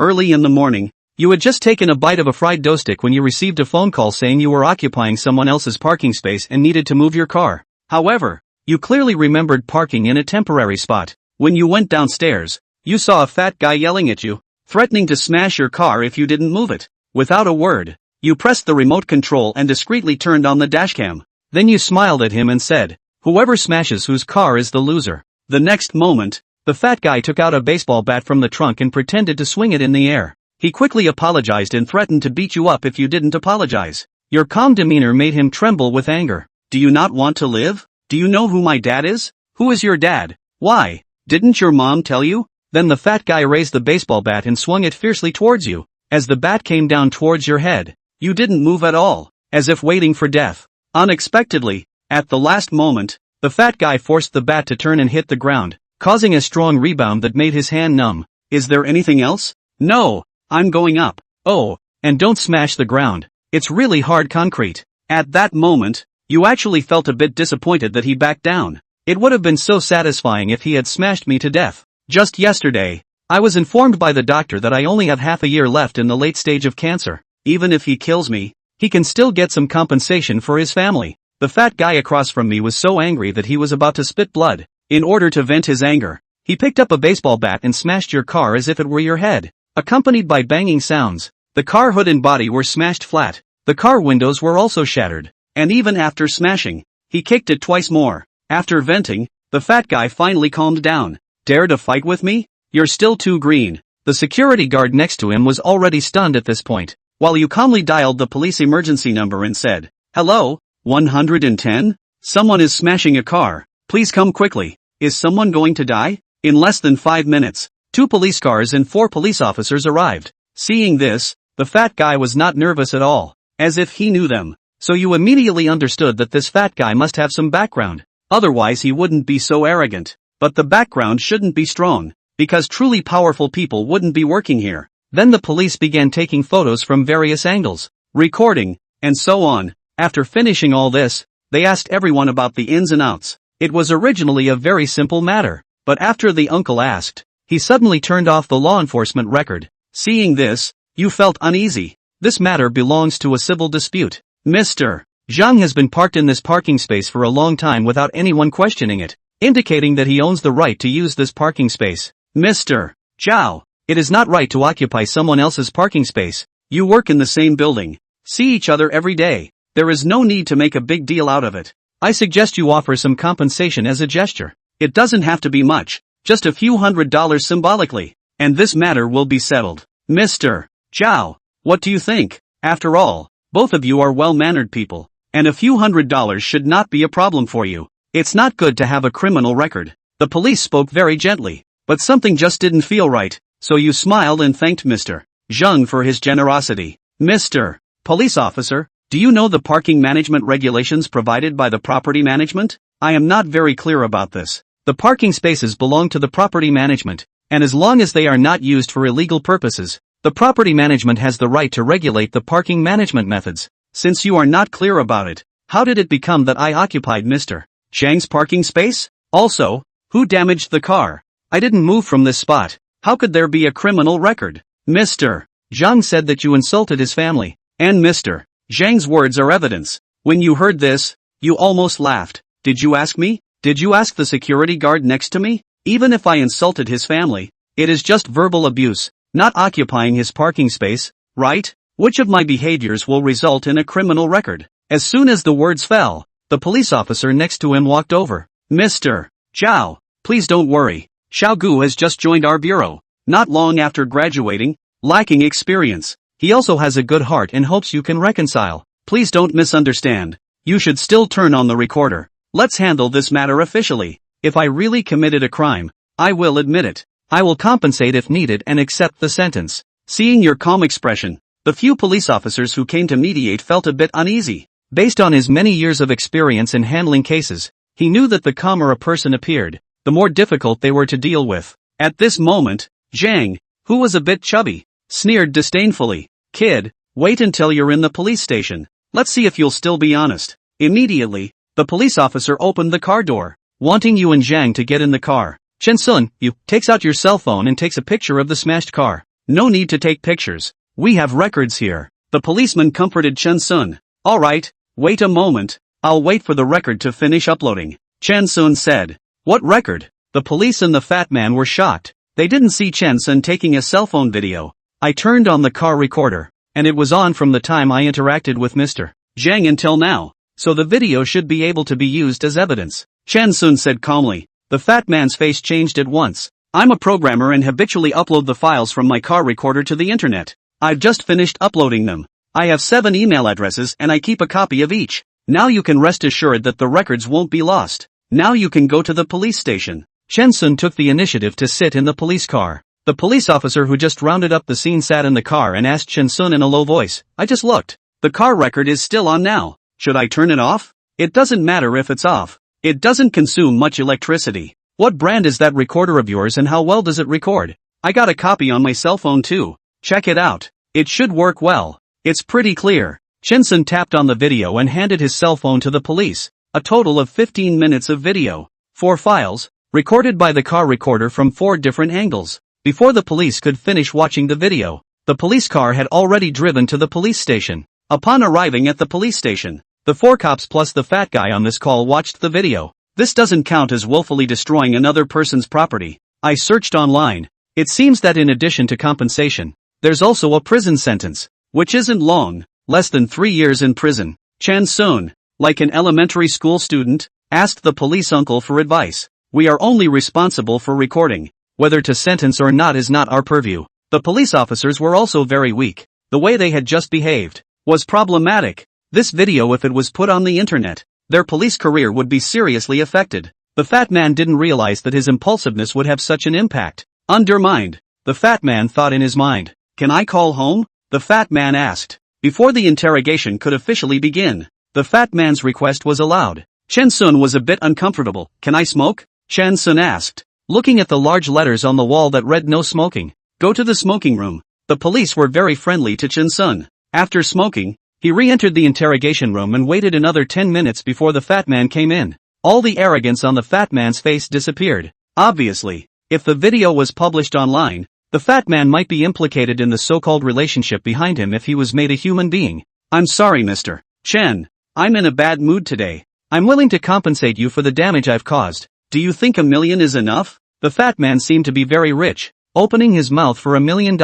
Early in the morning, you had just taken a bite of a fried dough stick when you received a phone call saying you were occupying someone else's parking space and needed to move your car. However, you clearly remembered parking in a temporary spot. When you went downstairs, you saw a fat guy yelling at you, threatening to smash your car if you didn't move it. Without a word, you pressed the remote control and discreetly turned on the dashcam. Then you smiled at him and said, "Whoever smashes whose car is the loser." The next moment, the fat guy took out a baseball bat from the trunk and pretended to swing it in the air. He quickly apologized and threatened to beat you up if you didn't apologize. Your calm demeanor made him tremble with anger. "Do you not want to live? Do you know who my dad is? Who is your dad? Why? Didn't your mom tell you?" Then the fat guy raised the baseball bat and swung it fiercely towards you. As the bat came down towards your head, you didn't move at all, as if waiting for death. Unexpectedly, at the last moment, the fat guy forced the bat to turn and hit the ground, causing a strong rebound that made his hand numb. "Is there anything else?" "No, I'm going up." "Oh, and don't smash the ground. It's really hard concrete." At that moment, you actually felt a bit disappointed that he backed down. "It would have been so satisfying if he had smashed me to death. Just yesterday, I was informed by the doctor that I only have half a year left in the late stage of cancer. Even if he kills me, he can still get some compensation for his family." The fat guy across from me was so angry that he was about to spit blood. In order to vent his anger, he picked up a baseball bat and smashed your car as if it were your head, accompanied by banging sounds. The car hood and body were smashed flat. The car windows were also shattered. And even after smashing, he kicked it twice more. After venting, the fat guy finally calmed down. "Dare to fight with me? You're still too green." The security guard next to him was already stunned at this point, while you calmly dialed the police emergency number and said, "Hello, 110? Someone is smashing a car. Please come quickly. Is someone going to die?" In less than 5 minutes, 2 police cars and 4 police officers arrived. Seeing this, the fat guy was not nervous at all, as if he knew them. So you immediately understood that this fat guy must have some background. Otherwise he wouldn't be so arrogant. But the background shouldn't be strong, because truly powerful people wouldn't be working here. Then the police began taking photos from various angles, recording, and so on. After finishing all this, they asked everyone about the ins and outs. It was originally a very simple matter, but after the uncle asked, he suddenly turned off the law enforcement record. Seeing this, you felt uneasy. This matter belongs to a civil dispute. Mr. Zhang has been parked in this parking space for a long time without anyone questioning it, indicating that he owns the right to use this parking space. Mr. Zhao, it is not right to occupy someone else's parking space. You work in the same building, see each other every day. There is no need to make a big deal out of it. I suggest you offer some compensation as a gesture. It doesn't have to be much, just a few $100 symbolically, and this matter will be settled. Mr. Zhao, what do you think? After all, both of you are well-mannered people, and a few $100 should not be a problem for you. It's not good to have a criminal record. The police spoke very gently, but something just didn't feel right, so you smiled and thanked Mr. Zhang for his generosity. Mr. Police Officer, do you know the parking management regulations provided by the property management? I am not very clear about this. The parking spaces belong to the property management, and as long as they are not used for illegal purposes, the property management has the right to regulate the parking management methods. Since you are not clear about it, how did it become that I occupied Mr. Zhang's parking space? Also, who damaged the car? I didn't move from this spot. How could there be a criminal record? Mr. Zhang said that you insulted his family, and Mr. Zhang's words are evidence. When you heard this, you almost laughed. Did you ask me? Did you ask the security guard next to me? Even if I insulted his family, it is just verbal abuse, not occupying his parking space, right? Which of my behaviors will result in a criminal record? As soon as the words fell, the police officer next to him walked over. Mr. Zhao, please don't worry. Xiao Gu has just joined our bureau, not long after graduating, lacking experience. He also has a good heart and hopes you can reconcile. Please don't misunderstand. You should still turn on the recorder. Let's handle this matter officially. If I really committed a crime, I will admit it. I will compensate if needed and accept the sentence. Seeing your calm expression, the few police officers who came to mediate felt a bit uneasy. Based on his many years of experience in handling cases, he knew that the calmer a person appeared, the more difficult they were to deal with. At this moment, Zhang, who was a bit chubby, sneered disdainfully. Kid, wait until you're in the police station. Let's see if you'll still be honest. Immediately, the police officer opened the car door, wanting you and Zhang to get in the car. Chen Sun, you, takes out your cell phone and takes a picture of the smashed car. No need to take pictures. We have records here. The policeman comforted Chen Sun. Alright, wait a moment. I'll wait for the record to finish uploading, Chen Sun said. What record? The police and the fat man were shocked. They didn't see Chen Sun taking a cell phone video. I turned on the car recorder, and it was on from the time I interacted with Mr. Zhang until now, so the video should be able to be used as evidence, Chen Sun said calmly. The fat man's face changed at once. I'm a programmer and habitually upload the files from my car recorder to the internet. I've just finished uploading them. I have 7 email addresses and I keep a copy of each. Now you can rest assured that the records won't be lost. Now you can go to the police station. Chen Sun took the initiative to sit in the police car. The police officer who just rounded up the scene sat in the car and asked Chen Sun in a low voice, I just looked. The car record is still on now. Should I turn it off? It doesn't matter if it's off. It doesn't consume much electricity. What brand is that recorder of yours and how well does it record? I got a copy on my cell phone too. Check it out. It should work well. It's pretty clear. Chen Sun tapped on the video and handed his cell phone to the police. A total of 15 minutes of video. 4 files, recorded by the car recorder from 4 different angles. Before the police could finish watching the video, the police car had already driven to the police station. Upon arriving at the police station, the 4 cops plus the fat guy on this call watched the video. This doesn't count as willfully destroying another person's property. I searched online. It seems that in addition to compensation, there's also a prison sentence, which isn't long, less than 3 years in prison. Chen Sun, like an elementary school student, asked the police uncle for advice. We are only responsible for recording. Whether to sentence or not is not our purview. The police officers were also very weak. The way they had just behaved was problematic. This video, if it was put on the internet, their police career would be seriously affected. The fat man didn't realize that his impulsiveness would have such an impact. Undermined. The fat man thought in his mind. Can I call home? The fat man asked. Before the interrogation could officially begin, the fat man's request was allowed. Chen Sun was a bit uncomfortable. Can I smoke? Chen Sun asked, looking at the large letters on the wall that read no smoking. Go to the smoking room. The police were very friendly to Chen Sun. After smoking, he re-entered the interrogation room and waited another 10 minutes before the fat man came in. All the arrogance on the fat man's face disappeared. Obviously, if the video was published online, the fat man might be implicated in the so-called relationship behind him if he was made a human being. I'm sorry, Mr. Chen. I'm in a bad mood today. I'm willing to compensate you for the damage I've caused. Do you think $1 million is enough? The fat man seemed to be very rich, opening his mouth for $1 million.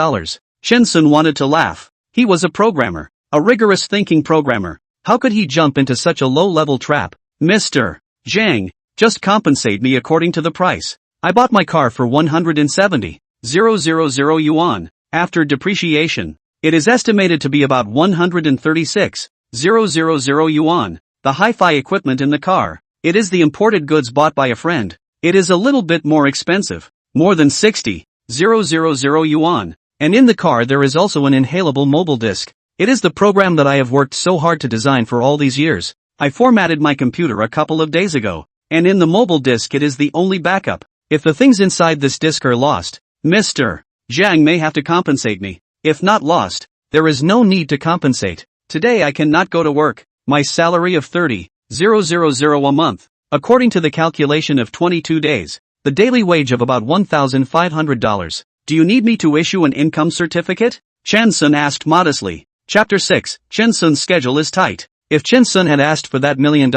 Chen Sun wanted to laugh. He was a programmer. A rigorous thinking programmer. How could he jump into such a low-level trap? Mr. Zhang, just compensate me according to the price. I bought my car for 170,000 yuan. After depreciation, it is estimated to be about 136,000 yuan. The hi-fi equipment in the car. It is the imported goods bought by a friend. It is a little bit more expensive. More than 60,000 yuan. And in the car there is also an inhalable mobile disc. It is the program that I have worked so hard to design for all these years. I formatted my computer a couple of days ago, and in the mobile disk it is the only backup. If the things inside this disk are lost, Mr. Zhang may have to compensate me. If not lost, there is no need to compensate. Today I cannot go to work. My salary of 30,000 a month. According to the calculation of 22 days, the daily wage of about $1,500. Do you need me to issue an income certificate? Chen Sun asked modestly. Chapter 6, Chen Sun's schedule is tight. If Chen Sun had asked for that $1 million,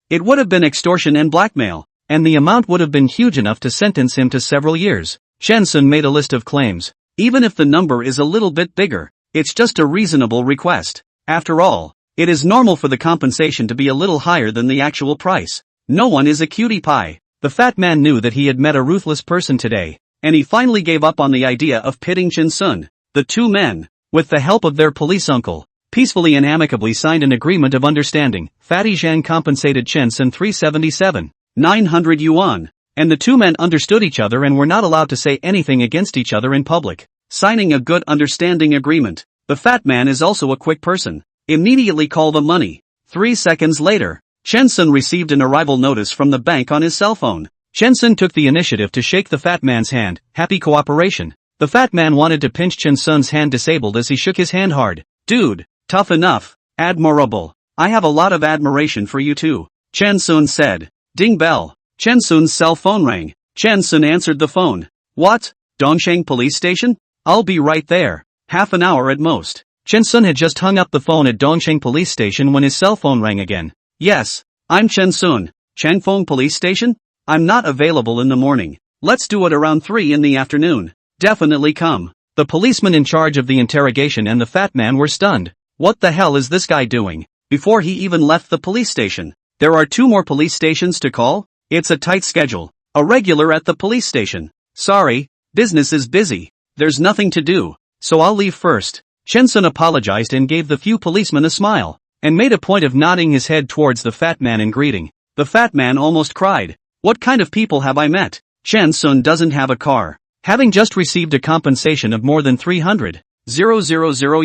it would have been extortion and blackmail, and the amount would have been huge enough to sentence him to several years. Chen Sun made a list of claims. Even if the number is a little bit bigger, it's just a reasonable request. After all, it is normal for the compensation to be a little higher than the actual price. No one is a cutie pie. The fat man knew that he had met a ruthless person today, and he finally gave up on the idea of pitting Chen Sun. The two men, with the help of their police uncle, peacefully and amicably signed an agreement of understanding. Fatty Zhang compensated Chen Sun 377,900 yuan, and the two men understood each other and were not allowed to say anything against each other in public. Signing a good understanding agreement. The fat man is also a quick person. Immediately call the money. 3 seconds later, Chen Sun received an arrival notice from the bank on his cell phone. Chen Sun took the initiative to shake the fat man's hand. Happy cooperation. The fat man wanted to pinch Chen Sun's hand disabled as he shook his hand hard. Dude, tough enough. Admirable. I have a lot of admiration for you too. Chen Sun said. Ding bell. Chen Sun's cell phone rang. Chen Sun answered the phone. What? Dongsheng police station? I'll be right there. Half an hour at most. Chen Sun had just hung up the phone at Dongsheng police station when his cell phone rang again. Yes, I'm Chen Sun. Changfeng police station? I'm not available in the morning. Let's do it around 3 in the afternoon. Definitely come. The policeman in charge of the interrogation and the fat man were stunned. What the hell is this guy doing? Before he even left the police station. There are 2 more police stations to call? It's a tight schedule. A regular at the police station. Sorry, business is busy. There's nothing to do, so I'll leave first. Chen Sun apologized and gave the few policemen a smile, and made a point of nodding his head towards the fat man in greeting. The fat man almost cried. What kind of people have I met? Chen Sun doesn't have a car. Having just received a compensation of more than 300,000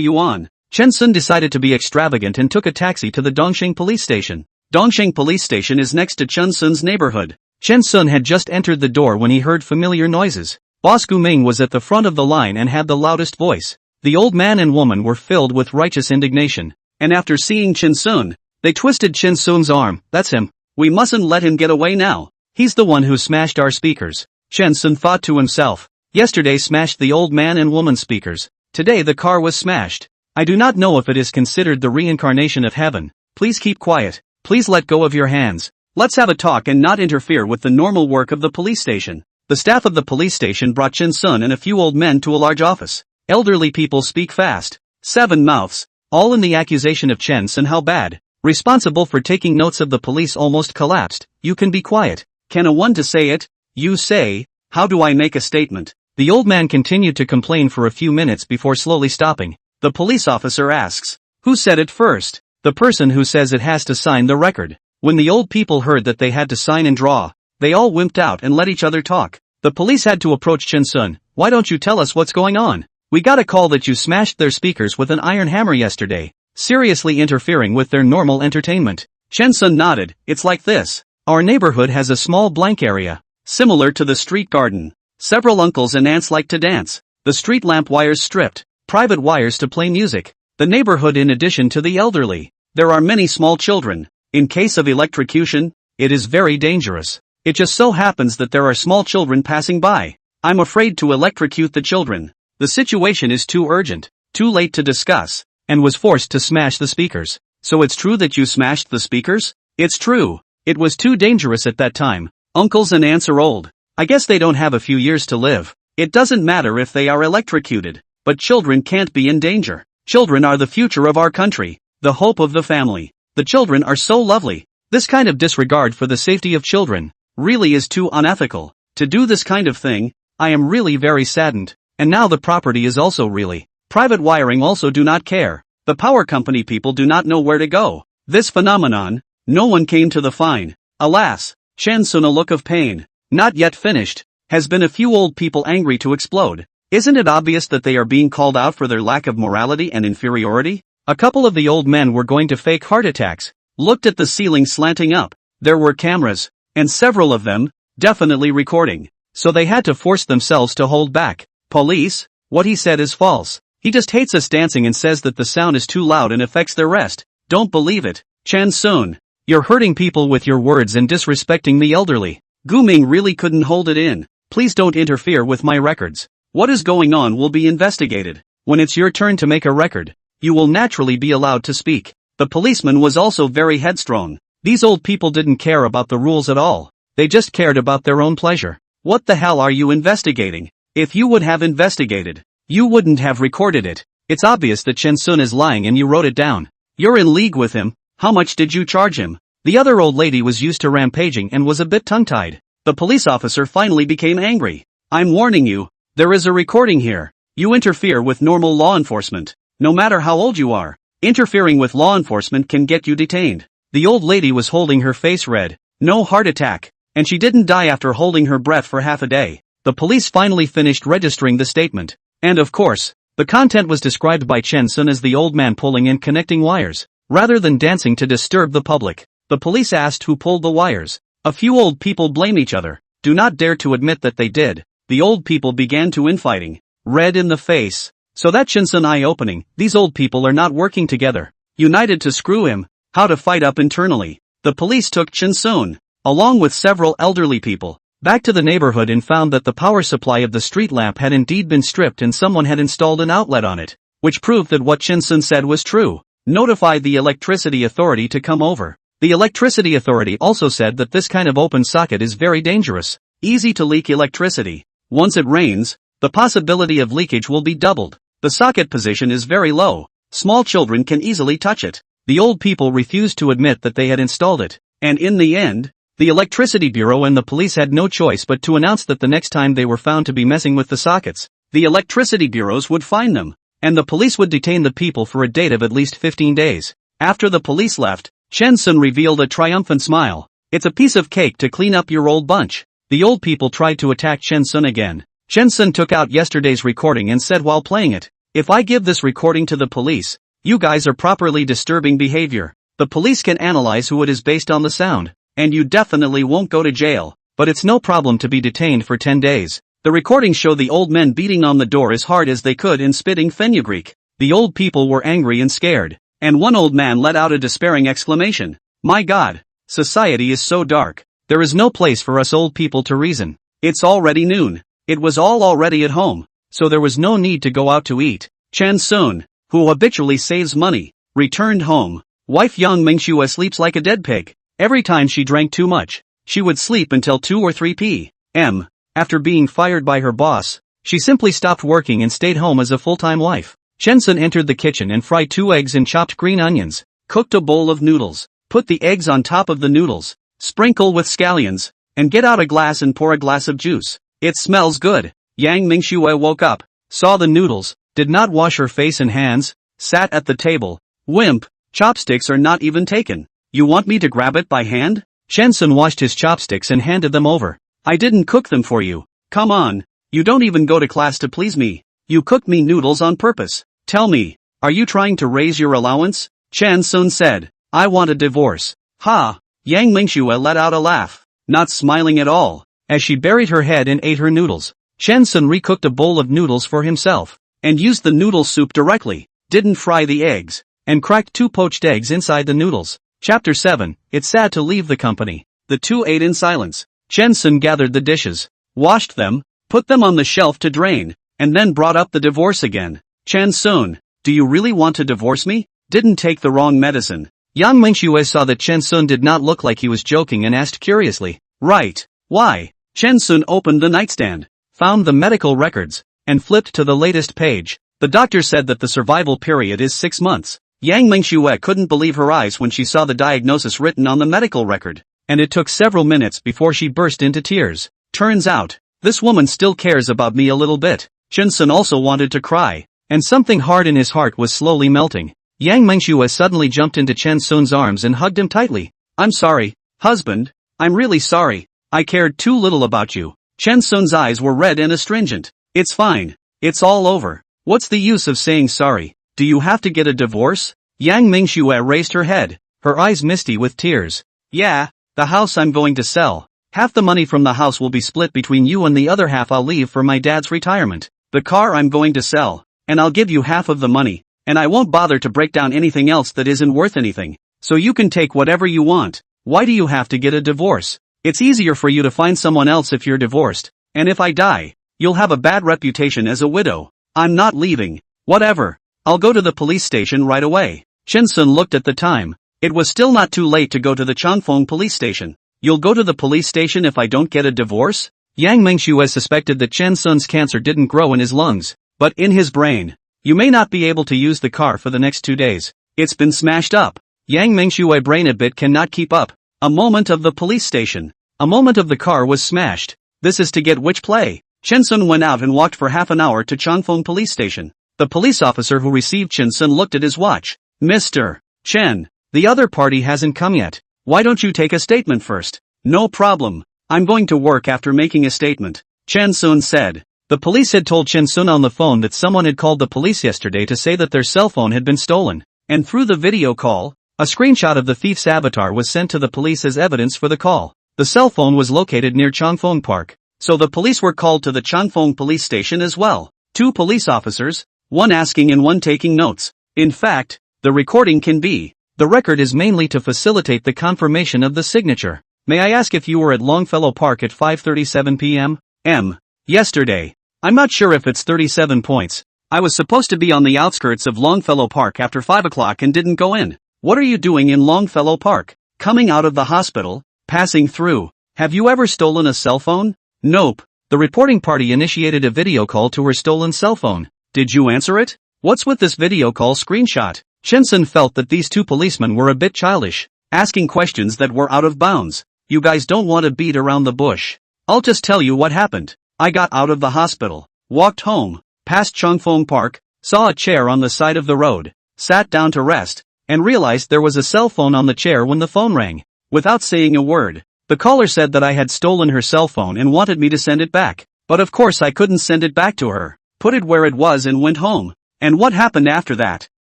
yuan, Chen Sun decided to be extravagant and took a taxi to the Dongsheng police station. Dongsheng police station is next to Chen Sun's neighborhood. Chen Sun had just entered the door when he heard familiar noises. Boss Gu Ming was at the front of the line and had the loudest voice. The old man and woman were filled with righteous indignation, and after seeing Chen Sun, they twisted Chen Sun's arm. That's him. We mustn't let him get away now. He's the one who smashed our speakers. Chen Sun thought to himself. Yesterday smashed the old man and woman speakers. Today the car was smashed. I do not know if it is considered the reincarnation of heaven. Please keep quiet. Please let go of your hands. Let's have a talk and not interfere with the normal work of the police station. The staff of the police station brought Chen Sun and a few old men to a large office. Elderly people speak fast. 7 mouths. All in the accusation of Chen Sun. How bad. Responsible for taking notes of the police almost collapsed. You can be quiet. Can a one to say it? You say. How do I make a statement? The old man continued to complain for a few minutes before slowly stopping. The police officer asks. Who said it first? The person who says it has to sign the record. When the old people heard that they had to sign and draw, they all wimped out and let each other talk. The police had to approach Chen Sun. Why don't you tell us what's going on? We got a call that you smashed their speakers with an iron hammer yesterday, seriously interfering with their normal entertainment. Chen Sun nodded. It's like this. Our neighborhood has a small blank area, similar to the street garden. Several uncles and aunts like to dance. The street lamp wires stripped, private wires to play music. The neighborhood in addition to the elderly. There are many small children. In case of electrocution, it is very dangerous. It just so happens that there are small children passing by. I'm afraid to electrocute the children. The situation is too urgent, too late to discuss, and was forced to smash the speakers. So it's true that you smashed the speakers? It's true. It was too dangerous at that time. Uncles and aunts are old. I guess they don't have a few years to live. It doesn't matter if they are electrocuted, but children can't be in danger. Children are the future of our country, the hope of the family. The children are so lovely. This kind of disregard for the safety of children really is too unethical. To do this kind of thing, I am really very saddened. And now the property is also really. Private wiring also do not care. The power company people do not know where to go. This phenomenon, no one came to the fine. Alas, Chen Sun a look of pain. Not yet finished. Has been a few old people angry to explode. Isn't it obvious that they are being called out for their lack of morality and inferiority? A couple of the old men were going to fake heart attacks. Looked at the ceiling slanting up. There were cameras, and several of them, definitely recording. So they had to force themselves to hold back. Police, what he said is false. He just hates us dancing and says that the sound is too loud and affects their rest. Don't believe it. Chen Sun, you're hurting people with your words and disrespecting the elderly. Gu Ming really couldn't hold it in. Please don't interfere with my records. What is going on will be investigated. When it's your turn to make a record, you will naturally be allowed to speak. The policeman was also very headstrong. These old people didn't care about the rules at all. They just cared about their own pleasure. What the hell are you investigating? If you would have investigated, you wouldn't have recorded it. It's obvious that Chen Sun is lying and you wrote it down. You're in league with him. How much did you charge him? The other old lady was used to rampaging and was a bit tongue-tied. The police officer finally became angry. I'm warning you, there is a recording here. You interfere with normal law enforcement. No matter how old you are, interfering with law enforcement can get you detained. The old lady was holding her face red. No heart attack. And she didn't die after holding her breath for half a day. The police finally finished registering the statement. And of course, the content was described by Chen Sun as the old man pulling and connecting wires, rather than dancing to disturb the public. The police asked who pulled the wires. A few old people blame each other, do not dare to admit that they did. The old people began to infighting. Red in the face. So that Chen Sun eye-opening, these old people are not working together. United to screw him. How to fight up internally. The police took Chen Sun, along with several elderly people. back to the neighborhood and found that the power supply of the street lamp had indeed been stripped and someone had installed an outlet on it, which proved that what Shin-sun said was true. Notified the electricity authority to come over. The electricity authority also said that this kind of open socket is very dangerous, easy to leak electricity. Once it rains, the possibility of leakage will be doubled. The socket position is very low. Small children can easily touch it. The old people refused to admit that they had installed it, and in the end, the electricity bureau and the police had no choice but to announce that the next time they were found to be messing with the sockets, the electricity bureaus would fine them, and the police would detain the people for a date of at least 15 days. After the police left, Shin-sun revealed a triumphant smile. It's a piece of cake to clean up your old bunch. The old people tried to attack Shin-sun again. Shin-sun took out yesterday's recording and said while playing it, "If I give this recording to the police, you guys are properly disturbing behavior. The police can analyze who it is based on the sound, and you definitely won't go to jail, but it's no problem to be detained for 10 days. The recordings show the old men beating on the door as hard as they could and spitting fenugreek. The old people were angry and scared, and one old man let out a despairing exclamation. My God, society is so dark. There is no place for us old people to reason. It's already noon. It was all already at home, so there was no need to go out to eat." Shin-sun, who habitually saves money, returned home. Wife Yang Mingxue sleeps like a dead pig. Every time she drank too much, she would sleep until 2 or 3 p.m. After being fired by her boss, she simply stopped working and stayed home as a full-time wife. Shin-sun entered the kitchen and fried 2 eggs and chopped green onions, cooked a bowl of noodles, put the eggs on top of the noodles, sprinkle with scallions, and get out a glass and pour a glass of juice. It smells good. Yang Mingxue woke up, saw the noodles, did not wash her face and hands, sat at the table. Wimp, chopsticks are not even taken. You want me to grab it by hand? Shin-sun washed his chopsticks and handed them over. I didn't cook them for you. Come on. You don't even go to class to please me. You cooked me noodles on purpose. Tell me, are you trying to raise your allowance? Shin-sun said. I want a divorce. Ha! Yang Mingxue let out a laugh, not smiling at all, as she buried her head and ate her noodles. Shin-sun recooked a bowl of noodles for himself, and used the noodle soup directly, didn't fry the eggs, and cracked 2 poached eggs inside the noodles. Chapter 7, It's sad to leave the company. The two ate in silence. Shin-sun gathered the dishes, washed them, put them on the shelf to drain, and then brought up the divorce again. Shin-sun, do you really want to divorce me? Didn't take the wrong medicine. Yang Mingxue saw that Shin-sun did not look like he was joking and asked curiously, right, why? Shin-sun opened the nightstand, found the medical records, and flipped to the latest page. The doctor said that the survival period is 6 months. Yang Mingxue couldn't believe her eyes when she saw the diagnosis written on the medical record, and it took several minutes before she burst into tears. Turns out, this woman still cares about me a little bit. Shin-sun also wanted to cry, and something hard in his heart was slowly melting. Yang Mingxue suddenly jumped into Shin-sun's arms and hugged him tightly. I'm sorry, husband. I'm really sorry. I cared too little about you. Shin-sun's eyes were red and astringent. It's fine. It's all over. What's the use of saying sorry? Do you have to get a divorce? Yang Mingxue raised her head, her eyes misty with tears. Yeah, the house I'm going to sell. Half the money from the house will be split between you and the other half I'll leave for my dad's retirement. The car I'm going to sell, and I'll give you half of the money, and I won't bother to break down anything else that isn't worth anything. So you can take whatever you want. Why do you have to get a divorce? It's easier for you to find someone else if you're divorced, and if I die, you'll have a bad reputation as a widow. I'm not leaving. Whatever. I'll go to the police station right away. Shin-sun looked at the time. It was still not too late to go to the Changfeng police station. You'll go to the police station if I don't get a divorce? Yang Mingxue suspected that Shin-sun's cancer didn't grow in his lungs, but in his brain. You may not be able to use the car for the next 2 days. It's been smashed up. Yang Mingxue brain a bit cannot keep up. A moment of the police station. A moment of the car was smashed. This is to get which play? Shin-sun went out and walked for half an hour to Changfeng police station. The police officer who received Shin-sun looked at his watch. Mr. Chen, the other party hasn't come yet. Why don't you take a statement first? No problem. I'm going to work after making a statement. Shin-sun said. The police had told Shin-sun on the phone that someone had called the police yesterday to say that their cell phone had been stolen. And through the video call, a screenshot of the thief's avatar was sent to the police as evidence for the call. The cell phone was located near Changfeng Park, so the police were called to the Changfeng police station as well. 2 police officers, one asking and one taking notes. In fact, the recording can be. The record is mainly to facilitate the confirmation of the signature. May I ask if you were at Longfellow Park at 5:37 p.m.? Yesterday. I'm not sure if it's 37 points. I was supposed to be on the outskirts of Longfellow Park after 5 o'clock and didn't go in. What are you doing in Longfellow Park? Coming out of the hospital? Passing through? Have you ever stolen a cell phone? Nope. The reporting party initiated a video call to her stolen cell phone. Did you answer it? What's with this video call screenshot? Shinsun felt that these two policemen were a bit childish, asking questions that were out of bounds. You guys don't want to beat around the bush. I'll just tell you what happened. I got out of the hospital, walked home, past Chongfeng Park, saw a chair on the side of the road, sat down to rest, and realized there was a cell phone on the chair when the phone rang. Without saying a word, the caller said that I had stolen her cell phone and wanted me to send it back. But of course I couldn't send it back to her. Put it where it was and went home. And what happened after that?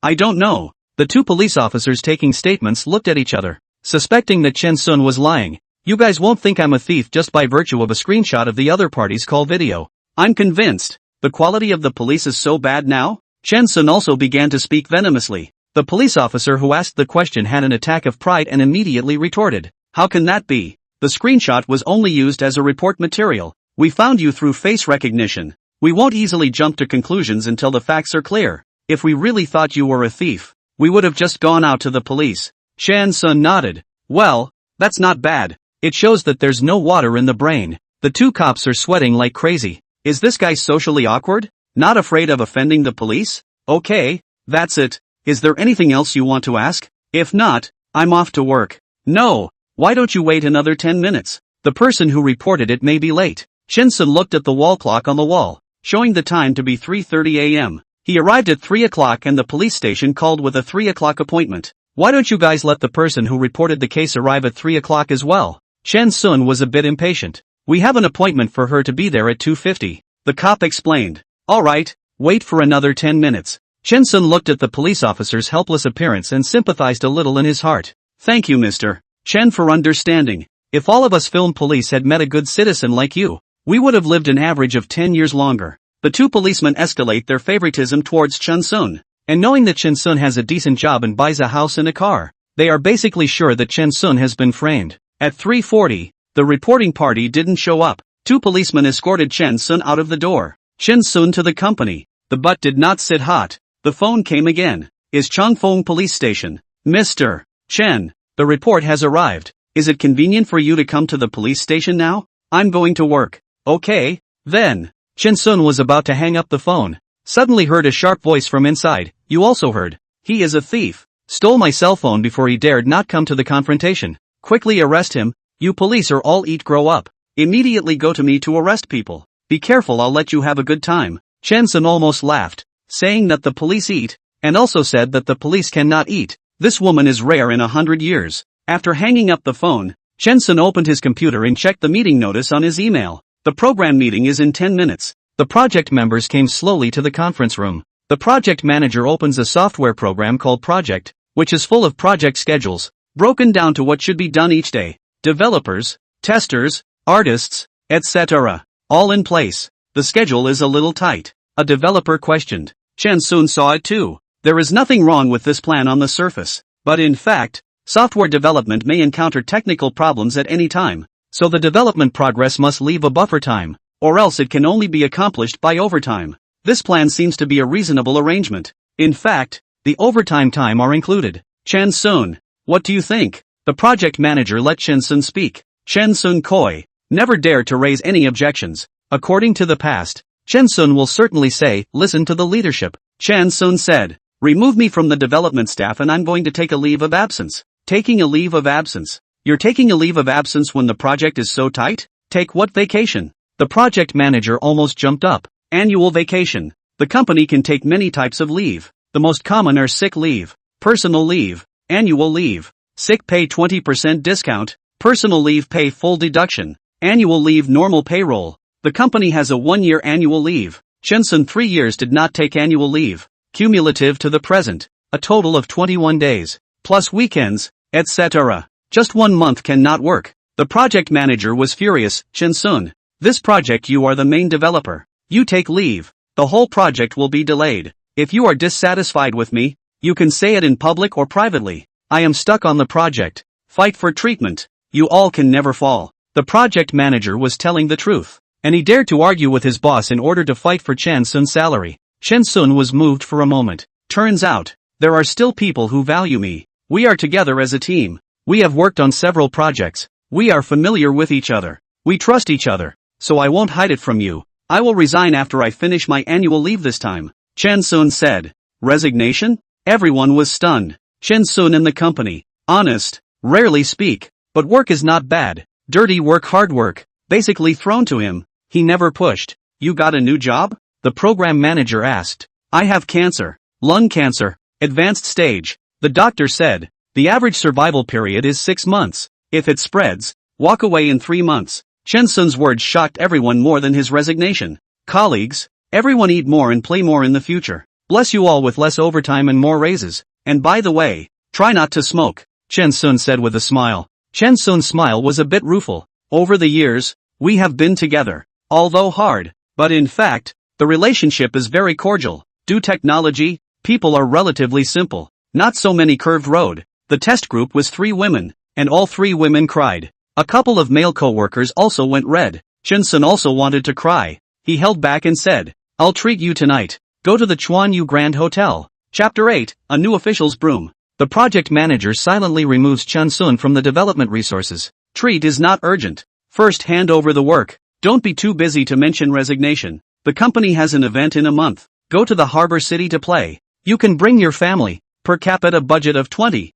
I don't know. The two police officers taking statements looked at each other, suspecting that Chen Sun was lying. You guys won't think I'm a thief just by virtue of a screenshot of the other party's call video. I'm convinced. The quality of the police is so bad now? Chen Sun also began to speak venomously. The police officer who asked the question had an attack of pride and immediately retorted. How can that be? The screenshot was only used as a report material. We found you through face recognition. We won't easily jump to conclusions until the facts are clear. If we really thought you were a thief, we would have just gone out to the police. Chen Sun nodded. Well, that's not bad. It shows that there's no water in the brain. The two cops are sweating like crazy. Is this guy socially awkward? Not afraid of offending the police? Okay, that's it. Is there anything else you want to ask? If not, I'm off to work. No. Why don't you wait another 10 minutes? The person who reported it may be late. Shinsun looked at the wall clock on the wall, showing the time to be 3:30 a.m. He arrived at 3 o'clock and the police station called with a 3 o'clock appointment. Why don't you guys let the person who reported the case arrive at 3 o'clock as well? Chen Sun was a bit impatient. We have an appointment for her to be there at 2:50. The cop explained. Alright, wait for another 10 minutes. Chen Sun looked at the police officer's helpless appearance and sympathized a little in his heart. Thank you, Mr. Chen, for understanding. If all of us film police had met a good citizen like you, we would have lived an average of 10 years longer. The two policemen escalate their favoritism towards Chen Sun, and knowing that Chen Sun has a decent job and buys a house and a car, they are basically sure that Chen Sun has been framed. At 3:40, the reporting party didn't show up. Two policemen escorted Chen Sun out of the door. Chen Sun to the company. The butt did not sit hot. The phone came again. Is Chongfeng Police Station. Mr. Chen, the report has arrived. Is it convenient for you to come to the police station now? I'm going to work. Okay, then. Chen Sun was about to hang up the phone. Suddenly heard a sharp voice from inside. You also heard. He is a thief. Stole my cell phone before he dared not come to the confrontation. Quickly arrest him. You police are all grow up. Immediately go to me to arrest people. Be careful, I'll let you have a good time. Chen Sun almost laughed, saying that the police eat, and also said that the police cannot eat. This woman is rare in 100 years. After hanging up the phone, Chen Sun opened his computer and checked the meeting notice on his email. The program meeting is in 10 minutes. The project members came slowly to the conference room. The project manager opens a software program called Project, which is full of project schedules, broken down to what should be done each day. Developers, testers, artists, etc. All in place. The schedule is a little tight. A developer questioned. Chen Sun saw it too. There is nothing wrong with this plan on the surface. But in fact, software development may encounter technical problems at any time. So the development progress must leave a buffer time, or else it can only be accomplished by overtime. This plan seems to be a reasonable arrangement. In fact, the overtime time are included. Chen Sun, what do you think? The project manager let Chen Sun speak. Chen Sun coy, never dared to raise any objections. According to the past, Chen Sun will certainly say, listen to the leadership. Chen Sun said, remove me from the development staff and I'm going to take a leave of absence. Taking a leave of absence. You're taking a leave of absence when the project is so tight? Take what vacation? The project manager almost jumped up. Annual vacation. The company can take many types of leave. The most common are sick leave, personal leave, annual leave. Sick pay 20% discount, personal leave pay full deduction, annual leave normal payroll. The company has a 1-year annual leave. Chen Sun 3 years did not take annual leave. Cumulative to the present, a total of 21 days, plus weekends, etc. Just 1 month cannot work. The project manager was furious. Chen Sun, this project you are the main developer. You take leave, the whole project will be delayed. If you are dissatisfied with me, you can say it in public or privately. I am stuck on the project. Fight for treatment. You all can never fall. The project manager was telling the truth, and he dared to argue with his boss in order to fight for Chen Sun's salary. Chen Sun was moved for a moment. Turns out, there are still people who value me. We are together as a team. We have worked on several projects. We are familiar with each other. We trust each other. So I won't hide it from you. I will resign after I finish my annual leave this time. Chen Sun said. Resignation? Everyone was stunned. Chen Sun in the company. Honest. Rarely speak. But work is not bad. Dirty work, hard work. Basically thrown to him. He never pushed. You got a new job? The program manager asked. I have cancer. Lung cancer. Advanced stage. The doctor said. The average survival period is 6 months. If it spreads, walk away in 3 months. Chen Sun's words shocked everyone more than his resignation. Colleagues, everyone eat more and play more in the future. Bless you all with less overtime and more raises. And by the way, try not to smoke, Chen Sun said with a smile. Chen Sun's smile was a bit rueful. Over the years, we have been together. Although hard, but in fact, the relationship is very cordial. Due technology, people are relatively simple. Not so many curved road. The test group was 3 women, and all 3 women cried. A couple of male co-workers also went red. Chen Sun also wanted to cry. He held back and said, I'll treat you tonight. Go to the Chuan Yu Grand Hotel. Chapter 8, A New Official's Broom. The project manager silently removes Chen Sun from the development resources. Treat is not urgent. First hand over the work. Don't be too busy to mention resignation. The company has an event in a month. Go to the harbor city to play. You can bring your family. Per capita budget of 20,000.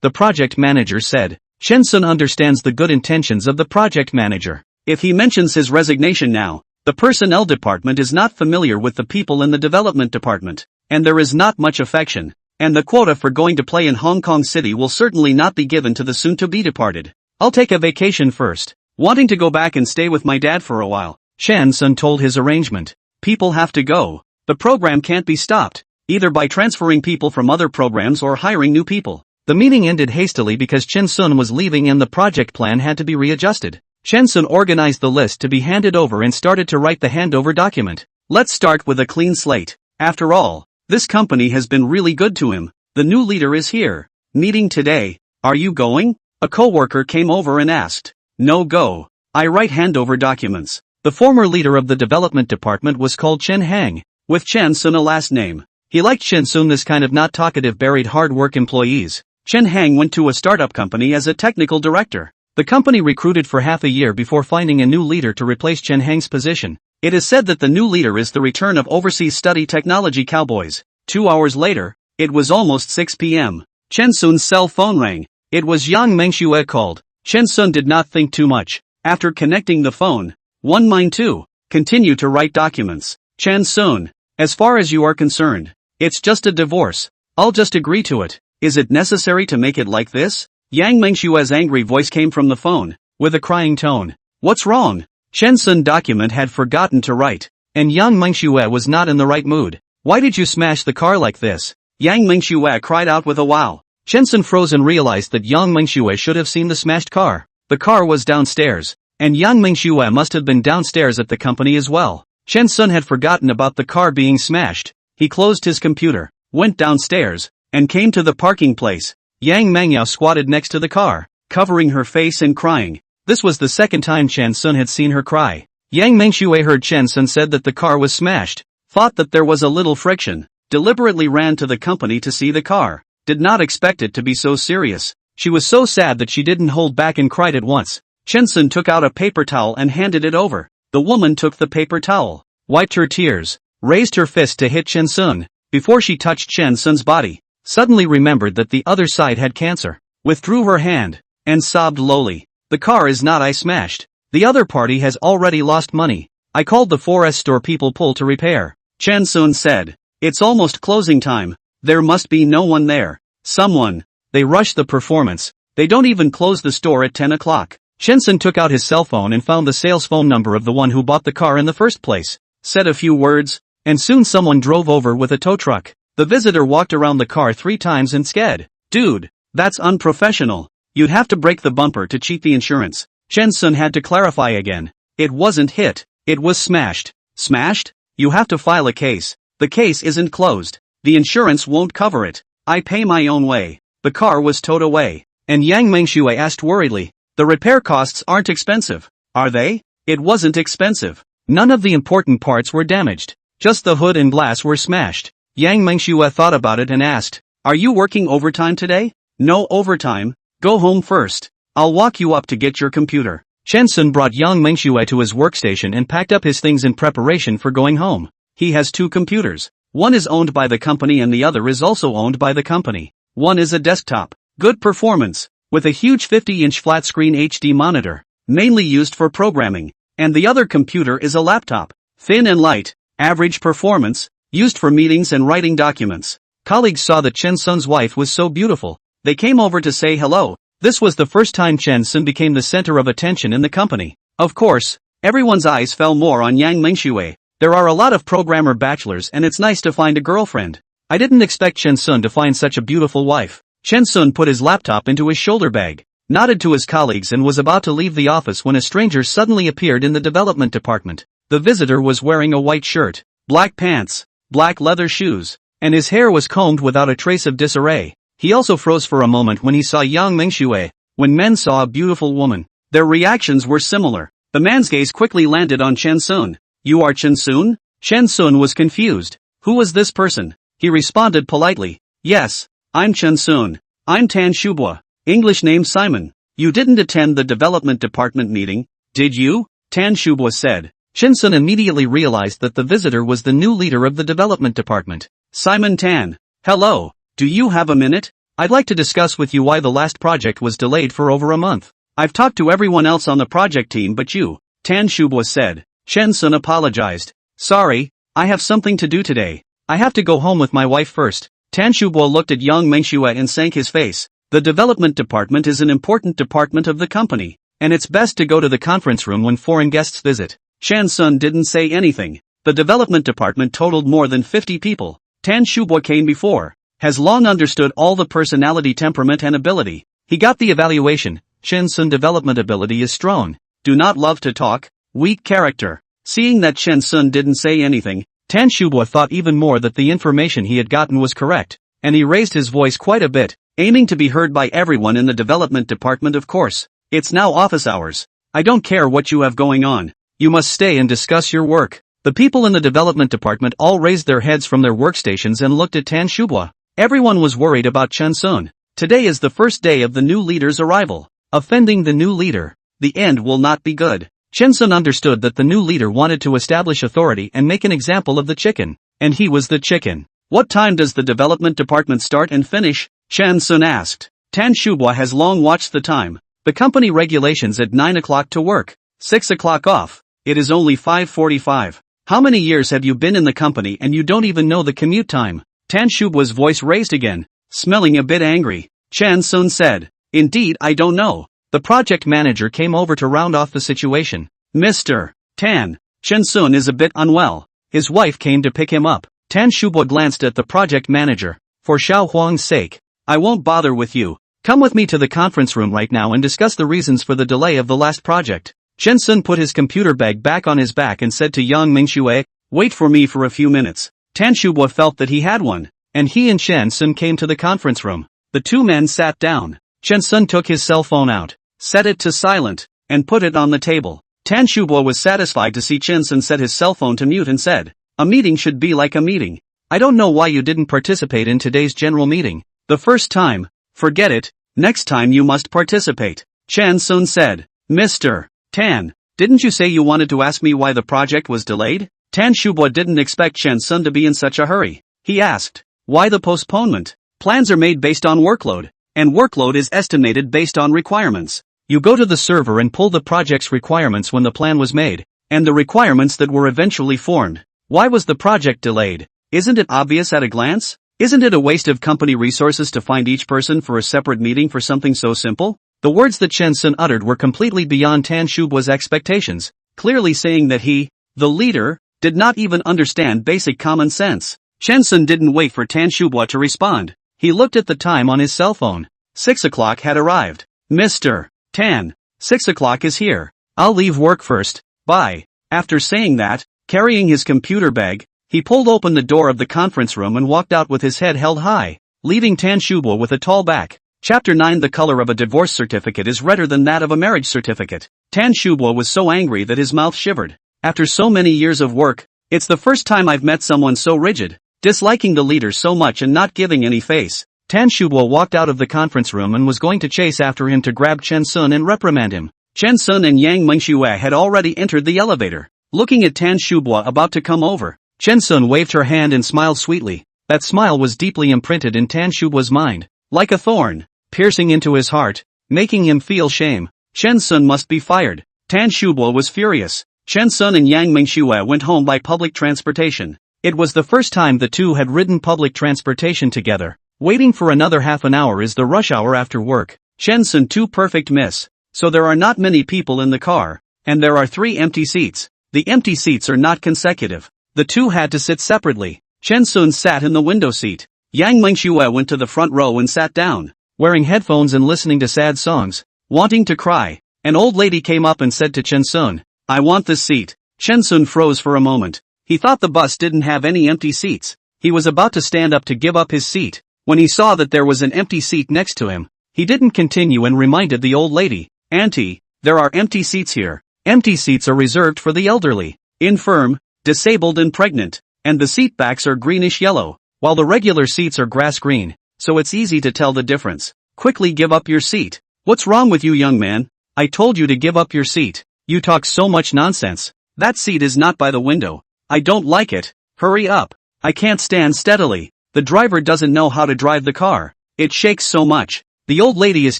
The project manager said. Chen Sun understands the good intentions of the project manager. If he mentions his resignation now, the personnel department is not familiar with the people in the development department, and there is not much affection, and the quota for going to play in Hong Kong City will certainly not be given to the soon-to-be departed. I'll take a vacation first. Wanting to go back and stay with my dad for a while, Chen Sun told his arrangement. People have to go. The program can't be stopped, either by transferring people from other programs or hiring new people. The meeting ended hastily because Chen Sun was leaving and the project plan had to be readjusted. Chen Sun organized the list to be handed over and started to write the handover document. Let's start with a clean slate. After all, this company has been really good to him. The new leader is here. Meeting today. Are you going? A coworker came over and asked. No go. I write handover documents. The former leader of the development department was called Chen Hang, with Chen Sun a last name. He liked Chen Sun, this kind of not talkative buried hard work employees. Chen Hang went to a startup company as a technical director. The company recruited for half a year before finding a new leader to replace Chen Hang's position. It is said that the new leader is the return of overseas study technology cowboys. 2 hours later, it was almost 6 p.m. Chen Sun's cell phone rang. It was Yang Mengxue called. Chen Sun did not think too much. After connecting the phone, one mind too. Continue to write documents. Chen Sun, as far as you are concerned, it's just a divorce. I'll just agree to it. Is it necessary to make it like this? Yang Mengshue's angry voice came from the phone, with a crying tone. What's wrong? Chen Sun document had forgotten to write, and Yang Mengxue was not in the right mood. Why did you smash the car like this? Yang Mengxue cried out with a wow. Chen Sun froze and realized that Yang Mengxue should have seen the smashed car. The car was downstairs, and Yang Mengxue must have been downstairs at the company as well. Chen Sun had forgotten about the car being smashed. He closed his computer, went downstairs, and came to the parking place. Yang Mengyao squatted next to the car, covering her face and crying. This was the second time Chen Sun had seen her cry. Yang Mengxue heard Chen Sun said that the car was smashed, thought that there was a little friction, deliberately ran to the company to see the car, did not expect it to be so serious. She was so sad that she didn't hold back and cried at once. Chen Sun took out a paper towel and handed it over. The woman took the paper towel, wiped her tears, raised her fist to hit Chen Sun, before she touched Chen Sun's body. Suddenly remembered that the other side had cancer, withdrew her hand, and sobbed lowly. The car is not I smashed. The other party has already lost money. I called the forest store people pull to repair. Chen Sun said, it's almost closing time. There must be no one there. Someone. They rush the performance. They don't even close the store at 10 o'clock. Chen Sun took out his cell phone and found the sales phone number of the one who bought the car in the first place. Said a few words, and soon someone drove over with a tow truck. The visitor walked around the car 3 times and said, dude, that's unprofessional. You'd have to break the bumper to cheat the insurance. Chen Sun had to clarify again. It wasn't hit. It was smashed. Smashed? You have to file a case. The case isn't closed. The insurance won't cover it. I pay my own way. The car was towed away. And Yang Mengxue asked worriedly. The repair costs aren't expensive, are they? It wasn't expensive. None of the important parts were damaged. Just the hood and glass were smashed. Yang Mengxue thought about it and asked, are you working overtime today? No overtime. Go home first. I'll walk you up to get your computer. Chen Sun brought Yang Mengxue to his workstation and packed up his things in preparation for going home. He has 2 computers. One is owned by the company and the other is also owned by the company. One is a desktop. Good performance, with a huge 50-inch flat-screen HD monitor, mainly used for programming. And the other computer is a laptop. Thin and light, average performance, used for meetings and writing documents. Colleagues saw that Chen Sun's wife was so beautiful. They came over to say hello. This was the first time Chen Sun became the center of attention in the company. Of course, everyone's eyes fell more on Yang Mengxue. There are a lot of programmer bachelors and it's nice to find a girlfriend. I didn't expect Chen Sun to find such a beautiful wife. Chen Sun put his laptop into his shoulder bag, nodded to his colleagues and was about to leave the office when a stranger suddenly appeared in the development department. The visitor was wearing a white shirt, black pants, black leather shoes, and his hair was combed without a trace of disarray. He also froze for a moment when he saw Yang Mengxue. When men saw a beautiful woman, their reactions were similar. The man's gaze quickly landed on Chen Sun. You are Chen Sun? Chen Sun was confused. Who was this person? He responded politely. Yes, I'm Chen Sun. I'm Tan Shubua. English name Simon. You didn't attend the development department meeting, did you? Tan Shubua said. Chen Sun immediately realized that the visitor was the new leader of the development department. Simon Tan. Hello, do you have a minute? I'd like to discuss with you why the last project was delayed for over a month. I've talked to everyone else on the project team but you, Tan Shubua said. Chen Sun apologized. Sorry, I have something to do today. I have to go home with my wife first. Tan Shubua looked at Yang Mengxue and sank his face. The development department is an important department of the company, and it's best to go to the conference room when foreign guests visit. Chen Sun didn't say anything. The development department totaled more than 50 people. Tan Shubua came before, has long understood all the personality, temperament and ability. He got the evaluation. Chen Sun development ability is strong. Do not love to talk. Weak character. Seeing that Chen Sun didn't say anything, Tan Shubua thought even more that the information he had gotten was correct, and he raised his voice quite a bit, aiming to be heard by everyone in the development department. Of course, it's now office hours. I don't care what you have going on. You must stay and discuss your work. The people in the development department all raised their heads from their workstations and looked at Tan Shubua. Everyone was worried about Chen Sun. Today is the first day of the new leader's arrival. Offending the new leader. The end will not be good. Chen Sun understood that the new leader wanted to establish authority and make an example of the chicken. And he was the chicken. What time does the development department start and finish? Chen Sun asked. Tan Shubua has long watched the time. The company regulations at 9 o'clock to work, 6 o'clock off. It is only 5:45. How many years have you been in the company and you don't even know the commute time? Tan Shubua's voice raised again, smelling a bit angry. Chen Sun said, Indeed, I don't know. The project manager came over to round off the situation. Mr. Tan, Chen Sun is a bit unwell. His wife came to pick him up. Tan Shubua glanced at the project manager. For Xiao Huang's sake, I won't bother with you. Come with me to the conference room right now and discuss the reasons for the delay of the last project. Chen Sun put his computer bag back on his back and said to Yang Mengxue, Wait for me for a few minutes. Tan Shubua felt that he had one, and he and Chen Sun came to the conference room. The two men sat down. Chen Sun took his cell phone out, set it to silent, and put it on the table. Tan Shubua was satisfied to see Chen Sun set his cell phone to mute and said, A meeting should be like a meeting. I don't know why you didn't participate in today's general meeting. The first time, forget it, next time you must participate. Chen Sun said, Mr. Tan, didn't you say you wanted to ask me why the project was delayed? Tan Shubua didn't expect Chen Sun to be in such a hurry. He asked, Why the postponement? Plans are made based on workload, and workload is estimated based on requirements. You go to the server and pull the project's requirements when the plan was made, and the requirements that were eventually formed. Why was the project delayed? Isn't it obvious at a glance? Isn't it a waste of company resources to find each person for a separate meeting for something so simple? The words that Chen Sun uttered were completely beyond Tan Shubua's expectations, clearly saying that he, the leader, did not even understand basic common sense. Chen Sun didn't wait for Tan Shubua to respond. He looked at the time on his cell phone. 6 o'clock had arrived. Mr. Tan, 6 o'clock is here. I'll leave work first, bye. After saying that, carrying his computer bag, he pulled open the door of the conference room and walked out with his head held high, leaving Tan Shubua with a tall back. Chapter 9. The color of a divorce certificate is redder than that of a marriage certificate. Tan Shubwa was so angry that his mouth shivered. After so many years of work, it's the first time I've met someone so rigid, disliking the leader so much and not giving any face. Tan Shubwa walked out of the conference room and was going to chase after him to grab Chen Sun and reprimand him. Chen Sun and Yang Mengxue had already entered the elevator. Looking at Tan Shubwa about to come over, Chen Sun waved her hand and smiled sweetly. That smile was deeply imprinted in Tan Shubwa's mind, like a thorn, piercing into his heart, making him feel shame. Chen Sun must be fired. Tan Shubwa was furious. Chen Sun and Yang Mengxue went home by public transportation. It was the first time the two had ridden public transportation together. Waiting for another half an hour is the rush hour after work. Chen Sun 2 perfect miss. So there are not many people in the car, and there are 3 empty seats. The empty seats are not consecutive. The two had to sit separately. Chen Sun sat in the window seat. Yang Mengxue went to the front row and sat down, wearing headphones and listening to sad songs, wanting to cry. An old lady came up and said to Chen Sun, "I want this seat." Chen Sun froze for a moment. He thought the bus didn't have any empty seats. He was about to stand up to give up his seat, when he saw that there was an empty seat next to him. He didn't continue and reminded the old lady, "Auntie, there are empty seats here. Empty seats are reserved for the elderly, infirm, disabled and pregnant, and the seat backs are greenish yellow, while the regular seats are grass green, so it's easy to tell the difference. Quickly give up your seat." "What's wrong with you, young man? I told you to give up your seat. You talk so much nonsense. That seat is not by the window. I don't like it. Hurry up. I can't stand steadily. The driver doesn't know how to drive the car. It shakes so much." The old lady is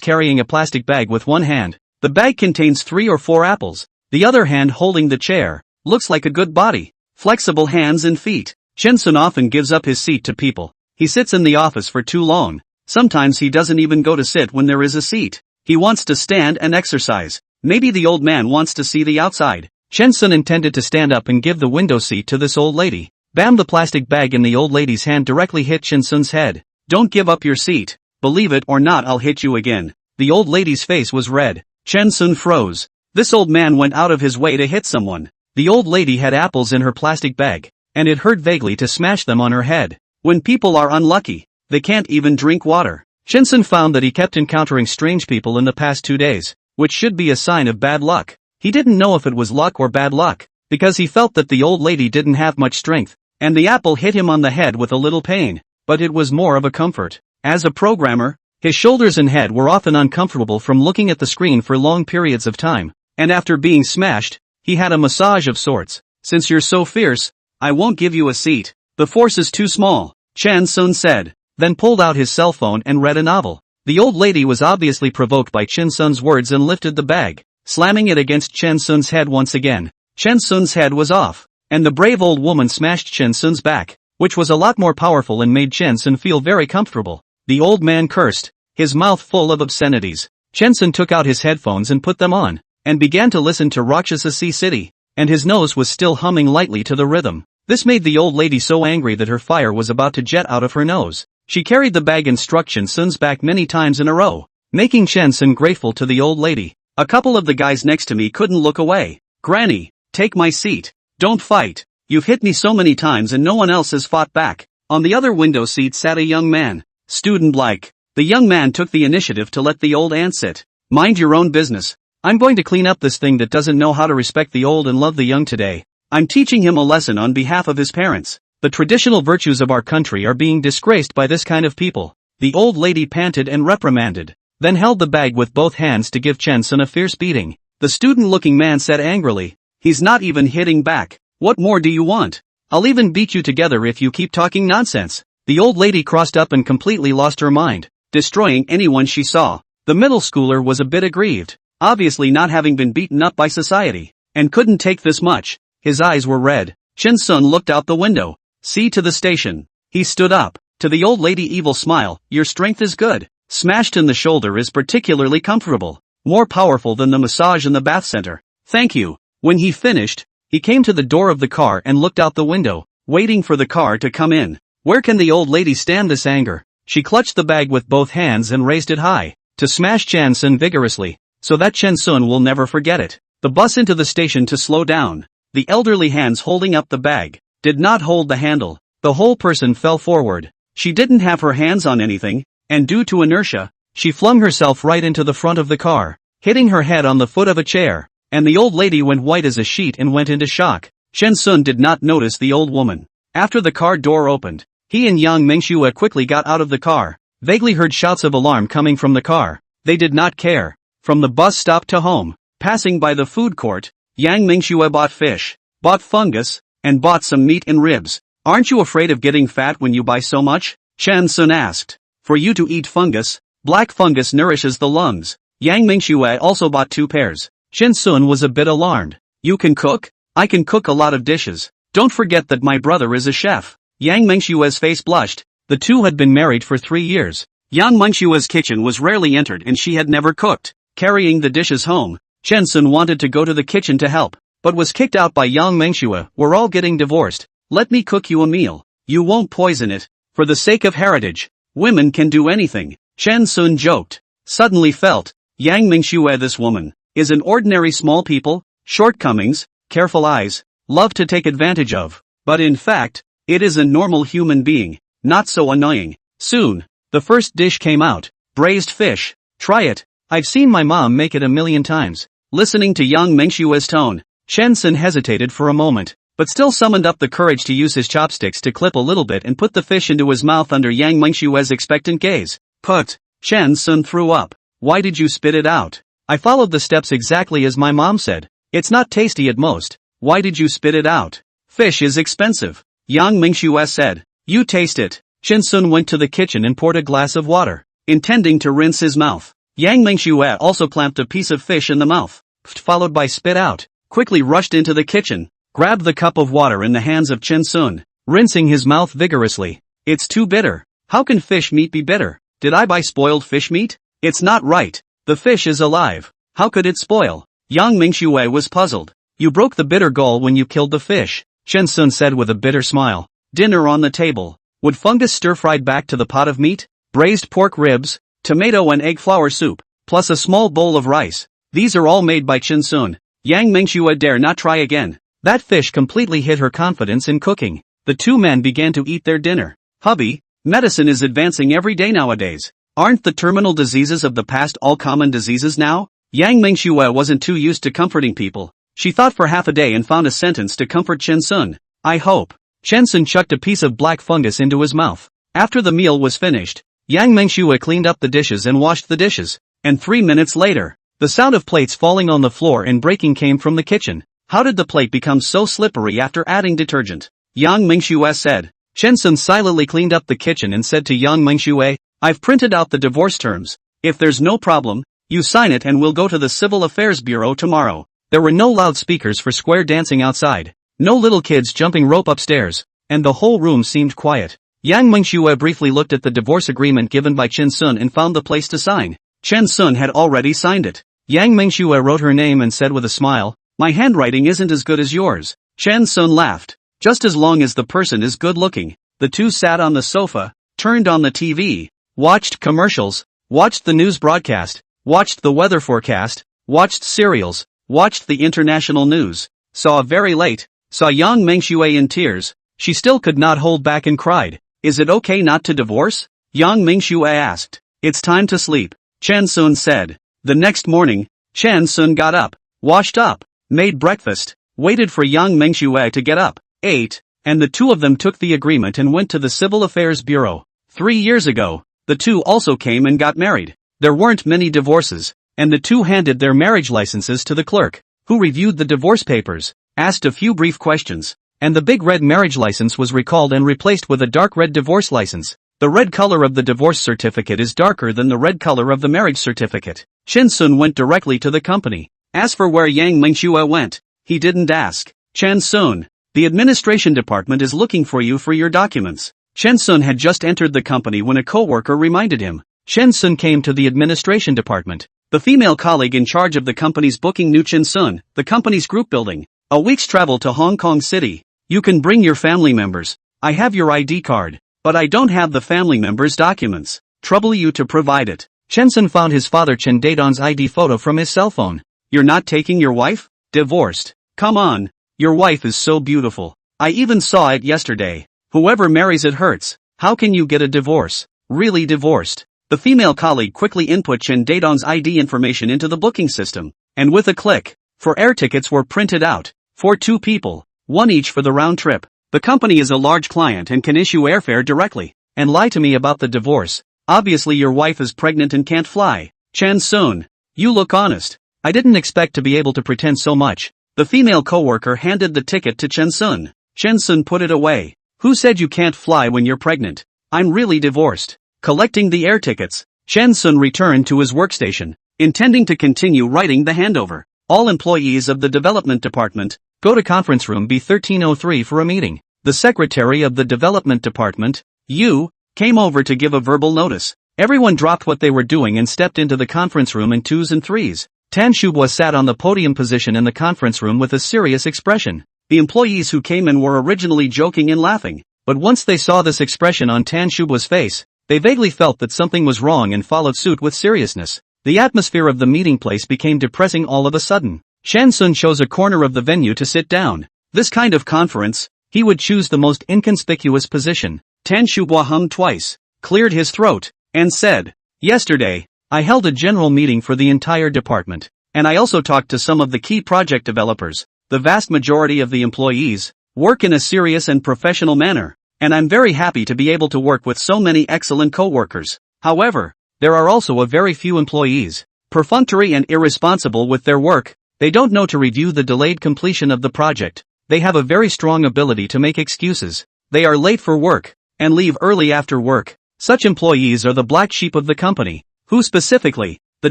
carrying a plastic bag with one hand. The bag contains 3 or 4 apples. The other hand holding the chair. Looks like a good body. Flexible hands and feet. Chen Sun often gives up his seat to people. He sits in the office for too long. Sometimes he doesn't even go to sit when there is a seat. He wants to stand and exercise. Maybe the old man wants to see the outside. Chen Sun intended to stand up and give the window seat to this old lady. Bam! The plastic bag in the old lady's hand directly hit Chen Sun's head. "Don't give up your seat. Believe it or not, I'll hit you again." The old lady's face was red. Chen Sun froze. This old man went out of his way to hit someone. The old lady had apples in her plastic bag, and it hurt vaguely to smash them on her head. When people are unlucky, they can't even drink water. Chen Sun found that he kept encountering strange people in the past 2 days, which should be a sign of bad luck. He didn't know if it was luck or bad luck, because he felt that the old lady didn't have much strength, and the apple hit him on the head with a little pain, but it was more of a comfort. As a programmer, his shoulders and head were often uncomfortable from looking at the screen for long periods of time, and after being smashed, he had a massage of sorts. "Since you're so fierce, I won't give you a seat. The force is too small," Chen Sun said, then pulled out his cell phone and read a novel. The old lady was obviously provoked by Chen Sun's words and lifted the bag, slamming it against Chen Sun's head once again. Chen Sun's head was off, and the brave old woman smashed Chen Sun's back, which was a lot more powerful and made Chen Sun feel very comfortable. The old man cursed, his mouth full of obscenities. Chen Sun took out his headphones and put them on, and began to listen to Rakshasa Sea City, and his nose was still humming lightly to the rhythm. This made the old lady so angry that her fire was about to jet out of her nose. She carried the bag and struck Chen Sun's back many times in a row, making Chen Sun grateful to the old lady. A couple of the guys next to me couldn't look away. "Granny, take my seat. Don't fight. You've hit me so many times and no one else has fought back." On the other window seat sat a young man. Student-like. The young man took the initiative to let the old aunt sit. "Mind your own business. I'm going to clean up this thing that doesn't know how to respect the old and love the young today. I'm teaching him a lesson on behalf of his parents. The traditional virtues of our country are being disgraced by this kind of people." The old lady panted and reprimanded, then held the bag with both hands to give Chen Sun a fierce beating. The student-looking man said angrily, "He's not even hitting back. What more do you want? I'll even beat you together if you keep talking nonsense." The old lady crossed up and completely lost her mind, destroying anyone she saw. The middle schooler was a bit aggrieved, obviously not having been beaten up by society, and couldn't take this much. His eyes were red. Chen Sun looked out the window. "See to the station." He stood up. To the old lady, evil smile, "Your strength is good. Smashed in the shoulder is particularly comfortable. More powerful than the massage in the bath center. Thank you." When he finished, he came to the door of the car and looked out the window, waiting for the car to come in. Where can the old lady stand this anger? She clutched the bag with both hands and raised it high, to smash Chen Sun vigorously, so that Chen Sun will never forget it. The bus into the station to slow down. The elderly hands holding up the bag did not hold the handle. The whole person fell forward. She didn't have her hands on anything, and due to inertia, She flung herself right into the front of the car, hitting her head on the foot of a chair, and the old lady went white as a sheet and went into shock. Shen Sun did not notice the old woman. After the car door opened, he and Yang Mengxue quickly got out of the car, vaguely heard shouts of alarm coming from the car. They did not care. From the bus stop to home, passing by the food court, Yang Mengxue bought fish, bought fungus, and bought some meat and ribs. Aren't you afraid of getting fat when you buy so much? Shen Sun asked. For you to eat fungus, black fungus nourishes the lungs. Yang Mengxue also bought 2 pairs. Shen Sun was a bit alarmed. You can cook? I can cook a lot of dishes. Don't forget that my brother is a chef. Yang Mengshue's face blushed. The two had been married for 3 years. Yang Mengshue's kitchen was rarely entered and she had never cooked. Carrying the dishes home, Shen Sun wanted to go to the kitchen to help, but was kicked out by Yang Mengxue. We're all getting divorced. Let me cook you a meal. You won't poison it. For the sake of heritage, women can do anything. Shen Sun joked. Suddenly felt, Yang Mengxue, this woman, is an ordinary small people, shortcomings, careful eyes, love to take advantage of. But in fact, it is a normal human being, not so annoying. Soon, the first dish came out, braised fish. Try it. I've seen my mom make it 1,000,000 times. Listening to Yang Mengshue's tone, Shen Sun hesitated for a moment, but still summoned up the courage to use his chopsticks to clip a little bit and put the fish into his mouth under Yang Mengshue's expectant gaze. Put. Shen Sun threw up. Why did you spit it out? I followed the steps exactly as my mom said. It's not tasty at most. Why did you spit it out? Fish is expensive. Yang Mengxue said. You taste it. Shen Sun went to the kitchen and poured a glass of water, intending to rinse his mouth. Yang Mengxue also clamped a piece of fish in the mouth, followed by spit out, quickly rushed into the kitchen, grabbed the cup of water in the hands of Shen Sun, rinsing his mouth vigorously. It's too bitter. How can fish meat be bitter? Did I buy spoiled fish meat? It's not right. The fish is alive. How could it spoil? Yang Mengxue was puzzled. You broke the bitter gall when you killed the fish, Shen Sun said with a bitter smile. Dinner on the table. Would fungus stir-fried back to the pot of meat? Braised pork ribs, tomato and egg flour soup, plus a small bowl of rice. These are all made by Shen Sun. Yang Mengxue dare not try again. That fish completely hit her confidence in cooking. The two men began to eat their dinner. Hubby, medicine is advancing every day nowadays. Aren't the terminal diseases of the past all common diseases now? Yang Mengxue wasn't too used to comforting people. She thought for half a day and found a sentence to comfort Shen Sun. I hope. Shen Sun chucked a piece of black fungus into his mouth. After the meal was finished, Yang Mengxue cleaned up the dishes and washed the dishes. And 3 minutes later, the sound of plates falling on the floor and breaking came from the kitchen. How did the plate become so slippery after adding detergent? Yang Mengxue said. Shen Sun silently cleaned up the kitchen and said to Yang Mengxue, I've printed out the divorce terms. If there's no problem, you sign it and we'll go to the Civil Affairs Bureau tomorrow. There were no loudspeakers for square dancing outside, no little kids jumping rope upstairs, and the whole room seemed quiet. Yang Mengxue briefly looked at the divorce agreement given by Shen Sun and found the place to sign. Shen Sun had already signed it. Yang Mengxue wrote her name and said with a smile, my handwriting isn't as good as yours. Shen Sun laughed. Just as long as the person is good looking. The two sat on the sofa, turned on the TV, watched commercials, watched the news broadcast, watched the weather forecast, watched serials, watched the international news, saw very late, saw Yang Mengxue in tears. She still could not hold back and cried. Is it okay not to divorce? Yang Mengxue asked. It's time to sleep, Shen Sun said. The next morning, Shen Sun got up, washed up, made breakfast, waited for Yang Mengxue to get up, ate, and the two of them took the agreement and went to the Civil Affairs Bureau. 3 years ago, the two also came and got married. There weren't many divorces, and the two handed their marriage licenses to the clerk, who reviewed the divorce papers, asked a few brief questions, and the big red marriage license was recalled and replaced with a dark red divorce license. The red color of the divorce certificate is darker than the red color of the marriage certificate. Shen Sun went directly to the company. As for where Yang Mengxue went, he didn't ask. Shen Sun, the administration department is looking for you for your documents. Shen Sun had just entered the company when a coworker reminded him. Shen Sun came to the administration department. The female colleague in charge of the company's booking knew Shen Sun, the company's group building. A week's travel to Hong Kong City. You can bring your family members. I have your ID card, but I don't have the family members' documents. Trouble you to provide it. Shen Sun found his father Chen Daidon's ID photo from his cell phone. You're not taking your wife? Divorced. Come on. Your wife is so beautiful. I even saw it yesterday. Whoever marries it hurts. How can you get a divorce? Really divorced? The female colleague quickly input Chen Daedong's ID information into the booking system, and with a click, 4 air tickets were printed out, for 2 people, 1 each for the round trip. The company is a large client and can issue airfare directly. And lie to me about the divorce. Obviously your wife is pregnant and can't fly. Chen Sun, you look honest. I didn't expect to be able to pretend so much. The female coworker handed the ticket to Chen Sun. Chen Sun put it away. Who said you can't fly when you're pregnant? I'm really divorced. Collecting the air tickets, Chen Sun returned to his workstation, intending to continue writing the handover. All employees of the development department, go to conference room B1303 for a meeting. The secretary of the development department, Yu, came over to give a verbal notice. Everyone dropped what they were doing and stepped into the conference room in 2s and 3s. Tan Shubwa sat on the podium position in the conference room with a serious expression. The employees who came in were originally joking and laughing, but once they saw this expression on Tan Shubwa's face, they vaguely felt that something was wrong and followed suit with seriousness. The atmosphere of the meeting place became depressing all of a sudden. Shan Sun chose a corner of the venue to sit down. This kind of conference, he would choose the most inconspicuous position. Tan Shubwa hummed twice, cleared his throat, and said, "Yesterday, I held a general meeting for the entire department, and I also talked to some of the key project developers. The vast majority of the employees work in a serious and professional manner, and I'm very happy to be able to work with so many excellent co-workers. However, there are also a very few employees, perfunctory and irresponsible with their work. They don't know to review the delayed completion of the project. They have a very strong ability to make excuses. They are late for work, and leave early after work. Such employees are the black sheep of the company. Who specifically? The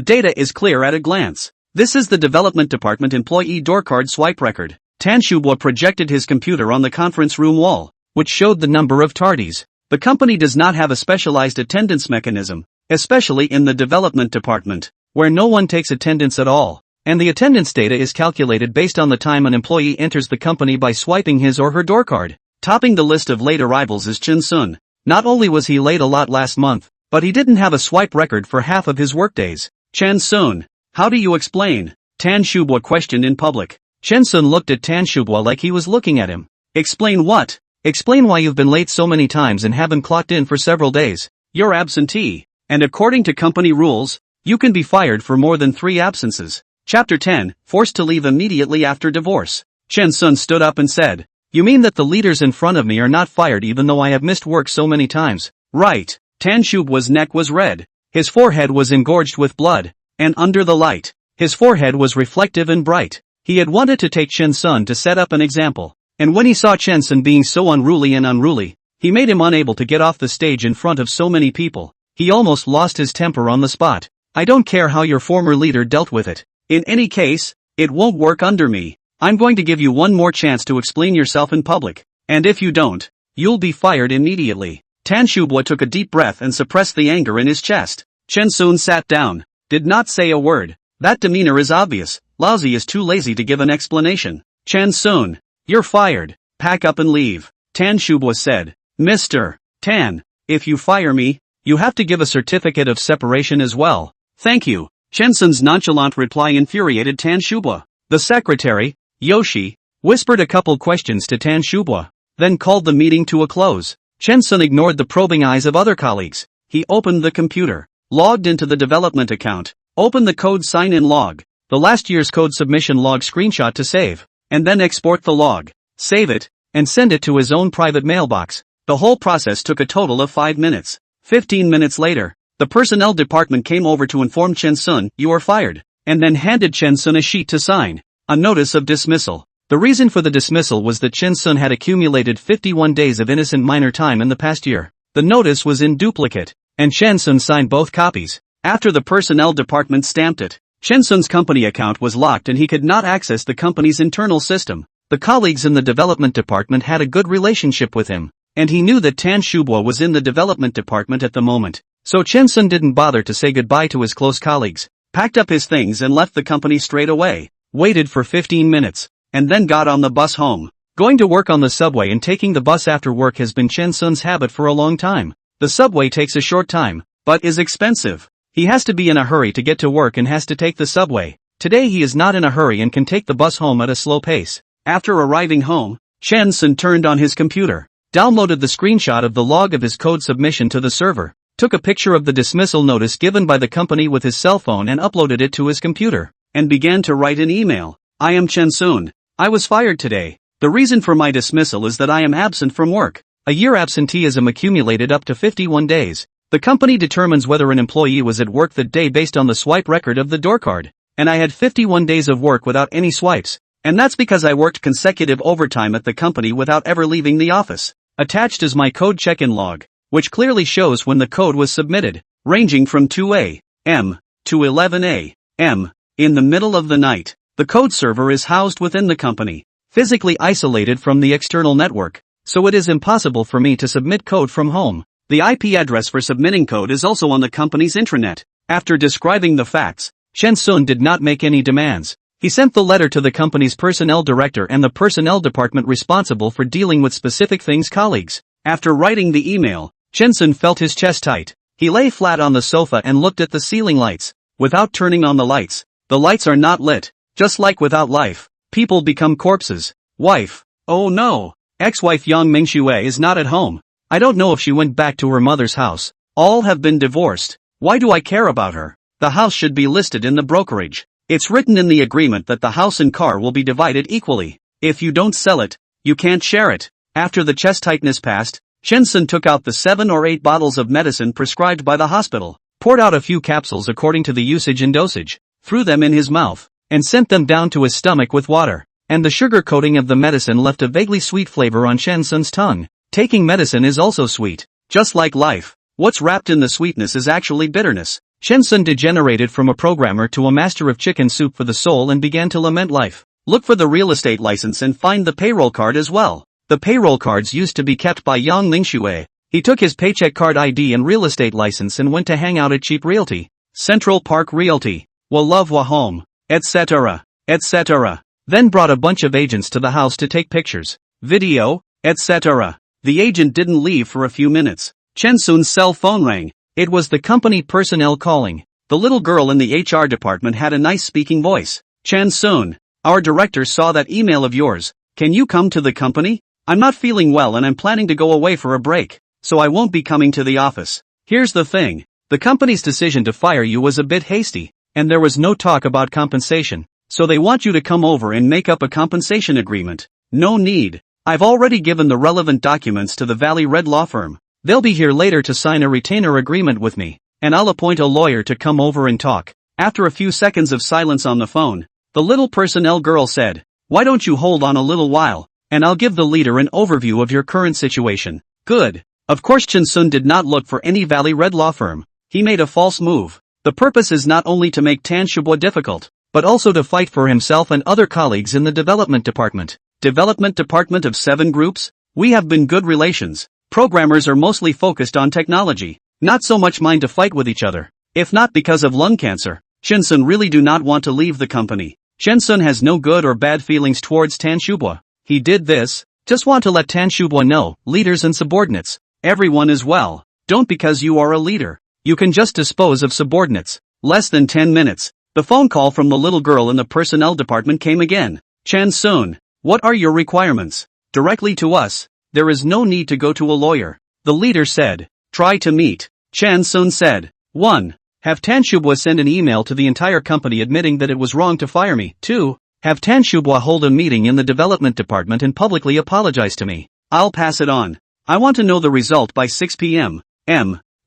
data is clear at a glance. This is the development department employee doorcard swipe record." Tan Shubwa projected his computer on the conference room wall, which showed the number of tardies. The company does not have a specialized attendance mechanism, especially in the development department, where no one takes attendance at all, and the attendance data is calculated based on the time an employee enters the company by swiping his or her doorcard. Topping the list of late arrivals is Chin Sun. Not only was he late a lot last month, but he didn't have a swipe record for half of his workdays. "Chen Sun, how do you explain?" Tan Shubwa questioned in public. Chen Sun looked at Tan Shubwa like he was looking at him. "Explain what?" "Explain why you've been late so many times and haven't clocked in for several days. You're absentee, and according to company rules, you can be fired for more than 3 absences." Chapter 10, Forced to leave immediately after divorce. Chen Sun stood up and said, "You mean that the leaders in front of me are not fired even though I have missed work so many times?" "Right." Tan Shubwa's neck was red. His forehead was engorged with blood, and under the light, his forehead was reflective and bright. He had wanted to take Chen Sun to set up an example, and when he saw Chen Sun being so unruly, he made him unable to get off the stage in front of so many people. He almost lost his temper on the spot. "I don't care how your former leader dealt with it. In any case, it won't work under me. I'm going to give you one more chance to explain yourself in public, and if you don't, you'll be fired immediately." Tan Shubwa took a deep breath and suppressed the anger in his chest. Chen Sun sat down, did not say a word. That demeanor is obvious. Lousy is too lazy to give an explanation. "Chen Sun, you're fired. Pack up and leave," Tan Shubwa said. "Mr. Tan, if you fire me, you have to give a certificate of separation as well." "Thank you." Chen Sun's nonchalant reply infuriated Tan Shubwa. The secretary, Yoshi, whispered a couple questions to Tan Shubwa, then called the meeting to a close. Chen Sun ignored the probing eyes of other colleagues. He opened the computer, logged into the development account, opened the code sign-in log, the last year's code submission log screenshot to save, and then export the log, save it, and send it to his own private mailbox. The whole process took a total of 5 minutes. 15 minutes later, the personnel department came over to inform Chen Sun, "You are fired," and then handed Chen Sun a sheet to sign, a notice of dismissal. The reason for the dismissal was that Chen Sun had accumulated 51 days of innocent minor time in the past year. The notice was in duplicate, and Chen Sun signed both copies. After the personnel department stamped it, Chen Sun's company account was locked and he could not access the company's internal system. The colleagues in the development department had a good relationship with him, and he knew that Tan Shubwa was in the development department at the moment. So Chen Sun didn't bother to say goodbye to his close colleagues, packed up his things and left the company straight away, waited for 15 minutes, and then got on the bus home. Going to work on the subway and taking the bus after work has been Chen Sun's habit for a long time. The subway takes a short time, but is expensive. He has to be in a hurry to get to work and has to take the subway. Today he is not in a hurry and can take the bus home at a slow pace. After arriving home, Chen Sun turned on his computer, downloaded the screenshot of the log of his code submission to the server, took a picture of the dismissal notice given by the company with his cell phone and uploaded it to his computer, and began to write an email. I am Chen Sun. I was fired today. The reason for my dismissal is that I am absent from work. A year absenteeism accumulated up to 51 days. The company determines whether an employee was at work that day based on the swipe record of the door card. And I had 51 days of work without any swipes. And that's because I worked consecutive overtime at the company without ever leaving the office. Attached is my code check-in log, which clearly shows when the code was submitted, ranging from 2 a.m. to 11 a.m. in the middle of the night. The code server is housed within the company, physically isolated from the external network, so it is impossible for me to submit code from home. The IP address for submitting code is also on the company's intranet. After describing the facts, Chen Sun did not make any demands. He sent the letter to the company's personnel director and the personnel department responsible for dealing with specific things colleagues. After writing the email, Chen Sun felt his chest tight. He lay flat on the sofa and looked at the ceiling lights. Without turning on the lights are not lit. Just like without life, people become corpses. Wife. Oh no. Ex-wife Yang Mingxue is not at home. I don't know if she went back to her mother's house. All have been divorced. Why do I care about her? The house should be listed in the brokerage. It's written in the agreement that the house and car will be divided equally. If you don't sell it, you can't share it. After the chest tightness passed, Chen Sun took out the 7 or 8 bottles of medicine prescribed by the hospital, poured out a few capsules according to the usage and dosage, threw them in his mouth, and sent them down to his stomach with water. And the sugar coating of the medicine left a vaguely sweet flavor on Chen Sun's tongue. Taking medicine is also sweet. Just like life, what's wrapped in the sweetness is actually bitterness. Chen Sun degenerated from a programmer to a master of chicken soup for the soul and began to lament life. Look for the real estate license and find the payroll card as well. The payroll cards used to be kept by Yang Mingxue. He took his paycheck card ID and real estate license and went to hang out at Cheap Realty, Central Park Realty, Wa Love Wa Home, etc., etc. Then brought a bunch of agents to the house to take pictures, video, etc. The agent didn't leave for a few minutes. Chen Sun's cell phone rang. It was the company personnel calling. The little girl in the HR department had a nice speaking voice. Chen Sun, our director saw that email of yours. Can you come to the company? I'm not feeling well and I'm planning to go away for a break, so I won't be coming to the office. Here's the thing. The company's decision to fire you was a bit hasty, and there was no talk about compensation, so they want you to come over and make up a compensation agreement. No need. I've already given the relevant documents to the Valley Red law firm. They'll be here later to sign a retainer agreement with me, and I'll appoint a lawyer to come over and talk. After a few seconds of silence on the phone, the little personnel girl said, why don't you hold on a little while, and I'll give the leader an overview of your current situation. Good. Of course Chen Sun did not look for any Valley Red law firm. He made a false move. The purpose is not only to make Tan Shubwa difficult, but also to fight for himself and other colleagues in the development department. Development department of 7 groups? We have been good relations. Programmers are mostly focused on technology, not so much mind to fight with each other. If not because of lung cancer, Chen Sun really do not want to leave the company. Chen Sun has no good or bad feelings towards Tan Shubwa. He did this, just want to let Tan Shubwa know, leaders and subordinates, everyone is well. Don't because you are a leader. You can just dispose of subordinates. Less than 10 minutes. The phone call from the little girl in the personnel department came again. Chen Sun, what are your requirements? Directly to us. There is no need to go to a lawyer. The leader said. Try to meet. Chen Sun said. 1. Have Tan Shubwa send an email to the entire company admitting that it was wrong to fire me. 2. Have Tan Shubwa hold a meeting in the development department and publicly apologize to me. I'll pass it on. I want to know the result by 6 p.m.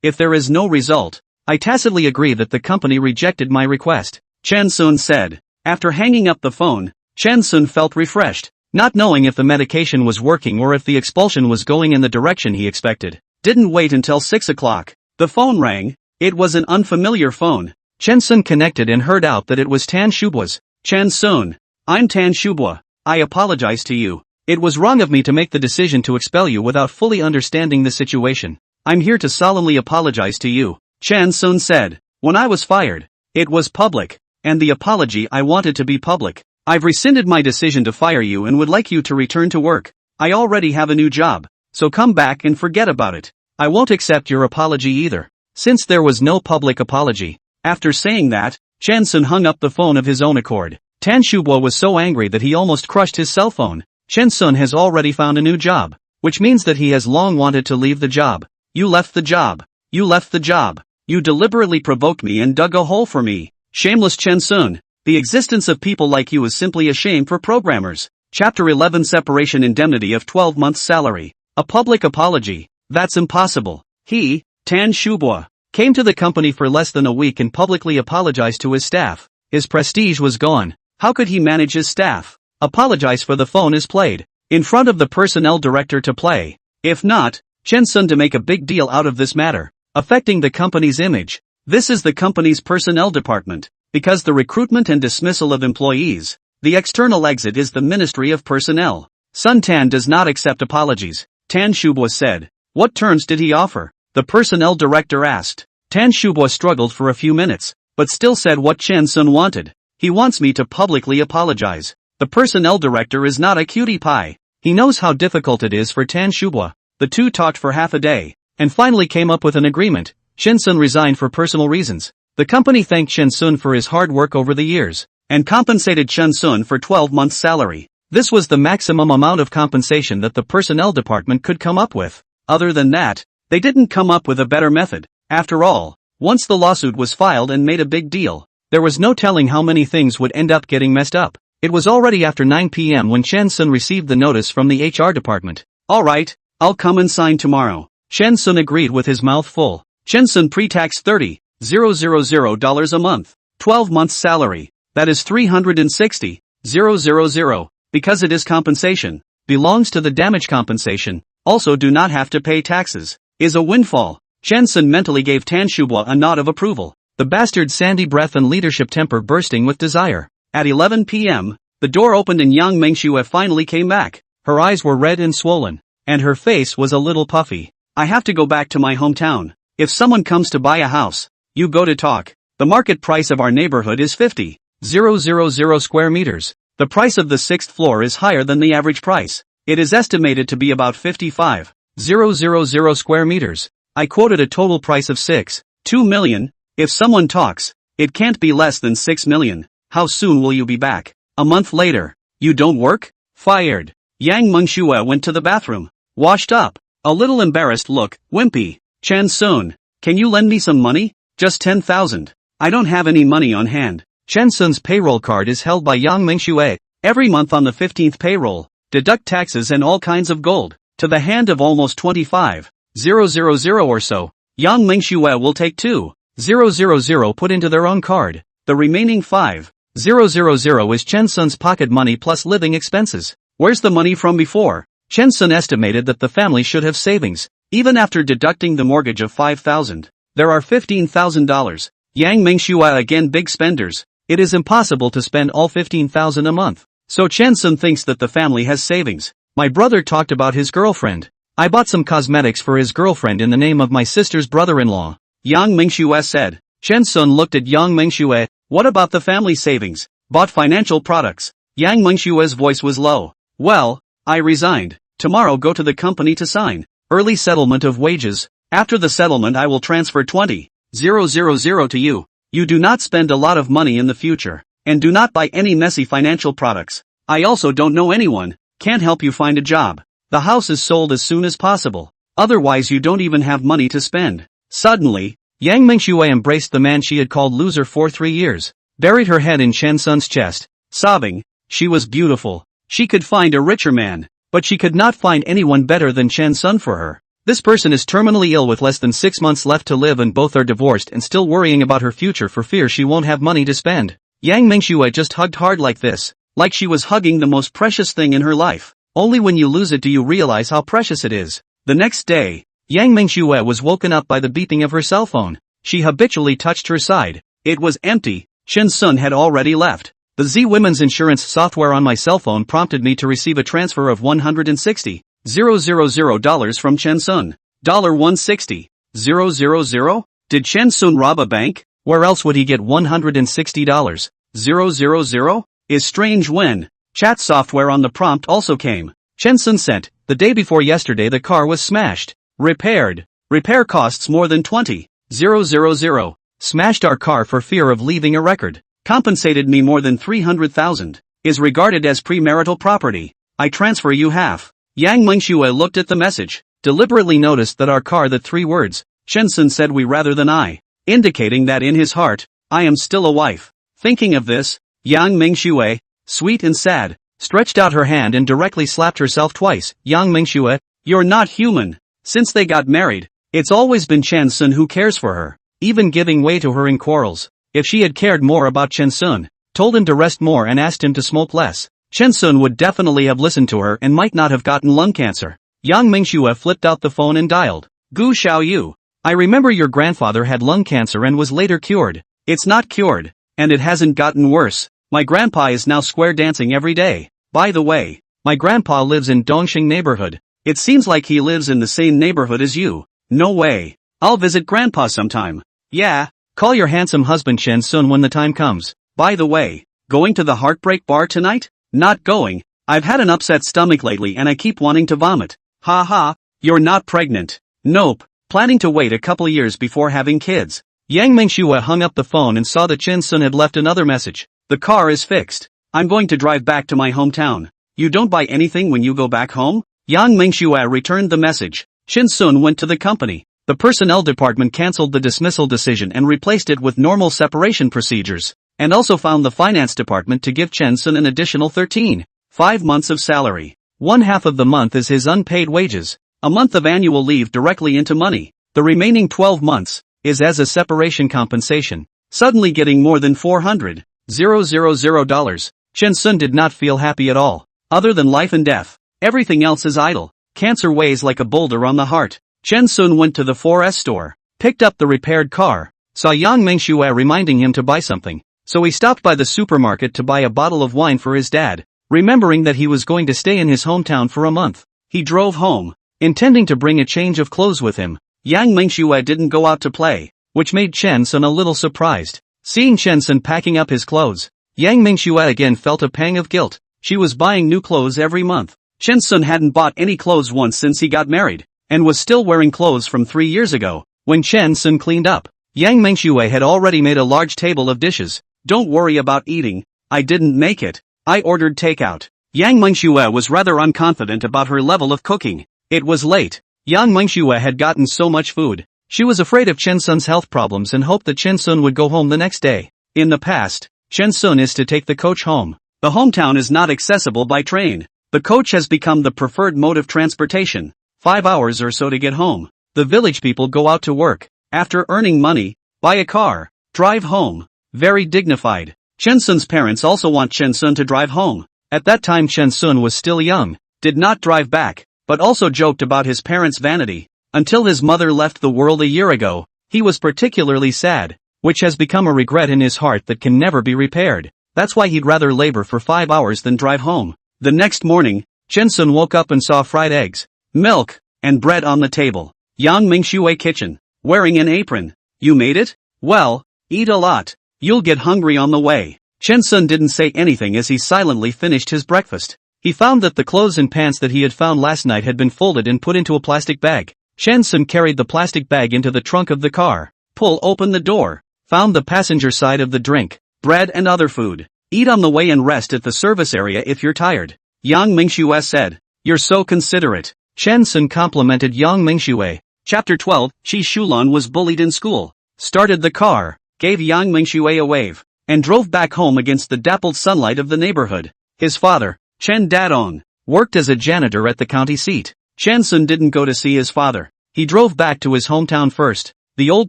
If there is no result, I tacitly agree that the company rejected my request. Chen Sun said. After hanging up the phone, Chen Sun felt refreshed, not knowing if the medication was working or if the expulsion was going in the direction he expected. Didn't wait until 6 o'clock. The phone rang. It was an unfamiliar phone. Chen Sun connected and heard out that it was Tan Shubwa's. Chen Sun, I'm Tan Shubwa. I apologize to you. It was wrong of me to make the decision to expel you without fully understanding the situation. I'm here to solemnly apologize to you. Chen Sun said. When I was fired, it was public, and the apology I wanted to be public. I've rescinded my decision to fire you and would like you to return to work. I already have a new job, so come back and forget about it. I won't accept your apology either. Since there was no public apology. After saying that, Chen Sun hung up the phone of his own accord. Tan Shubwa was so angry that he almost crushed his cell phone. Chen Sun has already found a new job, which means that he has long wanted to leave the job. You left the job. You left the job. You deliberately provoked me and dug a hole for me. Shameless Chen Sun. The existence of people like you is simply a shame for programmers. Chapter 11 Separation Indemnity of 12 months salary. A public apology. That's impossible. He, Tan Shubua, came to the company for less than a week and publicly apologized to his staff. His prestige was gone. How could he manage his staff? Apologize for the phone is played in front of the personnel director to play. If not, Chen Sun to make a big deal out of this matter, affecting the company's image. This is the company's personnel department. Because the recruitment and dismissal of employees, the external exit is the Ministry of Personnel. Sun Tan does not accept apologies, Tan Shubua said. What terms did he offer? The personnel director asked. Tan Shubua struggled for a few minutes, but still said what Chen Sun wanted. He wants me to publicly apologize. The personnel director is not a cutie pie. He knows how difficult it is for Tan Shubua. The two talked for half a day, and finally came up with an agreement. Chen Sun resigned for personal reasons. The company thanked Chen Sun for his hard work over the years, and compensated Chen Sun for 12 months' salary. This was the maximum amount of compensation that the personnel department could come up with. Other than that, they didn't come up with a better method. After all, once the lawsuit was filed and made a big deal, there was no telling how many things would end up getting messed up. It was already after 9 p.m. when Chen Sun received the notice from the HR department. Alright, I'll come and sign tomorrow. Chen Sun agreed with his mouth full. Chen Sun pre-tax $30,000 a month. 12 months salary. That is $360,000. Because it is compensation. Belongs to the damage compensation. Also do not have to pay taxes. Is a windfall. Chen Sun mentally gave Tan Shubua a nod of approval. The bastard's sandy breath and leadership temper bursting with desire. At 11 p.m., the door opened and Yang Mengxue finally came back. Her eyes were red and swollen, and her face was a little puffy. I have to go back to my hometown. If someone comes to buy a house, you go to talk. The market price of our neighborhood is 50,000 square meters. The price of the 6th floor is higher than the average price. It is estimated to be about 55,000 square meters. I quoted a total price of 6.2 million. If someone talks, it can't be less than 6 million. How soon will you be back? A month later. You don't work? Fired. Yang Mengxue went to the bathroom. Washed up. A little embarrassed look, wimpy. Chen Sun, can you lend me some money? Just 10,000. I don't have any money on hand. Chen Sun's payroll card is held by Yang Mengxue. Every month on the 15th payroll, deduct taxes and all kinds of gold, to the hand of almost 25,000 or so. Yang Mengxue will take 2,000 put into their own card. The remaining 5,000 is Chen Sun's pocket money plus living expenses. Where's the money from before? Chen Sun estimated that the family should have savings, even after deducting the mortgage of 5,000. There are $15,000. Yang Mengxue again big spenders. It is impossible to spend all 15,000 a month. So Chen Sun thinks that the family has savings. My brother talked about his girlfriend. I bought some cosmetics for his girlfriend in the name of my sister's brother-in-law. Yang Mengxue said. Chen Sun looked at Yang Mengxue. What about the family savings? Bought financial products. Yang Mengxue's voice was low. Well, I resigned. Tomorrow go to the company to sign. Early settlement of wages. After the settlement I will transfer 20,000 to you. You do not spend a lot of money in the future. And do not buy any messy financial products. I also don't know anyone. Can't help you find a job. The house is sold as soon as possible. Otherwise you don't even have money to spend. Suddenly, Yang Mengxue embraced the man she had called loser for 3 years. Buried her head in Chen Sun's chest. Sobbing. She was beautiful. She could find a richer man. But she could not find anyone better than Chen Sun for her. This person is terminally ill with less than 6 months left to live and both are divorced and still worrying about her future for fear she won't have money to spend. Yang Mengxue just hugged hard like this. Like she was hugging the most precious thing in her life. Only when you lose it do you realize how precious it is. The next day, Yang Mengxue was woken up by the beeping of her cell phone. She habitually touched her side. It was empty. Chen Sun had already left. The Z Women's Insurance software on my cell phone prompted me to receive a transfer of $160,000 from Chen Sun. $160,000? Did Chen Sun rob a bank? Where else would he get $160,000? Is strange when chat software on the prompt also came. Chen Sun sent, the day before yesterday the car was smashed. Repaired. Repair costs more than $20,000. Smashed our car for fear of leaving a record. Compensated me more than $300,000. Is regarded as premarital property. I transfer you half. Yang Mengxue looked at the message. Deliberately noticed that our car that 3 words. Shensun said we rather than I, indicating that in his heart, I am still a wife. Thinking of this, Yang Mingxue, sweet and sad, stretched out her hand and directly slapped herself twice. Yang Mingxue, you're not human. Since they got married, it's always been Chen Sun who cares for her, even giving way to her in quarrels. If she had cared more about Chen Sun, told him to rest more and asked him to smoke less, Chen Sun would definitely have listened to her and might not have gotten lung cancer. Yang Mingxue flipped out the phone and dialed. Gu Xiaoyu. I remember your grandfather had lung cancer and was later cured. It's not cured, and it hasn't gotten worse. My grandpa is now square dancing every day. By the way, my grandpa lives in Dongxing neighborhood. It seems like he lives in the same neighborhood as you. No way. I'll visit grandpa sometime. Yeah, call your handsome husband Chen Sun when the time comes. By the way, going to the Heartbreak Bar tonight? Not going. I've had an upset stomach lately and I keep wanting to vomit. Ha ha, you're not pregnant. Nope, planning to wait a couple years before having kids. Yang Mingxue hung up the phone and saw that Chen Sun had left another message. The car is fixed. I'm going to drive back to my hometown. You don't buy anything when you go back home? Yang Mingxue returned the message. Chen Sun went to the company. The personnel department cancelled the dismissal decision and replaced it with normal separation procedures, and also found the finance department to give Chen Sun an additional 13.5 months of salary. 1/2 of the month is his unpaid wages, a month of annual leave directly into money. The remaining 12 months is as a separation compensation. Suddenly getting more than $400,000. Chen Sun did not feel happy at all. Other than life and death, everything else is idle. Cancer weighs like a boulder on the heart. Chen Sun went to the 4S store, picked up the repaired car, saw Yang Mingxue reminding him to buy something, so he stopped by the supermarket to buy a bottle of wine for his dad, remembering that he was going to stay in his hometown for a month. He drove home, intending to bring a change of clothes with him. Yang Mingxue didn't go out to play, which made Chen Sun a little surprised. Seeing Chen Sun packing up his clothes, Yang Mingxue again felt a pang of guilt. She was buying new clothes every month. Chen Sun hadn't bought any clothes once since he got married, and was still wearing clothes from 3 years ago, when Chen Sun cleaned up. Yang Mingxue had already made a large table of dishes. Don't worry about eating, I didn't make it. I ordered takeout. Yang Mingxue was rather unconfident about her level of cooking. It was late. Yang Mingxue had gotten so much food. She was afraid of Chen Sun's health problems and hoped that Chen Sun would go home the next day. In the past, Chen Sun is to take the coach home. The hometown is not accessible by train. The coach has become the preferred mode of transportation. 5 hours or so to get home. The village people go out to work. After earning money, buy a car, drive home. Very dignified. Chen Sun's parents also want Chen Sun to drive home. At that time Chen Sun was still young, did not drive back, but also joked about his parents' vanity. Until his mother left the world a year ago, he was particularly sad, which has become a regret in his heart that can never be repaired. That's why he'd rather labor for 5 hours than drive home. The next morning, Chen Sun woke up and saw fried eggs, milk, and bread on the table. Yang Mingxue kitchen, wearing an apron. You made it? Well, eat a lot. You'll get hungry on the way. Chen Sun didn't say anything as he silently finished his breakfast. He found that the clothes and pants that he had found last night had been folded and put into a plastic bag. Chen Sun carried the plastic bag into the trunk of the car, pulled open the door, found the passenger side of the drink, bread and other food. Eat on the way and rest at the service area if you're tired. Yang Mingxue said. You're so considerate. Chen Sun complimented Yang Mingxue. Chapter 12, Qi Shulan was bullied in school. Started the car, gave Yang Mingxue a wave, and drove back home against the dappled sunlight of the neighborhood. His father, Chen Dadong, worked as a janitor at the county seat. Chen Sun didn't go to see his father. He drove back to his hometown first. The old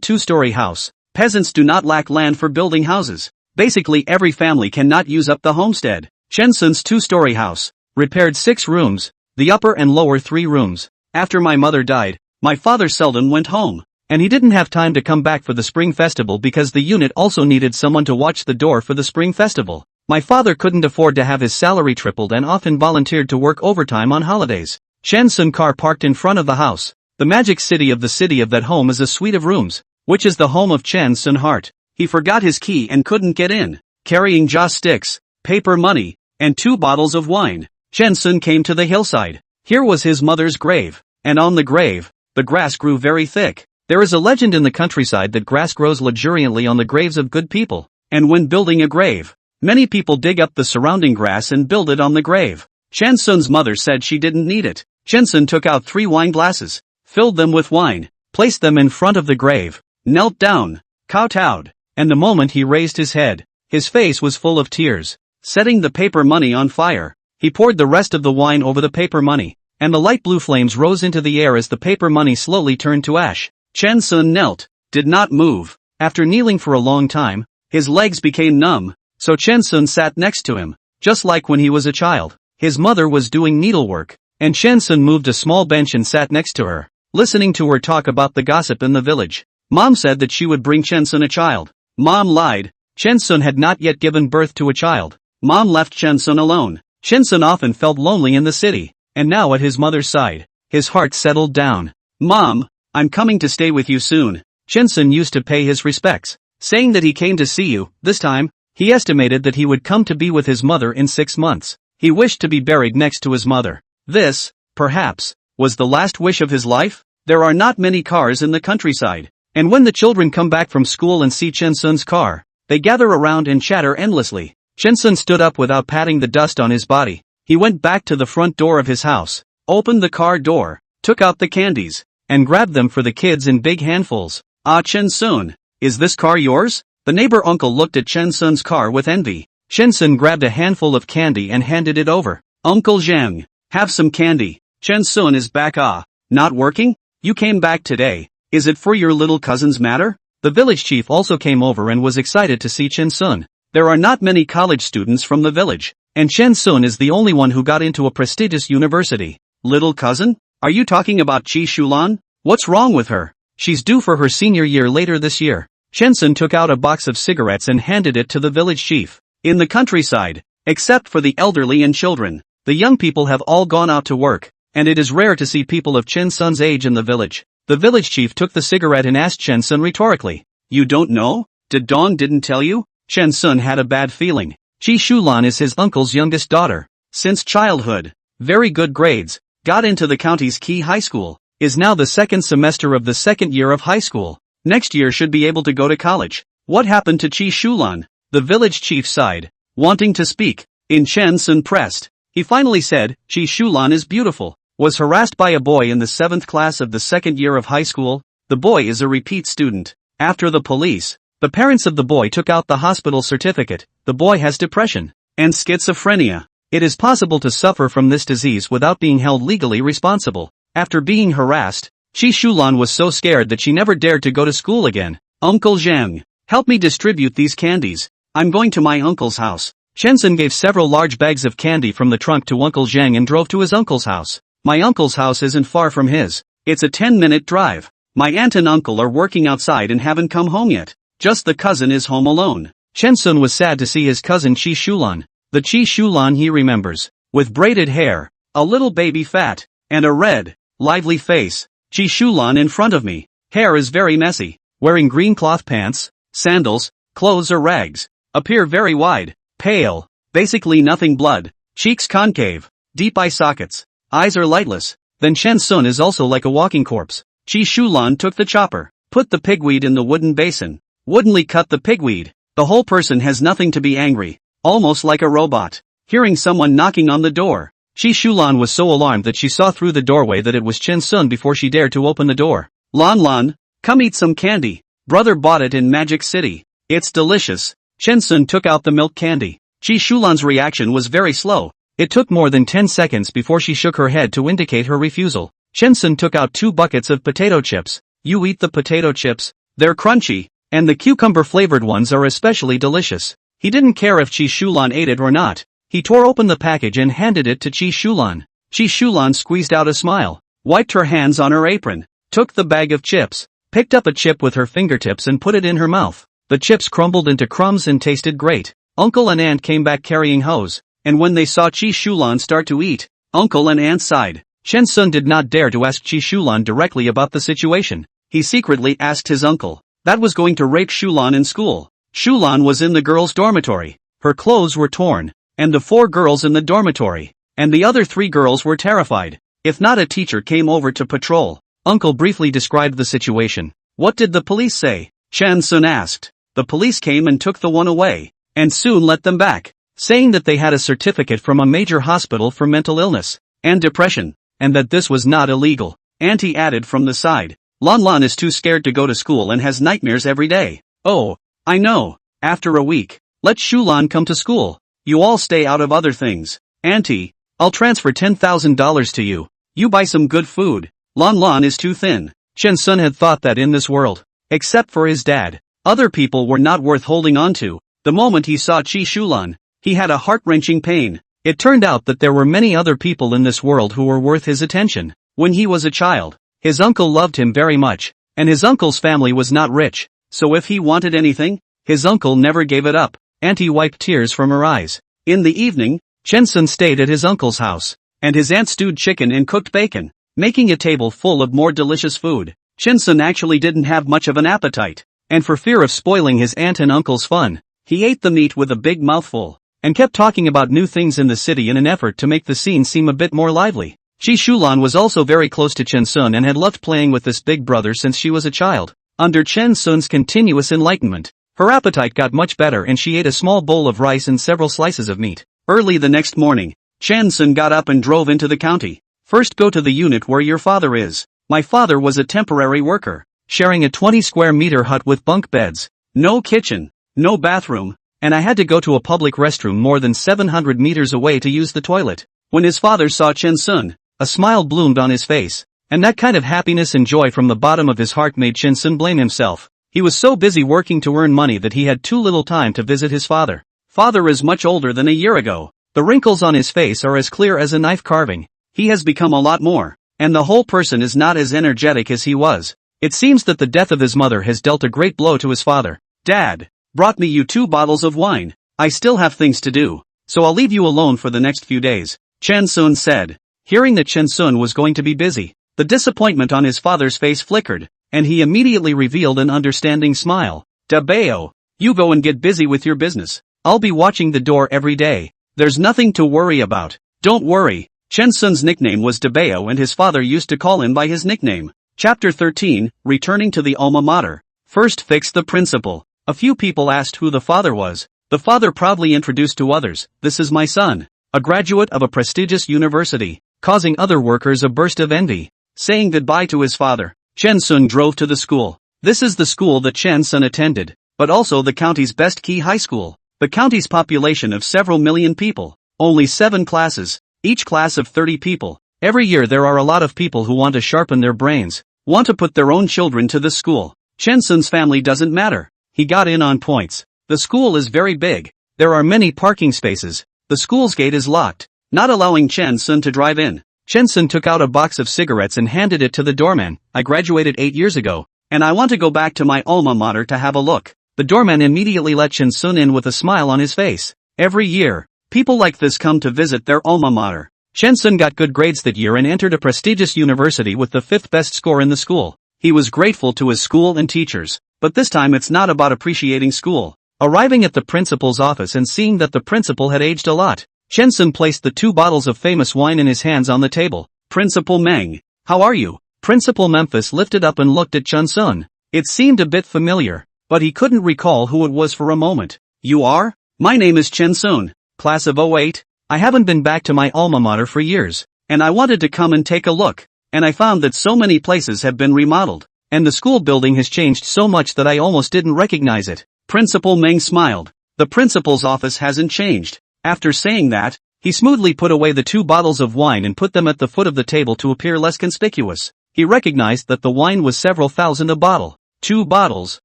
2-story house. Peasants do not lack land for building houses. Basically every family cannot use up the homestead. Chen Sun's 2-story house, repaired 6 rooms, the upper and lower 3 rooms. After my mother died, my father seldom went home, and he didn't have time to come back for the spring festival because the unit also needed someone to watch the door for the spring festival. My father couldn't afford to have his salary tripled and often volunteered to work overtime on holidays. Chen Sun car parked in front of the house. The magic city of that home is a suite of rooms, which is the home of Chen Sun heart. He forgot his key and couldn't get in, carrying joss sticks, paper money, and 2 bottles of wine. Chen Sun came to the hillside. Here was his mother's grave, and on the grave, the grass grew very thick. There is a legend in the countryside that grass grows luxuriantly on the graves of good people, and when building a grave, many people dig up the surrounding grass and build it on the grave. Chen Sun's mother said she didn't need it. Chen Sun took out 3 wine glasses, filled them with wine, placed them in front of the grave, knelt down, kowtowed, and the moment he raised his head, his face was full of tears. Setting the paper money on fire, he poured the rest of the wine over the paper money, and the light blue flames rose into the air as the paper money slowly turned to ash. Chen Sun knelt, did not move. After kneeling for a long time, his legs became numb, so Chen Sun sat next to him, just like when he was a child. His mother was doing needlework, and Chen Sun moved a small bench and sat next to her, listening to her talk about the gossip in the village. Mom said that she would bring Chen Sun a child. Mom lied. Chen Sun had not yet given birth to a child. Mom left Chen Sun alone. Chen Sun often felt lonely in the city, and now at his mother's side, his heart settled down. Mom, I'm coming to stay with you soon. Chen Sun used to pay his respects, saying that he came to see you. This time, he estimated that he would come to be with his mother in 6 months. He wished to be buried next to his mother. This, perhaps, was the last wish of his life. There are not many cars in the countryside, and when the children come back from school and see Chen Sun's car, they gather around and chatter endlessly. Chen Sun stood up without patting the dust on his body. He went back to the front door of his house, opened the car door, took out the candies, and grabbed them for the kids in big handfuls. Ah, Chen Sun, is this car yours? The neighbor uncle looked at Chen Sun's car with envy. Chen Sun grabbed a handful of candy and handed it over. Uncle Zhang, have some candy. Chen Sun is back. Ah, not working? You came back today. Is it for your little cousin's matter? The village chief also came over and was excited to see Chen Sun. There are not many college students from the village, and Chen Sun is the only one who got into a prestigious university. Little cousin? Are you talking about Qi Shulan? What's wrong with her? She's due for her senior year later this year. Chen Sun took out a box of cigarettes and handed it to the village chief. In the countryside, except for the elderly and children, the young people have all gone out to work, and it is rare to see people of Chen Sun's age in the village. The village chief took the cigarette and asked Chen Sun rhetorically, "You don't know? Did Dong didn't tell you?" Chen Sun had a bad feeling. Qi Shulan is his uncle's youngest daughter. Since childhood, very good grades, got into the county's key high school, is now the second semester of the second year of high school. Next year should be able to go to college. What happened to Qi Shulan? The village chief sighed, wanting to speak. In Chen Sun pressed. He finally said, Qi Shulan is beautiful. Was harassed by a boy in the 7th class of the second year of high school. The boy is a repeat student. After the police, the parents of the boy took out the hospital certificate. The boy has depression and schizophrenia. It is possible to suffer from this disease without being held legally responsible. After being harassed, Qi Shulan was so scared that she never dared to go to school again. Uncle Zhang, help me distribute these candies. I'm going to my uncle's house. Chen Sun gave several large bags of candy from the trunk to Uncle Zhang and drove to his uncle's house. My uncle's house isn't far from his. It's a 10-minute drive. My aunt and uncle are working outside and haven't come home yet. Just the cousin is home alone. Chen Sun was sad to see his cousin Qi Shulan. The Qi Shulan he remembers, with braided hair, a little baby fat, and a red, lively face. Qi Shulan in front of me. Hair is very messy. Wearing green cloth pants, sandals, clothes or rags. Appear very wide, pale, basically nothing blood. Cheeks concave, deep eye sockets. Eyes are lightless. Then Chen Sun is also like a walking corpse. Qi Shulan took the chopper, put the pigweed in the wooden basin, woodenly cut the pigweed. The whole person has nothing to be angry, almost like a robot. Hearing someone knocking on the door, Qi Shulan was so alarmed that she saw through the doorway that it was Chen Sun before she dared to open the door. Lan Lan, come eat some candy. Brother bought it in Magic City. It's delicious. Chen Sun took out the milk candy. Qi Shulan's reaction was very slow. It took more than 10 seconds before she shook her head to indicate her refusal. Chen Sun took out 2 buckets of potato chips. You eat the potato chips? They're crunchy, and the cucumber-flavored ones are especially delicious. He didn't care if Qi Shulan ate it or not. He tore open the package and handed it to Qi Shulan. Qi Shulan squeezed out a smile, wiped her hands on her apron, took the bag of chips, picked up a chip with her fingertips and put it in her mouth. The chips crumbled into crumbs and tasted great. Uncle and aunt came back carrying hoes, and when they saw Qi Shulan start to eat, uncle and aunt sighed. Chen Sun did not dare to ask Qi Shulan directly about the situation. He secretly asked his uncle, that was going to rape Shulan in school. Shulan was in the girls' dormitory. Her clothes were torn, and the 4 girls in the dormitory, and the other 3 girls were terrified. If not, a teacher came over to patrol. Uncle briefly described the situation. What did the police say? Chen Sun asked. The police came and took the one away, and soon let them back, saying that they had a certificate from a major hospital for mental illness and depression, and that this was not illegal. Auntie added from the side. Lon Lon is too scared to go to school and has nightmares every day. Oh, I know. After a week, let Shulan come to school. You all stay out of other things. Auntie, I'll transfer $10,000 to you. You buy some good food. Lon Lon is too thin. Chen Sun had thought that in this world, except for his dad, other people were not worth holding on to. The moment he saw Chi Shulan, he had a heart-wrenching pain. It turned out that there were many other people in this world who were worth his attention. When he was a child, his uncle loved him very much, and his uncle's family was not rich, so if he wanted anything, his uncle never gave it up. Auntie wiped tears from her eyes. In the evening, Chen Sun stayed at his uncle's house, and his aunt stewed chicken and cooked bacon, making a table full of more delicious food. Chen Sun actually didn't have much of an appetite, and for fear of spoiling his aunt and uncle's fun, he ate the meat with a big mouthful, and kept talking about new things in the city in an effort to make the scene seem a bit more lively. Chi Shulan was also very close to Chen Sun and had loved playing with this big brother since she was a child. Under Chen Sun's continuous enlightenment, her appetite got much better and she ate a small bowl of rice and several slices of meat. Early the next morning, Chen Sun got up and drove into the county. First go to the unit where your father is. My father was a temporary worker, sharing a 20 square meter hut with bunk beds, no kitchen, no bathroom, and I had to go to a public restroom more than 700 meters away to use the toilet. When his father saw Chen Sun, a smile bloomed on his face, and that kind of happiness and joy from the bottom of his heart made Chen Sun blame himself. He was so busy working to earn money that he had too little time to visit his father. Father is much older than a year ago. The wrinkles on his face are as clear as a knife carving. He has become a lot more, and the whole person is not as energetic as he was. It seems that the death of his mother has dealt a great blow to his father. Dad brought me you 2 bottles of wine. I still have things to do, so I'll leave you alone for the next few days, Chen Sun said. Hearing that Chen Sun was going to be busy, the disappointment on his father's face flickered, and he immediately revealed an understanding smile. Dabeo, you go and get busy with your business. I'll be watching the door every day. There's nothing to worry about. Don't worry. Chen Sun's nickname was Dabeo and his father used to call him by his nickname. Chapter 13, Returning to the Alma Mater. First fix the principal. A few people asked who the father was. The father proudly introduced to others, "This is my son, a graduate of a prestigious university," causing other workers a burst of envy. Saying goodbye to his father, Chen Sun drove to the school. This is the school that Chen Sun attended, but also the county's best key high school. The county's population of several million people. Only 7 classes, each class of 30 people. Every year there are a lot of people who want to sharpen their brains, want to put their own children to this school. Chen Sun's family doesn't matter. He got in on points. The school is very big. There are many parking spaces. The school's gate is locked, not allowing Chen Sun to drive in. Chen Sun took out a box of cigarettes and handed it to the doorman. I graduated 8 years ago, and I want to go back to my alma mater to have a look. The doorman immediately let Chen Sun in with a smile on his face. Every year, people like this come to visit their alma mater. Chen Sun got good grades that year and entered a prestigious university with the 5th best score in the school. He was grateful to his school and teachers, but this time it's not about appreciating school. Arriving at the principal's office and seeing that the principal had aged a lot, Chen Sun placed the 2 bottles of famous wine in his hands on the table. Principal Meng, how are you? Principal Memphis lifted up and looked at Chen Sun. It seemed a bit familiar, but he couldn't recall who it was for a moment. You are? My name is Chen Sun, class of '08. I haven't been back to my alma mater for years, and I wanted to come and take a look, and I found that so many places have been remodeled, and the school building has changed so much that I almost didn't recognize it. Principal Meng smiled. The principal's office hasn't changed. After saying that, he smoothly put away the 2 bottles of wine and put them at the foot of the table to appear less conspicuous. He recognized that the wine was several thousand a bottle. 2 bottles,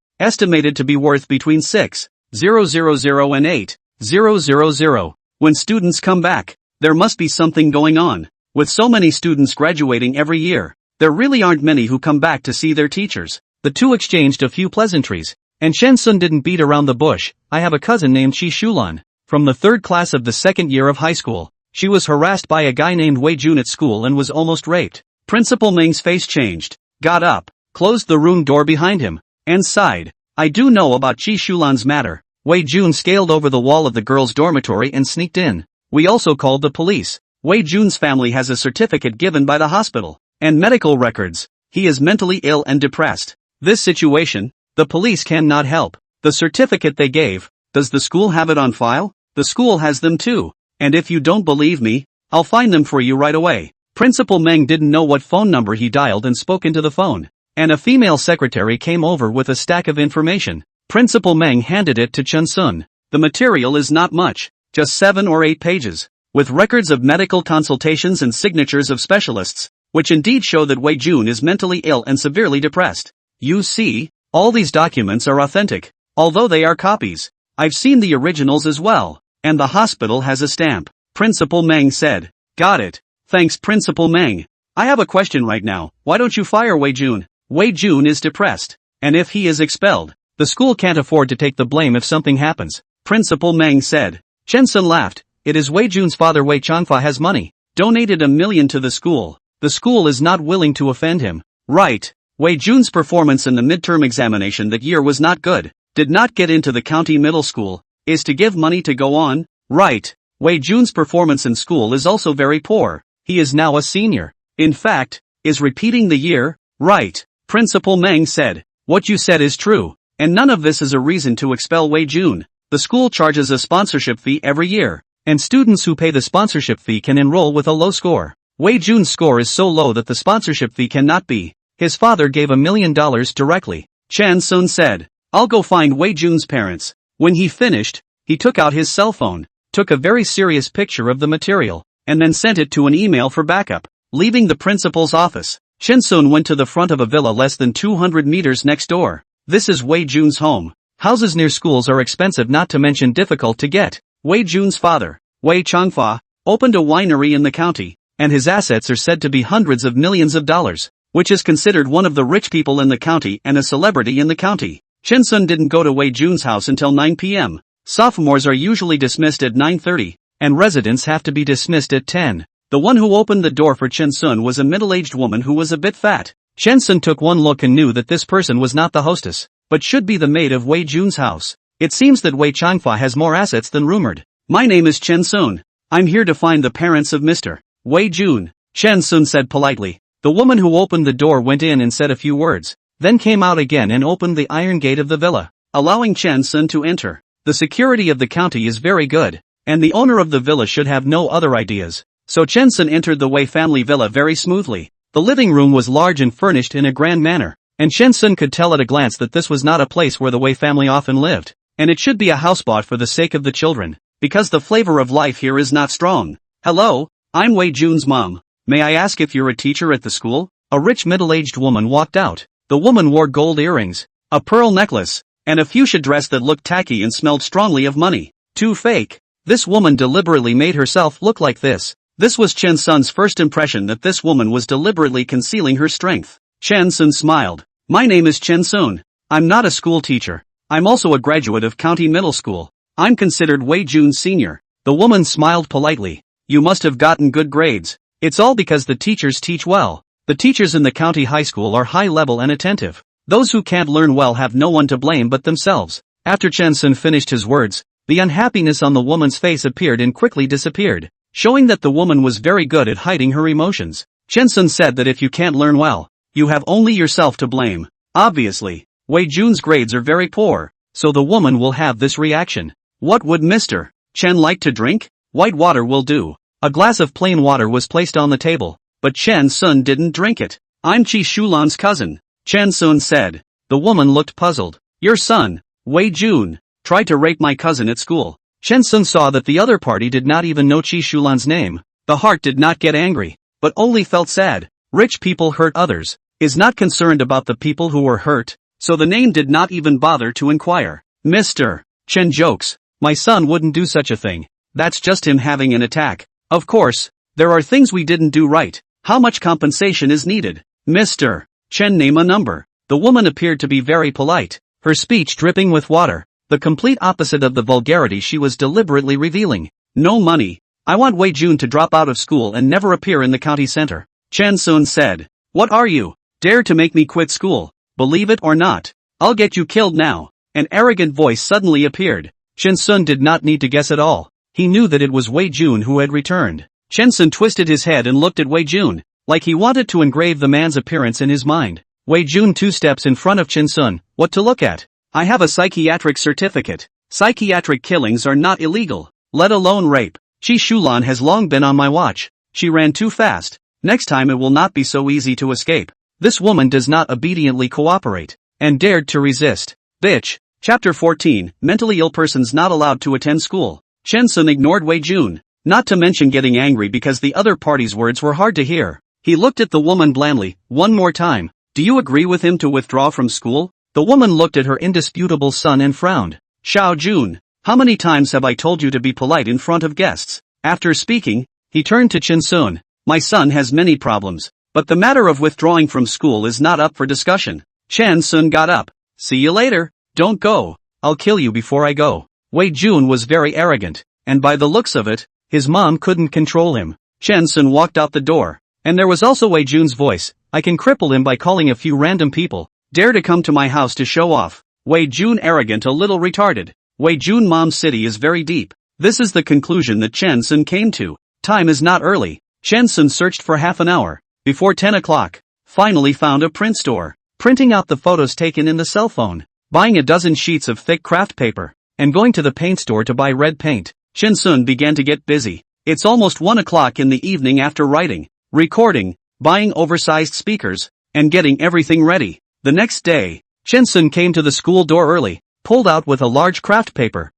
estimated to be worth between 6,000 and 8,000. When students come back, there must be something going on. With so many students graduating every year, there really aren't many who come back to see their teachers. The 2 exchanged a few pleasantries, and Chen Sun didn't beat around the bush. I have a cousin named Chi Shulan, from the 3rd class of the 2nd year of high school. She was harassed by a guy named Wei Jun at school and was almost raped. Principal Meng's face changed, got up, closed the room door behind him, and sighed. I do know about Chi Shulan's matter. Wei Jun scaled over the wall of the girls' dormitory and sneaked in. We also called the police. Wei Jun's family has a certificate given by the hospital, and medical records. He is mentally ill and depressed. This situation, the police cannot help. The certificate they gave, does the school have it on file? The school has them too, and if you don't believe me, I'll find them for you right away. Principal Meng didn't know what phone number he dialed and spoke into the phone. and a female secretary came over with a stack of information. Principal Meng handed it to Chen Sun. The material is not much, just 7 or 8 pages, with records of medical consultations and signatures of specialists, which indeed show that Wei Jun is mentally ill and severely depressed. You see, all these documents are authentic, although they are copies. I've seen the originals as well, and the hospital has a stamp. Principal Meng said. Got it. Thanks Principal Meng. I have a question right now. Why don't you fire Wei Jun? Wei Jun is depressed, and if he is expelled, the school can't afford to take the blame if something happens. Principal Meng said. Chen Sun laughed. It is Wei Jun's father Wei Changfa has money. Donated $1 million to the school. The school is not willing to offend him. Right. Wei Jun's performance in the midterm examination that year was not good. Did not get into the county middle school. Is to give money to go on? Right. Wei Jun's performance in school is also very poor. He is now a senior. In fact, is repeating the year? Right. Principal Meng said. What you said is true. And none of this is a reason to expel Wei Jun. The school charges a sponsorship fee every year, and students who pay the sponsorship fee can enroll with a low score. Wei Jun's score is so low that the sponsorship fee cannot be. His father gave $1 million directly. Chen Sun said. I'll go find Wei Jun's parents. When he finished, he took out his cell phone, took a very serious picture of the material, and then sent it to an email for backup. Leaving the principal's office, Chen Sun went to the front of a villa less than 200 meters next door. This is Wei Jun's home. Houses near schools are expensive, not to mention difficult to get. Wei Jun's father, Wei Changfa, opened a winery in the county, and his assets are said to be hundreds of millions of dollars, which is considered one of the rich people in the county and a celebrity in the county. Chen Sun didn't go to Wei Jun's house until 9 p.m. Sophomores are usually dismissed at 9:30, and residents have to be dismissed at 10. The one who opened the door for Chen Sun was a middle-aged woman who was a bit fat. Chen Sun took one look and knew that this person was not the hostess, but should be the maid of Wei Jun's house. It seems that Wei Changfa has more assets than rumored. My name is Chen Sun. I'm here to find the parents of Mr. Wei Jun. Chen Sun said politely. The woman who opened the door went in and said a few words, then came out again and opened the iron gate of the villa, allowing Chen Sun to enter. The security of the county is very good, and the owner of the villa should have no other ideas. So Chen Sun entered the Wei family villa very smoothly. The living room was large and furnished in a grand manner, and Chen Sun could tell at a glance that this was not a place where the Wei family often lived, and it should be a house bought for the sake of the children, because the flavor of life here is not strong. Hello, I'm Wei Jun's mom. May I ask if you're a teacher at the school? A rich middle-aged woman walked out. The woman wore gold earrings, a pearl necklace, and a fuchsia dress that looked tacky and smelled strongly of money. Too fake. This woman deliberately made herself look like this. This was Chen Sun's first impression, that this woman was deliberately concealing her strength. Chen Sun smiled. My name is Chen Sun. I'm not a school teacher. I'm also a graduate of county middle school. I'm considered Wei Jun's senior. The woman smiled politely. You must have gotten good grades. It's all because the teachers teach well. The teachers in the county high school are high level and attentive. Those who can't learn well have no one to blame but themselves. After Chen Sun finished his words, the unhappiness on the woman's face appeared and quickly disappeared, showing that the woman was very good at hiding her emotions. Chen Sun said that if you can't learn well, you have only yourself to blame. Obviously, Wei Jun's grades are very poor, so the woman will have this reaction. What would Mr. Chen like to drink? White water will do. A glass of plain water was placed on the table, but Chen Sun didn't drink it. I'm Qi Shulan's cousin, Chen Sun said. The woman looked puzzled. Your son, Wei Jun, tried to rape my cousin at school. Chen Sun saw that the other party did not even know Qi Shulan's name. The heart did not get angry, but only felt sad. Rich people hurt others, is not concerned about the people who were hurt, so the name did not even bother to inquire. Mr. Chen jokes. My son wouldn't do such a thing. That's just him having an attack. Of course, there are things we didn't do right. How much compensation is needed? Mr. Chen, name a number. The woman appeared to be very polite, her speech dripping with water, the complete opposite of the vulgarity she was deliberately revealing. No money. I want Wei Jun to drop out of school and never appear in the county center. Chen Sun said. What are you? Dare to make me quit school? Believe it or not, I'll get you killed now. An arrogant voice suddenly appeared. Chen Sun did not need to guess at all. He knew that it was Wei Jun who had returned. Chen Sun twisted his head and looked at Wei Jun, like he wanted to engrave the man's appearance in his mind. Wei Jun 2 steps in front of Chen Sun. What to look at? I have a psychiatric certificate. Psychiatric killings are not illegal, let alone rape. Qi Shulan has long been on my watch. She ran too fast. Next time it will not be so easy to escape. This woman does not obediently cooperate, and dared to resist. Bitch. Chapter 14, Mentally ill persons not allowed to attend school. Chen Sun ignored Wei Jun, not to mention getting angry because the other party's words were hard to hear. He looked at the woman blandly. One more time. Do you agree with him to withdraw from school? The woman looked at her indisputable son and frowned. Xiao Jun, how many times have I told you to be polite in front of guests? After speaking, he turned to Chen Sun. My son has many problems, but the matter of withdrawing from school is not up for discussion. Chen Sun got up. See you later. Don't go. I'll kill you before I go. Wei Jun was very arrogant, and by the looks of it, his mom couldn't control him. Chen Sun walked out the door, and there was also Wei Jun's voice. I can cripple him by calling a few random people. Dare to come to my house to show off. Wei Jun arrogant, a little retarded. Wei Jun mom's city is very deep. This is the conclusion that Chen Sun came to. Time is not early. Chen Sun searched for half an hour, before 10 o'clock, finally found a print store, printing out the photos taken in the cell phone, buying a dozen sheets of thick craft paper, and going to the paint store to buy red paint. Chen Sun began to get busy. It's almost 1 o'clock in the evening after writing, recording, buying oversized speakers, and getting everything ready. The next day, Chen Sun came to the school door early, pulled out with a large craft paper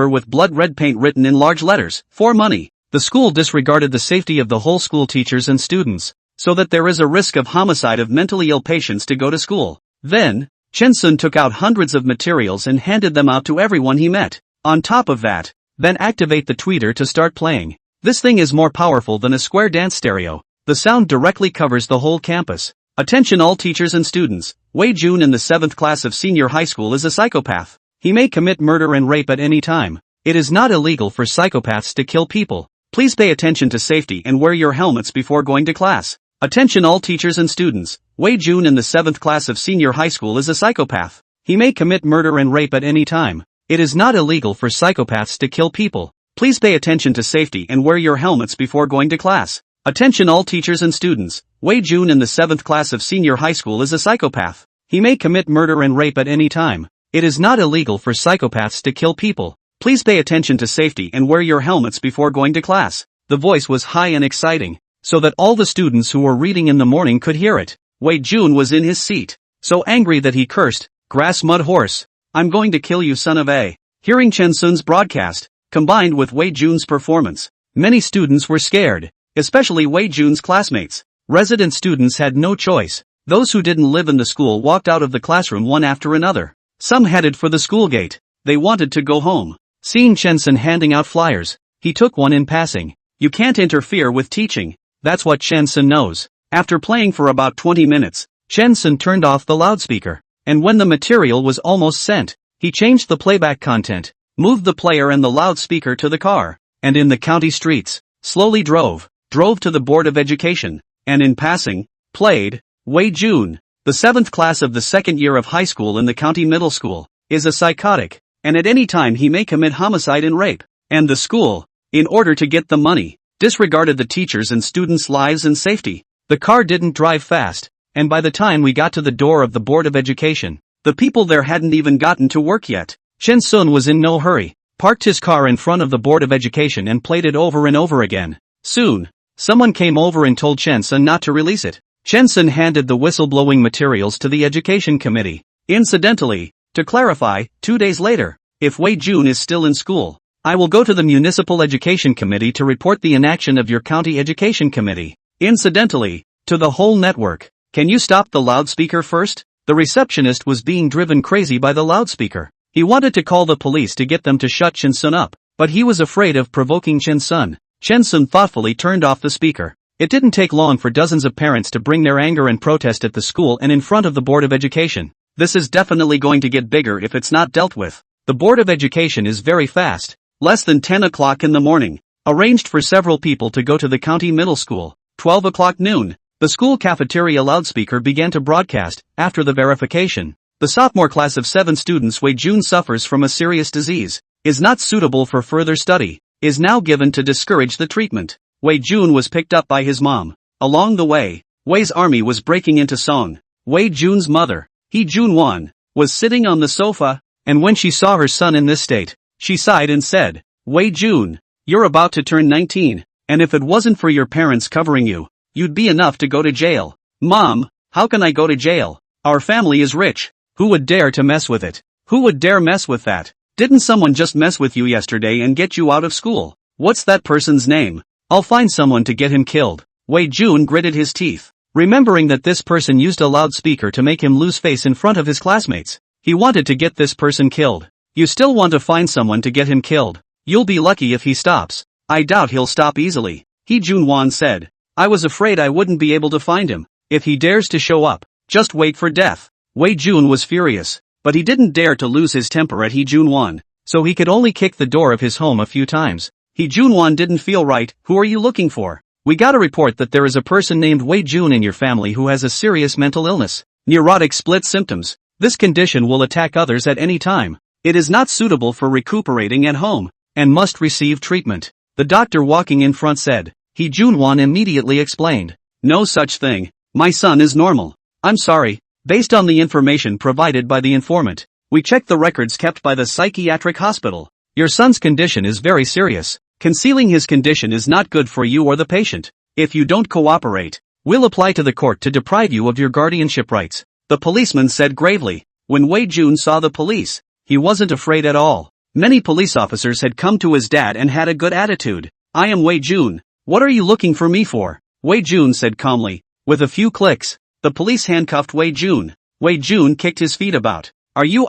with blood red paint written in large letters, for money. The school disregarded the safety of the whole school, teachers and students, so that there is a risk of homicide of mentally ill patients to go to school. Then, Chen Sun took out hundreds of materials and handed them out to everyone he met. On top of that, then activate the tweeter to start playing. This thing is more powerful than a square dance stereo. The sound directly covers the whole campus. Attention all teachers and students. Wei Jun in the 7th class of senior high school is a psychopath. He may commit murder and rape at any time. It is not illegal for psychopaths to kill people. Please pay attention to safety and wear your helmets before going to class. Attention all teachers and students. Wei Jun in the 7th class of senior high school is a psychopath. He may commit murder and rape at any time. It is not illegal for psychopaths to kill people. Please pay attention to safety and wear your helmets before going to class. Attention all teachers and students. Wei Jun in the 7th class of senior high school is a psychopath. He may commit murder and rape at any time. It is not illegal for psychopaths to kill people. Please pay attention to safety and wear your helmets before going to class. The voice was high and exciting, so that all the students who were reading in the morning could hear it. Wei Jun was in his seat, so angry that he cursed, "Grass mud horse. I'm going to kill you, son of a." Hearing Chen Sun's broadcast, combined with Wei Jun's performance, many students were scared, especially Wei Jun's classmates. Resident students had no choice. Those who didn't live in the school walked out of the classroom one after another. Some headed for the school gate. They wanted to go home. Seeing Chen Sun handing out flyers, he took one in passing. You can't interfere with teaching. That's what Chen Sun knows. After playing for about 20 minutes, Chen Sun turned off the loudspeaker, and when the material was almost sent, he changed the playback content, moved the player and the loudspeaker to the car, and in the county streets, slowly drove to the Board of Education, and in passing, played, Wei Jun, the 7th class of the 2nd year of high school in the county middle school, is a psychotic, and at any time he may commit homicide and rape, and the school, in order to get the money, disregarded the teachers' and students' lives and safety. The car didn't drive fast, and by the time we got to the door of the Board of Education, the people there hadn't even gotten to work yet. Chen Sun was in no hurry, parked his car in front of the Board of Education and played it over and over again. Soon, someone came over and told Chen Sun not to release it. Chen Sun handed the whistleblowing materials to the Education Committee. Incidentally, to clarify, 2 days later, if Wei Jun is still in school, I will go to the Municipal Education Committee to report the inaction of your County Education Committee. Incidentally, to the whole network. Can you stop the loudspeaker first? The receptionist was being driven crazy by the loudspeaker. He wanted to call the police to get them to shut Chen Sun up, but he was afraid of provoking Chen Sun. Chen Sun thoughtfully turned off the speaker. It didn't take long for dozens of parents to bring their anger and protest at the school and in front of the Board of Education. This is definitely going to get bigger if it's not dealt with. The Board of Education is very fast. Less than 10 o'clock in the morning. Arranged for several people to go to the county middle school. 12 o'clock noon. The school cafeteria loudspeaker began to broadcast. After the verification, the sophomore class of 7 students Wei Jun suffers from a serious disease, is not suitable for further study, is now given to discourage the treatment. Wei Jun was picked up by his mom. Along the way, Wei's army was breaking into song. Wei Jun's mother, He Junwan, was sitting on the sofa, and when she saw her son in this state, she sighed and said, Wei Jun, you're about to turn 19, and if it wasn't for your parents covering you, you'd be enough to go to jail. Mom, How can I go to jail? Our family is rich. Who would dare to mess with it? Who would dare mess with that? Didn't someone just mess with you yesterday and get you out of school? What's that person's name? I'll find someone to get him killed. Wei Jun gritted his teeth, remembering that this person used a loudspeaker to make him lose face in front of his classmates. He wanted to get this person killed. You still want to find someone to get him killed? You'll be lucky if he stops. I doubt he'll stop easily, He Junwan said. I was afraid I wouldn't be able to find him. If he dares to show up, just wait for death. Wei Jun was furious, but he didn't dare to lose his temper at He Junwan, so he could only kick the door of his home a few times. He Junwan didn't feel right. Who are you looking for? We got a report that there is a person named Wei Jun in your family who has a serious mental illness, neurotic split symptoms. This condition will attack others at any time. It is not suitable for recuperating at home, and must receive treatment. The doctor walking in front said. He Junwan immediately explained. No such thing. My son is normal. I'm sorry. Based on the information provided by the informant, we checked the records kept by the psychiatric hospital. Your son's condition is very serious. Concealing his condition is not good for you or the patient. If you don't cooperate, we'll apply to the court to deprive you of your guardianship rights, the policeman said gravely. When Wei Jun saw the police, he wasn't afraid at all. Many police officers had come to his dad and had a good attitude. I am Wei Jun. What are you looking for me for? Wei Jun said calmly. With a few clicks, the police handcuffed Wei Jun. Wei Jun kicked his feet about. Are you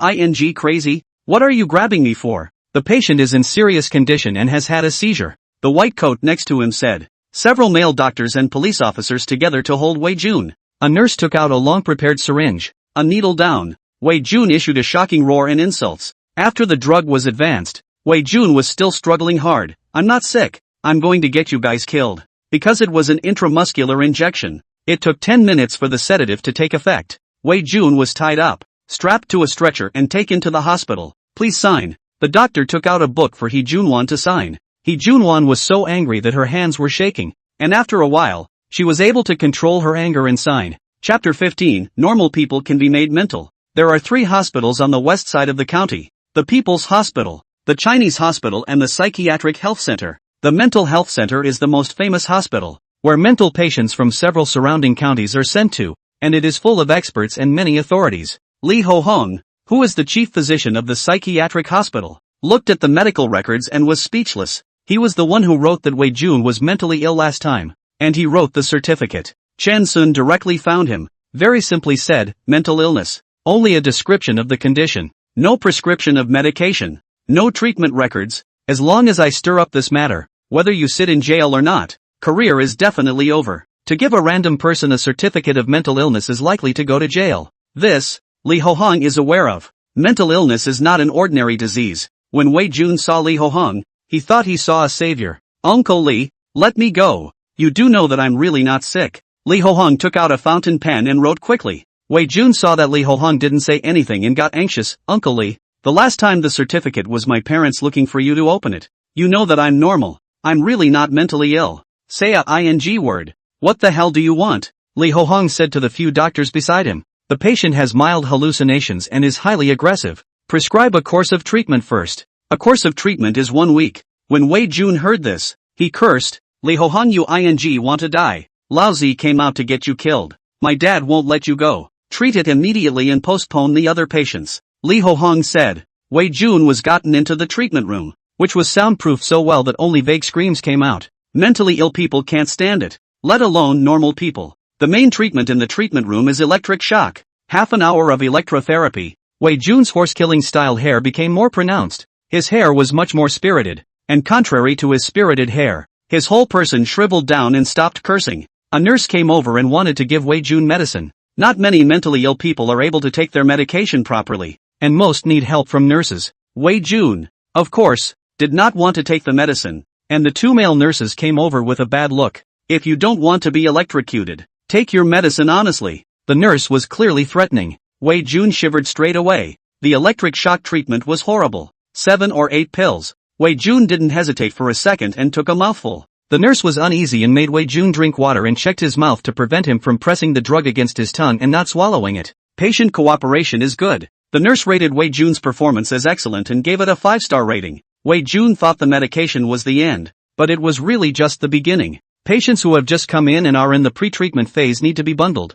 crazy? What are you grabbing me for? The patient is in serious condition and has had a seizure, the white coat next to him said. Several male doctors and police officers together to hold Wei Jun. A nurse took out a long-prepared syringe, a needle down. Wei Jun issued a shocking roar and insults. After the drug was advanced, Wei Jun was still struggling hard. I'm not sick. I'm going to get you guys killed. Because it was an intramuscular injection. It took 10 minutes for the sedative to take effect. Wei Jun was tied up, strapped to a stretcher and taken to the hospital. Please sign. The doctor took out a book for He Junwan to sign. He Junwan was so angry that her hands were shaking, and after a while, she was able to control her anger and sign. Chapter 15, Normal people can be made mental. There are 3 hospitals on the west side of the county. The People's Hospital, the Chinese Hospital and the Psychiatric Health Center. The Mental Health Center is the most famous hospital, where mental patients from several surrounding counties are sent to, and it is full of experts and many authorities. Li Ho-hong, who is the chief physician of the psychiatric hospital, looked at the medical records and was speechless. He was the one who wrote that Wei Jun was mentally ill last time, and he wrote the certificate. Chen Sun directly found him, very simply said, mental illness. Only a description of the condition. No prescription of medication. No treatment records. As long as I stir up this matter, whether you sit in jail or not, career is definitely over. To give a random person a certificate of mental illness is likely to go to jail. This, Li Ho-hong is aware of. Mental illness is not an ordinary disease. When Wei Jun saw Li Ho-hong, he thought he saw a savior. Uncle Li, let me go. You do know that I'm really not sick. Li Ho-hong took out a fountain pen and wrote quickly. Wei Jun saw that Li Ho-hong didn't say anything and got anxious. Uncle Li, the last time the certificate was my parents looking for you to open it. You know that I'm normal. I'm really not mentally ill. Say a ing word. What the hell do you want? Li Ho-hong said to the few doctors beside him. The patient has mild hallucinations and is highly aggressive. Prescribe a course of treatment first. A course of treatment is 1 week. When Wei Jun heard this, he cursed. Li Ho-hong, you want to die. Lao Zi came out to get you killed. My dad won't let you go. Treat it immediately and postpone the other patients. Li Ho-hong said. Wei Jun was gotten into the treatment room, which was soundproof so well that only vague screams came out. Mentally ill people can't stand it, let alone normal people. The main treatment in the treatment room is electric shock. Half an hour of electrotherapy. Wei Jun's horse-killing style hair became more pronounced. His hair was much more spirited, and contrary to his spirited hair, his whole person shriveled down and stopped cursing. A nurse came over and wanted to give Wei Jun medicine. Not many mentally ill people are able to take their medication properly, and most need help from nurses. Wei Jun, of course, did not want to take the medicine, and the 2 male nurses came over with a bad look. If you don't want to be electrocuted, take your medicine honestly. The nurse was clearly threatening. Wei Jun shivered straight away. The electric shock treatment was horrible. 7 or 8 pills. Wei Jun didn't hesitate for a second and took a mouthful. The nurse was uneasy and made Wei Jun drink water and checked his mouth to prevent him from pressing the drug against his tongue and not swallowing it. Patient cooperation is good. The nurse rated Wei Jun's performance as excellent and gave it a 5-star rating. Wei Jun thought the medication was the end, but it was really just the beginning. Patients who have just come in and are in the pre-treatment phase need to be bundled.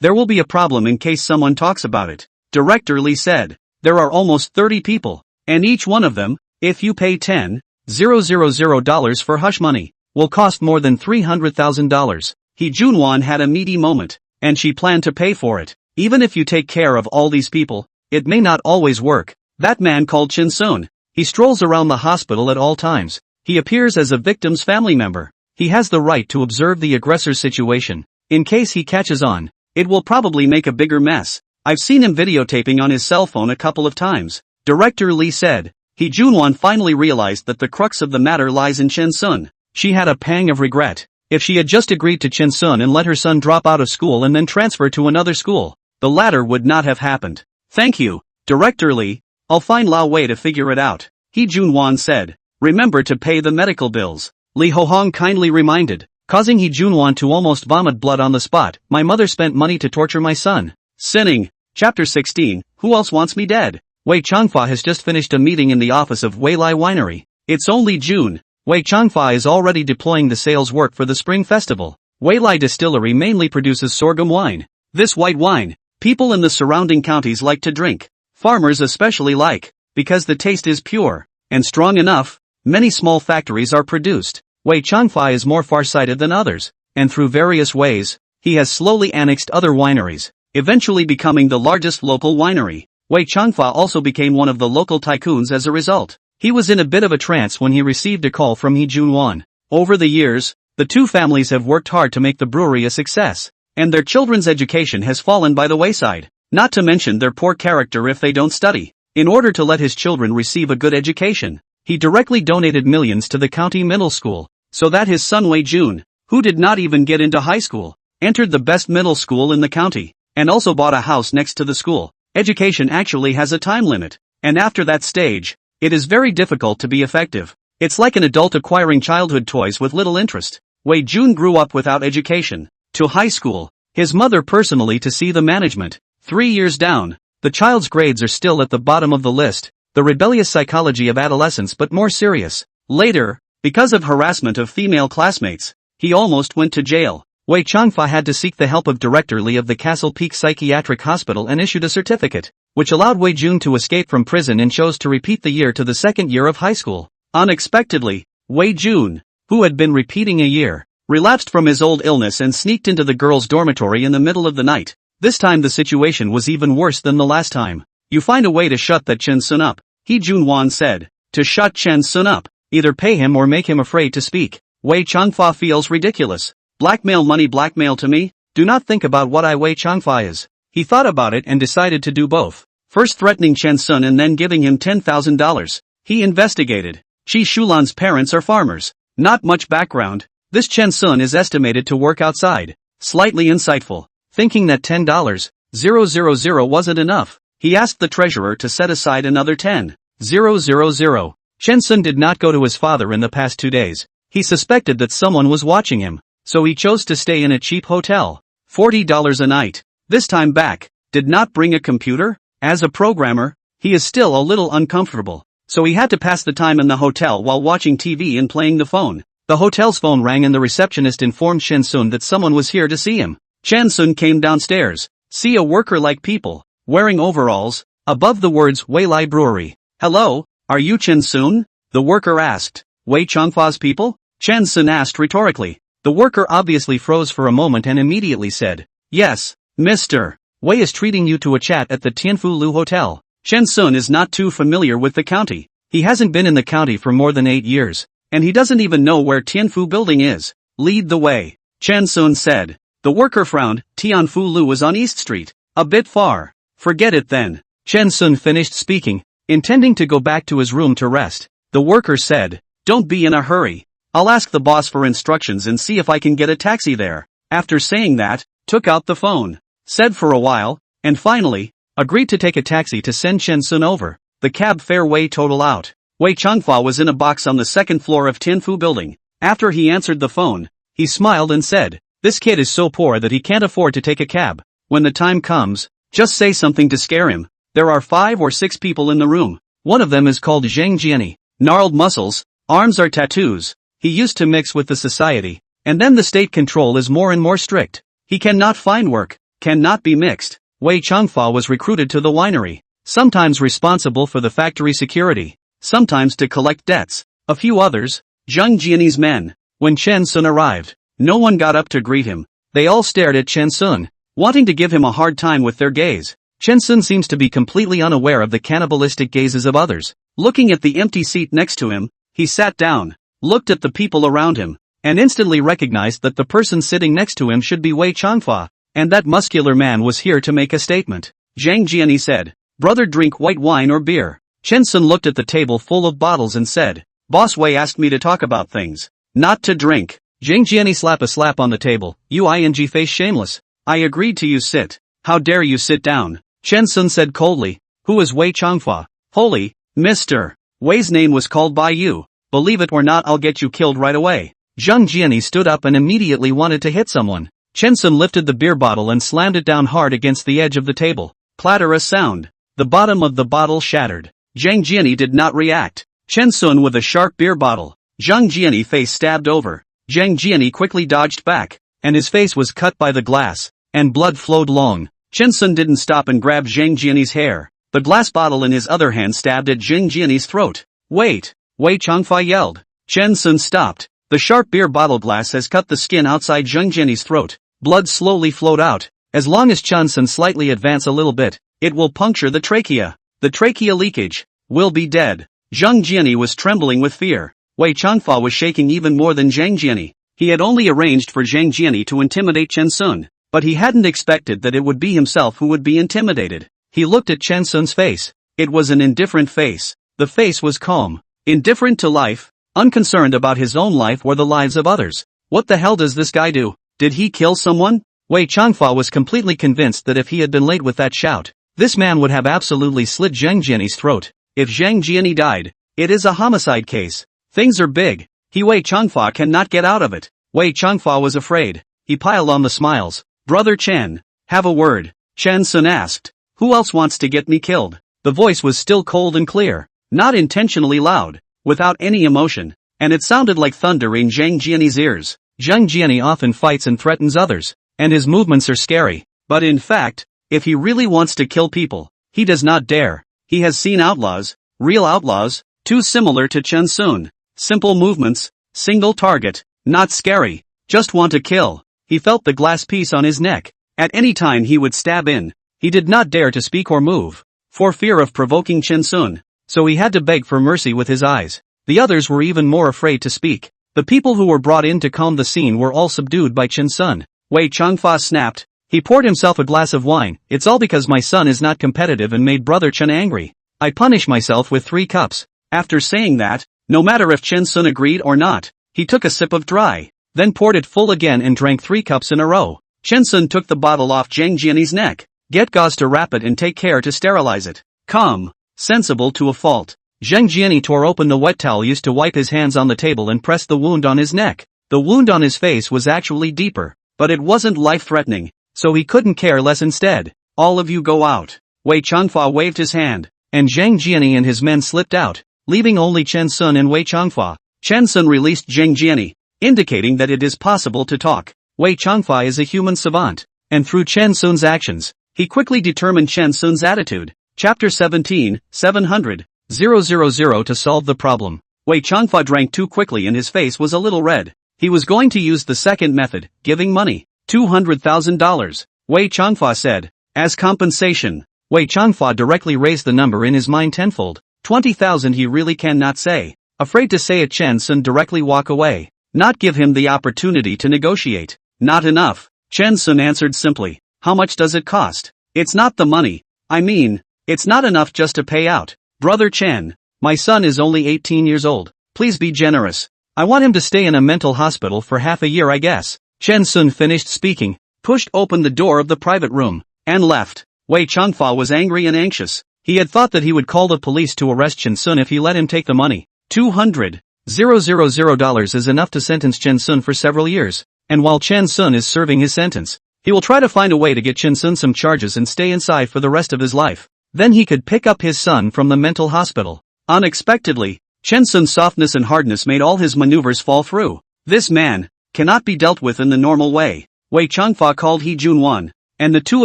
There will be a problem in case someone talks about it. Director Lee said. There are almost 30 people, and each one of them, if you pay $10,000 for hush money, will cost more than $300,000. Hee Junwon had a meaty moment, and she planned to pay for it. Even if you take care of all these people, it may not always work. That man called Chin Sun. He strolls around the hospital at all times. He appears as a victim's family member. He has the right to observe the aggressor's situation. In case he catches on, it will probably make a bigger mess. I've seen him videotaping on his cell phone a couple of times. Director Lee said. Hee Junwon finally realized that the crux of the matter lies in Chin Sun. She had a pang of regret. If she had just agreed to Chin Sun and let her son drop out of school and then transfer to another school, the latter would not have happened. Thank you, Director Lee. I'll find Lao Wei to figure it out, Hee Junwon said. Remember to pay the medical bills, Lee Ho-hong kindly reminded, causing Hee Junwon to almost vomit blood on the spot. My mother spent money to torture my son. Sinning. Chapter 16, Who Else Wants Me Dead? Wei Changfa has just finished a meeting in the office of Wei Lai Winery. It's only June. Wei Changfa is already deploying the sales work for the Spring Festival. Wei Lai Distillery mainly produces sorghum wine. This white wine, people in the surrounding counties like to drink. Farmers especially like, because the taste is pure and strong enough. Many small factories are produced. Wei Changfa is more far-sighted than others, and through various ways, he has slowly annexed other wineries, eventually becoming the largest local winery. Wei Changfa also became one of the local tycoons as a result. He was in a bit of a trance when he received a call from Hee Junwon. Over the years, the two families have worked hard to make the brewery a success, and their children's education has fallen by the wayside, not to mention their poor character if they don't study. In order to let his children receive a good education, he directly donated millions to the county middle school, so that his son Wei Jun, who did not even get into high school, entered the best middle school in the county, and also bought a house next to the school. Education actually has a time limit, and after that stage, it is very difficult to be effective. It's like an adult acquiring childhood toys with little interest. Wei Jun grew up without education, to high school, his mother personally to see the management. 3 years down, the child's grades are still at the bottom of the list, the rebellious psychology of adolescence but more serious. Later, because of harassment of female classmates, he almost went to jail. Wei Changfa had to seek the help of Director Lee of the Castle Peak Psychiatric Hospital and issued a certificate, which allowed Wei Jun to escape from prison and chose to repeat the year to the second year of high school. Unexpectedly, Wei Jun, who had been repeating a year, relapsed from his old illness and sneaked into the girls' dormitory in the middle of the night. This time the situation was even worse than the last time. You find a way to shut that Chen Sun up, Hee Junwon said. To shut Chen Sun up, either pay him or make him afraid to speak. Wei Changfa feels ridiculous. Blackmail money blackmail to me? Do not think about what Wei Changfa is. He thought about it and decided to do both. First threatening Chen Sun and then giving him $10,000. He investigated. Chi Shulan's parents are farmers. Not much background. This Chen Sun is estimated to work outside. Slightly insightful. Thinking that $10,000 wasn't enough, he asked the treasurer to set aside another $10,000. Chen Sun did not go to his father in the past 2 days. He suspected that someone was watching him, so he chose to stay in a cheap hotel. $40 a night. This time back, did not bring a computer? As a programmer, he is still a little uncomfortable, so he had to pass the time in the hotel while watching TV and playing the phone. The hotel's phone rang and the receptionist informed Chen Sun that someone was here to see him. Chen Sun came downstairs. See a worker-like people, wearing overalls, above the words Wei Lai Brewery. Hello, are you Chen Sun? The worker asked. Wei Changfa's people? Chen Sun asked rhetorically. The worker obviously froze for a moment and immediately said, yes, Mr. Wei is treating you to a chat at the Tianfu Lu Hotel. Chen Sun is not too familiar with the county. He hasn't been in the county for more than 8 years, and he doesn't even know where Tianfu Building is. Lead the way, Chen Sun said. The worker frowned. Tianfu Lu was on East Street. A bit far. Forget it then. Chen Sun finished speaking, intending to go back to his room to rest. The worker said, don't be in a hurry. I'll ask the boss for instructions and see if I can get a taxi there. After saying that, took out the phone, said for a while, and finally, agreed to take a taxi to send Chen Sun over. The cab fare Wei total out. Wei Changfa was in a box on the second floor of Tianfu Building. After he answered the phone, he smiled and said, this kid is so poor that he can't afford to take a cab. When the time comes, just say something to scare him. There are 5 or 6 people in the room. One of them is called Zhang Jiani. Gnarled muscles, arms are tattoos. He used to mix with the society, and then the state control is more and more strict. He cannot find work. cannot be mixed. Wei Changfa was recruited to the winery, sometimes responsible for the factory security, sometimes to collect debts. A few others, Zheng Jianyi's men. When Chen Sun arrived, no one got up to greet him. They all stared at Chen Sun, wanting to give him a hard time with their gaze. Chen Sun seems to be completely unaware of the cannibalistic gazes of others. Looking at the empty seat next to him, he sat down, looked at the people around him, and instantly recognized that the person sitting next to him should be Wei Changfa, and that muscular man was here to make a statement. Zhang Jianyi said, "Brother, drink white wine or beer?" Chen Sun looked at the table full of bottles and said, "Boss Wei asked me to talk about things, not to drink." Zhang Jianyi slap a slap on the table. "You face shameless. I agreed to you sit. How dare you sit down?" Chen Sun said coldly, "Who is Wei Changfa?" "Holy, Mr. Wei's name was called by you. Believe it or not, I'll get you killed right away." Zhang Jianyi stood up and immediately wanted to hit someone. Chen Sun lifted the beer bottle and slammed it down hard against the edge of the table. Clatter a sound. The bottom of the bottle shattered. Zhang Jianyi did not react. Chen Sun with a sharp beer bottle. Zhang Jianyi face stabbed over. Zhang Jianyi quickly dodged back, and his face was cut by the glass, and blood flowed long. Chen Sun didn't stop and grabbed Zhang Jianyi's hair. The glass bottle in his other hand stabbed at Zhang Jianyi's throat. "Wait!" Wei Changfa yelled. Chen Sun stopped. The sharp beer bottle glass has cut the skin outside Zhang Jianyi's throat. Blood slowly flowed out. As long as Chen Sun slightly advance a little bit, it will puncture the trachea. The trachea leakage will be dead. Zhang Jianyi was trembling with fear. Wei Changfa was shaking even more than Zhang Jianyi. He had only arranged for Zhang Jianyi to intimidate Chen Sun, but he hadn't expected that it would be himself who would be intimidated. He looked at Chen Sun's face. It was an indifferent face. The face was calm, indifferent to life, unconcerned about his own life or the lives of others. What the hell does this guy do? Did he kill someone? Wei Changfa was completely convinced that if he had been late with that shout, this man would have absolutely slit Zhang Jianyi's throat. If Zhang Jianyi died, it is a homicide case. Things are big. Wei Changfa cannot get out of it. Wei Changfa was afraid. He piled on the smiles. "Brother Chen, have a word." Chen Sun asked. "Who else wants to get me killed?" The voice was still cold and clear, not intentionally loud, without any emotion, and it sounded like thunder in Zhang Jianyi's ears. Zhang Jianyi often fights and threatens others, and his movements are scary. But in fact, if he really wants to kill people, he does not dare. He has seen outlaws, real outlaws, too similar to Chen Sun. Simple movements, single target, not scary, just want to kill. He felt the glass piece on his neck. At any time he would stab in. He did not dare to speak or move, for fear of provoking Chen Sun, so he had to beg for mercy with his eyes. The others were even more afraid to speak. The people who were brought in to calm the scene were all subdued by Chen Sun. Wei Changfa snapped. He poured himself a glass of wine. "It's all because my son is not competitive and made Brother Chen angry. I punish myself with 3 cups. After saying that, no matter if Chen Sun agreed or not, he took a sip of dry, then poured it full again and drank 3 cups in a row. Chen Sun took the bottle off Zhang Jianyi's neck. "Get gauze to wrap it and take care to sterilize it." Calm, sensible to a fault. Zhang Jianyi tore open the wet towel used to wipe his hands on the table and pressed the wound on his neck. The wound on his face was actually deeper, but it wasn't life-threatening, so he couldn't care less. Instead, "All of you go out." Wei Changfa waved his hand, and Zhang Jianyi and his men slipped out, leaving only Chen Sun and Wei Changfa. Chen Sun released Zhang Jianyi, indicating that it is possible to talk. Wei Changfa is a human savant, and through Chen Sun's actions, he quickly determined Chen Sun's attitude. Chapter 17, 700. 000 to solve the problem. Wei Changfa drank too quickly and his face was a little red. He was going to use the second method, giving money. $200,000. Wei Changfa said. As compensation. Wei Changfa directly raised the number in his mind tenfold. 20,000 he really cannot say. Afraid to say it, Chen Sun directly walk away. Not give him the opportunity to negotiate. Not enough. Chen Sun answered simply. How much does it cost? It's not the money. I mean, it's not enough just to pay out. Brother Chen, my son is only 18 years old. Please be generous. I want him to stay in a mental hospital for half a year, I guess. Chen Sun finished speaking, pushed open the door of the private room, and left. Wei Changfa was angry and anxious. He had thought that he would call the police to arrest Chen Sun if he let him take the money. $200,000 is enough to sentence Chen Sun for several years, and while Chen Sun is serving his sentence, he will try to find a way to get Chen Sun some charges and stay inside for the rest of his life. Then he could pick up his son from the mental hospital. Unexpectedly, Chen Sun's softness and hardness made all his maneuvers fall through. This man cannot be dealt with in the normal way. Wei Changfa called He Junwan. and the two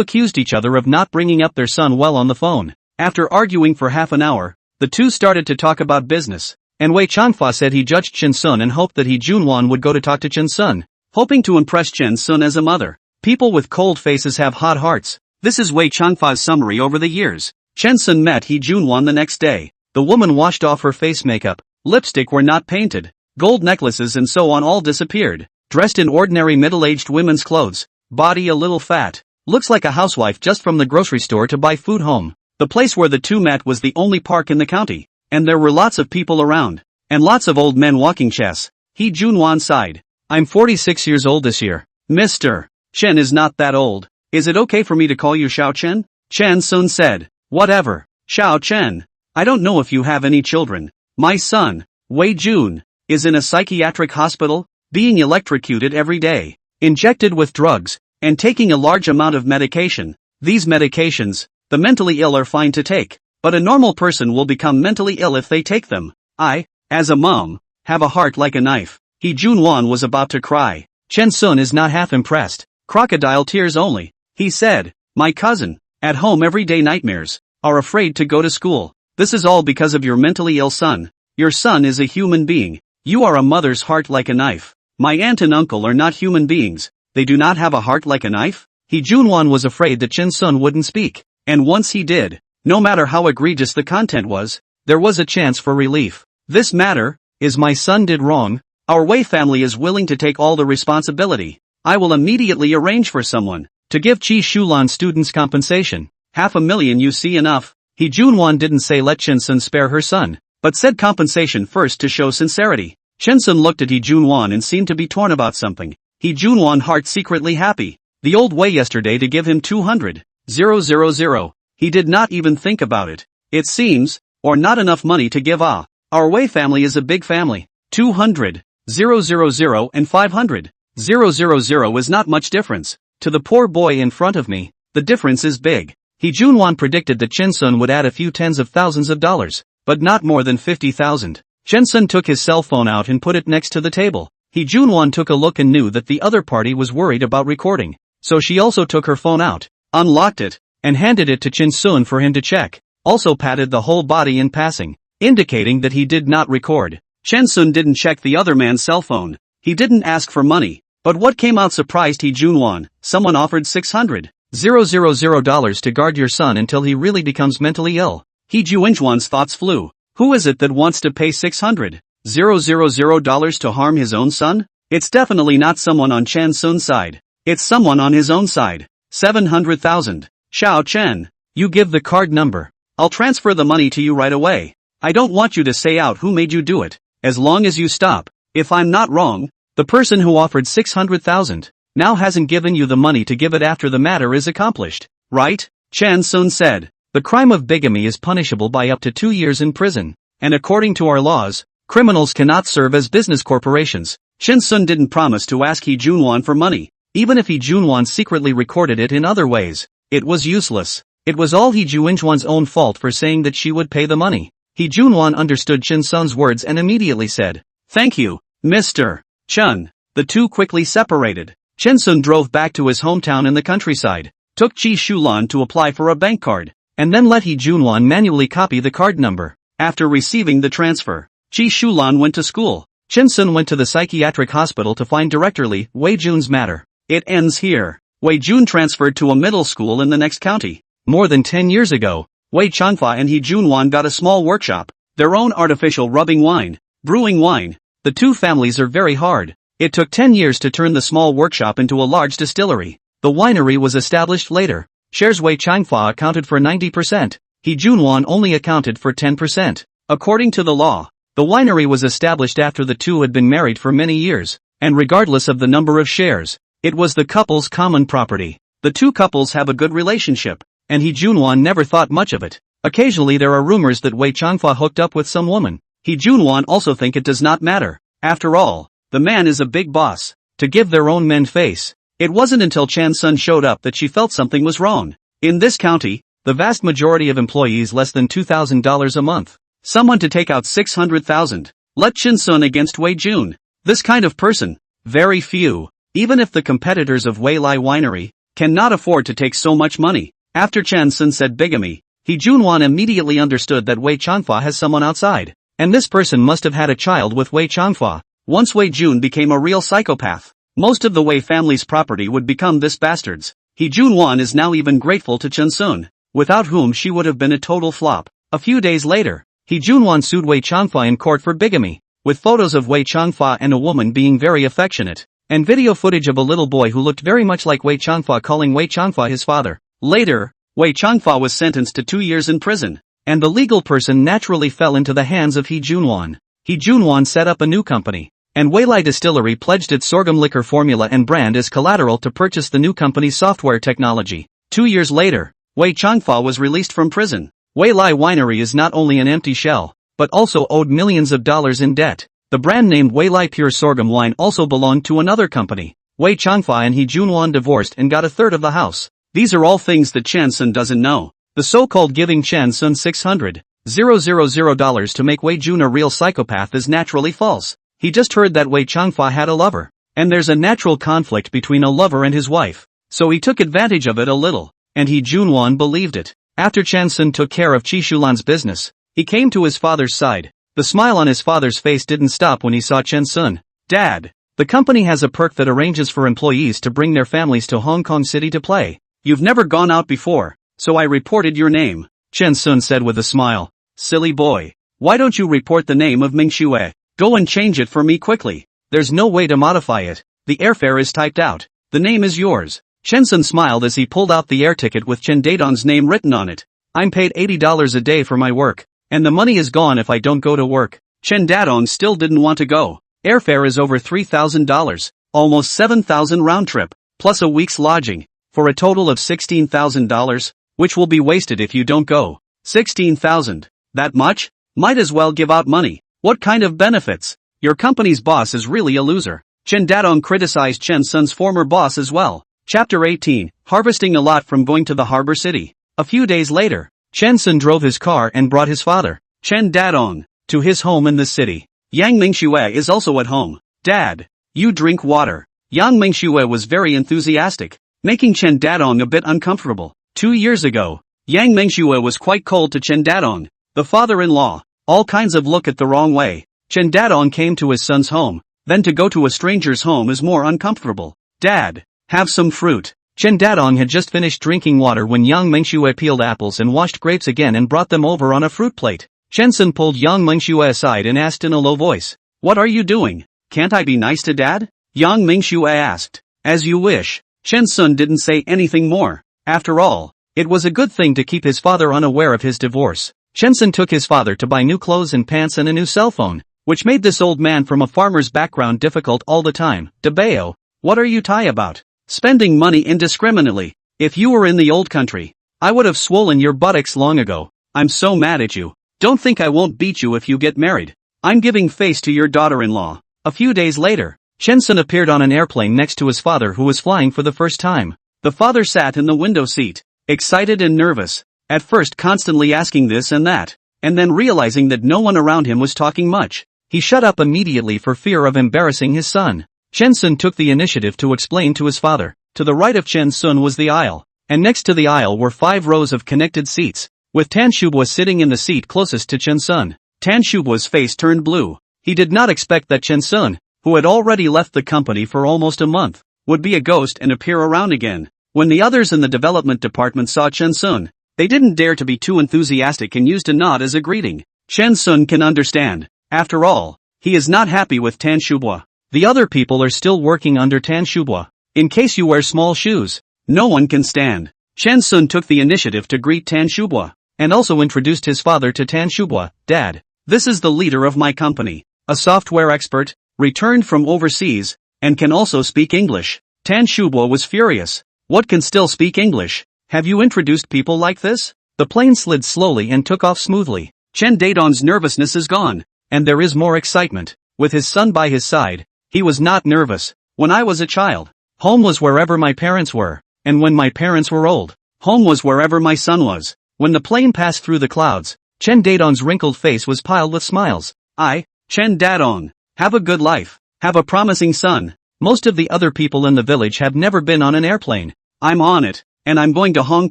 accused each other of not bringing up their son well on the phone. After arguing for half an hour, the two started to talk about business, and Wei Changfa said he judged Chen Sun and hoped that He Junwan would go to talk to Chen Sun, hoping to impress Chen Sun as a mother. People with cold faces have hot hearts. This is Wei Changfa's summary over the years. Chen Sun met He Junwan the next day. The woman washed off her face makeup, lipstick were not painted, gold necklaces and so on all disappeared. Dressed in ordinary middle-aged women's clothes, body a little fat, looks like a housewife just from the grocery store to buy food home. The place where the two met was the only park in the county, and there were lots of people around, and lots of old men walking chess. He Junwan sighed. I'm 46 years old this year. Mr. Chen is not that old. Is it okay for me to call you Xiao Chen? Chen Sun said. Whatever. Xiao Chen. I don't know if you have any children. My son, Wei Jun, is in a psychiatric hospital, being electrocuted every day, injected with drugs, and taking a large amount of medication. These medications, the mentally ill are fine to take, but a normal person will become mentally ill if they take them. I, as a mom, have a heart like a knife. He Junwan was about to cry. Chen Sun is not half impressed. Crocodile tears only. He said, my cousin, at home everyday nightmares, are afraid to go to school. This is all because of your mentally ill son. Your son is a human being. You are a mother's heart like a knife. My aunt and uncle are not human beings. They do not have a heart like a knife? He Junwan was afraid that Chen Sun wouldn't speak. And once he did, no matter how egregious the content was, there was a chance for relief. This matter, is my son did wrong, our Wei family is willing to take all the responsibility. I will immediately arrange for someone to give Qi Shulan students compensation. $500,000 you see enough. He Junwan didn't say let Chen Sun spare her son, but said compensation first to show sincerity. Chen Sun looked at He Junwan and seemed to be torn about something. He Junwan heart secretly happy. The old Wei yesterday to give him 200,000. He did not even think about it. It seems, or not enough money to give Our Wei family is a big family. 200,000 and 500,000 is not much difference. To the poor boy in front of me, the difference is big. He Junwan predicted that Chen Sun would add a few tens of thousands of dollars, but not more than 50,000. Chen Sun took his cell phone out and put it next to the table. He Junwan took a look and knew that the other party was worried about recording, so she also took her phone out, unlocked it, and handed it to Chen Sun for him to check, also patted the whole body in passing, indicating that he did not record. Chen Sun didn't check the other man's cell phone. He didn't ask for money, but what came out surprised He Junwan. Someone offered $600,000 to guard your son until he really becomes mentally ill. He Junwan's thoughts flew. Who is it that wants to pay $600,000 to harm his own son? It's definitely not someone on Chen Sun's side. It's someone on his own side. 700,000. Xiao Chen, you give the card number. I'll transfer the money to you right away. I don't want you to say out who made you do it, as long as you stop. If I'm not wrong, the person who offered 600,000 now hasn't given you the money to give it after the matter is accomplished, right? Chen Sun said. The crime of bigamy is punishable by up to 2 years in prison, and according to our laws, criminals cannot serve as business corporations. Chen Sun didn't promise to ask He Junwan for money, even if He Junwan secretly recorded it in other ways. It was useless. It was all He Junwan's own fault for saying that she would pay the money. He Junwan understood Chen Sun's words and immediately said, "Thank you, Mr. Chen." The two quickly separated. Chen Sun drove back to his hometown in the countryside, took Qi Shulan to apply for a bank card, and then let He Junwan manually copy the card number. After receiving the transfer, Qi Shulan went to school. Chen Sun went to the psychiatric hospital to find Director Li Wei Jun's matter. It ends here. Wei Jun transferred to a middle school in the next county. More than 10 years ago, Wei Changfa and He Junwan got a small workshop, their own artificial rubbing wine, brewing wine. The two families are very hard. It took 10 years to turn the small workshop into a large distillery. The winery was established later. Shares Wei Changfa accounted for 90%. He Junwan only accounted for 10%. According to the law, the winery was established after the two had been married for many years, and regardless of the number of shares, it was the couple's common property. The two couples have a good relationship, and He Junwan never thought much of it. Occasionally there are rumors that Wei Changfa hooked up with some woman. He Junwan also think it does not matter. After all, the man is a big boss. To give their own men face. It wasn't until Chen Sun showed up that she felt something was wrong. In this county, the vast majority of employees less than $2,000 a month. Someone to take out 600,000. Let Chen Sun against Wei Jun. This kind of person, very few. Even if the competitors of Wei Lai Winery, cannot afford to take so much money. After Chen Sun said bigamy, He Junwan immediately understood that Wei Changfa has someone outside. And this person must have had a child with Wei Changfa. Once Wei Jun became a real psychopath, most of the Wei family's property would become this bastard's. He Junwan is now even grateful to Chen Sun, without whom she would have been a total flop. A few days later, He Junwan sued Wei Changfa in court for bigamy, with photos of Wei Changfa and a woman being very affectionate, and video footage of a little boy who looked very much like Wei Changfa calling Wei Changfa his father. Later, Wei Changfa was sentenced to 2 years in prison, and the legal person naturally fell into the hands of He Junwan. He Junwan set up a new company, and Weilai Distillery pledged its sorghum liquor formula and brand as collateral to purchase the new company's software technology. 2 years later, Wei Changfa was released from prison. Weilai Winery is not only an empty shell, but also owed millions of dollars in debt. The brand named Weilai Pure Sorghum Wine also belonged to another company. Wei Changfa and He Junwan divorced and got a third of the house. These are all things that Chen Sun doesn't know. The so-called giving Chen Sun $600,000 to make Wei Jun a real psychopath is naturally false. He just heard that Wei Changfa had a lover, and there's a natural conflict between a lover and his wife, so he took advantage of it a little, and He Junwan believed it. After Chen Sun took care of Qi Shulan's business, he came to his father's side. The smile on his father's face didn't stop when he saw Chen Sun. Dad, the company has a perk that arranges for employees to bring their families to Hong Kong City to play. You've never gone out before, so I reported your name, Chen Sun said with a smile. Silly boy. Why don't you report the name of Ming Xue? Go and change it for me quickly. There's no way to modify it. The airfare is typed out. The name is yours. Chen Sun smiled as he pulled out the air ticket with Chen Dadong's name written on it. I'm paid $80 a day for my work, and the money is gone if I don't go to work. Chen Dadong still didn't want to go. Airfare is over $3,000, almost $7,000 round trip, plus a week's lodging, for a total of $16,000, which will be wasted if you don't go. 16,000. That much? Might as well give out money. What kind of benefits? Your company's boss is really a loser. Chen Dadong criticized Chen Sun's former boss as well. Chapter 18, Harvesting a lot from going to the harbor city. A few days later, Chen Sun drove his car and brought his father, Chen Dadong, to his home in the city. Yang Mingxue is also at home. Dad, you drink water. Yang Mingxue was very enthusiastic, making Chen Dadong a bit uncomfortable. 2 years ago, Yang Mingxue was quite cold to Chen Dadong, the father-in-law. All kinds of look at the wrong way. Chen Dadong came to his son's home, then to go to a stranger's home is more uncomfortable. Dad, have some fruit. Chen Dadong had just finished drinking water when Yang Mingxue peeled apples and washed grapes again and brought them over on a fruit plate. Chen Sun pulled Yang Mingxue aside and asked in a low voice, "What are you doing? Can't I be nice to Dad?" Yang Mingxue asked. "As you wish." Chen Sun didn't say anything more. After all, it was a good thing to keep his father unaware of his divorce. Chen Sun took his father to buy new clothes and pants and a new cell phone, which made this old man from a farmer's background difficult all the time. "Debeo, what are you tie about? Spending money indiscriminately. If you were in the old country, I would have swollen your buttocks long ago. I'm so mad at you. Don't think I won't beat you if you get married. I'm giving face to your daughter-in-law." A few days later, Chen Sun appeared on an airplane next to his father who was flying for the first time. The father sat in the window seat, excited and nervous, at first constantly asking this and that, and then realizing that no one around him was talking much. He shut up immediately for fear of embarrassing his son. Chen Sun took the initiative to explain to his father. To the right of Chen Sun was the aisle, and next to the aisle were 5 rows of connected seats, with Tan Shubwa sitting in the seat closest to Chen Sun. Tan Shubwa's face turned blue. He did not expect that Chen Sun, who had already left the company for almost a month, would be a ghost and appear around again. When the others in the development department saw Chen Sun, they didn't dare to be too enthusiastic and used a nod as a greeting. Chen Sun can understand. After all, he is not happy with Tan Shubwa. The other people are still working under Tan Shubwa. In case you wear small shoes, no one can stand. Chen Sun took the initiative to greet Tan Shubwa, and also introduced his father to Tan Shubwa. "Dad, this is the leader of my company, a software expert, returned from overseas, and can also speak English." Tan Shubwa was furious. "What can still speak English? Have you introduced people like this?" The plane slid slowly and took off smoothly. Chen Dadong's nervousness is gone, and there is more excitement. With his son by his side, he was not nervous. "When I was a child, home was wherever my parents were, and when my parents were old, home was wherever my son was." When the plane passed through the clouds, Chen Dadong's wrinkled face was piled with smiles. "I, Chen Dadong, have a good life, have a promising son. Most of the other people in the village have never been on an airplane. I'm on it, and I'm going to Hong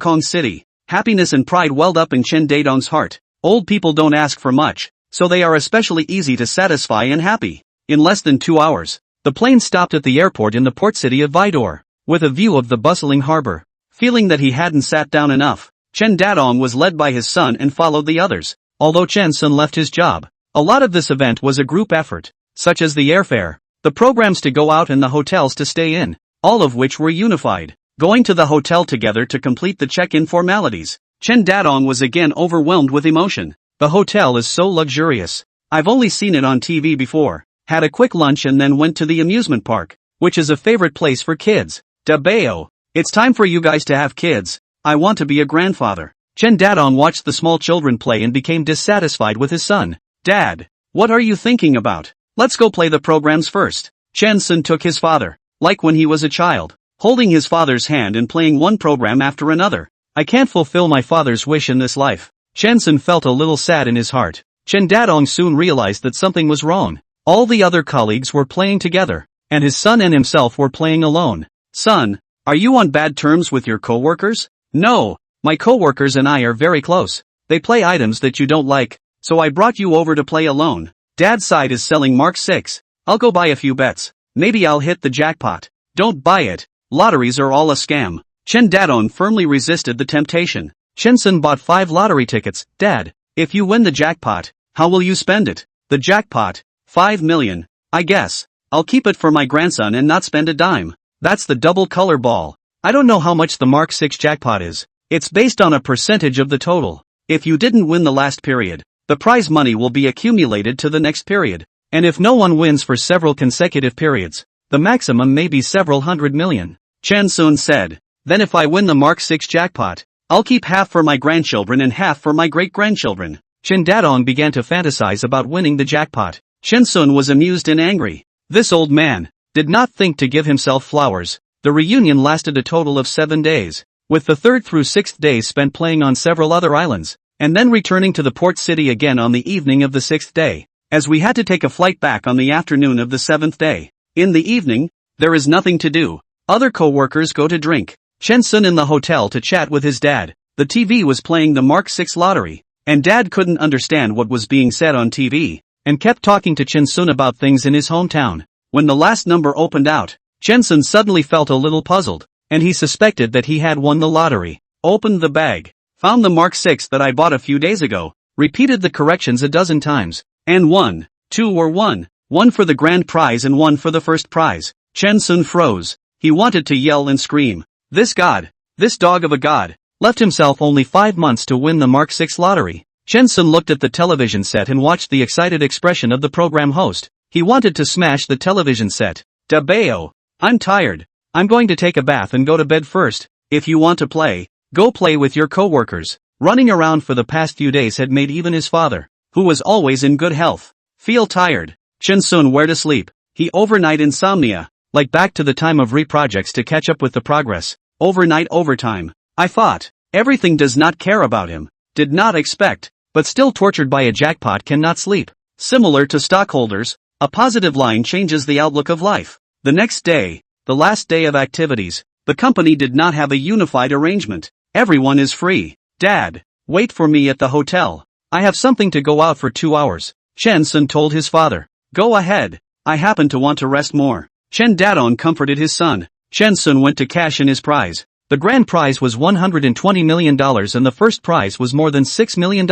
Kong City. Happiness and pride welled up in Chen Dadong's heart. Old people don't ask for much, so they are especially easy to satisfy and happy. In less than 2 hours, the plane stopped at the airport in the port city of Vidor, with a view of the bustling harbor. Feeling that he hadn't sat down enough, Chen Dadong was led by his son and followed the others. Although Chen Sun left his job, a lot of this event was a group effort, such as the airfare, the programs to go out and the hotels to stay in, all of which were unified. Going to the hotel together to complete the check-in formalities, Chen Dadong was again overwhelmed with emotion. The hotel is so luxurious. I've only seen it on TV before. Had a quick lunch and then went to the amusement park, which is a favorite place for kids. Da Bao, it's time for you guys to have kids. I want to be a grandfather. Chen Dadong watched the small children play and became dissatisfied with his son. Dad, what are you thinking about? Let's go play the programs first. Chen Sun took his father, like when he was a child, holding his father's hand and playing one program after another. I can't fulfill my father's wish in this life. Chen Sun felt a little sad in his heart. Chen Dadong soon realized that something was wrong. All the other colleagues were playing together, and his son and himself were playing alone. Son, are you on bad terms with your coworkers? No, my coworkers and I are very close. They play items that you don't like, so I brought you over to play alone. Dad's side is selling Mark 6. I'll go buy a few bets. Maybe I'll hit the jackpot. Don't buy it. Lotteries are all a scam. Chen Dadong firmly resisted the temptation. Chen Sun bought 5 lottery tickets. Dad, if you win the jackpot, how will you spend it? The jackpot? 5 million. I guess. I'll keep it for my grandson and not spend a dime. That's the double color ball. I don't know how much the Mark 6 jackpot is. It's based on a percentage of the total. If you didn't win the last period, the prize money will be accumulated to the next period. And if no one wins for several consecutive periods, the maximum may be several hundred million. Chen Sun said. Then if I win the Mark 6 jackpot, I'll keep half for my grandchildren and half for my great-grandchildren. Chen Dadong began to fantasize about winning the jackpot. Chen Sun was amused and angry. This old man did not think to give himself flowers. The reunion lasted a total of 7 days, with the 3rd through 6th days spent playing on several other islands, and then returning to the port city again on the evening of the 6th day, as we had to take a flight back on the afternoon of the 7th day. In the evening, there is nothing to do. Other co-workers go to drink. Chen Sun in the hotel to chat with his dad. The TV was playing the Mark 6 lottery, and Dad couldn't understand what was being said on TV, and kept talking to Chen Sun about things in his hometown. When the last number opened out, Chen Sun suddenly felt a little puzzled, and he suspected that he had won the lottery. Opened the bag, found the Mark 6 that I bought a few days ago, repeated the corrections a dozen times, and won. 2 were won, 1 for the grand prize and 1 for the first prize. Chen Sun froze. He wanted to yell and scream. This god, this dog of a god, left himself only 5 months to win the Mark 6 lottery. Chen Sun looked at the television set and watched the excited expression of the program host. He wanted to smash the television set. Da Bao, I'm tired. I'm going to take a bath and go to bed first. If you want to play, go play with your coworkers. Running around for the past few days had made even his father, who was always in good health, feel tired. Chen Sun where to sleep. He overnight insomnia, like back to the time of reprojects to catch up with the progress. Overnight overtime. I thought, everything does not care about him. Did not expect, but still tortured by a jackpot cannot sleep. Similar to stockholders, a positive line changes the outlook of life. The next day, the last day of activities, the company did not have a unified arrangement. Everyone is free. Dad, wait for me at the hotel. I have something to go out for 2 hours. Chen Sun told his father. Go ahead. I happen to want to rest more. Chen Dadong comforted his son. Chen Sun went to cash in his prize. The grand prize was $120 million and the first prize was more than $6 million.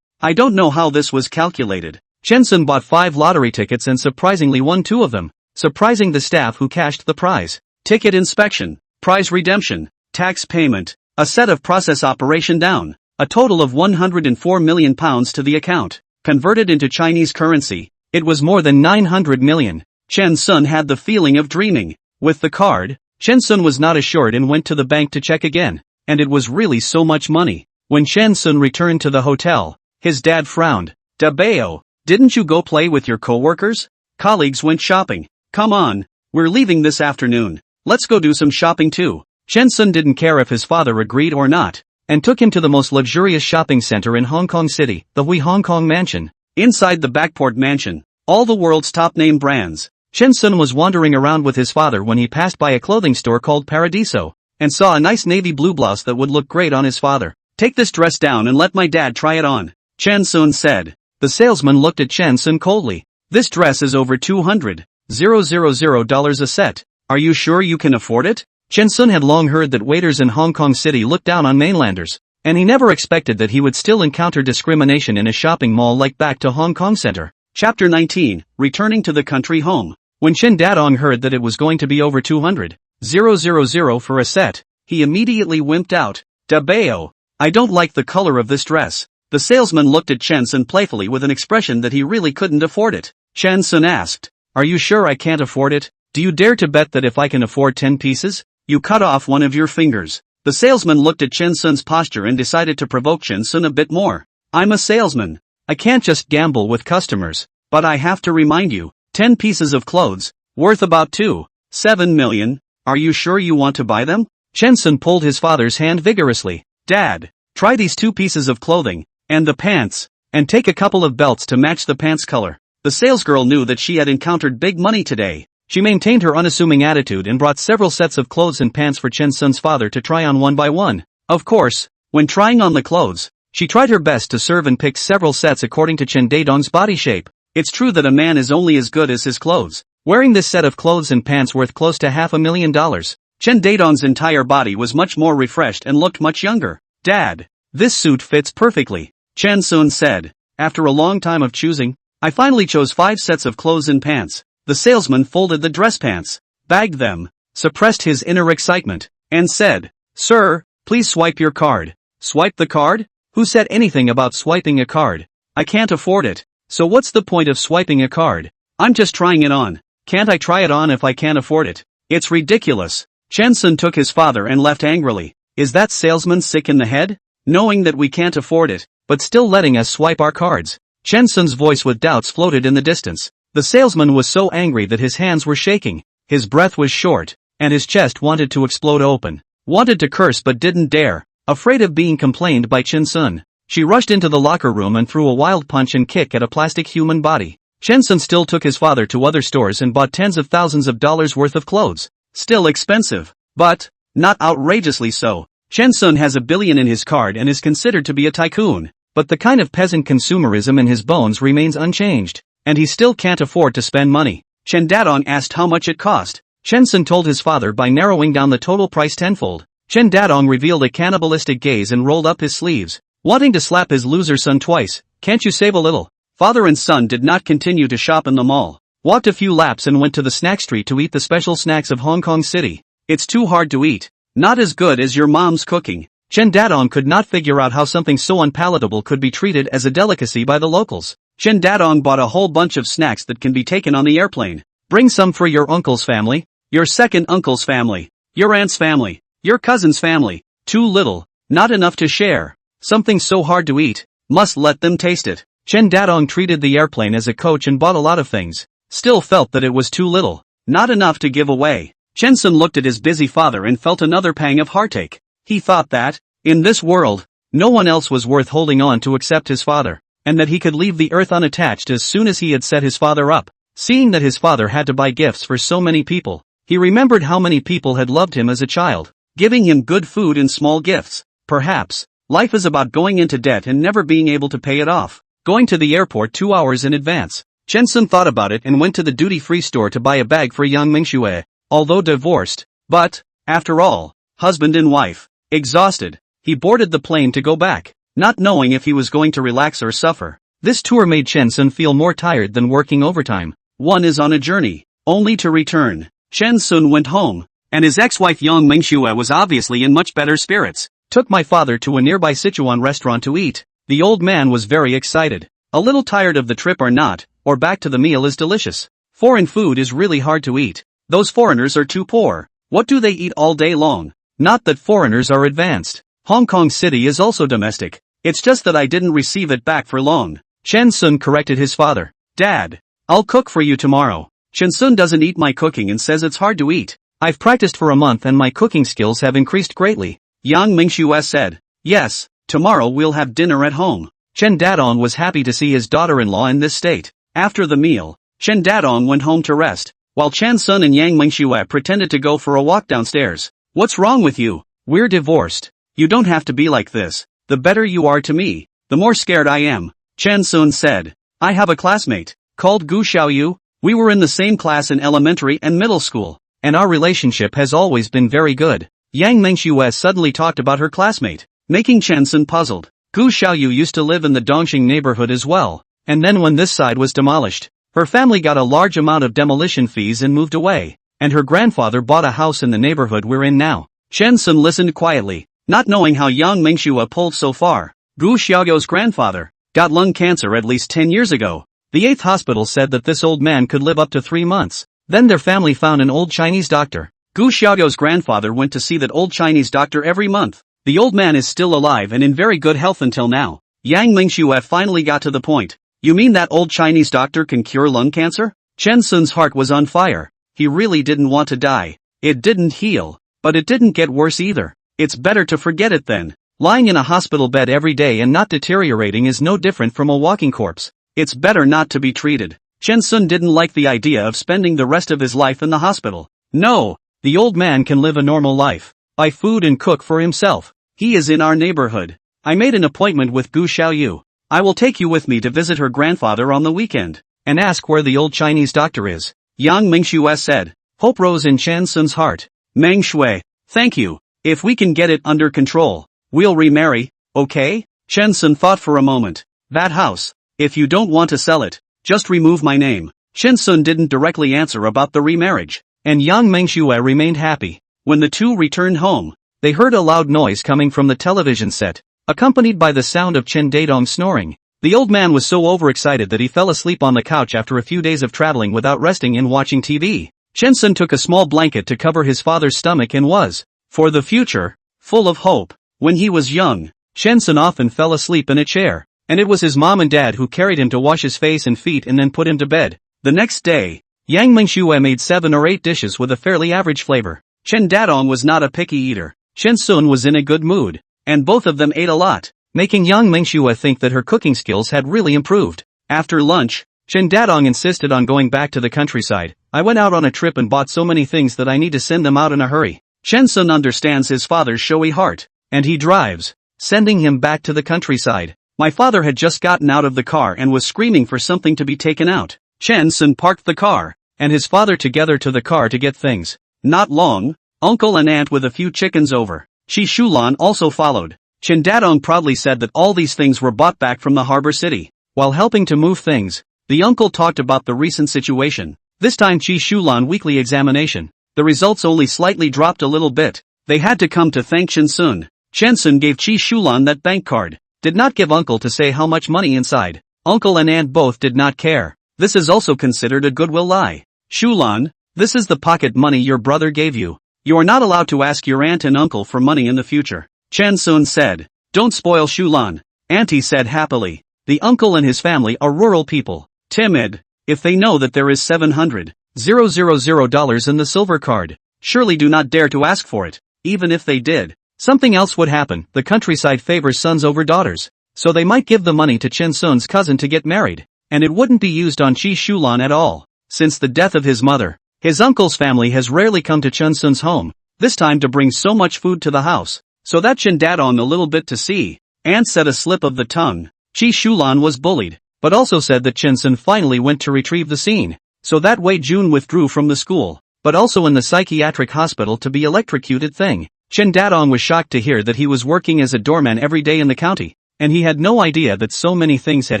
I don't know how this was calculated. Chen Sun bought 5 lottery tickets and surprisingly won 2 of them, surprising the staff who cashed the prize. Ticket inspection, prize redemption, tax payment, a set of process operation down, a total of £104 million to the account. Converted into Chinese currency, it was more than 900 million. Chen Sun had the feeling of dreaming. With the card, Chen Sun was not assured and went to the bank to check again, and it was really so much money. When Chen Sun returned to the hotel, his dad frowned. Da Bao, didn't you go play with your coworkers? Colleagues went shopping. Come on, we're leaving this afternoon. Let's go do some shopping too. Chen Sun didn't care if his father agreed or not, and took him to the most luxurious shopping center in Hong Kong City, the Hui Hong Kong Mansion. Inside the Backport Mansion, all the world's top-name brands. Chen Sun was wandering around with his father when he passed by a clothing store called Paradiso. and saw a nice navy blue blouse that would look great on his father. "Take this dress down and let my dad try it on," Chen Sun said. The salesman looked at Chen Sun coldly. "This dress is over $200,000 a set. Are you sure you can afford it?" Chen Sun had long heard that waiters in Hong Kong City looked down on mainlanders, and he never expected that he would still encounter discrimination in a shopping mall like Back to Hong Kong Center. Chapter 19, Returning to the Country Home. When Chen Dadong heard that it was going to be over 200,000 for a set, he immediately wimped out. "Da Bao, I don't like the color of this dress." The salesman looked at Chen Sun playfully with an expression that he really couldn't afford it. Chen Sun asked, "Are you sure I can't afford it? Do you dare to bet that if I can afford 10 pieces, you cut off one of your fingers?" The salesman looked at Chen Sun's posture and decided to provoke Chen Sun a bit more. "I'm a salesman. I can't just gamble with customers. But I have to remind you, 10 pieces of clothes, worth about 2.7 million. Are you sure you want to buy them?" Chen Sun pulled his father's hand vigorously. "Dad, try these 2 pieces of clothing, and the pants, and take a couple of belts to match the pants color." The salesgirl knew that she had encountered big money today. She maintained her unassuming attitude and brought several sets of clothes and pants for Chen Sun's father to try on one by one. Of course, when trying on the clothes, she tried her best to serve and pick several sets according to Chen Dadong's body shape. It's true that a man is only as good as his clothes. Wearing this set of clothes and pants worth close to $500,000, Chen Dadong's entire body was much more refreshed and looked much younger. "Dad, this suit fits perfectly," Chen Sun said. "After a long time of choosing, I finally chose 5 sets of clothes and pants." The salesman folded the dress pants, bagged them, suppressed his inner excitement, and said, "Sir, please swipe your card." "Swipe the card? Who said anything about swiping a card? I can't afford it. So what's the point of swiping a card? I'm just trying it on. Can't I try it on if I can't afford it? It's ridiculous." Chen Sun took his father and left angrily. Is that salesman sick in the head? Knowing that we can't afford it, but still letting us swipe our cards. Chen Sun's voice with doubts floated in the distance. The salesman was so angry that his hands were shaking, his breath was short, and his chest wanted to explode open. Wanted to curse but didn't dare, afraid of being complained by Chen Sun. She rushed into the locker room and threw a wild punch and kick at a plastic human body. Chen Sun still took his father to other stores and bought tens of thousands of dollars worth of clothes. Still expensive, but not outrageously so. Chen Sun has $1 billion in his card and is considered to be a tycoon, but the kind of peasant consumerism in his bones remains unchanged, and he still can't afford to spend money. Chen Dadong asked how much it cost. Chen Sun told his father by narrowing down the total price tenfold. Chen Dadong revealed a cannibalistic gaze and rolled up his sleeves, wanting to slap his loser son twice. "Can't you save a little?" Father and son did not continue to shop in the mall, walked a few laps and went to the snack street to eat the special snacks of Hong Kong City. "It's too hard to eat. Not as good as your mom's cooking." Chen Dadong could not figure out how something so unpalatable could be treated as a delicacy by the locals. Chen Dadong bought a whole bunch of snacks that can be taken on the airplane. "Bring some for your uncle's family, your second uncle's family, your aunt's family, your cousin's family. Too little, not enough to share. Something so hard to eat, must let them taste it." Chen Dadong treated the airplane as a coach and bought a lot of things. Still felt that it was too little, not enough to give away. Chen Sun looked at his busy father and felt another pang of heartache. He thought that, in this world, no one else was worth holding on to except his father, and that he could leave the earth unattached as soon as he had set his father up. Seeing that his father had to buy gifts for so many people, he remembered how many people had loved him as a child, giving him good food and small gifts. Perhaps, life is about going into debt and never being able to pay it off. Going to the airport 2 hours in advance. Chen Sun thought about it and went to the duty-free store to buy a bag for Yang Mingxue. Although divorced, but, after all, husband and wife. Exhausted, he boarded the plane to go back, not knowing if he was going to relax or suffer. This tour made Chen Sun feel more tired than working overtime. One is on a journey, only to return. Chen Sun went home, and his ex-wife Yang Mingxue was obviously in much better spirits. Took my father to a nearby Sichuan restaurant to eat. The old man was very excited. A little tired of the trip or not, or back to the meal is delicious. Foreign food is really hard to eat. Those foreigners are too poor. What do they eat all day long? Not that foreigners are advanced. Hong Kong City is also domestic. It's just that I didn't receive it back for long. Chen Sun corrected his father. "Dad, I'll cook for you tomorrow." Chen Sun doesn't eat my cooking and says it's hard to eat. "I've practiced for a month and my cooking skills have increased greatly." Yang Mingxue said. "Yes, tomorrow we'll have dinner at home." Chen Dadong was happy to see his daughter-in-law in this state. After the meal, Chen Dadong went home to rest, while Chen Sun and Yang Mingxue pretended to go for a walk downstairs. What's wrong with you? We're divorced. You don't have to be like this. The better you are to me, the more scared I am, Chen Sun said. I have a classmate, called Gu Xiaoyu. We were in the same class in elementary and middle school, and our relationship has always been very good. Yang Mengxue suddenly talked about her classmate, making Chen Sun puzzled. Gu Xiaoyu used to live in the Dongxing neighborhood as well, and then when this side was demolished, her family got a large amount of demolition fees and moved away, and her grandfather bought a house in the neighborhood we're in now. Chen Sun listened quietly, not knowing how Yang Mengxue pulled so far. Gu Xiaoyu's grandfather got lung cancer at least 10 years ago. The 8th hospital said that this old man could live up to 3 months. Then their family found an old Chinese doctor. Gu Xiaoyu's grandfather went to see that old Chinese doctor every month. The old man is still alive and in very good health until now. Yang Mengxue finally got to the point. You mean that old Chinese doctor can cure lung cancer? Chen Sun's heart was on fire. He really didn't want to die. It didn't heal, but it didn't get worse either. It's better to forget it then. Lying in a hospital bed every day and not deteriorating is no different from a walking corpse. It's better not to be treated. Chen Sun didn't like the idea of spending the rest of his life in the hospital. No, the old man can live a normal life, buy food and cook for himself. He is in our neighborhood. I made an appointment with Gu Xiaoyu. I will take you with me to visit her grandfather on the weekend, and ask where the old Chinese doctor is. Yang Mengxue said. Hope rose in Chen Sun's heart. Mengxue, thank you. If we can get it under control, we'll remarry, okay? Chen Sun thought for a moment. That house, if you don't want to sell it, just remove my name. Chen Sun didn't directly answer about the remarriage, and Yang Mengxue remained happy. When the two returned home, they heard a loud noise coming from the television set, accompanied by the sound of Chen Dadong snoring. The old man was so overexcited that he fell asleep on the couch after a few days of traveling without resting and watching TV. Chen Sun took a small blanket to cover his father's stomach and was, for the future, full of hope. When he was young, Chen Sun often fell asleep in a chair, and it was his mom and dad who carried him to wash his face and feet and then put him to bed. The next day, Yang Mengxue made 7 or 8 dishes with a fairly average flavor. Chen Dadong was not a picky eater. Chen Sun was in a good mood, and both of them ate a lot, making Yang Mengxue think that her cooking skills had really improved. After lunch, Chen Dadong insisted on going back to the countryside. I went out on a trip and bought so many things that I need to send them out in a hurry. Chen Sun understands his father's showy heart, and he drives, sending him back to the countryside. My father had just gotten out of the car and was screaming for something to be taken out. Chen Sun parked the car, and his father together to the car to get things. Not long, uncle and aunt with a few chickens over. Chi Shulan also followed. Chen Dadong proudly said that all these things were bought back from the harbor city. While helping to move things, the uncle talked about the recent situation. This time Chi Shulan weekly examination. The results only slightly dropped a little bit. They had to come to thank Chen Sun. Chen Sun gave Chi Shulan that bank card. Did not give uncle to say how much money inside. Uncle and aunt both did not care. This is also considered a goodwill lie. Shulan, this is the pocket money your brother gave you. You are not allowed to ask your aunt and uncle for money in the future. Chen Sun said. Don't spoil Shulan. Auntie said happily. The uncle and his family are rural people. Timid. If they know that there is $700,000 in the silver card, surely do not dare to ask for it. Even if they did, something else would happen. The countryside favors sons over daughters, so they might give the money to Chen Sun's cousin to get married, and it wouldn't be used on Chi Shulan at all. Since the death of his mother, his uncle's family has rarely come to Chen Sun's home, this time to bring so much food to the house, so that Chen Dadong a little bit to see. Aunt said a slip of the tongue. Chi Shulan was bullied, but also said that Chen Sun finally went to retrieve the scene, so that Wei Jun withdrew from the school, but also in the psychiatric hospital to be electrocuted thing. Chen Dadong was shocked to hear that he was working as a doorman every day in the county, and he had no idea that so many things had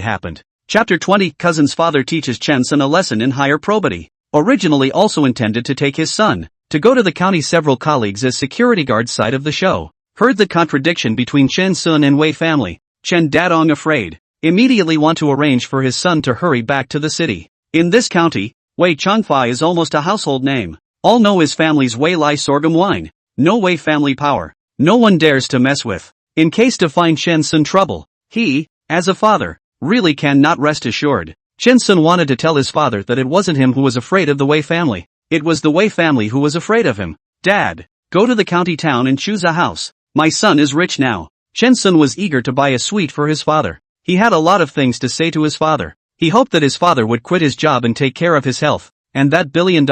happened. Chapter 20 Cousin's father teaches Chen Sun a lesson in higher probity. Originally also intended to take his son to go to the county, several colleagues as security guards side of the show heard the contradiction between Chen Sun and Wei family. Chen Dadong, afraid, immediately want to arrange for his son to hurry back to the city. In this county, Wei Changfei is almost a household name. All know his family's Wei Lai sorghum wine. No Wei family power. No one dares to mess with. In case to find Chen Sun trouble, he, as a father, really cannot rest assured. Chen Sun wanted to tell his father that it wasn't him who was afraid of the Wei family. It was the Wei family who was afraid of him. Dad, go to the county town and choose a house. My son is rich now. Chen Sun was eager to buy a suite for his father. He had a lot of things to say to his father. He hoped that his father would quit his job and take care of his health, and that $1 billion,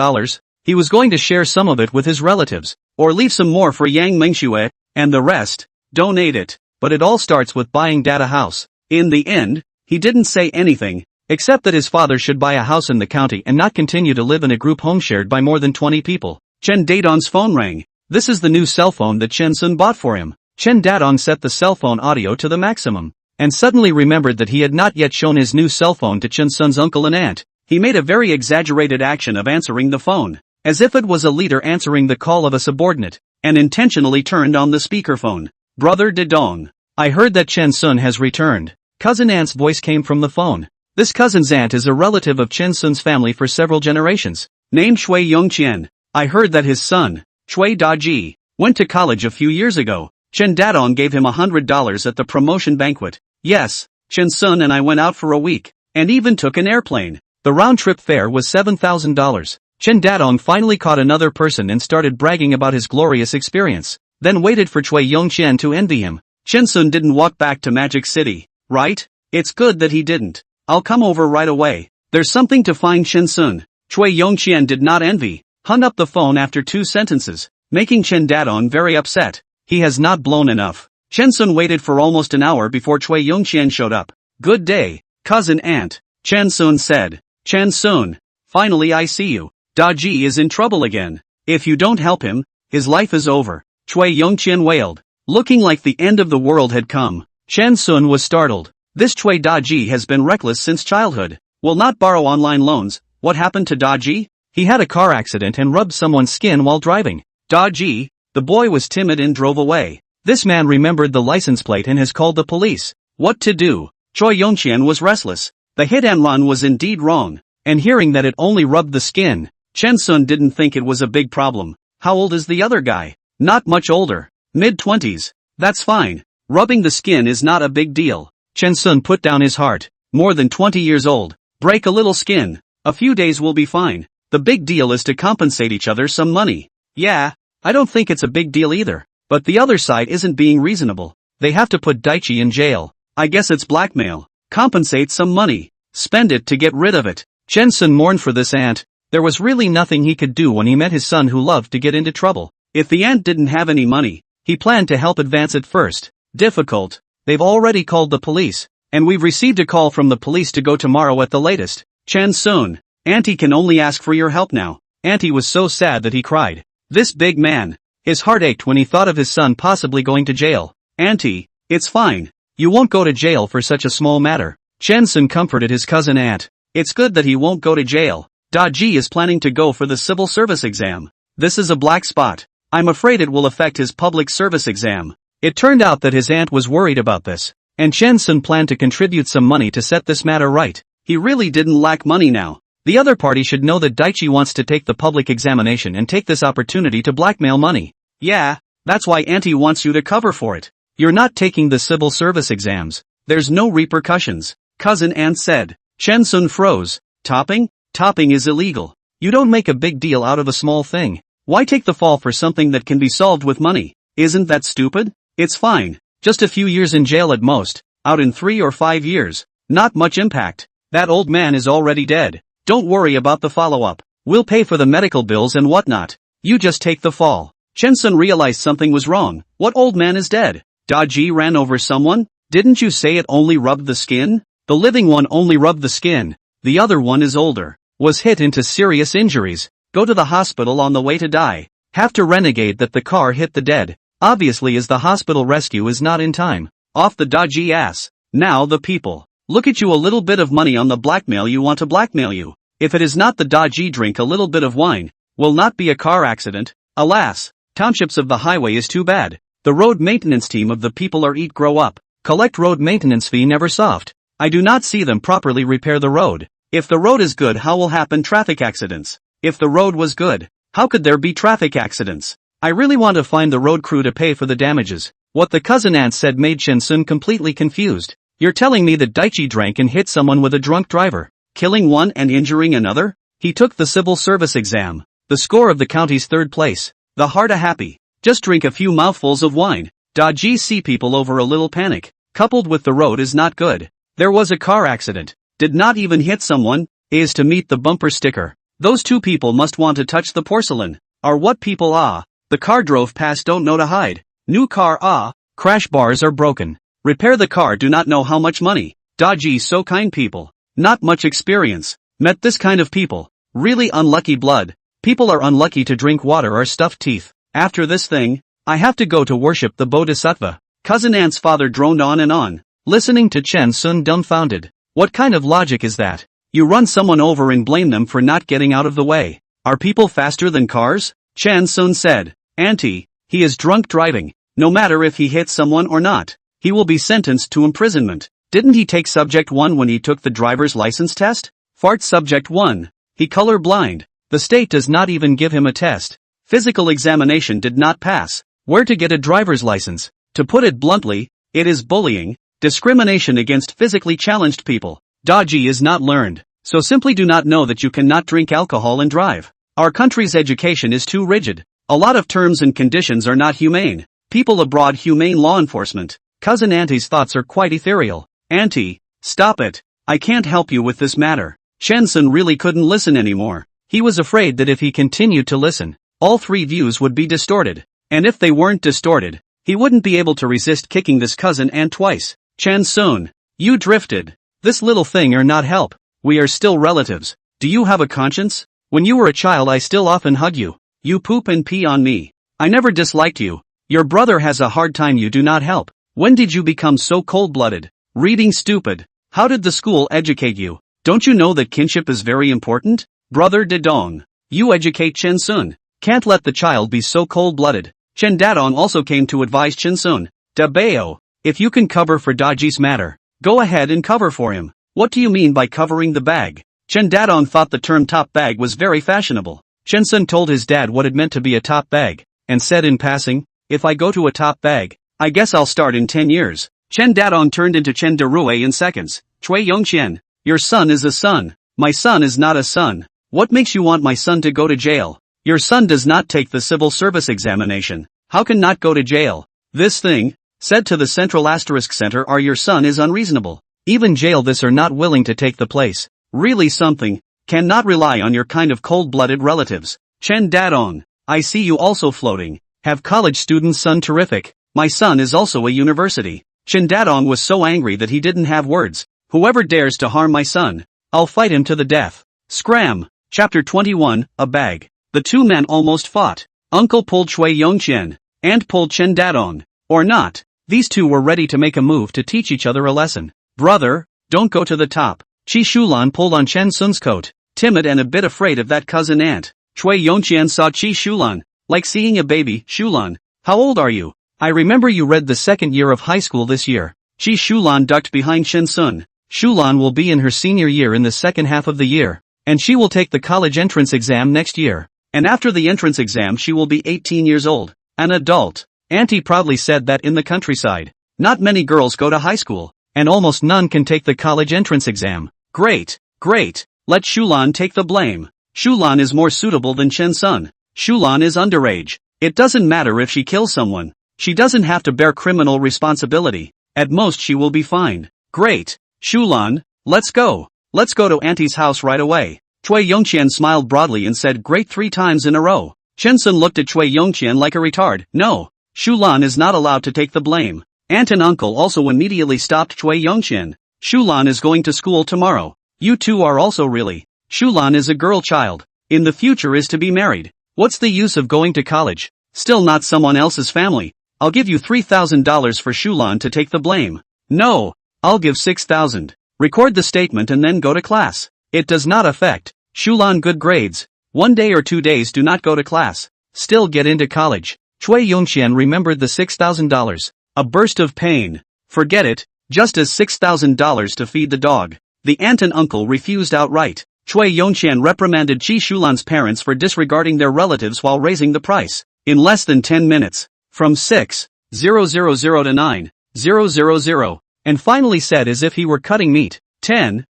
He was going to share some of it with his relatives, or leave some more for Yang Mengxue, and the rest, donate it. But it all starts with buying Dad a house. In the end, he didn't say anything, except that his father should buy a house in the county and not continue to live in a group home shared by more than 20 people. Chen Dadong's phone rang. This is the new cell phone that Chen Sun bought for him. Chen Dadong set the cell phone audio to the maximum, and suddenly remembered that he had not yet shown his new cell phone to Chen Sun's uncle and aunt. He made a very exaggerated action of answering the phone, as if it was a leader answering the call of a subordinate, and intentionally turned on the speakerphone. Brother Dadong, I heard that Chen Sun has returned. Cousin Ant's voice came from the phone. This cousin's aunt is a relative of Chen Sun's family for several generations, named Shui Yongqian. I heard that his son, Shui Daji, went to college a few years ago. Chen Dadong gave him $100 at the promotion banquet. Yes, Chen Sun and I went out for a week, and even took an airplane. The round-trip fare was $7,000. Chen Dadong finally caught another person and started bragging about his glorious experience, then waited for Shui Yongqian to envy him. Chen Sun didn't walk back to Magic City, right? It's good that he didn't. I'll come over right away. There's something to find Chen Sun. Shui Yongqian did not envy, hung up the phone after 2 sentences, making Chen Dadong very upset. He has not blown enough. Chen Sun waited for almost an hour before Shui Yongqian showed up. Good day, cousin aunt, Chen Sun said. Chen Sun, finally I see you. Daji is in trouble again. If you don't help him, his life is over. Shui Yongqian wailed, looking like the end of the world had come. Chen Sun was startled. This Shui Daji has been reckless since childhood. Will not borrow online loans. What happened to Daji? He had a car accident and rubbed someone's skin while driving. Daji, the boy was timid and drove away. This man remembered the license plate and has called the police. What to do? Shui Yongqian was restless. The hit and run was indeed wrong, and hearing that it only rubbed the skin, Chen Sun didn't think it was a big problem. How old is the other guy? Not much older. Mid-20s. That's fine. Rubbing the skin is not a big deal. Chen Sun put down his heart. More than 20 years old. Break a little skin. A few days will be fine. The big deal is to compensate each other some money. Yeah, I don't think it's a big deal either. But the other side isn't being reasonable. They have to put Daichi in jail. I guess it's blackmail. Compensate some money. Spend it to get rid of it. Chen Sun mourned for this aunt. There was really nothing he could do when he met his son who loved to get into trouble. If the aunt didn't have any money, he planned to help advance it first. Difficult. They've already called the police, and we've received a call from the police to go tomorrow at the latest. Chen Sun, Auntie can only ask for your help now. Auntie was so sad that he cried. This big man. His heart ached when he thought of his son possibly going to jail. Auntie, it's fine. You won't go to jail for such a small matter. Chen Sun comforted his cousin aunt. It's good that he won't go to jail. Daji is planning to go for the civil service exam. This is a black spot. I'm afraid it will affect his public service exam. It turned out that his aunt was worried about this, and Chen Sun planned to contribute some money to set this matter right. He really didn't lack money now. The other party should know that Daichi wants to take the public examination and take this opportunity to blackmail money. Yeah, that's why Auntie wants you to cover for it. You're not taking the civil service exams. There's no repercussions. Cousin aunt said. Chen Sun froze. Topping? Topping is illegal. You don't make a big deal out of a small thing. Why take the fall for something that can be solved with money? Isn't that stupid? It's fine. Just a few years in jail at most. Out in 3 or 5 years. Not much impact. That old man is already dead. Don't worry about the follow-up. We'll pay for the medical bills and whatnot. You just take the fall. Chen Sun realized something was wrong. What old man is dead? Daji ran over someone? Didn't you say it only rubbed the skin? The living one only rubbed the skin. The other one is older. Was hit into serious injuries. Go to the hospital on the way to die. Have to renegade that the car hit the dead. Obviously as the hospital rescue is not in time. Off the Daji ass. Now the people. Look at you, a little bit of money on the blackmail you want to blackmail you. If it is not the Daji, drink a little bit of wine. Will not be a car accident. Alas. Townships of the highway is too bad. The road maintenance team of the people are eat grow up. Collect road maintenance fee never soft. I do not see them properly repair the road. If the road is good, how will happen traffic accidents? If the road was good, how could there be traffic accidents? I really want to find the road crew to pay for the damages. What the cousin aunt said made Chen Sun completely confused. You're telling me that Daichi drank and hit someone with a drunk driver, killing one and injuring another? He took the civil service exam. The score of the county's 3rd place. The heart a happy. Just drink a few mouthfuls of wine. Daji see people over a little panic. Coupled with the road is not good. There was a car accident. Did not even hit someone. Is to meet the bumper sticker. Those two people must want to touch the porcelain. Are what people ah? The car drove past don't know to hide. New car ah? Crash bars are broken. Repair the car do not know how much money. Dodgy so kind people. Not much experience. Met this kind of people. Really unlucky blood. People are unlucky to drink water or stuffed teeth. After this thing, I have to go to worship the Bodhisattva. Cousin Ant's father droned on, listening to Chen Sun dumbfounded. What kind of logic is that? You run someone over and blame them for not getting out of the way. Are people faster than cars? Chen Sun said. Auntie, he is drunk driving. No matter if he hits someone or not, he will be sentenced to imprisonment. Didn't he take subject 1 when he took the driver's license test? Fart subject 1. He color blind. The state does not even give him a test. Physical examination did not pass. Where to get a driver's license? To put it bluntly, it is bullying, discrimination against physically challenged people. Dodgy is not learned, so simply do not know that you cannot drink alcohol and drive. Our country's education is too rigid. A lot of terms and conditions are not humane. People abroad humane law enforcement. Cousin Auntie's thoughts are quite ethereal. Auntie, stop it. I can't help you with this matter. Chen Sun really couldn't listen anymore. He was afraid that if he continued to listen, all 3 views would be distorted. And if they weren't distorted, he wouldn't be able to resist kicking this cousin aunt twice. Chen Sun, you drifted. This little thing are not help. We are still relatives. Do you have a conscience? When you were a child I still often hug you. You poop and pee on me. I never disliked you. Your brother has a hard time you do not help. When did you become so cold-blooded? Reading stupid. How did the school educate you? Don't you know that kinship is very important? Brother Dedong. You educate Chen Sun. Can't let the child be so cold-blooded. Chen Dadong also came to advise Chen Sun. Dabao, if you can cover for Daji's matter, go ahead and cover for him. What do you mean by covering the bag? Chen Dadong thought the term top bag was very fashionable. Chen Sun told his dad what it meant to be a top bag, and said in passing, if I go to a top bag, I guess I'll start in 10 years. Chen Dadong turned into Chen Derue in seconds. Chui Yongqian, your son is a son. My son is not a son. What makes you want my son to go to jail? Your son does not take the civil service examination. How can not go to jail? This thing, said to the Central Asterisk Center are your son is unreasonable. Even jail this are not willing to take the place. Really something. Cannot rely on your kind of cold-blooded relatives. Chen Dadong, I see you also floating. Have college students son terrific. My son is also a university. Chen Dadong was so angry that he didn't have words. Whoever dares to harm my son, I'll fight him to the death. Scram. Chapter 21, A Bag. The two men almost fought. Uncle pulled Chui Yongqian. Aunt pulled Chen Dadong. Or not. These two were ready to make a move to teach each other a lesson. Brother, don't go to the top. Qi Shulan pulled on Chen Sun's coat. Timid and a bit afraid of that cousin aunt. Chui Yongqian saw Qi Shulan. Like seeing a baby. Shulan, how old are you? I remember you read the 2nd year of high school this year. Qi Shulan ducked behind Chen Sun. Shulan will be in her senior year in the second half of the year. And she will take the college entrance exam next year. And after the entrance exam she will be 18 years old. An adult. Auntie proudly said that in the countryside, not many girls go to high school, and almost none can take the college entrance exam. Great, great. Let Shulan take the blame. Shulan is more suitable than Chen Sun. Shulan is underage. It doesn't matter if she kills someone. She doesn't have to bear criminal responsibility. At most she will be fined. Great. Shulan, let's go. Let's go to Auntie's house right away. Chui Yongqian smiled broadly and said great 3 times in a row. Chen Sun looked at Chui Yongqian like a retard. No. Shulan is not allowed to take the blame. Aunt and uncle also immediately stopped Chui Yongqian. Shulan is going to school tomorrow. You two are also really. Shulan is a girl child. In the future is to be married. What's the use of going to college? Still not someone else's family. I'll give you $3,000 for Shulan to take the blame. No. I'll give 6,000. Record the statement and then go to class. It does not affect Shulan good grades. 1 day or 2 days do not go to class. Still get into college. Chui Yongqian remembered the $6,000. A burst of pain. Forget it, just as $6,000 to feed the dog. The aunt and uncle refused outright. Chui Yongqian reprimanded Qi Shulan's parents for disregarding their relatives while raising the price. In less than 10 minutes. From 6,000 to 9,000. And finally said as if he were cutting meat, 10,000,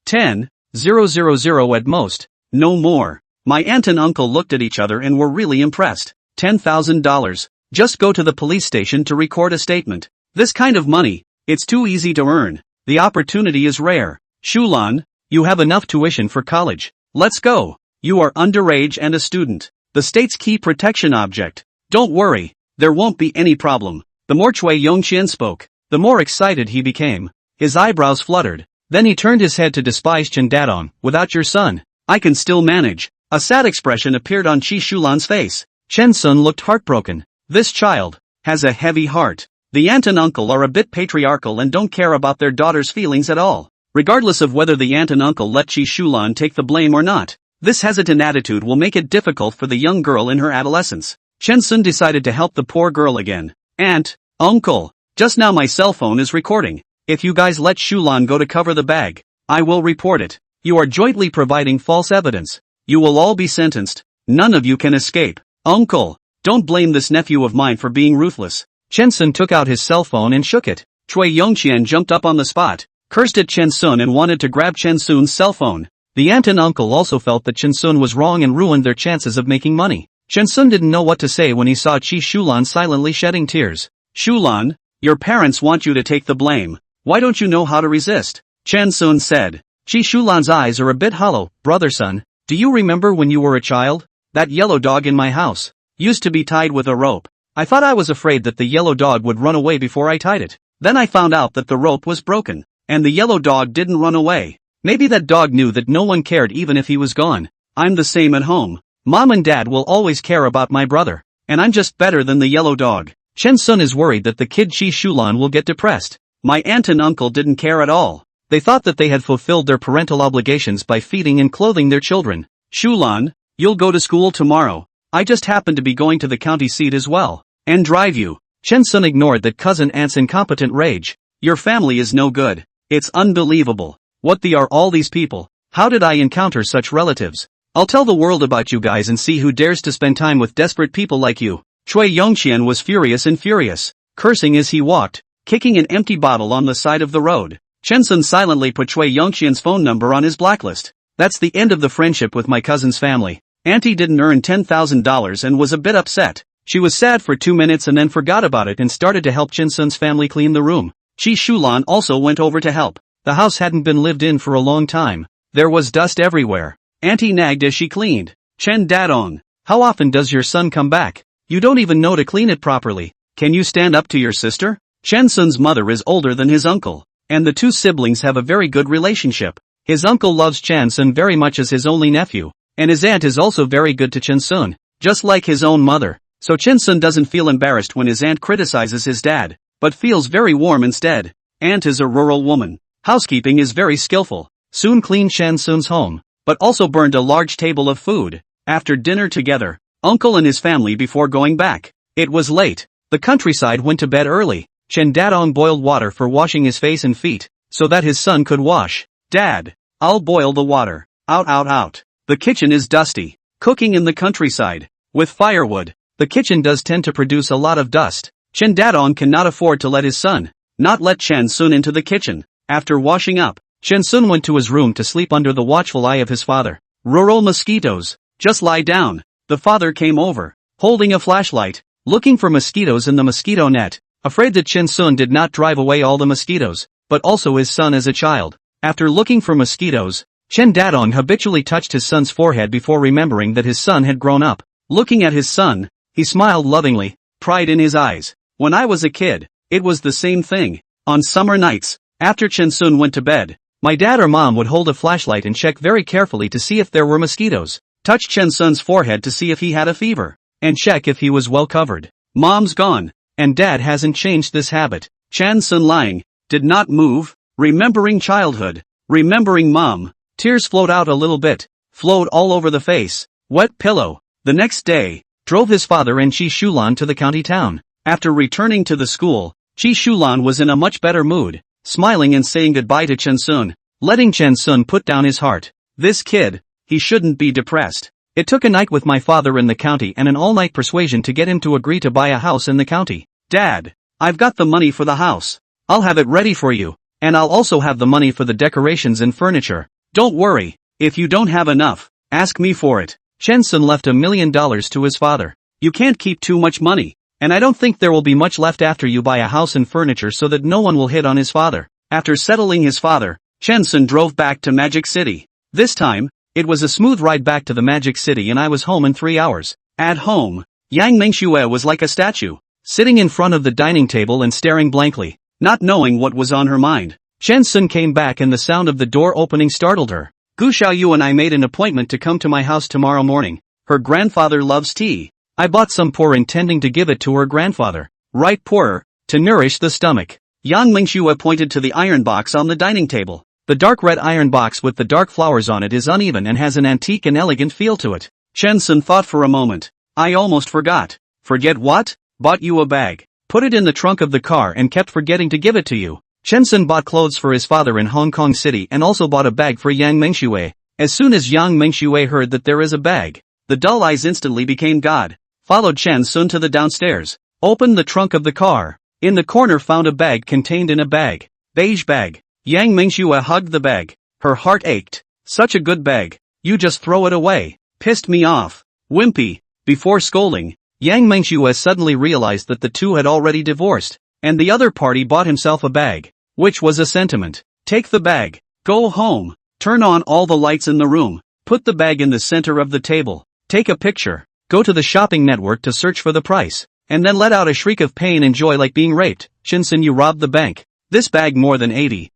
10,000 at most, no more. My aunt and uncle looked at each other and were really impressed. $10,000. Just go to the police station to record a statement. This kind of money, it's too easy to earn. The opportunity is rare. Shulan, you have enough tuition for college. Let's go. You are underage and a student. The state's key protection object. Don't worry, there won't be any problem. The more Chui Yongqian spoke, the more excited he became. His eyebrows fluttered. Then he turned his head to despise Chen Dadong. Without your son, I can still manage. A sad expression appeared on Qi Shulan's face. Chen Sun looked heartbroken. This child has a heavy heart. The aunt and uncle are a bit patriarchal and don't care about their daughter's feelings at all. Regardless of whether the aunt and uncle let Qi Shulan take the blame or not, this hesitant attitude will make it difficult for the young girl in her adolescence. Chen Sun decided to help the poor girl again. Aunt, uncle, just now my cell phone is recording. If you guys let Shulan go to cover the bag, I will report it. You are jointly providing false evidence. You will all be sentenced. None of you can escape. Uncle, don't blame this nephew of mine for being ruthless. Chen Sun took out his cell phone and shook it. Chui Yongqian jumped up on the spot, cursed at Chen Sun and wanted to grab Chen Sun's cell phone. The aunt and uncle also felt that Chen Sun was wrong and ruined their chances of making money. Chen Sun didn't know what to say when he saw Qi Shulan silently shedding tears. Shulan, your parents want you to take the blame. Why don't you know how to resist? Chen Sun said. Qi Shulan's eyes are a bit hollow. Brother son, do you remember when you were a child? That yellow dog in my house used to be tied with a rope. I thought I was afraid that the yellow dog would run away before I tied it. Then I found out that the rope was broken, and the yellow dog didn't run away. Maybe that dog knew that no one cared even if he was gone. I'm the same at home. Mom and dad will always care about my brother, and I'm just better than the yellow dog. Chen Sun is worried that the kid Qi Shulan will get depressed. My aunt and uncle didn't care at all. They thought that they had fulfilled their parental obligations by feeding and clothing their children. Shulan, you'll go to school tomorrow. I just happen to be going to the county seat as well. And drive you. Chen Sun ignored that cousin aunt's incompetent rage. Your family is no good. It's unbelievable. What are all these people? How did I encounter such relatives? I'll tell the world about you guys and see who dares to spend time with desperate people like you. Chui Yongqian was furious, cursing as he walked, kicking an empty bottle on the side of the road. Chen Sun silently put Chui Yongqian's phone number on his blacklist. That's the end of the friendship with my cousin's family. Auntie didn't earn $10,000 and was a bit upset. She was sad for 2 minutes and then forgot about it and started to help Chen Sun's family clean the room. Qi Shulan also went over to help. The house hadn't been lived in for a long time. There was dust everywhere. Auntie nagged as she cleaned. Chen Dadong, how often does your son come back? You don't even know to clean it properly. Can you stand up to your sister? Chen Sun's mother is older than his uncle, and the two siblings have a very good relationship. His uncle loves Chen Sun very much as his only nephew, and his aunt is also very good to Chen Sun, just like his own mother. So Chen Sun doesn't feel embarrassed when his aunt criticizes his dad, but feels very warm instead. Aunt is a rural woman. Housekeeping is very skillful. Soon cleaned Chen Sun's home, but also burned a large table of food. After dinner together, uncle and his family before going back. It was late. The countryside went to bed early. Chen Dadong boiled water for washing his face and feet, so that his son could wash. Dad, I'll boil the water. Out. The kitchen is dusty. Cooking in the countryside, with firewood. The kitchen does tend to produce a lot of dust. Chen Dadong cannot afford to let his son not let Chen Sun into the kitchen. After washing up, Chen Sun went to his room to sleep under the watchful eye of his father. Rural mosquitoes. Just lie down. The father came over, holding a flashlight, looking for mosquitoes in the mosquito net, afraid that Chen Sun did not drive away all the mosquitoes, but also his son as a child. After looking for mosquitoes, Chen Dadong habitually touched his son's forehead before remembering that his son had grown up. Looking at his son, he smiled lovingly, pride in his eyes. When I was a kid, it was the same thing. On summer nights, after Chen Sun went to bed, my dad or mom would hold a flashlight and check very carefully to see if there were mosquitoes, touch Chen Sun's forehead to see if he had a fever, and check if he was well covered. Mom's gone, and dad hasn't changed this habit. Chen Sun lying, did not move, remembering childhood, remembering mom. Tears flowed out a little bit, flowed all over the face. Wet pillow. The next day, drove his father and Qi Shulan to the county town. After returning to the school, Qi Shulan was in a much better mood, smiling and saying goodbye to Chen Sun, letting Chen Sun put down his heart. This kid, he shouldn't be depressed. It took a night with my father in the county and an all-night persuasion to get him to agree to buy a house in the county. Dad, I've got the money for the house. I'll have it ready for you, and I'll also have the money for the decorations and furniture. Don't worry, if you don't have enough, ask me for it. Chen Sun left $1 million to his father. You can't keep too much money, and I don't think there will be much left after you buy a house and furniture so that no one will hit on his father. After settling his father, Chen Sun drove back to Magic City. This time, It was a smooth ride back to the magic city and I was home in 3 hours. At home, Yang Mingxue was like a statue, sitting in front of the dining table and staring blankly, not knowing what was on her mind. Chen Sun came back and the sound of the door opening startled her. Gu Xiaoyu and I made an appointment to come to my house tomorrow morning. Her grandfather loves tea. I bought some pour intending to give it to her grandfather. Right, pour, to nourish the stomach. Yang Mingxue pointed to the iron box on the dining table. The dark red iron box with the dark flowers on it is uneven and has an antique and elegant feel to it. Chen Sun thought for a moment. I almost forgot. Forget what? Bought you a bag. Put it in the trunk of the car and kept forgetting to give it to you. Chen Sun bought clothes for his father in Hong Kong City and also bought a bag for Yang Mingxue. As soon as Yang Mingxue heard that there is a bag, the dull eyes instantly became God. Followed Chen Sun to the downstairs. Opened the trunk of the car. In the corner found a bag contained in a bag. Beige bag. Yang Mingxue hugged the bag. Her heart ached. Such a good bag. You just throw it away. Pissed me off. Wimpy. Before scolding, Yang Mingxue suddenly realized that the two had already divorced, and the other party bought himself a bag. Which was a sentiment. Take the bag. Go home. Turn on all the lights in the room. Put the bag in the center of the table. Take a picture. Go to the shopping network to search for the price. And then let out a shriek of pain and joy like being raped. Chen Sun, you robbed the bank. This bag more than 80,000.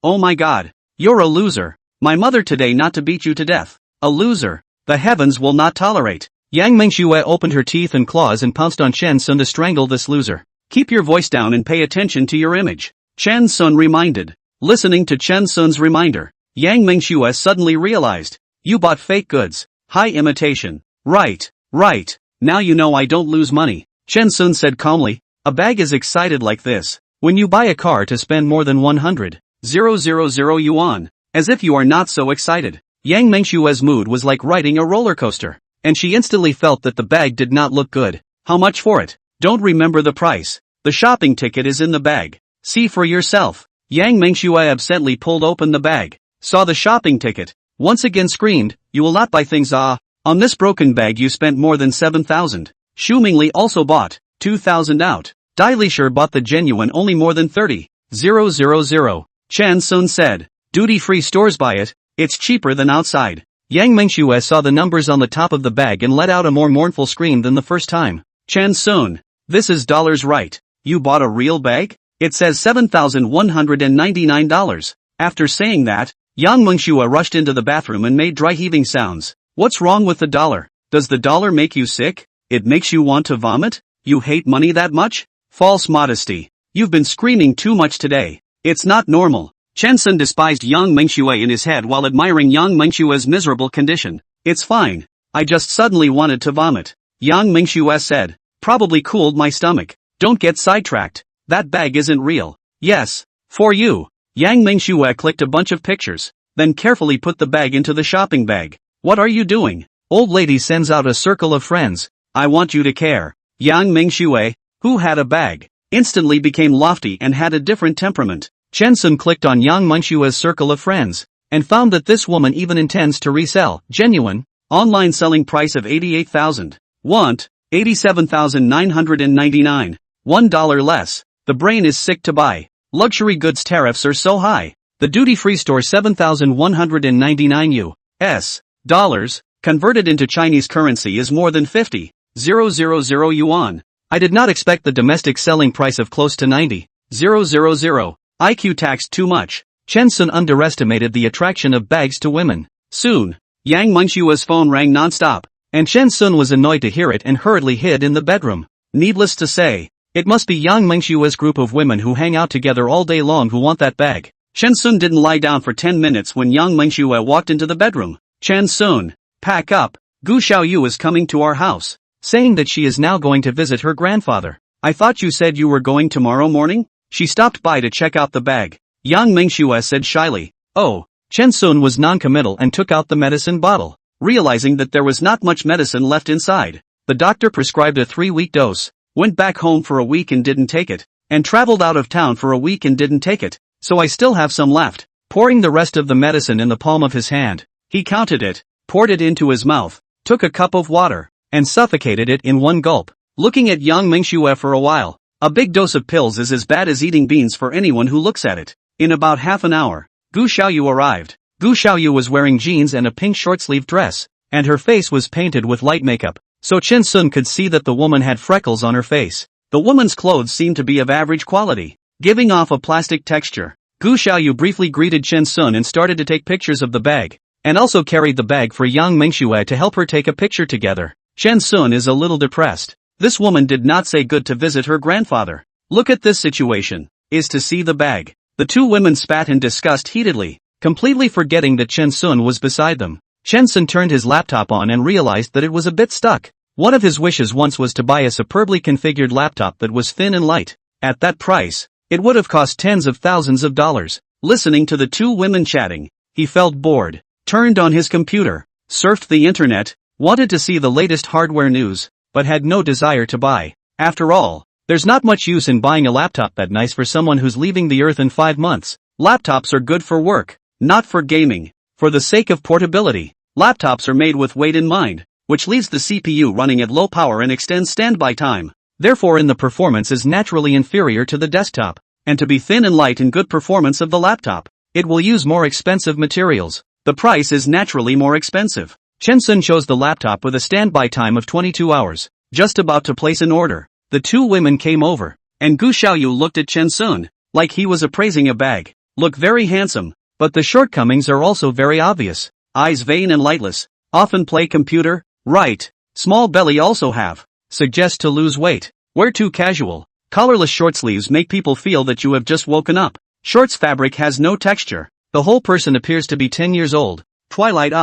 Oh my god. You're a loser. My mother today not to beat you to death. A loser. The heavens will not tolerate. Yang Mingxue opened her teeth and claws and pounced on Chen Sun to strangle this loser. Keep your voice down and pay attention to your image. Chen Sun reminded. Listening to Chen Sun's reminder, Yang Mingxue suddenly realized. You bought fake goods. High imitation. Right. Now you know I don't lose money. Chen Sun said calmly. A bag is excited like this. When you buy a car to spend more than 100,000 yuan. As if you are not so excited. Yang Mingxue's mood was like riding a roller coaster. And she instantly felt that the bag did not look good. How much for it? Don't remember the price. The shopping ticket is in the bag. See for yourself. Yang Mingxue absently pulled open the bag. Saw the shopping ticket. Once again screamed, you will not buy things on this broken bag you spent more than 7,000. Xu also bought 2,000 out. Dai Lishir bought the genuine only more than 30,000. Chen Sun said. Duty-free stores buy it. It's cheaper than outside. Yang Mingxue saw the numbers on the top of the bag and let out a more mournful scream than the first time. Chen Sun. This is dollars right. You bought a real bag? It says $7,199. After saying that, Yang Mingxue rushed into the bathroom and made dry heaving sounds. What's wrong with the dollar? Does the dollar make you sick? It makes you want to vomit? You hate money that much? False modesty. You've been screaming too much today. It's not normal. Chen Sun despised Yang Mingxue in his head while admiring Yang Mingxue's miserable condition. It's fine. I just suddenly wanted to vomit. Yang Mingxue said. Probably cooled my stomach. Don't get sidetracked. That bag isn't real. Yes. For you. Yang Mingxue clicked a bunch of pictures, then carefully put the bag into the shopping bag. What are you doing? Old lady sends out a circle of friends. I want you to care. Yang Mingxue, who had a bag, instantly became lofty and had a different temperament. Chen Sun clicked on Yang Mingxue's circle of friends, and found that this woman even intends to resell, genuine, online selling price of 88,000. Want, 87,999. $1 less. The brain is sick to buy. Luxury goods tariffs are so high. The duty-free store 7,199 U.S. dollars, converted into Chinese currency is more than 50,000 yuan. I did not expect the domestic selling price of close to 90,000. IQ taxed too much. Chen Sun underestimated the attraction of bags to women. Soon, Yang Mingxue's phone rang non-stop, and Chen Sun was annoyed to hear it and hurriedly hid in the bedroom. Needless to say, it must be Yang Mingxue's group of women who hang out together all day long who want that bag. Chen Sun didn't lie down for 10 minutes when Yang Mingxue walked into the bedroom. Chen Sun, pack up. Gu Xiaoyu is coming to our house, saying that she is now going to visit her grandfather. I thought you said you were going tomorrow morning? She stopped by to check out the bag. Yang Mingxue said shyly. Oh. Chen Sun was non-committal and took out the medicine bottle, realizing that there was not much medicine left inside. The doctor prescribed a 3-week dose, went back home for a week and didn't take it, and traveled out of town for a week and didn't take it, so I still have some left. Pouring the rest of the medicine in the palm of his hand, he counted it, poured it into his mouth, took a cup of water, and suffocated it in one gulp. Looking at Yang Mingxue for a while, a big dose of pills is as bad as eating beans for anyone who looks at it. In about half an hour, Gu Xiaoyu arrived. Gu Xiaoyu was wearing jeans and a pink short-sleeved dress, and her face was painted with light makeup, so Chen Sun could see that the woman had freckles on her face. The woman's clothes seemed to be of average quality, giving off a plastic texture. Gu Xiaoyu briefly greeted Chen Sun and started to take pictures of the bag, and also carried the bag for Yang Mingxue to help her take a picture together. Chen Sun is a little depressed. This woman did not say good to visit her grandfather. Look at this situation, is to see the bag. The two women spat and discussed heatedly, completely forgetting that Chen Sun was beside them. Chen Sun turned his laptop on and realized that it was a bit stuck. One of his wishes once was to buy a superbly configured laptop that was thin and light. At that price, it would have cost tens of thousands of dollars. Listening to the two women chatting, he felt bored, turned on his computer, surfed the internet, wanted to see the latest hardware news, but had no desire to buy. After all, there's not much use in buying a laptop that nice for someone who's leaving the earth in 5 months. Laptops are good for work, not for gaming. For the sake of portability, laptops are made with weight in mind, which leaves the CPU running at low power and extends standby time. Therefore the performance is naturally inferior to the desktop. And to be thin and light and good performance of the laptop, it will use more expensive materials. The price is naturally more expensive. Chen Sun chose the laptop with a standby time of 22 hours, just about to place an order. The two women came over, and Gu Xiaoyu looked at Chen Sun, like he was appraising a bag. Look very handsome, but the shortcomings are also very obvious. Eyes vain and lightless, often play computer, right, small belly also have, suggest to lose weight, wear too casual, collarless short sleeves make people feel that you have just woken up. Shorts fabric has no texture, the whole person appears to be 10 years old. Twilight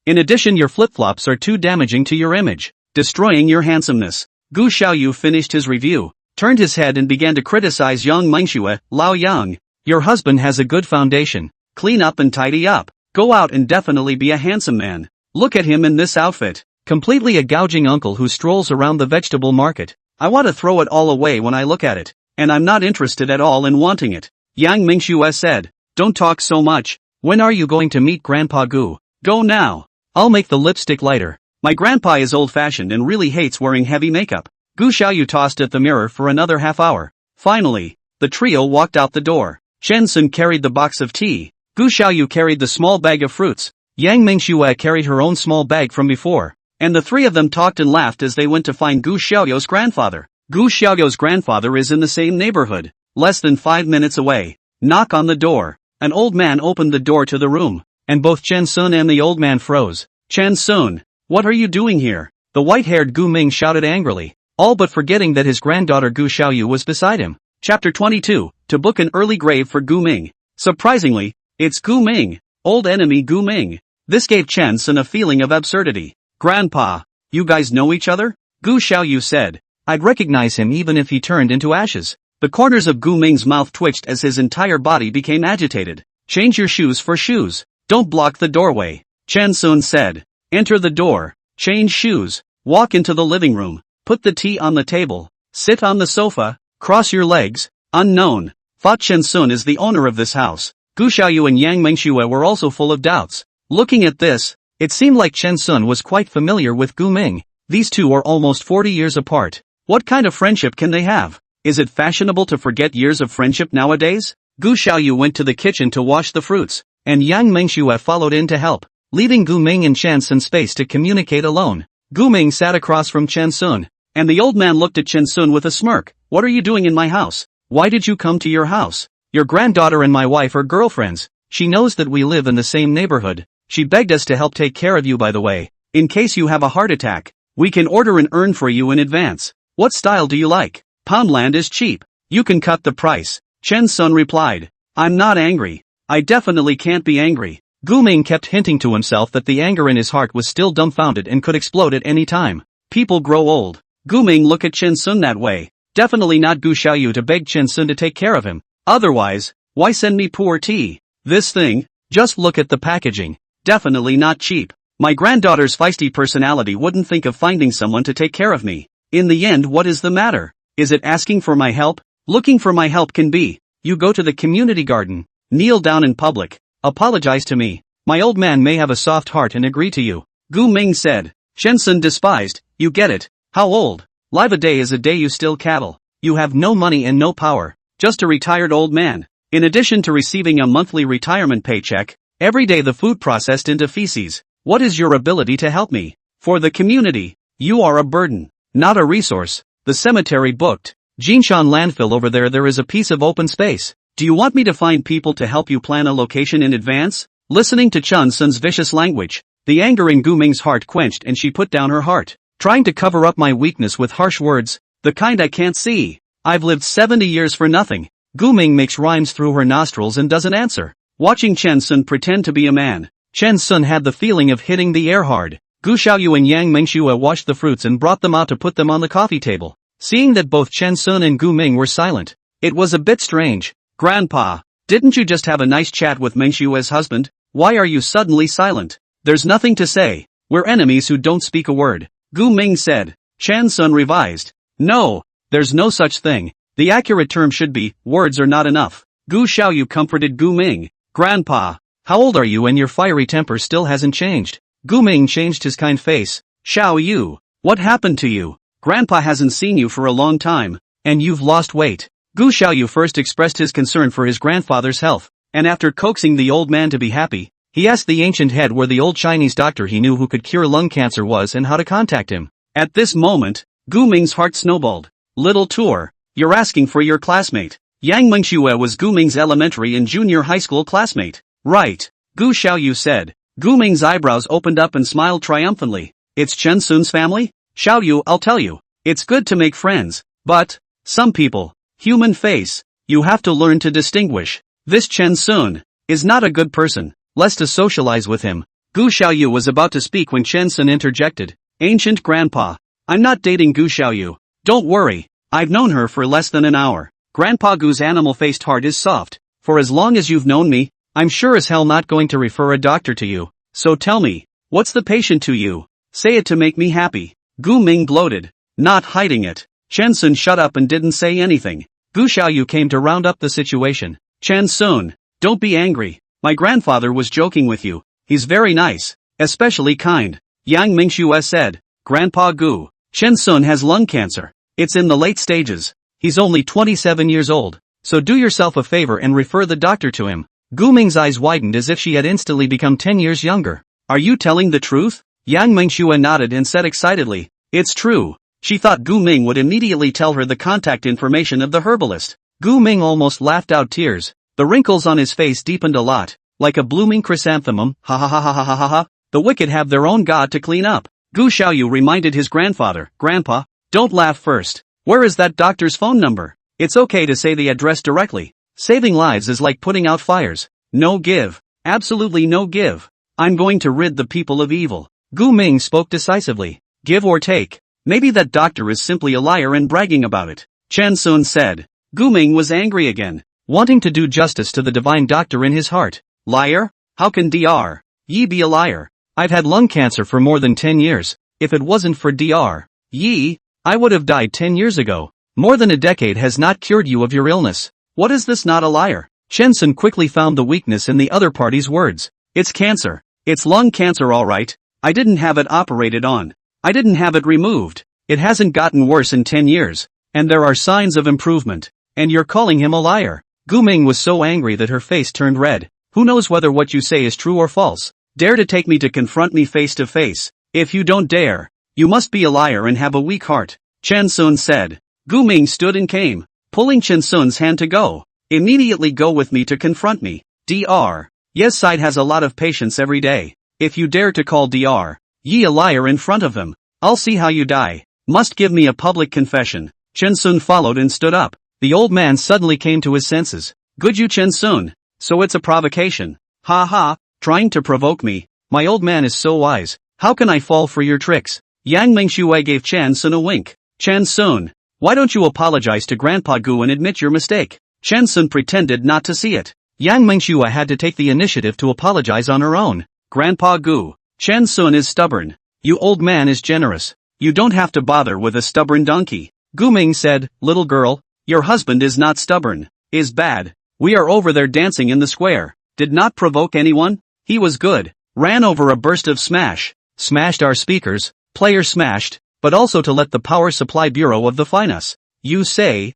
In addition your flip-flops are too damaging to your image, destroying your handsomeness. Gu Xiaoyu finished his review, turned his head and began to criticize Yang Mingxue. Lao Yang, your husband has a good foundation, clean up and tidy up, go out and definitely be a handsome man. Look at him in this outfit, completely a gouging uncle who strolls around the vegetable market. I want to throw it all away when I look at it, and I'm not interested at all in wanting it. Yang Mingxue said, don't talk so much, when are you going to meet Grandpa Gu? Go now. I'll make the lipstick lighter. My grandpa is old-fashioned and really hates wearing heavy makeup. Gu Xiaoyu tossed at the mirror for another half hour. Finally, the trio walked out the door. Chen Sun carried the box of tea, Gu Xiaoyu carried the small bag of fruits, Yang Mingxue carried her own small bag from before, and the three of them talked and laughed as they went to find Gu Xiaoyu's grandfather. Gu Xiaoyu's grandfather is in the same neighborhood, less than 5 minutes away. Knock on the door. An old man opened the door to the room, and both Chen Sun and the old man froze. Chen Sun, what are you doing here? The white-haired Gu Ming shouted angrily, all but forgetting that his granddaughter Gu Xiaoyu was beside him. Chapter 22, to book an early grave for Gu Ming. Surprisingly, it's Gu Ming, old enemy Gu Ming. This gave Chen Sun a feeling of absurdity. Grandpa, you guys know each other? Gu Xiaoyu said. I'd recognize him even if he turned into ashes. The corners of Gu Ming's mouth twitched as his entire body became agitated. Change your shoes for shoes. Don't block the doorway. Chen Sun said. Enter the door. Change shoes. Walk into the living room. Put the tea on the table. Sit on the sofa. Cross your legs. Unknown. Thought Chen Sun is the owner of this house. Gu Xiaoyu and Yang Mingxue were also full of doubts. Looking at this, it seemed like Chen Sun was quite familiar with Gu Ming. These two are almost 40 years apart. What kind of friendship can they have? Is it fashionable to forget years of friendship nowadays? Gu Xiaoyu went to the kitchen to wash the fruits, and Yang Mingxue followed in to help, leaving Gu Ming and Chen Sun space to communicate alone. Gu Ming sat across from Chen Sun, and the old man looked at Chen Sun with a smirk. What are you doing in my house? Why did you come to your house? Your granddaughter and my wife are girlfriends. She knows that we live in the same neighborhood. She begged us to help take care of you, by the way. In case you have a heart attack, we can order an urn for you in advance. What style do you like? Poundland is cheap. You can cut the price. Chen Sun replied. I'm not angry. I definitely can't be angry. Gu Ming kept hinting to himself that the anger in his heart was still dumbfounded and could explode at any time. People grow old. Gu Ming look at Chen Sun that way. Definitely not Gu Xiaoyu to beg Chen Sun to take care of him. Otherwise, why send me poor tea? This thing, just look at the packaging. Definitely not cheap. My granddaughter's feisty personality wouldn't think of finding someone to take care of me. In the end, what is the matter? Is it asking for my help? Looking for my help can be, you go to the community garden, kneel down in public, apologize to me. My old man may have a soft heart and agree to you. Gu Ming said. Chen Sun despised, you get it. How old? Live a day is a day you still cattle. You have no money and no power, just a retired old man. In addition to receiving a monthly retirement paycheck, Every day the food processed into feces. What is your ability to help me? For the community. You are a burden, not a resource. The cemetery booked. Jinshan landfill over there is a piece of open space. Do you want me to find people to help you plan a location in advance? Listening to Chun Sun's vicious language, the anger in Gu Ming's heart quenched and she put down her heart. Trying to cover up my weakness with harsh words, the kind I can't see. I've lived 70 years for nothing. Gu Ming makes rhymes through her nostrils and doesn't answer. Watching Chen Sun pretend to be a man, Chen Sun had the feeling of hitting the air hard. Gu Xiaoyu and Yang Mingxue washed the fruits and brought them out to put them on the coffee table. Seeing that both Chen Sun and Gu Ming were silent, it was a bit strange. Grandpa, didn't you just have a nice chat with Mingxue's husband? Why are you suddenly silent? There's nothing to say. We're enemies who don't speak a word. Gu Ming said. Chen Sun revised. No, there's no such thing. The accurate term should be, words are not enough. Gu Xiaoyu comforted Gu Ming. Grandpa, how old are you and your fiery temper still hasn't changed? Gu Ming changed his kind face. Xiaoyu, what happened to you? Grandpa hasn't seen you for a long time, and you've lost weight. Gu Xiaoyu first expressed his concern for his grandfather's health, and after coaxing the old man to be happy, he asked the ancient head where the old Chinese doctor he knew who could cure lung cancer was and how to contact him. At this moment, Gu Ming's heart snowballed. Little tour, you're asking for your classmate. Yang Mingxue was Gu Ming's elementary and junior high school classmate. Right, Gu Xiaoyu said. Gu Ming's eyebrows opened up and smiled triumphantly. It's Chen Sun's family? Xiaoyu, I'll tell you. It's good to make friends, but, some people, human face, you have to learn to distinguish. This Chen Sun is not a good person. Less to socialize with him. Gu Xiaoyu was about to speak when Chen Sun interjected. Ancient grandpa, I'm not dating Gu Xiaoyu. Don't worry, I've known her for less than an hour. Grandpa Gu's animal-faced heart is soft. For as long as you've known me, I'm sure as hell not going to refer a doctor to you. So tell me, what's the patient to you? Say it to make me happy. Gu Ming gloated, not hiding it. Chen Sun shut up and didn't say anything. Gu Xiaoyu came to round up the situation. Chen Sun, don't be angry. My grandfather was joking with you. He's very nice, especially kind. Yang Mingxue said. Grandpa Gu, Chen Sun has lung cancer. It's in the late stages. He's only 27 years old. So do yourself a favor and refer the doctor to him. Gu Ming's eyes widened as if she had instantly become 10 years younger. Are you telling the truth? Yang Mingxue nodded and said excitedly. It's true. She thought Gu Ming would immediately tell her the contact information of the herbalist. Gu Ming almost laughed out tears. The wrinkles on his face deepened a lot. Like a blooming chrysanthemum, ha ha ha ha ha ha ha ha. The wicked have their own god to clean up. Gu Xiaoyu reminded his grandfather. Grandpa, don't laugh first. Where is that doctor's phone number? It's okay to say the address directly. Saving lives is like putting out fires. No give. Absolutely no give. I'm going to rid the people of evil. Gu Ming spoke decisively. Give or take. Maybe that doctor is simply a liar and bragging about it. Chen Sun said. Gu Ming was angry again, wanting to do justice to the divine doctor in his heart. Liar? How can Dr. Yi be a liar? I've had lung cancer for more than 10 years. If it wasn't for Dr. Yi, I would have died 10 years ago. More than a decade has not cured you of your illness. What is this not a liar? Chen Sun quickly found the weakness in the other party's words. It's cancer. It's lung cancer all right. I didn't have it operated on. I didn't have it removed. It hasn't gotten worse in 10 years. And there are signs of improvement. And you're calling him a liar. Gu Ming was so angry that her face turned red. Who knows whether what you say is true or false? Dare to take me to confront me face to face. If you don't dare, you must be a liar and have a weak heart. Chen Sun said. Gu Ming stood and came, pulling Chen Sun's hand to go. Immediately go with me to confront me. Dr. Yes side has a lot of patience every day. If you dare to call Dr. Yi a liar in front of them, I'll see how you die. Must give me a public confession. Chen Sun followed and stood up. The old man suddenly came to his senses. Good you Chen Sun. So it's a provocation. Ha ha, trying to provoke me. My old man is so wise. How can I fall for your tricks? Yang Mingxue gave Chen Sun a wink. Chen Sun, why don't you apologize to Grandpa Gu and admit your mistake? Chen Sun pretended not to see it. Yang Mingxue had to take the initiative to apologize on her own. Grandpa Gu, Chen Sun is stubborn. You old man is generous. You don't have to bother with a stubborn donkey. Gu Ming said, little girl, your husband is not stubborn. Is bad. We are over there dancing in the square. Did not provoke anyone. He was good. Ran over a burst of smash. Smashed our speakers. Player smashed. But also to let the power supply bureau of the finance. You say,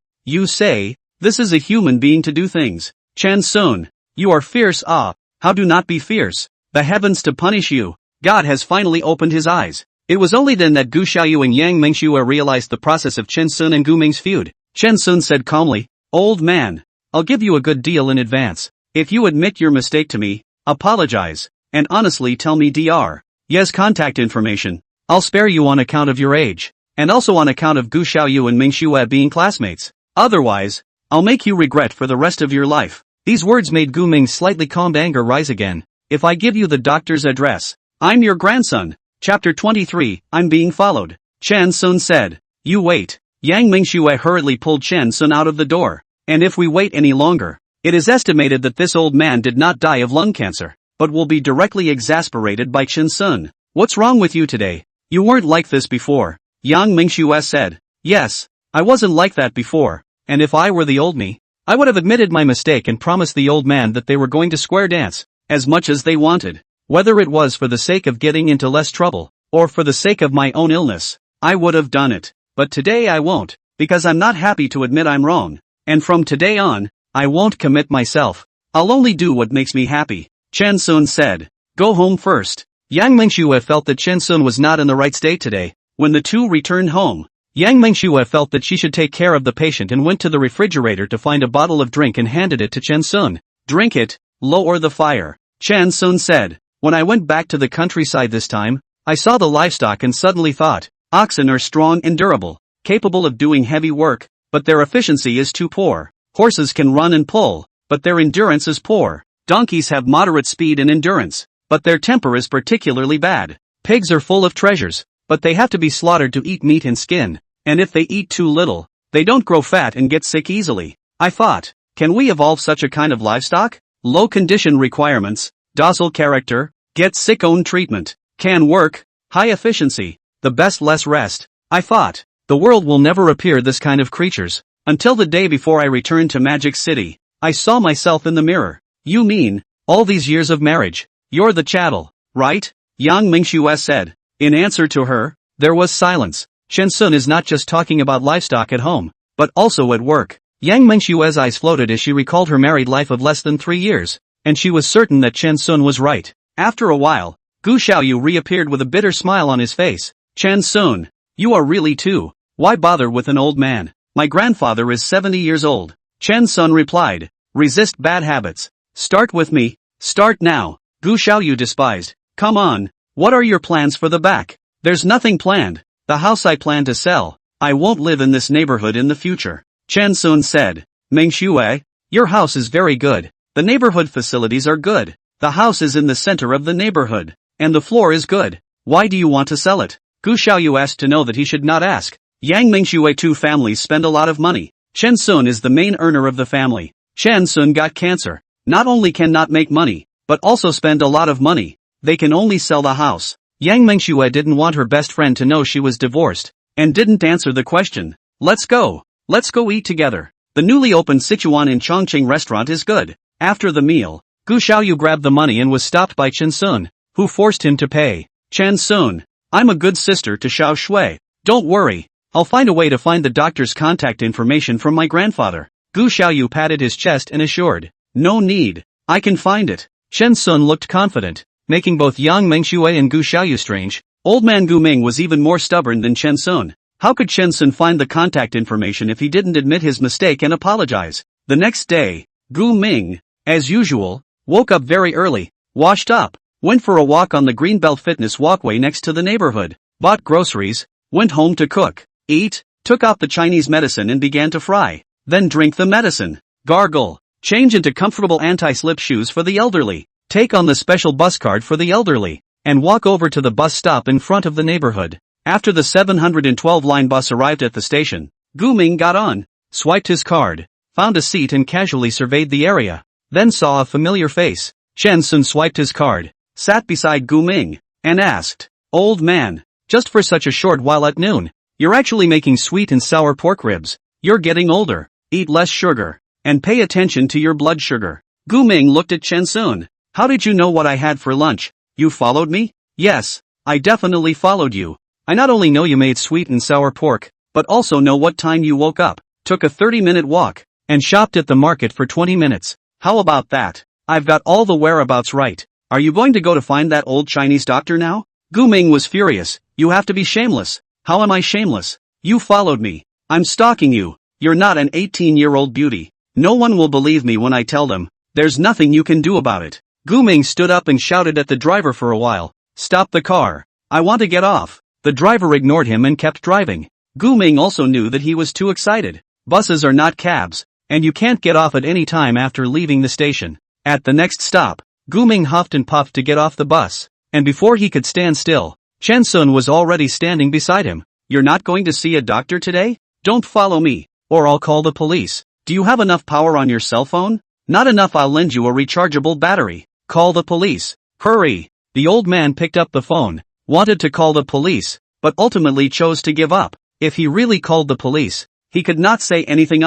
this is a human being to do things. Chen Sun, you are fierce How do not be fierce? The heavens to punish you. God has finally opened his eyes. It was only then that Gu Xiaoyu and Yang Mengxue realized the process of Chen Sun and Gu Ming's feud. Chen Sun said calmly, "Old man, I'll give you a good deal in advance. If you admit your mistake to me, apologize, and honestly tell me Dr. Ye's contact information, I'll spare you on account of your age, and also on account of Gu Xiaoyu and Mingxue being classmates. Otherwise, I'll make you regret for the rest of your life." These words made Gu Ming's slightly calmed anger rise again. "If I give you the doctor's address, I'm your grandson." Chapter 23, I'm being followed. Chen Sun said. "You wait." Yang Mingxue hurriedly pulled Chen Sun out of the door. "And if we wait any longer, it is estimated that this old man did not die of lung cancer, but will be directly exasperated by Chen Sun. What's wrong with you today? You weren't like this before." Yang Mingxue said. "Yes, I wasn't like that before, and if I were the old me, I would have admitted my mistake and promised the old man that they were going to square dance, as much as they wanted. Whether it was for the sake of getting into less trouble, or for the sake of my own illness, I would have done it. But today I won't, because I'm not happy to admit I'm wrong. And from today on, I won't commit myself. I'll only do what makes me happy." Chen Sun said. "Go home first." Yang Mingxue felt that Chen Sun was not in the right state today. When the two returned home, Yang Mingxue felt that she should take care of the patient and went to the refrigerator to find a bottle of drink and handed it to Chen Sun. "Drink it, lower the fire," Chen Sun said. "When I went back to the countryside this time, I saw the livestock and suddenly thought, oxen are strong and durable, capable of doing heavy work, but their efficiency is too poor. Horses can run and pull, but their endurance is poor. Donkeys have moderate speed and endurance, but their temper is particularly bad. Pigs are full of treasures, but they have to be slaughtered to eat meat and skin, and if they eat too little, they don't grow fat and get sick easily. I thought, can we evolve such a kind of livestock? Low condition requirements, docile character, get sick own treatment, can work, high efficiency, the best less rest. I thought, the world will never appear this kind of creatures, until the day before I returned to Magic City. I saw myself in the mirror. You mean, all these years of marriage, you're the chattel, right? Yang Mingxue said. In answer to her, there was silence. Chen Sun is not just talking about livestock at home, but also at work. Yang Mingxue's eyes floated as she recalled her married life of less than 3 years, and she was certain that Chen Sun was right. After a while, Gu Xiaoyu reappeared with a bitter smile on his face. "Chen Sun, you are really too. Why bother with an old man? My grandfather is 70 years old." Chen Sun replied. "Resist bad habits. Start with me. Start now." Gu Xiaoyu despised. "Come on, what are your plans for the back?" "There's nothing planned. The house I plan to sell. I won't live in this neighborhood in the future." Chen Sun said. "Mingxue, your house is very good. The neighborhood facilities are good. The house is in the center of the neighborhood, and the floor is good. Why do you want to sell it?" Gu Xiaoyu asked to know that he should not ask. Yang Mingxue two families spend a lot of money. Chen Sun is the main earner of the family. Chen Sun got cancer. Not only can not make money, but also spend a lot of money. They can only sell the house. Yang Mingxue didn't want her best friend to know she was divorced, and didn't answer the question. Let's go eat together. The newly opened Sichuan in Chongqing restaurant is good." After the meal, Gu Xiaoyu grabbed the money and was stopped by Chen Sun, who forced him to pay. "Chen Sun, I'm a good sister to Xiao Shui. Don't worry, I'll find a way to find the doctor's contact information from my grandfather." Gu Xiaoyu patted his chest and assured, "No need, I can find it." Chen Sun looked confident, making both Yang Mingxue and Gu Xiaoyu strange. Old man Gu Ming was even more stubborn than Chen Sun. How could Chen Sun find the contact information if he didn't admit his mistake and apologize? The next day, Gu Ming, as usual, woke up very early, washed up, went for a walk on the Greenbelt Fitness walkway next to the neighborhood, bought groceries, went home to cook, eat, took out the Chinese medicine and began to fry, then drink the medicine, gargle, change into comfortable anti-slip shoes for the elderly, take on the special bus card for the elderly, and walk over to the bus stop in front of the neighborhood. After the 712 line bus arrived at the station, Gu Ming got on, swiped his card, found a seat and casually surveyed the area, then saw a familiar face. Chen Sun swiped his card, sat beside Gu Ming, and asked, "Old man, just for such a short while at noon, you're actually making sweet and sour pork ribs. You're getting older, eat less sugar, and pay attention to your blood sugar." Gu Ming looked at Chen Sun. "How did you know what I had for lunch? You followed me?" "Yes, I definitely followed you. I not only know you made sweet and sour pork, but also know what time you woke up, took a 30-minute walk, and shopped at the market for 20 minutes. How about that?" I've got all the whereabouts right. Are you going to go to find that old Chinese doctor now? Gu Ming was furious. You have to be shameless. How am I shameless? You followed me. I'm stalking you. You're not an 18-year-old beauty. No one will believe me when I tell them. There's nothing you can do about it. Gu Ming stood up and shouted at the driver for a while. Stop the car. I want to get off. The driver ignored him and kept driving. Gu Ming also knew that he was too excited. Buses are not cabs, and you can't get off at any time after leaving the station. At the next stop, Gu Ming huffed and puffed to get off the bus, and before he could stand still, Chen Sun was already standing beside him. You're not going to see a doctor today? Don't follow me, or I'll call the police. Do you have enough power on your cell phone? Not enough. I'll lend you a rechargeable battery. Call the police. Hurry. The old man picked up the phone, wanted to call the police, but ultimately chose to give up. If he really called the police, he could not say anything.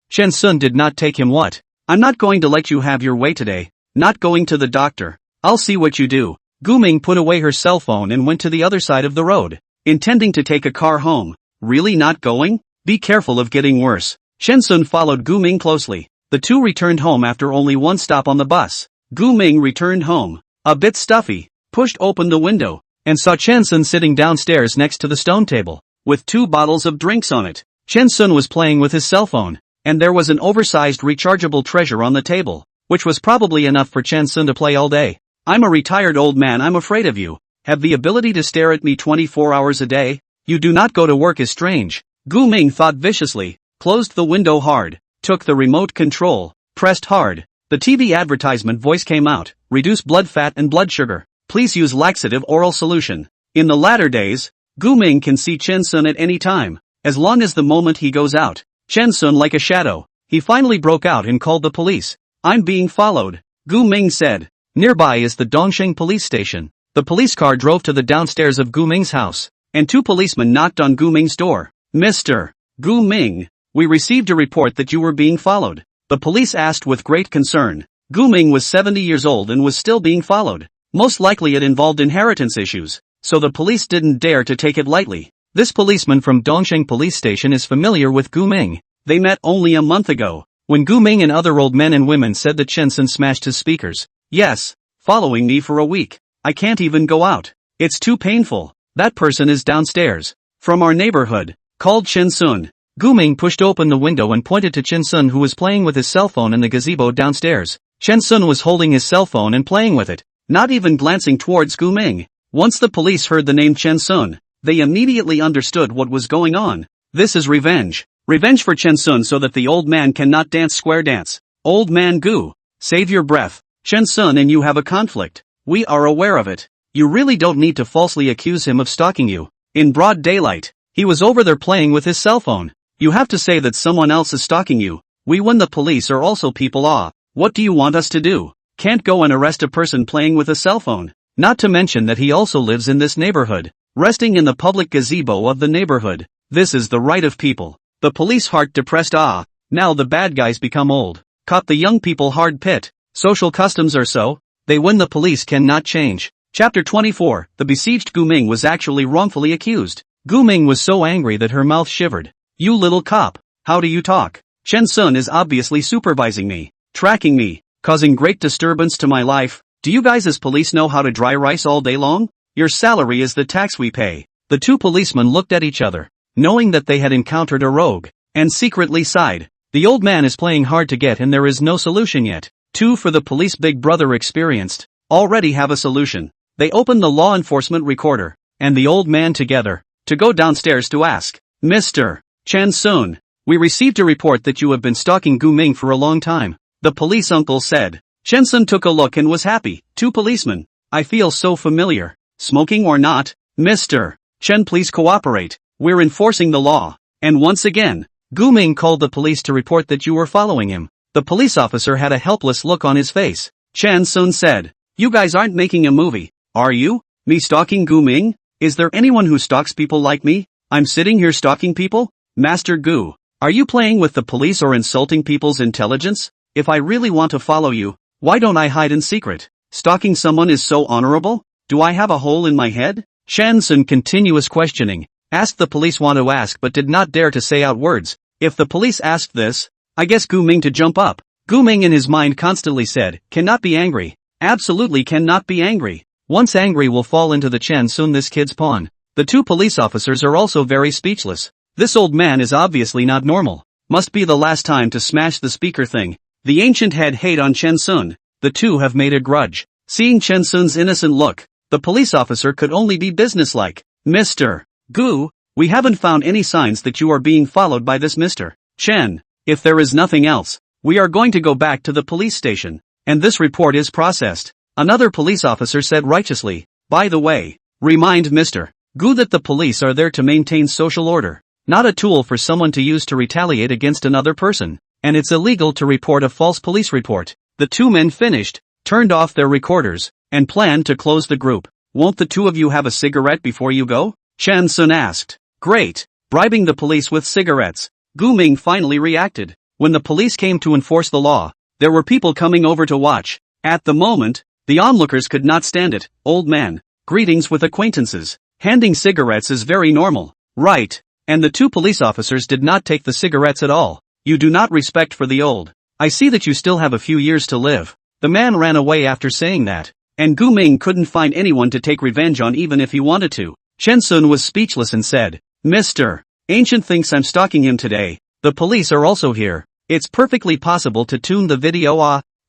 Chen Sun did not take him. What? I'm not going to let you have your way today. Not going to the doctor. I'll see what you do. Gu Ming put away her cell phone and went to the other side of the road, intending to take a car home. Really not going? Be careful of getting worse. Chen Sun followed Gu Ming closely. The two returned home after only one stop on the bus. Gu Ming returned home, a bit stuffy, pushed open the window, and saw Chen Sun sitting downstairs next to the stone table, with 2 bottles of drinks on it. Chen Sun was playing with his cell phone, and there was an oversized rechargeable treasure on the table, which was probably enough for Chen Sun to play all day. I'm a retired old man. I'm afraid of you. Have the ability to stare at me 24 hours a day? You do not go to work is strange. Gu Ming thought viciously, closed the window hard, took the remote control, pressed hard. The TV advertisement voice came out. Reduce blood fat and blood sugar. Please use laxative oral solution. In the latter days, Gu Ming can see Chen Sun at any time, as long as the moment he goes out. Chen Sun like a shadow. He finally broke out and called the police. I'm being followed, Gu Ming said. Nearby is the Dongsheng police station. The police car drove to the downstairs of Gu Ming's house, and 2 policemen knocked on Gu Ming's door. Mr. Gu Ming, we received a report that you were being followed. The police asked with great concern. Gu Ming was 70 years old and was still being followed. Most likely it involved inheritance issues, so the police didn't dare to take it lightly. This policeman from Dongsheng police station is familiar with Gu Ming. They met only a month ago, when Gu Ming and other old men and women said that Chen Sun smashed his speakers. Yes, following me for a week. I can't even go out. It's too painful. That person is downstairs. From our neighborhood, called Chen Sun. Gu Ming pushed open the window and pointed to Chen Sun, who was playing with his cell phone in the gazebo downstairs. Chen Sun was holding his cell phone and playing with it, not even glancing towards Gu Ming. Once the police heard the name Chen Sun, they immediately understood what was going on. This is revenge. Revenge for Chen Sun so that the old man cannot dance square dance. Old man Gu, save your breath. Chen Sun and you have a conflict. We are aware of it. You really don't need to falsely accuse him of stalking you. In broad daylight, he was over there playing with his cell phone. You have to say that someone else is stalking you. We when the police are also people. What do you want us to do? Can't go and arrest a person playing with a cell phone. Not to mention that he also lives in this neighborhood, resting in the public gazebo of the neighborhood. This is the right of people. The police heart depressed. Now the bad guys become old. Caught the young people hard pit. Social customs are so. They when the police cannot change. Chapter 24. The besieged Gu Ming was actually wrongfully accused. Gu Ming was so angry that her mouth shivered. You little cop. How do you talk? Chen Sun is obviously supervising me, tracking me, causing great disturbance to my life. Do you guys as police know how to dry rice all day long? Your salary is the tax we pay. The 2 policemen looked at each other, knowing that they had encountered a rogue, and secretly sighed. The old man is playing hard to get and there is no solution yet. 2 for the police big brother experienced, already have a solution. They opened the law enforcement recorder, and the old man together, to go downstairs to ask, Mr. Chen Sun, we received a report that you have been stalking Gu Ming for a long time. The police uncle said. Chen Sun took a look and was happy. 2 policemen. I feel so familiar. Smoking or not, Mr. Chen, please cooperate. We're enforcing the law. And once again, Gu Ming called the police to report that you were following him. The police officer had a helpless look on his face. Chen Sun said, you guys aren't making a movie, are you? Me stalking Gu Ming? Is there anyone who stalks people like me? I'm sitting here stalking people? Master Gu, are you playing with the police or insulting people's intelligence? If I really want to follow you, why don't I hide in secret? Stalking someone is so honorable? Do I have a hole in my head? Chen Sun continuous questioning, asked the police want to ask but did not dare to say out words. If the police asked this, I guess Gu Ming to jump up. Gu Ming in his mind constantly said, cannot be angry. Absolutely cannot be angry. Once angry will fall into the Chen Sun this kid's pawn. The two police officers are also very speechless. This old man is obviously not normal. Must be the last time to smash the speaker thing. The ancient had hate on Chen Sun. The two have made a grudge. Seeing Chen Sun's innocent look, the police officer could only be businesslike. Mr. Gu, we haven't found any signs that you are being followed by this Mr. Chen. If there is nothing else, we are going to go back to the police station, and this report is processed. Another police officer said righteously. By the way, remind Mr. Gu that the police are there to maintain social order, not a tool for someone to use to retaliate against another person, and it's illegal to report a false police report. The two men finished, turned off their recorders, and planned to close the group. Won't the two of you have a cigarette before you go? Chen Sun asked. Great. Bribing the police with cigarettes. Gu Ming finally reacted. When the police came to enforce the law, there were people coming over to watch. At the moment, the onlookers could not stand it. Old man, greetings with acquaintances. Handing cigarettes is very normal. Right. And the two police officers did not take the cigarettes at all. You do not respect for the old. I see that you still have a few years to live. The man ran away after saying that. And Gu Ming couldn't find anyone to take revenge on even if he wanted to. Chen Sun was speechless and said, Mr. Ancient thinks I'm stalking him today. The police are also here. It's perfectly possible to tune the video.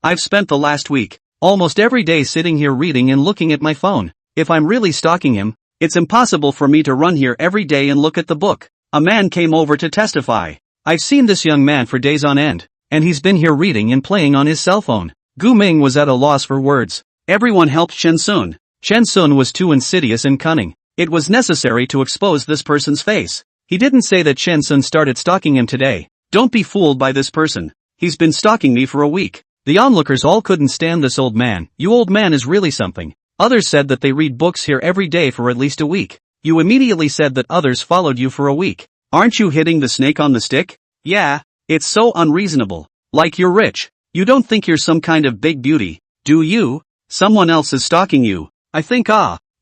I've spent the last week, almost every day sitting here reading and looking at my phone. If I'm really stalking him, it's impossible for me to run here every day and look at the book. A man came over to testify. I've seen this young man for days on end, and he's been here reading and playing on his cell phone. Gu Ming was at a loss for words. Everyone helped Chen Sun. Chen Sun was too insidious and cunning. It was necessary to expose this person's face. He didn't say that Chen Sun started stalking him today. Don't be fooled by this person. He's been stalking me for a week. The onlookers all couldn't stand this old man. You old man is really something. Others said that they read books here every day for at least a week. You immediately said that others followed you for a week. Aren't you hitting the snake on the stick? Yeah, it's so unreasonable. Like you're rich. You don't think you're some kind of big beauty, do you? Someone else is stalking you. I think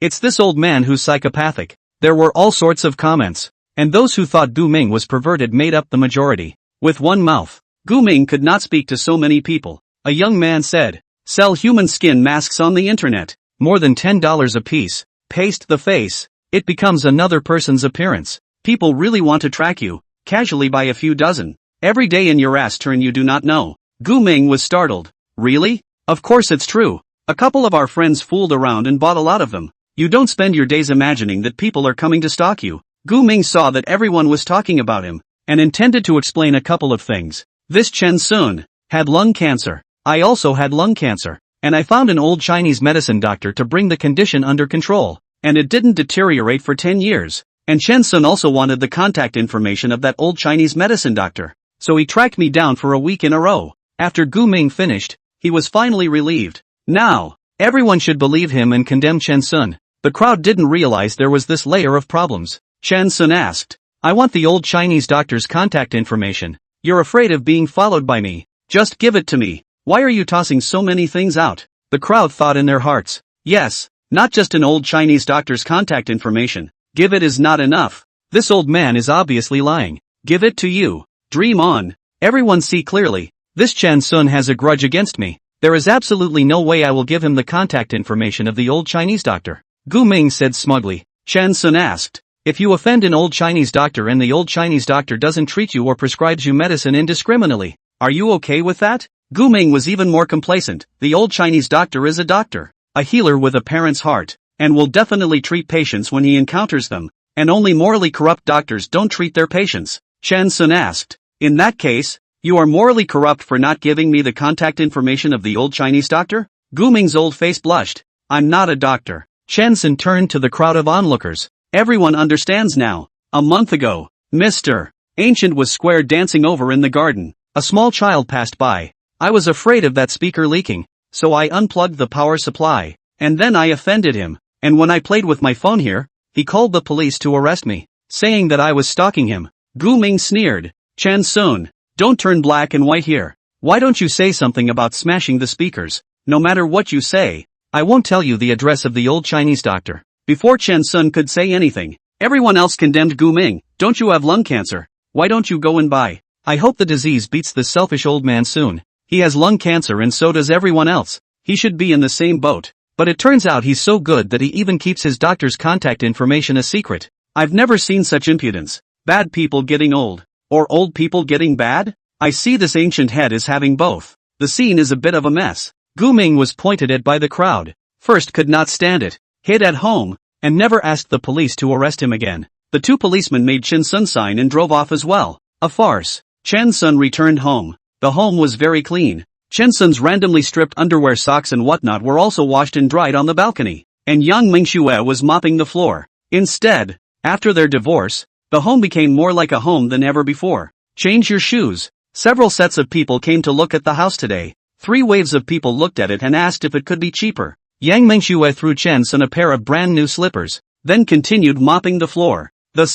it's this old man who's psychopathic. There were all sorts of comments, and those who thought Gu Ming was perverted made up the majority. With one mouth, Gu Ming could not speak to so many people. A young man said, sell human skin masks on the internet. More than $10 a piece. Paste the face. It becomes another person's appearance. People really want to track you, casually by a few dozen. Every day in your ass turn you do not know. Gu Ming was startled. Really? Of course it's true. A couple of our friends fooled around and bought a lot of them. You don't spend your days imagining that people are coming to stalk you. Gu Ming saw that everyone was talking about him, and intended to explain a couple of things. This Chen Sun had lung cancer. I also had lung cancer, and I found an old Chinese medicine doctor to bring the condition under control, and it didn't deteriorate for 10 years. And Chen Sun also wanted the contact information of that old Chinese medicine doctor, so he tracked me down for a week in a row. After Gu Ming finished, he was finally relieved. Now, everyone should believe him and condemn Chen Sun. The crowd didn't realize there was this layer of problems. Chen Sun asked, I want the old Chinese doctor's contact information. You're afraid of being followed by me. Just give it to me. Why are you tossing so many things out? The crowd thought in their hearts. Yes, not just an old Chinese doctor's contact information. Give it is not enough. This old man is obviously lying. Give it to you. Dream on. Everyone see clearly. This Chen Sun has a grudge against me. There is absolutely no way I will give him the contact information of the old Chinese doctor. Gu Ming said smugly. Chen Sun asked, if you offend an old Chinese doctor and the old Chinese doctor doesn't treat you or prescribes you medicine indiscriminately, are you okay with that? Gu Ming was even more complacent. The old Chinese doctor is a doctor, a healer with a parent's heart, and will definitely treat patients when he encounters them, and only morally corrupt doctors don't treat their patients. Chen Sun asked, in that case, you are morally corrupt for not giving me the contact information of the old Chinese doctor? Gu Ming's old face blushed. I'm not a doctor. Chen Sun turned to the crowd of onlookers. Everyone understands now. A month ago, Mr. Ancient was square dancing over in the garden. A small child passed by. I was afraid of that speaker leaking, so I unplugged the power supply, and then I offended him. And when I played with my phone here, he called the police to arrest me, saying that I was stalking him. Gu Ming sneered. Chen Sun, don't turn black and white here. Why don't you say something about smashing the speakers? No matter what you say, I won't tell you the address of the old Chinese doctor. Before Chen Sun could say anything, everyone else condemned Gu Ming. Don't you have lung cancer? Why don't you go and buy? I hope the disease beats this selfish old man soon. He has lung cancer and so does everyone else. He should be in the same boat. But it turns out he's so good that he even keeps his doctor's contact information a secret. I've never seen such impudence. Bad people getting old. Or old people getting bad? I see this ancient head is having both. The scene is a bit of a mess. Gu Ming was pointed at by the crowd. First could not stand it, hid at home, and never asked the police to arrest him again. The two policemen made Chen Sun sign and drove off as well. A farce. Chen Sun returned home. The home was very clean. Chen Sun's randomly stripped underwear, socks and whatnot were also washed and dried on the balcony. And Yang Mingxue was mopping the floor. Instead, after their divorce, the home became more like a home than ever before. Change your shoes. Several sets of people came to look at the house today. 3 waves of people looked at it and asked if it could be cheaper. Yang Mingxue threw Chen Sun a pair of brand new slippers, then continued mopping the floor. The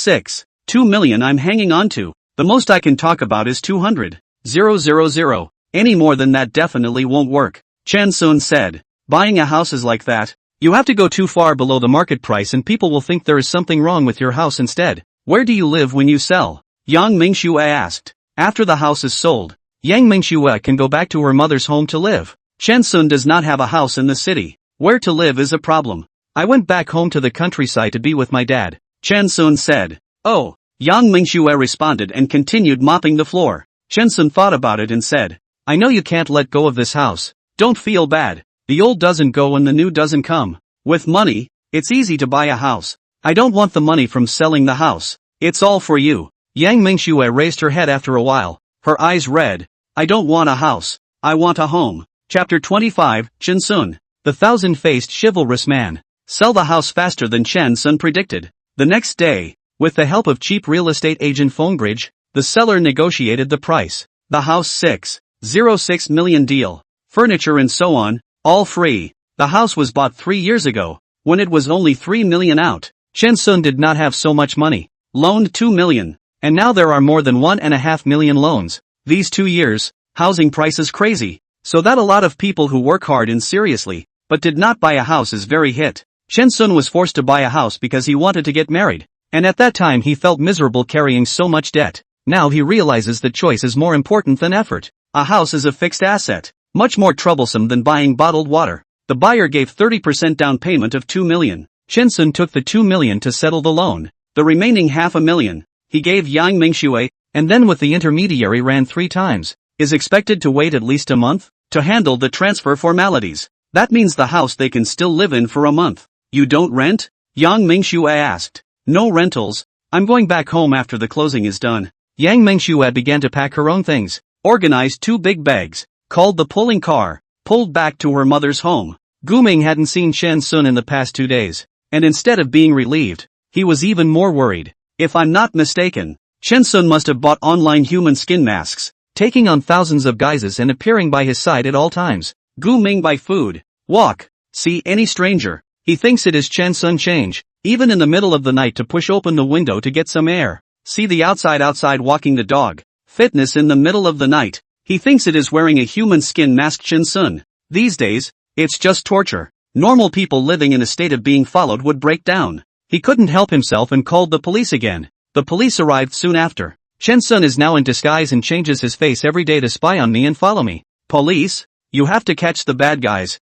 2 million I'm hanging on to. The most I can talk about is 200,000. Any more than that definitely won't work. Chen Sun said. Buying a house is like that. You have to go too far below the market price and people will think there is something wrong with your house instead. Where do you live when you sell? Yang Mingxue asked. After the house is sold, Yang Mingxue can go back to her mother's home to live. Chen Sun does not have a house in the city. Where to live is a problem. I went back home to the countryside to be with my dad, Chen Sun said. Oh, Yang Mingxue responded and continued mopping the floor. Chen Sun thought about it and said, I know you can't let go of this house. Don't feel bad. The old doesn't go and the new doesn't come. With money, it's easy to buy a house. I don't want the money from selling the house. It's all for you. Yang Mingxue raised her head after a while, her eyes red. I don't want a house. I want a home. Chapter 25, Chen Sun, the thousand-faced chivalrous man. Sell the house faster than Chen Sun predicted. The next day, with the help of cheap real estate agent Fongbridge, the seller negotiated the price. The house 6.06 million deal. Furniture and so on, all free. The house was bought 3 years ago, when it was only 3 million out. Chen Sun did not have so much money. Loaned 2 million. And now there are more than 1.5 million loans. These 2 years, housing prices crazy. So that a lot of people who work hard and seriously, but did not buy a house is very hit. Chen Sun was forced to buy a house because he wanted to get married. And at that time he felt miserable carrying so much debt. Now he realizes that choice is more important than effort. A house is a fixed asset, much more troublesome than buying bottled water. The buyer gave 30% down payment of 2 million. Chen Sun took the 2 million to settle the loan. The remaining $500,000, he gave Yang Mingxue, and then with the intermediary ran 3 times. Is expected to wait at least a month to handle the transfer formalities. That means the house they can still live in for a month. You don't rent? Yang Mingxue asked. No rentals. I'm going back home after the closing is done. Yang Mingxue began to pack her own things, organized 2 big bags, called the pulling car, pulled back to her mother's home. Gu Ming hadn't seen Chen Sun in the past 2 days, and instead of being relieved, he was even more worried. If I'm not mistaken, Chen Sun must have bought online human skin masks, taking on thousands of guises and appearing by his side at all times. Gu Ming buy food, walk, see any stranger. He thinks it is Chen Sun change, even in the middle of the night to push open the window to get some air. See the outside walking the dog. Fitness in the middle of the night. He thinks it is wearing a human skin mask Chen Sun. These days, it's just torture. Normal people living in a state of being followed would break down. He couldn't help himself and called the police again. The police arrived soon after. Chen Sun is now in disguise and changes his face every day to spy on me and follow me. Police? You have to catch the bad guys.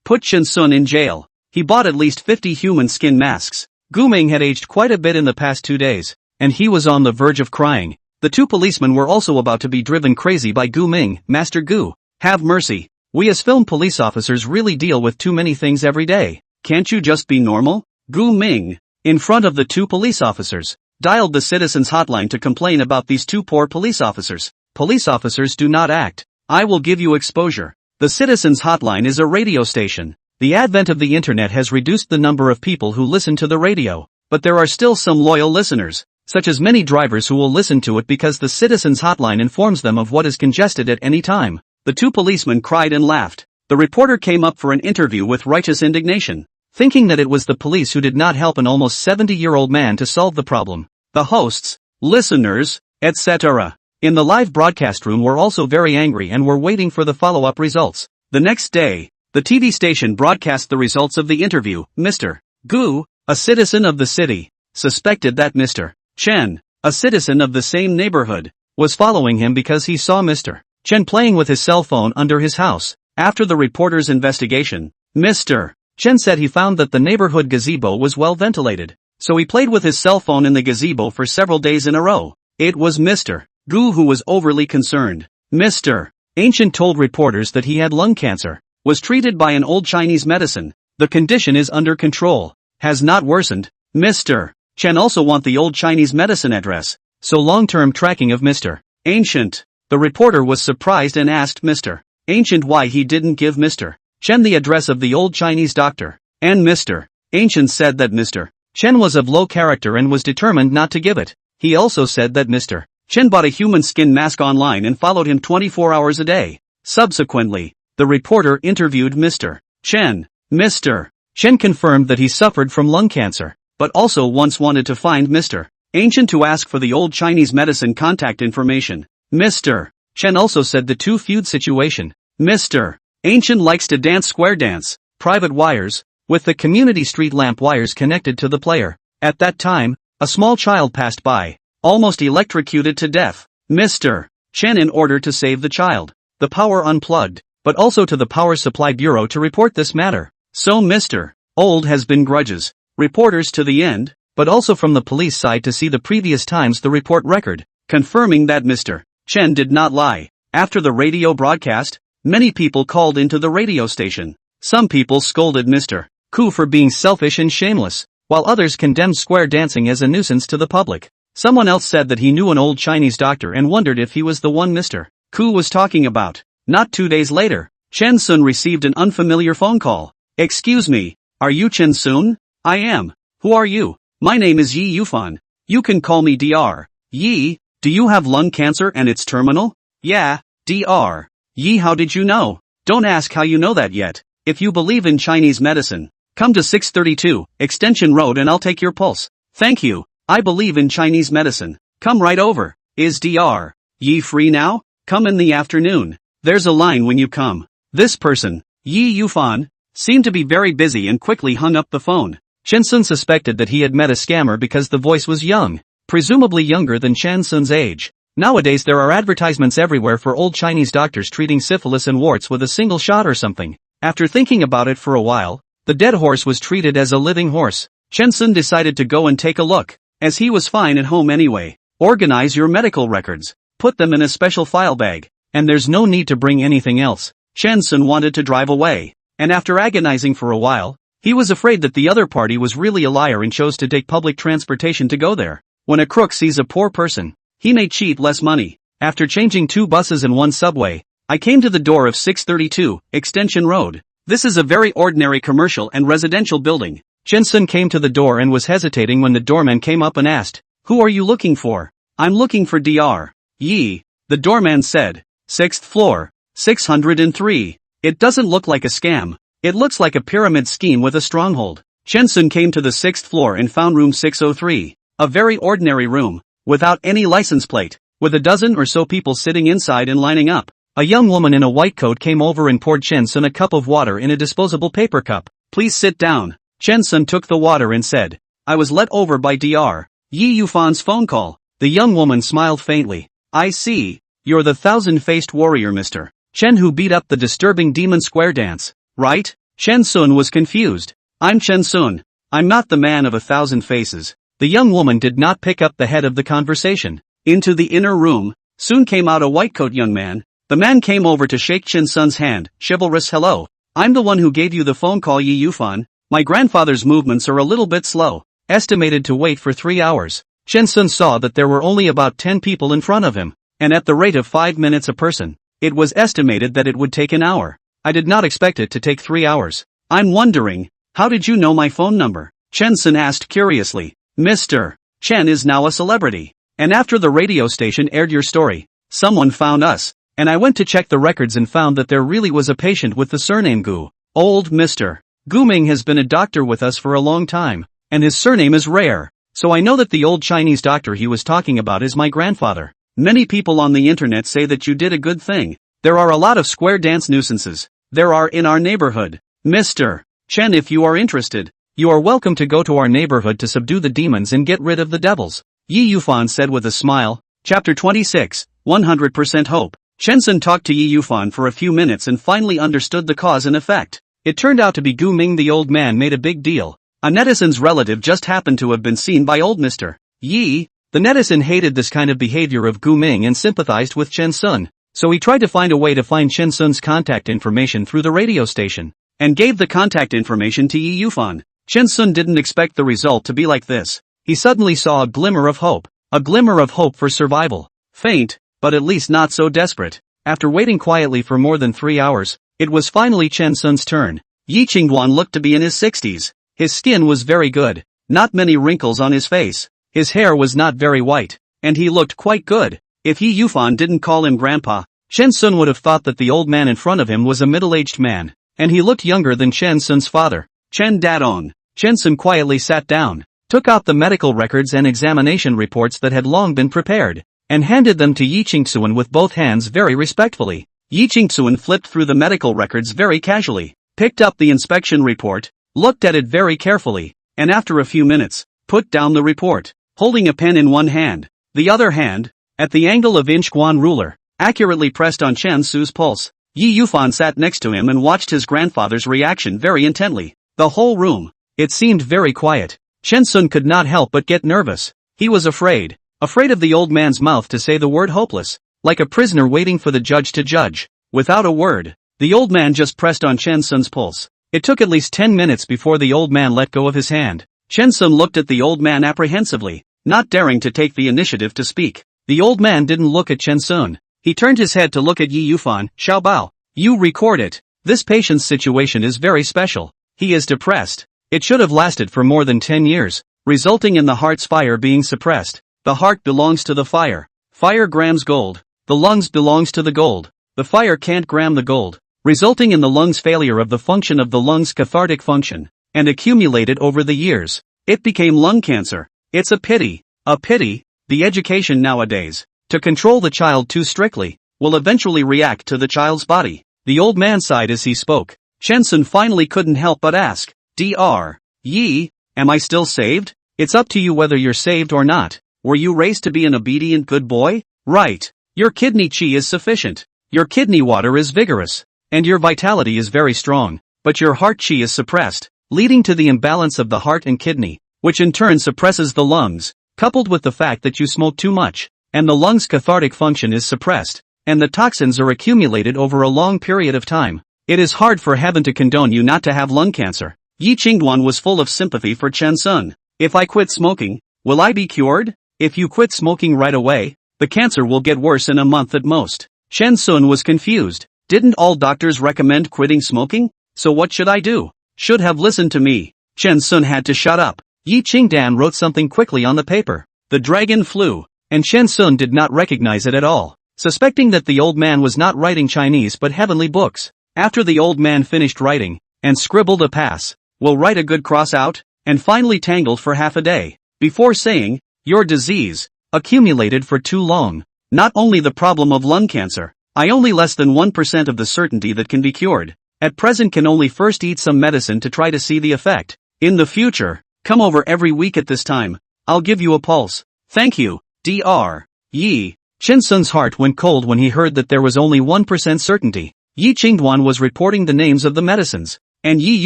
Put Chen Sun in jail. He bought at least 50 human skin masks. Gu Ming had aged quite a bit in the past 2 days, and he was on the verge of crying. The 2 policemen were also about to be driven crazy by Gu Ming. Master Gu, have mercy. We as film police officers really deal with too many things every day. Can't you just be normal? Gu Ming, in front of the 2 police officers, dialed the citizens' hotline to complain about these 2 poor police officers. Police officers do not act. I will give you exposure. The citizens' hotline is a radio station. The advent of the internet has reduced the number of people who listen to the radio, but there are still some loyal listeners, such as many drivers who will listen to it because the citizens' hotline informs them of what is congested at any time. The 2 policemen cried and laughed. The reporter came up for an interview with righteous indignation, thinking that it was the police who did not help an almost 70-year-old man to solve the problem. The hosts, listeners, etc. in the live broadcast room were also very angry and were waiting for the follow-up results. The next day, the TV station broadcast the results of the interview. Mr. Gu, a citizen of the city, suspected that Mr. Chen, a citizen of the same neighborhood, was following him because he saw Mr. Chen playing with his cell phone under his house. After the reporter's investigation, Mr. Chen said he found that the neighborhood gazebo was well ventilated, so he played with his cell phone in the gazebo for several days in a row. It was Mr. Gu who was overly concerned. Mr. Ancient told reporters that he had lung cancer, was treated by an old Chinese medicine. The condition is under control, has not worsened. Mr. Chen also want the old Chinese medicine address, so long-term tracking of Mr. Ancient. The reporter was surprised and asked Mr. Ancient why he didn't give Mr. Chen the address of the old Chinese doctor, and Mr. Ancient said that Mr. Chen was of low character and was determined not to give it. He also said that Mr. Chen bought a human skin mask online and followed him 24 hours a day. Subsequently, the reporter interviewed Mr. Chen. Mr. Chen confirmed that he suffered from lung cancer, but also once wanted to find Mr. Ancient to ask for the old Chinese medicine contact information. Mr. Chen also said the two feud situation. Mr. Ancient likes to dance square dance, private wires, with the community street lamp wires connected to the player. At that time, a small child passed by, almost electrocuted to death. Mr. Chen in order to save the child, the power unplugged, but also to the Power Supply Bureau to report this matter. So Mr. Old has been grudges, reporters to the end, but also from the police side to see the previous times the report record, confirming that Mr. Chen did not lie. After the radio broadcast, many people called into the radio station. Some people scolded Mr. Ku for being selfish and shameless, while others condemned square dancing as a nuisance to the public. Someone else said that he knew an old Chinese doctor and wondered if he was the one Mr. Ku was talking about. Not 2 days later, Chen Sun received an unfamiliar phone call. Excuse me, are you Chen Sun? I am. Who are you? My name is Yi Yufan. You can call me Dr. Yi. Do you have lung cancer and it's terminal? Yeah, Dr. Yi. How did you know? Don't ask how you know that yet. If you believe in Chinese medicine, come to 632 Extension Road and I'll take your pulse. Thank you. I believe in Chinese medicine. Come right over. Is Dr. Yi free now? Come in the afternoon. There's a line when you come. This person, Yi Yufan, seemed to be very busy and quickly hung up the phone. Chen Sun suspected that he had met a scammer because the voice was young, presumably younger than Chen Sun's age. Nowadays there are advertisements everywhere for old Chinese doctors treating syphilis and warts with a single shot or something. After thinking about it for a while, the dead horse was treated as a living horse. Chen Sun decided to go and take a look, as he was fine at home anyway. Organize your medical records, put them in a special file bag, and there's no need to bring anything else. Chen Sun wanted to drive away, and after agonizing for a while, he was afraid that the other party was really a liar and chose to take public transportation to go there. When a crook sees a poor person, he may cheat less money. After changing 2 buses and 1 subway, I came to the door of 632 Extension Road. This is a very ordinary commercial and residential building. Chen Sun came to the door and was hesitating when the doorman came up and asked, "Who are you looking for?" "I'm looking for Dr. Yi," the doorman said. 6th floor, 603. It doesn't look like a scam. It looks like a pyramid scheme with a stronghold. Chen Sun came to the 6th floor and found room 603. A very ordinary room, without any license plate, with a dozen or so people sitting inside and lining up. A young woman in a white coat came over and poured Chen Sun a cup of water in a disposable paper cup. "Please sit down." Chen Sun took the water and said, "I was let over by Dr. Yi Yufan's phone call." The young woman smiled faintly. "I see. You're the thousand-faced warrior Mr. Chen who beat up the disturbing demon square dance, right?" Chen Sun was confused. "I'm Chen Sun. I'm not the man of 1,000 faces." The young woman did not pick up the head of the conversation. Into the inner room, soon came out a white-coat young man. The man came over to shake Chen Sun's hand. "Chivalrous hello. I'm the one who gave you the phone call Yi Yufan. My grandfather's movements are a little bit slow. Estimated to wait for 3 hours. Chen Sun saw that there were only about 10 people in front of him, and at the rate of 5 minutes a person, it was estimated that it would take an hour. I did not expect it to take 3 hours. I'm wondering, how did you know my phone number? Chen Sun asked curiously. Mr. Chen is now a celebrity, and after the radio station aired your story, someone found us, and I went to check the records and found that there really was a patient with the surname Gu. Old Mr. Guming has been a doctor with us for a long time, and his surname is rare, so I know that the old Chinese doctor he was talking about is my grandfather. Many people on the internet say that you did a good thing. There are a lot of square dance nuisances. There are in our neighborhood. Mr. Chen, if you are interested, you are welcome to go to our neighborhood to subdue the demons and get rid of the devils. Yi Yufan said with a smile. Chapter 26, 100% Hope. Chen Sun talked to Yi Yufan for a few minutes and finally understood the cause and effect. It turned out to be Gu Ming. The old man made a big deal. A netizen's relative just happened to have been seen by old Mr. Yi. The netizen hated this kind of behavior of Gu Ming and sympathized with Chen Sun, so he tried to find a way to find Chen Sun's contact information through the radio station, and gave the contact information to Yi Yufan. Chen Sun didn't expect the result to be like this. He suddenly saw a glimmer of hope for survival. Faint, but at least not so desperate. After waiting quietly for more than 3 hours, it was finally Chen Sun's turn. Yi Qingduan looked to be in his 60s. His skin was very good, not many wrinkles on his face. His hair was not very white, and he looked quite good. If Yi Yufan didn't call him grandpa, Chen Sun would have thought that the old man in front of him was a middle-aged man, and he looked younger than Chen Sun's father. Chen Dadong. Chen Sun quietly sat down, took out the medical records and examination reports that had long been prepared, and handed them to Yi Qingsuan with both hands very respectfully. Yi Qingsuan flipped through the medical records very casually, picked up the inspection report, looked at it very carefully, and after a few minutes, put down the report, holding a pen in one hand. The other hand, at the angle of inch guan ruler, accurately pressed on Chen Su's pulse. Yi Yufan sat next to him and watched his grandfather's reaction very intently. The whole room, it seemed very quiet. Chen Sun could not help but get nervous. He was afraid of the old man's mouth to say the word hopeless, like a prisoner waiting for the judge to judge. Without a word, the old man just pressed on Chen Sun's pulse. It took at least 10 minutes before the old man let go of his hand. Chen Sun looked at the old man apprehensively, not daring to take the initiative to speak. The old man didn't look at Chen Sun. He turned his head to look at Yi Yufan. Xiao Bao, you record it. This patient's situation is very special. He is depressed. It should have lasted for more than 10 years, resulting in the heart's fire being suppressed. The heart belongs to the fire. Fire grams gold. The lungs belongs to the gold. The fire can't gram the gold, resulting in the lungs' failure of the function of the lungs' cathartic function, and accumulated over the years. It became lung cancer. It's a pity. A pity. The education nowadays, to control the child too strictly, will eventually react to the child's body. The old man sighed as he spoke. Chen Sun finally couldn't help but ask, Dr. Yi, am I still saved? It's up to you whether you're saved or not. Were you raised to be an obedient good boy? Right. Your kidney qi is sufficient. Your kidney water is vigorous. And your vitality is very strong. But your heart qi is suppressed, leading to the imbalance of the heart and kidney, which in turn suppresses the lungs, coupled with the fact that you smoke too much, and the lungs' cathartic function is suppressed, and the toxins are accumulated over a long period of time. It is hard for heaven to condone you not to have lung cancer. Yi Qingduan was full of sympathy for Chen Sun. If I quit smoking, will I be cured? If you quit smoking right away, the cancer will get worse in a month at most. Chen Sun was confused. Didn't all doctors recommend quitting smoking? So what should I do? Should have listened to me. Chen Sun had to shut up. Yi Qingdan wrote something quickly on the paper. The dragon flew, and Chen Sun did not recognize it at all, suspecting that the old man was not writing Chinese but heavenly books. After the old man finished writing, and scribbled a pass, will write a good cross out, and finally tangled for half a day, before saying, your disease, accumulated for too long. Not only the problem of lung cancer, I only less than 1% of the certainty that can be cured. At present can only first eat some medicine to try to see the effect. In the future, come over every week at this time. I'll give you a pulse. Thank you, Dr. Yi. Chen Sun's heart went cold when he heard that there was only 1% certainty. Yi Qingduan was reporting the names of the medicines, and Yi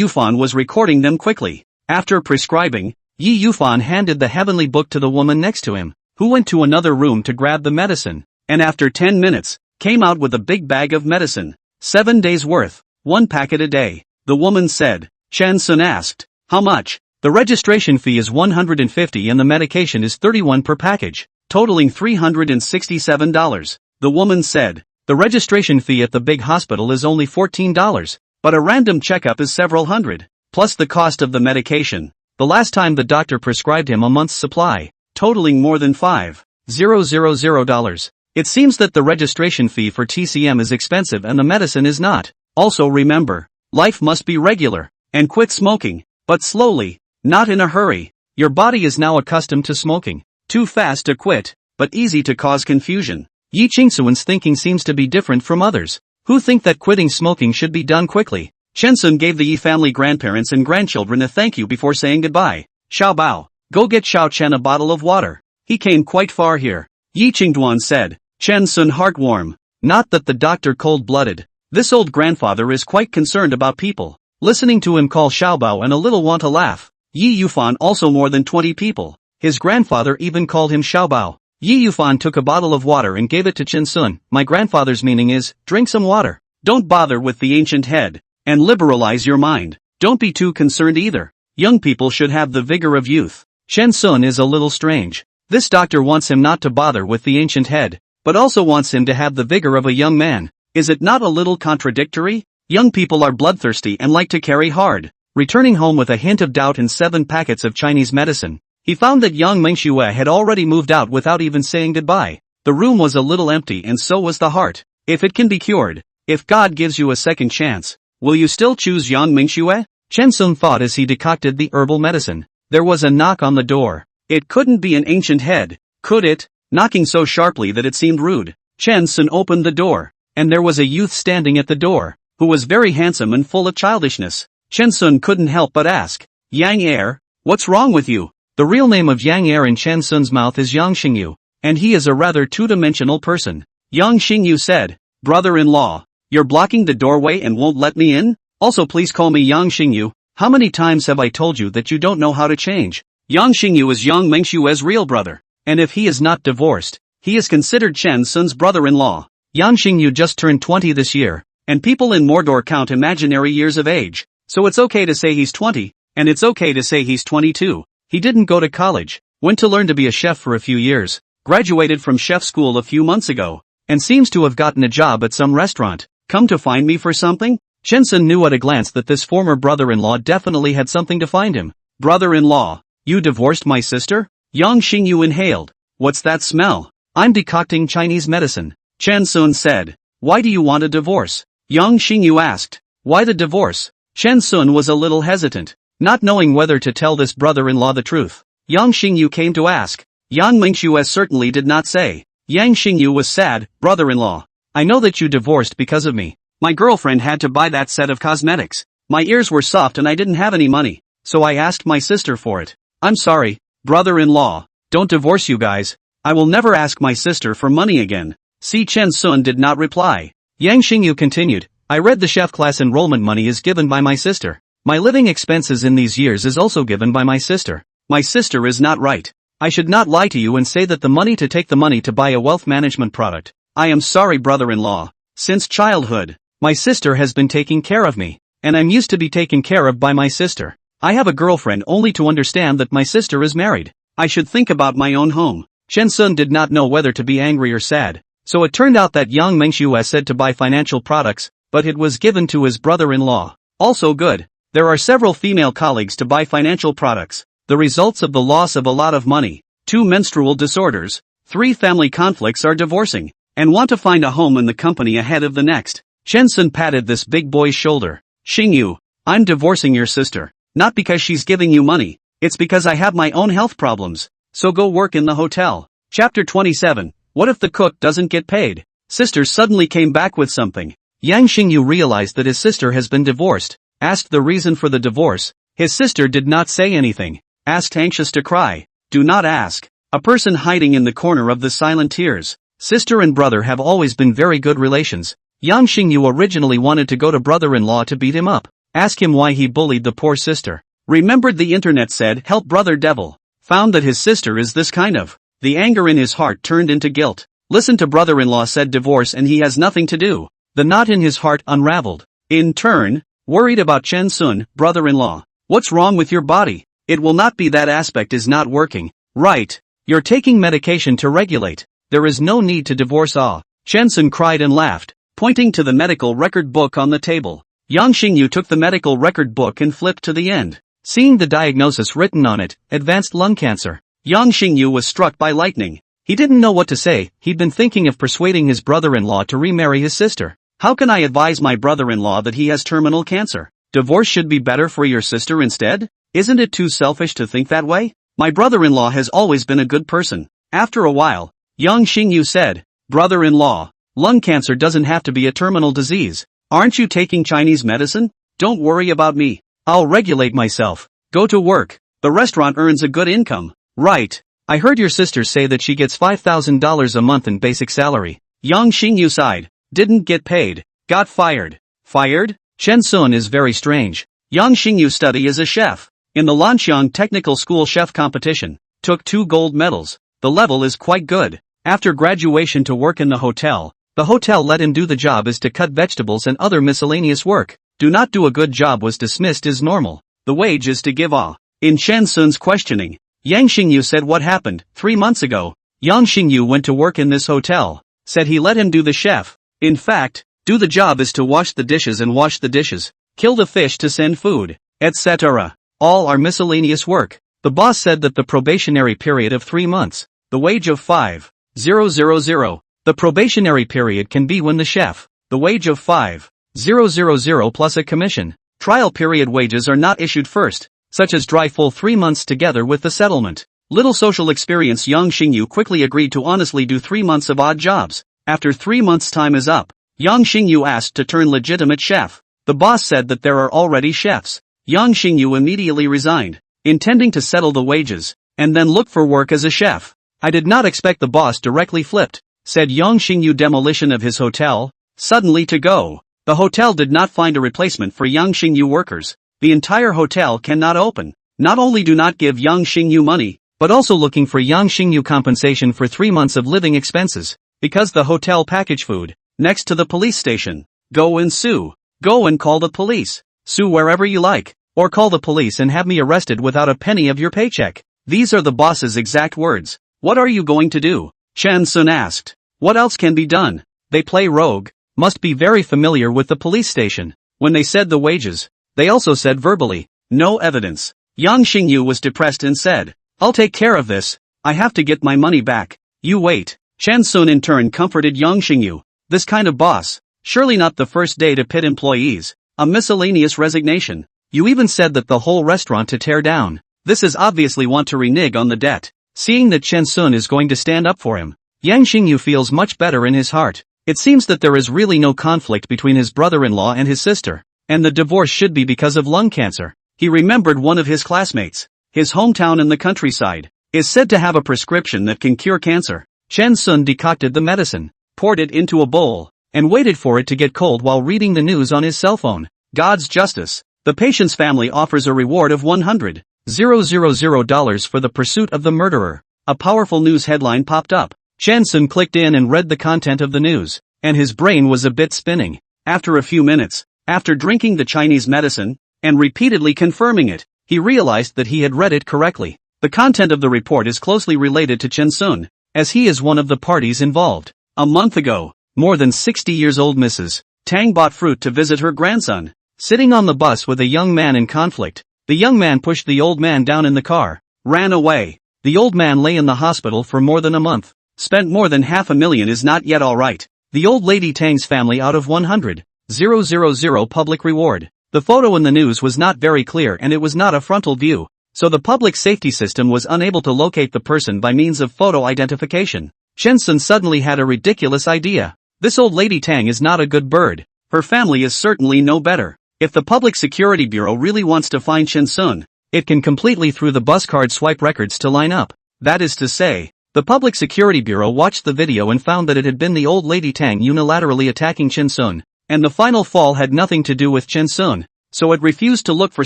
Yufan was recording them quickly. After prescribing, Yi Yufan handed the heavenly book to the woman next to him, who went to another room to grab the medicine, and after 10 minutes, came out with a big bag of medicine. 7 days worth, 1 packet a day. The woman said. Chen Sun asked, how much? The registration fee is 150 and the medication is 31 per package, totaling $367. The woman said, the registration fee at the big hospital is only $14, but a random checkup is several hundred, plus the cost of the medication. The last time the doctor prescribed him a month's supply, totaling more than $5,000. It seems that the registration fee for TCM is expensive and the medicine is not. Also remember, life must be regular, and quit smoking, but slowly, not in a hurry. Your body is now accustomed to smoking. Too fast to quit, but easy to cause confusion. Yi Qingsuan's thinking seems to be different from others, who think that quitting smoking should be done quickly. Chen Sun gave the Yi family grandparents and grandchildren a thank you before saying goodbye. Xiao Bao, go get Xiao Chen a bottle of water. He came quite far here. Yi Qingduan said. Chen Sun heart warm. Not that the doctor cold-blooded. This old grandfather is quite concerned about people. Listening to him call Xiaobao and a little want to laugh. Yi Yufan also more than 20 people. His grandfather even called him Xiaobao. Yi Yufan took a bottle of water and gave it to Chen Sun. My grandfather's meaning is, drink some water. Don't bother with the ancient head. And liberalize your mind. Don't be too concerned either. Young people should have the vigor of youth. Chen Sun is a little strange. This doctor wants him not to bother with the ancient head, but also wants him to have the vigor of a young man. Is it not a little contradictory? Young people are bloodthirsty and like to carry hard. Returning home with a hint of doubt and 7 packets of Chinese medicine, he found that young Mengxue had already moved out without even saying goodbye. The room was a little empty and so was the heart. If it can be cured, if God gives you a second chance, will you still choose young Mengxue? Chen Sun thought as he decocted the herbal medicine. There was a knock on the door. It couldn't be an ancient head, could it? Knocking so sharply that it seemed rude. Chen Sun opened the door, and there was a youth standing at the door, who was very handsome and full of childishness. Chen Sun couldn't help but ask, Yang Er, what's wrong with you? The real name of Yang Er in Chen Sun's mouth is Yang Xingyu, and he is a rather two-dimensional person. Yang Xingyu said, brother-in-law, you're blocking the doorway and won't let me in? Also please call me Yang Xingyu. How many times have I told you that you don't know how to change? Yang Xingyu is Yang Mengshue's real brother, and if he is not divorced, he is considered Chen Sun's brother-in-law. Yang Xingyu just turned 20 this year, and people in Mordor count imaginary years of age, so it's okay to say he's 20, and it's okay to say he's 22. He didn't go to college, went to learn to be a chef for a few years, graduated from chef school a few months ago, and seems to have gotten a job at some restaurant. Come to find me for something? Chen Sun knew at a glance that this former brother-in-law definitely had something to find him. Brother-in-law, you divorced my sister? Yang Xingyu inhaled. What's that smell? I'm decocting Chinese medicine. Chen Sun said. Why do you want a divorce? Yang Xingyu asked. Why the divorce? Chen Sun was a little hesitant, not knowing whether to tell this brother-in-law the truth. Yang Xingyu came to ask. Yang Mengxue certainly did not say. Yang Xingyu was sad. Brother-in-law, I know that you divorced because of me. My girlfriend had to buy that set of cosmetics. My ears were soft and I didn't have any money, so I asked my sister for it. I'm sorry, brother-in-law. Don't divorce you guys. I will never ask my sister for money again. See, Chen Sun did not reply. Yang Xingyu continued. I read the chef class enrollment money is given by my sister. My living expenses in these years is also given by my sister. My sister is not right. I should not lie to you and say that the money to take the money to buy a wealth management product. I am sorry, brother-in-law. Since childhood, my sister has been taking care of me, and I'm used to be taken care of by my sister. I have a girlfriend only to understand that my sister is married. I should think about my own home. Chen Sun did not know whether to be angry or sad, so it turned out that Yang Mengxue said to buy financial products, but it was given to his brother-in-law. Also good. There are several female colleagues to buy financial products. The results of the loss of a lot of money, 2 menstrual disorders, 3 family conflicts are divorcing, and want to find a home in the company ahead of the next. Chen Sun patted this big boy's shoulder. Xingyu, I'm divorcing your sister. Not because she's giving you money, it's because I have my own health problems, so go work in the hotel. Chapter 27, What if the cook doesn't get paid? Sister suddenly came back with something. Yang Xingyu realized that his sister has been divorced, asked the reason for the divorce. His sister did not say anything, asked anxious to cry. Do not ask. A person hiding in the corner of the silent tears. Sister and brother have always been very good relations. Yang Xingyu originally wanted to go to brother-in-law to beat him up, ask him why he bullied the poor sister. Remembered the internet said help brother devil. Found that his sister is this kind of. The anger in his heart turned into guilt. Listen to brother-in-law said divorce and he has nothing to do. The knot in his heart unraveled. In turn, worried about Chen Sun, brother-in-law. What's wrong with your body? It will not be that aspect is not working. Right. You're taking medication to regulate. There is no need to divorce. Chen Sun cried and laughed, pointing to the medical record book on the table. Yang Xingyu took the medical record book and flipped to the end. Seeing the diagnosis written on it, advanced lung cancer. Yang Xingyu was struck by lightning. He didn't know what to say. He'd been thinking of persuading his brother-in-law to remarry his sister. How can I advise my brother-in-law that he has terminal cancer? Divorce should be better for your sister instead? Isn't it too selfish to think that way? My brother-in-law has always been a good person. After a while, Yang Xingyu said, brother-in-law, lung cancer doesn't have to be a terminal disease. Aren't you taking Chinese medicine? Don't worry about me. I'll regulate myself. Go to work. The restaurant earns a good income. Right. I heard your sister say that she gets $5,000 a month in basic salary. Yang Xingyu sighed. Didn't get paid. Got fired. Fired? Chen Sun is very strange. Yang Xingyu study as a chef. In the Lanqiang Technical School chef competition. Took 2 gold medals. The level is quite good. After graduation to work in the hotel let him do the job is to cut vegetables and other miscellaneous work. Do not do a good job was dismissed as normal. The wage is to give a. In Chen Sun's questioning, Yang Xingyu said what happened 3 months ago. Yang Xingyu went to work in this hotel. Said he let him do the chef. In fact, do the job is to wash the dishes and wash the dishes. Kill the fish to send food, etc. All are miscellaneous work. The boss said that the probationary period of 3 months. The wage of 5,000. The probationary period can be when the chef. The wage of 5,000 plus a commission. Trial period wages are not issued first, such as dry full 3 months together with the settlement. Little social experience. Yang Xingyu quickly agreed to honestly do 3 months of odd jobs. After 3 months' time is up, Yang Xingyu asked to turn legitimate chef. The boss said that there are already chefs. Yang Xingyu immediately resigned, intending to settle the wages, and then look for work as a chef. I did not expect the boss directly flipped, said Yang Xingyu. Demolition of his hotel, suddenly to go. The hotel did not find a replacement for Yang Xingyu workers. The entire hotel cannot open. Not only do not give Yang Xingyu money, but also looking for Yang Xingyu compensation for 3 months of living expenses, because the hotel package food, next to the police station. Go and sue. Go and call the police. Sue wherever you like, or call the police and have me arrested without a penny of your paycheck. These are the boss's exact words. What are you going to do? Chen Sun asked. What else can be done? They play rogue, must be very familiar with the police station. When they said the wages, they also said verbally, no evidence. Yang Xingyu was depressed and said, I'll take care of this. I have to get my money back. You wait. Chen Sun in turn comforted Yang Xingyu. This kind of boss, surely not the first day to pit employees. A miscellaneous resignation. You even said that the whole restaurant to tear down. This is obviously want to renege on the debt. Seeing that Chen Sun is going to stand up for him, Yang Xingyu feels much better in his heart. It seems that there is really no conflict between his brother-in-law and his sister, and the divorce should be because of lung cancer. He remembered one of his classmates. His hometown in the countryside is said to have a prescription that can cure cancer. Chen Sun decocted the medicine, poured it into a bowl, and waited for it to get cold while reading the news on his cell phone. God's justice. The patient's family offers a reward of $100,000 for the pursuit of the murderer. A powerful news headline popped up. Chen Sun clicked in and read the content of the news, and his brain was a bit spinning. After a few minutes, after drinking the Chinese medicine, and repeatedly confirming it, he realized that he had read it correctly. The content of the report is closely related to Chen Sun, as he is one of the parties involved. A month ago, more than 60 years old Mrs. Tang bought fruit to visit her grandson. Sitting on the bus with a young man in conflict, the young man pushed the old man down in the car, ran away. The old man lay in the hospital for more than a month. Spent more than $500,000 is not yet alright. The old lady Tang's family out of 100,000 public reward. The photo in the news was not very clear and it was not a frontal view, so the public safety system was unable to locate the person by means of photo identification. Chen Sun suddenly had a ridiculous idea. This old lady Tang is not a good bird. Her family is certainly no better. If the Public Security Bureau really wants to find Chen Sun, it can completely through the bus card swipe records to line up. That is to say, the Public Security Bureau watched the video and found that it had been the old lady Tang unilaterally attacking Chen Sun, and the final fall had nothing to do with Chen Sun, so it refused to look for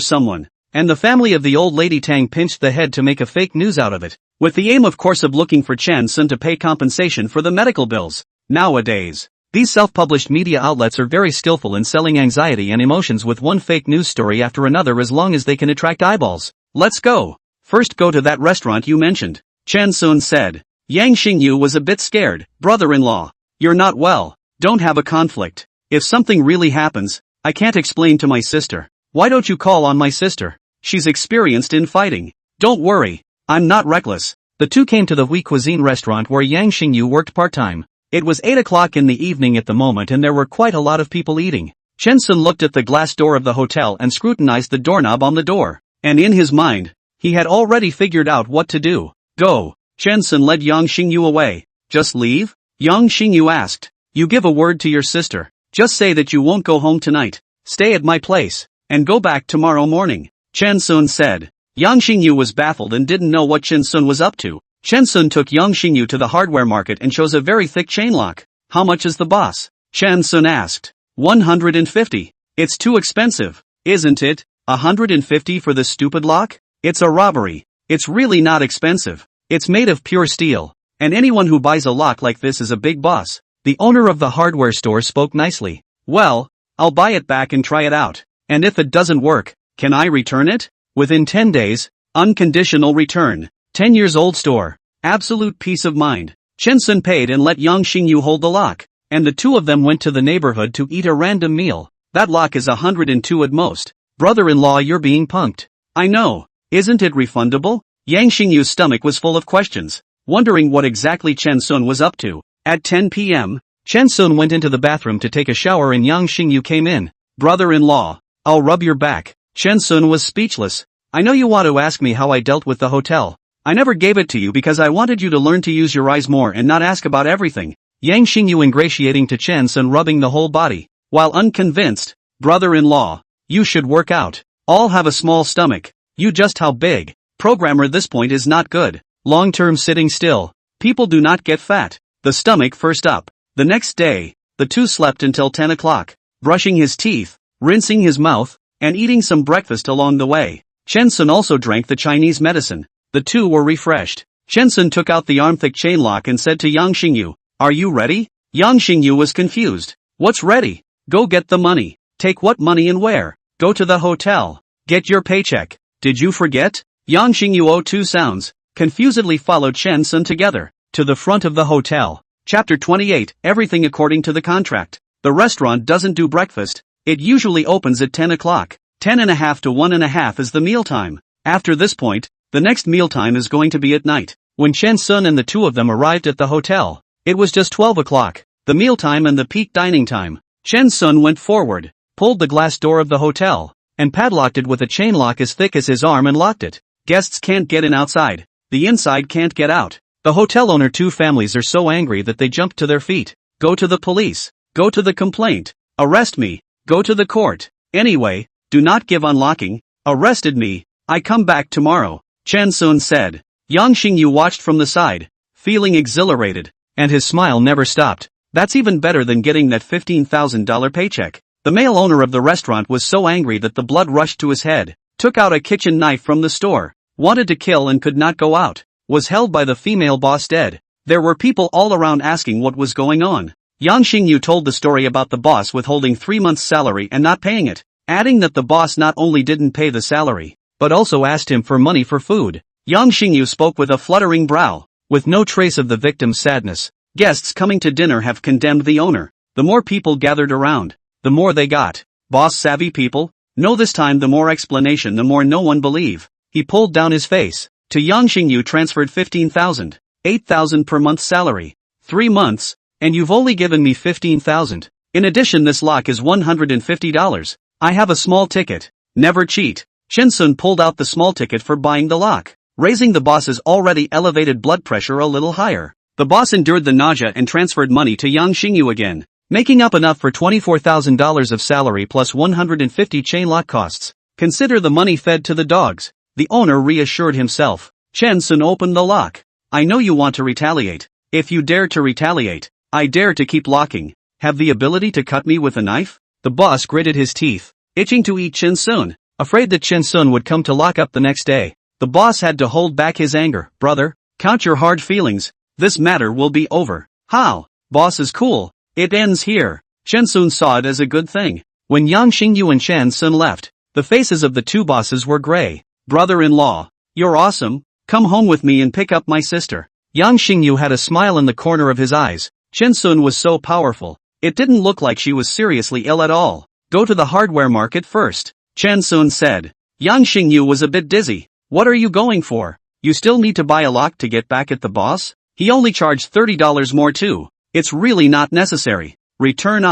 someone, and the family of the old lady Tang pinched the head to make a fake news out of it, with the aim of course of looking for Chen Sun to pay compensation for the medical bills. Nowadays, these self-published media outlets are very skillful in selling anxiety and emotions with one fake news story after another as long as they can attract eyeballs. Let's go. First go to that restaurant you mentioned. Chen Sun said. Yang Xingyu was a bit scared. Brother-in-law, you're not well. Don't have a conflict. If something really happens, I can't explain to my sister. Why don't you call on my sister? She's experienced in fighting. Don't worry, I'm not reckless. The two came to the Hui Cuisine restaurant where Yang Xingyu worked part-time. It was 8 o'clock in the evening at the moment and there were quite a lot of people eating. Chen Sun looked at the glass door of the hotel and scrutinized the doorknob on the door. And in his mind, he had already figured out what to do. Go. Chen Sun led Yang Xingyu away. Just leave? Yang Xingyu asked. You give a word to your sister. Just say that you won't go home tonight. Stay at my place, and go back tomorrow morning. Chen Sun said. Yang Xingyu was baffled and didn't know what Chen Sun was up to. Chen Sun took Yang Xingyu to the hardware market and chose a very thick chain lock. How much is the boss? Chan Sun asked. 150. It's too expensive, isn't it? 150 for this stupid lock? It's a robbery. It's really not expensive. It's made of pure steel. And anyone who buys a lock like this is a big boss. The owner of the hardware store spoke nicely. Well, I'll buy it back and try it out. And if it doesn't work, can I return it? Within 10 days, unconditional return. 10 years old store. Absolute peace of mind. Chen Sun paid and let Yang Xingyu hold the lock. And the two of them went to the neighborhood to eat a random meal. That lock is 102 at most. Brother-in-law, you're being punked. I know. Isn't it refundable? Yang Xingyu's stomach was full of questions, wondering what exactly Chen Sun was up to. At 10 p.m., Chen Sun went into the bathroom to take a shower and Yang Xingyu came in. Brother-in-law, I'll rub your back. Chen Sun was speechless. I know you want to ask me how I dealt with the hotel. I never gave it to you because I wanted you to learn to use your eyes more and not ask about everything. Yang Xingyu ingratiating to Chen Sun, rubbing the whole body. While unconvinced, brother-in-law, you should work out. All have a small stomach. You just how big? Programmer, this point is not good. Long-term sitting still. People do not get fat. The stomach first up. The next day, the two slept until 10 o'clock, brushing his teeth, rinsing his mouth, and eating some breakfast along the way. Chen Sun also drank the Chinese medicine. The two were refreshed. Chen Sun took out the arm-thick chain lock and said to Yang Xingyu, "Are you ready?" Yang Xingyu was confused. "What's ready?" "Go get the money." "Take what money and where?" "Go to the hotel. Get your paycheck." "Did you forget?" Yang Xingyu oh two sounds, confusedly followed Chen Sun together, to the front of the hotel. Chapter 28, Everything according to the contract. The restaurant doesn't do breakfast. It usually opens at 10 o'clock. 10:30 to 1:30 is the mealtime. After this point, the next mealtime is going to be at night. When Chen Sun and the two of them arrived at the hotel, it was just 12 o'clock, the mealtime and the peak dining time. Chen Sun went forward, pulled the glass door of the hotel, and padlocked it with a chain lock as thick as his arm and locked it. Guests can't get in outside. The inside can't get out. The hotel owner, two families are so angry that they jumped to their feet. Go to the police. Go to the complaint. Arrest me. Go to the court. Anyway, do not give unlocking. Arrested me. I come back tomorrow. Chen Sun said. Yang Xingyu watched from the side, feeling exhilarated, and his smile never stopped. That's even better than getting that $15,000 paycheck. The male owner of the restaurant was so angry that the blood rushed to his head, took out a kitchen knife from the store, wanted to kill and could not go out, was held by the female boss dead. There were people all around asking what was going on. Yang Xingyu told the story about the boss withholding 3 months' salary and not paying it, adding that the boss not only didn't pay the salary, but also asked him for money for food. Yang Xingyu spoke with a fluttering brow, with no trace of the victim's sadness. Guests coming to dinner have condemned the owner. The more people gathered around, the more they got. Boss-savvy people? No, this time the more explanation the more no one believe. He pulled down his face. To Yang Xingyu transferred 15,000, 8,000 per month salary. 3 months, and you've only given me 15,000. In addition, this lock is $150. I have a small ticket. Never cheat. Chen Sun pulled out the small ticket for buying the lock, raising the boss's already elevated blood pressure a little higher. The boss endured the nausea and transferred money to Yang Xingyu again, making up enough for $24,000 of salary plus 150 chain lock costs. Consider the money fed to the dogs. The owner reassured himself. Chen Sun opened the lock. I know you want to retaliate. If you dare to retaliate, I dare to keep locking. Have the ability to cut me with a knife? The boss gritted his teeth, itching to eat Chen Sun, afraid that Chen Sun would come to lock up the next day. The boss had to hold back his anger. Brother, count your hard feelings. This matter will be over. How? Boss is cool. It ends here. Chen Sun saw it as a good thing. When Yang Xingyu and Chen Sun left, the faces of the two bosses were gray. Brother-in-law, you're awesome. Come home with me and pick up my sister. Yang Xingyu had a smile in the corner of his eyes. Chen Sun was so powerful, it didn't look like she was seriously ill at all. Go to the hardware market first, Chen Sun said. Yang Xingyu was a bit dizzy. What are you going for? You still need to buy a lock to get back at the boss? He only charged $30 more too. It's really not necessary. Return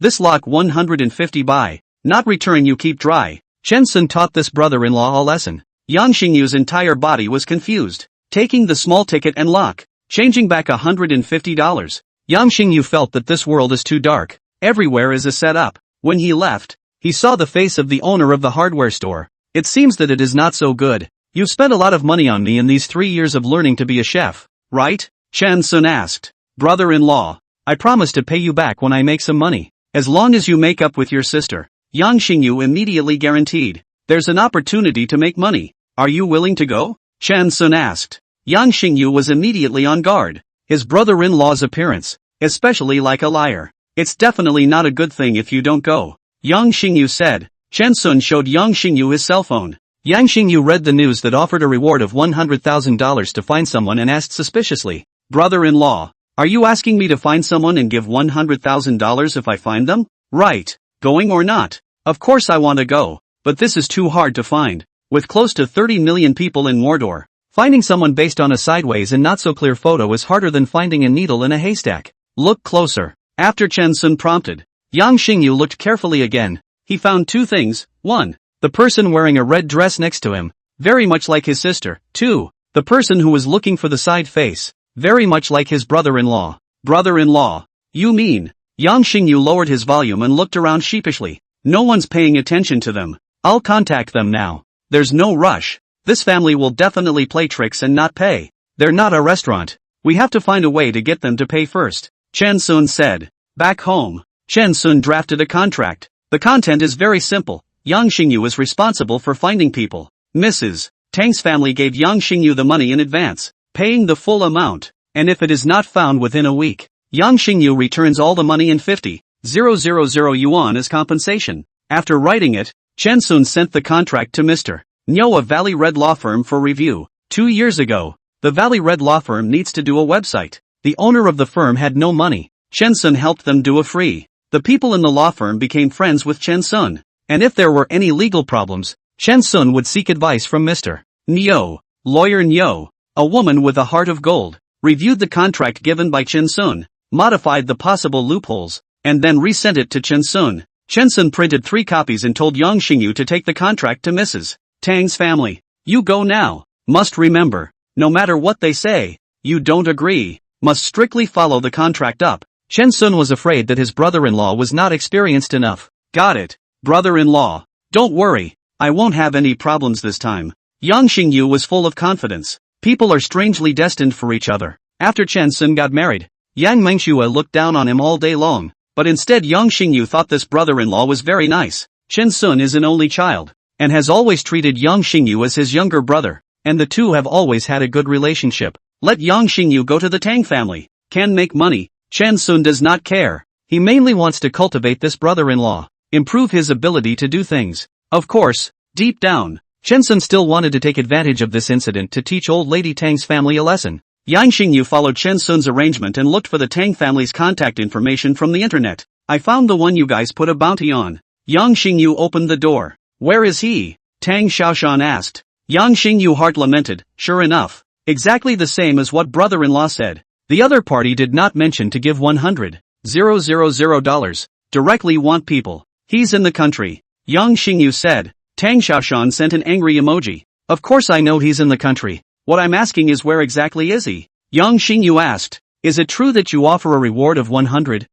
this lock 150 buy. Not return, you keep dry. Chen Sun taught this brother-in-law a lesson. Yang Xingyu's entire body was confused, taking the small ticket and lock, changing back $150. Yang Xingyu felt that this world is too dark. Everywhere is a setup. When he left, he saw the face of the owner of the hardware store. It seems that it is not so good. You've spent a lot of money on me in these 3 years of learning to be a chef, right? Chen Sun asked. Brother-in-law, I promise to pay you back when I make some money. As long as you make up with your sister. Yang Xingyu immediately guaranteed. There's an opportunity to make money. Are you willing to go? Chen Sun asked. Yang Xingyu was immediately on guard. His brother-in-law's appearance, especially like a liar. It's definitely not a good thing if you don't go. Yang Xingyu said. Chen Sun showed Yang Xingyu his cell phone. Yang Xingyu read the news that offered a reward of $100,000 to find someone and asked suspiciously. Brother-in-law, are you asking me to find someone and give $100,000 if I find them? Right. Going or not? Of course I want to go, but this is too hard to find. With close to 30 million people in Mordor, finding someone based on a sideways and not so clear photo is harder than finding a needle in a haystack. Look closer. After Chen Sun prompted, Yang Xingyu looked carefully again. He found two things. 1. The person wearing a red dress next to him, very much like his sister. 2. The person who was looking for the side face, very much like his brother-in-law. Brother-in-law? You mean? Yang Xingyu lowered his volume and looked around sheepishly. No one's paying attention to them. I'll contact them now. There's no rush. This family will definitely play tricks and not pay. They're not a restaurant. We have to find a way to get them to pay first. Chen Sun said. Back home, Chen Sun drafted a contract. The content is very simple. Yang Xingyu is responsible for finding people. Mrs. Tang's family gave Yang Xingyu the money in advance, paying the full amount. And if it is not found within a week, Yang Xingyu returns all the money in 50,000 yuan as compensation. After writing it, Chen Sun sent the contract to Mr. Nyo of Valley Red Law Firm for review. 2 years ago, the Valley Red Law Firm needs to do a website. The owner of the firm had no money. Chen Sun helped them do a free. The people in the law firm became friends with Chen Sun. And if there were any legal problems, Chen Sun would seek advice from Mr. Nyo. Lawyer Nyo, a woman with a heart of gold, reviewed the contract given by Chen Sun, modified the possible loopholes, and then resent it to Chen Sun. Chen Sun printed 3 copies and told Yang Xingyu to take the contract to Mrs. Tang's family. You go now. Must remember, no matter what they say, you don't agree. Must strictly follow the contract up. Chen Sun was afraid that his brother-in-law was not experienced enough. Got it, brother-in-law. Don't worry, I won't have any problems this time. Yang Xingyu was full of confidence. People are strangely destined for each other. After Chen Sun got married, Yang Mengshua looked down on him all day long. But instead Yang Xingyu thought this brother-in-law was very nice. Chen Sun is an only child, and has always treated Yang Xingyu as his younger brother, and the two have always had a good relationship. Let Yang Xingyu go to the Tang family. Can make money. Chen Sun does not care. He mainly wants to cultivate this brother-in-law, improve his ability to do things. Of course, deep down, Chen Sun still wanted to take advantage of this incident to teach old lady Tang's family a lesson. Yang Xingyu followed Chen Sun's arrangement and looked for the Tang family's contact information from the internet. I found the one you guys put a bounty on. Yang Xingyu opened the door. Where is he? Tang Xiaoshan asked. Yang Xingyu heart lamented. Sure enough, exactly the same as what brother-in-law said. The other party did not mention to give $100,000. Directly want people. He's in the country. Yang Xingyu said. Tang Xiaoshan sent an angry emoji. Of course I know he's in the country. What I'm asking is where exactly is he? Yang Xingyu asked. Is it true that you offer a reward of 100,000?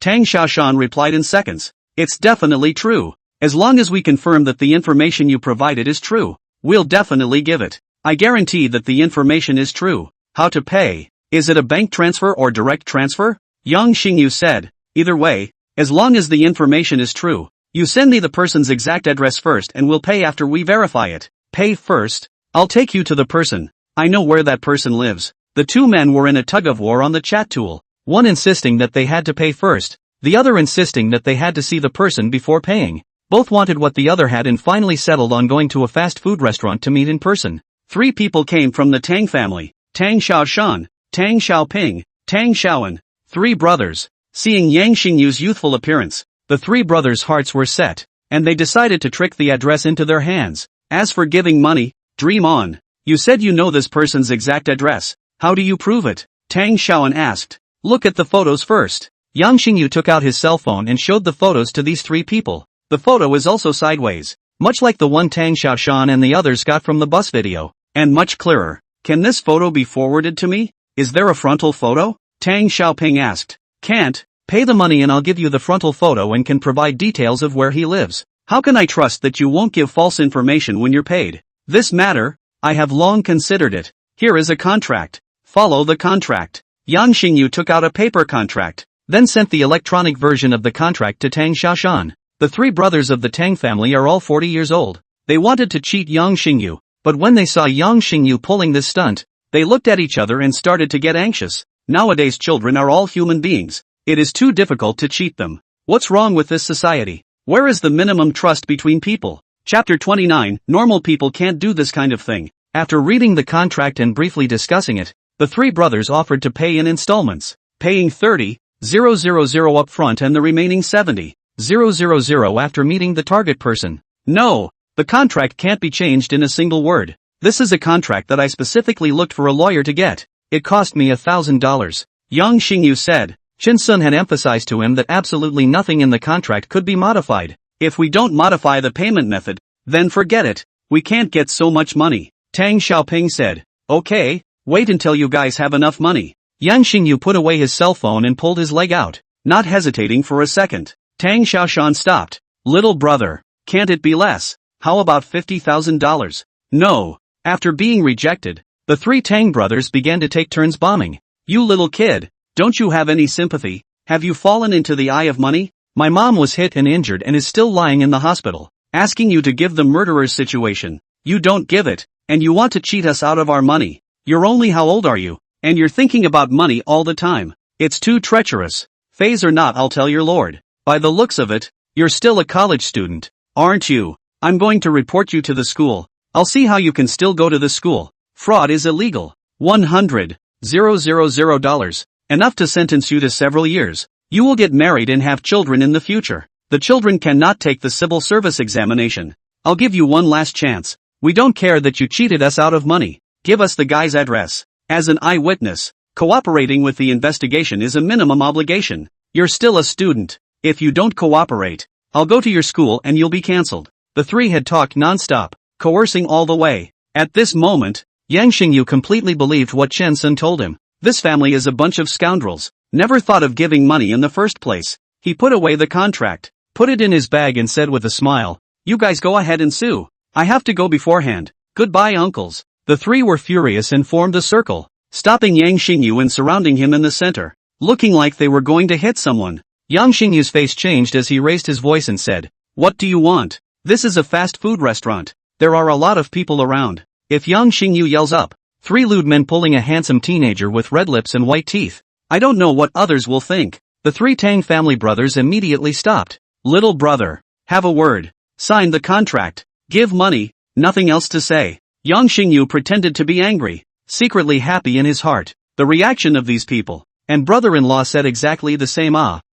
Tang Xiaoshan replied in seconds. It's definitely true. As long as we confirm that the information you provided is true, we'll definitely give it. I guarantee that the information is true. How to pay? Is it a bank transfer or direct transfer? Yang Xingyu said. Either way, as long as the information is true, you send me the person's exact address first and we'll pay after we verify it. Pay first? I'll take you to the person. I know where that person lives. The two men were in a tug-of-war on the chat tool, one insisting that they had to pay first, the other insisting that they had to see the person before paying. Both wanted what the other had and finally settled on going to a fast food restaurant to meet in person. 3 people came from the Tang family. Tang Xiaoshan, Tang Xiaoping, Tang Xiaoan. 3 brothers. Seeing Yang Xingyu's youthful appearance, the 3 brothers' hearts were set, and they decided to trick the address into their hands. As for giving money, dream on. You said you know this person's exact address. How do you prove it? Tang Xiaoan asked. Look at the photos first. Yang Xingyu took out his cell phone and showed the photos to these 3 people. The photo is also sideways, much like the one Tang Xiaoshan and the others got from the bus video, and much clearer. Can this photo be forwarded to me? Is there a frontal photo? Tang Xiaoping asked. Can't. Pay the money and I'll give you the frontal photo and can provide details of where he lives. How can I trust that you won't give false information when you're paid? This matter, I have long considered it. Here is a contract. Follow the contract. Yang Xingyu took out a paper contract, then sent the electronic version of the contract to Tang Xiaoshan. The three brothers of the Tang family are all 40 years old. They wanted to cheat Yang Xingyu, but when they saw Yang Xingyu pulling this stunt, they looked at each other and started to get anxious. Nowadays children are all human beings. It is too difficult to cheat them. What's wrong with this society? Where is the minimum trust between people? Chapter 29, Normal people can't do this kind of thing. After reading the contract and briefly discussing it, the three brothers offered to pay in installments, paying 30,000 up front and the remaining 70,000 after meeting the target person. No, the contract can't be changed in a single word. This is a contract that I specifically looked for a lawyer to get. It cost me $1,000. Yang Xingyu said. Chen Sun had emphasized to him that absolutely nothing in the contract could be modified. If we don't modify the payment method, then forget it. We can't get so much money. Tang Xiaoping said. Okay, wait until you guys have enough money. Yang Xingyu put away his cell phone and pulled his leg out, not hesitating for a second. Tang Xiaoshan stopped. Little brother, can't it be less? How about $50,000? No. After being rejected, the three Tang brothers began to take turns bombing. You little kid, don't you have any sympathy? Have you fallen into the eye of money? My mom was hit and injured and is still lying in the hospital. Asking you to give the murderer's situation. You don't give it, and you want to cheat us out of our money. You're only how old are you? And you're thinking about money all the time. It's too treacherous. Phase or not, I'll tell your lord. By the looks of it, you're still a college student, aren't you? I'm going to report you to the school. I'll see how you can still go to the school. Fraud is illegal. $100,000. Enough to sentence you to several years. You will get married and have children in the future. The children cannot take the civil service examination. I'll give you one last chance. We don't care that you cheated us out of money. Give us the guy's address. As an eyewitness, cooperating with the investigation is a minimum obligation. You're still a student. If you don't cooperate, I'll go to your school and you'll be cancelled. The three had talked non-stop, coercing all the way. At this moment, Yang Xingyu completely believed what Chen Sun told him. This family is a bunch of scoundrels. Never thought of giving money in the first place. He put away the contract, put it in his bag and said with a smile, you guys go ahead and sue. I have to go beforehand. Goodbye uncles. The three were furious and formed a circle, stopping Yang Xingyu and surrounding him in the center, looking like they were going to hit someone. Yang Xingyu's face changed as he raised his voice and said, what do you want? This is a fast food restaurant. There are a lot of people around. If Yang Xingyu yells up, three lewd men pulling a handsome teenager with red lips and white teeth. I don't know what others will think. The three Tang family brothers immediately stopped. Little brother, have a word. Sign the contract. Give money. Nothing else to say. Yang Xingyu pretended to be angry, secretly happy in his heart. The reaction of these people and brother-in-law said exactly the same.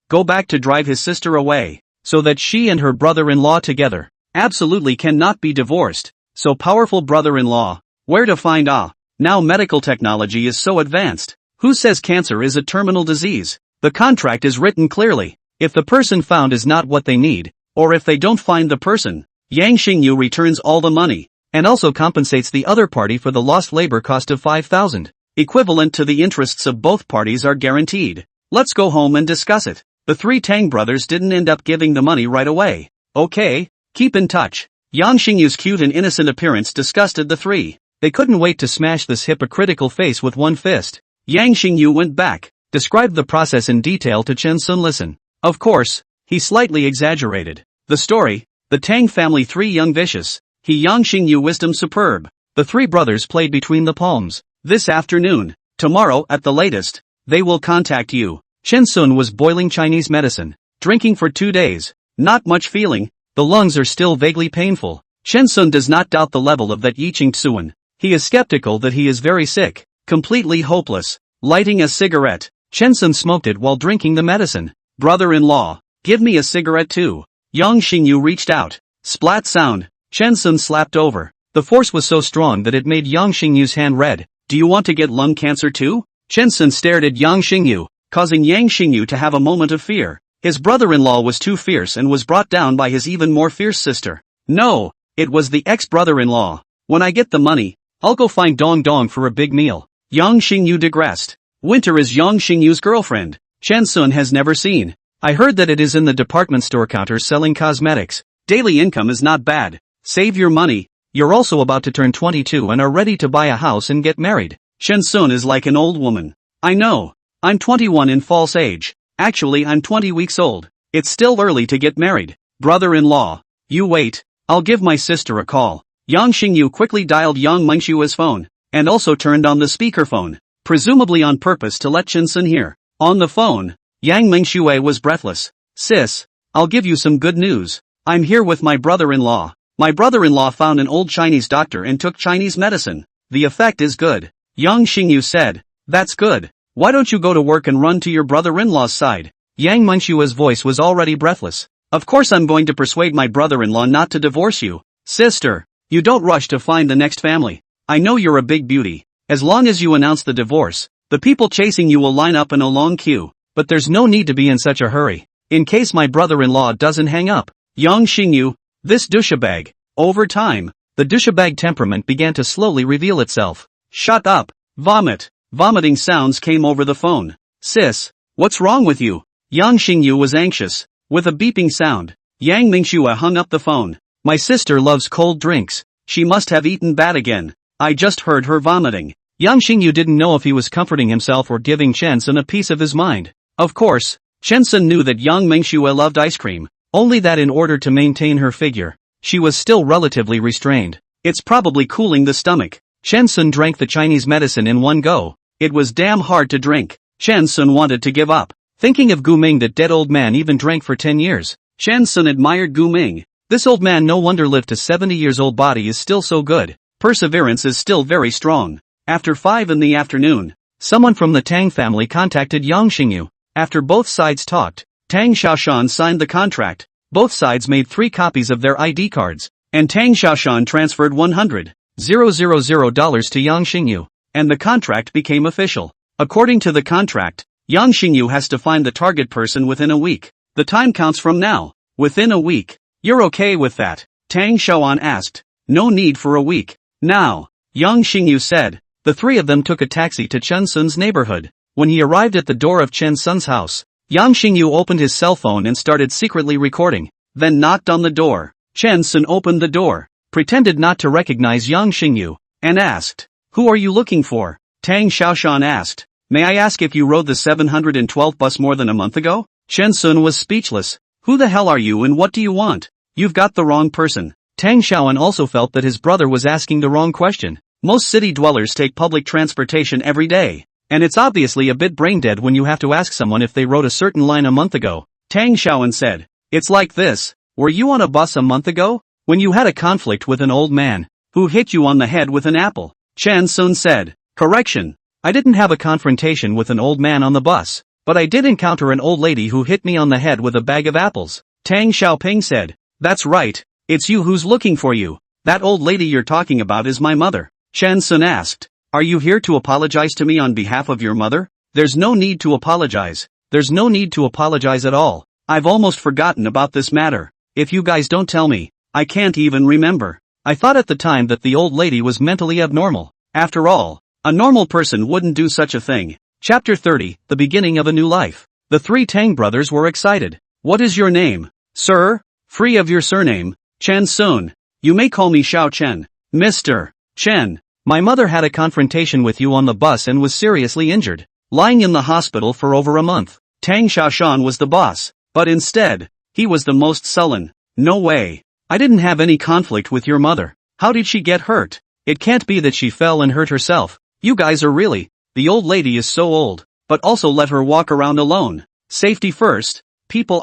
Go back to drive his sister away, so that she and her brother-in-law together absolutely cannot be divorced. So powerful brother-in-law. Where to find Now medical technology is so advanced. Who says cancer is a terminal disease? The contract is written clearly. If the person found is not what they need, or if they don't find the person, Yang Xingyu returns all the money, and also compensates the other party for the lost labor cost of 5,000. Equivalent to the interests of both parties are guaranteed. Let's go home and discuss it. The three Tang brothers didn't end up giving the money right away. Okay, keep in touch. Yang Xingyu's cute and innocent appearance disgusted the three. They couldn't wait to smash this hypocritical face with one fist. Yang Xingyu went back, described the process in detail to Chen Sun. Listen. Of course, he slightly exaggerated the story. The Tang family 3 young vicious. He Yang Xingyu wisdom superb. The three brothers played between the palms. This afternoon, tomorrow at the latest, they will contact you. Chen Sun was boiling Chinese medicine, drinking for 2 days. Not much feeling. The lungs are still vaguely painful. Chen Sun does not doubt the level of that Yiqing Tsuan. He is skeptical that he is very sick, completely hopeless. Lighting a cigarette, Chen Sun smoked it while drinking the medicine. Brother-in-law, give me a cigarette too. Yang Xingyu reached out. Splat sound. Chen Sun slapped over. The force was so strong that it made Yang Xingyu's hand red. Do you want to get lung cancer too? Chen Sun stared at Yang Xingyu, causing Yang Xingyu to have a moment of fear. His brother-in-law was too fierce and was brought down by his even more fierce sister. No, it was the ex-brother-in-law. When I get the money, I'll go find Dong Dong for a big meal. Yang Xingyu digressed. Winter is Yang Xingyu's girlfriend. Chen Sun has never seen. I heard that it is in the department store counter selling cosmetics. Daily income is not bad. Save your money. You're also about to turn 22 and are ready to buy a house and get married. Chen Sun is like an old woman. I know. I'm 21 in false age. Actually, I'm 20 weeks old. It's still early to get married. Brother-in-law. You wait. I'll give my sister a call. Yang Xingyu quickly dialed Yang Mengshua's phone, and also turned on the speakerphone, presumably on purpose to let Chinsun hear. On the phone, Yang Mengshue was breathless. Sis, I'll give you some good news. I'm here with my brother-in-law. My brother-in-law found an old Chinese doctor and took Chinese medicine. The effect is good. Yang Xingyu said. That's good. Why don't you go to work and run to your brother-in-law's side? Yang Mengshua's voice was already breathless. Of course I'm going to persuade my brother-in-law not to divorce you. Sister, you don't rush to find the next family. I know you're a big beauty. As long as you announce the divorce, the people chasing you will line up in a long queue. But there's no need to be in such a hurry. In case my brother-in-law doesn't hang up. Yang Xingyu, this douchebag. Over time, the douchebag temperament began to slowly reveal itself. Shut up. Vomit. Vomiting sounds came over the phone. Sis, what's wrong with you? Yang Xingyu was anxious. With a beeping sound, Yang Mingxua hung up the phone. My sister loves cold drinks. She must have eaten bad again. I just heard her vomiting. Yang Xingyu didn't know if he was comforting himself or giving Chen Sun a piece of his mind. Of course, Chen Sun knew that Yang Mingxua loved ice cream, only that in order to maintain her figure, she was still relatively restrained. It's probably cooling the stomach. Chen Sun drank the Chinese medicine in one go. It was damn hard to drink. Chen Sun wanted to give up. Thinking of Gu Ming, that dead old man even drank for 10 years. Chen Sun admired Gu Ming. This old man no wonder lived to 70 years old, body is still so good. Perseverance is still very strong. After 5 in the afternoon, someone from the Tang family contacted Yang Xingyu. After both sides talked, Tang Xiaoshan signed the contract. Both sides made 3 copies of their ID cards, and Tang Xiaoshan transferred $100,000 to Yang Xingyu, and the contract became official. According to the contract, Yang Xingyu has to find the target person within a week. The time counts from now. Within a week. You're okay with that? Tang Xiaoan asked. No need for a week. Now, Yang Xingyu said. The 3 of them took a taxi to Chen Sun's neighborhood. When he arrived at the door of Chen Sun's house, Yang Xingyu opened his cell phone and started secretly recording, then knocked on the door. Chen Sun opened the door, pretended not to recognize Yang Xingyu, and asked, Who are you looking for? Tang Xiaoshan asked. May I ask if you rode the 712 bus more than a month ago? Chen Sun was speechless. Who the hell are you and what do you want? You've got the wrong person. Tang Xiaoan also felt that his brother was asking the wrong question. Most city dwellers take public transportation every day, and it's obviously a bit brain dead when you have to ask someone if they rode a certain line a month ago. Tang Xiaoan said. It's like this. Were you on a bus a month ago? When you had a conflict with an old man, who hit you on the head with an apple? Chen Sun said. Correction. I didn't have a confrontation with an old man on the bus, but I did encounter an old lady who hit me on the head with a bag of apples. Tang Xiaoping said. That's right. It's you who's looking for you. That old lady you're talking about is my mother. Chen Sun asked. Are you here to apologize to me on behalf of your mother? There's no need to apologize. There's no need to apologize at all. I've almost forgotten about this matter. If you guys don't tell me, I can't even remember. I thought at the time that the old lady was mentally abnormal. After all, a normal person wouldn't do such a thing. Chapter 30, The Beginning of a New Life. The 3 Tang brothers were excited. What is your name? Sir? Free of your surname, Chen Sun. You may call me Xiao Chen. Mr. Chen. My mother had a confrontation with you on the bus and was seriously injured, lying in the hospital for over a month. Tang Xiaoshan was the boss, but instead, he was the most sullen. No way. I didn't have any conflict with your mother. How did she get hurt? It can't be that she fell and hurt herself. You guys are really. The old lady is so old, but also let her walk around alone. Safety first. People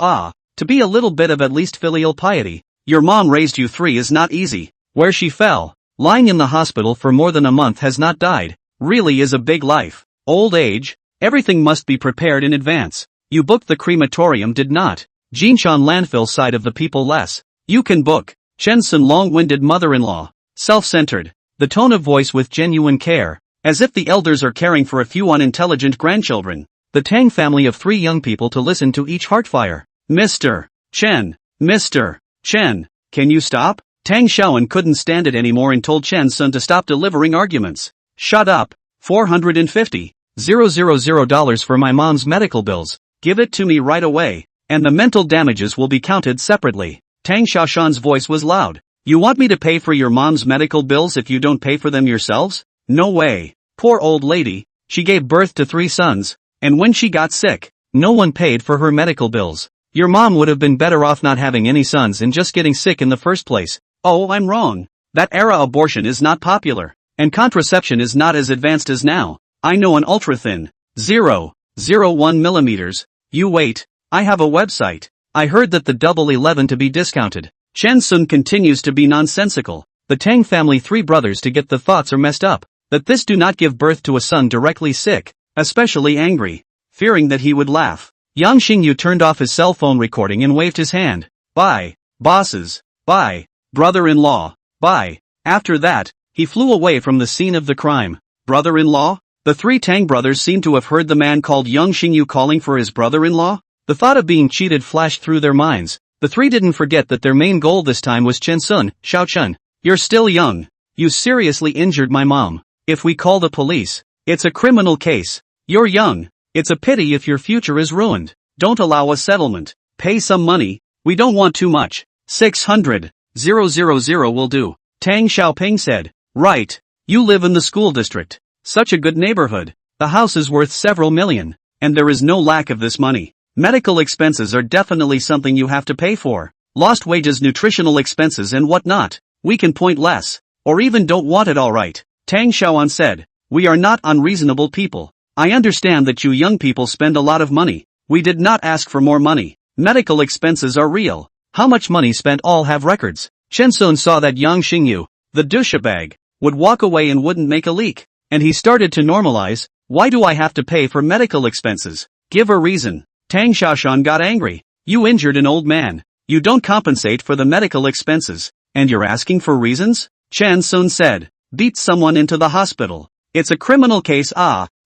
to be a little bit of at least filial piety. Your mom raised you 3 is not easy. Where she fell, lying in the hospital for more than a month, has not died, really is a big life. Old age, everything must be prepared in advance. You booked the crematorium, did not? Jinshan landfill side of the people less. You can book. Chen Sun long-winded mother-in-law. Self-centered. The tone of voice with genuine care, as if the elders are caring for a few unintelligent grandchildren. The Tang family of 3 young people to listen to each heartfire. Mr. Chen. Mr. Chen. Can you stop? Tang Xiaoan couldn't stand it anymore and told Chen Sun to stop delivering arguments. Shut up. $450,000 for my mom's medical bills. Give it to me right away, and the mental damages will be counted separately. Tang Xiaoshan's voice was loud. You want me to pay for your mom's medical bills if you don't pay for them yourselves? No way. Poor old lady. She gave birth to 3 sons, and when she got sick, no one paid for her medical bills. Your mom would have been better off not having any sons and just getting sick in the first place. Oh, I'm wrong. That era abortion is not popular, and contraception is not as advanced as now. I know an ultra-thin, 0.01 millimeters. You wait, I have a website. I heard that the double 11 to be discounted. Chen Sun continues to be nonsensical. The Tang family 3 brothers to get the thoughts are messed up. That this do not give birth to a son directly sick, especially angry, fearing that he would laugh. Yang Xingyu turned off his cell phone recording and waved his hand. Bye, bosses. Bye, brother-in-law. Bye. After that, he flew away from the scene of the crime. Brother-in-law? The 3 Tang brothers seem to have heard the man called Yang Xingyu calling for his brother-in-law. The thought of being cheated flashed through their minds. The 3 didn't forget that their main goal this time was Chen Sun. Xiaochun, you're still young. You seriously injured my mom. If we call the police, it's a criminal case. You're young. It's a pity if your future is ruined. Don't allow a settlement. Pay some money. We don't want too much. 600,000 will do. Tang Xiaoping said. Right. You live in the school district. Such a good neighborhood. The house is worth several million. And there is no lack of this money. Medical expenses are definitely something you have to pay for. Lost wages, nutritional expenses and whatnot. We can point less. Or even don't want it, alright. Tang Xiaoan said. We are not unreasonable people. I understand that you young people spend a lot of money. We did not ask for more money. Medical expenses are real. How much money spent all have records. Chen Sun saw that Yang Xingyu, the douchebag, would walk away and wouldn't make a leak. And he started to normalize. Why do I have to pay for medical expenses? Give a reason. Tang Xiaoshan got angry. You injured an old man. You don't compensate for the medical expenses. And you're asking for reasons? Chen Sun said. Beat someone into the hospital. It's a criminal case.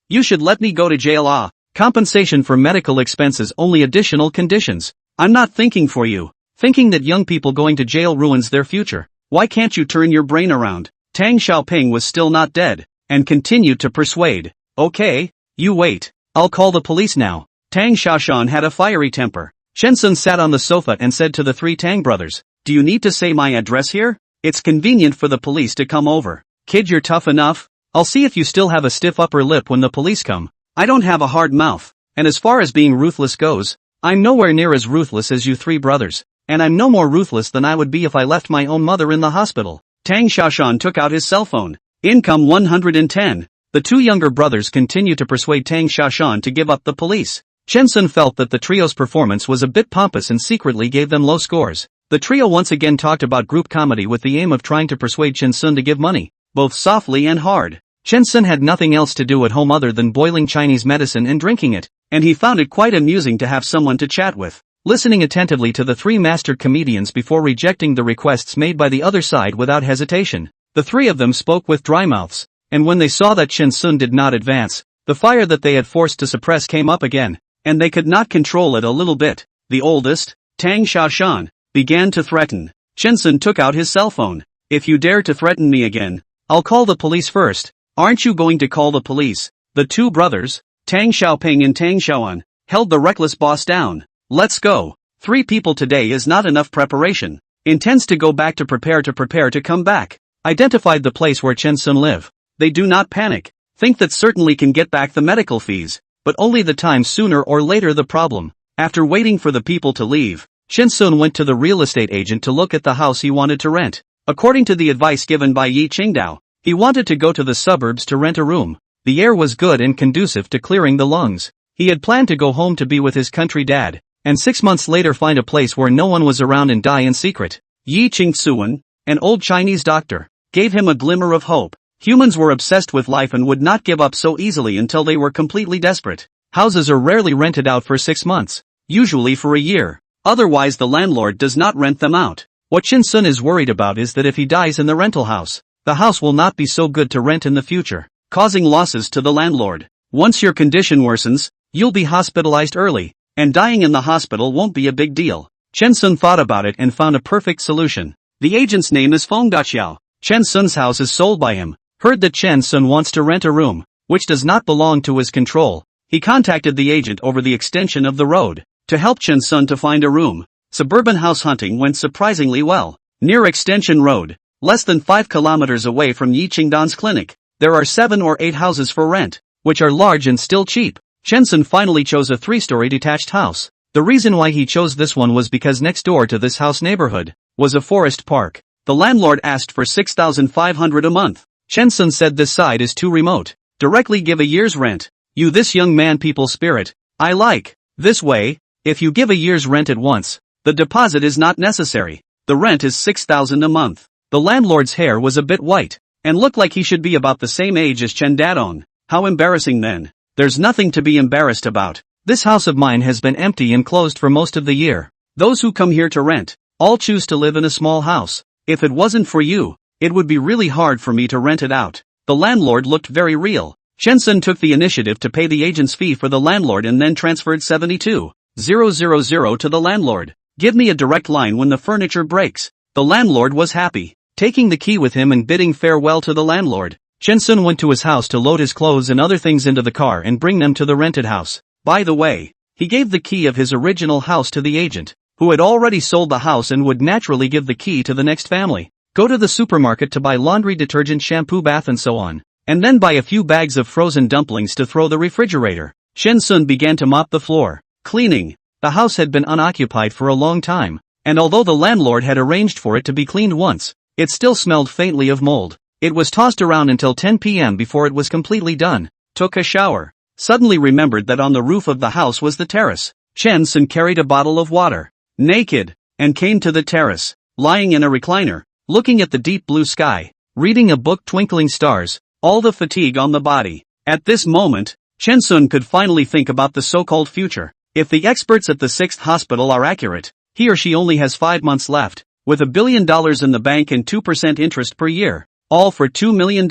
You should let me go to jail. Compensation for medical expenses, only additional conditions. I'm not thinking for you. Thinking that young people going to jail ruins their future. Why can't you turn your brain around? Tang Xiaoping was still not dead, and continued to persuade. Okay, you wait. I'll call the police now. Tang Xiaoshan had a fiery temper. Chen Sun sat on the sofa and said to the 3 Tang brothers, do you need to say my address here? It's convenient for the police to come over. Kid, you're tough enough. I'll see if you still have a stiff upper lip when the police come. I don't have a hard mouth. And as far as being ruthless goes, I'm nowhere near as ruthless as you 3 brothers. And I'm no more ruthless than I would be if I left my own mother in the hospital. Tang Xiaoshan took out his cell phone. Income 110. The 2 younger brothers continued to persuade Tang Xiaoshan to give up the police. Chen Sun felt that the trio's performance was a bit pompous and secretly gave them low scores. The trio once again talked about group comedy with the aim of trying to persuade Chen Sun to give money, both softly and hard. Chen Sun had nothing else to do at home other than boiling Chinese medicine and drinking it, and he found it quite amusing to have someone to chat with. Listening attentively to the 3 mastered comedians before rejecting the requests made by the other side without hesitation, the 3 of them spoke with dry mouths, and when they saw that Chen Sun did not advance, the fire that they had forced to suppress came up again, and they could not control it a little bit. The oldest, Tang Xiaoshan, began to threaten. Chen Sun took out his cell phone. If you dare to threaten me again, I'll call the police first. Aren't you going to call the police? The 2 brothers, Tang Xiaoping and Tang Xiaoan, held the reckless boss down. Let's go. 3 people today is not enough preparation. Intends to go back to prepare to come back. Identified the place where Chen Sun live. They do not panic. Think that certainly can get back the medical fees, but only the time sooner or later the problem. After waiting for the people to leave, Chen Sun went to the real estate agent to look at the house he wanted to rent. According to the advice given by Yi Qingdao, he wanted to go to the suburbs to rent a room. The air was good and conducive to clearing the lungs. He had planned to go home to be with his country dad, and 6 months later find a place where no one was around and die in secret. Yi Qingsuan, an old Chinese doctor, gave him a glimmer of hope. Humans were obsessed with life and would not give up so easily until they were completely desperate. Houses are rarely rented out for 6 months, usually for a year. Otherwise the landlord does not rent them out. What Chen Sun is worried about is that if he dies in the rental house, the house will not be so good to rent in the future, causing losses to the landlord. Once your condition worsens, you'll be hospitalized early, and dying in the hospital won't be a big deal. Chen Sun thought about it and found a perfect solution. The agent's name is Feng Daqiao. Chen Sun's house is sold by him. Heard that Chen Sun wants to rent a room, which does not belong to his control. He contacted the agent over the extension of the road, to help Chen Sun to find a room. Suburban house hunting went surprisingly well. Near Extension Road, less than 5 kilometers away from Yi Qingdan's clinic, there are 7 or 8 houses for rent, which are large and still cheap. Chen-sun finally chose a 3-story detached house. The reason why he chose this one was because next door to this house neighborhood was a forest park. The landlord asked for 6,500 a month. Chen-sun said this side is too remote. Directly give a year's rent. You this young man people spirit. I like. This way, if you give a year's rent at once, the deposit is not necessary. The rent is 6,000 a month. The landlord's hair was a bit white, and looked like he should be about the same age as Chen Dadong. How embarrassing then. There's nothing to be embarrassed about. This house of mine has been empty and closed for most of the year. Those who come here to rent, all choose to live in a small house. If it wasn't for you, it would be really hard for me to rent it out. The landlord looked very real. Chen-sun took the initiative to pay the agent's fee for the landlord and then transferred 72,000 to the landlord. Give me a direct line when the furniture breaks. The landlord was happy. Taking the key with him and bidding farewell to the landlord, Chen-sun went to his house to load his clothes and other things into the car and bring them to the rented house. By the way, he gave the key of his original house to the agent, who had already sold the house and would naturally give the key to the next family. Go to the supermarket to buy laundry detergent, shampoo, bath and so on, and then buy a few bags of frozen dumplings to throw the refrigerator. Chen-sun began to mop the floor. Cleaning. The house had been unoccupied for a long time, and although the landlord had arranged for it to be cleaned once, it still smelled faintly of mold. It was tossed around until 10 p.m. before it was completely done. Took a shower. Suddenly remembered that on the roof of the house was the terrace. Chen-sun carried a bottle of water. Naked. And came to the terrace. Lying in a recliner. Looking at the deep blue sky. Reading a book, twinkling stars. All the fatigue on the body. At this moment, Chen-sun could finally think about the so-called future. If the experts at the 6th hospital are accurate, he or she only has 5 months left, with $1 billion in the bank and 2% interest per year, all for $2 million.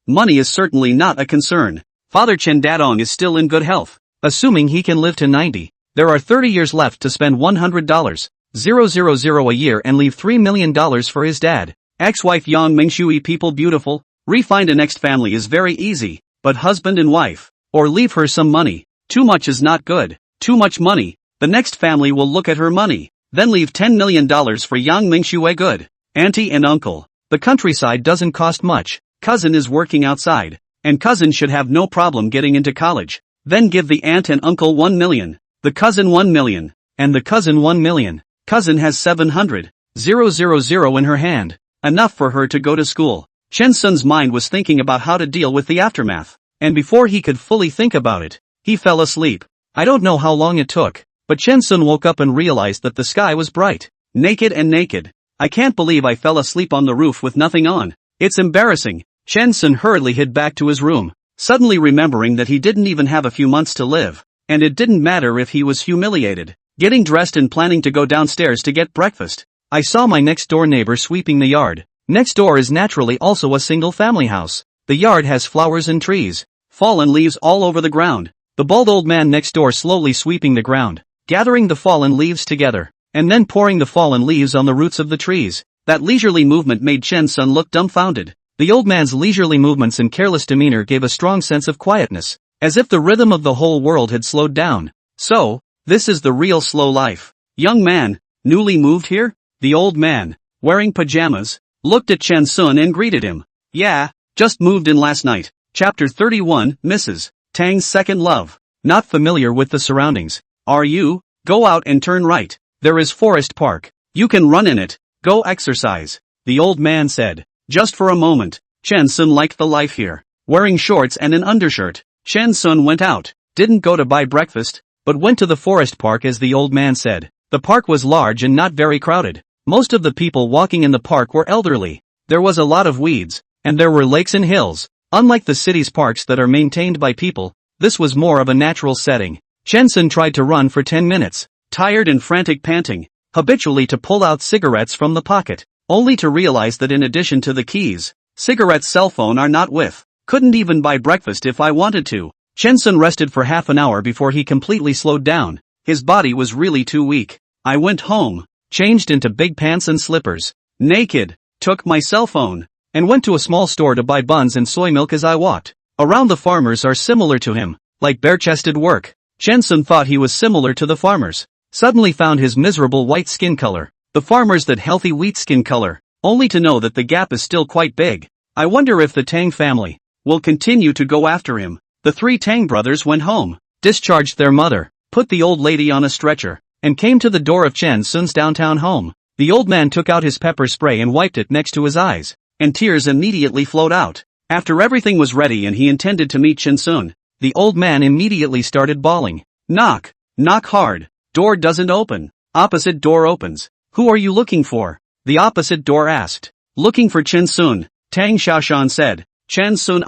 Money is certainly not a concern. Father Chen Dadong is still in good health. Assuming he can live to 90, there are 30 years left to spend $100,000 a year and leave $3 million for his dad. Ex-wife Yang Mingshui people beautiful. Re-find a next family is very easy, but husband and wife, or leave her some money. Too much is not good. Too much money, the next family will look at her money, then leave $10 million for Yang Mingshui. Good. Auntie and uncle. The countryside doesn't cost much. Cousin is working outside, and cousin should have no problem getting into college. Then give the aunt and uncle 1 million, the cousin 1 million, and the cousin 1 million. Cousin has 700,000 in her hand. Enough for her to go to school. Chen-sun's mind was thinking about how to deal with the aftermath, and before he could fully think about it, he fell asleep. I don't know how long it took, but Chen-sun woke up and realized that the sky was bright. Naked and naked. I can't believe I fell asleep on the roof with nothing on. It's embarrassing. Chen-sun hurriedly hid back to his room, suddenly remembering that he didn't even have a few months to live, and it didn't matter if he was humiliated. Getting dressed and planning to go downstairs to get breakfast, I saw my next door neighbor sweeping the yard. Next door is naturally also a single family house. The yard has flowers and trees, fallen leaves all over the ground. The bald old man next door slowly sweeping the ground, gathering the fallen leaves together, and then pouring the fallen leaves on the roots of the trees. That leisurely movement made Chen-sun look dumbfounded. The old man's leisurely movements and careless demeanor gave a strong sense of quietness, as if the rhythm of the whole world had slowed down. So, this is the real slow life. Young man, newly moved here? The old man, wearing pajamas, looked at Chen-sun and greeted him. Yeah, just moved in last night. Chapter 31, Mrs. Tang's second love. Not familiar with the surroundings. Are you? Go out and turn right. There is Forest Park. You can run in it. Go exercise. The old man said. Just for a moment. Chen-sun liked the life here. Wearing shorts and an undershirt, Chen-sun went out. Didn't go to buy breakfast, but went to the Forest Park as the old man said. The park was large and not very crowded. Most of the people walking in the park were elderly. There was a lot of weeds, and there were lakes and hills. Unlike the city's parks that are maintained by people, this was more of a natural setting. Chen-sun tried to run for 10 minutes, tired and frantic, panting, habitually to pull out cigarettes from the pocket, only to realize that in addition to the keys, cigarettes, cell phone are not with. Couldn't even buy breakfast if I wanted to. Chen-sun rested for half an hour before he completely slowed down. His body was really too weak. I went home, changed into big pants and slippers, naked, took my cell phone, and went to a small store to buy buns and soy milk as I walked. Around the farmers are similar to him, like bare-chested work. Chen-sun thought he was similar to the farmers. Suddenly found his miserable white skin color. The farmers that healthy wheat skin color, only to know that the gap is still quite big. I wonder if the Tang family will continue to go after him. The 3 Tang brothers went home. discharged their mother, put the old lady on a stretcher, and came to the door of Chen Sun's downtown home. The old man took out his pepper spray and wiped it next to his eyes, and tears immediately flowed out. After everything was ready and he intended to meet Chen Sun, the old man immediately started bawling. Knock. Knock hard. Door doesn't open. Opposite door opens. Who are you looking for? The opposite door asked. Looking for Chen Sun, Tang Xiaoshan said. Chen Sun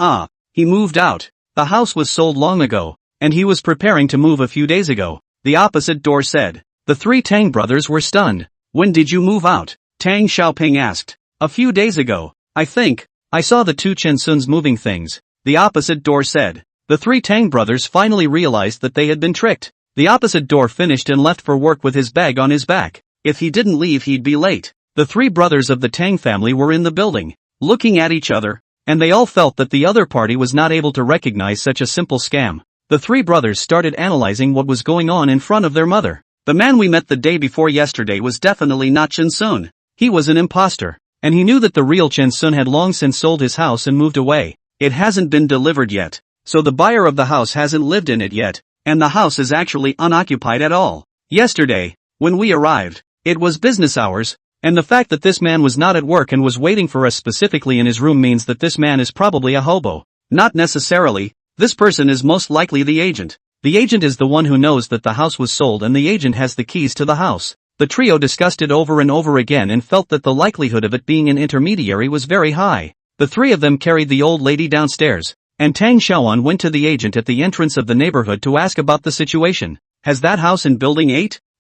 he moved out. The house was sold long ago, and he was preparing to move a few days ago, the opposite door said. The three Tang brothers were stunned. When did you move out? Tang Xiaoping asked. A few days ago, I think. I saw the two Chen Suns moving things, the opposite door said. The three Tang brothers finally realized that they had been tricked. The opposite door finished and left for work with his bag on his back. If he didn't leave he'd be late. The three brothers of the Tang family were in the building, looking at each other, and they all felt that the other party was not able to recognize such a simple scam. The three brothers started analyzing what was going on in front of their mother. The man we met the day before yesterday was definitely not Chen Sun. He was an imposter, and he knew that the real Chen Sun had long since sold his house and moved away. It hasn't been delivered yet, so the buyer of the house hasn't lived in it yet, and the house is actually unoccupied at all. Yesterday, when we arrived, it was business hours, and the fact that this man was not at work and was waiting for us specifically in his room means that this man is probably a hobo. Not necessarily, this person is most likely the agent. The agent is the one who knows that the house was sold and the agent has the keys to the house. The trio discussed it over and over again and felt that the likelihood of it being an intermediary was very high. The three of them carried the old lady downstairs, and Tang Xiaoan went to the agent at the entrance of the neighborhood to ask about the situation. Has that house in building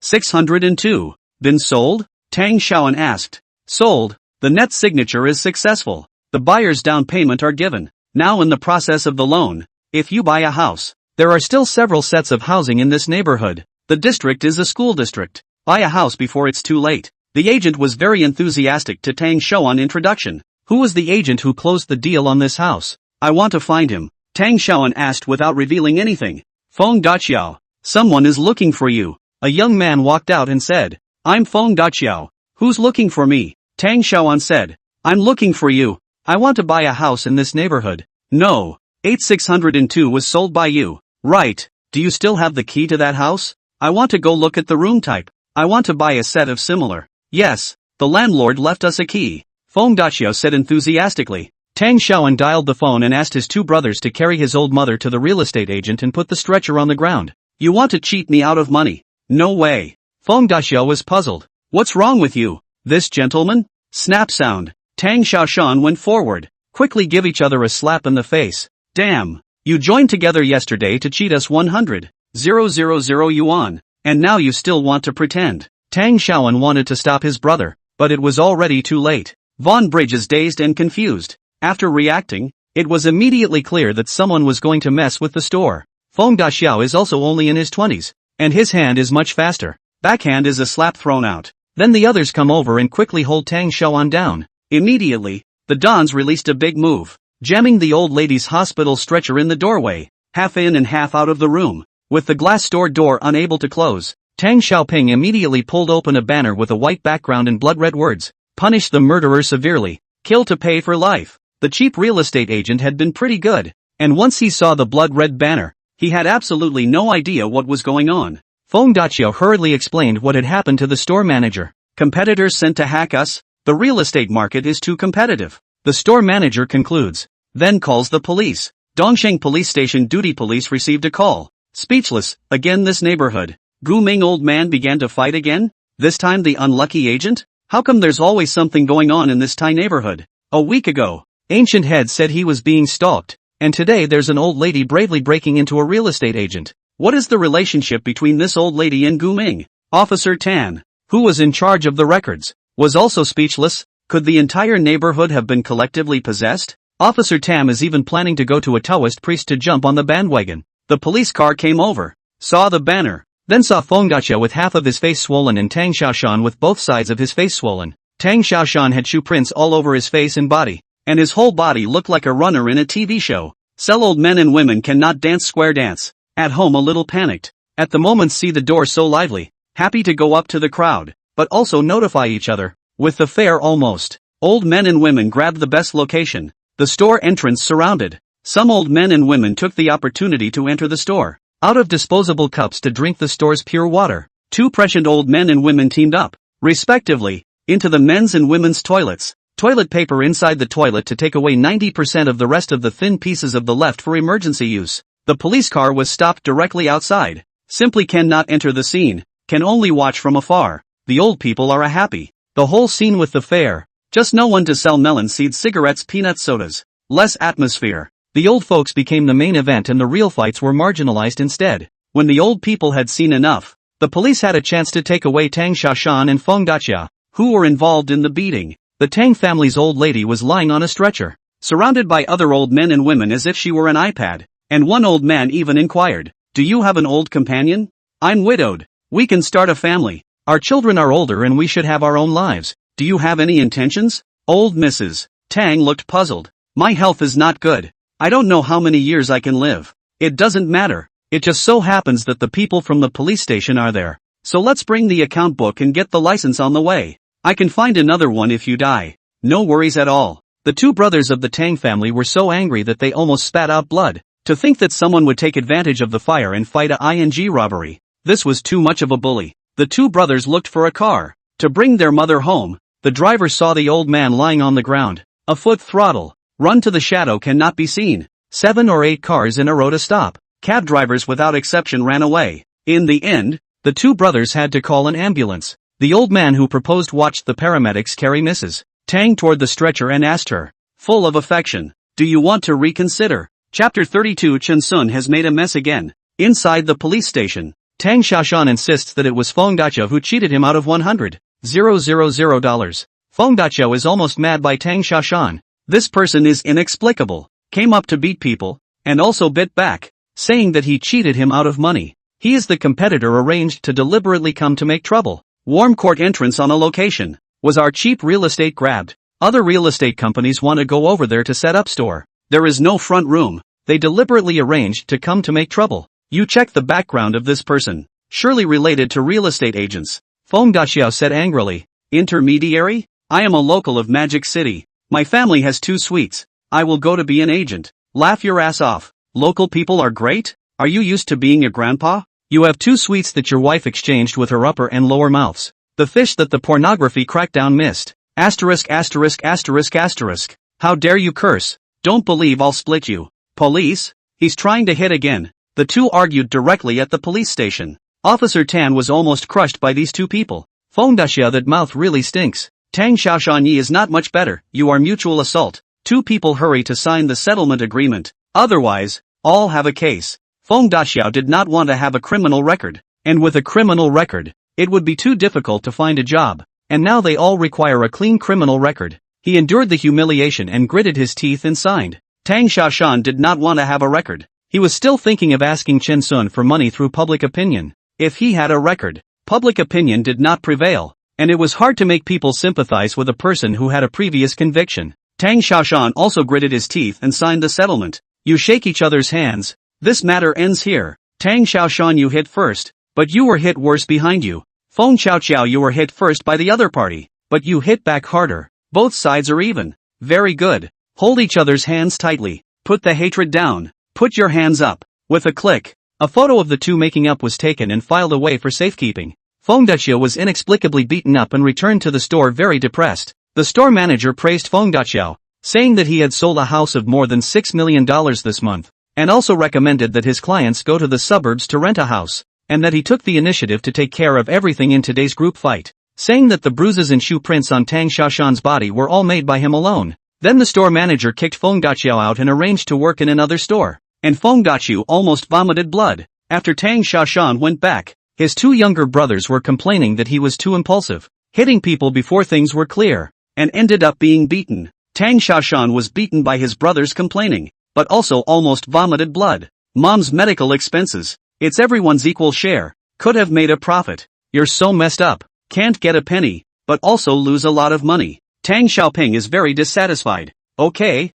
8-602 been sold? Tang Xiaoan asked. Sold. The net signature is successful. The buyer's down payment are given. Now in the process of the loan. If you buy a house, there are still several sets of housing in this neighborhood. The district is a school district. Buy a house before it's too late. The agent was very enthusiastic to Tang Xiaoan introduction. Who was the agent who closed the deal on this house? I want to find him, Tang Xiaoan asked without revealing anything. Feng Daqiao. Someone is looking for you. A young man walked out and said. I'm Feng Daqiao. Who's looking for me? Tang Xiaoan said. I'm looking for you. I want to buy a house in this neighborhood. No. 8602 was sold by you. Right. Do you still have the key to that house? I want to go look at the room type. I want to buy a set of similar. Yes. The landlord left us a key. Feng Daqiao said enthusiastically. Tang Xiaoan dialed the phone and asked his two brothers to carry his old mother to the real estate agent and put the stretcher on the ground. You want to cheat me out of money? No way. Feng Daqiao was puzzled. What's wrong with you? This gentleman? Snap sound. Tang Xiaoshan went forward. Quickly give each other a slap in the face. Damn. You joined together yesterday to cheat us 100,000 yuan, and now you still want to pretend. Tang Xiaoan wanted to stop his brother, but it was already too late. Von Bridge is dazed and confused. After reacting, it was immediately clear that someone was going to mess with the store. Feng Daqiao is also only in his 20s, and his hand is much faster. Backhand is a slap thrown out. Then the others come over and quickly hold Tang Xiaoan down. Immediately, the Dons released a big move, jamming the old lady's hospital stretcher in the doorway, half in and half out of the room. With the glass door unable to close, Tang Xiaoping immediately pulled open a banner with a white background and blood-red words. Punish the murderer severely. Kill to pay for life. The cheap real estate agent had been pretty good, and once he saw the blood-red banner, he had absolutely no idea what was going on. Feng Daqiao hurriedly explained what had happened to the store manager. Competitors sent to hack us? The real estate market is too competitive. The store manager concludes. Then calls the police. Dongsheng police station duty police received a call. Speechless, again this neighborhood. Gu Ming old man began to fight again? This time the unlucky agent? How come there's always something going on in this Thai neighborhood? A week ago, Ancient Head said he was being stalked, and today there's an old lady bravely breaking into a real estate agent. What is the relationship between this old lady and Gu Ming? Officer Tan, who was in charge of the records, was also speechless. Could the entire neighborhood have been collectively possessed? Officer Tam is even planning to go to a Taoist priest to jump on the bandwagon. The police car came over, saw the banner, then saw Feng Daqiao with half of his face swollen and Tang Xiaoshan with both sides of his face swollen. Tang Xiaoshan had shoe prints all over his face and body, and his whole body looked like a runner in a TV show. Sell old men and women cannot dance square dance. At home a little panicked. At the moment see the door so lively, happy to go up to the crowd, but also notify each other. With the fair almost, old men and women grabbed the best location. The store entrance surrounded. Some old men and women took the opportunity to enter the store. out of disposable cups to drink the store's pure water. Two prescient old men and women teamed up, respectively, into the men's and women's toilets. Toilet paper inside the toilet to take away 90% of the rest of the thin pieces of the left for emergency use. The police car was stopped directly outside. Simply cannot enter the scene, can only watch from afar. The old people are happy. The whole scene with the fair. Just no one to sell melon seeds, cigarettes, peanut sodas. Less atmosphere. The old folks became the main event and the real fights were marginalized instead. When the old people had seen enough, the police had a chance to take away Tang Xiaoshan and Feng Dachia, who were involved in the beating. The Tang family's old lady was lying on a stretcher, surrounded by other old men and women as if she were an iPad, and one old man even inquired, "Do you have an old companion? I'm widowed. We can start a family. Our children are older and we should have our own lives. Do you have any intentions?" Old Mrs. Tang looked puzzled. "My health is not good. I don't know how many years I can live. It doesn't matter. It just so happens that the people from the police station are there. So let's bring the account book and get the license on the way. I can find another one if you die. No worries at all." The two brothers of the Tang family were so angry that they almost spat out blood. To think that someone would take advantage of the fire and fight a ing robbery. This was too much of a bully. The two brothers looked for a car to bring their mother home. The driver saw the old man lying on the ground. A foot throttle. Run to the shadow cannot be seen. 7 or 8 cars in a row to stop. Cab drivers without exception ran away. In the end, the two brothers had to call an ambulance. The old man who proposed watched the paramedics carry Mrs. Tang toward the stretcher and asked her, full of affection, "Do you want to reconsider?" Chapter 32. Chen Sun has made a mess again. Inside the police station, Tang Xiaoshan insists that it was Feng Dachia who cheated him out of $100,000. Feng Dachia is almost mad by Tang Xiaoshan. This person is inexplicable. Came up to beat people, and also bit back, saying that he cheated him out of money. He is the competitor arranged to deliberately come to make trouble. Warm court entrance on a location. Was our cheap real estate grabbed? Other real estate companies want to go over there to set up store. There is no front room. They deliberately arranged to come to make trouble. You check the background of this person. Surely related to real estate agents. Feng Daxiao said angrily. Intermediary? I am a local of Magic City. My family has 2 suites. I will go to be an agent. Laugh your ass off. Local people are great? Are you used to being a grandpa? You have 2 sweets that your wife exchanged with her upper and lower mouths. The fish that the pornography crackdown missed. Asterisk asterisk asterisk asterisk. How dare you curse? Don't believe I'll split you. Police? He's trying to hit again. The two argued directly at the police station. Officer Tan was almost crushed by these two people. Feng Dashia, that mouth really stinks. Tang Xiaoshanyi is not much better. You are mutual assault. 2 people hurry to sign the settlement agreement. Otherwise, all have a case. Feng Daxiao did not want to have a criminal record, and with a criminal record, it would be too difficult to find a job, and now they all require a clean criminal record. He endured the humiliation and gritted his teeth and signed. Tang Xiaoshan did not want to have a record. He was still thinking of asking Chen Sun for money through public opinion. If he had a record, public opinion did not prevail, and it was hard to make people sympathize with a person who had a previous conviction. Tang Xiaoshan also gritted his teeth and signed the settlement. You shake each other's hands. This matter ends here. Tang Xiaoshan, you hit first, but you were hit worse behind you. Feng Xiaoqiao, you were hit first by the other party, but you hit back harder. Both sides are even. Very good. Hold each other's hands tightly. Put the hatred down. Put your hands up. With a click, a photo of the two making up was taken and filed away for safekeeping. Feng Dachia was inexplicably beaten up and returned to the store very depressed. The store manager praised Feng Dachiao, saying that he had sold a house of more than $6 million this month, and also recommended that his clients go to the suburbs to rent a house, and that he took the initiative to take care of everything in today's group fight, saying that the bruises and shoe prints on Tang Xiaoshan's body were all made by him alone. Then the store manager kicked Feng Dachiao out and arranged to work in another store, and Feng Dachiao almost vomited blood. After Tang Xiaoshan went back, his 2 younger brothers were complaining that he was too impulsive, hitting people before things were clear, and ended up being beaten. Tang Xiaoshan was beaten by his brothers complaining, but also almost vomited blood. Mom's medical expenses. It's everyone's equal share. Could have made a profit. You're so messed up. Can't get a penny, but also lose a lot of money. Tang Xiaoping is very dissatisfied. Okay,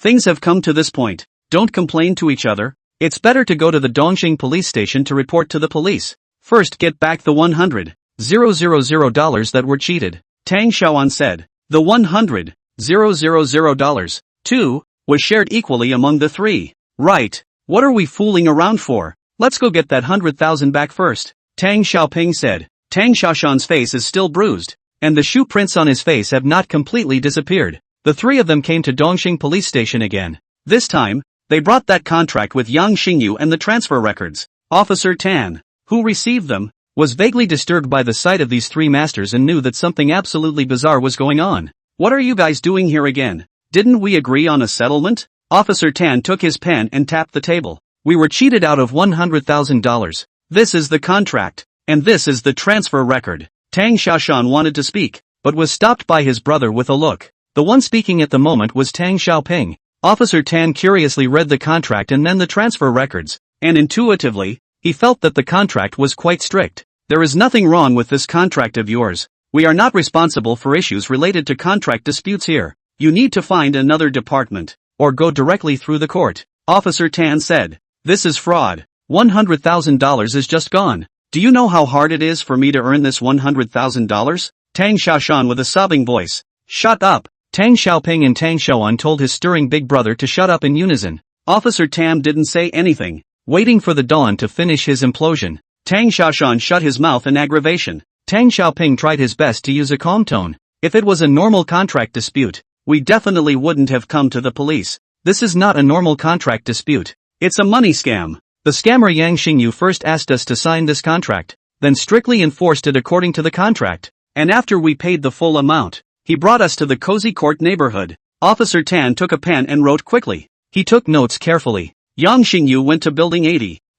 things have come to this point. Don't complain to each other. It's better to go to the Dongxing police station to report to the police. First get back the $100,000 that were cheated. Tang Xiaoan said. The $100,000, too, was shared equally among the 3. Right. What are we fooling around for? Let's go get that 100,000 back first, Tang Xiaoping said. Tang Xiaoshan's face is still bruised, and the shoe prints on his face have not completely disappeared. The three of them came to Dongxing police station again. This time, they brought that contract with Yang Xingyu and the transfer records. Officer Tan, who received them, was vaguely disturbed by the sight of these three masters and knew that something absolutely bizarre was going on. What are you guys doing here again? Didn't we agree on a settlement? Officer Tan took his pen and tapped the table. We were cheated out of $100,000. This is the contract, and this is the transfer record. Tang Xiaoshan wanted to speak, but was stopped by his brother with a look. The one speaking at the moment was Tang Xiaoping. Officer Tan curiously read the contract and then the transfer records, and intuitively, he felt that the contract was quite strict. There is nothing wrong with this contract of yours. We are not responsible for issues related to contract disputes here. You need to find another department, or go directly through the court. Officer Tan said, this is fraud. $100,000 is just gone. Do you know how hard it is for me to earn this $100,000? Tang Xiaoshan with a sobbing voice. Shut up. Tang Xiaoping and Tang Xiaoan told his stirring big brother to shut up in unison. Officer Tam didn't say anything, waiting for the dawn to finish his implosion. Tang Xiaoshan shut his mouth in aggravation. Tang Xiaoping tried his best to use a calm tone. If it was a normal contract dispute, we definitely wouldn't have come to the police. This is not a normal contract dispute. It's a money scam. The scammer Yang Xingyu first asked us to sign this contract, then strictly enforced it according to the contract. And after we paid the full amount, he brought us to the cozy court neighborhood. Officer Tan took a pen and wrote quickly. He took notes carefully. Yang Xingyu went to building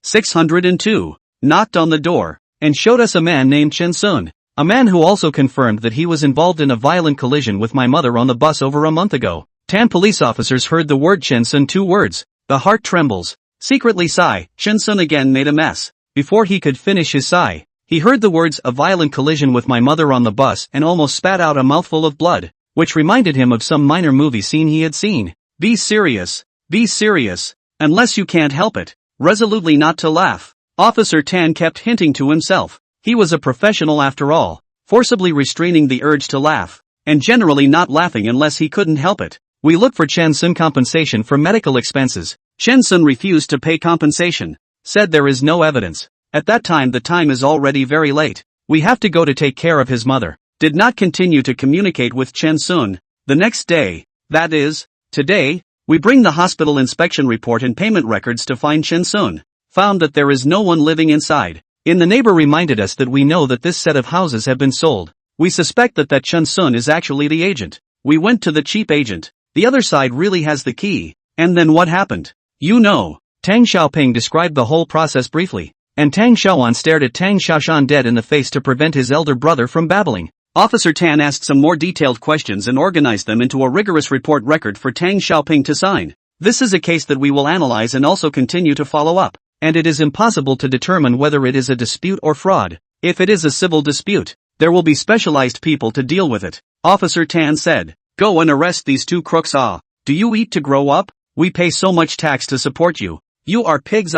602, knocked on the door, and showed us a man named Chen Sun, a man who also confirmed that he was involved in a violent collision with my mother on the bus over a month ago. Tan police officers heard the word Chen Sun, 2 words. The heart trembles. Secretly sigh. Chen Sun again made a mess. Before he could finish his sigh, he heard the words a violent collision with my mother on the bus and almost spat out a mouthful of blood, which reminded him of some minor movie scene he had seen. Be serious. Be serious. Unless you can't help it. Resolutely not to laugh. Officer Tan kept hinting to himself. He was a professional after all, forcibly restraining the urge to laugh, and generally not laughing unless he couldn't help it. We look for Chen Sun compensation for medical expenses. Chen Sun refused to pay compensation, said there is no evidence. At that time the time is already very late. We have to go to take care of his mother. Did not continue to communicate with Chen Sun. The next day, that is, today, we bring the hospital inspection report and payment records to find Chen Sun. Found that there is no one living inside. The neighbor reminded us that we know that this set of houses have been sold. We suspect that Chen Sun is actually the agent. We went to the cheap agent. The other side really has the key. And then what happened? You know. Tang Xiaoping described the whole process briefly, and Tang Xiaoan stared at Tang Xiaoshan dead in the face to prevent his elder brother from babbling. Officer Tan asked some more detailed questions and organized them into a rigorous report record for Tang Xiaoping to sign. This is a case that we will analyze and also continue to follow up, and it is impossible to determine whether it is a dispute or fraud. If it is a civil dispute, there will be specialized people to deal with it. Officer Tan said, go and arrest these 2 crooks. Do you eat to grow up? We pay so much tax to support you. You are pigs.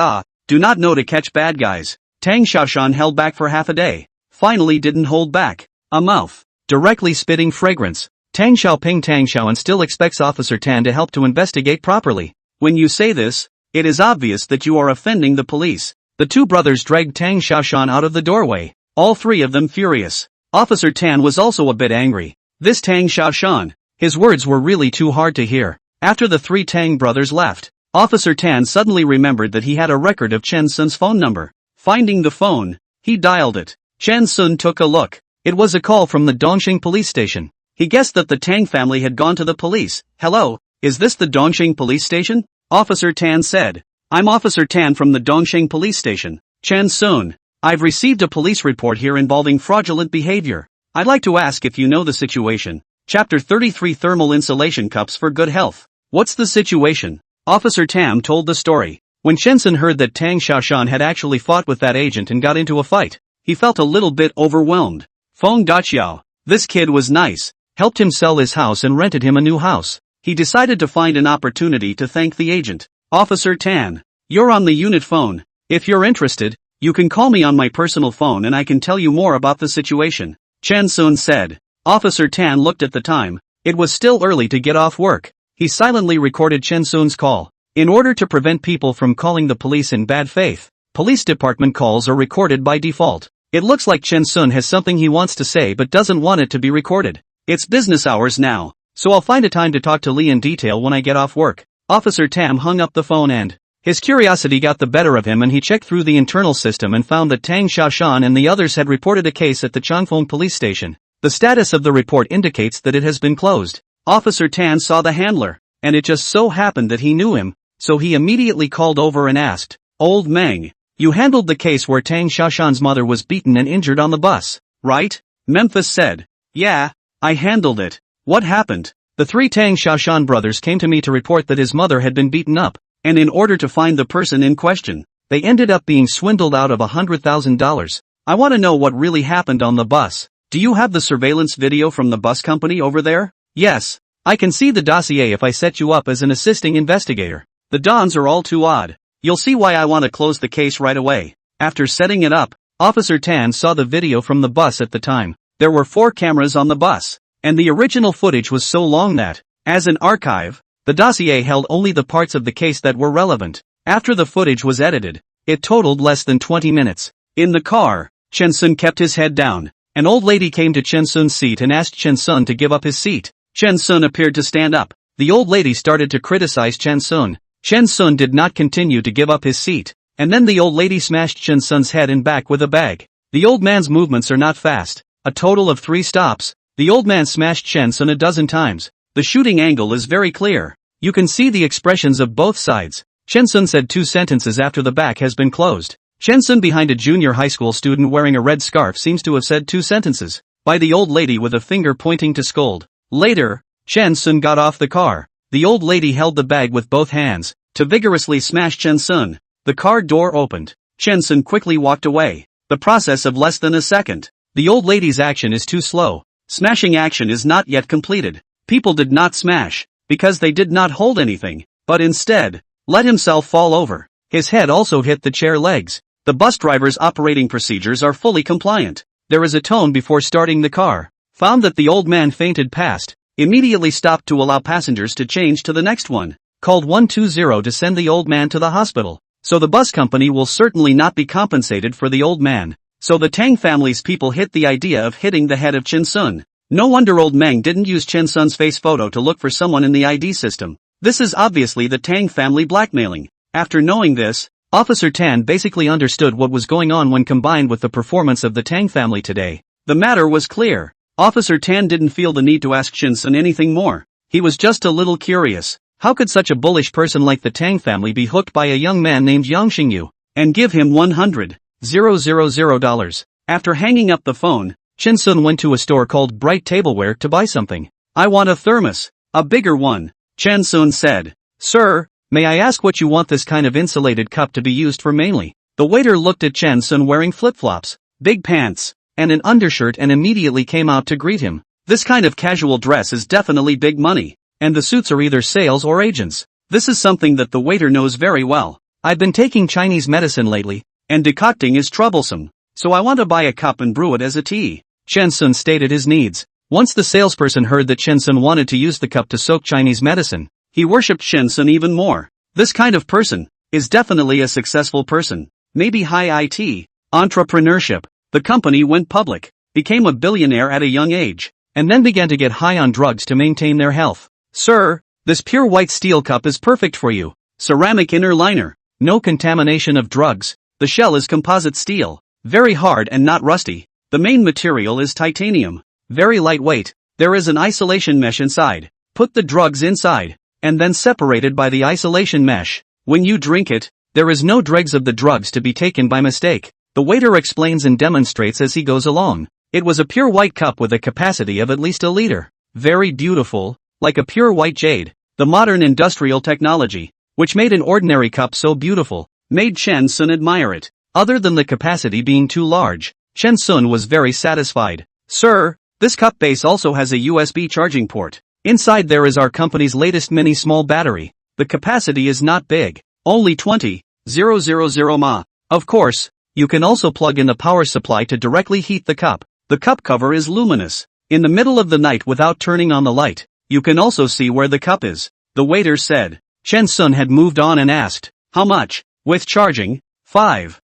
Do not know to catch bad guys. Tang Xiaoshan held back for half a day. Finally didn't hold back. A mouth. Directly spitting fragrance. Tang Xiaoping Tang Xiaoan still expects Officer Tan to help to investigate properly. When you say this, it is obvious that you are offending the police. The 2 brothers dragged Tang Xiaoshan out of the doorway. All 3 of them furious. Officer Tan was also a bit angry. This Tang Xiaoshan. His words were really too hard to hear. After the 3 Tang brothers left, Officer Tan suddenly remembered that he had a record of Chen Sun's phone number. Finding the phone, he dialed it. Chen Sun took a look. It was a call from the Dongxing police station. He guessed that the Tang family had gone to the police. Hello, is this the Dongxing police station? Officer Tan said. I'm Officer Tan from the Dongxing police station. Chen Sun, I've received a police report here involving fraudulent behavior. I'd like to ask if you know the situation. Chapter 33 Thermal Insulation Cups for Good Health. What's the situation? Officer Tam told the story. When Chen Sun heard that Tang Xiaoshan had actually fought with that agent and got into a fight, he felt a little bit overwhelmed. Feng Daqiao, this kid was nice, helped him sell his house and rented him a new house. He decided to find an opportunity to thank the agent. Officer Tan, you're on the unit phone. If you're interested, you can call me on my personal phone and I can tell you more about the situation. Chen Sun said. Officer Tan looked at the time. It was still early to get off work. He silently recorded Chen Sun's call. In order to prevent people from calling the police in bad faith, police department calls are recorded by default. It looks like Chen Sun has something he wants to say but doesn't want it to be recorded. It's business hours now, so I'll find a time to talk to Lee in detail when I get off work. Officer Tam hung up the phone and his curiosity got the better of him, and he checked through the internal system and found that Tang Xiaoshan and the others had reported a case at the Changfeng police station. The status of the report indicates that it has been closed. Officer Tan saw the handler, and it just so happened that he knew him, so he immediately called over and asked, "Old Meng, you handled the case where Tang Xiaoshan's mother was beaten and injured on the bus, right?" Memphis said, "Yeah, I handled it. What happened?" "The three Tang Xiaoshan brothers came to me to report that his mother had been beaten up, and in order to find the person in question, they ended up being swindled out of $100,000. I want to know what really happened on the bus. Do you have the surveillance video from the bus company over there?" "Yes, I can see the dossier if I set you up as an assisting investigator. The dons are all too odd. You'll see why I want to close the case right away." After setting it up, Officer Tan saw the video from the bus at the time. There were 4 cameras on the bus, and the original footage was so long that, as an archive, the dossier held only the parts of the case that were relevant. After the footage was edited, it totaled less than 20 minutes. In the car, Chen Sun kept his head down. An old lady came to Chen Sun's seat and asked Chen Sun to give up his seat. Chen Sun appeared to stand up. The old lady started to criticize Chen Sun. Chen Sun did not continue to give up his seat, and then the old lady smashed Chen Sun's head and back with a bag. The old man's movements are not fast. A total of 3 stops. The old man smashed Chen Sun a dozen times. The shooting angle is very clear. You can see the expressions of both sides. Chen Sun said 2 sentences after the back has been closed. Chen Sun behind a junior high school student wearing a red scarf seems to have said 2 sentences. By the old lady with a finger pointing to scold. Later, Chen Sun got off the car. The old lady held the bag with both hands, to vigorously smash Chen Sun. The car door opened. Chen Sun quickly walked away. The process of less than a second. The old lady's action is too slow. Smashing action is not yet completed. People did not smash, because they did not hold anything, but instead, let himself fall over. His head also hit the chair legs. The bus driver's operating procedures are fully compliant. There is a tone before starting the car. Found that the old man fainted past. Immediately stopped to allow passengers to change to the next one. Called 120 to send the old man to the hospital. So the bus company will certainly not be compensated for the old man. So the Tang family's people hit the idea of hitting the head of Chen Sun. No wonder old Meng didn't use Chen Sun's face photo to look for someone in the ID system. This is obviously the Tang family blackmailing. After knowing this, Officer Tan basically understood what was going on when combined with the performance of the Tang family today. The matter was clear. Officer Tan didn't feel the need to ask Chen Sun anything more. He was just a little curious. How could such a bullish person like the Tang family be hooked by a young man named Yang Xingyu, and give him $100,000? After hanging up the phone, Chen Sun went to a store called Bright Tableware to buy something. "I want a thermos, a bigger one," Chen Sun said. "Sir, may I ask what you want this kind of insulated cup to be used for mainly?" The waiter looked at Chen Sun wearing flip-flops, big pants, and an undershirt and immediately came out to greet him. This kind of casual dress is definitely big money, and the suits are either sales or agents. This is something that the waiter knows very well. "I've been taking Chinese medicine lately, and decocting is troublesome, so I want to buy a cup and brew it as a tea." Chen Sun stated his needs. Once the salesperson heard that Chen Sun wanted to use the cup to soak Chinese medicine, he worshipped Chen Sun even more. This kind of person is definitely a successful person. Maybe high IT, entrepreneurship. The company went public, became a billionaire at a young age, and then began to get high on drugs to maintain their health. "Sir, this pure white steel cup is perfect for you. Ceramic inner liner, no contamination of drugs. The shell is composite steel, very hard and not rusty. The main material is titanium, very lightweight. There is an isolation mesh inside. Put the drugs inside, and then separated by the isolation mesh. When you drink it, there is no dregs of the drugs to be taken by mistake." The waiter explains and demonstrates as he goes along. It was a pure white cup with a capacity of at least a liter. Very beautiful, like a pure white jade. The modern industrial technology, which made an ordinary cup so beautiful, made Chen Sun admire it. Other than the capacity being too large, Chen Sun was very satisfied. "Sir, this cup base also has a USB charging port. Inside there is our company's latest mini small battery. The capacity is not big, only 20,000 mAh. Of course, you can also plug in the power supply to directly heat the cup. The cup cover is luminous. In the middle of the night without turning on the light, you can also see where the cup is," the waiter said. Chen Sun had moved on and asked, "How much?" "With charging,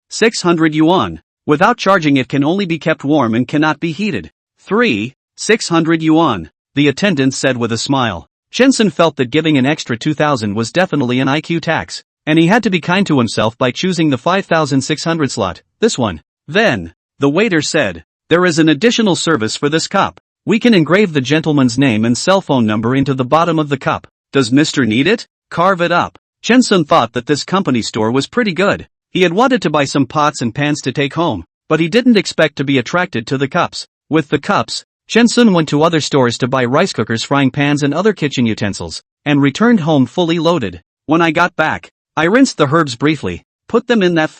600 yuan. Without charging it can only be kept warm and cannot be heated." 600 yuan, the attendant said with a smile. Chen Sun felt that giving an extra 2,000 was definitely an IQ tax, and he had to be kind to himself by choosing the 5,600 slot, this one. Then, the waiter said, "There is an additional service for this cup. We can engrave the gentleman's name and cell phone number into the bottom of the cup. Does Mr. need it? Carve it up." Chen Sun thought that this company store was pretty good. He had wanted to buy some pots and pans to take home, but he didn't expect to be attracted to the cups. With the cups, Chen Sun went to other stores to buy rice cookers, frying pans and other kitchen utensils, and returned home fully loaded. "When I got back, I rinsed the herbs briefly, put them in that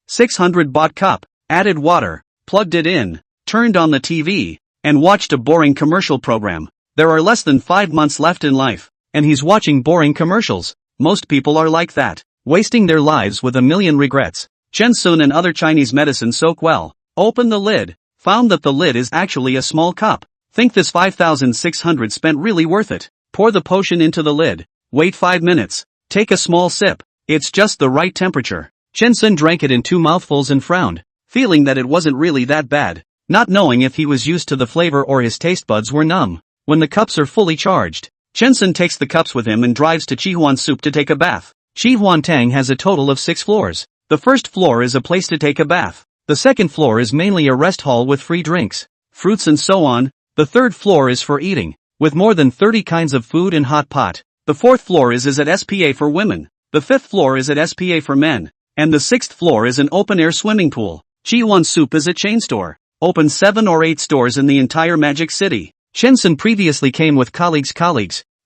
600 baht cup, added water, plugged it in, turned on the TV, and watched a boring commercial program. There are less than 5 months left in life, and he's watching boring commercials. Most people are like that, wasting their lives with a million regrets." Chen Sun and other Chinese medicine soak well. Opened the lid, found that the lid is actually a small cup. Think this 5,600 spent really worth it. Pour the potion into the lid. Wait 5 minutes. Take a small sip. It's just the right temperature. Chen Sun drank it in 2 mouthfuls and frowned, feeling that it wasn't really that bad, not knowing if he was used to the flavor or his taste buds were numb. When the cups are fully charged, Chen Sun takes the cups with him and drives to Chihuan Soup to take a bath. Chihuan Tang has a total of 6 floors. The first floor is a place to take a bath. The second floor is mainly a rest hall with free drinks, fruits and so on. The third floor is for eating, with more than 30 kinds of food and hot pot. The fourth floor is at SPA for women. The fifth floor is at SPA for men. And the sixth floor is an open-air swimming pool. Chihuan Soup is a chain store. Open 7 or 8 stores in the entire Magic City. Chen Sun previously came with colleagues.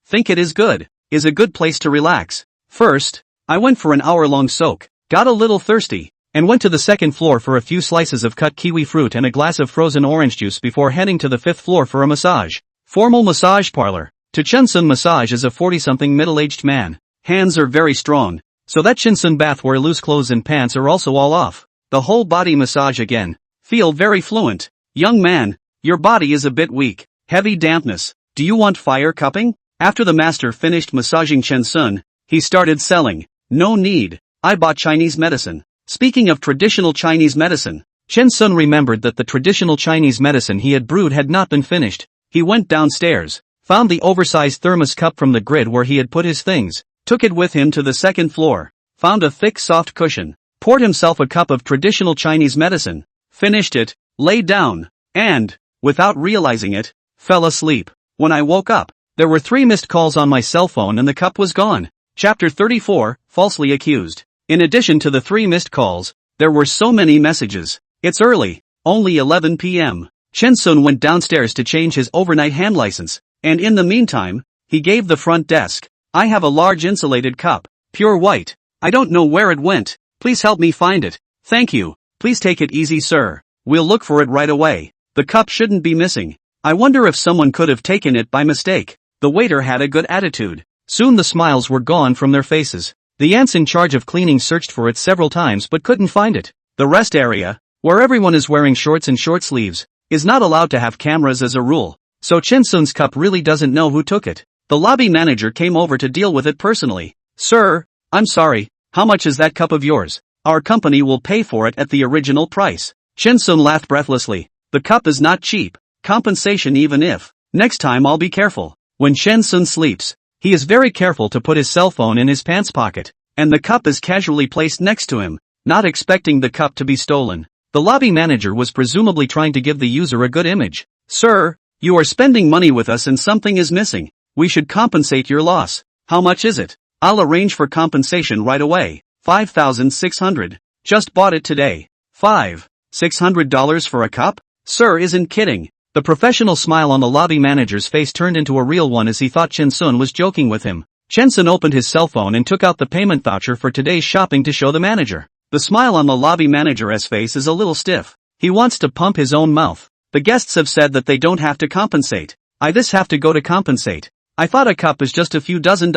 Think it is good. Is a good place to relax. First, I went for an hour-long soak, got a little thirsty, and went to the second floor for a few slices of cut kiwi fruit and a glass of frozen orange juice before heading to the 5th floor for a massage. Formal massage parlor. To Chen Sun, massage is a 40-something middle-aged man. Hands are very strong, so that Chen Sun bath where loose clothes and pants are also all off. The whole body massage again. Feel very fluent. "Young man, your body is a bit weak. Heavy dampness. Do you want fire cupping?" After the master finished massaging Chen Sun, he started selling. "No need. I bought Chinese medicine." Speaking of traditional Chinese medicine, Chen Sun remembered that the traditional Chinese medicine he had brewed had not been finished. He went downstairs, found the oversized thermos cup from the grid where he had put his things, took it with him to the second floor, found a thick soft cushion, poured himself a cup of traditional Chinese medicine, finished it, lay down, and, without realizing it, fell asleep. When I woke up, there were 3 missed calls on my cell phone and the cup was gone. Chapter 34, Falsely Accused. In addition to the 3 missed calls, there were so many messages. It's early, only 11 p.m. Chen Sun went downstairs to change his overnight hand license, and in the meantime, he gave the front desk. "I have a large insulated cup, pure white. I don't know where it went. Please help me find it. Thank you. Please take it easy, sir. We'll look for it right away. The cup shouldn't be missing. I wonder if someone could have taken it by mistake." The waiter had a good attitude. Soon the smiles were gone from their faces. The ants in charge of cleaning searched for it several times but couldn't find it. The rest area, where everyone is wearing shorts and short sleeves, is not allowed to have cameras as a rule, so Chen Sun's cup really doesn't know who took it. The lobby manager came over to deal with it personally. "Sir, I'm sorry, how much is that cup of yours? Our company will pay for it at the original price." Chen Sun laughed breathlessly. "The cup is not cheap. Compensation even if. Next time I'll be careful." When Chen Sun sleeps, he is very careful to put his cell phone in his pants pocket, and the cup is casually placed next to him, not expecting the cup to be stolen. The lobby manager was presumably trying to give the user a good image. "Sir, you are spending money with us and something is missing. We should compensate your loss. How much is it?" "I'll arrange for compensation right away. 5,600. Just bought it today. $600 for a cup? Sir isn't kidding." The professional smile on the lobby manager's face turned into a real one as he thought Chen Sun was joking with him. Chen Sun opened his cell phone and took out the payment voucher for today's shopping to show the manager. The smile on the lobby manager's face is a little stiff. He wants to pump his own mouth. "The guests have said that they don't have to compensate. I this have to go to compensate. I thought a cup is just a few $dozen."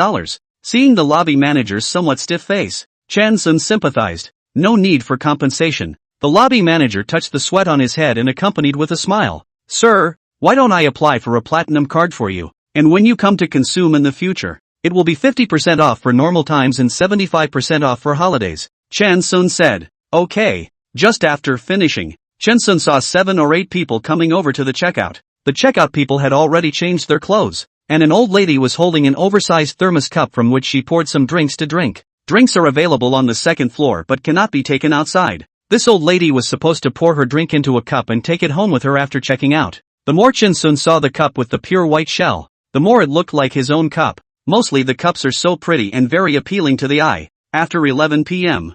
Seeing the lobby manager's somewhat stiff face, Chen Sun sympathized. "No need for compensation." The lobby manager touched the sweat on his head and accompanied with a smile. "Sir, why don't I apply for a platinum card for you, and when you come to consume in the future, It will be 50% off for normal times and 75% off for holidays. Chen Sun said. Okay. Just after finishing, Chen Sun saw 7 or 8 people coming over to the checkout. The checkout people had already changed their clothes, and an old lady was holding an oversized thermos cup from which she poured some drinks to drink. Drinks are available on the second floor but cannot be taken outside. This old lady was supposed to pour her drink into a cup and take it home with her after checking out. The more Chen Sun saw the cup with the pure white shell, the more it looked like his own cup. Mostly the cups are so pretty and very appealing to the eye. After 11 p.m.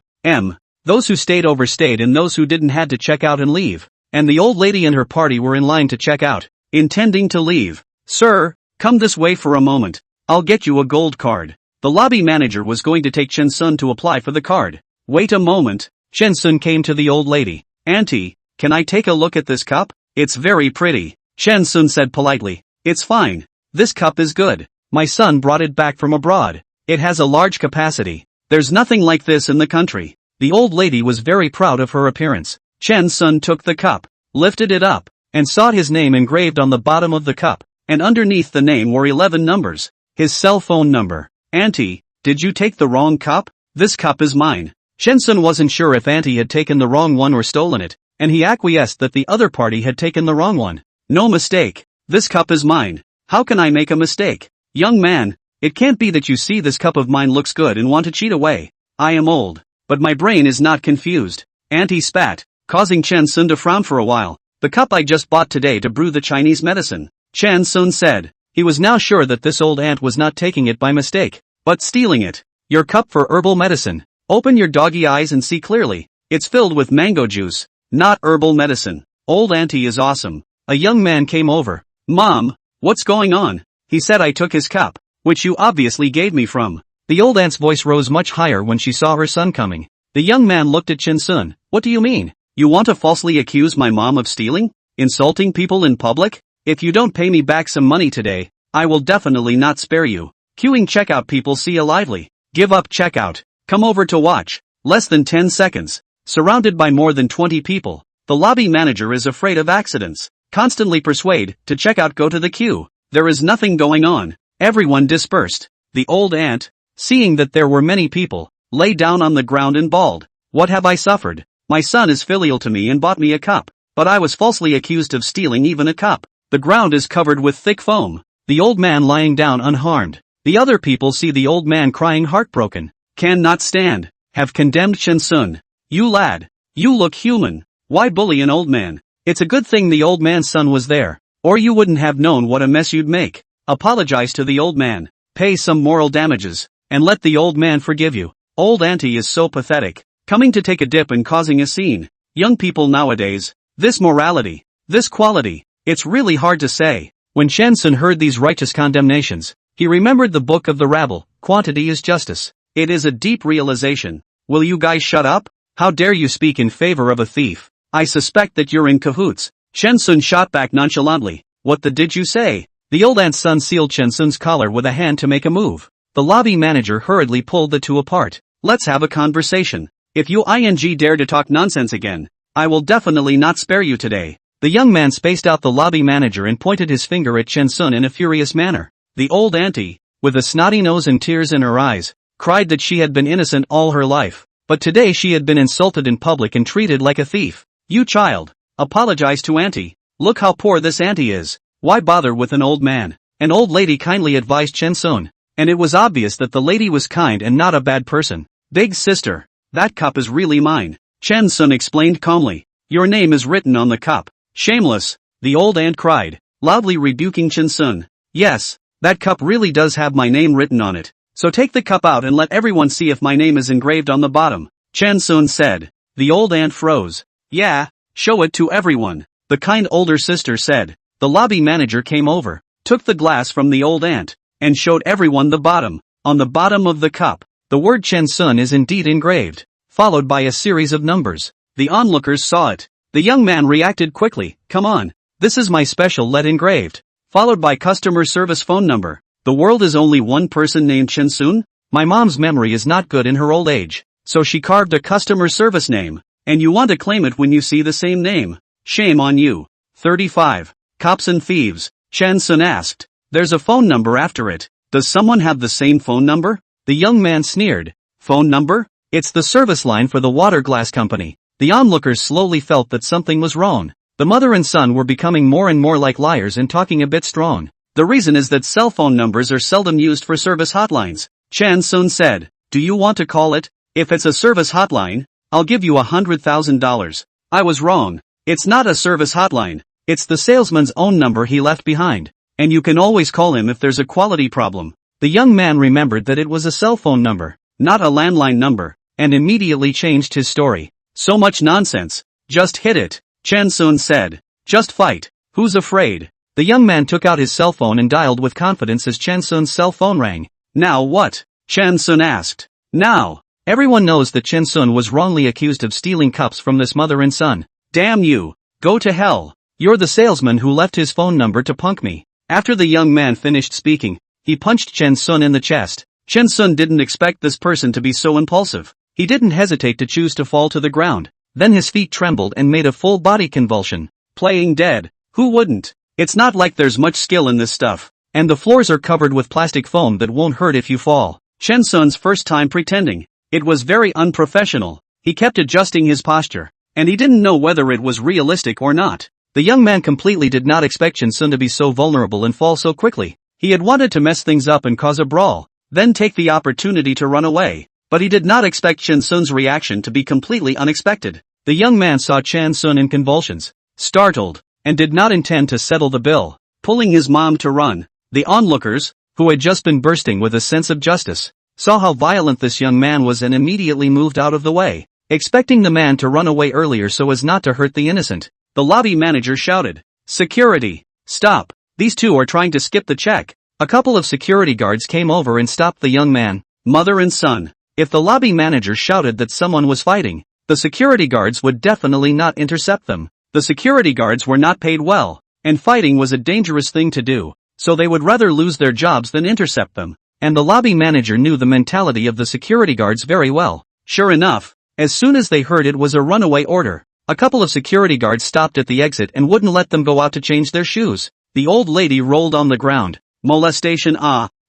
Those who stayed overstayed and those who didn't had to check out and leave. And the old lady and her party were in line to check out, intending to leave. Sir, come this way for a moment. I'll get you a gold card. The lobby manager was going to take Chen Sun to apply for the card. Wait a moment. Chen Sun came to the old lady. Auntie, can I take a look at this cup? It's very pretty. Chen Sun said politely. It's fine. This cup is good. My son brought it back from abroad. It has a large capacity. There's nothing like this in the country. The old lady was very proud of her appearance. Chen Sun took the cup, lifted it up, and saw his name engraved on the bottom of the cup, and underneath the name were 11 numbers. His cell phone number. Auntie, did you take the wrong cup? This cup is mine. Chen Sun wasn't sure if Auntie had taken the wrong one or stolen it, and he acquiesced that the other party had taken the wrong one. No mistake. This cup is mine. How can I make a mistake? Young man, it can't be that you see this cup of mine looks good and want to cheat away. I am old, but my brain is not confused. Auntie spat, causing Chen Sun to frown for a while. The cup I just bought today to brew the Chinese medicine. Chen Sun said. He was now sure that this old aunt was not taking it by mistake, but stealing it. Your cup for herbal medicine. Open your doggy eyes and see clearly. It's filled with mango juice, not herbal medicine. Old auntie is awesome. A young man came over. Mom, what's going on? He said I took his cup, which you obviously gave me from. The old aunt's voice rose much higher when she saw her son coming. The young man looked at Chen Sun. What do you mean? You want to falsely accuse my mom of stealing? Insulting people in public? If you don't pay me back some money today, I will definitely not spare you. Queuing checkout people see a lively. Give up checkout. Come over to watch. Less than 10 seconds. Surrounded by more than 20 people. The lobby manager is afraid of accidents. Constantly persuade to check out, go to the queue. There is nothing going on. Everyone dispersed. The old aunt, seeing that there were many people, lay down on the ground and bawled. What have I suffered? My son is filial to me and bought me a cup, but I was falsely accused of stealing even a cup. The ground is covered with thick foam. The old man lying down unharmed. The other people see the old man crying heartbroken. Cannot stand. Have condemned Chen Sun. You lad. You look human. Why bully an old man? It's a good thing the old man's son was there, or you wouldn't have known what a mess you'd make. Apologize to the old man. Pay some moral damages, and let the old man forgive you. Old auntie is so pathetic. Coming to take a dip and causing a scene. Young people nowadays. This morality. This quality. It's really hard to say. When Chen Sun heard these righteous condemnations, he remembered the book of the rabble. Quantity is justice. It is a deep realization. Will you guys shut up? How dare you speak in favor of a thief? I suspect that you're in cahoots. Chen Sun shot back nonchalantly. What the did you say? The old aunt's son sealed Chen Sun's collar with a hand to make a move. The lobby manager hurriedly pulled the two apart. Let's have a conversation. If you dare to talk nonsense again, I will definitely not spare you today. The young man spaced out the lobby manager and pointed his finger at Chen Sun in a furious manner. The old auntie, with a snotty nose and tears in her eyes, cried that she had been innocent all her life, but today she had been insulted in public and treated like a thief. You child, apologize to auntie. Look how poor this auntie is. Why bother with an old man? An old lady kindly advised Chen Sun, and it was obvious that the lady was kind and not a bad person. Big sister, that cup is really mine. Chen Sun explained calmly. Your name is written on the cup. Shameless, the old aunt cried, loudly rebuking Chen Sun. Yes, that cup really does have my name written on it. So take the cup out and let everyone see if my name is engraved on the bottom. Chen Sun said. The old aunt froze. Yeah, show it to everyone, the kind older sister said. The lobby manager came over, took the glass from the old aunt, and showed everyone the bottom. On the bottom of the cup, the word Chen Sun is indeed engraved, followed by a series of numbers. The onlookers saw it. The young man reacted quickly. Come on, this is my special lead engraved, followed by customer service phone number. The world is only one person named Chen Sun? My mom's memory is not good in her old age, so she carved a customer service name. And you want to claim it when you see the same name? Shame on you. 35. Cops and thieves, Chen Sun asked. There's a phone number after it. Does someone have the same phone number? The young man sneered. Phone number? It's the service line for the water glass company. The onlookers slowly felt that something was wrong. The mother and son were becoming more and more like liars and talking a bit strong. The reason is that cell phone numbers are seldom used for service hotlines. Chan Sun said, do you want to call it? If it's a service hotline, I'll give you $100,000. I was wrong. It's not a service hotline. It's the salesman's own number he left behind. And you can always call him if there's a quality problem. The young man remembered that it was a cell phone number, not a landline number, and immediately changed his story. So much nonsense. Just hit it, Chan Sun said. Just fight. Who's afraid? The young man took out his cell phone and dialed with confidence as Chan Sun's cell phone rang. Now what? Chan Sun asked. Now. Everyone knows that Chan Sun was wrongly accused of stealing cups from this mother and son. Damn you. Go to hell. You're the salesman who left his phone number to punk me. After the young man finished speaking, he punched Chan Sun in the chest. Chan Sun didn't expect this person to be so impulsive. He didn't hesitate to choose to fall to the ground. Then his feet trembled and made a full body convulsion. Playing dead. Who wouldn't? It's not like there's much skill in this stuff. And the floors are covered with plastic foam that won't hurt if you fall. Chan Sun's first time pretending. It was very unprofessional. He kept adjusting his posture. And he didn't know whether it was realistic or not. The young man completely did not expect Chan Sun to be so vulnerable and fall so quickly. He had wanted to mess things up and cause a brawl, then take the opportunity to run away. But he did not expect Chan Sun's reaction to be completely unexpected. The young man saw Chan Sun in convulsions, startled, and did not intend to settle the bill, pulling his mom to run. The onlookers, who had just been bursting with a sense of justice, saw how violent this young man was and immediately moved out of the way, expecting the man to run away earlier so as not to hurt the innocent. The lobby manager shouted, "Security! Stop! These two are trying to skip the check." A couple of security guards came over and stopped the young man, mother and son. If the lobby manager shouted that someone was fighting, the security guards would definitely not intercept them. The security guards were not paid well, and fighting was a dangerous thing to do, so they would rather lose their jobs than intercept them. And the lobby manager knew the mentality of the security guards very well. Sure enough, as soon as they heard it was a runaway order, a couple of security guards stopped at the exit and wouldn't let them go out to change their shoes. The old lady rolled on the ground. Molestation.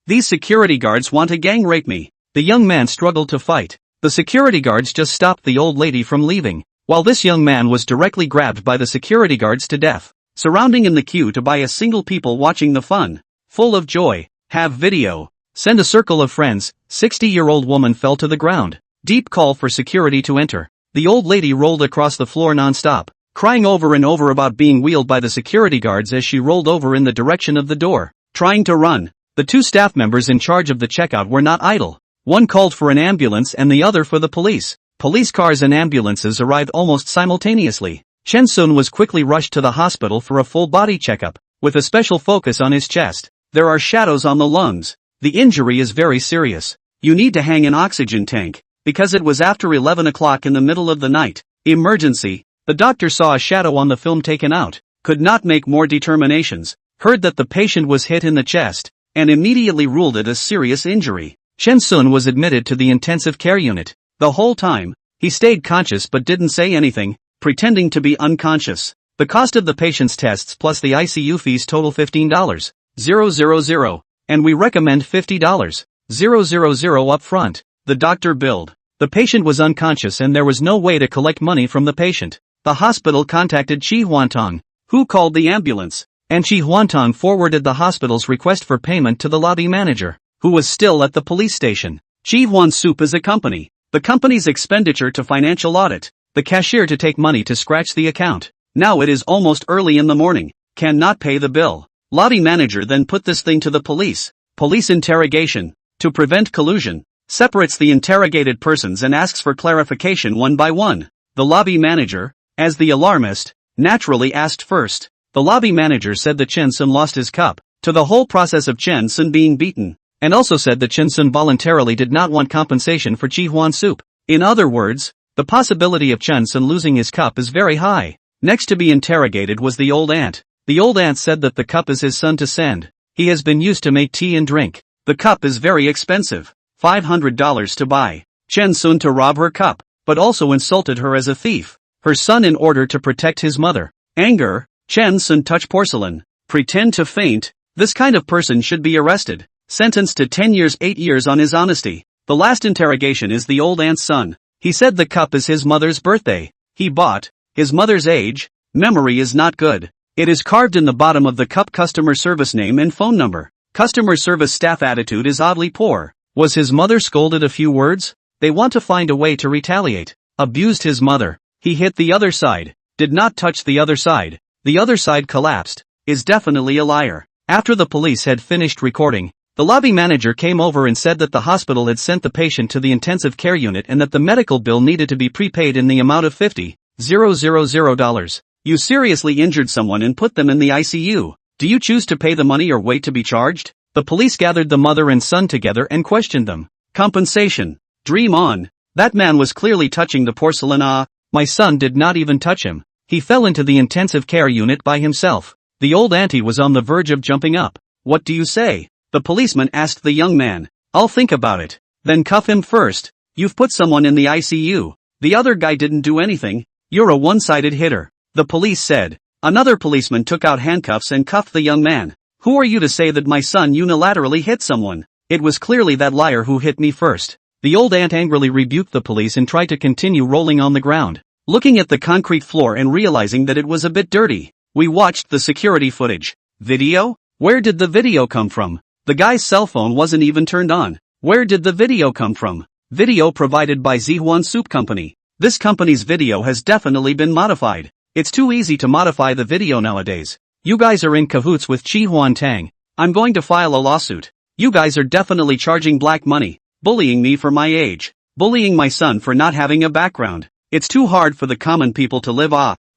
These security guards want to gang rape me. The young man struggled to fight. The security guards just stopped the old lady from leaving, while this young man was directly grabbed by the security guards to death, surrounding in the queue to buy a single people watching the fun. Full of joy. Have video. Send a circle of friends. 60-year-old woman fell to the ground. Deep call for security to enter. The old lady rolled across the floor non-stop, crying over and over about being wheeled by the security guards as she rolled over in the direction of the door, trying to run. The two staff members in charge of the checkout were not idle. One called for an ambulance and the other for the police. Police cars and ambulances arrived almost simultaneously. Chan Sun was quickly rushed to the hospital for a full-body checkup, with a special focus on his chest. There are shadows on the lungs. The injury is very serious. You need to hang an oxygen tank, because it was after 11 o'clock in the middle of the night. Emergency. The doctor saw a shadow on the film taken out, could not make more determinations, heard that the patient was hit in the chest, and immediately ruled it a serious injury. Chan Sun was admitted to the intensive care unit. The whole time, he stayed conscious but didn't say anything, pretending to be unconscious. The cost of the patient's tests plus the ICU fees total $15,000, and we recommend $50,000 up front. The doctor billed. The patient was unconscious and there was no way to collect money from the patient. The hospital contacted Chi Huantong, who called the ambulance, and Chi Huantong forwarded the hospital's request for payment to the lobby manager, who was still at the police station. Chi Huan Soup is a company. The company's expenditure to financial audit, the cashier to take money to scratch the account. Now it is almost early in the morning, cannot pay the bill. Lobby manager then put this thing to the police. Police interrogation, to prevent collusion, separates the interrogated persons and asks for clarification one by one. The lobby manager, as the alarmist, naturally asked first. The lobby manager said that Chan Sun lost his cup, to the whole process of Chan Sun being beaten, and also said that Chan Sun voluntarily did not want compensation for Chi Huan Soup. In other words, the possibility of Chan Sun losing his cup is very high. Next to be interrogated was the old aunt. The old aunt said that the cup is his son to send. He has been used to make tea and drink. The cup is very expensive. $500 to buy. Chan Sun to rob her cup, but also insulted her as a thief. Her son in order to protect his mother. Anger. Chan Sun touch porcelain. Pretend to faint. This kind of person should be arrested. Sentenced to 10 years 8 years on his honesty. The last interrogation is the old aunt's son. He said the cup is his mother's birthday. He bought. His mother's age. Memory is not good. It is carved in the bottom of the cup customer service name and phone number. Customer service staff attitude is oddly poor. Was his mother scolded a few words? They want to find a way to retaliate. Abused his mother. He hit the other side. Did not touch the other side. The other side collapsed. Is definitely a liar. After the police had finished recording, the lobby manager came over and said that the hospital had sent the patient to the intensive care unit and that the medical bill needed to be prepaid in the amount of $50,000. You seriously injured someone and put them in the ICU. Do you choose to pay the money or wait to be charged? The police gathered the mother and son together and questioned them. Compensation. Dream on. That man was clearly touching the porcelain. My son did not even touch him. He fell into the intensive care unit by himself. The old auntie was on the verge of jumping up. What do you say? The policeman asked the young man. I'll think about it. Then cuff him first. You've put someone in the ICU. The other guy didn't do anything. You're a one-sided hitter. The police said. Another policeman took out handcuffs and cuffed the young man. Who are you to say that my son unilaterally hit someone? It was clearly that liar who hit me first. The old aunt angrily rebuked the police and tried to continue rolling on the ground, looking at the concrete floor and realizing that it was a bit dirty. We watched the security footage. Video? Where did the video come from? The guy's cell phone wasn't even turned on. Where did the video come from? Video provided by Zihuan Soup Company. This company's video has definitely been modified. It's too easy to modify the video nowadays. You guys are in cahoots with Chi Huan Tang. I'm going to file a lawsuit. You guys are definitely charging black money, bullying me for my age, bullying my son for not having a background. It's too hard for the common people to live.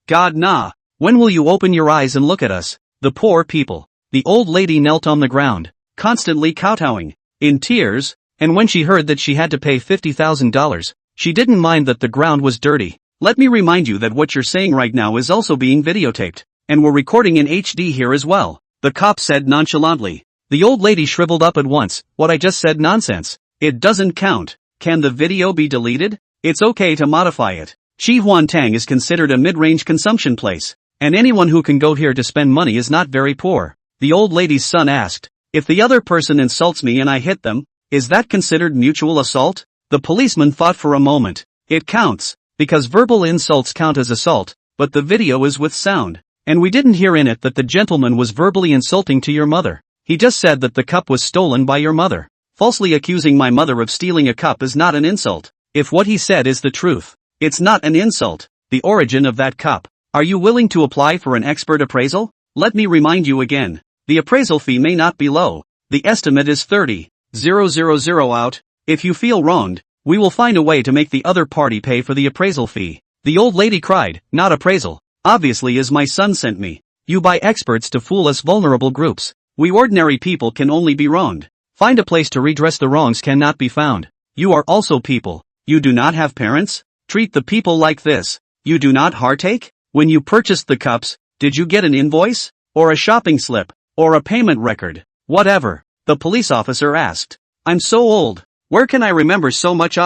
God nah. When will you open your eyes and look at us, the poor people? The old lady knelt on the ground, constantly kowtowing, in tears, and when she heard that she had to pay $50,000, she didn't mind that the ground was dirty. Let me remind you that what you're saying right now is also being videotaped, and we're recording in HD here as well, the cop said nonchalantly. The old lady shriveled up at once. What I just said nonsense. It doesn't count. Can the video be deleted? It's okay to modify it. Chi Huan Tang is considered a mid-range consumption place, and anyone who can go here to spend money is not very poor. The old lady's son asked, if the other person insults me and I hit them, is that considered mutual assault? The policeman thought for a moment. It counts, because verbal insults count as assault, but the video is with sound, and we didn't hear in it that the gentleman was verbally insulting to your mother. He just said that the cup was stolen by your mother. Falsely accusing my mother of stealing a cup is not an insult. If what he said is the truth, it's not an insult. The origin of that cup. Are you willing to apply for an expert appraisal? Let me remind you again. The appraisal fee may not be low. The estimate is 30,000 out. If you feel wronged, we will find a way to make the other party pay for the appraisal fee. The old lady cried, not appraisal. Obviously, as my son sent me. You buy experts to fool us vulnerable groups. We ordinary people can only be wronged. Find a place to redress the wrongs cannot be found. You are also people. You do not have parents? Treat the people like this. You do not heartache? When you purchased the cups, did you get an invoice? Or a shopping slip? Or a payment record? Whatever. The police officer asked. I'm so old. Where can I remember so much?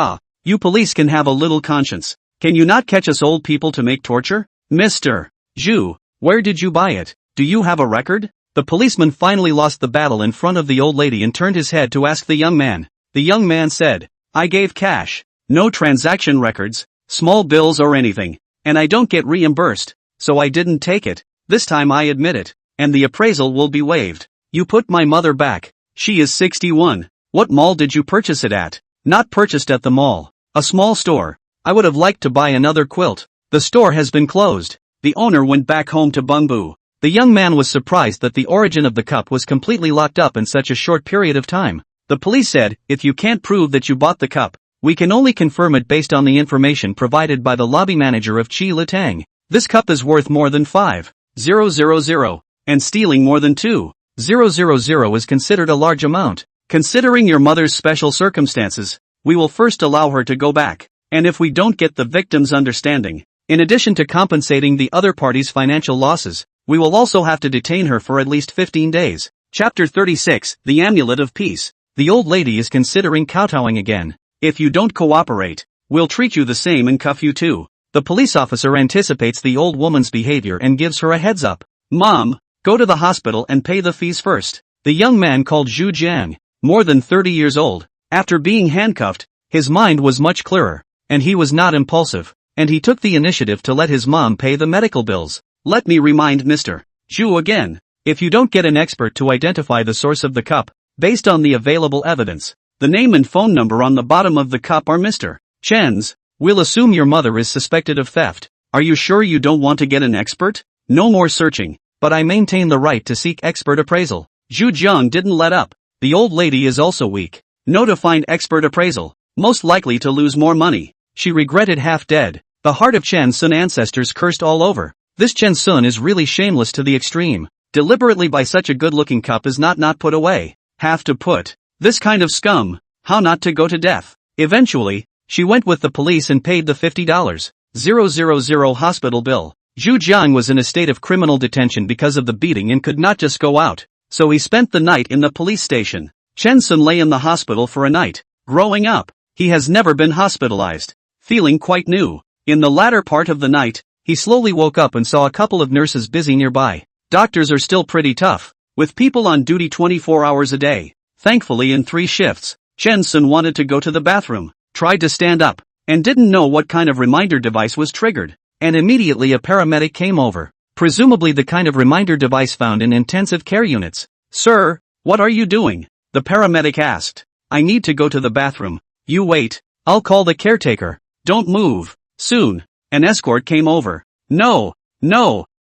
You police can have a little conscience. Can you not catch us old people to make torture? Mr. Zhu, where did you buy it? Do you have a record? The policeman finally lost the battle in front of the old lady and turned his head to ask the young man. The young man said, I gave cash. No transaction records, small bills or anything. And I don't get reimbursed, so I didn't take it. This time I admit it, and the appraisal will be waived. You put my mother back. She is 61. What mall did you purchase it at? Not purchased at the mall. A small store. I would have liked to buy another quilt. The store has been closed. The owner went back home to Bungbu. The young man was surprised that the origin of the cup was completely locked up in such a short period of time. The police said, if you can't prove that you bought the cup, we can only confirm it based on the information provided by the lobby manager of Chi Litang. This cup is worth more than 5,000, and stealing more than 2,000 is considered a large amount. Considering your mother's special circumstances, we will first allow her to go back, and if we don't get the victim's understanding, in addition to compensating the other party's financial losses, we will also have to detain her for at least 15 days. Chapter 36, The Amulet of Peace. The old lady is considering kowtowing again. If you don't cooperate, we'll treat you the same and cuff you too. The police officer anticipates the old woman's behavior and gives her a heads up. Mom, go to the hospital and pay the fees first. The young man called Zhu Jiang. more than 30 years old. After being handcuffed, his mind was much clearer, and he was not impulsive, and he took the initiative to let his mom pay the medical bills. Let me remind Mr. Zhu again. If you don't get an expert to identify the source of the cup, based on the available evidence, the name and phone number on the bottom of the cup are Mr. Chen's, we'll assume your mother is suspected of theft. Are you sure you don't want to get an expert? No more searching, but I maintain the right to seek expert appraisal. Zhu Jiang didn't let up. The old lady is also weak. No to find expert appraisal, most likely to lose more money. She regretted half dead. The heart of Chen Sun ancestors cursed all over. This Chen Sun is really shameless to the extreme. Deliberately buy such a good-looking cup is not put away. Have to put. This kind of scum. How not to go to death. Eventually, she went with the police and paid the $50,000 hospital bill. Zhu Jiang was in a state of criminal detention because of the beating and could not just go out, so he spent the night in the police station. Chen Sun lay in the hospital for a night. Growing up, he has never been hospitalized. Feeling quite new. In the latter part of the night, he slowly woke up and saw a couple of nurses busy nearby. Doctors are still pretty tough, with people on duty 24 hours a day. Thankfully in 3 shifts, Chen Sun wanted to go to the bathroom, tried to stand up, and didn't know what kind of reminder device was triggered. And immediately a paramedic came over, presumably the kind of reminder device found in intensive care units. Sir, what are you doing? The paramedic asked. I need to go to the bathroom. You wait, I'll call the caretaker. Don't move. Soon, an escort came over. No,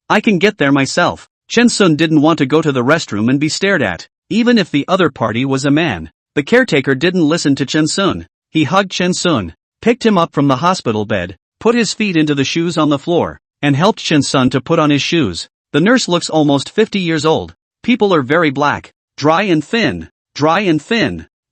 I can get there myself. Chen Sun didn't want to go to the restroom and be stared at, even if the other party was a man. The caretaker didn't listen to Chen Sun. He hugged Chen Sun, picked him up from the hospital bed, put his feet into the shoes on the floor, and helped Chen Sun to put on his shoes. The nurse looks almost 50 years old. People are very black, dry and thin,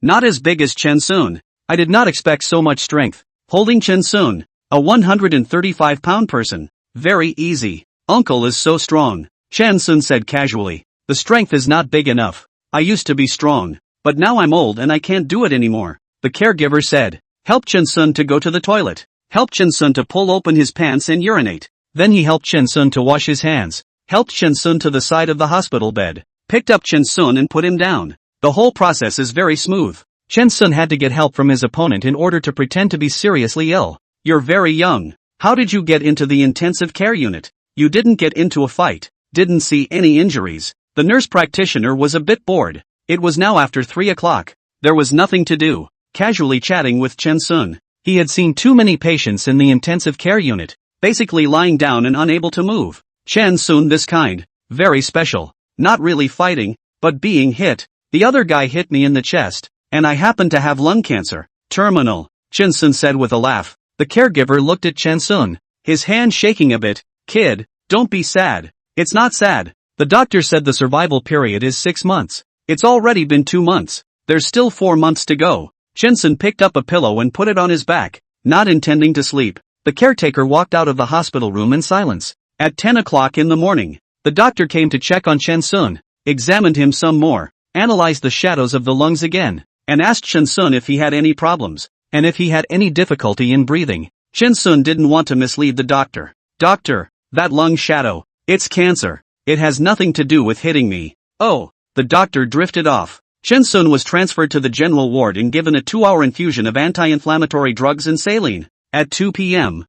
not as big as Chen Sun. I did not expect so much strength. Holding Chen Sun, a 135-pound person. Very easy. Uncle is so strong, Chen Sun said casually. The strength is not big enough. I used to be strong, but now I'm old and I can't do it anymore. The caregiver said. Help Chen Sun to go to the toilet. Helped Chen Sun to pull open his pants and urinate. Then he helped Chen Sun to wash his hands, helped Chen Sun to the side of the hospital bed, picked up Chen Sun and put him down. The whole process is very smooth. Chen Sun had to get help from his opponent in order to pretend to be seriously ill. You're very young. How did you get into the intensive care unit? You didn't get into a fight, didn't see any injuries. The nurse practitioner was a bit bored. It was now after 3 o'clock. There was nothing to do. Casually chatting with Chen Sun. He had seen too many patients in the intensive care unit, basically lying down and unable to move. Chen Sun this kind, very special, not really fighting, but being hit. The other guy hit me in the chest, and I happen to have lung cancer. Terminal, Chen Sun said with a laugh. The caregiver looked at Chen Sun, his hand shaking a bit. Kid, don't be sad. It's not sad. The doctor said the survival period is 6 months. It's already been 2 months. There's still 4 months to go. Chen Sun picked up a pillow and put it on his back, not intending to sleep. The caretaker walked out of the hospital room in silence. At 10 o'clock in the morning, the doctor came to check on Chen Sun, examined him some more, analyzed the shadows of the lungs again, and asked Chen Sun if he had any problems, and if he had any difficulty in breathing. Chen Sun didn't want to mislead the doctor. Doctor, that lung shadow, it's cancer. It has nothing to do with hitting me. Oh, the doctor drifted off. Chen Sun was transferred to the general ward and given a 2-hour infusion of anti-inflammatory drugs and saline. At 2 p.m.,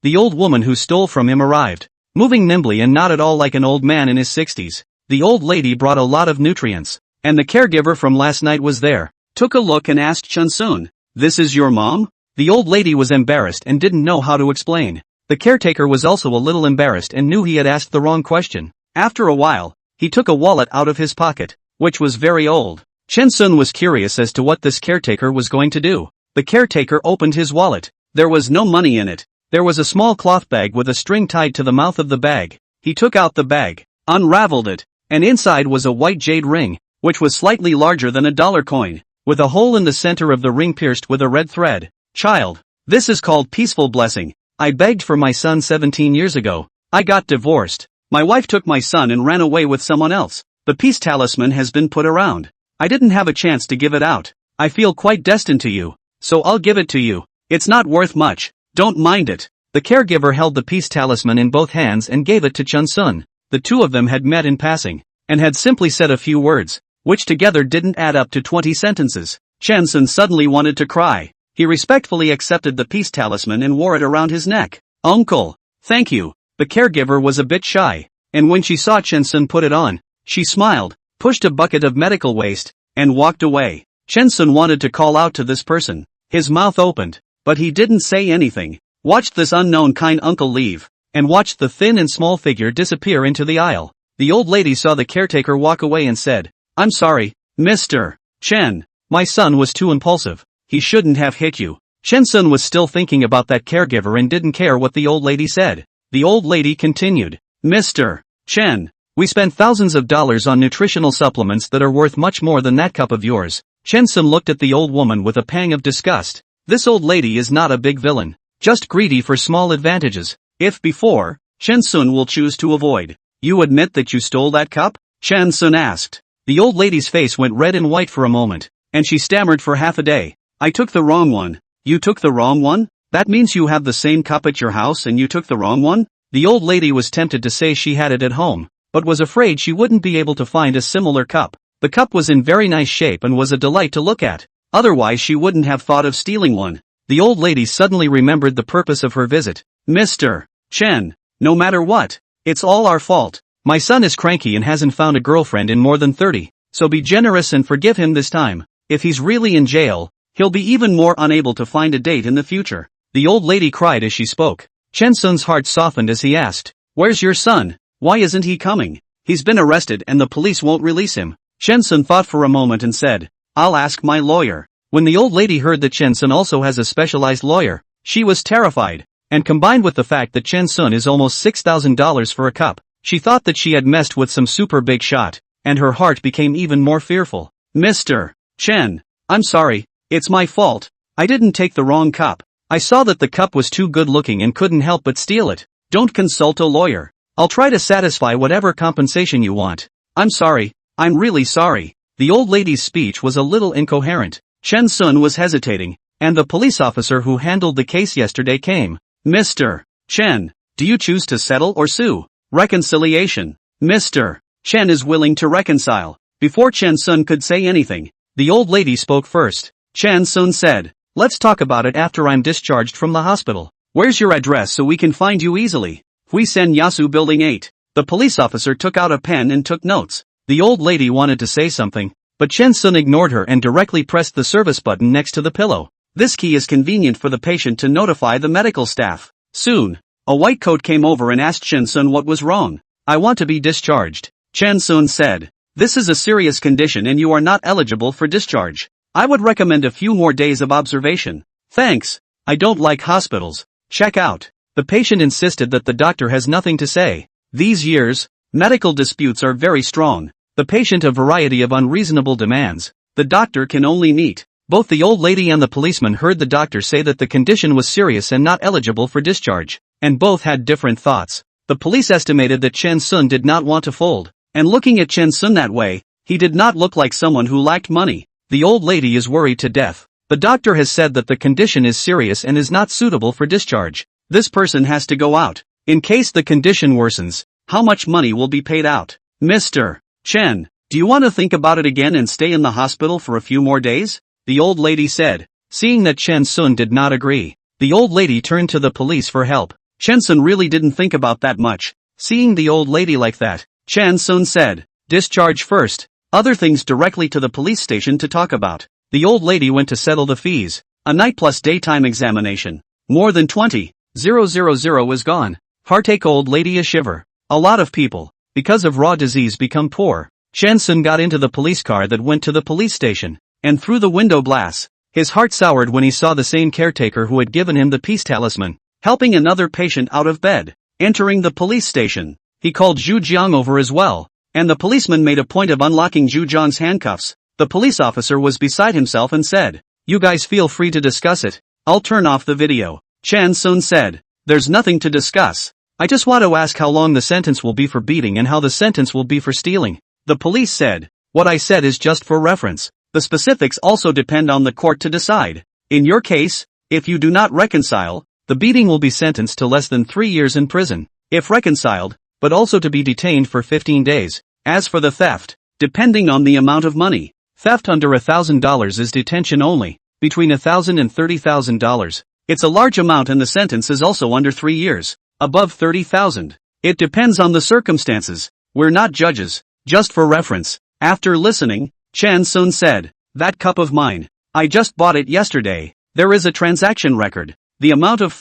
the old woman who stole from him arrived, moving nimbly and not at all like an old man in his 60s. The old lady brought a lot of nutrients, and the caregiver from last night was there, took a look and asked Chen Sun, "This is your mom?" The old lady was embarrassed and didn't know how to explain. The caretaker was also a little embarrassed and knew he had asked the wrong question. After a while, he took a wallet out of his pocket, which was very old. Chen Sun was curious as to what this caretaker was going to do. The caretaker opened his wallet. There was no money in it. There was a small cloth bag with a string tied to the mouth of the bag. He took out the bag, unraveled it, and inside was a white jade ring, which was slightly larger than a dollar coin, with a hole in the center of the ring pierced with a red thread. Child, this is called peaceful blessing. I begged for my son 17 years ago. I got divorced. My wife took my son and ran away with someone else. The peace talisman has been put around. I didn't have a chance to give it out. I feel quite destined to you, so I'll give it to you. It's not worth much. Don't mind it. The caregiver held the peace talisman in both hands and gave it to Chen Sun. The two of them had met in passing, and had simply said a few words. which together didn't add up to 20 sentences. Chen Sun suddenly wanted to cry. He respectfully accepted the peace talisman and wore it around his neck. Uncle, thank you. The caregiver was a bit shy, and when she saw Chen Sun put it on, she smiled, pushed a bucket of medical waste, and walked away. Chen Sun wanted to call out to this person. His mouth opened, but he didn't say anything. Watched this unknown kind uncle leave, and watched the thin and small figure disappear into the aisle. The old lady saw the caretaker walk away and said, "I'm sorry, Mr. Chen. My son was too impulsive. He shouldn't have hit you." Chen Sun was still thinking about that caregiver and didn't care what the old lady said. The old lady continued, "Mr. Chen, we spent thousands of dollars on nutritional supplements that are worth much more than that cup of yours." Chen Sun looked at the old woman with a pang of disgust. This old lady is not a big villain, just greedy for small advantages. If before, Chen Sun will choose to avoid. "You admit that you stole that cup?" Chen Sun asked. The old lady's face went red and white for a moment, and she stammered for half a day. "I took the wrong one." "You took the wrong one? That means you have the same cup at your house and you took the wrong one?" The old lady was tempted to say she had it at home, but was afraid she wouldn't be able to find a similar cup. The cup was in very nice shape and was a delight to look at. Otherwise she wouldn't have thought of stealing one. The old lady suddenly remembered the purpose of her visit. "Mr. Chen, no matter what, it's all our fault. My son is cranky and hasn't found a girlfriend in more than 30, so be generous and forgive him this time. If he's really in jail, he'll be even more unable to find a date in the future." The old lady cried as she spoke. Chen Sun's heart softened as he asked, "Where's your son? Why isn't he coming? He's been arrested and the police won't release him." Chen Sun thought for a moment and said, "I'll ask my lawyer." When the old lady heard that Chen Sun also has a specialized lawyer, she was terrified, and combined with the fact that Chen Sun is almost $6,000 for a cup, she thought that she had messed with some super big shot, and her heart became even more fearful. "Mr. Chen, I'm sorry, it's my fault. I didn't take the wrong cup. I saw that the cup was too good looking and couldn't help but steal it. Don't consult a lawyer. I'll try to satisfy whatever compensation you want. I'm sorry, I'm really sorry." The old lady's speech was a little incoherent. Chen Sun was hesitating, and the police officer who handled the case yesterday came. "Mr. Chen, do you choose to settle or sue?" "Reconciliation." Mr. Chen is willing to reconcile. Before Chen Sun could say anything, the old lady spoke first. Chen Sun said, "Let's talk about it after I'm discharged from the hospital. Where's your address so we can find you easily?" "Huisen Yasu Building 8. The police officer took out a pen and took notes. The old lady wanted to say something, but Chen Sun ignored her and directly pressed the service button next to the pillow. This key is convenient for the patient to notify the medical staff. Soon, a white coat came over and asked Chen Sun what was wrong. "I want to be discharged." Chen Sun said, "This is a serious condition and you are not eligible for discharge. I would recommend a few more days of observation." "Thanks. I don't like hospitals. Check out." The patient insisted that the doctor has nothing to say. These years, medical disputes are very strong. The patient a variety of unreasonable demands. The doctor can only meet. Both the old lady and the policeman heard the doctor say that the condition was serious and not eligible for discharge, and both had different thoughts. The police estimated that Chen Sun did not want to fold, and looking at Chen Sun that way, he did not look like someone who lacked money. The old lady is worried to death. The doctor has said that the condition is serious and is not suitable for discharge. This person has to go out. In case the condition worsens, how much money will be paid out? "Mr. Chen, do you want to think about it again and stay in the hospital for a few more days?" the old lady said. Seeing that Chen Sun did not agree, the old lady turned to the police for help. Chen Sun really didn't think about that much. Seeing the old lady like that, Chen Sun said, "Discharge first. Other things directly to the police station to talk about." The old lady went to settle the fees. A night plus daytime examination. More than 20,000 was gone. Heartache old lady a shiver. A lot of people, because of raw disease, become poor. Chen Sun got into the police car that went to the police station, and through the window glass, his heart soured when he saw the same caretaker who had given him the peace talisman, helping another patient out of bed. Entering the police station, he called Zhu Jiang over as well, and the policeman made a point of unlocking Zhu Jiang's handcuffs. The police officer was beside himself and said, "You guys feel free to discuss it. I'll turn off the video." Chen Sun said, "There's nothing to discuss. I just want to ask how long the sentence will be for beating and how the sentence will be for stealing." The police said, "What I said is just for reference. The specifics also depend on the court to decide. In your case, if you do not reconcile, the beating will be sentenced to less than 3 years in prison, if reconciled, but also to be detained for 15 days. As for the theft, depending on the amount of money. Theft under $1,000 is detention only, between $1,000 and $30,000. It's a large amount and the sentence is also under 3 years, above 30,000. It depends on the circumstances. We're not judges. Just for reference, after listening, Chan Sun said, "That cup of mine. I just bought it yesterday. There is a transaction record. The amount of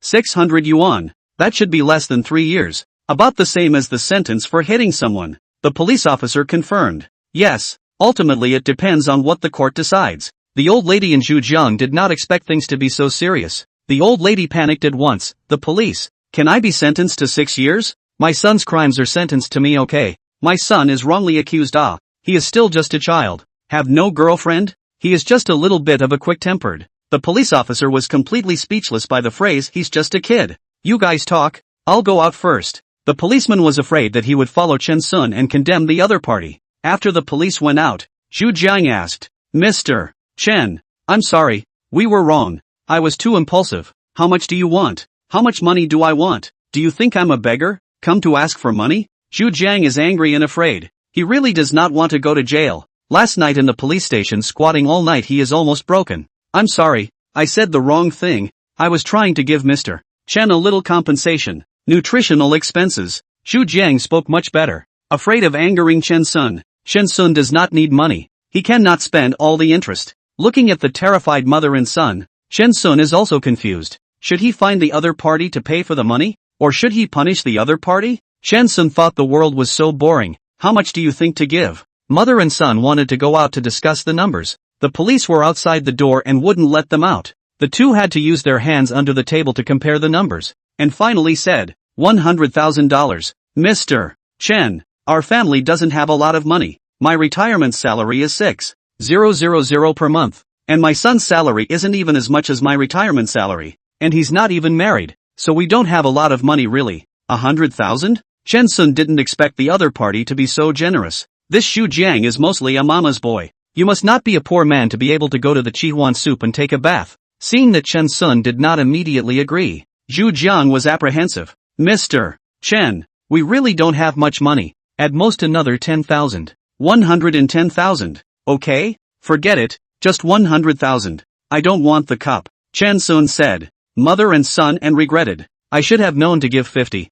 600 yuan. That should be less than 3 years. About the same as the sentence for hitting someone." The police officer confirmed. Yes, ultimately it depends on what the court decides. The old lady in Zhujiang did not expect things to be so serious. The old lady panicked at once. "The police. Can I be sentenced to 6 years? My son's crimes are sentenced to me, okay? My son is wrongly accused. He is still just a child. Have no girlfriend? He is just a little bit of a quick-tempered." The police officer was completely speechless by the phrase, "He's just a kid. You guys talk, I'll go out first." The policeman was afraid that he would follow Chen Sun and condemn the other party. After the police went out, Zhu Jiang asked, "Mr. Chen, I'm sorry, we were wrong. I was too impulsive. How much do you want? How much money do I want? Do you think I'm a beggar, come to ask for money?" Zhu Jiang is angry and afraid. He really does not want to go to jail. Last night in the police station squatting all night he is almost broken. "I'm sorry, I said the wrong thing. I was trying to give Mr. Chen a little compensation. Nutritional expenses." Zhu Jiang spoke much better. Afraid of angering Chen Sun does not need money. He cannot spend all the interest. Looking at the terrified mother and son, Chen Sun is also confused. Should he find the other party to pay for the money? Or should he punish the other party? Chen Sun thought the world was so boring. How much do you think to give? Mother and son wanted to go out to discuss the numbers. The police were outside the door and wouldn't let them out. The two had to use their hands under the table to compare the numbers, and finally said, $100,000. "Mr. Chen, our family doesn't have a lot of money. My retirement salary is 6,000 per month, and my son's salary isn't even as much as my retirement salary, and he's not even married, so we don't have a lot of money really. 100,000? Chen Sun didn't expect the other party to be so generous. This Xu Jiang is mostly a mama's boy. You must not be a poor man to be able to go to the Chihuan soup and take a bath. Seeing that Chen Sun did not immediately agree, Zhu Jiang was apprehensive. "Mr. Chen, we really don't have much money. At most another 10,000. 110,000. Okay? Forget it, just 100,000. I don't want the cup," Chen Sun said. Mother and son and regretted. "I should have known to give 50,000.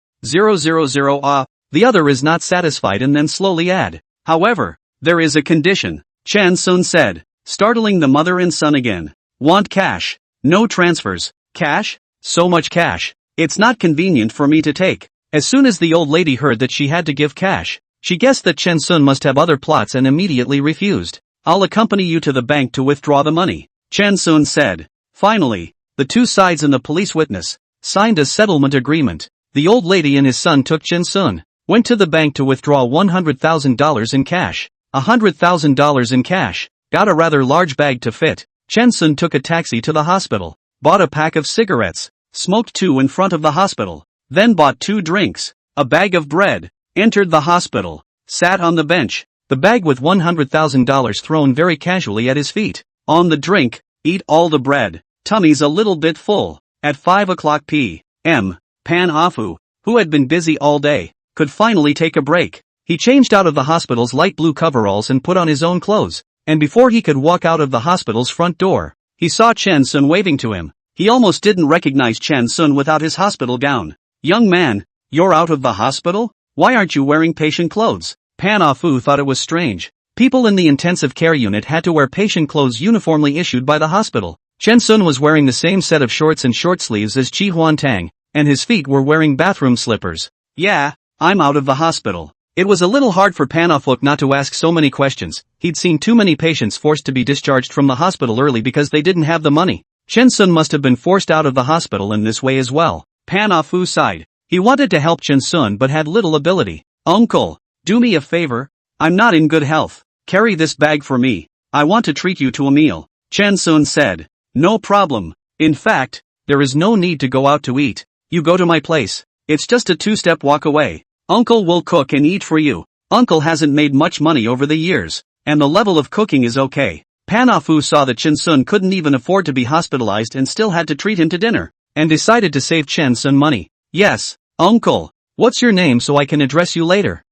The other is not satisfied and then slowly add, "However, there is a condition," Chen Sun said, startling the mother and son again. "Want cash. No transfers. Cash? So much cash. It's not convenient for me to take." As soon as the old lady heard that she had to give cash, she guessed that Chen Sun must have other plots and immediately refused. "I'll accompany you to the bank to withdraw the money," Chen Sun said. Finally, the two sides and the police witness signed a settlement agreement. The old lady and his son took Chen Sun, went to the bank to withdraw $100,000 in cash. $100,000 in cash, got a rather large bag to fit. Chen Sun took a taxi to the hospital, bought a pack of cigarettes, smoked 2 in front of the hospital, then bought 2 drinks, a bag of bread, entered the hospital, sat on the bench, the bag with $100,000 thrown very casually at his feet. On the drink, eat all the bread, tummy's a little bit full. At 5 o'clock p.m., Pan Afu, who had been busy all day, could finally take a break. He changed out of the hospital's light blue coveralls and put on his own clothes, and before he could walk out of the hospital's front door, he saw Chen Sun waving to him. He almost didn't recognize Chen Sun without his hospital gown. "Young man, you're out of the hospital? Why aren't you wearing patient clothes?" Pan Afu thought it was strange. People in the intensive care unit had to wear patient clothes uniformly issued by the hospital. Chen Sun was wearing the same set of shorts and short sleeves as Chi Huan Tang, and his feet were wearing bathroom slippers. "Yeah, I'm out of the hospital." It was a little hard for Pan Afu not to ask so many questions. He'd seen too many patients forced to be discharged from the hospital early because they didn't have the money. Chen Sun must have been forced out of the hospital in this way as well. Pan Afu sighed. He wanted to help Chen Sun but had little ability. "Uncle, do me a favor. I'm not in good health. Carry this bag for me. I want to treat you to a meal," Chen Sun said. "No problem. In fact, there is no need to go out to eat. You go to my place. It's just a 2-step walk away. Uncle will cook and eat for you. Uncle hasn't made much money over the years, and the level of cooking is okay." Pan Afu saw that Chen Sun couldn't even afford to be hospitalized and still had to treat him to dinner, and decided to save Chen Sun money. "Yes, uncle. What's your name so I can address you later?"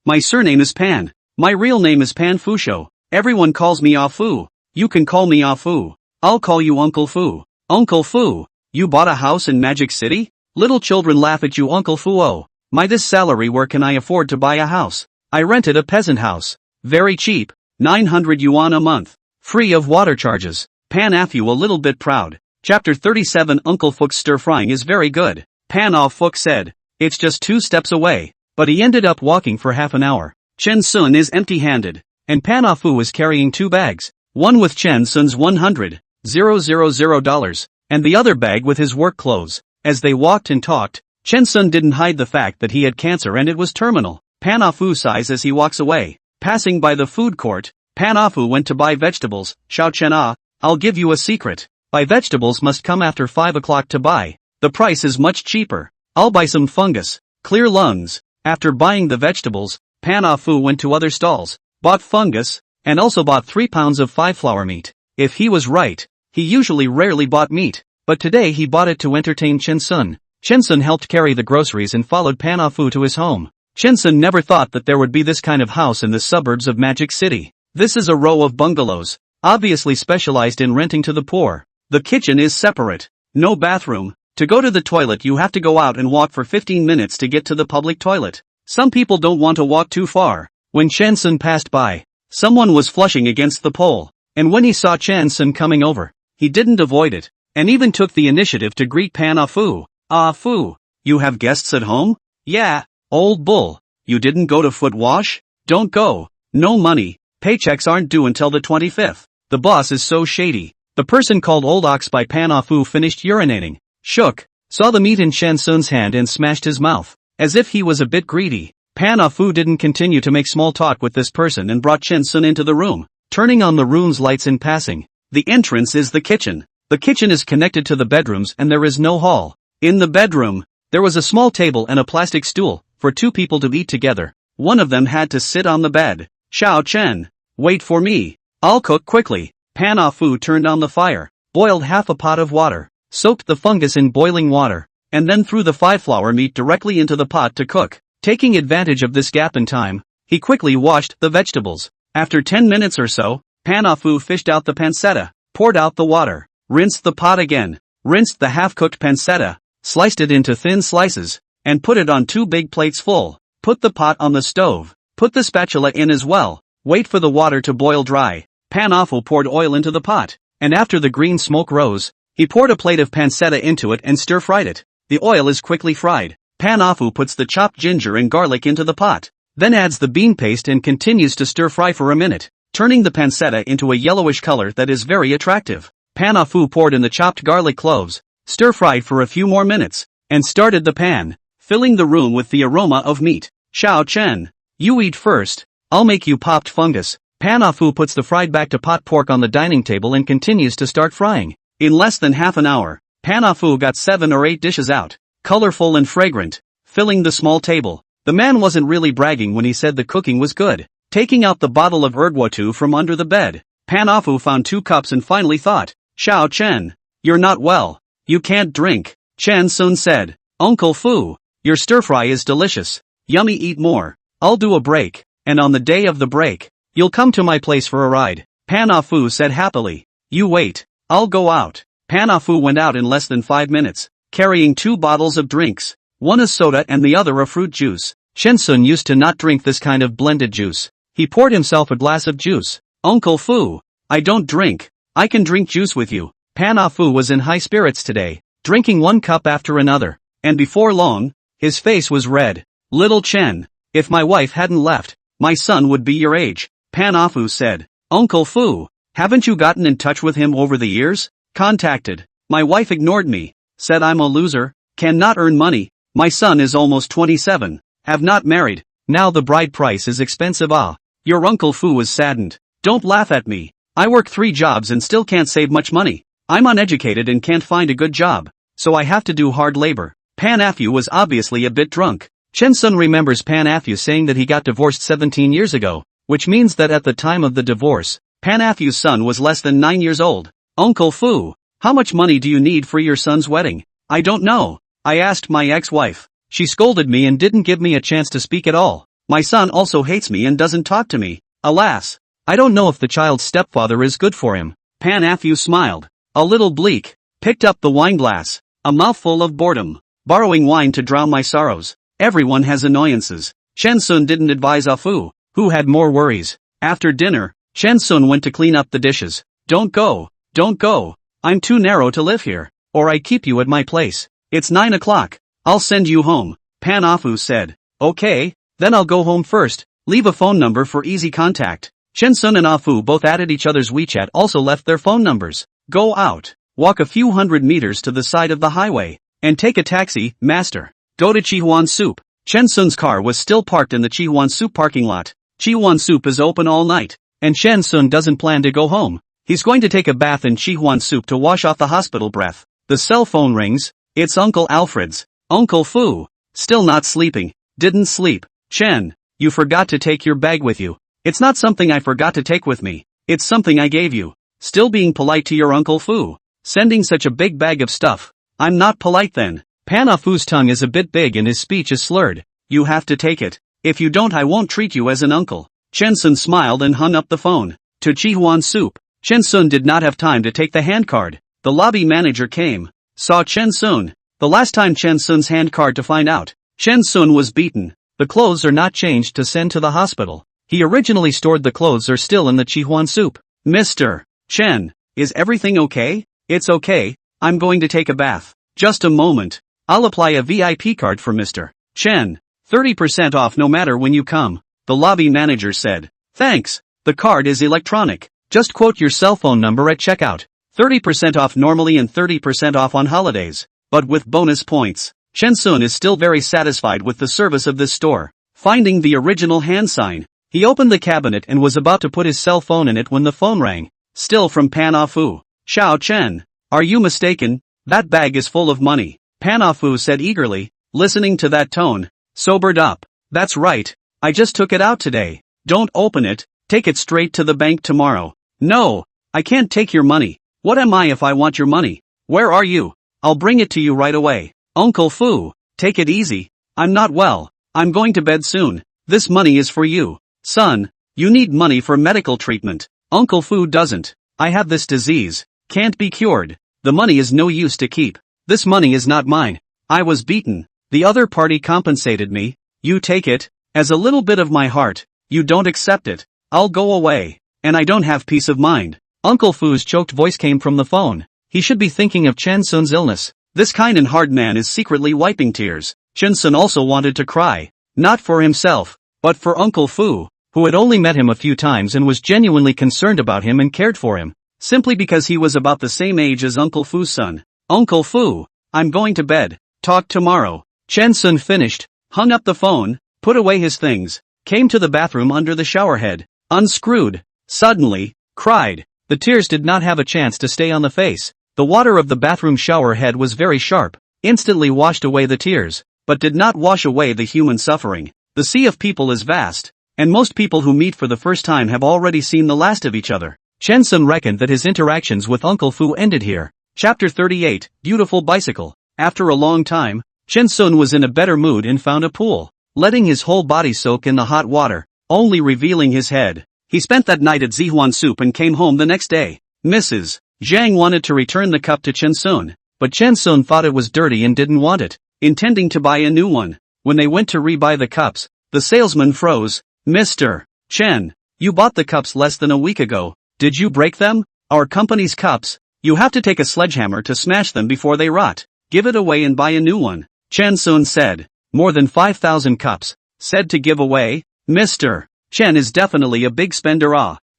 My surname is Pan. My real name is Pan Fusho. Everyone calls me Ah Fu. You can call me Ah Fu. I'll call you Uncle Fu. Uncle Fu, you bought a house in Magic City? Little children laugh at you, Uncle Fu. Oh, my this salary, where can I afford to buy a house? I rented a peasant house. Very cheap, 900 yuan a month. Free of water charges. Pan Ah Fu a little bit proud. Chapter 37 Uncle Fu's stir frying is very good. Pan Ah Fu said, it's just 2 steps away. But he ended up walking for half an hour. Chen Sun is empty-handed. And Pan Ah Fu is carrying 2 bags. One with Chen Sun's $100,000, and the other bag with his work clothes. As they walked and talked, Chen Sun didn't hide the fact that he had cancer and it was terminal. Pan Ah Fu sighs as he walks away. Passing by the food court, Pan Ah Fu went to buy vegetables. Xiao Chen Ah, I'll give you a secret. Buy vegetables must come after 5 o'clock to buy. The price is much cheaper. I'll buy some fungus, clear lungs. After buying the vegetables, Pan Ah Fu went to other stalls, bought fungus, and also bought 3 pounds of 5-flour meat. If he was right, he usually rarely bought meat, but today he bought it to entertain Chen Sun. Chen Sun helped carry the groceries and followed Pan Ah Fu to his home. Chen Sun never thought that there would be this kind of house in the suburbs of Magic City. This is a row of bungalows, obviously specialized in renting to the poor. The kitchen is separate. No bathroom. To go to the toilet you have to go out and walk for 15 minutes to get to the public toilet. Some people don't want to walk too far. When Chen Sun passed by, someone was flushing against the pole, and when he saw Chen Sun coming over, he didn't avoid it, and even took the initiative to greet Pan Ah Fu. Ah Fu, you have guests at home? Yeah, old bull. You didn't go to foot wash? Don't go. No money. Paychecks aren't due until the 25th. The boss is so shady. The person called Old Ox by Pan Ah Fu finished urinating, shook, saw the meat in Chen Sun's hand and smashed his mouth, as if he was a bit greedy. Pan Ah Fu didn't continue to make small talk with this person and brought Chen Sun into the room, turning on the room's lights in passing. The entrance is the kitchen. The kitchen is connected to the bedrooms and there is no hall. In the bedroom, there was a small table and a plastic stool, for 2 people to eat together. One of them had to sit on the bed. Xiao Chen, wait for me. I'll cook quickly. Pan Ah Fu turned on the fire, boiled half a pot of water, soaked the fungus in boiling water, and then threw the 5-flour meat directly into the pot to cook. Taking advantage of this gap in time, he quickly washed the vegetables. After 10 minutes or so, Pan Ah Fu fished out the pancetta, poured out the water, rinsed the pot again, rinsed the half-cooked pancetta, sliced it into thin slices, and put it on 2 big plates full. Put the pot on the stove, put the spatula in as well, wait for the water to boil dry. Pan Ah Fu poured oil into the pot, and after the green smoke rose, he poured a plate of pancetta into it and stir-fried it. The oil is quickly fried. Pan Ah Fu puts the chopped ginger and garlic into the pot, then adds the bean paste and continues to stir-fry for a minute, turning the pancetta into a yellowish color that is very attractive. Pan Ah Fu poured in the chopped garlic cloves, stir-fried for a few more minutes, and started the pan, filling the room with the aroma of meat. Xiao Chen, you eat first, I'll make you popped fungus. Pan Ah Fu puts the fried back to pot pork on the dining table and continues to start frying. In less than half an hour, Pan Ah Fu got 7 or 8 dishes out, colorful and fragrant, filling the small table. The man wasn't really bragging when he said the cooking was good. Taking out the bottle of erupted from under the bed, Pan Ah Fu found 2 cups and finally thought, Xiao Chen, you're not well. You can't drink. Chen Sun said, Uncle Fu, your stir-fry is delicious. Yummy, eat more. I'll do a break, and on the day of the break, you'll come to my place for a ride. Pan Ah Fu said happily. You wait, I'll go out. Pan Ah Fu went out in less than 5 minutes, carrying 2 bottles of drinks, one a soda and the other a fruit juice. Chen Sun used to not drink this kind of blended juice. He poured himself a glass of juice. Uncle Fu, I don't drink. I can drink juice with you. Pan Ah Fu was in high spirits today, drinking 1 cup after another, and before long, his face was red. Little Chen, if my wife hadn't left, my son would be your age. Pan Ah Fu said, Uncle Fu, haven't you gotten in touch with him over the years? Contacted. My wife ignored me, said I'm a loser, cannot earn money, my son is almost 27, have not married, now the bride price is expensive. Ah, your Uncle Fu was saddened. Don't laugh at me. I work 3 jobs and still can't save much money. I'm uneducated and can't find a good job, so I have to do hard labor. Pan Ah Fu was obviously a bit drunk. Chen Sun remembers Pan Ah Fu saying that he got divorced 17 years ago, which means that at the time of the divorce, Pan Ah Fu's son was less than 9 years old. Uncle Fu, how much money do you need for your son's wedding? I don't know. I asked my ex-wife. She scolded me and didn't give me a chance to speak at all. My son also hates me and doesn't talk to me. Alas. I don't know if the child's stepfather is good for him. Pan-Afu smiled. A little bleak. Picked up the wine glass. A mouthful of boredom. Borrowing wine to drown my sorrows. Everyone has annoyances. Shensun didn't advise Afu, who had more worries. After dinner, Shensun went to clean up the dishes. Don't go. Don't go. I'm too narrow to live here. Or I keep you at my place. It's 9 o'clock. I'll send you home. Pan-Afu said. Okay, then I'll go home first. Leave a phone number for easy contact. Shensun and Afu both added each other's WeChat, also left their phone numbers. Go out. Walk a few hundred meters to the side of the highway. And take a taxi, master. Go to Chihuan Soup. Shensun's car was still parked in the Chihuan Soup parking lot. Chihuan Soup is open all night. And Shensun doesn't plan to go home. He's going to take a bath in Chihuan Soup to wash off the hospital breath. The cell phone rings. It's Uncle Alfred's. Uncle Fu. Still not sleeping. Didn't sleep. Chen, you forgot to take your bag with you. It's not something I forgot to take with me. It's something I gave you. Still being polite to your Uncle Fu. Sending such a big bag of stuff. I'm not polite then. Pan-Afu's tongue is a bit big and his speech is slurred. You have to take it. If you don't, I won't treat you as an uncle. Shensun smiled and hung up the phone. To Chihuan Soup. Shensun did not have time to take the handcard. The lobby manager came. Saw Shensun. The last time Shensun's handcard to find out. Shensun was beaten. The clothes are not changed to send to the hospital. He originally stored the clothes are still in the Chihuan Soup. Mr. Chen, is everything okay? It's okay, I'm going to take a bath. Just a moment. I'll apply a VIP card for Mr. Chen. 30% off no matter when you come. The lobby manager said. Thanks. The card is electronic. Just quote your cell phone number at checkout. 30% off normally and 30% off on holidays. But with bonus points. Shensun is still very satisfied with the service of this store. Finding the original hand sign. He opened the cabinet and was about to put his cell phone in it when the phone rang. Still from Pan-Afu. Xiao Chen. Are you mistaken? That bag is full of money. Pan-Afu said eagerly, listening to that tone. Sobered up. That's right. I just took it out today. Don't open it. Take it straight to the bank tomorrow. No. I can't take your money. What am I if I want your money? Where are you? I'll bring it to you right away. Uncle Fu. Take it easy. I'm not well. I'm going to bed soon. This money is for you. Son. You need money for medical treatment. Uncle Fu doesn't. I have this disease. Can't be cured. The money is no use to keep. This money is not mine. I was beaten. The other party compensated me. You take it. As a little bit of my heart. You don't accept it. I'll go away. And I don't have peace of mind. Uncle Fu's choked voice came from the phone. He should be thinking of Chen Sun's illness. This kind and hard man is secretly wiping tears. Chen Sun also wanted to cry. Not for himself, but for Uncle Fu, who had only met him a few times and was genuinely concerned about him and cared for him. Simply because he was about the same age as Uncle Fu's son. Uncle Fu, I'm going to bed. Talk tomorrow. Chen Sun finished, hung up the phone, put away his things, came to the bathroom under the shower head, unscrewed, suddenly, cried. The tears did not have a chance to stay on the face. The water of the bathroom shower head was very sharp, instantly washed away the tears, but did not wash away the human suffering. The sea of people is vast, and most people who meet for the first time have already seen the last of each other. Chen Sun reckoned that his interactions with Uncle Fu ended here. Chapter 38, Beautiful Bicycle. After a long time, Chen Sun was in a better mood and found a pool, letting his whole body soak in the hot water, only revealing his head. He spent that night at Zihuan Soup and came home the next day. Mrs. Zhang wanted to return the cup to Chen Sun, but Chen Sun thought it was dirty and didn't want it, intending to buy a new one. When they went to re-buy the cups, the salesman froze. Mr. Chen, you bought the cups less than a week ago. Did you break them? Our company's cups. You have to take a sledgehammer to smash them before they rot. Give it away and buy a new one. Chen Sun said. More than 5,000 cups. Said to give away? Mr. Chen is definitely a big spender.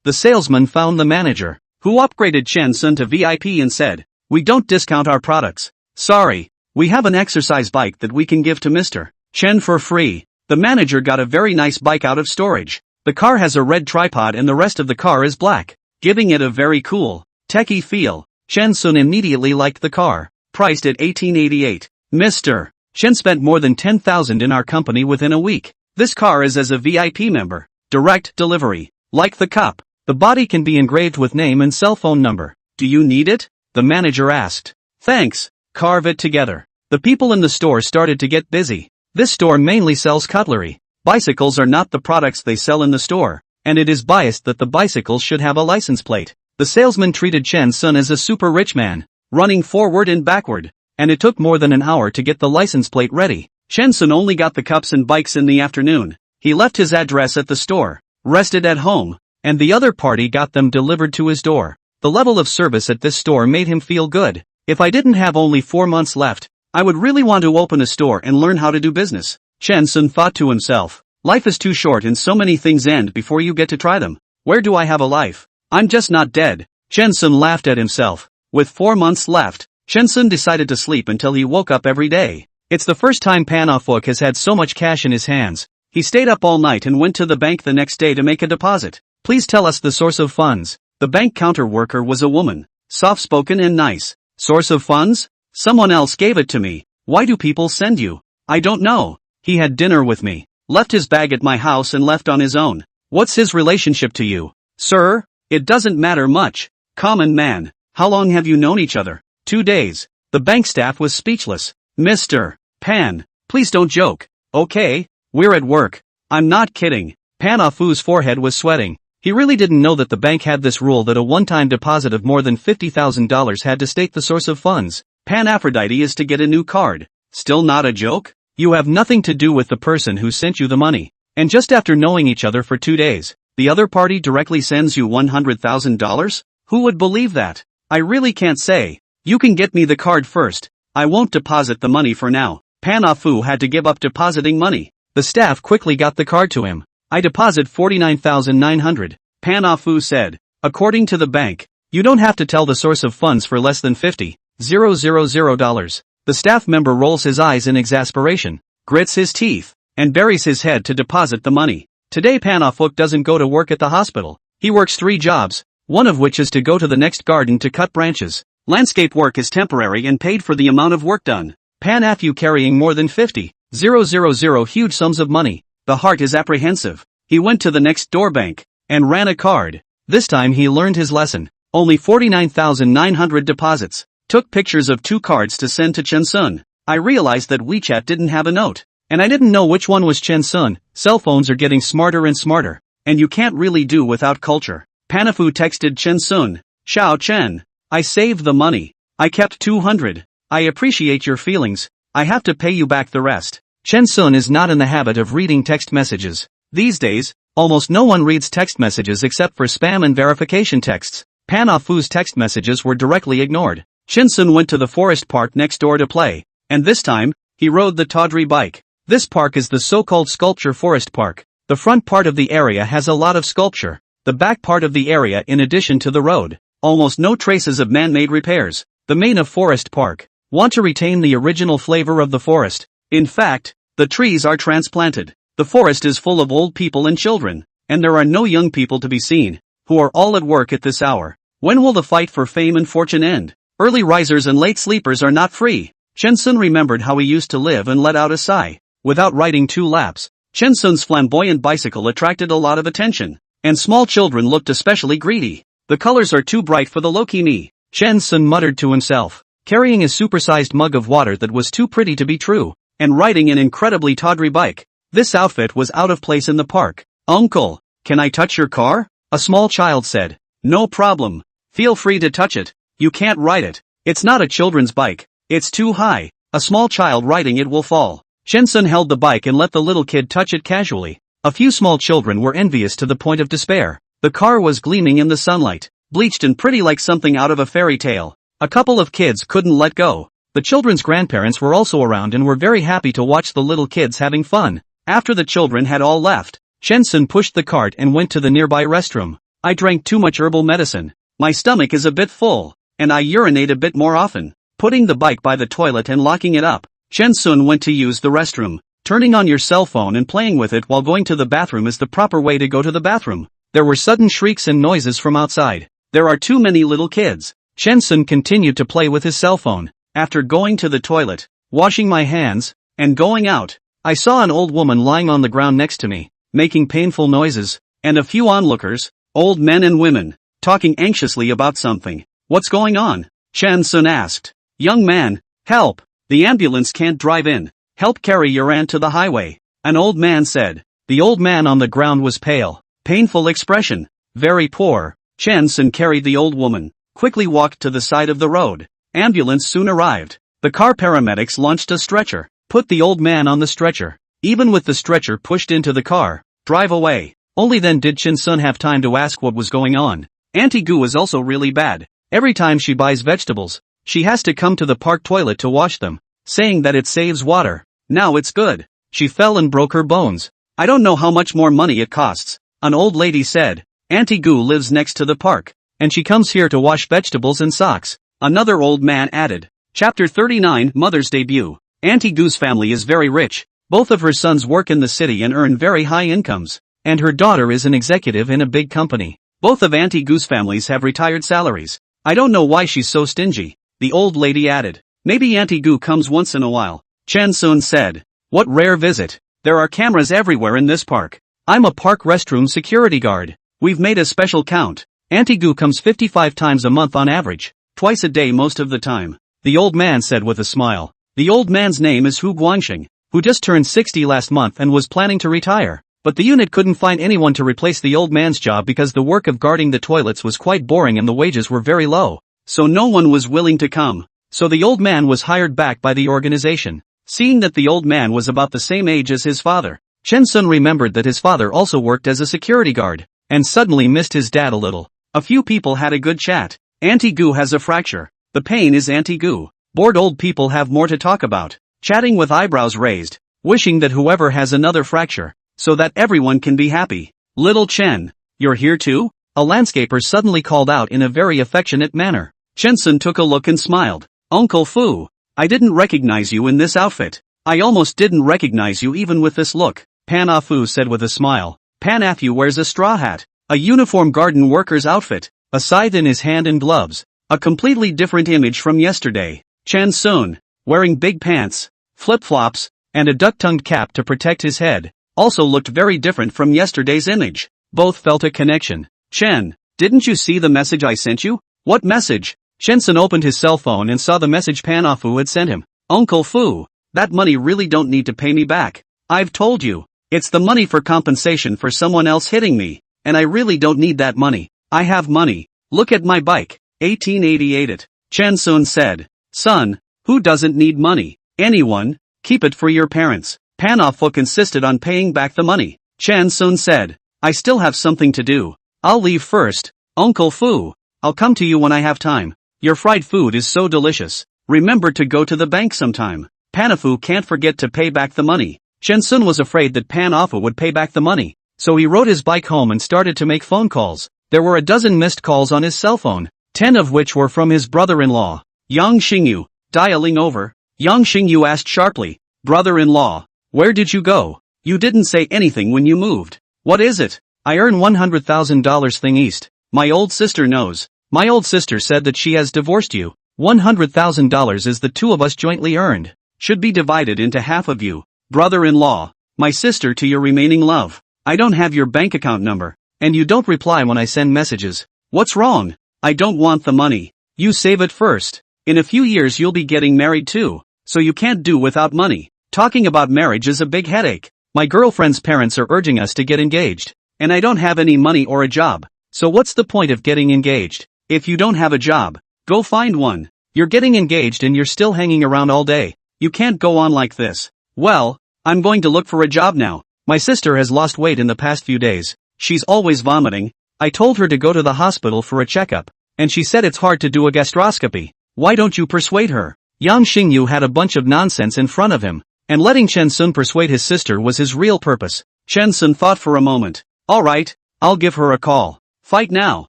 The salesman found the manager, who upgraded Chen Sun to VIP and said, we don't discount our products. Sorry. We have an exercise bike that we can give to Mr. Chen for free. The manager got a very nice bike out of storage. The car has a red tripod and the rest of the car is black, giving it a very cool, techie feel. Chen Sun immediately liked the car, priced at 1888. Mr. Chen spent more than 10,000 in our company within a week. This car is as a VIP member. Direct delivery. Like the cup. The body can be engraved with name and cell phone number. Do you need it? The manager asked. Thanks. Carve it together. The people in the store started to get busy. This store mainly sells cutlery. Bicycles are not the products they sell in the store, and it is biased that the bicycles should have a license plate. The salesman treated Chen Sun as a super rich man, running forward and backward, and it took more than an hour to get the license plate ready. Chen Sun only got the cups and bikes in the afternoon. He left his address at the store, rested at home, and the other party got them delivered to his door. The level of service at this store made him feel good. If I didn't have only 4 months left, I would really want to open a store and learn how to do business. Chen Sun thought to himself, life is too short and so many things end before you get to try them. Where do I have a life? I'm just not dead. Chen Sun laughed at himself. With 4 months left, Chen Sun decided to sleep until he woke up every day. It's the first time Manhwa has had so much cash in his hands. He stayed up all night and went to the bank the next day to make a deposit. Please tell us the source of funds. The bank counter worker was a woman, soft-spoken and nice. Source of funds? Someone else gave it to me. Why do people send you? I don't know. He had dinner with me, left his bag at my house and left on his own. What's his relationship to you? Sir? It doesn't matter much. Common man. How long have you known each other? 2 days. The bank staff was speechless. Mr. Pan, please don't joke. Okay, we're at work. I'm not kidding. Manhwa's forehead was sweating. He really didn't know that the bank had this rule that a one-time deposit of more than $50,000 had to state the source of funds. Pan Aphrodite is to get a new card. Still not a joke? You have nothing to do with the person who sent you the money. And just after knowing each other for 2 days, the other party directly sends you $100,000? Who would believe that? I really can't say. You can get me the card first. I won't deposit the money for now. Manhwa had to give up depositing money. The staff quickly got the card to him. I deposit $49,900. Manhwa said. According to the bank, you don't have to tell the source of funds for less than $50,000. The staff member rolls his eyes in exasperation, grits his teeth, and buries his head to deposit the money. Today Manhwa doesn't go to work at the hospital. He works 3 jobs, one of which is to go to the next garden to cut branches. Landscape work is temporary and paid for the amount of work done. Manhwa carrying more than 50,000 huge sums of money. The heart is apprehensive. He went to the next door bank and ran a card. This time he learned his lesson. Only 49,900 deposits. Took pictures of 2 cards to send to Chen Sun. I realized that WeChat didn't have a note. And I didn't know which one was Chen Sun. Cell phones are getting smarter and smarter. And you can't really do without culture. Manhwa texted Chen Sun. Xiao Chen. I saved the money. I kept 200. I appreciate your feelings. I have to pay you back the rest. Chen Sun is not in the habit of reading text messages. These days, almost no one reads text messages except for spam and verification texts. Manhwa's text messages were directly ignored. Chen Sun went to the forest park next door to play, and this time, he rode the tawdry bike. This park is the so-called sculpture forest park. The front part of the area has a lot of sculpture. The back part of the area in addition to the road. Almost no traces of man-made repairs. The main of forest park. Want to retain the original flavor of the forest. In fact, the trees are transplanted. The forest is full of old people and children, and there are no young people to be seen, who are all at work at this hour. When will the fight for fame and fortune end? Early risers and late sleepers are not free. Chen Sun remembered how he used to live and let out a sigh. Without riding 2 laps, Chen Sun's flamboyant bicycle attracted a lot of attention, and small children looked especially greedy. The colors are too bright for the low-key me, Chen Sun muttered to himself, carrying a supersized mug of water that was too pretty to be true, and riding an incredibly tawdry bike. This outfit was out of place in the park. Uncle, can I touch your car? A small child said. No problem. Feel free to touch it. You can't ride it. It's not a children's bike. It's too high. A small child riding it will fall. Chen Sun held the bike and let the little kid touch it casually. A few small children were envious to the point of despair. The car was gleaming in the sunlight, bleached and pretty like something out of a fairy tale. A couple of kids couldn't let go. The children's grandparents were also around and were very happy to watch the little kids having fun. After the children had all left, Chen Sun pushed the cart and went to the nearby restroom. I drank too much herbal medicine. My stomach is a bit full, and I urinate a bit more often. Putting the bike by the toilet and locking it up, Chen Sun went to use the restroom. Turning on your cell phone and playing with it while going to the bathroom is the proper way to go to the bathroom. There were sudden shrieks and noises from outside. There are too many little kids. Chen Sun continued to play with his cell phone. After going to the toilet, washing my hands, and going out, I saw an old woman lying on the ground next to me, making painful noises, and a few onlookers, old men and women, talking anxiously about something. What's going on? Chen Sun asked. Young man, help! The ambulance can't drive in. Help carry your aunt to the highway. An old man said. The old man on the ground was pale. Painful expression. Very poor. Chen Sun carried the old woman. Quickly walked to the side of the road. Ambulance soon arrived. The car paramedics launched a stretcher. Put the old man on the stretcher. Even with the stretcher pushed into the car. Drive away. Only then did Chen Sun have time to ask what was going on. Auntie Gu is also really bad. Every time she buys vegetables, she has to come to the park toilet to wash them, saying that it saves water. Now it's good. She fell and broke her bones. I don't know how much more money it costs, an old lady said. Auntie Gu lives next to the park, and she comes here to wash vegetables and socks, another old man added. Chapter 39 Mother's Debut. Auntie Gu's family is very rich. Both of her sons work in the city and earn very high incomes, and her daughter is an executive in a big company. Both of Auntie Gu's families have retired salaries. I don't know why she's so stingy, the old lady added. Maybe Auntie Gu comes once in a while, Chen Sun said. What rare visit. There are cameras everywhere in this park. I'm a park restroom security guard. We've made a special count. Auntie Gu comes 55 times a month on average, twice a day most of the time, the old man said with a smile. The old man's name is Hu Guangxing, who just turned 60 last month and was planning to retire. But the unit couldn't find anyone to replace the old man's job because the work of guarding the toilets was quite boring and the wages were very low. So no one was willing to come. So the old man was hired back by the organization. Seeing that the old man was about the same age as his father, Chen Sun remembered that his father also worked as a security guard, and suddenly missed his dad a little. A few people had a good chat. Auntie Gu has a fracture. The pain is Auntie Gu. Bored old people have more to talk about, chatting with eyebrows raised, wishing that whoever has another fracture, so that everyone can be happy. Little Chen, you're here too? A landscaper suddenly called out in a very affectionate manner. Chen Sun took a look and smiled. Uncle Fu, I didn't recognize you in this outfit. I almost didn't recognize you even with this look, Pan Ah Fu said with a smile. Pan Ah Fu wears a straw hat, a uniform garden worker's outfit, a scythe in his hand and gloves. A completely different image from yesterday. Chen Sun, wearing big pants, flip-flops, and a duck-tongued cap to protect his head, also looked very different from yesterday's image. Both felt a connection. Chen, didn't you see the message I sent you? What message? Chen Sun opened his cell phone and saw the message Pan Ah Fu had sent him. Uncle Fu, that money really don't need to pay me back. I've told you, it's the money for compensation for someone else hitting me, and I really don't need that money. I have money. Look at my bike. 1888 it. Chen Sun said. Son, who doesn't need money? Anyone, keep it for your parents. Pan Ah Fu insisted on paying back the money. Chen Sun said. I still have something to do. I'll leave first. Uncle Fu, I'll come to you when I have time. Your fried food is so delicious. Remember to go to the bank sometime. Pan Ah Fu can't forget to pay back the money. Chen Sun was afraid that Pan Ah Fu would pay back the money, so he rode his bike home and started to make phone calls. There were a dozen missed calls on his cell phone, 10 of which were from his brother-in-law. Yang Xingyu, dialing over. Yang Xingyu asked sharply, brother-in-law, where did you go? You didn't say anything when you moved. What is it? I earn $100,000 thing east. My old sister knows. My old sister said that she has divorced you. $100,000 is the two of us jointly earned. Should be divided into half of you. Brother-in-law, my sister to your remaining love. I don't have your bank account number, and you don't reply when I send messages. What's wrong? I don't want the money. You save it first. In a few years you'll be getting married too, so you can't do without money. Talking about marriage is a big headache. My girlfriend's parents are urging us to get engaged, and I don't have any money or a job. So what's the point of getting engaged? If you don't have a job, go find one. You're getting engaged and you're still hanging around all day. You can't go on like this. Well, I'm going to look for a job now. My sister has lost weight in the past few days. She's always vomiting. I told her to go to the hospital for a checkup, and she said it's hard to do a gastroscopy. Why don't you persuade her? Yang Xingyu had a bunch of nonsense in front of him, and letting Chen Sun persuade his sister was his real purpose. Chen Sun thought for a moment. Alright, I'll give her a call. Fight now.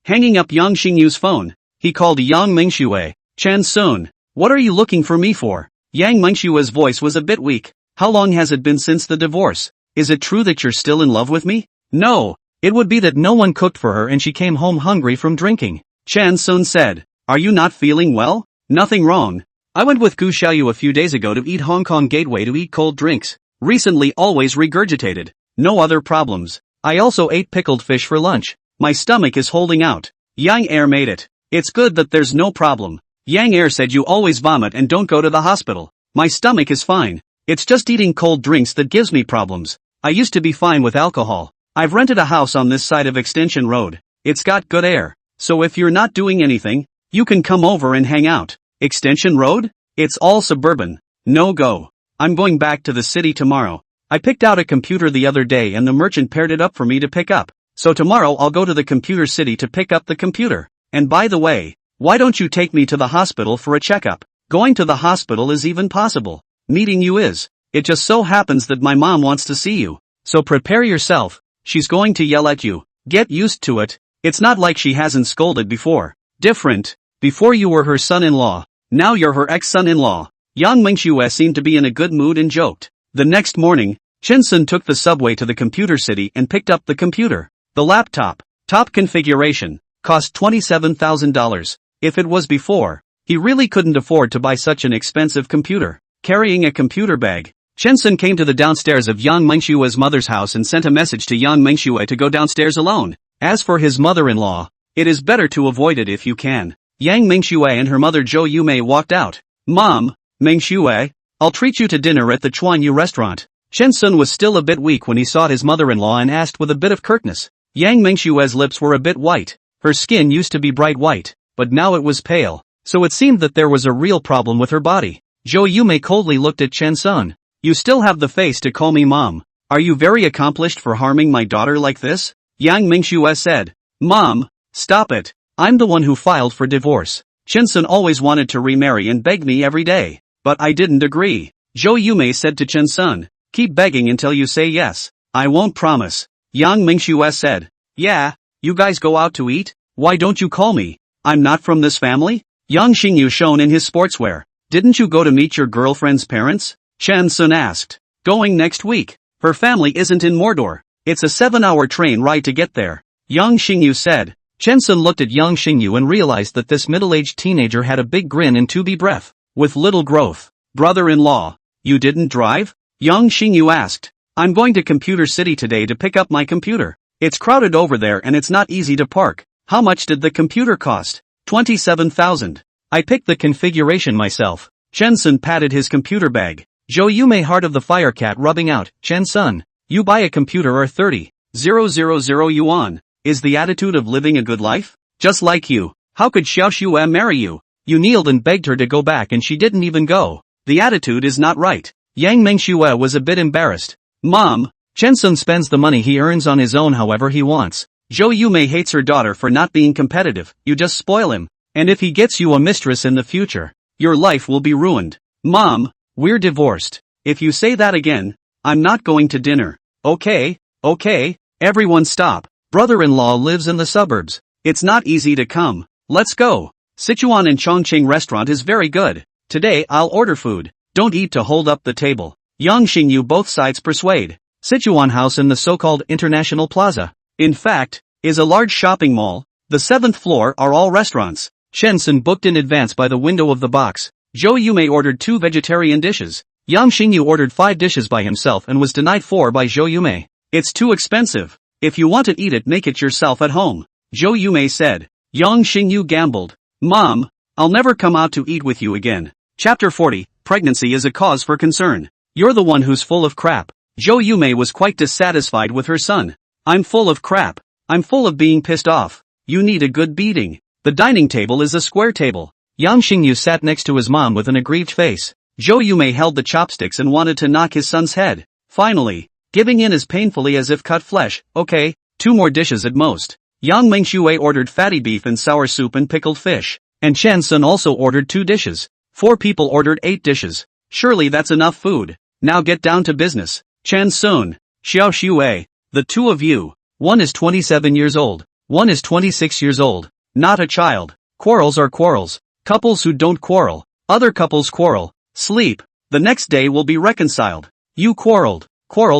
Hanging up Yang Xingyu's phone, he called Yang Mingxue. Chen Sun, what are you looking for me for? Yang Mingshua's voice was a bit weak. How long has it been since the divorce? Is it true that you're still in love with me? No, it would be that no one cooked for her and she came home hungry from drinking. Chen Sun said, are you not feeling well? Nothing wrong. I went with Gu Xiaoyu a few days ago to eat Hong Kong Gateway to eat cold drinks. Recently always regurgitated. No other problems. I also ate pickled fish for lunch. My stomach is holding out. Yang Air made it. It's good that there's no problem. Yang Air said you always vomit and don't go to the hospital. My stomach is fine. It's just eating cold drinks that gives me problems. I used to be fine with alcohol. I've rented a house on this side of Extension Road. It's got good air. So if you're not doing anything, you can come over and hang out. Extension Road? It's all suburban. No go. I'm going back to the city tomorrow. I picked out a computer the other day and the merchant paired it up for me to pick up. So tomorrow I'll go to the computer city to pick up the computer. And by the way, why don't you take me to the hospital for a checkup? Going to the hospital is even possible. Meeting you is. It just so happens that my mom wants to see you. So prepare yourself. She's going to yell at you. Get used to it. It's not like she hasn't scolded before. Different. Before you were her son-in-law. Now you're her ex-son-in-law. Yang Mingxue seemed to be in a good mood and joked. The next morning, Shinsun took the subway to the computer city and picked up the computer. The laptop, top configuration, cost $27,000. If it was before, he really couldn't afford to buy such an expensive computer. Carrying a computer bag, Shinsun came to the downstairs of Yang Mengshue's mother's house and sent a message to Yang Mengxue to go downstairs alone. As for his mother-in-law, it is better to avoid it if you can. Yang Mengxue and her mother Zhou Yumei walked out. Mom, Mengxue, I'll treat you to dinner at the Chuanyu restaurant. Shinsun was still a bit weak when he saw his mother-in-law and asked with a bit of curtness. Yang Mengshue's lips were a bit white. Her skin used to be bright white, but now it was pale, so it seemed that there was a real problem with her body. Zhou Yumei coldly looked at Shinsun. You still have the face to call me mom. Are you very accomplished for harming my daughter like this? Yang Mengxue said. Mom, stop it. I'm the one who filed for divorce. Shinsun always wanted to remarry and begged me every day, but I didn't agree. Zhou Yumei said to Shinsun. Keep begging until you say yes. I won't promise. Yang Mengxue said. Yeah, you guys go out to eat? Why don't you call me? I'm not from this family? Yang Xingyu shone in his sportswear. Didn't you go to meet your girlfriend's parents? Shinsun asked. Going next week. Her family isn't in Mordor. It's a 7-hour train ride to get there. Yang Xingyu said. Shinsun looked at Yang Xingyu and realized that this middle-aged teenager had a big grin and tubby breath, with little growth. Brother-in-law, you didn't drive? Yang Xingyu asked. I'm going to Computer City today to pick up my computer. It's crowded over there and it's not easy to park. How much did the computer cost? 27,000. I picked the configuration myself. Shinsun patted his computer bag. Zhou Yumei heart of the fire cat rubbing out. Shinsun, you buy a computer or 30,000 yuan. Is the attitude of living a good life? Just like you. How could Xiao Xue marry you? You kneeled and begged her to go back and she didn't even go. The attitude is not right. Yang Mengxue was a bit embarrassed. Mom, Shinsun spends the money he earns on his own however he wants. Zhou Yumei hates her daughter for not being competitive. You just spoil him. And if he gets you a mistress in the future, your life will be ruined. Mom, we're divorced. If you say that again, I'm not going to dinner. Okay, everyone stop. Brother-in-law lives in the suburbs. It's not easy to come. Let's go. Sichuan and Chongqing restaurant is very good. Today I'll order food. Don't eat to hold up the table. Yang Xingyu both sides persuade. Sichuan House in the so-called International Plaza, in fact, is a large shopping mall. The 7th floor are all restaurants. Shinsun booked in advance by the window of the box. Zhou Yumei ordered 2 vegetarian dishes. Yang Xingyu ordered 5 dishes by himself and was denied 4 by Zhou Yumei. It's too expensive. If you want to eat it, make it yourself at home. Zhou Yumei said. Yang Xingyu gambled. Mom, I'll never come out to eat with you again. Chapter 40, Pregnancy is a cause for concern. You're the one who's full of crap. Zhou Yumei was quite dissatisfied with her son. I'm full of crap. I'm full of being pissed off. You need a good beating. The dining table is a square table. Yang Xingyu sat next to his mom with an aggrieved face. Zhou Yumei held the chopsticks and wanted to knock his son's head. Finally, giving in as painfully as if cut flesh. Okay, 2 more dishes at most. Yang Mengxue ordered fatty beef and sour soup and pickled fish. And Shinsun also ordered 2 dishes. 4 people ordered 8 dishes. Surely that's enough food. Now get down to business. Shinsun, Xiao Xue, the 2 of you. One is 27 years old. One is 26 years old. Not a child. Quarrels are quarrels. Couples who don't quarrel. Other couples quarrel. Sleep. The next day will be reconciled. You quarreled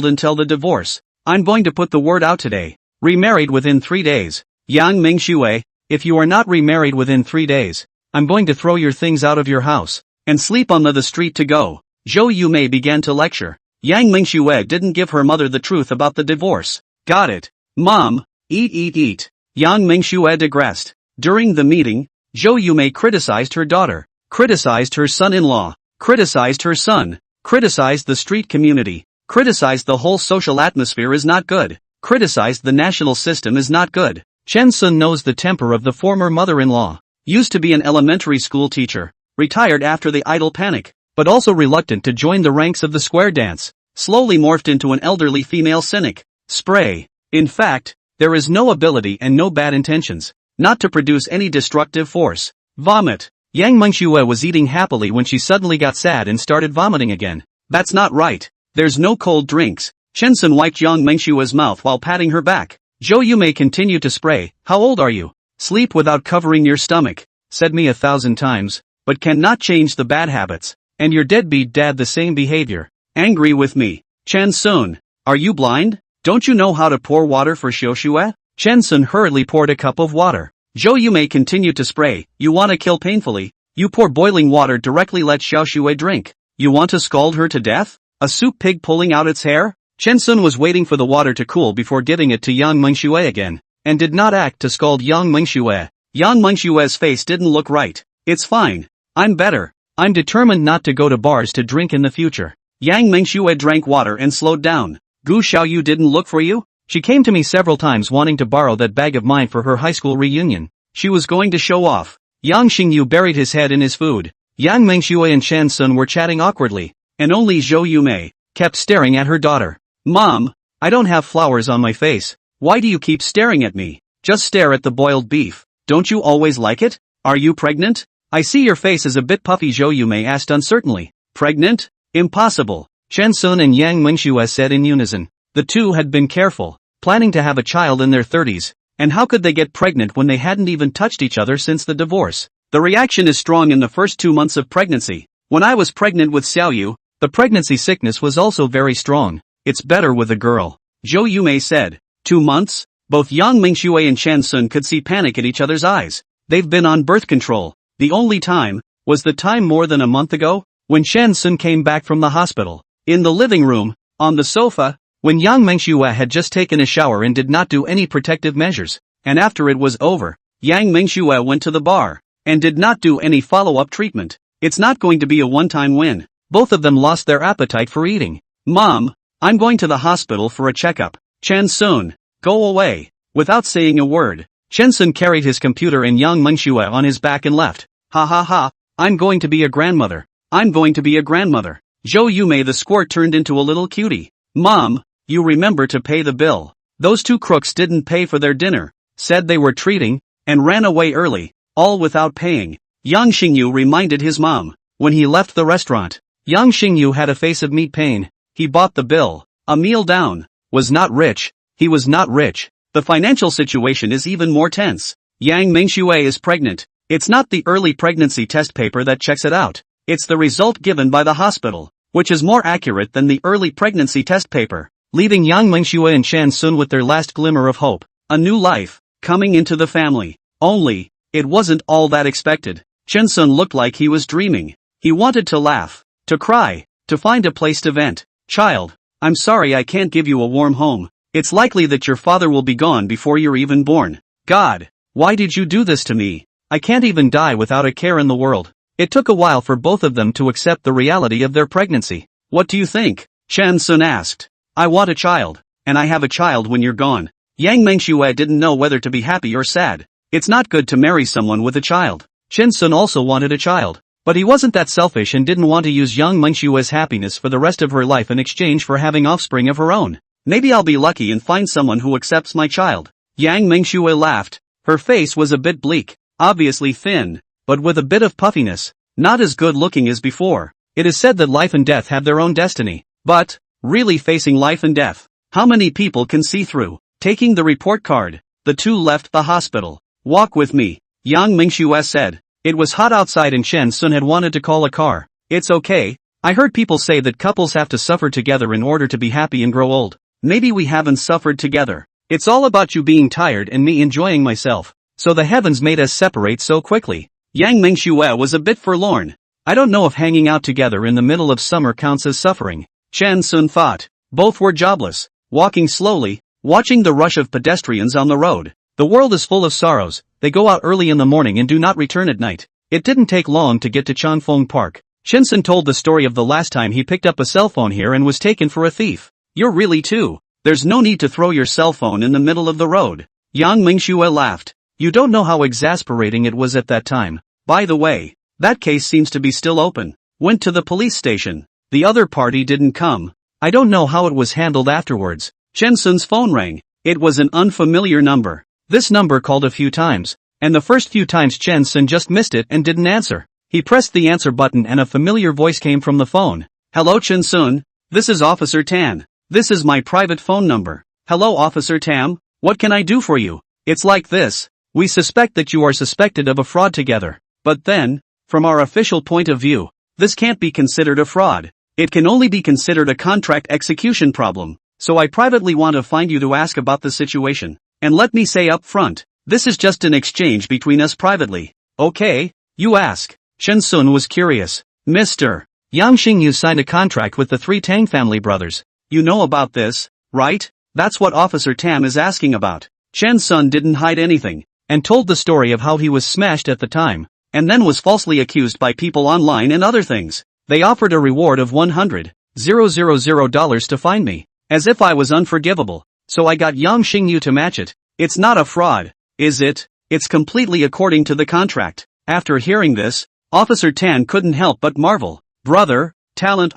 until the divorce. I'm going to put the word out today. Remarried within 3 days. Yang Mengxue, if you are not remarried within 3 days, I'm going to throw your things out of your house and sleep on the street to go. Zhou Yumei began to lecture. Yang Mengxue didn't give her mother the truth about the divorce. Got it. Mom, eat. Yang Mengxue digressed. During the meeting, Zhou Yumei criticized her daughter, criticized her son-in-law, criticized her son, criticized the street community. Criticized the whole social atmosphere is not good. Criticized the national system is not good. Chen Sun knows the temper of the former mother-in-law. Used to be an elementary school teacher. Retired after the idol panic. But also reluctant to join the ranks of the square dance. Slowly morphed into an elderly female cynic. Spray. In fact, there is no ability and no bad intentions. Not to produce any destructive force. Vomit. Yang Mengxue was eating happily when she suddenly got sad and started vomiting again. That's not right. There's no cold drinks. Chen Sun wiped Yang Mengshue's mouth while patting her back. Zhou Yumei continued to spray. How old are you? Sleep without covering your stomach. Said me 1,000 times, but cannot change the bad habits. And your deadbeat dad the same behavior. Angry with me. Chen Sun. Are you blind? Don't you know how to pour water for Xiaoxue? Chen Sun hurriedly poured a cup of water. Zhou Yumei continued to spray. You want to kill painfully? You pour boiling water directly let Xiaoxue drink. You want to scald her to death? A soup pig pulling out its hair? Chen Sun was waiting for the water to cool before giving it to Yang Mengxue again, and did not act to scald Yang Mengxue. Yang Mengshue's face didn't look right. It's fine. I'm better. I'm determined not to go to bars to drink in the future. Yang Mengxue drank water and slowed down. Gu Xiaoyu didn't look for you? She came to me several times wanting to borrow that bag of mine for her high school reunion. She was going to show off. Yang Xingyu buried his head in his food. Yang Mengxue and Chen Sun were chatting awkwardly, and only Zhou Yumei kept staring at her daughter. Mom, I don't have flowers on my face. Why do you keep staring at me? Just stare at the boiled beef. Don't you always like it? Are you pregnant? I see your face is a bit puffy, Zhou Yumei asked uncertainly. Pregnant? Impossible. Chen Sun and Yang Mengxue said in unison. The two had been careful, planning to have a child in their 30s, and how could they get pregnant when they hadn't even touched each other since the divorce? The reaction is strong in the first 2 months of pregnancy. When I was pregnant with Xiaoyu, the pregnancy sickness was also very strong. It's better with a girl. Zhou Yumei said. 2 months? Both Yang Mengxue and Chen Sun could see panic in each other's eyes. They've been on birth control. The only time, was the time more than a month ago, when Chen Sun came back from the hospital. In the living room, on the sofa, when Yang Mengxue had just taken a shower and did not do any protective measures, and after it was over, Yang Mengxue went to the bar, and did not do any follow-up treatment. It's not going to be a one-time win. Both of them lost their appetite for eating. Mom, I'm going to the hospital for a checkup. Chen Sun, go away. Without saying a word, Chen Sun carried his computer and Yang Mengxue on his back and left. Ha ha ha, I'm going to be a grandmother. I'm going to be a grandmother. Zhou Yumei the squirt turned into a little cutie. Mom, you remember to pay the bill. Those two crooks didn't pay for their dinner, said they were treating, and ran away early, all without paying. Yang Xingyu reminded his mom. When he left the restaurant, Yang Xingyu had a face of meat pain. He bought the bill. A meal down. Was not rich. He was not rich. The financial situation is even more tense. Yang Mengxue is pregnant. It's not the early pregnancy test paper that checks it out. It's the result given by the hospital, which is more accurate than the early pregnancy test paper, leaving Yang Mengxue and Chen Sun with their last glimmer of hope. A new life, coming into the family. Only, it wasn't all that expected. Chen Sun looked like he was dreaming. He wanted to laugh, to cry, to find a place to vent. Child, I'm sorry I can't give you a warm home. It's likely that your father will be gone before you're even born. God, why did you do this to me? I can't even die without a care in the world. It took a while for both of them to accept the reality of their pregnancy. What do you think? Chen Sun asked. I want a child, and I have a child when you're gone. Yang Mengxue didn't know whether to be happy or sad. It's not good to marry someone with a child. Chen Sun also wanted a child. But he wasn't that selfish and didn't want to use Yang Mengshue's happiness for the rest of her life in exchange for having offspring of her own. Maybe I'll be lucky and find someone who accepts my child. Yang Mengxue laughed. Her face was a bit bleak, obviously thin, but with a bit of puffiness. Not as good looking as before. It is said that life and death have their own destiny. But, really facing life and death, how many people can see through? Taking the report card, the two left the hospital. Walk with me, Yang Mengxue said. It was hot outside and Chen Sun had wanted to call a car. It's okay. I heard people say that couples have to suffer together in order to be happy and grow old. Maybe we haven't suffered together. It's all about you being tired and me enjoying myself. So the heavens made us separate so quickly. Yang Mengxue was a bit forlorn. I don't know if hanging out together in the middle of summer counts as suffering. Chen Sun thought. Both were jobless, walking slowly, watching the rush of pedestrians on the road. The world is full of sorrows. They go out early in the morning and do not return at night. It didn't take long to get to Chanfeng Park. Shinsun told the story of the last time he picked up a cell phone here and was taken for a thief. You're really too. There's no need to throw your cell phone in the middle of the road. Yang Mingxue laughed. You don't know how exasperating it was at that time. By the way, that case seems to be still open. Went to the police station. The other party didn't come. I don't know how it was handled afterwards. Shinsun's phone rang. It was an unfamiliar number. This number called a few times, and the first few times Shinsun just missed it and didn't answer. He pressed the answer button and a familiar voice came from the phone. Hello Shinsun, this is Officer Tan. This is my private phone number. Hello Officer Tam, what can I do for you? It's like this. We suspect that you are suspected of a fraud together. But then, from our official point of view, this can't be considered a fraud. It can only be considered a contract execution problem. So I privately want to find you to ask about the situation. And let me say up front, this is just an exchange between us privately. Okay, you ask. Shinsun was curious. Mr. Yang Xingyu signed a contract with the three Tang family brothers. You know about this, right? That's what Officer Tam is asking about. Shinsun didn't hide anything, and told the story of how he was smashed at the time, and then was falsely accused by people online and other things. They offered a reward of $100,000 to find me, as if I was unforgivable, so I got Yang Xingyu to match it. It's not a fraud, is it? It's completely according to the contract. After hearing this, Officer Tan couldn't help but marvel. Brother, talent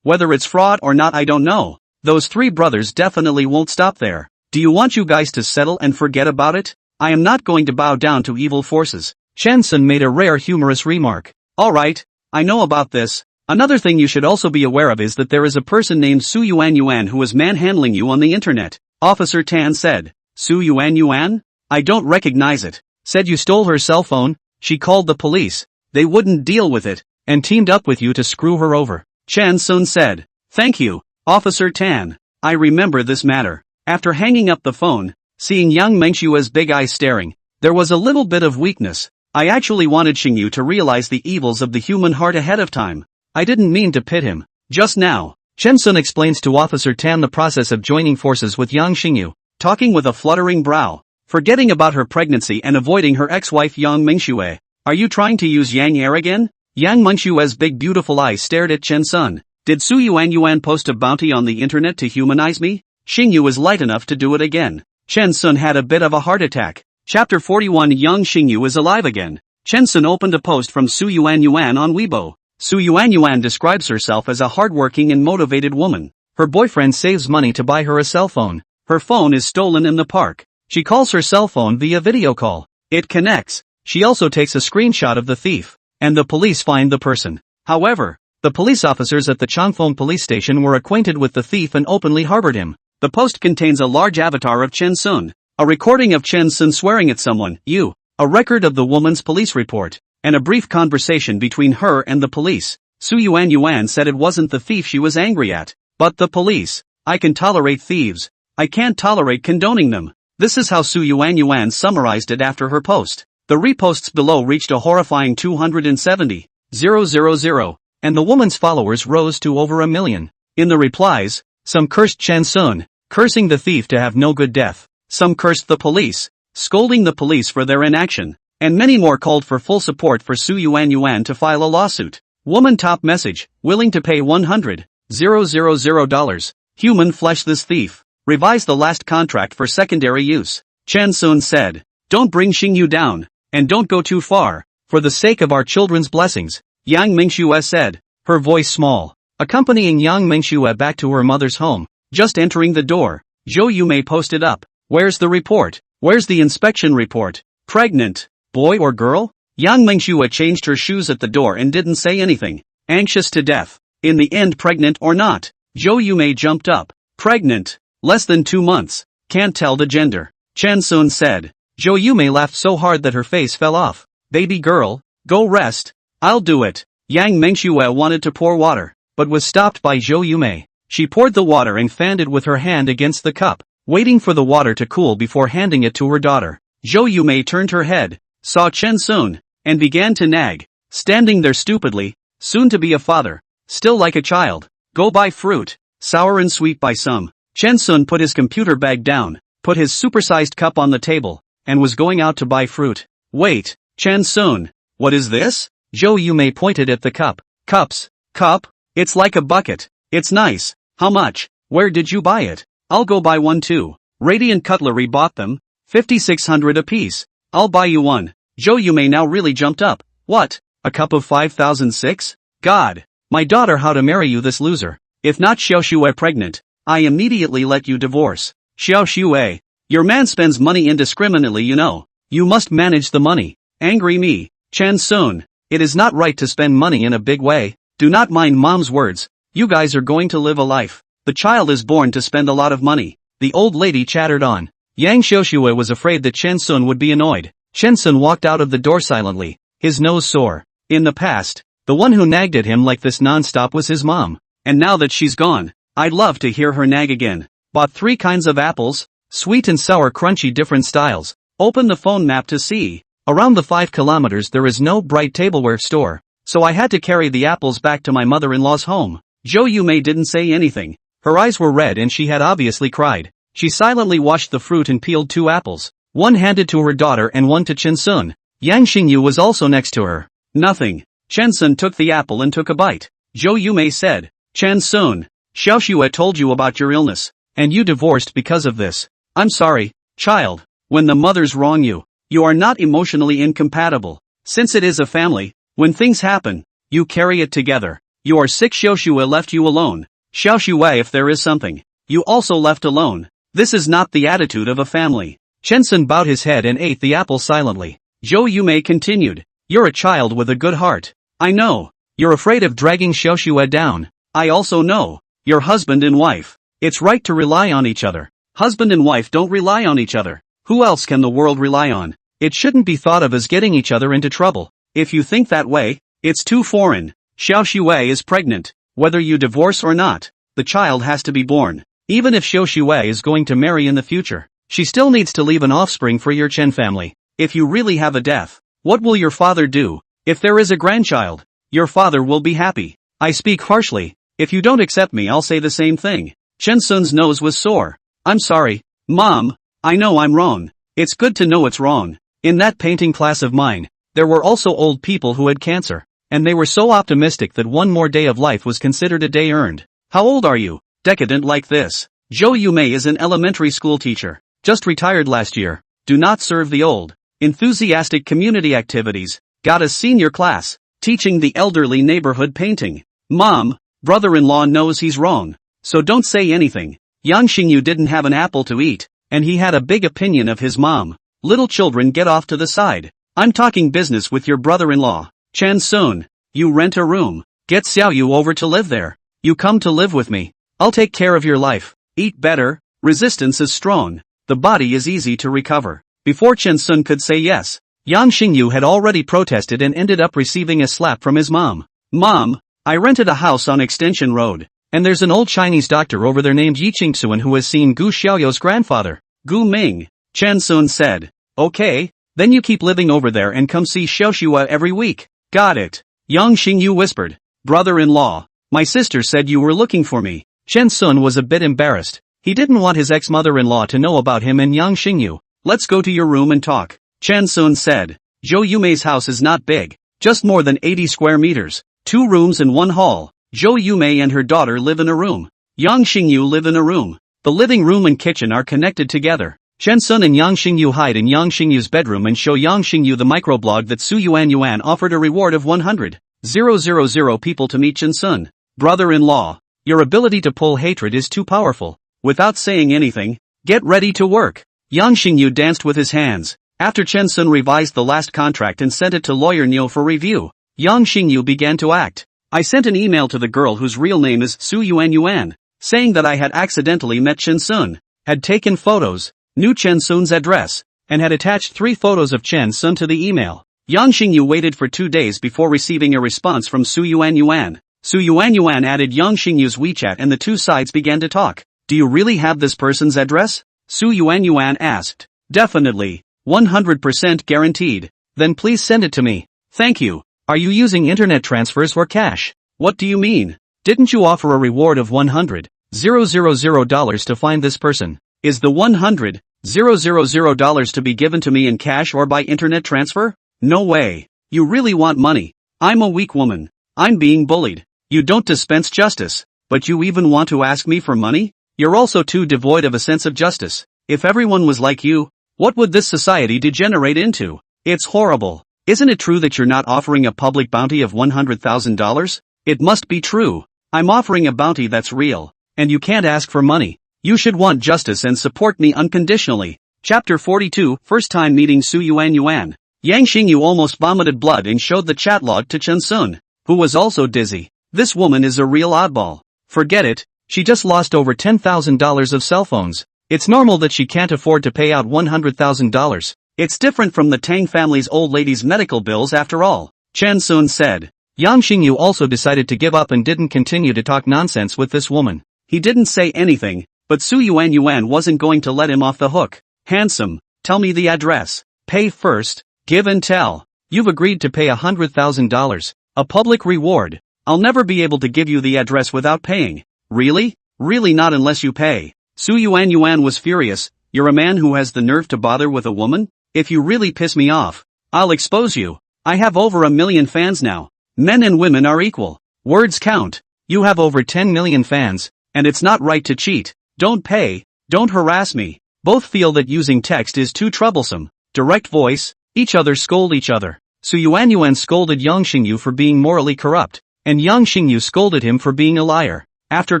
whether it's fraud or not I don't know. Those three brothers definitely won't stop there. Do you want you guys to settle and forget about it? I am not going to bow down to evil forces. Shinsun made a rare humorous remark. Alright, I know about this. Another thing you should also be aware of is that there is a person named Su Yuan who is manhandling you on the internet. Officer Tan said. Su Yuan? I don't recognize it. Said you stole her cell phone, she called the police. They wouldn't deal with it, and teamed up with you to screw her over. Shinsun said. Thank you, Officer Tan. I remember this matter. After hanging up the phone, seeing Yang Mengshua's big eyes staring, there was a little bit of weakness. I actually wanted Xingyu to realize the evils of the human heart ahead of time. I didn't mean to pit him. Just now, Shinsun explains to Officer Tan the process of joining forces with Yang Xingyu, talking with a fluttering brow, forgetting about her pregnancy and avoiding her ex-wife Yang Mingxue. Are you trying to use Yang Air again? Yang Mengshua's big beautiful eyes stared at Shinsun. Did Su Yuan post a bounty on the internet to humanize me? Xingyu is light enough to do it again. Shinsun had a bit of a heart attack. Chapter 41 Young Xingyu is alive again. Shinsun opened a post from Su Yuan on Weibo. Su Yuan describes herself as a hardworking and motivated woman. Her boyfriend saves money to buy her a cell phone. Her phone is stolen in the park. She calls her cell phone via video call. It connects. She also takes a screenshot of the thief, and the police find the person. However, the police officers at the Changfeng police station were acquainted with the thief and openly harbored him. The post contains a large avatar of Chen Sun, a recording of Chen Sun swearing at someone, a record of the woman's police report, and a brief conversation between her and the police. Su Yuan said it wasn't the thief she was angry at, but the police. I can tolerate thieves. I can't tolerate condoning them. This is how Su Yuan summarized it after her post. The reposts below reached a horrifying 270,000, and the woman's followers rose to over 1 million. In the replies, some cursed Chen Sun, cursing the thief to have no good death. Some cursed the police, scolding the police for their inaction, and many more called for full support for Su Yuan to file a lawsuit. Woman top message, willing to pay $100,000. Human flesh this thief. Revise the last contract for secondary use. Chen Sun said. Don't bring Xingyu down, and don't go too far, for the sake of our children's blessings. Yang Mingxue said, her voice small, accompanying Yang Mingxue back to her mother's home. Just entering the door, Zhou Yumei posted up. Where's the report? Where's the inspection report? Pregnant? Boy or girl? Yang Mingxue changed her shoes at the door and didn't say anything. Anxious to death. In the end, pregnant or not? Zhou Yumei jumped up. Pregnant. Less than 2 months. Can't tell the gender. Chen Sun said. Zhou Yumei laughed so hard that her face fell off. Baby girl, go rest. I'll do it. Yang Mingxue wanted to pour water, but was stopped by Zhou Yumei. She poured the water and fanned it with her hand against the cup, waiting for the water to cool before handing it to her daughter. Zhou Yumei turned her head, saw Chen Sun, and began to nag. Standing there stupidly, soon to be a father, still like a child. Go buy fruit, sour and sweet by some. Chen Sun put his computer bag down, put his supersized cup on the table, and was going out to buy fruit. Wait, Chen Sun, what is this? Zhou Yumei pointed at the cup. Cups. Cup? It's like a bucket. It's nice. How much? Where did you buy it? I'll go buy one too. Radiant Cutlery bought them. 5,600 apiece. I'll buy you one. Jo Yume now really jumped up. What? A cup of 5,006? God. My daughter, how to marry you, this loser. If not Xiao Shui pregnant, I immediately let you divorce. Xiao Shui. Your man spends money indiscriminately, you know. You must manage the money. Angry me. Chen Sun. It is not right to spend money in a big way. Do not mind mom's words. You guys are going to live a life. The child is born to spend a lot of money. The old lady chattered on. Yang Xiaoxue was afraid that Chen Sun would be annoyed. Chen Sun walked out of the door silently, his nose sore. In the past, the one who nagged at him like this non-stop was his mom. And now that she's gone, I'd love to hear her nag again. Bought 3 kinds of apples, sweet and sour, crunchy, different styles. Open the phone map to see. Around the 5 kilometers there is no bright tableware store, so I had to carry the apples back to my mother-in-law's home. Jo Yume didn't say anything. Her eyes were red and she had obviously cried. She silently washed the fruit and peeled 2 apples. One handed to her daughter and one to Chen Sun. Yang Xingyu was also next to her. Nothing. Chen Sun took the apple and took a bite. Jo Yume said, Chen Sun, Xiao Xue told you about your illness, and you divorced because of this. I'm sorry, child. When the mothers wrong you, you are not emotionally incompatible. Since it is a family, when things happen, you carry it together. You are sick. Xiao Xue left you alone. Xiao Xue, if there is something, you also left alone. This is not the attitude of a family. Chen Sun bowed his head and ate the apple silently. Jo Yume continued, you're a child with a good heart. I know. You're afraid of dragging Xiao Xue down. I also know. You're husband and wife. It's right to rely on each other. Husband and wife don't rely on each other. Who else can the world rely on? It shouldn't be thought of as getting each other into trouble. If you think that way, it's too foreign. Xiao Xue is pregnant. Whether you divorce or not, the child has to be born. Even if Xiao Xue is going to marry in the future, she still needs to leave an offspring for your Chen family. If you really have a death, what will your father do? If there is a grandchild, your father will be happy. I speak harshly. If you don't accept me, I'll say the same thing. Chen Sun's nose was sore. I'm sorry, Mom. I know I'm wrong. It's good to know it's wrong. In that painting class of mine, there were also old people who had cancer, and they were so optimistic that one more day of life was considered a day earned. How old are you? Decadent like this. Jo Yume is an elementary school teacher, just retired last year. Do not serve the old. Enthusiastic community activities. Got a senior class, teaching the elderly neighborhood painting. Mom, brother-in-law knows he's wrong, so don't say anything. Yang Xingyu didn't have an apple to eat, and he had a big opinion of his mom. Little children, get off to the side. I'm talking business with your brother-in-law. Chen Sun, you rent a room. Get Xiao Yu over to live there. You come to live with me. I'll take care of your life. Eat better. Resistance is strong. The body is easy to recover. Before Chen Sun could say yes, Yang Xingyu had already protested and ended up receiving a slap from his mom. Mom, I rented a house on Extension Road, and there's an old Chinese doctor over there named Yi Qingxuan who has seen Gu Xiaoyou's grandfather, Gu Ming. Chen Sun said, okay, then you keep living over there and come see Xiao Xue every week. Got it. Yang Xingyu whispered. Brother-in-law, my sister said you were looking for me. Chen Sun was a bit embarrassed. He didn't want his ex-mother-in-law to know about him and Yang Xingyu. Let's go to your room and talk. Chen Sun said. Jo Yume's house is not big, just more than 80 square meters, 2 rooms and 1 hall. Jo Yume and her daughter live in a room. Yang Xingyu live in a room. The living room and kitchen are connected together. Chen Sun and Yang Xingyu hide in Yang Xingyu's bedroom and show Yang Xingyu the microblog that Su Yuan offered a reward of 100,000 people to meet Chen Sun. Brother-in-law, your ability to pull hatred is too powerful. Without saying anything, get ready to work. Yang Xingyu danced with his hands. After Chen Sun revised the last contract and sent it to lawyer Niu for review, Yang Xingyu began to act. I sent an email to the girl whose real name is Su Yuan, saying that I had accidentally met Chen Sun, had taken photos, knew Chen Sun's address, and had attached 3 photos of Chen Sun to the email. Yang Xingyu waited for 2 days before receiving a response from Su Yuan. Su Yuan added Yang Xingyu's WeChat and the 2 sides began to talk. Do you really have this person's address? Su Yuan asked. Definitely. 100% guaranteed. Then please send it to me. Thank you. Are you using internet transfers or cash? What do you mean? Didn't you offer a reward of $100,000 to find this person? Is the $100,000 to be given to me in cash or by internet transfer? No way. You really want money. I'm a weak woman. I'm being bullied. You don't dispense justice, but you even want to ask me for money? You're also too devoid of a sense of justice. If everyone was like you, what would this society degenerate into? It's horrible. Isn't it true that you're not offering a public bounty of $100,000? It must be true. I'm offering a bounty that's real, and you can't ask for money. You should want justice and support me unconditionally. Chapter 42, First time meeting Su Yuan. Yang Xingyu almost vomited blood and showed the chat log to Chen Sun, who was also dizzy. This woman is a real oddball. Forget it, she just lost over $10,000 of cell phones. It's normal that she can't afford to pay out $100,000. It's different from the Tang family's old lady's medical bills after all, Chen Sun said. Yang Xingyu also decided to give up and didn't continue to talk nonsense with this woman. He didn't say anything, but Su Yuan wasn't going to let him off the hook. Handsome, tell me the address. Pay first, give and tell. You've agreed to pay $100,000, a public reward. I'll never be able to give you the address without paying. Really? Really not unless you pay. Su Yuan was furious. You're a man who has the nerve to bother with a woman? If you really piss me off, I'll expose you. I have over 1 million fans now. Men and women are equal. Words count. You have over 10 million fans, and it's not right to cheat. Don't pay, don't harass me. Both feel that using text is too troublesome. Direct voice, each other scold each other. Su Yuan scolded Yang Xingyu for being morally corrupt, and Yang Xingyu scolded him for being a liar. After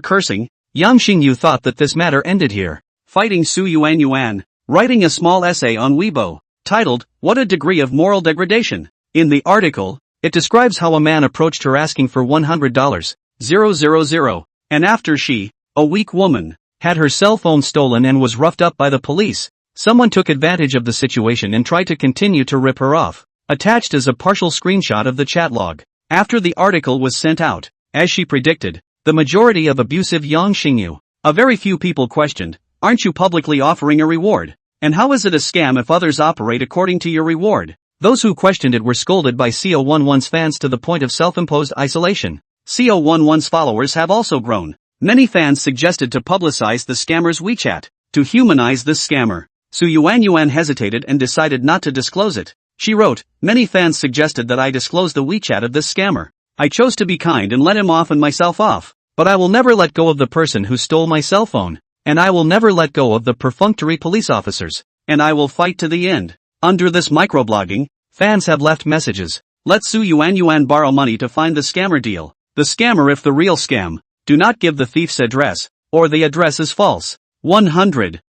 cursing, Yang Xingyu thought that this matter ended here. Fighting Su Yuan, writing a small essay on Weibo, titled, What a Degree of Moral Degradation. In the article, it describes how a man approached her asking for $100,000, and after she, a weak woman, had her cell phone stolen and was roughed up by the police, someone took advantage of the situation and tried to continue to rip her off. Attached is a partial screenshot of the chat log. After the article was sent out, as she predicted, the majority of abusive Yang Xingyu. A very few people questioned, aren't you publicly offering a reward? And how is it a scam if others operate according to your reward? Those who questioned it were scolded by CO11's fans to the point of self-imposed isolation. CO11's followers have also grown. Many fans suggested to publicize the scammer's WeChat, to humanize this scammer. Su Yuan hesitated and decided not to disclose it. She wrote, many fans suggested that I disclose the WeChat of this scammer. I chose to be kind and let him off and myself off. But I will never let go of the person who stole my cell phone. And I will never let go of the perfunctory police officers. And I will fight to the end. Under this microblogging, fans have left messages. Let Su Yuan borrow money to find the scammer deal. The scammer if the real scam. Do not give the thief's address, or the address is false. 100,000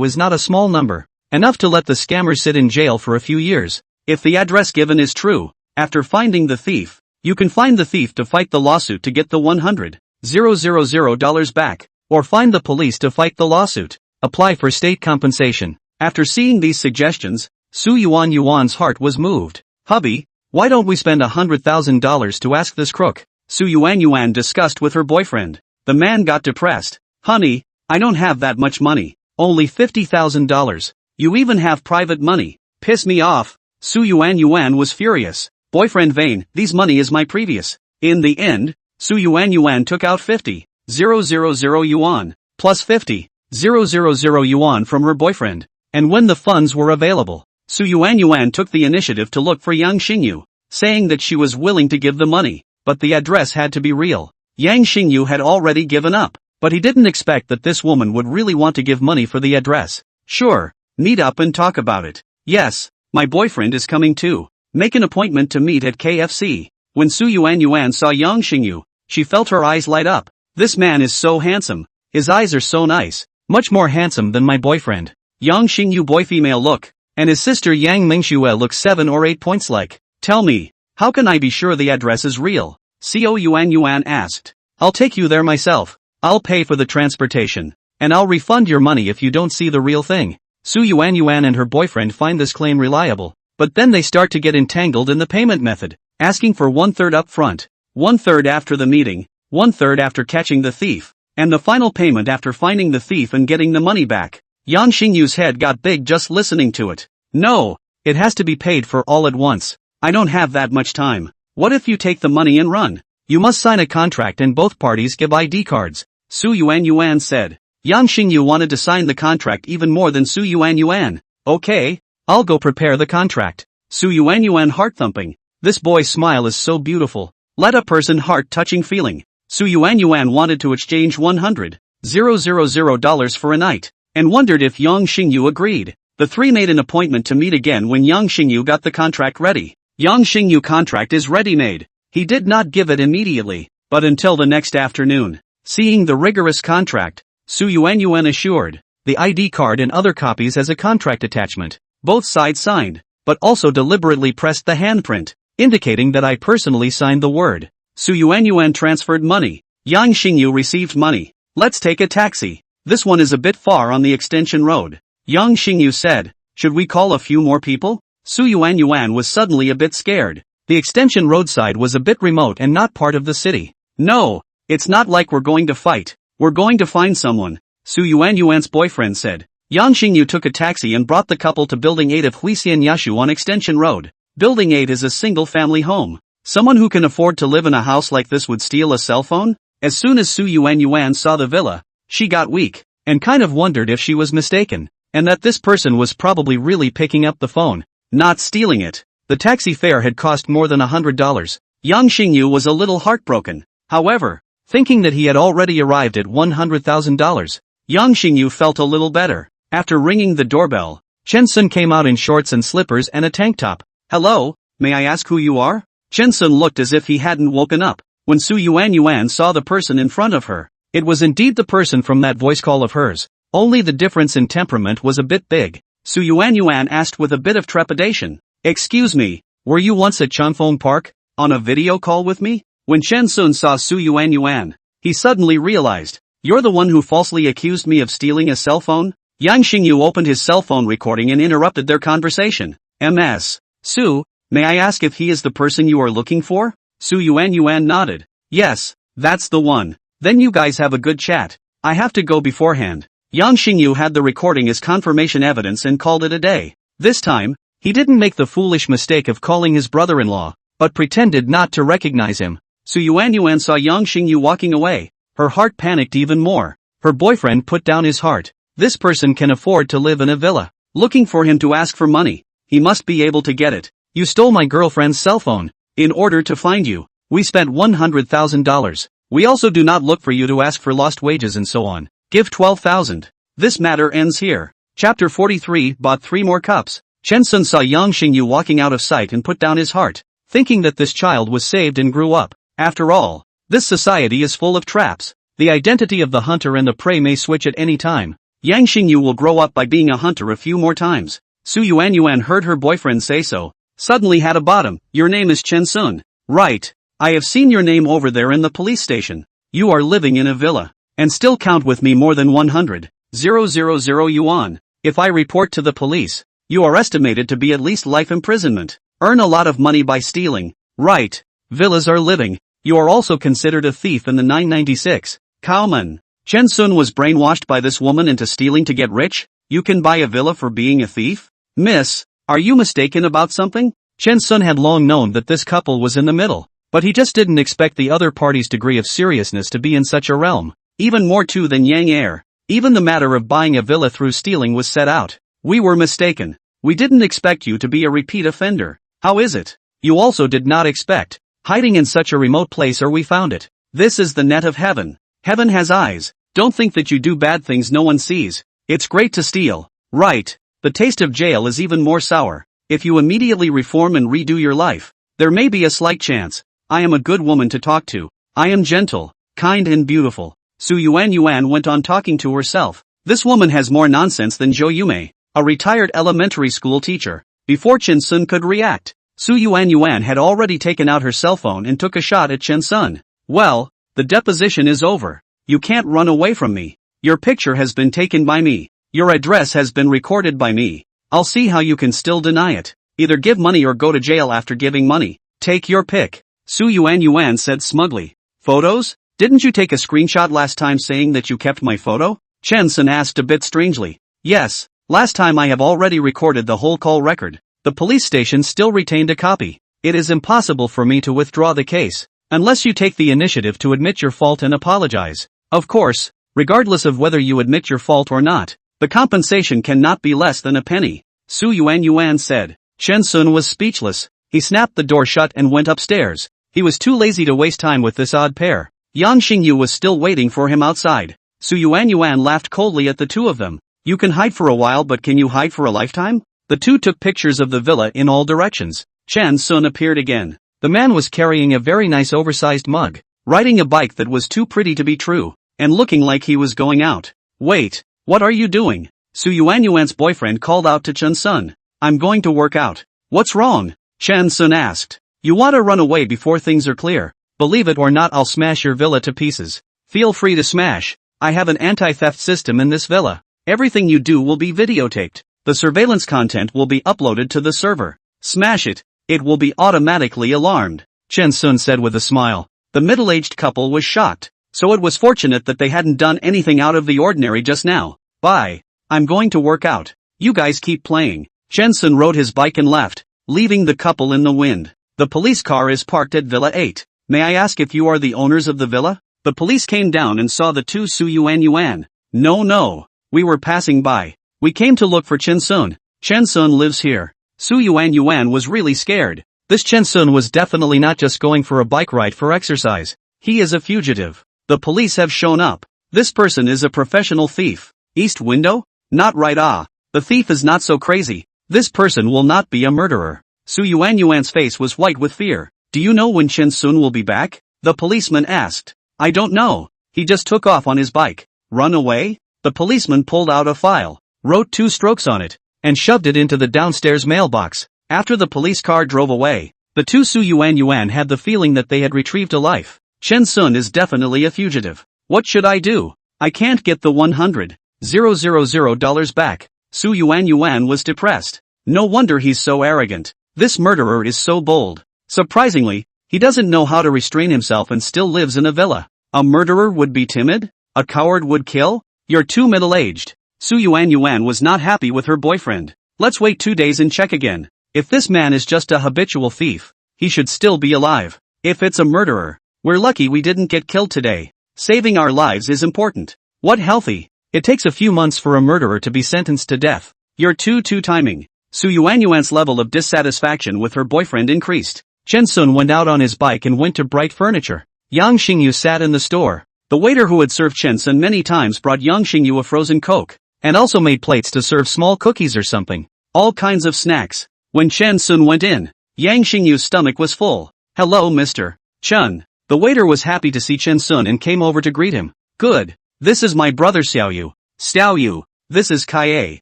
is not a small number. Enough to let the scammer sit in jail for a few years. If the address given is true, after finding the thief, you can find the thief to fight the lawsuit to get the $100,000 back, or find the police to fight the lawsuit. Apply for state compensation. After seeing these suggestions, Su Yuan's heart was moved. Hubby, why don't we spend $100,000 to ask this crook? Su Yuan discussed with her boyfriend. The man got depressed. Honey, I don't have that much money. Only $50,000. You even have private money. Piss me off. Su Yuan was furious. Boyfriend vain, these money is my previous. In the end, Su Yuan took out 50,000 yuan, plus 50,000 yuan from her boyfriend. And when the funds were available, Su Yuan took the initiative to look for Yang Xingyu, saying that she was willing to give the money, but the address had to be real. Yang Xingyu had already given up, but he didn't expect that this woman would really want to give money for the address. Sure, meet up and talk about it. Yes, my boyfriend is coming too. Make an appointment to meet at KFC. When Su Yuan saw Yang Xingyu, she felt her eyes light up. This man is so handsome. His eyes are so nice. Much more handsome than my boyfriend. Yang Xingyu boy-female look. And his sister Yang Mingxue looks 7 or 8 points like. Tell me, how can I be sure the address is real? Co Yuan asked. I'll take you there myself. I'll pay for the transportation. And I'll refund your money if you don't see the real thing. Su Yuan and her boyfriend find this claim reliable. But then they start to get entangled in the payment method, asking for 1/3 up front, 1/3 after the meeting, 1/3 after catching the thief, and the final payment after finding the thief and getting the money back. Yang Xingyu's head got big just listening to it. No, it has to be paid for all at once. I don't have that much time. What if you take the money and run? You must sign a contract and both parties give ID cards, Su Yuan said. Yang Xingyu wanted to sign the contract even more than Su Yuan. Okay, I'll go prepare the contract. Su Yuan heart thumping. This boy's smile is so beautiful. Let a person heart-touching feeling. Su Yuan wanted to exchange $100,000 for a night, and wondered if Yang Xingyu agreed. The three made an appointment to meet again when Yang Xingyu got the contract ready. Yang Xingyu contract is ready-made. He did not give it immediately, but until the next afternoon. Seeing the rigorous contract, Su Yuan assured, the ID card and other copies as a contract attachment. Both sides signed, but also deliberately pressed the handprint, indicating that I personally signed the word. Su Yuan transferred money. Yang Xingyu received money. Let's take a taxi. This one is a bit far on the extension road. Yang Xingyu said, should we call a few more people? Su Yuan was suddenly a bit scared. The extension roadside was a bit remote and not part of the city. No, it's not like we're going to fight. We're going to find someone, Su Yuan's boyfriend said. Yang Xingyu took a taxi and brought the couple to Building 8 of Huisian Yashu on Extension Road. Building 8 is a single-family home. Someone who can afford to live in a house like this would steal a cell phone? As soon as Su Yuan saw the villa, she got weak, and kind of wondered if she was mistaken, and that this person was probably really picking up the phone, not stealing it. The taxi fare had cost more than $100. Yang Xingyu was a little heartbroken. However, thinking that he had already arrived at $100,000, Yang Xingyu felt a little better. After ringing the doorbell, Chen Sun came out in shorts and slippers and a tank top. Hello, may I ask who you are? Chen Sun looked as if he hadn't woken up. When Su Yuan saw the person in front of her, it was indeed the person from that voice call of hers. Only the difference in temperament was a bit big. Su Yuan asked with a bit of trepidation. Excuse me, were you once at Changfeng Park, on a video call with me? When Chen Sun saw Su Yuan, he suddenly realized, you're the one who falsely accused me of stealing a cell phone? Yang Xingyu opened his cell phone recording and interrupted their conversation. Ms. Su, may I ask if he is the person you are looking for? Su Yuan nodded. Yes, that's the one. Then you guys have a good chat. I have to go beforehand. Yang Xingyu had the recording as confirmation evidence and called it a day. This time, he didn't make the foolish mistake of calling his brother-in-law, but pretended not to recognize him. Su Yuan saw Yang Xingyu walking away. Her heart panicked even more. Her boyfriend put down his heart. This person can afford to live in a villa. Looking for him to ask for money. He must be able to get it. You stole my girlfriend's cell phone. In order to find you, we spent $100,000. We also do not look for you to ask for lost wages and so on. Give 12,000. This matter ends here. Chapter 43 bought 3 more cups. Chen Sun saw Yang Xingyu walking out of sight and put down his heart, thinking that this child was saved and grew up. After all, this society is full of traps. The identity of the hunter and the prey may switch at any time. Yang Xingyu will grow up by being a hunter a few more times. Su Yuan heard her boyfriend say so. Suddenly had a bottom. Your name is Chen Sun. Right. I have seen your name over there in the police station. You are living in a villa. And still count with me more than 100,000 yuan. If I report to the police, you are estimated to be at least life imprisonment. Earn a lot of money by stealing. Right. Villas are living. You are also considered a thief in the 996. Cowman. Chen Sun was brainwashed by this woman into stealing to get rich? You can buy a villa for being a thief? Miss, are you mistaken about something? Chen Sun had long known that this couple was in the middle, but he just didn't expect the other party's degree of seriousness to be in such a realm. Even more too than Yang Air. Even the matter of buying a villa through stealing was set out. We were mistaken. We didn't expect you to be a repeat offender. How is it? You also did not expect. Hiding in such a remote place or we found it. This is the net of heaven. Heaven has eyes. Don't think that you do bad things no one sees. It's great to steal. Right. The taste of jail is even more sour. If you immediately reform and redo your life, there may be a slight chance. I am a good woman to talk to. I am gentle, kind and beautiful. Su Yuan went on talking to herself. This woman has more nonsense than Zhou Yume, a retired elementary school teacher. Before Chen Sun could react, Su Yuan had already taken out her cell phone and took a shot at Chen Sun. Well, the deposition is over. You can't run away from me. Your picture has been taken by me. Your address has been recorded by me. I'll see how you can still deny it. Either give money or go to jail after giving money. Take your pick. Su Yuan said smugly. Photos? Didn't you take a screenshot last time saying that you kept my photo? Chen Sun asked a bit strangely. Yes, last time I have already recorded the whole call record. The police station still retained a copy. It is impossible for me to withdraw the case, unless you take the initiative to admit your fault and apologize. Of course, regardless of whether you admit your fault or not, the compensation cannot be less than a penny. Su Yuan said. Chen Sun was speechless. He snapped the door shut and went upstairs. He was too lazy to waste time with this odd pair. Yang Xingyu was still waiting for him outside. Su Yuan laughed coldly at the two of them. You can hide for a while, but can you hide for a lifetime? The two took pictures of the villa in all directions. Chen Sun appeared again. The man was carrying a very nice oversized mug, riding a bike that was too pretty to be true, and looking like he was going out. Wait, what are you doing? Su Yuan's boyfriend called out to Chen Sun. I'm going to work out. What's wrong? Chen Sun asked. You want to run away before things are clear? Believe it or not, I'll smash your villa to pieces. Feel free to smash. I have an anti-theft system in this villa. Everything you do will be videotaped. The surveillance content will be uploaded to the server. Smash it. It will be automatically alarmed, Chen Sun said with a smile. The middle-aged couple was shocked, so it was fortunate that they hadn't done anything out of the ordinary just now. Bye. I'm going to work out. You guys keep playing. Chen Sun rode his bike and left, leaving the couple in the wind. The police car is parked at Villa 8. May I ask if you are the owners of the villa? The police came down and saw the two Su Yuan. No. We were passing by. We came to look for Chen Sun. Chen Sun lives here. Su Yuan was really scared. This Chen Sun was definitely not just going for a bike ride for exercise. He is a fugitive. The police have shown up. This person is a professional thief. East window? Not right. The thief is not so crazy. This person will not be a murderer. Su Yuan's face was white with fear. Do you know when Chen Sun will be back? The policeman asked. I don't know. He just took off on his bike. Run away? The policeman pulled out a file, wrote 2 strokes on it, and shoved it into the downstairs mailbox. After the police car drove away, the two Su Yuan had the feeling that they had retrieved a life. Chen Sun is definitely a fugitive. What should I do? I can't get the $100,000 back. Su Yuan was depressed. No wonder he's so arrogant. This murderer is so bold. Surprisingly, he doesn't know how to restrain himself and still lives in a villa. A murderer would be timid? A coward would kill? You're too middle-aged. Su Yuan was not happy with her boyfriend. Let's wait 2 days and check again. If this man is just a habitual thief, he should still be alive. If it's a murderer, we're lucky we didn't get killed today. Saving our lives is important. What healthy? It takes a few months for a murderer to be sentenced to death. You're too timing. Su Yuan's level of dissatisfaction with her boyfriend increased. Chen Sun went out on his bike and went to Bright Furniture. Yang Xingyu sat in the store. The waiter who had served Chen Sun many times brought Yang Xingyu a frozen Coke, and also made plates to serve small cookies or something. All kinds of snacks. When Chen Sun went in, Yang Xingyu's stomach was full. Hello Mr. Chen. The waiter was happy to see Chen Sun and came over to greet him. Good. This is my brother Xiaoyu. Xiaoyu. This is Kaie.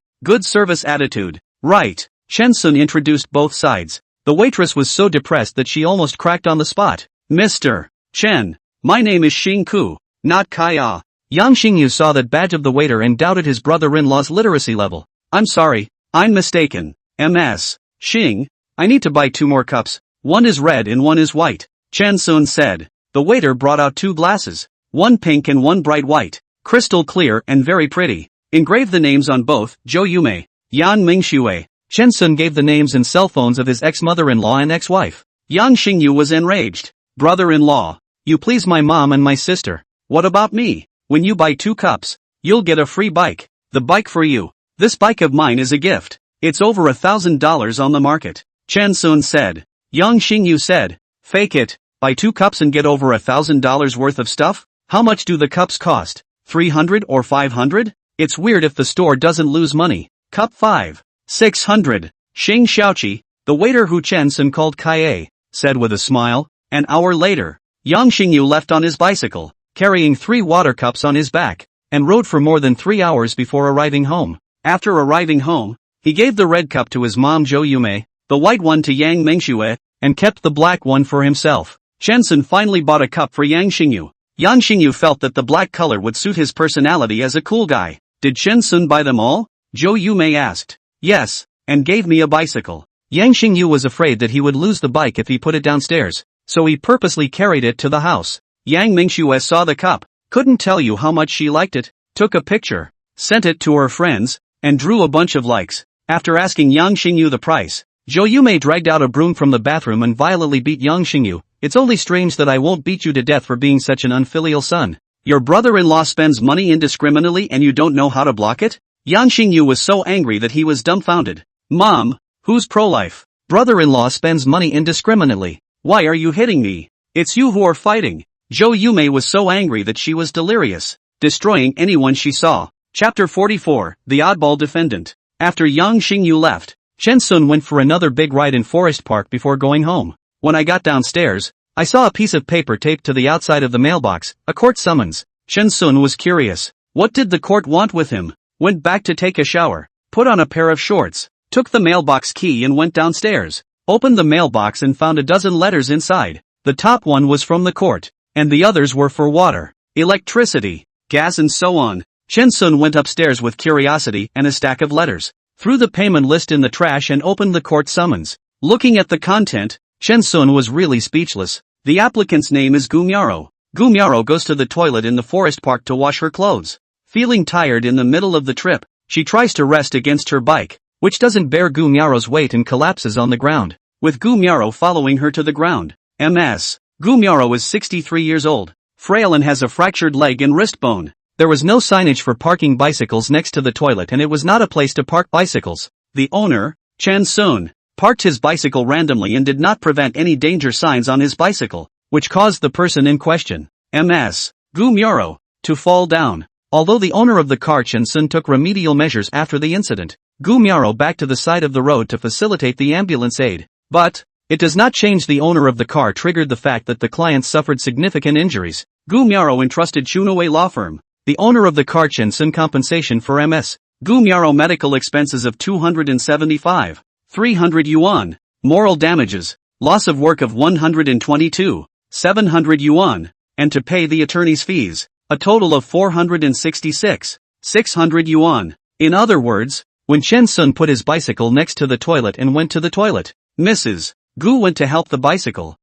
Good service attitude. Right. Chen Sun introduced both sides. The waitress was so depressed that she almost cracked on the spot. Mr. Chen. My name is Xing Ku, not Kaya. Yang Xingyu saw that badge of the waiter and doubted his brother-in-law's literacy level. I'm sorry. I'm mistaken. Ms. Xing. I need to buy 2 more cups. One is red and one is white. Chen Sun said. The waiter brought out 2 glasses. One pink and one bright white. Crystal clear and very pretty. Engrave the names on both, Zhou Yume, Yan Mingxue. Chen Sun gave the names and cell phones of his ex-mother-in-law and ex-wife. Yang Xingyu was enraged. Brother-in-law. You please my mom and my sister. What about me? When you buy 2 cups, you'll get a free bike. The bike for you. This bike of mine is a gift. It's over $1,000 on the market. Chen Sun said. Yang Xingyu said. Fake it. Buy 2 cups and get over $1,000 worth of stuff? How much do the cups cost? 300 or 500? It's weird if the store doesn't lose money. Cup 5. 600. Xing Xiaoqi, the waiter who Chen Sun called Kaie, said with a smile. An hour later, Yang Xingyu left on his bicycle, carrying 3 water cups on his back, and rode for more than 3 hours before arriving home. After arriving home, he gave the red cup to his mom Zhou Yume, the white one to Yang Mingxue, and kept the black one for himself. Chen Sun finally bought a cup for Yang Xingyu. Yang Xingyu felt that the black color would suit his personality as a cool guy. Did Chen Sun buy them all? Zhou Yume asked. Yes, and gave me a bicycle. Yang Xingyu was afraid that he would lose the bike if he put it downstairs, so he purposely carried it to the house. Yang Mingxue saw the cup, couldn't tell you how much she liked it, took a picture, sent it to her friends, and drew a bunch of likes. After asking Yang Xingyu the price, Zhou Yume dragged out a broom from the bathroom and violently beat Yang Xingyu. It's only strange that I won't beat you to death for being such an unfilial son. Your brother-in-law spends money indiscriminately and you don't know how to block it? Yang Xingyu was so angry that he was dumbfounded. Mom, who's pro-life? Brother-in-law spends money indiscriminately. Why are you hitting me? It's you who are fighting. Zhou Yumei was so angry that she was delirious, destroying anyone she saw. Chapter 44, The Oddball Defendant. After Yang Xingyu left, Chen Sun went for another big ride in Forest Park before going home. When I got downstairs, I saw a piece of paper taped to the outside of the mailbox, a court summons. Chen Sun was curious. What did the court want with him? Went back to take a shower, put on a pair of shorts, took the mailbox key and went downstairs. Opened the mailbox and found a dozen letters inside. The top one was from the court, and the others were for water, electricity, gas and so on. Chen Sun went upstairs with curiosity and a stack of letters, threw the payment list in the trash and opened the court summons. Looking at the content, Chen Sun was really speechless. The applicant's name is Gumyaro. Gumyaro goes to the toilet in the forest park to wash her clothes. Feeling tired in the middle of the trip, she tries to rest against her bike, which doesn't bear Gumyaro's weight and collapses on the ground, with Gumyaro following her to the ground. MS. Gumyaro is 63 years old, frail and has a fractured leg and wrist bone. There was no signage for parking bicycles next to the toilet and it was not a place to park bicycles. The owner, Chen Sun, parked his bicycle randomly and did not prevent any danger signs on his bicycle, which caused the person in question, MS. Gumyaro, to fall down. Although the owner of the car Chen Sun took remedial measures after the incident, Gumyaro backed to the side of the road to facilitate the ambulance aid. But it does not change the owner of the car triggered the fact that the client suffered significant injuries. Gumyaro entrusted Chunwei law firm, the owner of the car Chen Sun compensation for MS. Gumyaro medical expenses of 275, 300 yuan, moral damages, loss of work of 122, 700 yuan, and to pay the attorney's fees, a total of 466, 600 yuan. In other words, when Chen Sun put his bicycle next to the toilet and went to the toilet, Mrs. Gu went to help the bicycle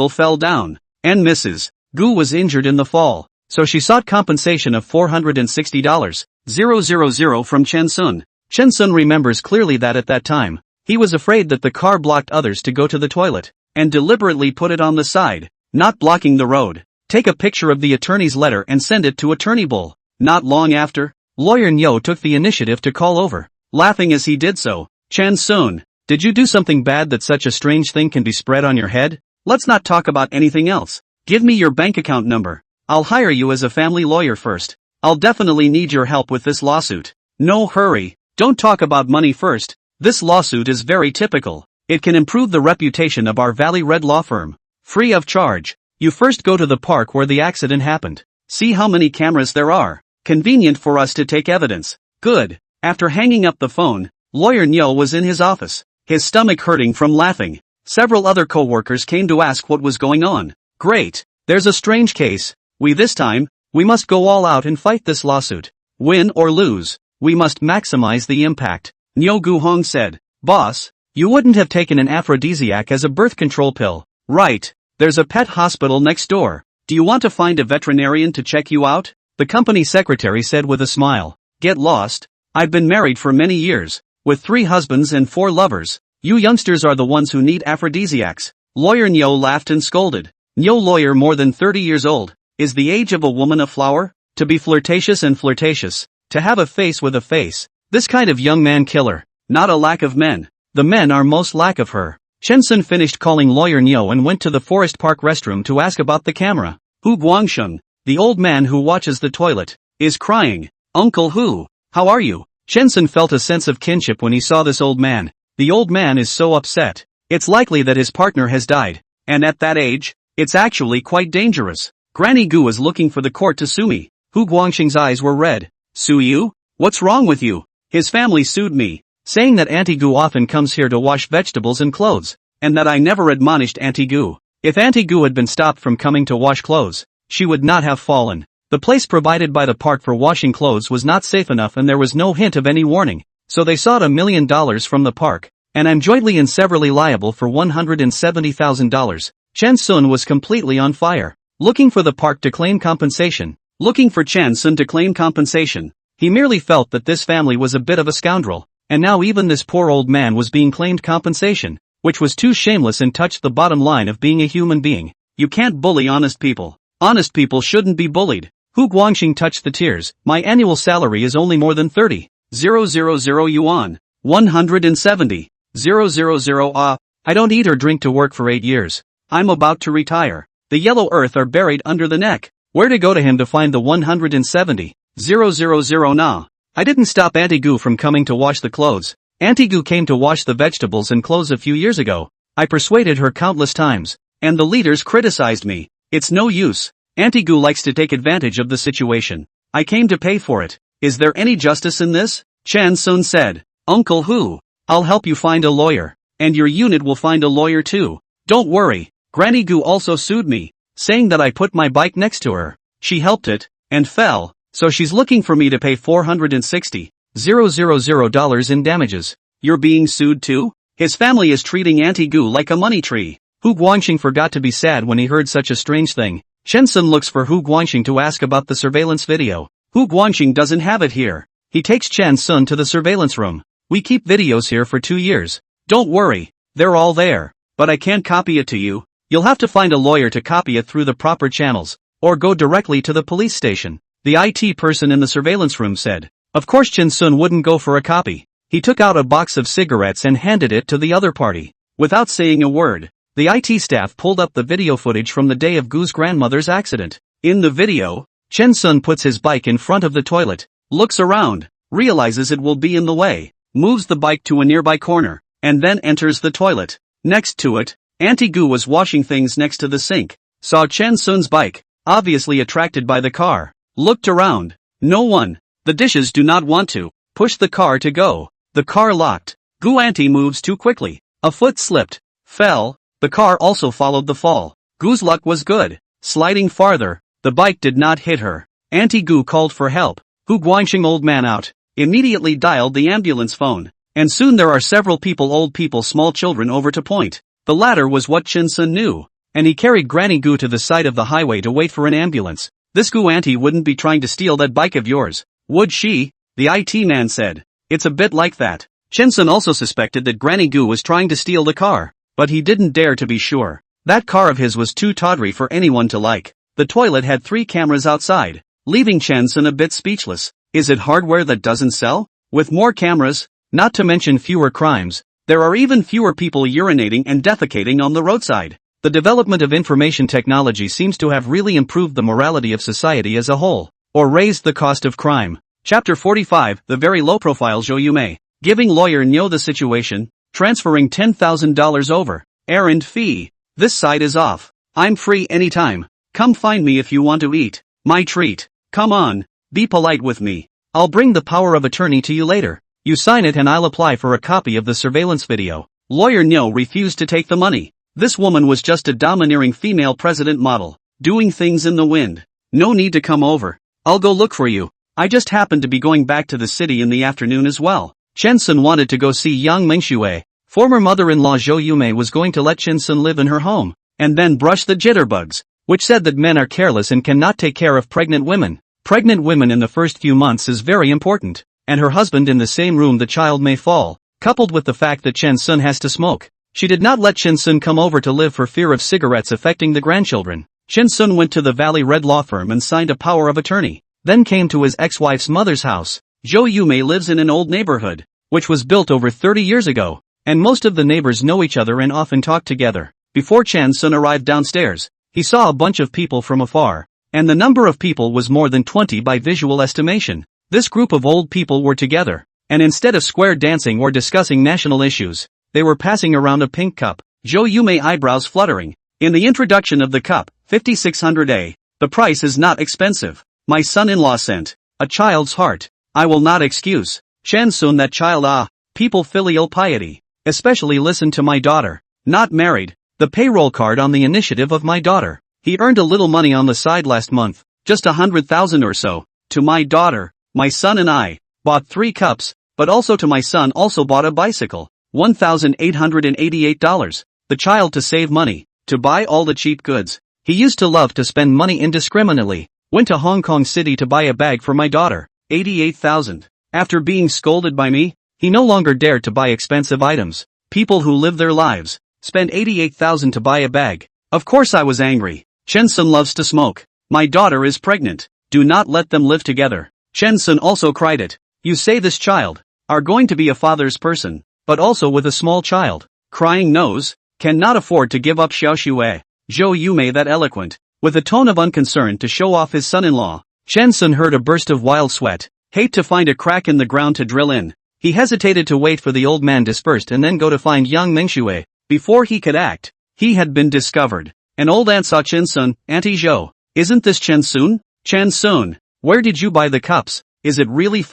fell down, and Mrs. Gu was injured in the fall, so she sought compensation of $460,000 from Chen Sun. Chen Sun remembers clearly that at that time, he was afraid that the car blocked others to go to the toilet, and deliberately put it on the side, not blocking the road. Take a picture of the attorney's letter and send it to Attorney Bull. Not long after, Lawyer Nyo took the initiative to call over, laughing as he did so. Chen Sun, did you do something bad that such a strange thing can be spread on your head? Let's not talk about anything else. Give me your bank account number. I'll hire you as a family lawyer first. I'll definitely need your help with this lawsuit. No hurry, don't talk about money first. This lawsuit is very typical. It can improve the reputation of our Valley Red law firm. Free of charge. You first go to the park where the accident happened. See how many cameras there are. Convenient for us to take evidence. Good. After hanging up the phone, Lawyer Nyo was in his office, his stomach hurting from laughing. Several other co-workers came to ask what was going on. Great. There's a strange case. This time, we must go all out and fight this lawsuit. Win or lose, we must maximize the impact. Nyo Guhong said, Boss, you wouldn't have taken an aphrodisiac as a birth control pill, right? There's a pet hospital next door. Do you want to find a veterinarian to check you out? The company secretary said with a smile. Get lost. I've been married for many years, with 3 husbands and 4 lovers. You youngsters are the ones who need aphrodisiacs. Lawyer Nyo laughed and scolded. Nyo lawyer more than 30 years old. Is the age of a woman a flower? To be flirtatious and flirtatious. To have a face with a face. This kind of young man killer. Not a lack of men. The men are most lack of her. Chen Sun finished calling Lawyer Nyo and went to the Forest Park restroom to ask about the camera. Hu Guangsheng, the old man who watches the toilet, is crying. Uncle Hu, how are you? Chen Sun felt a sense of kinship when he saw this old man. The old man is so upset. It's likely that his partner has died. And at that age, it's actually quite dangerous. Granny Gu is looking for the court to sue me. Hu Guangsheng's eyes were red. Sue you? What's wrong with you? His family sued me, saying that Auntie Gu often comes here to wash vegetables and clothes, and that I never admonished Auntie Gu. If Auntie Gu had been stopped from coming to wash clothes, she would not have fallen. The place provided by the park for washing clothes was not safe enough and there was no hint of any warning, so they sought $1 million from the park, and I'm jointly and severally liable for $170,000. Chen Sun was completely on fire. Looking for the park to claim compensation. Looking for Chen Sun to claim compensation. He merely felt that this family was a bit of a scoundrel, and now even this poor old man was being claimed compensation, which was too shameless and touched the bottom line of being a human being. You can't bully honest people. Honest people shouldn't be bullied. Hu Guangxing touched the tears. My annual salary is only more than 30,000 yuan. 170,000. I don't eat or drink to work for 8 years. I'm about to retire. The yellow earth are buried under the neck. Where to go to him to find the 170,000 nah. I didn't stop Auntie Goo from coming to wash the clothes. Auntie Goo came to wash the vegetables and clothes a few years ago. I persuaded her countless times. And the leaders criticized me. It's no use. Auntie Goo likes to take advantage of the situation. I came to pay for it. Is there any justice in this? Chan Sun said. Uncle Hu, I'll help you find a lawyer. And your unit will find a lawyer too. Don't worry. Granny Goo also sued me, saying that I put my bike next to her. She helped it, and fell, so she's looking for me to pay $460,000 in damages. You're being sued too? His family is treating Auntie Goo like a money tree. Hu Guangxing forgot to be sad when he heard such a strange thing. Chen Sun looks for Hu Guangxing to ask about the surveillance video. Hu Guangxing doesn't have it here. He takes Chen Sun to the surveillance room. We keep videos here for 2 years. Don't worry, they're all there. But I can't copy it to you. You'll have to find a lawyer to copy it through the proper channels, or go directly to the police station. The IT person in the surveillance room said. Of course Chen Sun wouldn't go for a copy. He took out a box of cigarettes and handed it to the other party. Without saying a word, the IT staff pulled up the video footage from the day of Goo's grandmother's accident. In the video, Chen Sun puts his bike in front of the toilet, looks around, realizes it will be in the way, moves the bike to a nearby corner, and then enters the toilet. Next to it, Auntie Goo was washing things next to the sink, saw Chen Sun's bike, obviously attracted by the car, looked around, no one, the dishes do not want to, push the car to go, the car locked, Goo Auntie moves too quickly, a foot slipped, fell, the car also followed the fall. Goo's luck was good, sliding farther, the bike did not hit her. Auntie Goo called for help. Hu Guangxing old man out, immediately dialed the ambulance phone, and soon there are several people old people small children over to point. The latter was what Chen Sun knew, and he carried Granny Goo to the side of the highway to wait for an ambulance. This Goo Auntie wouldn't be trying to steal that bike of yours, would she? The IT man said. It's a bit like that. Chen Sun also suspected that Granny Goo was trying to steal the car, but he didn't dare to be sure. That car of his was too tawdry for anyone to like. The toilet had 3 cameras outside, leaving Chen Sun a bit speechless. Is it hardware that doesn't sell? With more cameras, not to mention fewer crimes, there are even fewer people urinating and defecating on the roadside. The development of information technology seems to have really improved the morality of society as a whole, or raised the cost of crime. Chapter 45, The Very Low-Profile Zhou Yumei. Giving lawyer Nyo the situation, transferring $10,000 over. Errand fee. This side is off. I'm free anytime. Come find me if you want to eat. My treat. Come on. Be polite with me. I'll bring the power of attorney to you later. You sign it and I'll apply for a copy of the surveillance video. Lawyer Nyo refused to take the money. This woman was just a domineering female president model, doing things in the wind. No need to come over. I'll go look for you. I just happened to be going back to the city in the afternoon as well. Chen Sun wanted to go see Yang Mingxue. Former mother-in-law Zhou Yumei was going to let Chen Sun live in her home, and then brush the jitterbugs, which said that men are careless and cannot take care of pregnant women. Pregnant women in the first few months is very important, and her husband in the same room the child may fall, coupled with the fact that Chen Sun has to smoke. She did not let Chen Sun come over to live for fear of cigarettes affecting the grandchildren. Chen Sun went to the Valley Red law firm and signed a power of attorney, then came to his ex-wife's mother's house. Zhou Yumei lives in an old neighborhood, which was built over 30 years ago, and most of the neighbors know each other and often talk together. Before Chen Sun arrived downstairs, he saw a bunch of people from afar, and the number of people was more than 20 by visual estimation. This group of old people were together, and instead of square dancing or discussing national issues, they were passing around a pink cup. Zhou Yumei eyebrows fluttering. In the introduction of the cup, 5600A, the price is not expensive. My son-in-law sent a child's heart. I will not excuse Chen Sun that child. People filial piety. Especially listen to my daughter. Not married. The payroll card on the initiative of my daughter. He earned a little money on the side last month, just 100,000 or so. To my daughter, my son and I bought 3 cups, but also to my son also bought a bicycle. $1,888. The child to save money, to buy all the cheap goods. He used to love to spend money indiscriminately. Went to Hong Kong City to buy a bag for my daughter. 88,000. After being scolded by me, he no longer dared to buy expensive items. People who live their lives spend 88,000 to buy a bag. Of course I was angry. Chen Sun loves to smoke. My daughter is pregnant. Do not let them live together. Chen Sun also cried it. You say this child are going to be a father's person, but also with a small child. Crying nose, cannot afford to give up Xiao Xue. Zhou Yumei that eloquent? With a tone of unconcern to show off his son-in-law. Chen Sun heard a burst of wild sweat. Hate to find a crack in the ground to drill in. He hesitated to wait for the old man dispersed and then go to find young Mingxue. Before he could act, he had been discovered. An old aunt saw Chen Sun. Auntie Zhou, isn't this Chen Sun? Chen Sun, where did you buy the cups? Is it really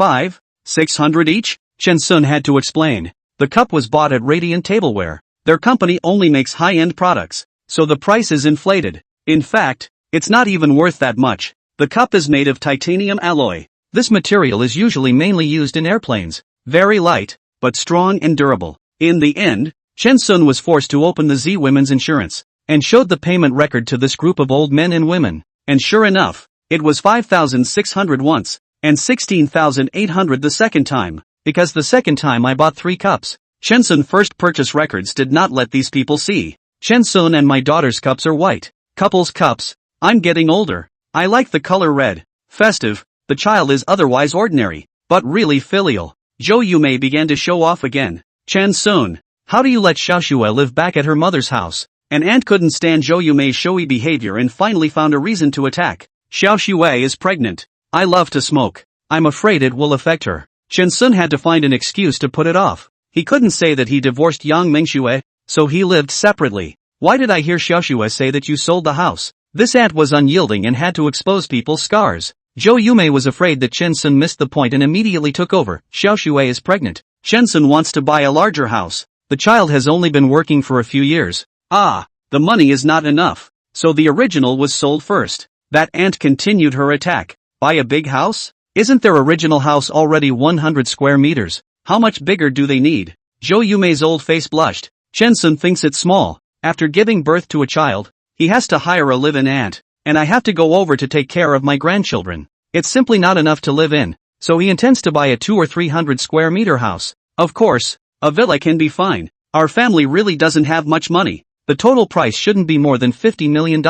600 each? Chen Sun had to explain. The cup was bought at Radiant Tableware. Their company only makes high-end products, so the price is inflated. In fact, it's not even worth that much. The cup is made of titanium alloy. This material is usually mainly used in airplanes. Very light, but strong and durable. In the end, Chen Sun was forced to open the Z Women's Insurance, and showed the payment record to this group of old men and women. And sure enough, it was 5,600 once, and 16,800 the second time, because the second time I bought 3 cups. Chen Sun first purchase records did not let these people see. Chen Sun and my daughter's cups are white. Couple's cups. I'm getting older. I like the color red. Festive. The child is otherwise ordinary, but really filial. Zhou Yumei began to show off again. Chen Sun, how do you let Xiaoxue live back at her mother's house? An aunt couldn't stand Zhou Yumei's showy behavior and finally found a reason to attack. Xiaoxue is pregnant. I love to smoke. I'm afraid it will affect her. Chen Sun had to find an excuse to put it off. He couldn't say that he divorced Yang Mingxue, so he lived separately. Why did I hear Xiaoxue say that you sold the house? This aunt was unyielding and had to expose people's scars. Zhou Yumei was afraid that Chen Sun missed the point and immediately took over. Xiaoxue is pregnant. Chen Sun wants to buy a larger house. The child has only been working for a few years. The money is not enough. So the original was sold first. That aunt continued her attack. Buy a big house? Isn't their original house already 100 square meters? How much bigger do they need? Zhou Yumei's old face blushed. Chen Sun thinks it's small. After giving birth to a child, he has to hire a live-in aunt, and I have to go over to take care of my grandchildren. It's simply not enough to live in, so he intends to buy a 200 or 300 square meter house. Of course, a villa can be fine. Our family really doesn't have much money. The total price shouldn't be more than $50 million,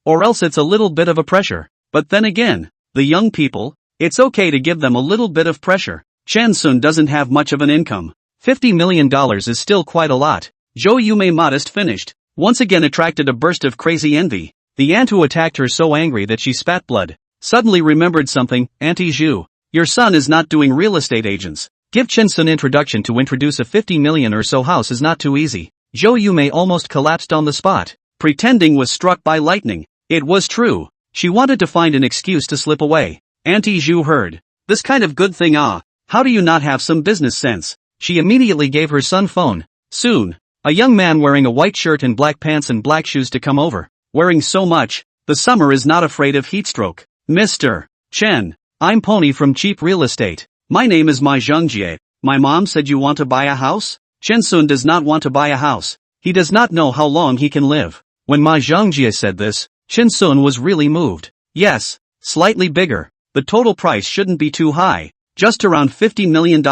or else it's a little bit of a pressure. But then again, the young people, it's okay to give them a little bit of pressure. Chen Sun doesn't have much of an income. $50 million is still quite a lot. Zhou Yumei modest finished, once again attracted a burst of crazy envy. The aunt who attacked her so angry that she spat blood, suddenly remembered something. Auntie Zhu, your son is not doing real estate agents. Give Chen Sun introduction to introduce a 50 million or so house is not too easy. Zhou Yumei almost collapsed on the spot. Pretending was struck by lightning. It was true. She wanted to find an excuse to slip away. Auntie Zhu heard. This kind of good thing how do you not have some business sense? She immediately gave her son phone. Soon, a young man wearing a white shirt and black pants and black shoes to come over. Wearing so much, the summer is not afraid of heatstroke. Mr. Chen, I'm Pony from Cheap Real Estate. My name is Mai Zhongjie. My mom said you want to buy a house? Chen Sun does not want to buy a house. He does not know how long he can live. When Mai Zhongjie said this, Chen Sun was really moved. Yes, slightly bigger. The total price shouldn't be too high. Just around $50 million.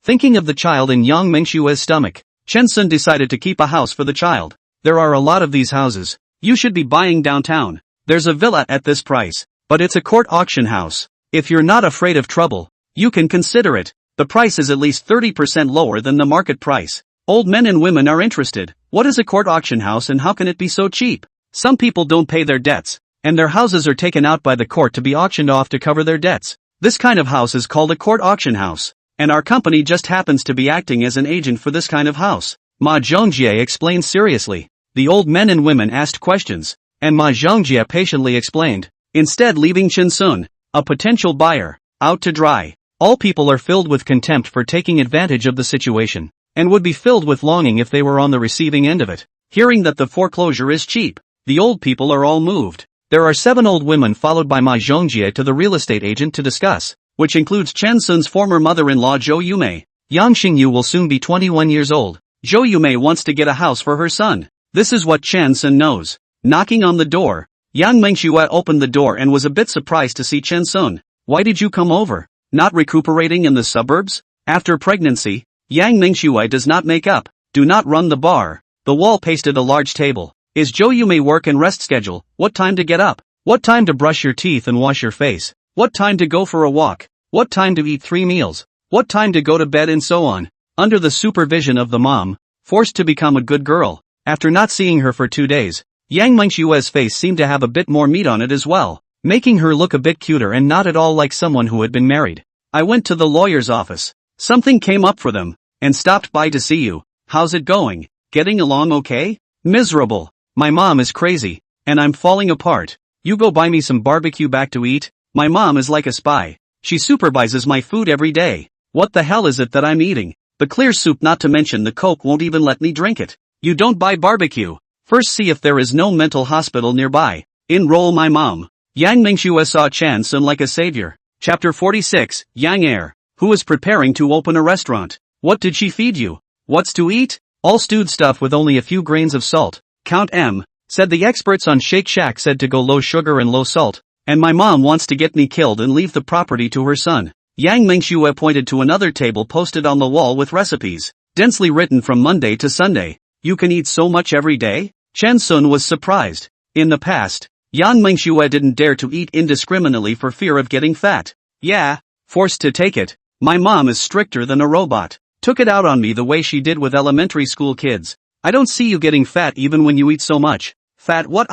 Thinking of the child in Yang Mingxue's stomach, Chen Sun decided to keep a house for the child. There are a lot of these houses. You should be buying downtown. There's a villa at this price, but it's a court auction house. If you're not afraid of trouble, you can consider it. The price is at least 30% lower than the market price. Old men and women are interested. What is a court auction house and how can it be so cheap? Some people don't pay their debts, and their houses are taken out by the court to be auctioned off to cover their debts. This kind of house is called a court auction house, and our company just happens to be acting as an agent for this kind of house. Ma Zhongjie explained seriously. The old men and women asked questions, and Ma Zhongjie patiently explained, instead leaving Chen Sun, a potential buyer, out to dry. All people are filled with contempt for taking advantage of the situation, and would be filled with longing if they were on the receiving end of it. Hearing that the foreclosure is cheap, the old people are all moved. There are 7 old women followed by Ma Zhongjie to the real estate agent to discuss, which includes Chen Sun's former mother-in-law Zhou Yumei. Yang Xingyu will soon be 21 years old. Zhou Yumei wants to get a house for her son. This is what Chen Sun knows. Knocking on the door, Yang Mingxue opened the door and was a bit surprised to see Chen Sun. Why did you come over? Not recuperating in the suburbs? After pregnancy, Yang Mingxue does not make up, do not run the bar. The wall pasted a large table. Is Zhou Yumei work and rest schedule? What time to get up? What time to brush your teeth and wash your face? What time to go for a walk? What time to eat 3 meals? What time to go to bed and so on? Under the supervision of the mom, forced to become a good girl. After not seeing her for 2 days, Yang Mengshue's face seemed to have a bit more meat on it as well, making her look a bit cuter and not at all like someone who had been married. I went to the lawyer's office. Something came up for them, and stopped by to see you. How's it going? Getting along okay? Miserable. My mom is crazy, and I'm falling apart. You go buy me some barbecue back to eat. My mom is like a spy. She supervises my food every day. What the hell is it that I'm eating? The clear soup, not to mention the Coke, won't even let me drink it. You don't buy barbecue. First see if there is no mental hospital nearby. Enroll my mom. Yang Mingxue saw Chan Sun like a savior. Chapter 46, Yang Air, who is preparing to open a restaurant. What did she feed you? What's to eat? All stewed stuff with only a few grains of salt. Count M, said the experts on Shake Shack, said to go low sugar and low salt. And my mom wants to get me killed and leave the property to her son. Yang Mingxue pointed to another table posted on the wall with recipes, densely written from Monday to Sunday. You can eat so much every day? Chen Sun was surprised. In the past, Yang Mingxue didn't dare to eat indiscriminately for fear of getting fat. Yeah, forced to take it. My mom is stricter than a robot. Took it out on me the way she did with elementary school kids. I don't see you getting fat even when you eat so much. Fat what?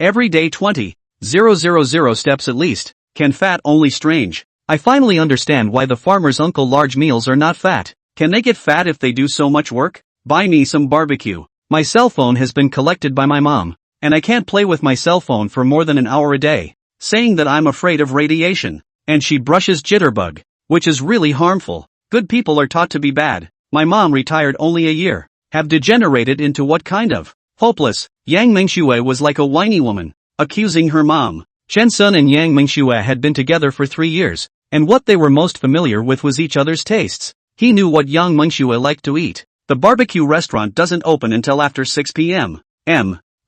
Every day 20,000 steps at least. Can fat only strange. I finally understand why the farmer's uncle large meals are not fat. Can they get fat if they do so much work? Buy me some barbecue. My cell phone has been collected by my mom, and I can't play with my cell phone for more than an hour a day, saying that I'm afraid of radiation. And she brushes jitterbug, which is really harmful. Good people are taught to be bad. My mom retired only a year. Have degenerated into what kind of? Hopeless. Yang Mingxue was like a whiny woman, accusing her mom. Chen Sun and Yang Mingxue had been together for 3 years, and what they were most familiar with was each other's tastes. He knew what Yang Mingxue liked to eat. The barbecue restaurant doesn't open until after 6 p.m.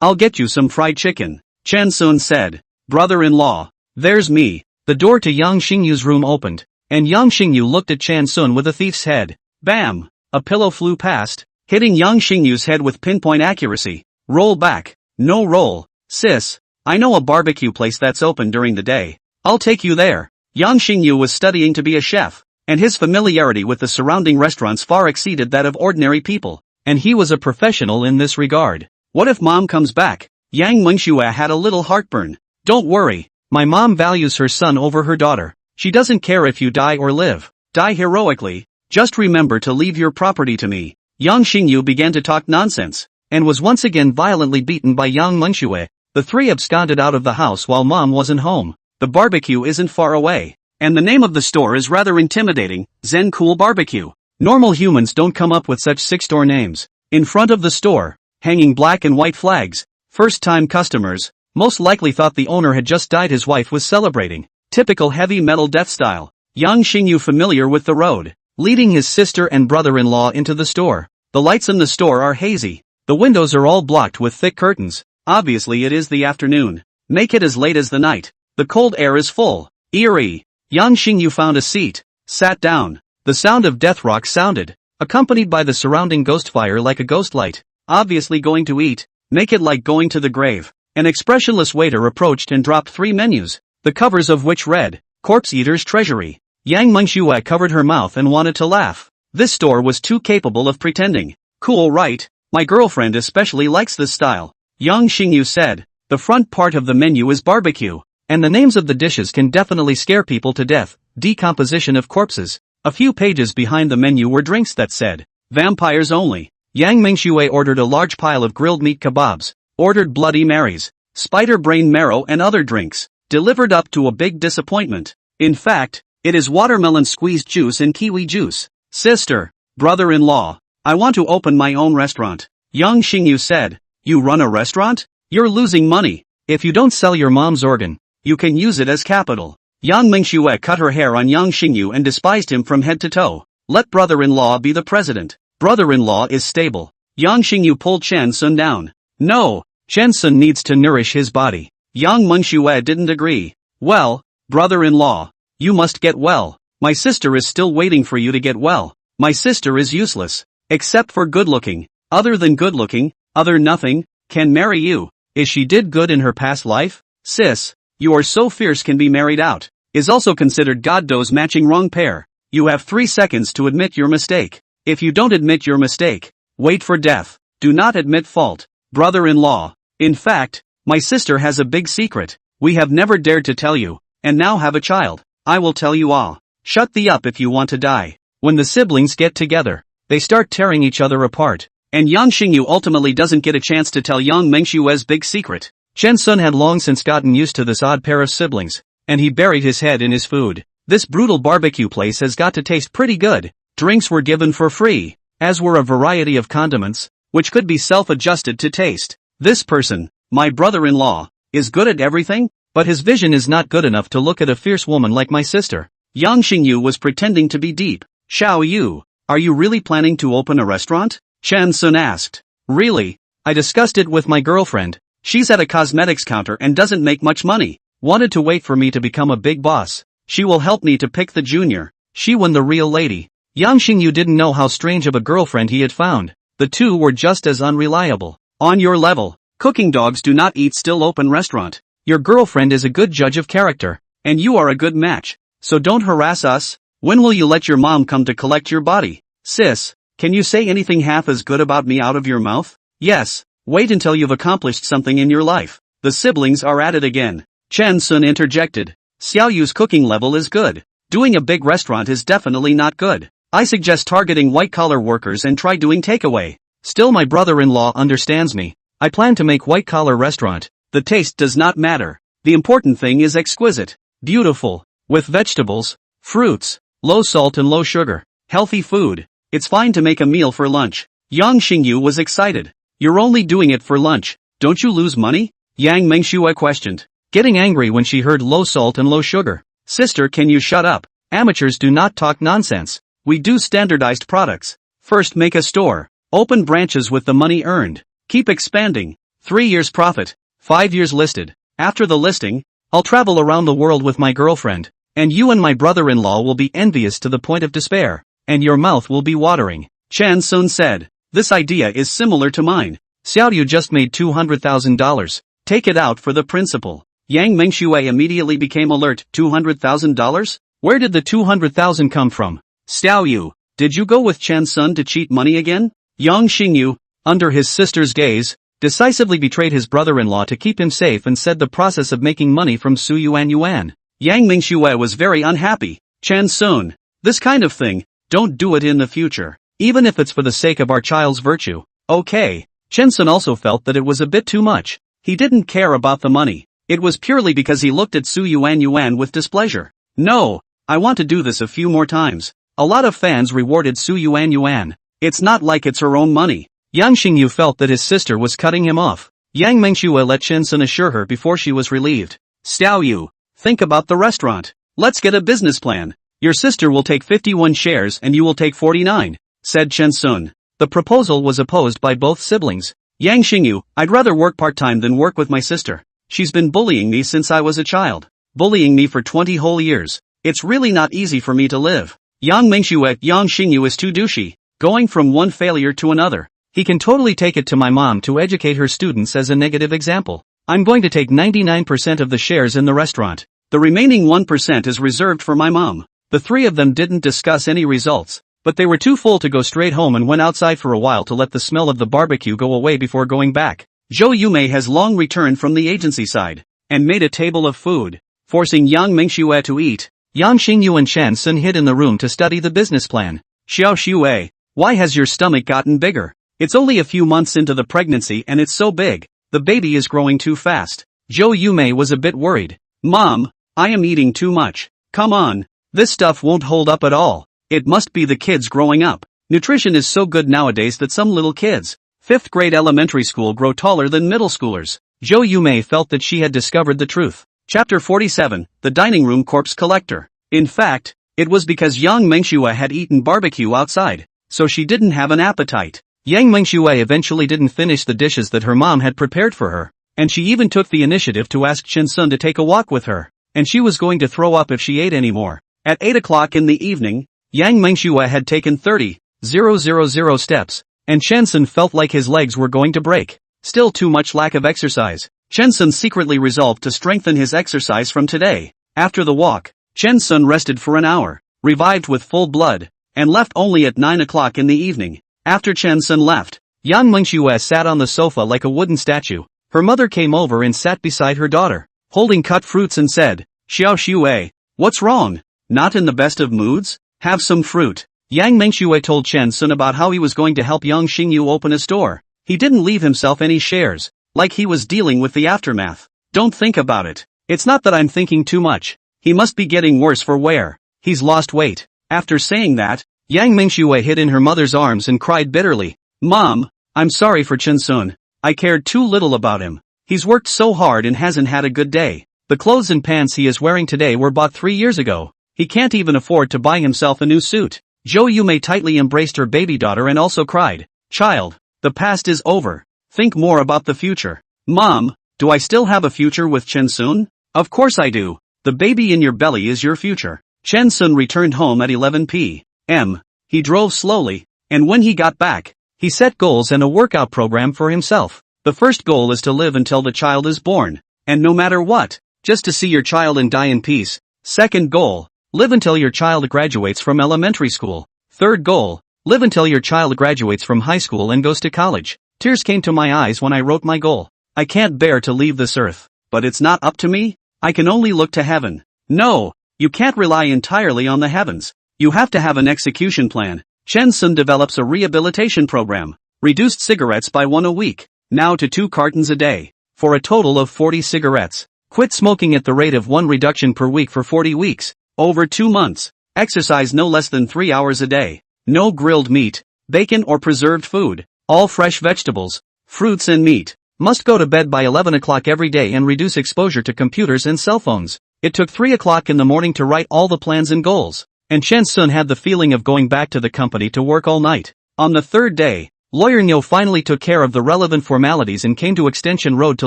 I'll get you some fried chicken, Chen Sun said. Brother-in-law. There's me. The door to Yang Xingyu's room opened, and Yang Xingyu looked at Chan Sun with a thief's head. Bam! A pillow flew past, hitting Yang Xingyu's head with pinpoint accuracy. Roll back. No roll. Sis, I know a barbecue place that's open during the day. I'll take you there. Yang Xingyu was studying to be a chef, and his familiarity with the surrounding restaurants far exceeded that of ordinary people, and he was a professional in this regard. What if mom comes back? Yang Mingxue had a little heartburn. Don't worry. My mom values her son over her daughter. She doesn't care if you die or live. Die heroically. Just remember to leave your property to me. Yang Xingyu began to talk nonsense, and was once again violently beaten by Yang Mingxue. The three absconded out of the house while mom wasn't home. The barbecue isn't far away, and the name of the store is rather intimidating, Zen Cool Barbecue. Normal humans don't come up with such sick store names. In front of the store, hanging black and white flags, first-time customers most likely thought the owner had just died, his wife was celebrating. Typical heavy metal death style. Yang Xingyu, familiar with the road, leading his sister and brother-in-law into the store. The lights in the store are hazy. The windows are all blocked with thick curtains. Obviously it is the afternoon. Make it as late as the night. The cold air is full. Eerie. Yang Xingyu found a seat, sat down. The sound of death rock sounded, accompanied by the surrounding ghost fire like a ghost light. Obviously going to eat. Make it like going to the grave. An expressionless waiter approached and dropped 3 menus, the covers of which read, Corpse Eater's Treasury. Yang Mingxue covered her mouth and wanted to laugh. This store was too capable of pretending. Cool, right? My girlfriend especially likes this style. Yang Xingyu said. The front part of the menu is barbecue, and the names of the dishes can definitely scare people to death. Decomposition of corpses. A few pages behind the menu were drinks that said, Vampires only. Yang Mingxue ordered a large pile of grilled meat kebabs, ordered Bloody Marys, spider brain marrow and other drinks, delivered up to a big disappointment. In fact, it is watermelon squeezed juice and kiwi juice. Sister, brother-in-law, I want to open my own restaurant. Yang Xingyu said. You run a restaurant? You're losing money. If you don't sell your mom's organ, you can use it as capital. Yang Mingxue cut her hair on Yang Xingyu and despised him from head to toe. Let brother-in-law be the president. Brother-in-law is stable. Yang Xingyu pulled Chen Sun down. No, Chen Sun needs to nourish his body. Yang Mingxue didn't agree. Well, brother-in-law, you must get well. My sister is still waiting for you to get well. My sister is useless. Except for good-looking. Other than good-looking, other nothing, can marry you. Is she did good in her past life? Sis, you are so fierce can be married out. Is also considered Goddo's matching wrong pair. You have 3 seconds to admit your mistake. If you don't admit your mistake, wait for death. Do not admit fault. Brother-in-law, In fact, my sister has a big secret. We have never dared to tell you, and now have a child. I will tell you all. Shut the up if you want to die. When the siblings get together, they start tearing each other apart. And Yang Xingyu ultimately doesn't get a chance to tell Yang Mengshue's big secret. Chen Sun had long since gotten used to this odd pair of siblings, and he buried his head in his food. This brutal barbecue place has got to taste pretty good. Drinks were given for free, as were a variety of condiments, which could be self-adjusted to taste. This person, my brother-in-law, is good at everything, but his vision is not good enough to look at a fierce woman like my sister. Yang Xingyu was pretending to be deep. Xiao Yu, are you really planning to open a restaurant? Chen Sun asked. Really? I discussed it with my girlfriend. She's at a cosmetics counter and doesn't make much money. Wanted to wait for me to become a big boss. She will help me to pick the junior. She won the real lady. Yang Xingyu didn't know how strange of a girlfriend he had found. The two were just as unreliable. On your level, cooking dogs do not eat still open restaurant. Your girlfriend is a good judge of character, and you are a good match. So don't harass us. When will you let your mom come to collect your body? Sis, can you say anything half as good about me out of your mouth? Yes, wait until you've accomplished something in your life. The siblings are at it again. Chen Sun interjected. Xiao Yu's cooking level is good. Doing a big restaurant is definitely not good. I suggest targeting white-collar workers and try doing takeaway. Still, my brother-in-law understands me. I plan to make white-collar restaurant. The taste does not matter. The important thing is exquisite, beautiful, with vegetables, fruits, low salt and low sugar, healthy food. It's fine to make a meal for lunch. Yang Xingyu was excited. You're only doing it for lunch. Don't you lose money? Yang Mengshue questioned, getting angry when she heard low salt and low sugar. Sister, can you shut up? Amateurs do not talk nonsense. We do standardized products. First make a store. Open branches with the money earned. Keep expanding. 3 years profit. 5 years listed. After the listing, I'll travel around the world with my girlfriend. And you and my brother-in-law will be envious to the point of despair. And your mouth will be watering. Chen Sun said. This idea is similar to mine. Xiao Yu just made $200,000. Take it out for the principal. Yang Mengshue immediately became alert. $200,000? Where did the $200,000 come from? Xiao Yu, did you go with Chen Sun to cheat money again? Yang Xingyu, under his sister's gaze, decisively betrayed his brother-in-law to keep him safe and said the process of making money from Su Yuan. Yang Mengshue was very unhappy. Chen Sun, this kind of thing, don't do it in the future. Even if it's for the sake of our child's virtue. Okay. Chen Sun also felt that it was a bit too much. He didn't care about the money. It was purely because he looked at Su Yuan with displeasure. No, I want to do this a few more times. A lot of fans rewarded Su Yuan. It's not like it's her own money. Yang Xingyu felt that his sister was cutting him off. Yang Mengshue let Chen Sun assure her before she was relieved. Xiao Yu, think about the restaurant. Let's get a business plan. Your sister will take 51 shares and you will take 49, said Chen Sun. The proposal was opposed by both siblings. Yang Xingyu, I'd rather work part-time than work with my sister. She's been bullying me since I was a child. Bullying me for 20 whole years. It's really not easy for me to live. Yang Mengshue, Yang Xingyu is too douchey. Going from one failure to another. He can totally take it to my mom to educate her students as a negative example. I'm going to take 99% of the shares in the restaurant. The remaining 1% is reserved for my mom. The three of them didn't discuss any results, but they were too full to go straight home and went outside for a while to let the smell of the barbecue go away before going back. Zhou Yumei has long returned from the agency side, and made a table of food, forcing Yang Mengshue to eat. Yang Xingyu and Chen Sun hid in the room to study the business plan. Xiao Xue, why has your stomach gotten bigger? It's only a few months into the pregnancy and it's so big. The baby is growing too fast. Zhou Yumei was a bit worried. Mom, I am eating too much. Come on. This stuff won't hold up at all. It must be the kids growing up. Nutrition is so good nowadays that some little kids, 5th grade elementary school, grow taller than middle schoolers. Zhou Yumei felt that she had discovered the truth. Chapter 47, The Dining Room Corpse Collector. In fact, it was because Yang Mengshue had eaten barbecue outside, so she didn't have an appetite. Yang Mengshue eventually didn't finish the dishes that her mom had prepared for her, and she even took the initiative to ask Chen Sun to take a walk with her, and she was going to throw up if she ate any more. At 8 o'clock in the evening, Yang Mengshue had taken 30,000 steps, and Chen Sun felt like his legs were going to break. Still too much lack of exercise. Chen Sun secretly resolved to strengthen his exercise from today. After the walk, Chen Sun rested for an hour, revived with full blood, and left only at 9 o'clock in the evening. After Chen Sun left, Yang Mengshue sat on the sofa like a wooden statue, Her mother came over and sat beside her daughter, holding cut fruits and said, "Xiao Xue, what's wrong? Not in the best of moods? Have some fruit." Yang Mengxue told Chen Sun about how he was going to help Yang Xingyu open a store. He didn't leave himself any shares, like he was dealing with the aftermath. "Don't think about it. It's not that I'm thinking too much. He must be getting worse for wear. He's lost weight." After saying that, Yang Mengxue hid in her mother's arms and cried bitterly. "Mom, I'm sorry for Chen Sun. I cared too little about him. He's worked so hard and hasn't had a good day. The clothes and pants he is wearing today were bought 3 years ago. He can't even afford to buy himself a new suit." Zhou Yumei tightly embraced her baby daughter and also cried, "Child, the past is over. Think more about the future." "Mom, do I still have a future with Chen Sun?" "Of course I do. The baby in your belly is your future." Chen Sun returned home at 11 p.m. He drove slowly, and when he got back, he set goals and a workout program for himself. The first goal is to live until the child is born, and no matter what, just to see your child and die in peace. Second goal, live until your child graduates from elementary school. Third goal, live until your child graduates from high school and goes to college. Tears came to my eyes when I wrote my goal. I can't bear to leave this earth, but it's not up to me. I can only look to heaven. No, you can't rely entirely on the heavens. You have to have an execution plan. Chen Sun develops a rehabilitation program, reduced cigarettes by 1 a week, now to 2 cartons a day, for a total of 40 cigarettes. Quit smoking at the rate of 1 reduction per week for 40 weeks, over 2 months. Exercise no less than 3 hours a day. No grilled meat, bacon or preserved food. All fresh vegetables, fruits and meat. Must go to bed by 11 o'clock every day and reduce exposure to computers and cell phones. It took 3 o'clock in the morning to write all the plans and goals, and Chen Sun had the feeling of going back to the company to work all night. On the third day, Lawyer Nyo finally took care of the relevant formalities and came to Extension Road to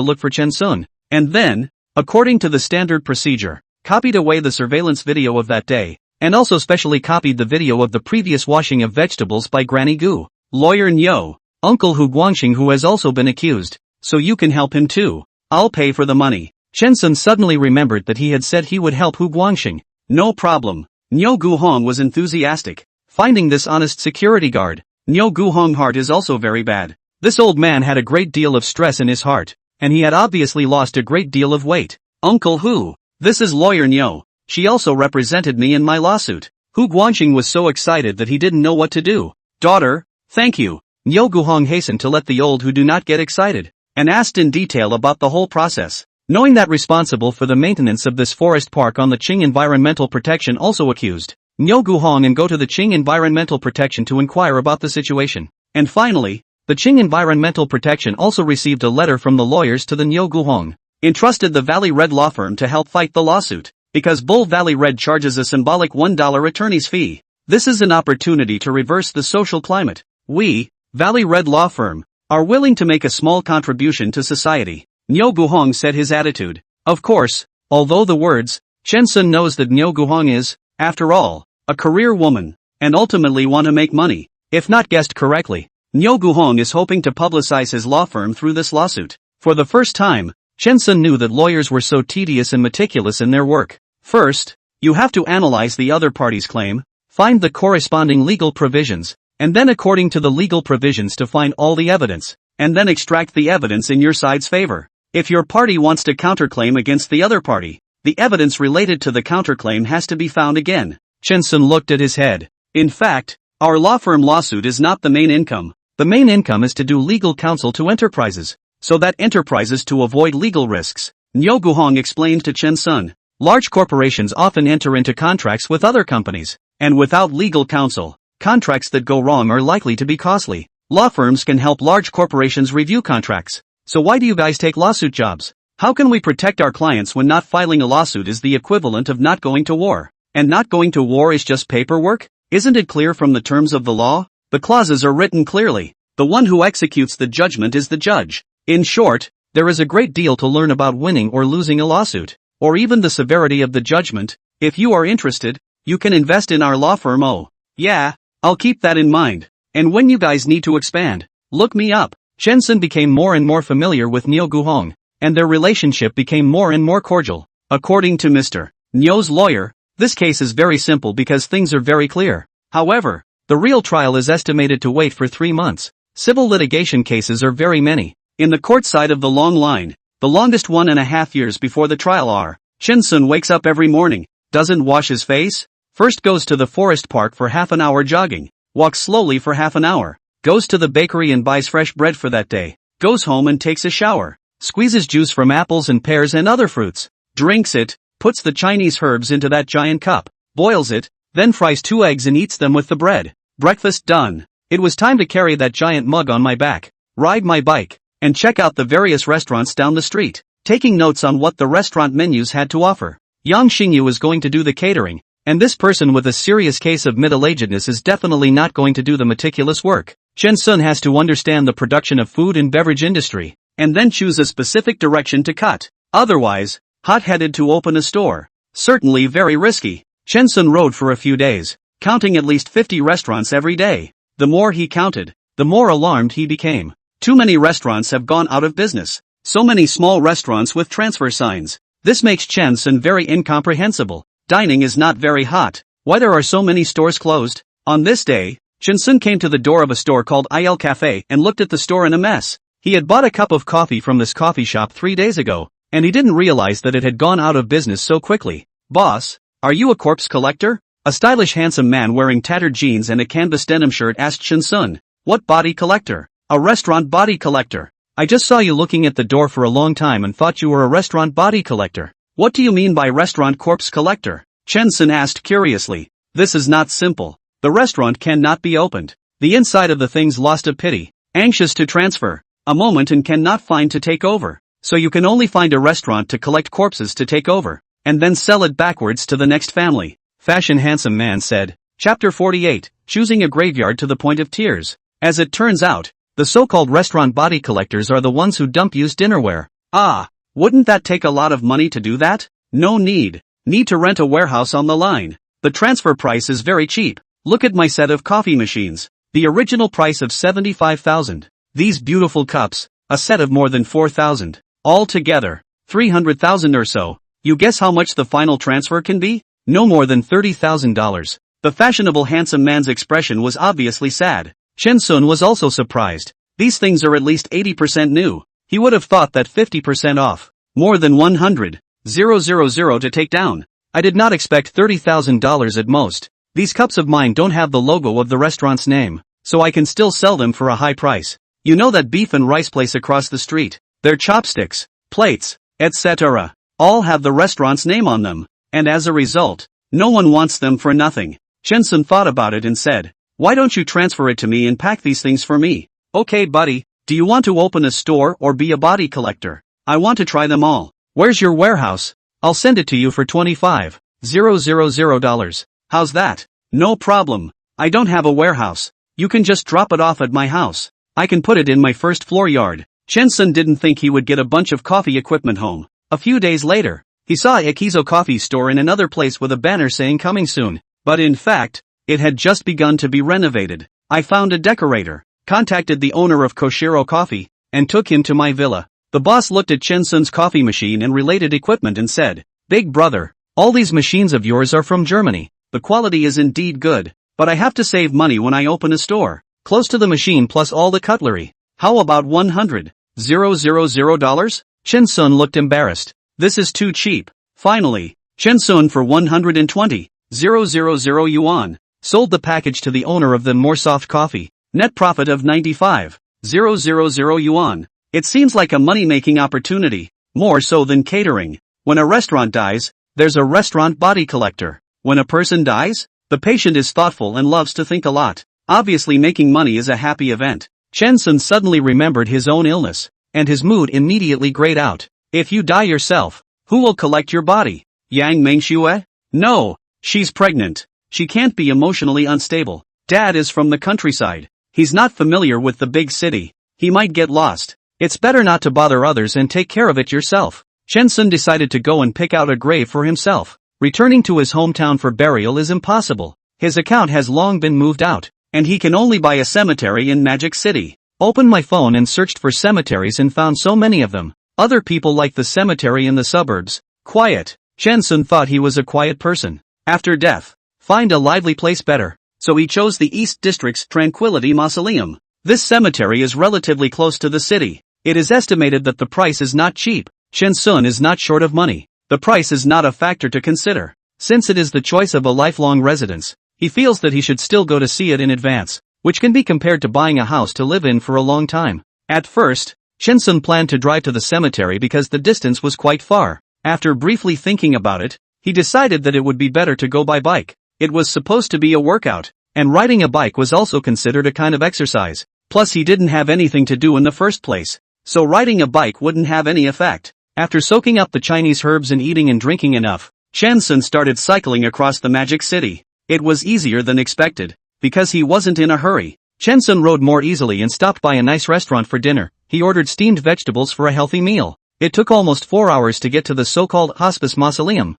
look for Chen Sun, and then, according to the standard procedure, copied away the surveillance video of that day, and also specially copied the video of the previous washing of vegetables by Granny Gu. Lawyer Nyo, Uncle Hu Guangxing who has also been accused, so you can help him too. I'll pay for the money. Chen Sun suddenly remembered that he had said he would help Hu Guangxing. No problem. Nyo Guhong was enthusiastic. Finding this honest security guard, Nyo Guhong's heart is also very bad. This old man had a great deal of stress in his heart, and he had obviously lost a great deal of weight. Uncle Hu, this is Lawyer Nyo. She also represented me in my lawsuit. Hu Guangxing was so excited that he didn't know what to do. Daughter, thank you. Nyo Guhong hastened to let the old Hu do not get excited, and asked in detail about the whole process. Knowing that responsible for the maintenance of this forest park on the Qing Environmental Protection also accused Nyo Guhong and go to the Qing Environmental Protection to inquire about the situation. And finally, the Qing Environmental Protection also received a letter from the lawyers to the Nyo Guhong, entrusted the Valley Red law firm to help fight the lawsuit, because Bull Valley Red charges a symbolic $1 attorney's fee. This is an opportunity to reverse the social climate. We, Valley Red law firm, are willing to make a small contribution to society. Nyo Guhong said his attitude. Of course, although the words, Chen Sun knows that Nyo Guhong is, after all, a career woman, and ultimately want to make money. If not guessed correctly, Nyo Guhong is hoping to publicize his law firm through this lawsuit. For the first time, Chen Sun knew that lawyers were so tedious and meticulous in their work. First, you have to analyze the other party's claim, find the corresponding legal provisions, and then according to the legal provisions to find all the evidence, and then extract the evidence in your side's favor. If your party wants to counterclaim against the other party, the evidence related to the counterclaim has to be found again. Chen Sun looked at his head. In fact, our law firm lawsuit is not the main income. The main income is to do legal counsel to enterprises, so that enterprises to avoid legal risks. Nyo Guhong explained to Chen Sun. Large corporations often enter into contracts with other companies, and without legal counsel, contracts that go wrong are likely to be costly. Law firms can help large corporations review contracts. So why do you guys take lawsuit jobs? How can we protect our clients when not filing a lawsuit is the equivalent of not going to war? And not going to war is just paperwork? Isn't it clear from the terms of the law? The clauses are written clearly. The one who executes the judgment is the judge. In short, there is a great deal to learn about winning or losing a lawsuit, or even the severity of the judgment. If you are interested, you can invest in our law firm. Oh, yeah, I'll keep that in mind. And when you guys need to expand, look me up. Chen Sun became more and more familiar with Nyo Guhong, and their relationship became more and more cordial. According to Mr. Nyo's lawyer, this case is very simple because things are very clear. However, the real trial is estimated to wait for 3 months. Civil litigation cases are very many. In the court side of the long line, the longest 1.5 years before the trial are, Shin-sun wakes up every morning, doesn't wash his face, first goes to the forest park for half an hour jogging, walks slowly for half an hour, goes to the bakery and buys fresh bread for that day, goes home and takes a shower, squeezes juice from apples and pears and other fruits, drinks it, puts the Chinese herbs into that giant cup, boils it, then fries 2 eggs and eats them with the bread. Breakfast done. It was time to carry that giant mug on my back, ride my bike, and check out the various restaurants down the street, taking notes on what the restaurant menus had to offer. Yang Xingyu is going to do the catering, and this person with a serious case of middle-agedness is definitely not going to do the meticulous work. Shin-sun has to understand the production of food and beverage industry, and then choose a specific direction to cut. Otherwise, hot-headed to open a store. Certainly very risky. Shin-sun rode for a few days, counting at least 50 restaurants every day. The more he counted, the more alarmed he became. Too many restaurants have gone out of business. So many small restaurants with transfer signs. This makes Shin-sun very incomprehensible. Dining is not very hot. Why there are so many stores closed? On this day, Shin-sun came to the door of a store called Il Cafe and looked at the store in a mess. He had bought a cup of coffee from this coffee shop 3 days ago, and he didn't realize that it had gone out of business so quickly. Boss, are you a corpse collector? A stylish handsome man wearing tattered jeans and a canvas denim shirt asked Shin-sun. What body collector? A restaurant body collector. I just saw you looking at the door for a long time and thought you were a restaurant body collector. What do you mean by restaurant corpse collector? Shin-sun asked curiously. This is not simple. The restaurant cannot be opened. The inside of the thing's lost a pity, anxious to transfer, a moment and cannot find to take over. So you can only find a restaurant to collect corpses to take over, and then sell it backwards to the next family. Fashion handsome man said. Chapter 48, Choosing a Graveyard to the Point of Tears. As it turns out, the so-called restaurant body collectors are the ones who dump used dinnerware. Ah, wouldn't that take a lot of money to do that? No need. Need to rent a warehouse on the line. The transfer price is very cheap. Look at my set of coffee machines. The original price of 75,000. These beautiful cups, a set of more than 4,000. All together, 300,000 or so. You guess how much the final transfer can be? No more than $30,000. The fashionable handsome man's expression was obviously sad. Shin-sun was also surprised. These things are at least 80% new. He would have thought that 50% off. More than 100,000 to take down. I did not expect $30,000 at most. These cups of mine don't have the logo of the restaurant's name, so I can still sell them for a high price. You know that beef and rice place across the street? Their chopsticks, plates, etc. all have the restaurant's name on them, and as a result, no one wants them for nothing. Shin-sun thought about it and said, why don't you transfer it to me and pack these things for me? Okay buddy, do you want to open a store or be a body collector? I want to try them all. Where's your warehouse? I'll send it to you for $25,000. How's that? No problem. I don't have a warehouse. You can just drop it off at my house. I can put it in my first floor yard. Shin-sun didn't think he would get a bunch of coffee equipment home. A few days later, he saw a Ikizo coffee store in another place with a banner saying coming soon. But in fact, it had just begun to be renovated. I found a decorator, contacted the owner of Koshiro Coffee, and took him to my villa. The boss looked at Shin-sun's coffee machine and related equipment and said, Big brother, all these machines of yours are from Germany. The quality is indeed good, but I have to save money when I open a store. Close to the machine plus all the cutlery. How about $100,000? Shin-sun looked embarrassed. This is too cheap. Finally, Shin-sun for 120,000 yuan. Sold the package to the owner of the more soft coffee. Net profit of 95,000 yuan. It seems like a money-making opportunity, more so than catering. When a restaurant dies, there's a restaurant body collector. When a person dies, the patient is thoughtful and loves to think a lot. Obviously making money is a happy event. Shin-sun suddenly remembered his own illness, and his mood immediately grayed out. If you die yourself, who will collect your body? Yang Mengxue? No, she's pregnant. She can't be emotionally unstable. Dad is from the countryside. He's not familiar with the big city. He might get lost. It's better not to bother others and take care of it yourself. Shin-sun decided to go and pick out a grave for himself. Returning to his hometown for burial is impossible. His account has long been moved out, and he can only buy a cemetery in Magic City. Opened my phone and searched for cemeteries and found so many of them. Other people like the cemetery in the suburbs. Quiet. Shin-sun thought he was a quiet person. After death, find a lively place better. So he chose the East District's Tranquility Mausoleum. This cemetery is relatively close to the city. It is estimated that the price is not cheap. Chen Sun is not short of money. The price is not a factor to consider. Since it is the choice of a lifelong residence, he feels that he should still go to see it in advance, which can be compared to buying a house to live in for a long time. At first, Chen Sun planned to drive to the cemetery because the distance was quite far. After briefly thinking about it, he decided that it would be better to go by bike. It was supposed to be a workout, and riding a bike was also considered a kind of exercise. Plus he didn't have anything to do in the first place, so riding a bike wouldn't have any effect. After soaking up the Chinese herbs and eating and drinking enough, Chen Sun started cycling across the magic city. It was easier than expected, because he wasn't in a hurry. Chen Sun rode more easily and stopped by a nice restaurant for dinner. He ordered steamed vegetables for a healthy meal. It took almost 4 hours to get to the so-called hospice mausoleum.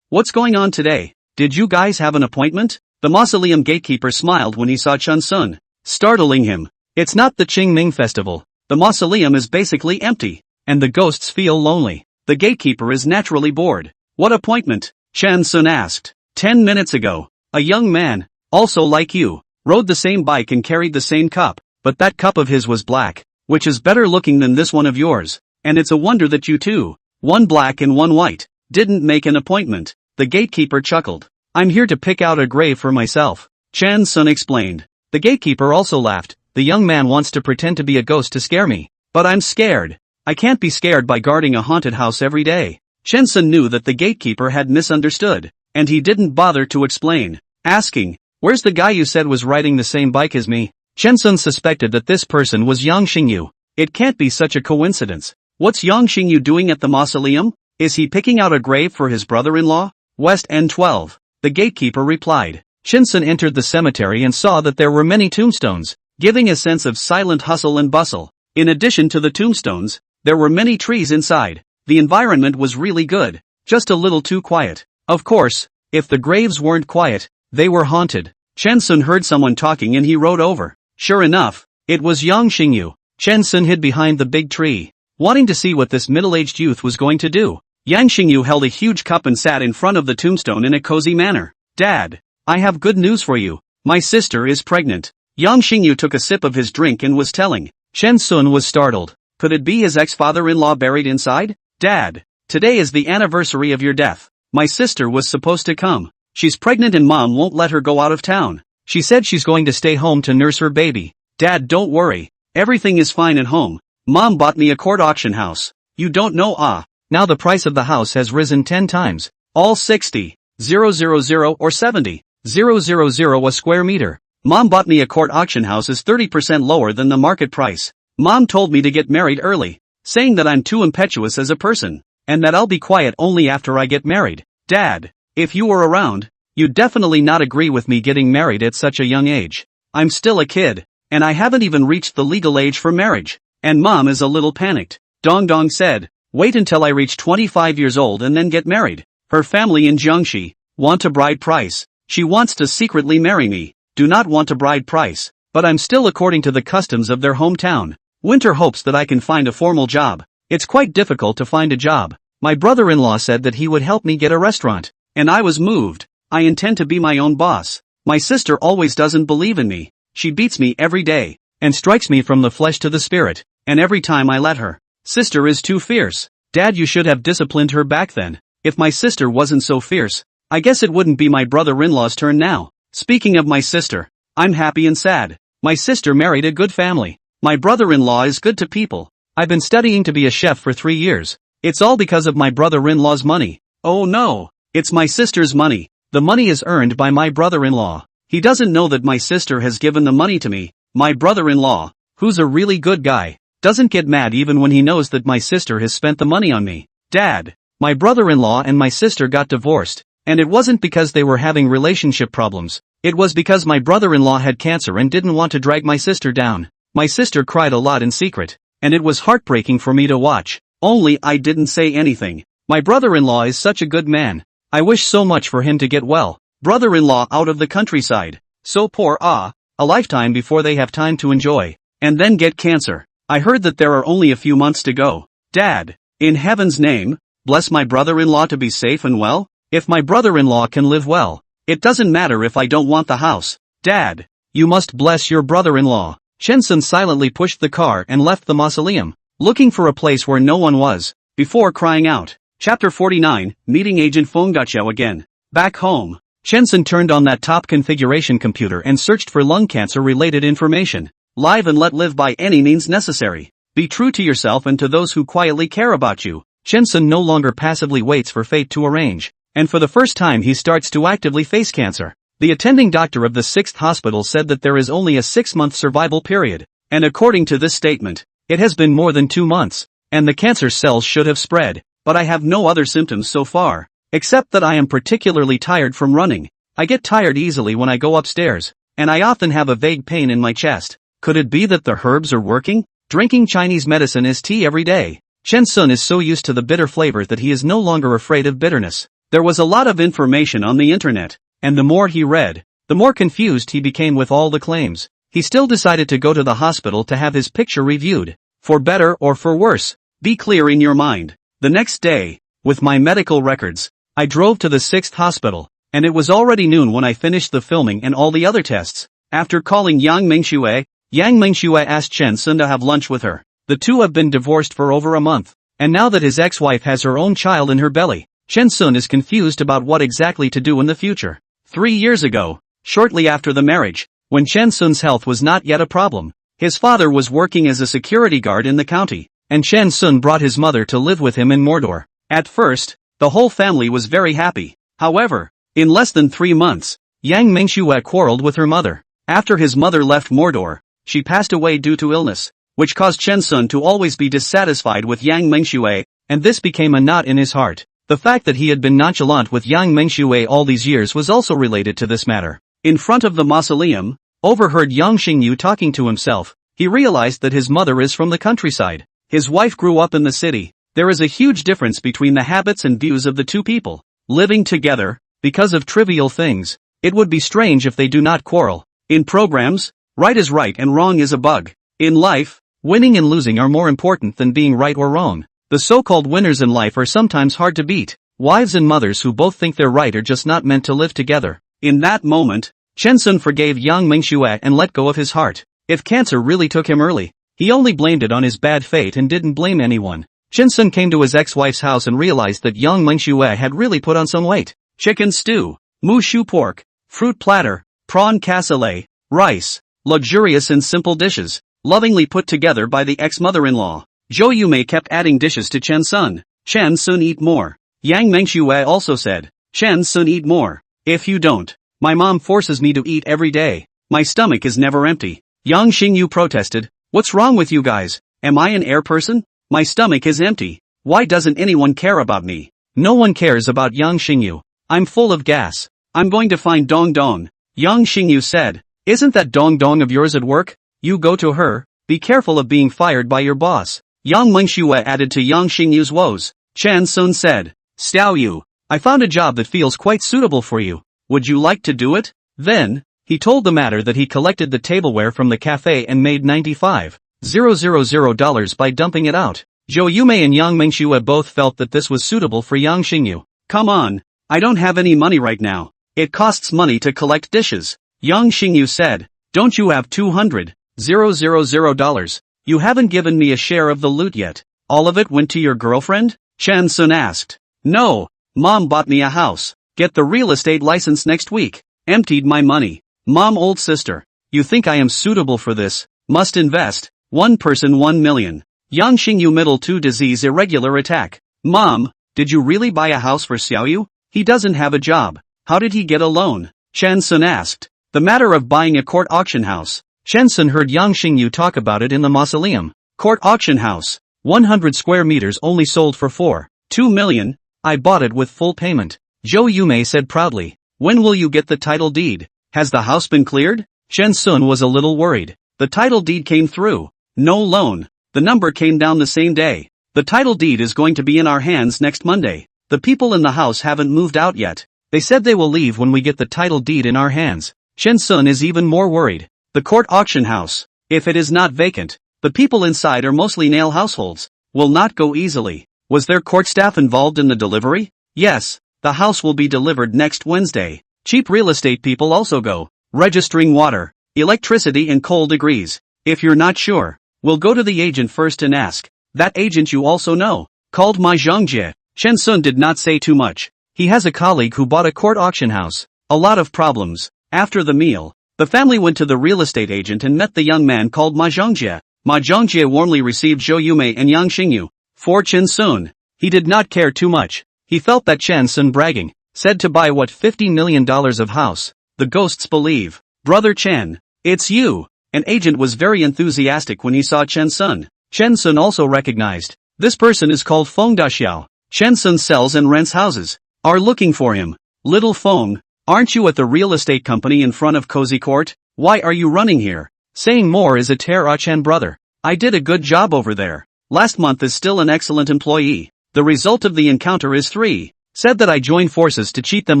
What's going on today? Did you guys have an appointment? The mausoleum gatekeeper smiled when he saw Chen Sun, startling him. It's not the Qingming festival. The mausoleum is basically empty, and the ghosts feel lonely. The gatekeeper is naturally bored. What appointment? Chen Sun asked. 10 minutes ago, a young man, also like you, rode the same bike and carried the same cup, but that cup of his was black, which is better looking than this one of yours, and it's a wonder that you two, one black and one white, didn't make an appointment. The gatekeeper chuckled. I'm here to pick out a grave for myself, Chen Sun explained. The gatekeeper also laughed. The young man wants to pretend to be a ghost to scare me, but I'm scared. I can't be scared by guarding a haunted house every day. Chen Sun knew that the gatekeeper had misunderstood, and he didn't bother to explain, asking, where's the guy you said was riding the same bike as me? Chen Sun suspected that this person was Yang Xingyu. It can't be such a coincidence. What's Yang Xingyu doing at the mausoleum? Is he picking out a grave for his brother-in-law? West End 12. The gatekeeper replied. Chen Sun entered the cemetery and saw that there were many tombstones, giving a sense of silent hustle and bustle. In addition to the tombstones, there were many trees inside. The environment was really good, just a little too quiet. Of course, if the graves weren't quiet, they were haunted. Chen Sun heard someone talking and he rode over. Sure enough, it was Yang Xingyu. Chen Sun hid behind the big tree, wanting to see what this middle-aged youth was going to do. Yang Xingyu held a huge cup and sat in front of the tombstone in a cozy manner. Dad, I have good news for you. My sister is pregnant. Yang Xingyu took a sip of his drink and was telling. Chen Sun was startled. Could it be his ex-father-in-law buried inside? Dad, today is the anniversary of your death. My sister was supposed to come. She's pregnant and mom won't let her go out of town. She said she's going to stay home to nurse her baby. Dad, don't worry. Everything is fine at home. Mom bought me a court auction house. You don't know. Now the price of the house has risen 10 times. All 60, 000 or 70, 000 a square meter. Mom bought me a court auction house is 30% lower than the market price. Mom told me to get married early, saying that I'm too impetuous as a person, and that I'll be quiet only after I get married. Dad, if you were around, you'd definitely not agree with me getting married at such a young age. I'm still a kid, and I haven't even reached the legal age for marriage. And Mom is a little panicked. Dong Dong said, wait until I reach 25 years old and then get married. Her family in Jiangxi want a bride price. She wants to secretly marry me. Do not want a bride price, but I'm still according to the customs of their hometown. Winter hopes that I can find a formal job. It's quite difficult to find a job. My brother-in-law said that he would help me get a restaurant, and I was moved. I intend to be my own boss. My sister always doesn't believe in me. She beats me every day, and strikes me from the flesh to the spirit, and every time I let her. Sister is too fierce. Dad, you should have disciplined her back then. If my sister wasn't so fierce, I guess it wouldn't be my brother-in-law's turn now. Speaking of my sister, I'm happy and sad. My sister married a good family. My brother-in-law is good to people. I've been studying to be a chef for 3 years. It's all because of my brother-in-law's money. Oh no, it's my sister's money. The money is earned by my brother-in-law. He doesn't know that my sister has given the money to me. My brother-in-law, who's a really good guy, doesn't get mad even when he knows that my sister has spent the money on me. Dad, my brother-in-law and my sister got divorced, and it wasn't because they were having relationship problems. It was because my brother-in-law had cancer and didn't want to drag my sister down. My sister cried a lot in secret, and it was heartbreaking for me to watch. Only I didn't say anything. My brother-in-law is such a good man. I wish so much for him to get well. Brother-in-law out of the countryside. So poor, a lifetime before they have time to enjoy. And then get cancer. I heard that there are only a few months to go. Dad, in heaven's name, bless my brother-in-law to be safe and well. If my brother-in-law can live well, it doesn't matter if I don't want the house. Dad, you must bless your brother-in-law. Chen Sun silently pushed the car and left the mausoleum. looking for a place where no one was, before crying out. Chapter 49, Meeting Agent Feng Gachao again. Back home, Chen Sun turned on that top configuration computer and searched for lung cancer-related information. Live and let live by any means necessary. Be true to yourself and to those who quietly care about you. Chen Sun no longer passively waits for fate to arrange. And for the first time he starts to actively face cancer. The attending doctor of the 6th hospital said that there is only a 6-month survival period. And according to this statement, it has been more than 2 months. And the cancer cells should have spread. But I have no other symptoms so far. Except that I am particularly tired from running. I get tired easily when I go upstairs. And I often have a vague pain in my chest. Could it be that the herbs are working? Drinking Chinese medicine is tea every day. Chen Sun is so used to the bitter flavor that he is no longer afraid of bitterness. There was a lot of information on the internet. And the more he read, the more confused he became with all the claims. He still decided to go to the hospital to have his picture reviewed. For better or for worse, be clear in your mind. The next day, with my medical records, I drove to the 6th hospital, and it was already noon when I finished the filming and all the other tests. After calling Yang Mingxue asked Chen Sun to have lunch with her. The two have been divorced for over a month, and now that his ex-wife has her own child in her belly, Chen Sun is confused about what exactly to do in the future. 3 years ago, shortly after the marriage, when Chen Sun's health was not yet a problem, his father was working as a security guard in the county, and Chen Sun brought his mother to live with him in Mordor. At first, the whole family was very happy. However, in less than 3 months, Yang Mingxue quarreled with her mother. After his mother left Mordor, she passed away due to illness, which caused Chen Sun to always be dissatisfied with Yang Mingxue, and this became a knot in his heart. The fact that he had been nonchalant with Yang Mingxue all these years was also related to this matter. In front of the mausoleum, overheard Yang Xingyu talking to himself. He realized that his mother is from the countryside. His wife grew up in the city. There is a huge difference between the habits and views of the two people. Living together, because of trivial things, it would be strange if they do not quarrel. In programs, right is right and wrong is a bug. In life, winning and losing are more important than being right or wrong. The so-called winners in life are sometimes hard to beat. Wives and mothers who both think they're right are just not meant to live together. In that moment, Chen Sun forgave Yang Mingxue and let go of his heart. If cancer really took him early, he only blamed it on his bad fate and didn't blame anyone. Chen Sun came to his ex-wife's house and realized that Yang Mingxue had really put on some weight. Chicken stew, mu shu pork, fruit platter, prawn cassoulet, rice, luxurious and simple dishes, lovingly put together by the ex-mother-in-law. Zhou Yumei kept adding dishes to Chen Sun. Chen Sun eat more. Yang Mingxue also said, Chen Sun eat more. If you don't, my mom forces me to eat every day. My stomach is never empty. Yang Xingyu protested, what's wrong with you guys? Am I an air person? My stomach is empty. Why doesn't anyone care about me? No one cares about Yang Xingyu. I'm full of gas. I'm going to find Dong Dong. Yang Xingyu said, isn't that Dong Dong of yours at work? You go to her. Be careful of being fired by your boss. Yang Mingxue added to Yang Xingyu's woes. Chen Sun said, Xiao Yu, I found a job that feels quite suitable for you. Would you like to do it? Then, he told the matter that he collected the tableware from the cafe and made $95,000 by dumping it out. Zhou Yumei and Yang Mingxue both felt that this was suitable for Yang Xingyu. Come on, I don't have any money right now. It costs money to collect dishes. Yang Xingyu said, don't you have $200,000? You haven't given me a share of the loot yet. All of it went to your girlfriend? Chen Sun asked. No, Mom bought me a house. Get the real estate license next week. Emptied my money. Mom, old sister. You think I am suitable for this? Must invest. One person 1 million. Yang Xingyu middle 2 disease irregular attack. Mom, did you really buy a house for Xiaoyu? He doesn't have a job. How did he get a loan? Chen Sun asked. The matter of buying a court auction house. Chen Sun heard Yang Xingyu talk about it in the mausoleum. Court auction house. 100 square meters only sold for 4.2 million. I bought it with full payment. Zhou Yumei said proudly. When will you get the title deed? Has the house been cleared? Chen Sun was a little worried. The title deed came through. No loan. The number came down the same day. The title deed is going to be in our hands next Monday. The people in the house haven't moved out yet. They said they will leave when we get the title deed in our hands. Chen Sun is even more worried. The court auction house. If it is not vacant, the people inside are mostly nail households. Will not go easily. Was there court staff involved in the delivery? Yes. The house will be delivered next Wednesday. Cheap real estate people also go. Registering water, electricity and coal degrees. If you're not sure, we'll go to the agent first and ask. that agent you also know, called Ma Zhongjie. Chen Sun did not say too much. He has a colleague who bought a court auction house. A lot of problems. After the meal, the family went to the real estate agent and met the young man called Ma Zhongjie. Ma Zhongjie warmly received Zhou Yumei and Yang Xingyu. For Chen Sun, he did not care too much. He felt that Chen Sun bragging, said to buy what $50 million of house. The ghosts believe. Brother Chen, it's you. An agent was very enthusiastic when he saw Chen Sun. Chen Sun also recognized. This person is called Feng Daxiao. Chen Sun sells and rents houses. Are looking for him. Little Feng, aren't you at the real estate company in front of Cozy Court? Why are you running here? Saying more is a Ter Chen brother. I did a good job over there. Last month is still an excellent employee. The result of the encounter is 3. Said that I joined forces to cheat them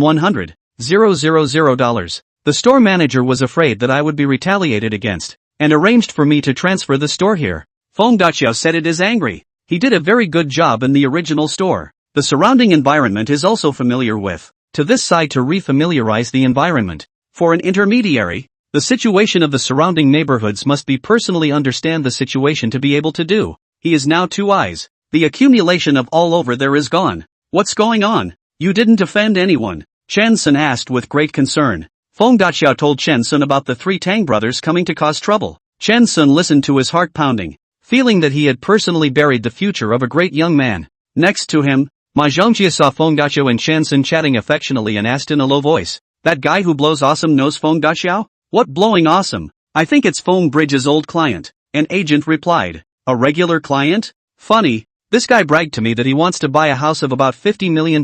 $100,000. The store manager was afraid that I would be retaliated against, and arranged for me to transfer the store here. Feng Daqiao said it is angry. He did a very good job in the original store. The surrounding environment is also familiar with. To this side to refamiliarize the environment. For an intermediary, the situation of the surrounding neighborhoods must be personally understand the situation to be able to do. He is now 2 eyes. The accumulation of all over there is gone. What's going on? You didn't offend anyone? Chen Sun asked with great concern. Feng Daqiao told Chen Sun about the 3 Tang brothers coming to cause trouble. Chen Sun listened to his heart pounding, feeling that he had personally buried the future of a great young man. Next to him, Ma Zhongjie saw Feng Daqiao and Chen Sun chatting affectionately and asked in a low voice, that guy who blows awesome knows Feng Daqiao? What blowing awesome? I think it's Feng Bridge's old client. An agent replied. A regular client? Funny, this guy bragged to me that he wants to buy a house of about $50 million.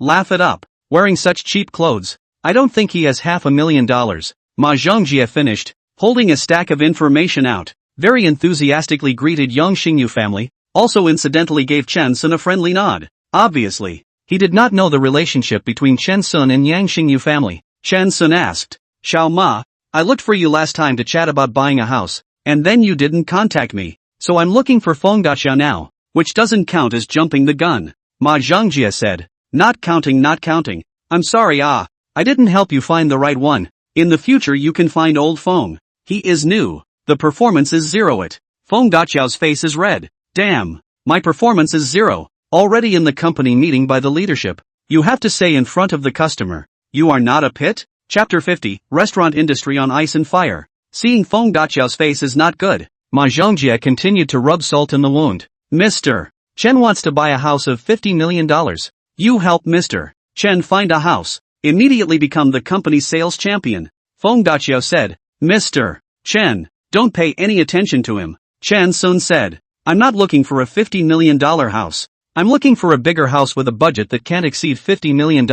Laugh it up. Wearing such cheap clothes. I don't think he has $500,000. Ma Zhongjie finished, holding a stack of information out, very enthusiastically greeted Yang Xingyu family, also incidentally gave Chen Sun a friendly nod. Obviously, he did not know the relationship between Chen Sun and Yang Xingyu family. Chen Sun asked, Xiao Ma, I looked for you last time to chat about buying a house, and then you didn't contact me, so I'm looking for Feng Daqiao now, which doesn't count as jumping the gun. Ma Zhongjie said, not counting. I'm sorry I didn't help you find the right one. In the future you can find old Feng. He is new. The performance is 0. Feng Daqiao's face is red. Damn. My performance is 0. Already in the company meeting by the leadership. You have to say in front of the customer. You are not a pit? Chapter 50, Restaurant Industry on Ice and Fire. Seeing Feng Daqiao's face is not good. Ma Zhongjie continued to rub salt in the wound. Mr. Chen wants to buy a house of $50 million. You help Mr. Chen find a house. Immediately become the company's sales champion. Feng Daqiao said. Mr. Chen, don't pay any attention to him. Chen Sun said. I'm not looking for a $50 million house. I'm looking for a bigger house with a budget that can't exceed $50 million.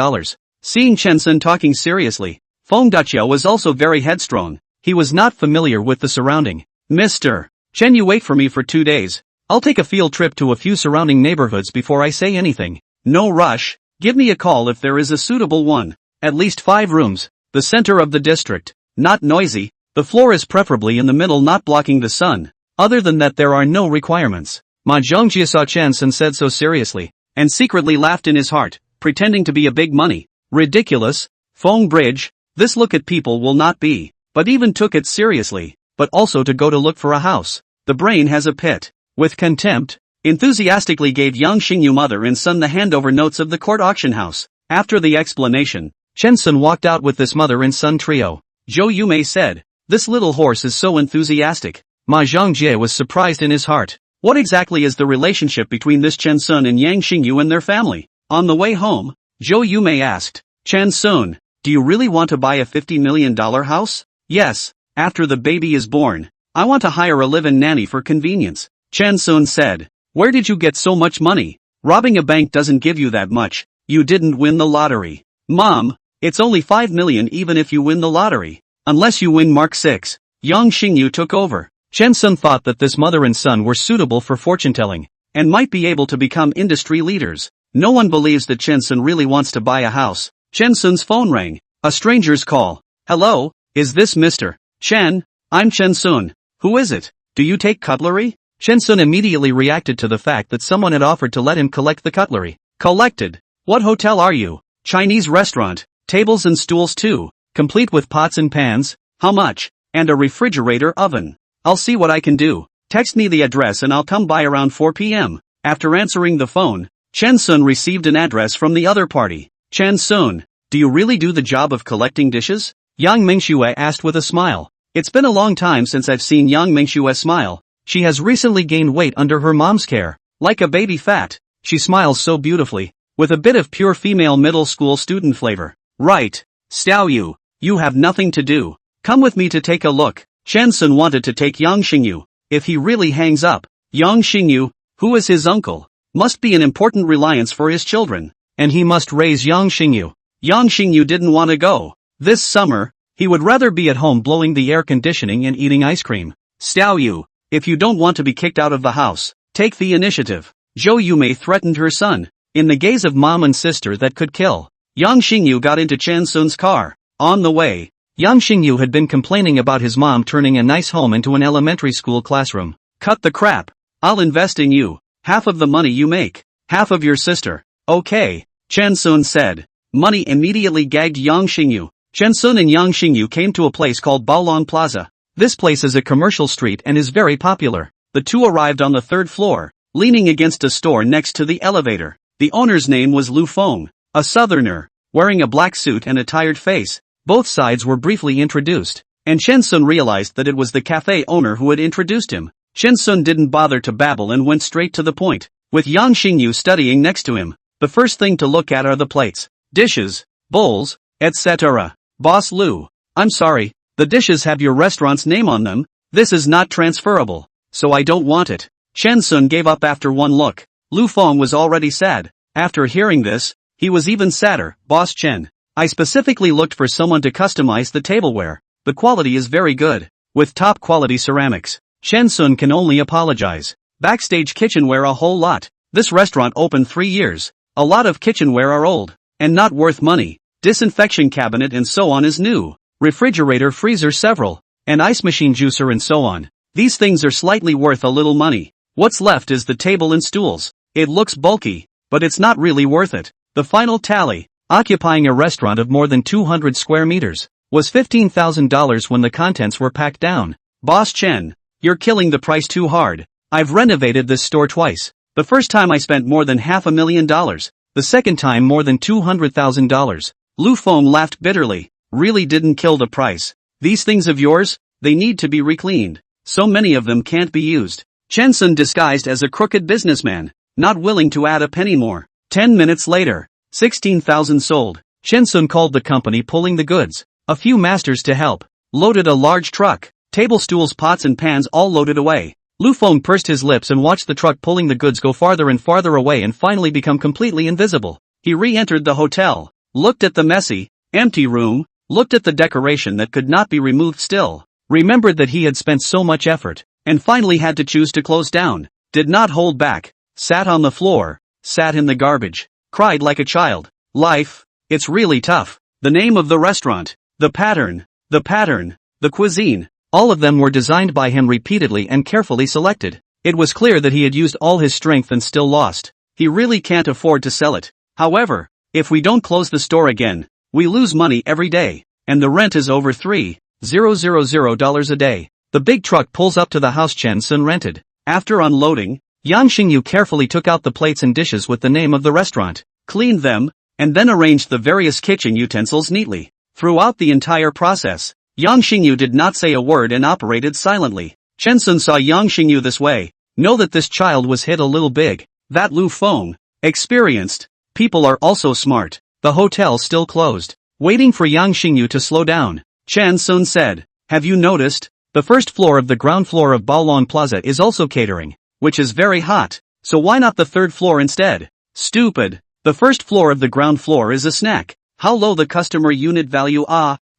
Seeing Chen Sun talking seriously, Feng Daqiao was also very headstrong. He was not familiar with the surrounding. Mr. Chen, you wait for me for 2 days. I'll take a field trip to a few surrounding neighborhoods before I say anything. No rush. Give me a call if there is a suitable one. At least 5 rooms. The center of the district. Not noisy. The floor is preferably in the middle, not blocking the sun. Other than that there are no requirements. Ma Zhongjie saw Chen Sun said so seriously, and secretly laughed in his heart, pretending to be a big money. Ridiculous. Feng Bridge. This look at people will not be. But even took it seriously. But also to go to look for a house. The brain has a pit. With contempt, enthusiastically gave Yang Xingyu mother and son the handover notes of the court auction house. After the explanation, Chen Sun walked out with this mother and son trio. Zhou Yumei said, this little horse is so enthusiastic. Ma Zhongjie was surprised in his heart. What exactly is the relationship between this Chen Sun and Yang Xingyu and their family? On the way home, Zhou Yumei asked, Chen Sun, do you really want to buy a $50 million house? Yes, after the baby is born. I want to hire a live-in nanny for convenience. Chen Sun said, where did you get so much money? Robbing a bank doesn't give you that much. You didn't win the lottery. Mom, it's only 5 million even if you win the lottery. Unless you win Mark 6. Yang Xingyu took over. Chen Sun thought that this mother and son were suitable for fortune-telling, and might be able to become industry leaders. No one believes that Chen Sun really wants to buy a house. Chen Sun's phone rang. A stranger's call. Hello, is this Mr. Chen? I'm Chen Sun. Who is it? Do you take cutlery? Chen Sun immediately reacted to the fact that someone had offered to let him collect the cutlery. Collected? What hotel are you? Chinese restaurant. Tables and stools too. Complete with pots and pans. How much? And a refrigerator oven. I'll see what I can do. Text me the address and I'll come by around 4 p.m. After answering the phone, Chen Sun received an address from the other party. Chen Sun, do you really do the job of collecting dishes? Yang Mingxue asked with a smile. It's been a long time since I've seen Yang Mingxue smile. She has recently gained weight under her mom's care. Like a baby fat, she smiles so beautifully, with a bit of pure female middle school student flavor. Right, Xiao Yu, you have nothing to do. Come with me to take a look. Chen Sun wanted to take Yang Xingyu. If he really hangs up, Yang Xingyu, who is his uncle, must be an important reliance for his children, and he must raise Yang Xingyu. Yang Xingyu didn't want to go. This summer, he would rather be at home blowing the air conditioning and eating ice cream. Xiao Yu, if you don't want to be kicked out of the house, take the initiative. Zhou Yumei threatened her son. In the gaze of mom and sister that could kill, Yang Xingyu got into Chen Sun's car. On the way, Yang Xingyu had been complaining about his mom turning a nice home into an elementary school classroom. Cut the crap. I'll invest in you. Half of the money you make. Half of your sister. Okay, Chen Sun said. Money immediately gagged Yang Xingyu. Chen Sun and Yang Xingyu came to a place called Baolong Plaza. This place is a commercial street and is very popular. The two arrived on the third floor, leaning against a store next to the elevator. The owner's name was Lu Feng, a southerner, wearing a black suit and a tired face. Both sides were briefly introduced, and Chen Sun realized that it was the cafe owner who had introduced him. Chen Sun didn't bother to babble and went straight to the point. With Yang Xingyu studying next to him, the first thing to look at are the plates, dishes, bowls, etc. Boss Lu, I'm sorry, the dishes have your restaurant's name on them. This is not transferable, so I don't want it. Chen Sun gave up after one look. Lu Feng was already sad. After hearing this, he was even sadder. Boss Chen, I specifically looked for someone to customize the tableware. The quality is very good, with top quality ceramics. Chen Sun can only apologize. Backstage kitchenware a whole lot. This restaurant opened 3 years. A lot of kitchenware are old, and not worth money. Disinfection cabinet and so on is new. Refrigerator freezer several, and ice machine juicer and so on. These things are slightly worth a little money. What's left is the table and stools. It looks bulky, but it's not really worth it. The final tally, occupying a restaurant of more than 200 square meters, was $15,000 when the contents were packed down. Boss Chen, you're killing the price too hard. I've renovated this store twice. The first time I spent more than $500,000. The second time more than $200,000. Lu Feng laughed bitterly. Really didn't kill the price. These things of yours, they need to be recleaned. So many of them can't be used. Chen Sun disguised as a crooked businessman, not willing to add a penny more. 10 minutes later, 16,000 sold. Chen Sun called the company pulling the goods. A few masters to help. Loaded a large truck. Table stools, pots and pans all loaded away. Lu Feng pursed his lips and watched the truck pulling the goods go farther and farther away and finally become completely invisible. He re-entered the hotel, looked at the messy, empty room, looked at the decoration that could not be removed still, remembered that he had spent so much effort, and finally had to choose to close down, did not hold back, sat on the floor, sat in the garbage, cried like a child. Life, it's really tough. The name of the restaurant, the pattern, the cuisine, all of them were designed by him repeatedly and carefully selected. It was clear that he had used all his strength and still lost. He really can't afford to sell it. However, if we don't close the store again, we lose money every day, and the rent is over $3,000 a day. The big truck pulls up to the house Chen Sun rented. After unloading, Yang Xingyu carefully took out the plates and dishes with the name of the restaurant, cleaned them, and then arranged the various kitchen utensils neatly. Throughout the entire process, Yang Xingyu did not say a word and operated silently. Chen Sun saw Yang Xingyu this way. Know that this child was hit a little big. That Lu Feng, experienced. People are also smart. The hotel still closed. Waiting for Yang Xingyu to slow down, Chen Sun said, have you noticed? The first floor of the ground floor of Baolong Plaza is also catering, which is very hot. So why not the third floor instead? Stupid. The first floor of the ground floor is a snack. How low the customer unit value?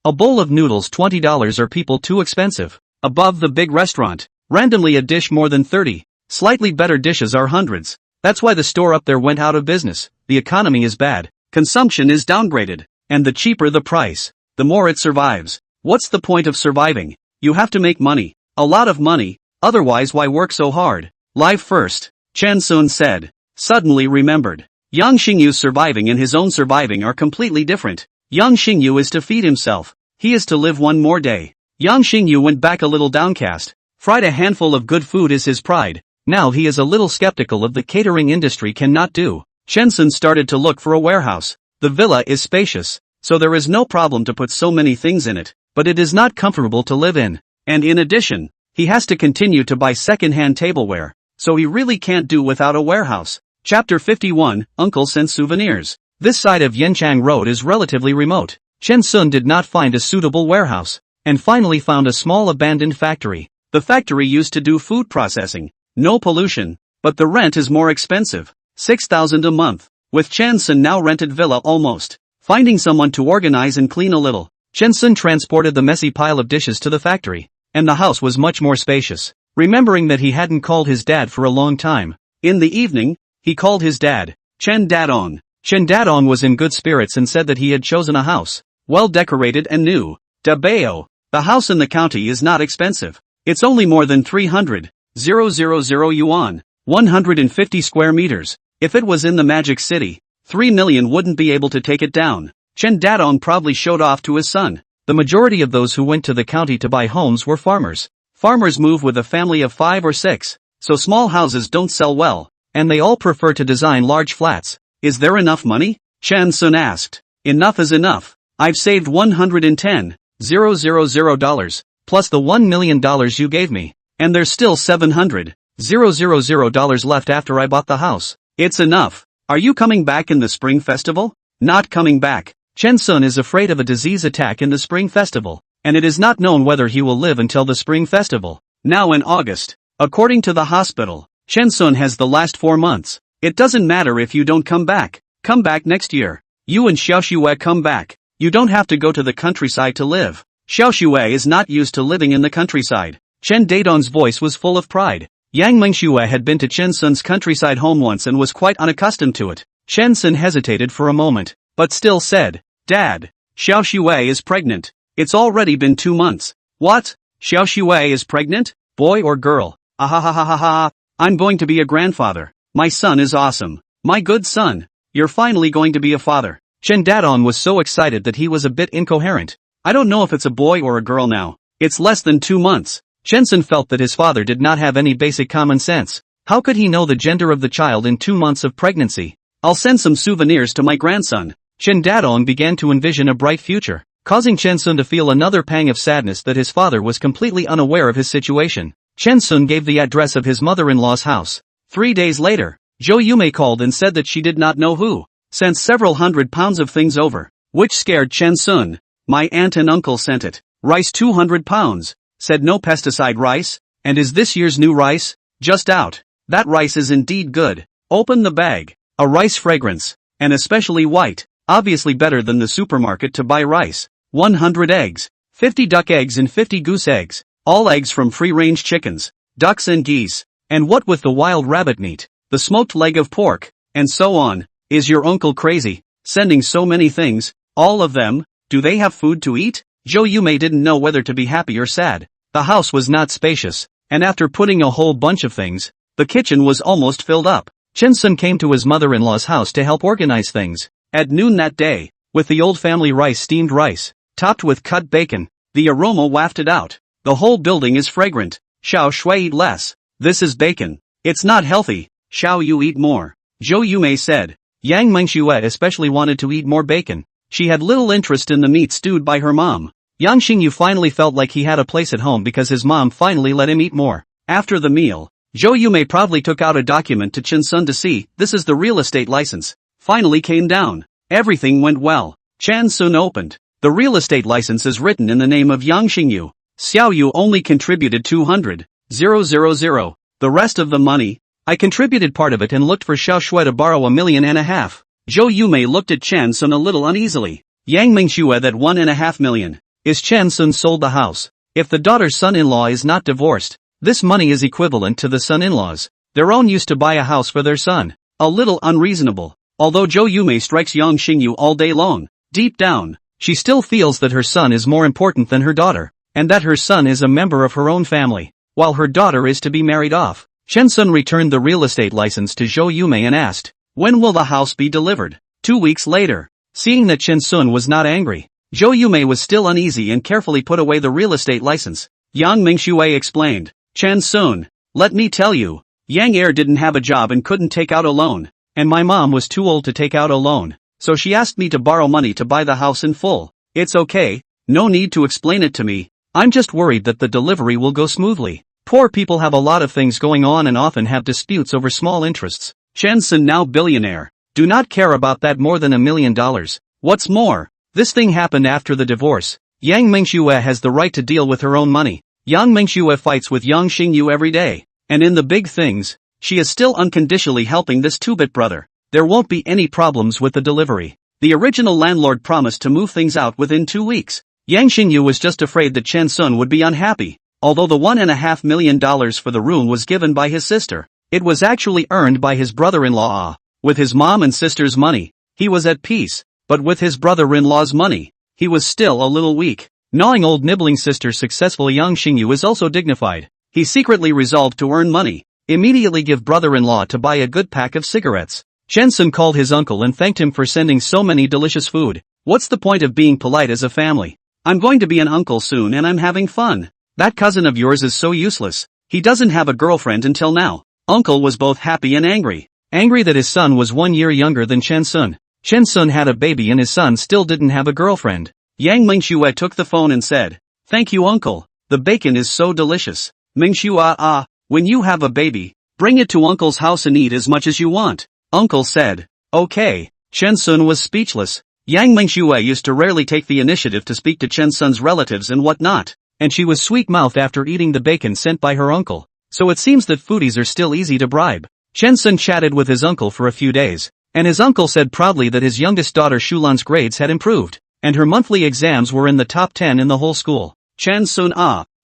A bowl of noodles $20 are people too expensive. Above the big restaurant, randomly a dish more than 30. Slightly better dishes are hundreds. That's why the store up there went out of business. The economy is bad. Consumption is downgraded. And the cheaper the price, the more it survives. What's the point of surviving? You have to make money. A lot of money. Otherwise why work so hard? Life first, Chen Sun said. Suddenly remembered. Yang Xingyu's surviving and his own surviving are completely different. Yang Xingyu is to feed himself. He is to live one more day. Yang Xingyu went back a little downcast. Fried a handful of good food is his pride. Now he is a little skeptical of the catering industry cannot do. Chen Sun started to look for a warehouse. The villa is spacious, so there is no problem to put so many things in it, but it is not comfortable to live in. And in addition, he has to continue to buy second-hand tableware, so he really can't do without a warehouse. Chapter 51, Uncle Sent Souvenirs. This side of Yanchang Road is relatively remote. Chen Sun did not find a suitable warehouse, and finally found a small abandoned factory. The factory used to do food processing. No pollution, but the rent is more expensive. 6,000 a month. With Chen Sun now rented villa almost. Finding someone to organize and clean a little, Chen Sun transported the messy pile of dishes to the factory, and the house was much more spacious. Remembering that he hadn't called his dad for a long time, in the evening, he called his dad, Chen Dadong. Chen Dadong was in good spirits and said that he had chosen a house, well decorated and new. Dabao, the house in the county is not expensive. It's only more than 300,000 yuan, 150 square meters. If it was in the Magic City, 3 million wouldn't be able to take it down. Chen Dadong probably showed off to his son. The majority of those who went to the county to buy homes were farmers. Farmers move with a family of 5 or 6, so small houses don't sell well, and they all prefer to design large flats. Is there enough money? Chen Sun asked. Enough is enough. I've saved $110,000, plus the $1 million you gave me, and there's still $700,000 left after I bought the house. It's enough. Are you coming back in the Spring Festival? Not coming back. Chen Sun is afraid of a disease attack in the Spring Festival, and it is not known whether he will live until the Spring Festival. Now in August. According to the hospital, Chen Sun has the last 4 months. It doesn't matter if you don't come back. Come back next year. You and Xiao Xue come back. You don't have to go to the countryside to live. Xiao Xue is not used to living in the countryside. Chen Dadong's voice was full of pride. Yang Mengxue had been to Chen Sun's countryside home once and was quite unaccustomed to it. Chen Sun hesitated for a moment, but still said, Dad, Xiao Xue is pregnant. It's already been 2 months. What? Xiao Xue is pregnant? Boy or girl? Ahahahaha. I'm going to be a grandfather. My son is awesome. My good son. You're finally going to be a father. Chen Dadong was so excited that he was a bit incoherent. I don't know if it's a boy or a girl now. It's less than 2 months. Chen Sun felt that his father did not have any basic common sense. How could he know the gender of the child in 2 months of pregnancy? I'll send some souvenirs to my grandson. Chen Dadong began to envision a bright future, causing Chen Sun to feel another pang of sadness that his father was completely unaware of his situation. Chen Sun gave the address of his mother-in-law's house. 3 days later, Zhou Yumei called and said that she did not know who sent several £100 of things over, which scared Chen Sun. My aunt and uncle sent it. Rice £200. Said no pesticide rice. And is this year's new rice? Just out. That rice is indeed good. Open the bag. A rice fragrance. And especially white. Obviously better than the supermarket to buy rice. 100 eggs. 50 duck eggs and 50 goose eggs. All eggs from free-range chickens, ducks and geese. And what with the wild rabbit meat, the smoked leg of pork, and so on. Is your uncle crazy? Sending so many things, all of them? Do they have food to eat? Zhou Yumei didn't know whether to be happy or sad. The house was not spacious, and after putting a whole bunch of things, the kitchen was almost filled up. Chen Sun came to his mother-in-law's house to help organize things. At noon that day, with the old family rice, steamed rice, topped with cut bacon, the aroma wafted out. The whole building is fragrant. Xiao Shui, eat less. This is bacon. It's not healthy. Xiao, you eat more. Zhou Yumei said. Yang Mengxue especially wanted to eat more bacon. She had little interest in the meat stewed by her mom. Yang Xingyu finally felt like he had a place at home because his mom finally let him eat more. After the meal, Zhou Yumei proudly took out a document to Chen Sun to see. This is the real estate license. Finally came down. Everything went well. Chen Sun opened. The real estate license is written in the name of Yang Xingyu. Xiao Yu only contributed 200,000. The rest of the money, I contributed part of it and looked for Xiao Shui to borrow 1.5 million. Zhou Yumei looked at Chen Sun a little uneasily. Yang Mengxue that 1.5 million. Is Chen Sun sold the house? If the daughter's son-in-law is not divorced, this money is equivalent to the son-in-law's. Their own used to buy a house for their son. A little unreasonable. Although Zhou Yumei strikes Yang Xingyu all day long, deep down, she still feels that her son is more important than her daughter, and that her son is a member of her own family, while her daughter is to be married off. Chen Sun returned the real estate license to Zhou Yumei and asked, when will the house be delivered? 2 weeks later. Seeing that Chen Sun was not angry, Zhou Yumei was still uneasy and carefully put away the real estate license. Yang Mengxue explained, Chan Sun, let me tell you, Yang Er didn't have a job and couldn't take out a loan, and my mom was too old to take out a loan, so she asked me to borrow money to buy the house in full. It's okay, no need to explain it to me, I'm just worried that the delivery will go smoothly. Poor people have a lot of things going on and often have disputes over small interests. Chan Sun, now billionaire, do not care about that more than $1 million. What's more, this thing happened after the divorce. Yang Mingxue has the right to deal with her own money. Yang Mingxue fights with Yang Xingyu every day, and in the big things, she is still unconditionally helping this two-bit brother. There won't be any problems with the delivery. The original landlord promised to move things out within 2 weeks. Yang Xingyu was just afraid that Chan Sun would be unhappy, although the $1.5 million for the room was given by his sister. It was actually earned by his brother-in-law. With his mom and sister's money, he was at peace, but with his brother-in-law's money, he was still a little weak. Gnawing old nibbling sister's successful Yang Xingyu is also dignified. He secretly resolved to earn money, immediately give brother-in-law to buy a good pack of cigarettes. Chan Sun called his uncle and thanked him for sending so many delicious food. What's the point of being polite as a family? I'm going to be an uncle soon and I'm having fun. That cousin of yours is so useless. He doesn't have a girlfriend until now. Uncle was both happy and angry. Angry that his son was 1 year younger than Chan Sun. Chan Sun had a baby and his son still didn't have a girlfriend. Yang Mingxue took the phone and said, "Thank you uncle, the bacon is so delicious. Mingxue, when you have a baby, bring it to uncle's house and eat as much as you want." Uncle said, "Okay." Chan Sun was speechless. Yang Mingxue used to rarely take the initiative to speak to Chan Sun's relatives and whatnot, and she was sweet-mouthed after eating the bacon sent by her uncle. So it seems that foodies are still easy to bribe. Chan Sun chatted with his uncle for a few days, and his uncle said proudly that his youngest daughter Shulan's grades had improved, and her monthly exams were in the top 10 in the whole school. Chan Sun,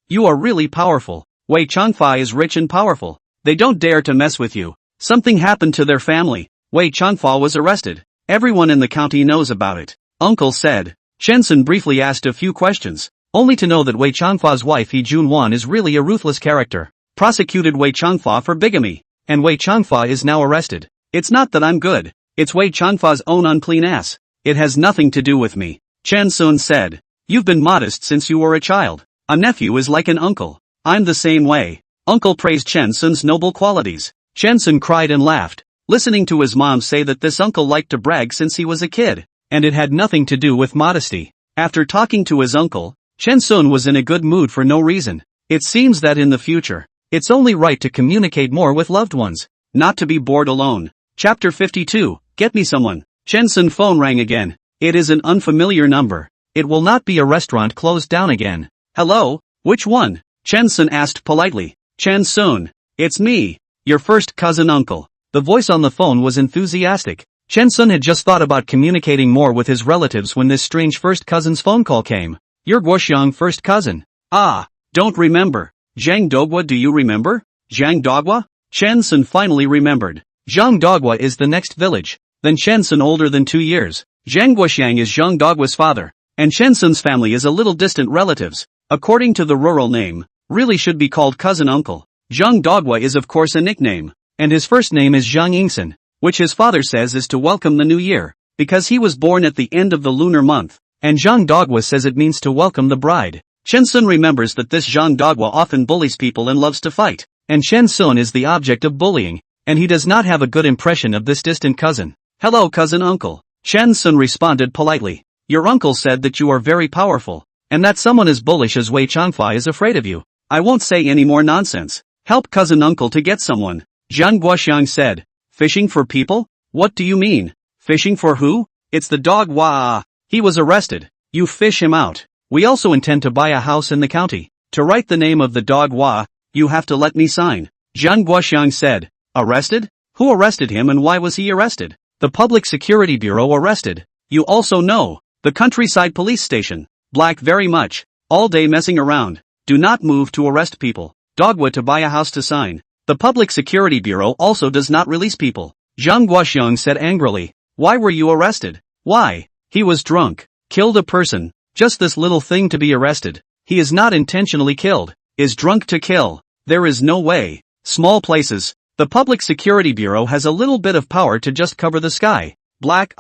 you are really powerful. Wei Changfa is rich and powerful. They don't dare to mess with you. Something happened to their family. Wei Changfa was arrested. Everyone in the county knows about it. Uncle said. Chan Sun briefly asked a few questions, only to know that Wei Changfa's wife He Junwan is really a ruthless character. Prosecuted Wei Changfa for bigamy, and Wei Changfa is now arrested. It's not that I'm good, it's Wei Changfa's own unclean ass. It has nothing to do with me. Chan Sun said. You've been modest since you were a child. A nephew is like an uncle. I'm the same way. Uncle praised Chan Sun's noble qualities. Chan Sun cried and laughed, listening to his mom say that this uncle liked to brag since he was a kid, and it had nothing to do with modesty. After talking to his uncle, Chan Sun was in a good mood for no reason. It seems that in the future, it's only right to communicate more with loved ones, not to be bored alone. Chapter 52, Get Me Someone. Chan Sun's phone rang again. It is an unfamiliar number. It will not be a restaurant closed down again. Hello, which one? Chan Sun asked politely. Chan Sun, it's me, your first cousin uncle. The voice on the phone was enthusiastic. Chan Sun had just thought about communicating more with his relatives when this strange first cousin's phone call came. Your Guoxiang first cousin. Don't remember. Zhang Dogwa, do you remember? Zhang Dogwa? Chan Sun finally remembered. Zhang Dogwa is the next village. Then Chan Sun older than 2 years. Zhang Guoxiang is Zhang Dogwa's father, and Chan Sun's family is a little distant relatives. According to the rural name, really should be called cousin uncle. Zhang Dogwa is of course a nickname, and his first name is Zhang Yingsan, which his father says is to welcome the new year, because he was born at the end of the lunar month, and Zhang Dogwa says it means to welcome the bride. Chan Sun remembers that this Zhang Dogwa often bullies people and loves to fight, and Chan Sun is the object of bullying, and he does not have a good impression of this distant cousin. Hello cousin uncle. Chan Sun responded politely. Your uncle said that you are very powerful, and that someone as bullish as Wei Changfa is afraid of you. I won't say any more nonsense. Help cousin uncle to get someone. Zhang Guoxiang said. Fishing for people? What do you mean? Fishing for who? It's the dog Wah. He was arrested. You fish him out. We also intend to buy a house in the county. To write the name of the dog Wah, you have to let me sign. Zhang Guoxiang said. Arrested? Who arrested him and why was he arrested? The Public Security Bureau arrested. You also know. The countryside police station. Black very much. All day messing around. Do not move to arrest people. Dogwa to buy a house to sign. The Public Security Bureau also does not release people. Zhang Guoxiang said angrily. Why were you arrested? Why? He was drunk. Killed a person. Just this little thing to be arrested. He is not intentionally killed. Is drunk to kill. There is no way. Small places. The Public Security Bureau has a little bit of power to just cover the sky. Black,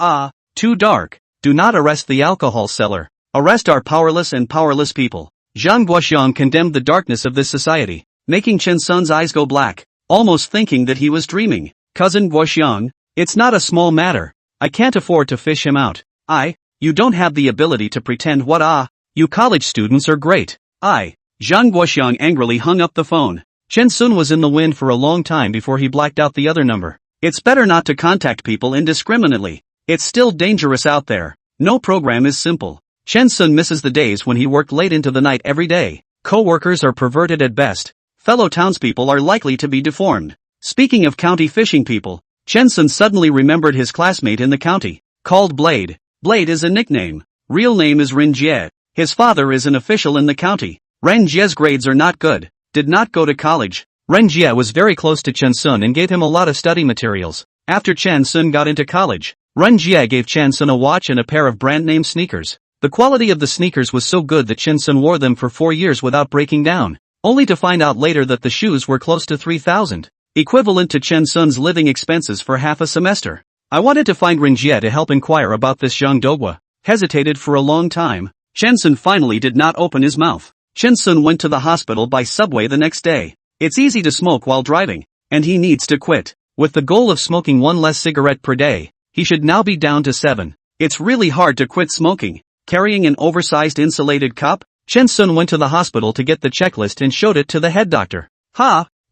too dark. Do not arrest the alcohol seller. Arrest our powerless and powerless people. Zhang Guoxiang condemned the darkness of this society. making Chen Sun's eyes go black, almost thinking that he was dreaming. Cousin Guoxiang, it's not a small matter. I can't afford to fish him out. You don't have the ability to pretend what you college students are great. Zhang Guoxiang angrily hung up the phone. Chen Sun was in the wind for a long time before he blacked out the other number. It's better not to contact people indiscriminately. It's still dangerous out there. No program is simple. Chen Sun misses the days when he worked late into the night every day. Co-workers are perverted at best. Fellow townspeople are likely to be deformed. Speaking of county fishing people, Chen Sun suddenly remembered his classmate in the county, called Blade. Blade is a nickname. Real name is Ren Jie. His father is an official in the county. Ren Jie's grades are not good. Did not go to college. Ren Jie was very close to Chen Sun and gave him a lot of study materials. After Chen Sun got into college, Ren Jie gave Chen Sun a watch and a pair of brand-name sneakers. The quality of the sneakers was so good that Chen Sun wore them for 4 years without breaking down, only to find out later that the shoes were close to 3,000, equivalent to Chen Sun's living expenses for half a semester. I wanted to find Ren Jie to help inquire about this Zhang Dogua. Hesitated for a long time. Chen Sun finally did not open his mouth. Chen Sun went to the hospital by subway the next day. It's easy to smoke while driving, and he needs to quit. With the goal of smoking 1 less cigarette per day, he should now be down to 7. It's really hard to quit smoking. Carrying an oversized insulated cup, Chen Sun went to the hospital to get the checklist and showed it to the head doctor.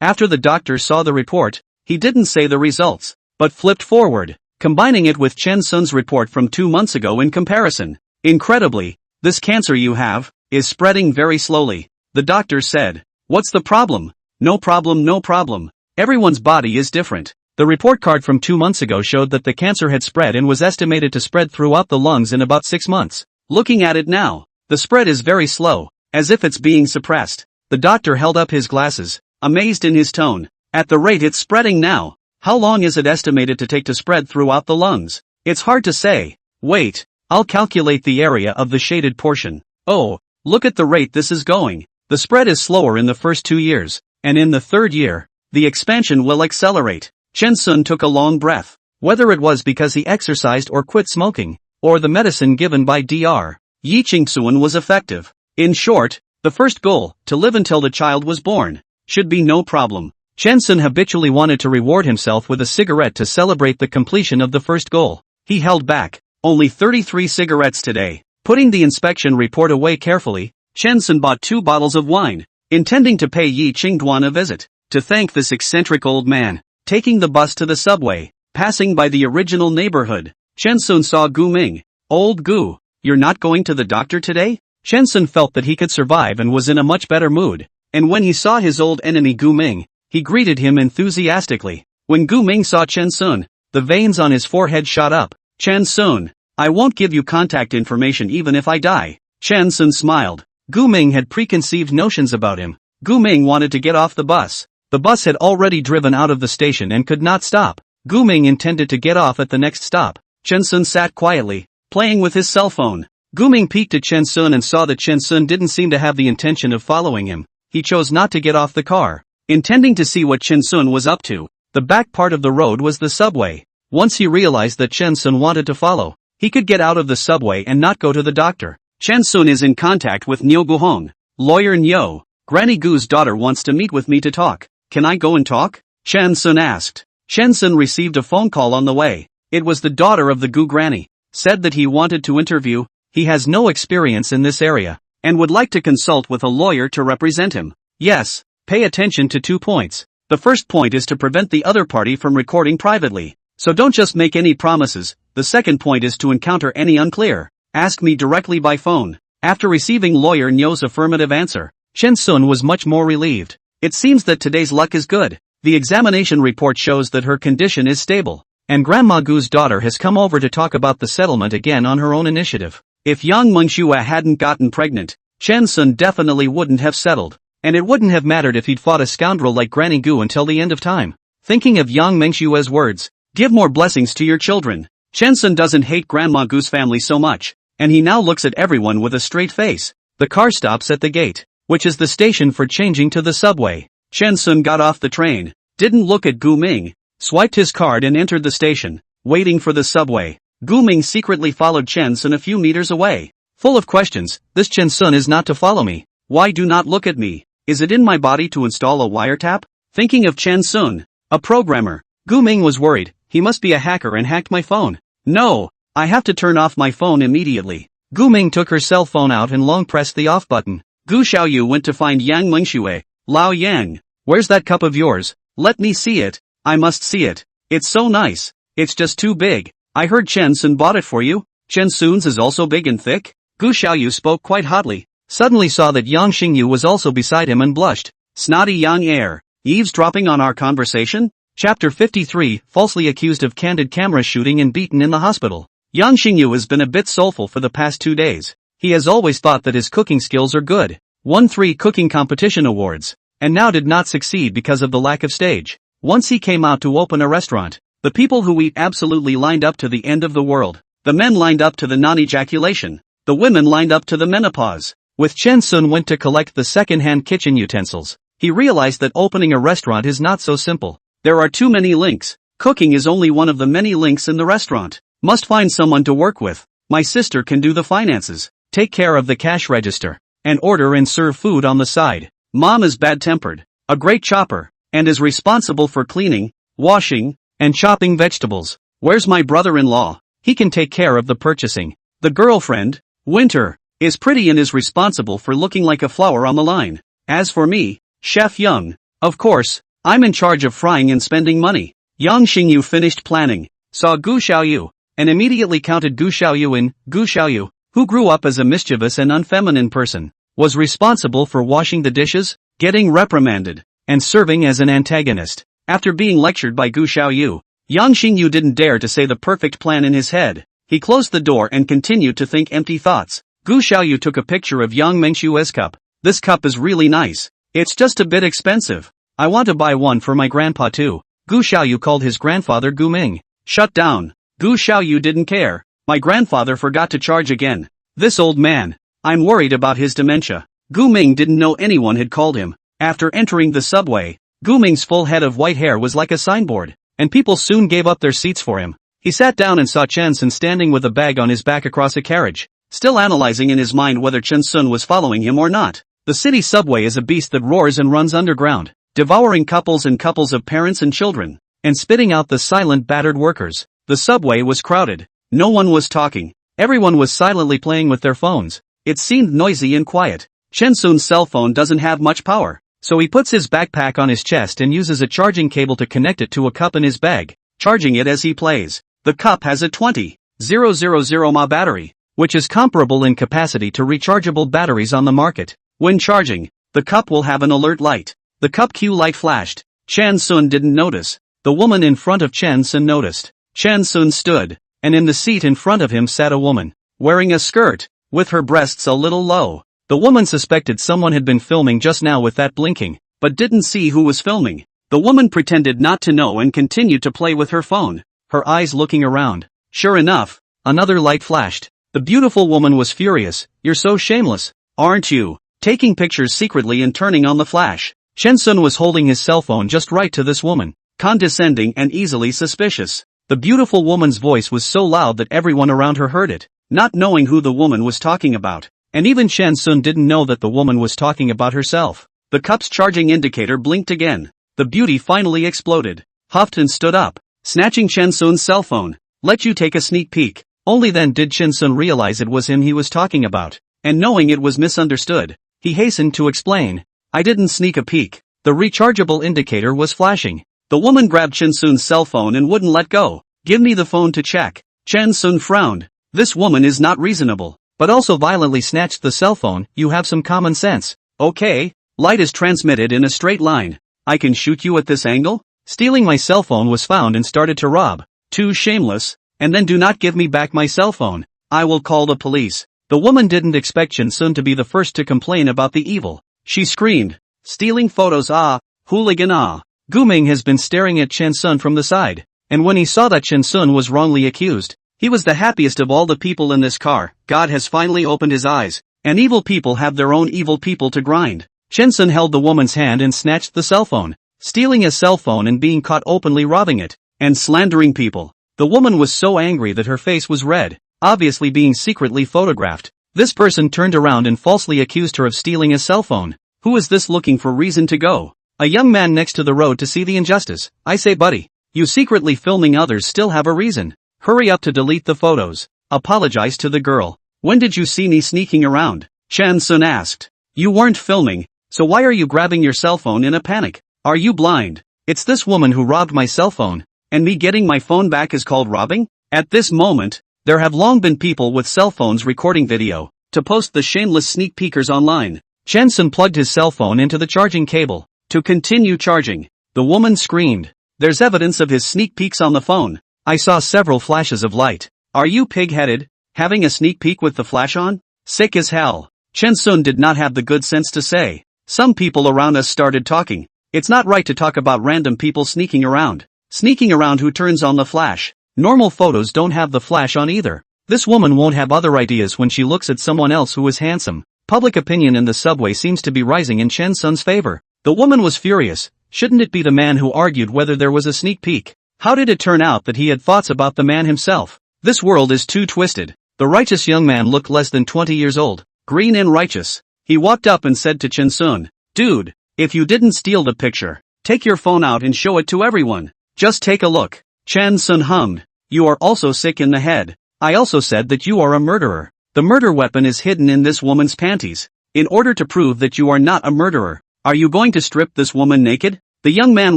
After the doctor saw the report, he didn't say the results, but flipped forward, combining it with Chen Sun's report from 2 months ago in comparison. Incredibly, this cancer you have is spreading very slowly. The doctor said. What's the problem? No problem, no problem. Everyone's body is different. The report card from 2 months ago showed that the cancer had spread and was estimated to spread throughout the lungs in about 6 months. Looking at it now, the spread is very slow, as if it's being suppressed. The doctor held up his glasses, amazed in his tone. At the rate it's spreading now, how long is it estimated to take to spread throughout the lungs? It's hard to say. Wait, I'll calculate the area of the shaded portion. Oh, look at the rate this is going. The spread is slower in the first 2 years, and in the 3rd year, the expansion will accelerate. Chen Sun took a long breath. Whether it was because he exercised or quit smoking, or the medicine given by Dr. Yi Qingxuan was effective. In short, the first goal, to live until the child was born, should be no problem. Chen Sun habitually wanted to reward himself with a cigarette to celebrate the completion of the first goal. He held back, only 33 cigarettes today. Putting the inspection report away carefully, Chen Sun bought 2 bottles of wine, intending to pay Yi Qingduan a visit, to thank this eccentric old man. Taking the bus to the subway, passing by the original neighborhood, Chen Sun saw Gu Ming. Old Gu, you're not going to the doctor today? Chen Sun felt that he could survive and was in a much better mood, and when he saw his old enemy Gu Ming, he greeted him enthusiastically. When Gu Ming saw Chen Sun, the veins on his forehead shot up. Chen Sun, I won't give you contact information even if I die. Chen Sun smiled. Gu Ming had preconceived notions about him. Gu Ming wanted to get off the bus. The bus had already driven out of the station and could not stop. Gu Ming intended to get off at the next stop. Chen Sun sat quietly, playing with his cell phone. Gu Ming peeked at Chen Sun and saw that Chen Sun didn't seem to have the intention of following him. He chose not to get off the car, intending to see what Chen Sun was up to. The back part of the road was the subway. Once he realized that Chen Sun wanted to follow, he could get out of the subway and not go to the doctor. Chen Sun is in contact with Niu Guhong. Lawyer Niu, Granny Gu's daughter wants to meet with me to talk. Can I go and talk? Chen Sun asked. Chen Sun received a phone call on the way. It was the daughter of the Gu granny. Said that he wanted to interview. He has no experience in this area, and would like to consult with a lawyer to represent him. Yes, pay attention to 2 points. The first point is to prevent the other party from recording privately. So don't just make any promises. The second point is to encounter any unclear. Ask me directly by phone. After receiving lawyer Niu's affirmative answer, Chen Sun was much more relieved. It seems that today's luck is good. The examination report shows that her condition is stable, and Grandma Gu's daughter has come over to talk about the settlement again on her own initiative. If Yang Mengxua hadn't gotten pregnant, Chen Sun definitely wouldn't have settled, and it wouldn't have mattered if he'd fought a scoundrel like Granny Gu until the end of time. Thinking of Yang Mengxua's words, give more blessings to your children. Chen Sun doesn't hate Grandma Gu's family so much, and he now looks at everyone with a straight face. The car stops at the gate, which is the station for changing to the subway. Chen Sun got off the train, didn't look at Gu Ming, swiped his card and entered the station, waiting for the subway. Gu Ming secretly followed Chen Sun a few meters away. Full of questions, this Chen Sun is not to follow me. Why do not look at me? Is it in my body to install a wiretap? Thinking of Chen Sun, a programmer, Gu Ming was worried. He must be a hacker and hacked my phone. No, I have to turn off my phone immediately. Gu Ming took her cell phone out and long pressed the off button. Gu Xiaoyu went to find Yang Mengxue. Lao Yang, where's that cup of yours? Let me see it. I must see it. It's so nice. It's just too big. I heard Chen Sun bought it for you. Chen Sun's is also big and thick? Gu Xiaoyu spoke quite hotly. Suddenly saw that Yang Xingyu was also beside him and blushed. Snotty young heir, eavesdropping on our conversation? Chapter 53, falsely accused of candid camera shooting and beaten in the hospital. Yang Xingyu has been a bit soulful for the past 2 days. He has always thought that his cooking skills are good. Won 3 cooking competition awards. And now did not succeed because of the lack of stage. Once he came out to open a restaurant. The people who eat absolutely lined up to the end of the world. The men lined up to the non-ejaculation. The women lined up to the menopause. With Chen Sun went to collect the second-hand kitchen utensils. He realized that opening a restaurant is not so simple. There are too many links. Cooking is only one of the many links in the restaurant. Must find someone to work with. My sister can do the finances, take care of the cash register, and order and serve food on the side. Mom is bad-tempered, a great chopper, and is responsible for cleaning, washing, and chopping vegetables. Where's my brother-in-law? He can take care of the purchasing. The girlfriend, Winter, is pretty and is responsible for looking like a flower on the line. As for me, Chef Young, of course, I'm in charge of frying and spending money. Yang Xingyu finished planning, saw Gu Xiaoyu, and immediately counted Gu Xiaoyu in. Gu Xiaoyu, who grew up as a mischievous and unfeminine person, was responsible for washing the dishes, getting reprimanded, and serving as an antagonist. After being lectured by Gu Xiaoyu, Yang Xingyu didn't dare to say the perfect plan in his head. He closed the door and continued to think empty thoughts. Gu Xiaoyu took a picture of Yang Mengshue's cup. This cup is really nice. It's just a bit expensive. I want to buy one for my grandpa too. Gu Xiaoyu called his grandfather Gu Ming. Shut down. Gu Xiaoyu didn't care. My grandfather forgot to charge again. This old man. I'm worried about his dementia. Gu Ming didn't know anyone had called him. After entering the subway, Gu Ming's full head of white hair was like a signboard, and people soon gave up their seats for him. He sat down and saw Chen Sun standing with a bag on his back across a carriage, still analyzing in his mind whether Chen Sun was following him or not. The city subway is a beast that roars and runs underground, devouring couples and couples of parents and children, and spitting out the silent battered workers. The subway was crowded. No one was talking. Everyone was silently playing with their phones. It seemed noisy and quiet. Chen Sun's cell phone doesn't have much power, so he puts his backpack on his chest and uses a charging cable to connect it to a cup in his bag, charging it as he plays. The cup has a 20,000 mAh battery, which is comparable in capacity to rechargeable batteries on the market. When charging, the cup will have an alert light. The cup Q light flashed. Chen Sun didn't notice. The woman in front of Chen Sun noticed. Chen Sun stood, and in the seat in front of him sat a woman, wearing a skirt, with her breasts a little low. The woman suspected someone had been filming just now with that blinking, but didn't see who was filming. The woman pretended not to know and continued to play with her phone, her eyes looking around. Sure enough, another light flashed. The beautiful woman was furious. You're so shameless, aren't you? Taking pictures secretly and turning on the flash. Chen Sun was holding his cell phone just right to this woman, condescending and easily suspicious. The beautiful woman's voice was so loud that everyone around her heard it, not knowing who the woman was talking about. And even Chen Sun didn't know that the woman was talking about herself. The cup's charging indicator blinked again. The beauty finally exploded, huffed and stood up, snatching Chen Sun's cell phone. Let you take a sneak peek. Only then did Chen Sun realize it was him he was talking about, and knowing it was misunderstood, he hastened to explain. I didn't sneak a peek. The rechargeable indicator was flashing. The woman grabbed Chen Sun's cell phone and wouldn't let go. Give me the phone to check. Chen Sun frowned. This woman is not reasonable, but also violently snatched the cell phone. You have some common sense. Okay, light is transmitted in a straight line. I can shoot you at this angle? Stealing my cell phone was found and started to rob. Too shameless. And then do not give me back my cell phone. I will call the police. The woman didn't expect Chen Sun to be the first to complain about the evil. She screamed. Stealing photos, ah, hooligan, ah. Gu Ming has been staring at Chen Sun from the side, and when he saw that Chen Sun was wrongly accused, he was the happiest of all the people in this car. God has finally opened his eyes, and evil people have their own evil people to grind. Chen Sun held the woman's hand and snatched the cell phone. Stealing a cell phone and being caught openly robbing it, and slandering people. The woman was so angry that her face was red, obviously being secretly photographed. This person turned around and falsely accused her of stealing a cell phone. Who is this looking for reason to go? A young man next to the road to see the injustice. I say buddy, you secretly filming others still have a reason. Hurry up to delete the photos. Apologize to the girl. When did you see me sneaking around? Chan Sun asked. You weren't filming, so why are you grabbing your cell phone in a panic? Are you blind? It's this woman who robbed my cell phone, and me getting my phone back is called robbing? At this moment, there have long been people with cell phones recording video, to post the shameless sneak peekers online. Chan Sun plugged his cell phone into the charging cable. To continue charging, the woman screamed. There's evidence of his sneak peeks on the phone. I saw several flashes of light. Are you pig-headed? Having a sneak peek with the flash on? Sick as hell. Chen Sun did not have the good sense to say. Some people around us started talking. It's not right to talk about random people sneaking around. Sneaking around who turns on the flash. Normal photos don't have the flash on either. This woman won't have other ideas when she looks at someone else who is handsome. Public opinion in the subway seems to be rising in Chen Sun's favor. The woman was furious. Shouldn't it be the man who argued whether there was a sneak peek? How did it turn out that he had thoughts about the man himself? This world is too twisted. The righteous young man looked less than 20 years old, green and righteous. He walked up and said to Chen Sun, dude, if you didn't steal the picture, take your phone out and show it to everyone. Just take a look. Chen Sun hummed. You are also sick in the head. I also said that you are a murderer. The murder weapon is hidden in this woman's panties. In order to prove that you are not a murderer, are you going to strip this woman naked? The young man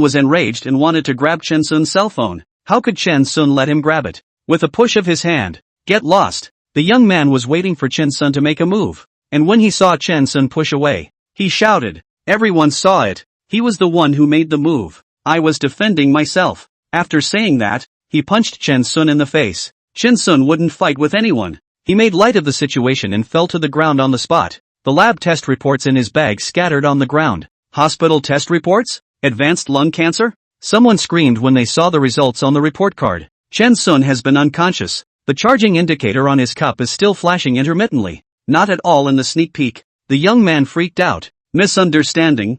was enraged and wanted to grab Chen Sun's cell phone. How could Chen Sun let him grab it? With a push of his hand. Get lost. The young man was waiting for Chen Sun to make a move. And when he saw Chen Sun push away, he shouted. Everyone saw it. He was the one who made the move. I was defending myself. After saying that, he punched Chen Sun in the face. Chen Sun wouldn't fight with anyone. He made light of the situation and fell to the ground on the spot. The lab test reports in his bag scattered on the ground. Hospital test reports? Advanced lung cancer? Someone screamed when they saw the results on the report card. Chen Sun has been unconscious. The charging indicator on his cup is still flashing intermittently. Not at all in the sneak peek. The young man freaked out. Misunderstanding.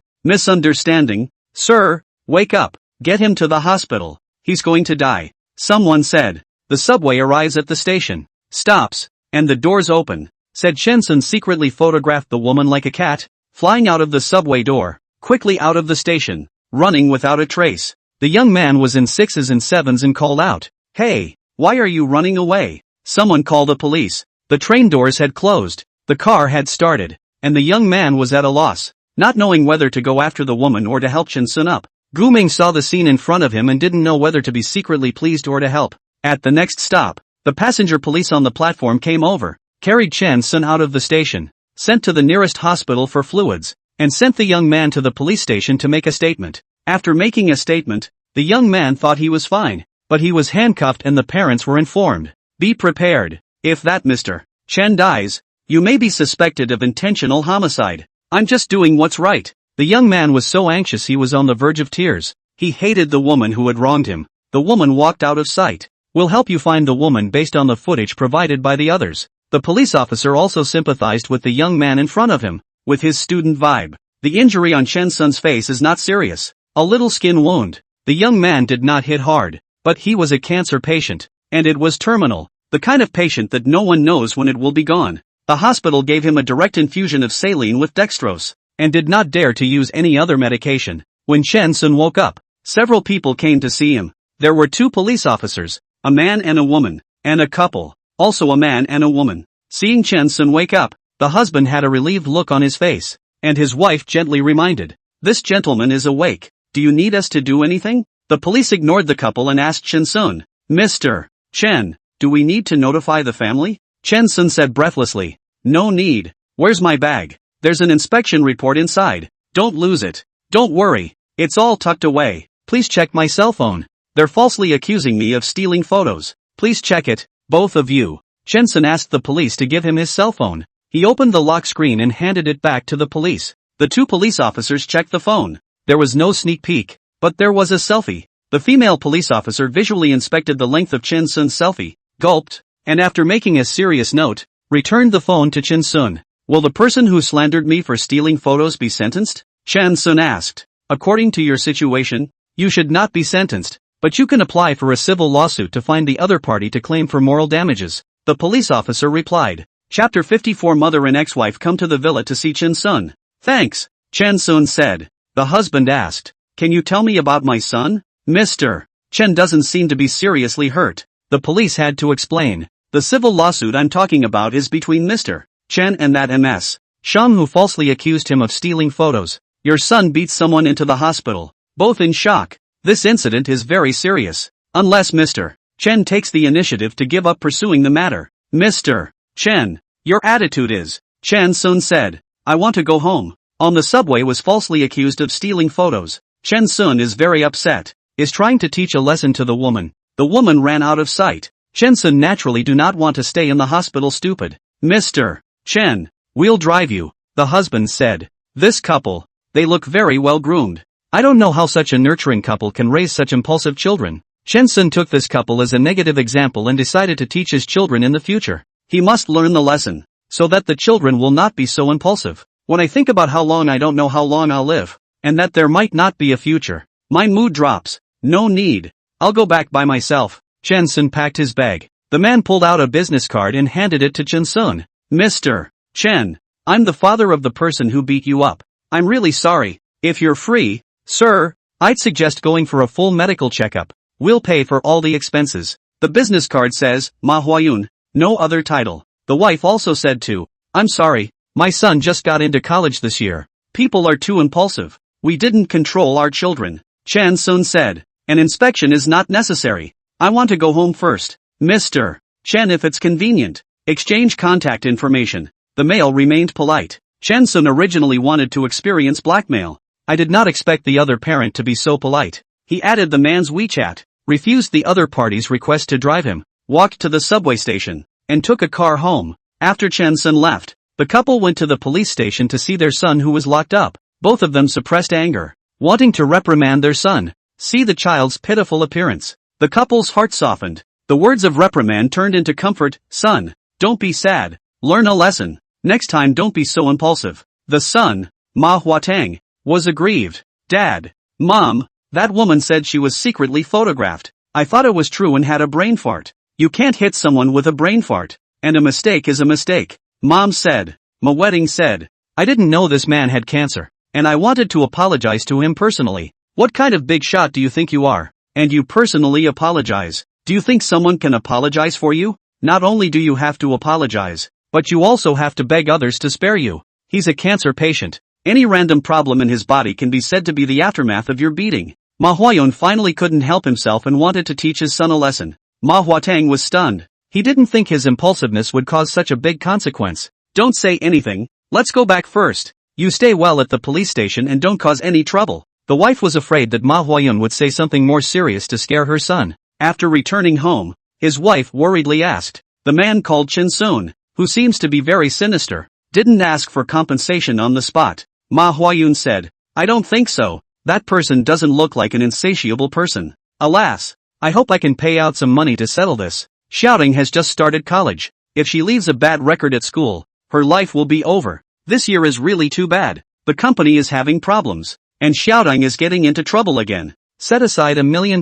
Sir, wake up. Get him to the hospital. He's going to die. Someone said. The subway arrives at the station. Stops. And the doors open. Said Chen Sun secretly photographed the woman like a cat, flying out of the subway door, quickly out of the station, running without a trace. The young man was in 6s and 7s and called out. Hey, why are you running away? Someone called the police. The train doors had closed. The car had started. And the young man was at a loss, not knowing whether to go after the woman or to help Chen Sun up. Gu Ming saw the scene in front of him and didn't know whether to be secretly pleased or to help. At the next stop, the passenger police on the platform came over, carried Chen Sun out of the station, sent to the nearest hospital for fluids, and sent the young man to the police station to make a statement. After making a statement, the young man thought he was fine, but he was handcuffed and the parents were informed. Be prepared. If that Mr. Chen dies, you may be suspected of intentional homicide. I'm just doing what's right. The young man was so anxious he was on the verge of tears. He hated the woman who had wronged him. The woman walked out of sight. We'll help you find the woman based on the footage provided by the others. The police officer also sympathized with the young man in front of him, with his student vibe. The injury on Chen Sun's face is not serious. A little skin wound. The young man did not hit hard, but he was a cancer patient, and it was terminal, the kind of patient that no one knows when it will be gone. The hospital gave him a direct infusion of saline with dextrose, and did not dare to use any other medication. When Chen Sun woke up, several people came to see him. There were 2 police officers, a man and a woman, and a couple, also a man and a woman. Seeing Chen Sun wake up, the husband had a relieved look on his face, and his wife gently reminded, this gentleman is awake. Do you need us to do anything? The police ignored the couple and asked Chen Sun, Mr. Chen, do we need to notify the family? Chen Sun said breathlessly, no need. Where's my bag? There's an inspection report inside. Don't lose it. Don't worry. It's all tucked away. Please check my cell phone. They're falsely accusing me of stealing photos. Please check it, both of you. Chen Sun asked the police to give him his cell phone. He opened the lock screen and handed it back to the police. The 2 police officers checked the phone. There was no sneak peek, but there was a selfie. The female police officer visually inspected the length of Chen Sun's selfie, gulped, and after making a serious note, returned the phone to Chen Sun. Will the person who slandered me for stealing photos be sentenced? Chen Sun asked. According to your situation, you should not be sentenced, but you can apply for a civil lawsuit to find the other party to claim for moral damages. The police officer replied. Chapter 54. Mother and ex-wife come to the villa to see Chen Sun. Thanks. Chan Sun said. The husband asked, "Can you tell me about my son?" Mr. Chen doesn't seem to be seriously hurt. The police had to explain. The civil lawsuit I'm talking about is between Mr. Chen and that MS. Shang who falsely accused him of stealing photos. Your son beat someone into the hospital. Both in shock. This incident is very serious. Unless Mr. Chen takes the initiative to give up pursuing the matter. Mr. Chen, your attitude is, Chan Sun said, I want to go home. On the subway was falsely accused of stealing photos. Chen Sun is very upset. Is trying to teach a lesson to the woman. The woman ran out of sight. Chen Sun naturally do not want to stay in the hospital stupid. Mr. Chen, we'll drive you, the husband said. This couple, they look very well groomed. I don't know how such a nurturing couple can raise such impulsive children. Chen Sun took this couple as a negative example and decided to teach his children in the future. He must learn the lesson, so that the children will not be so impulsive. When I think about how long I don't know how long I'll live, and that there might not be a future, my mood drops. No need. I'll go back by myself. Chen Sun packed his bag. The man pulled out a business card and handed it to Chen Sun. Mr. Chen, I'm the father of the person who beat you up. I'm really sorry. If you're free, sir, I'd suggest going for a full medical checkup. We'll pay for all the expenses. The business card says, Manhwa, no other title. The wife also said too, I'm sorry, my son just got into college this year. People are too impulsive. We didn't control our children. Chan Sun said. An inspection is not necessary. I want to go home first. Mr. Chen, if it's convenient, exchange contact information. The male remained polite. Chen Sun originally wanted to experience blackmail. I did not expect the other parent to be so polite. He added the man's WeChat, refused the other party's request to drive him, walked to the subway station, and took a car home. After Chen Sun left, the couple went to the police station to see their son who was locked up. Both of them suppressed anger, wanting to reprimand their son. See the child's pitiful appearance. The couple's heart softened. The words of reprimand turned into comfort. Son, don't be sad. Learn a lesson. Next time don't be so impulsive. The son, Manhwa, was aggrieved. Dad, Mom, that woman said she was secretly photographed. I thought it was true and had a brain fart. You can't hit someone with a brain fart. And a mistake is a mistake. Mom said. Manhwa said. I didn't know this man had cancer. And I wanted to apologize to him personally. What kind of big shot do you think you are? And you personally apologize? Do you think someone can apologize for you? Not only do you have to apologize, but you also have to beg others to spare you. He's a cancer patient. Any random problem in his body can be said to be the aftermath of your beating. Manhwa finally couldn't help himself and wanted to teach his son a lesson. Manhwa was stunned. He didn't think his impulsiveness would cause such a big consequence. Don't say anything. Let's go back first. You stay well at the police station and don't cause any trouble. The wife was afraid that Manhwa would say something more serious to scare her son. After returning home, his wife worriedly asked. The man called Chen Sun, who seems to be very sinister, didn't ask for compensation on the spot. Manhwa said, I don't think so. That person doesn't look like an insatiable person. Alas, I hope I can pay out some money to settle this. Xiaoting has just started college. If she leaves a bad record at school, her life will be over. This year is really too bad. The company is having problems. And Xiaoting is getting into trouble again. Set aside $1 million.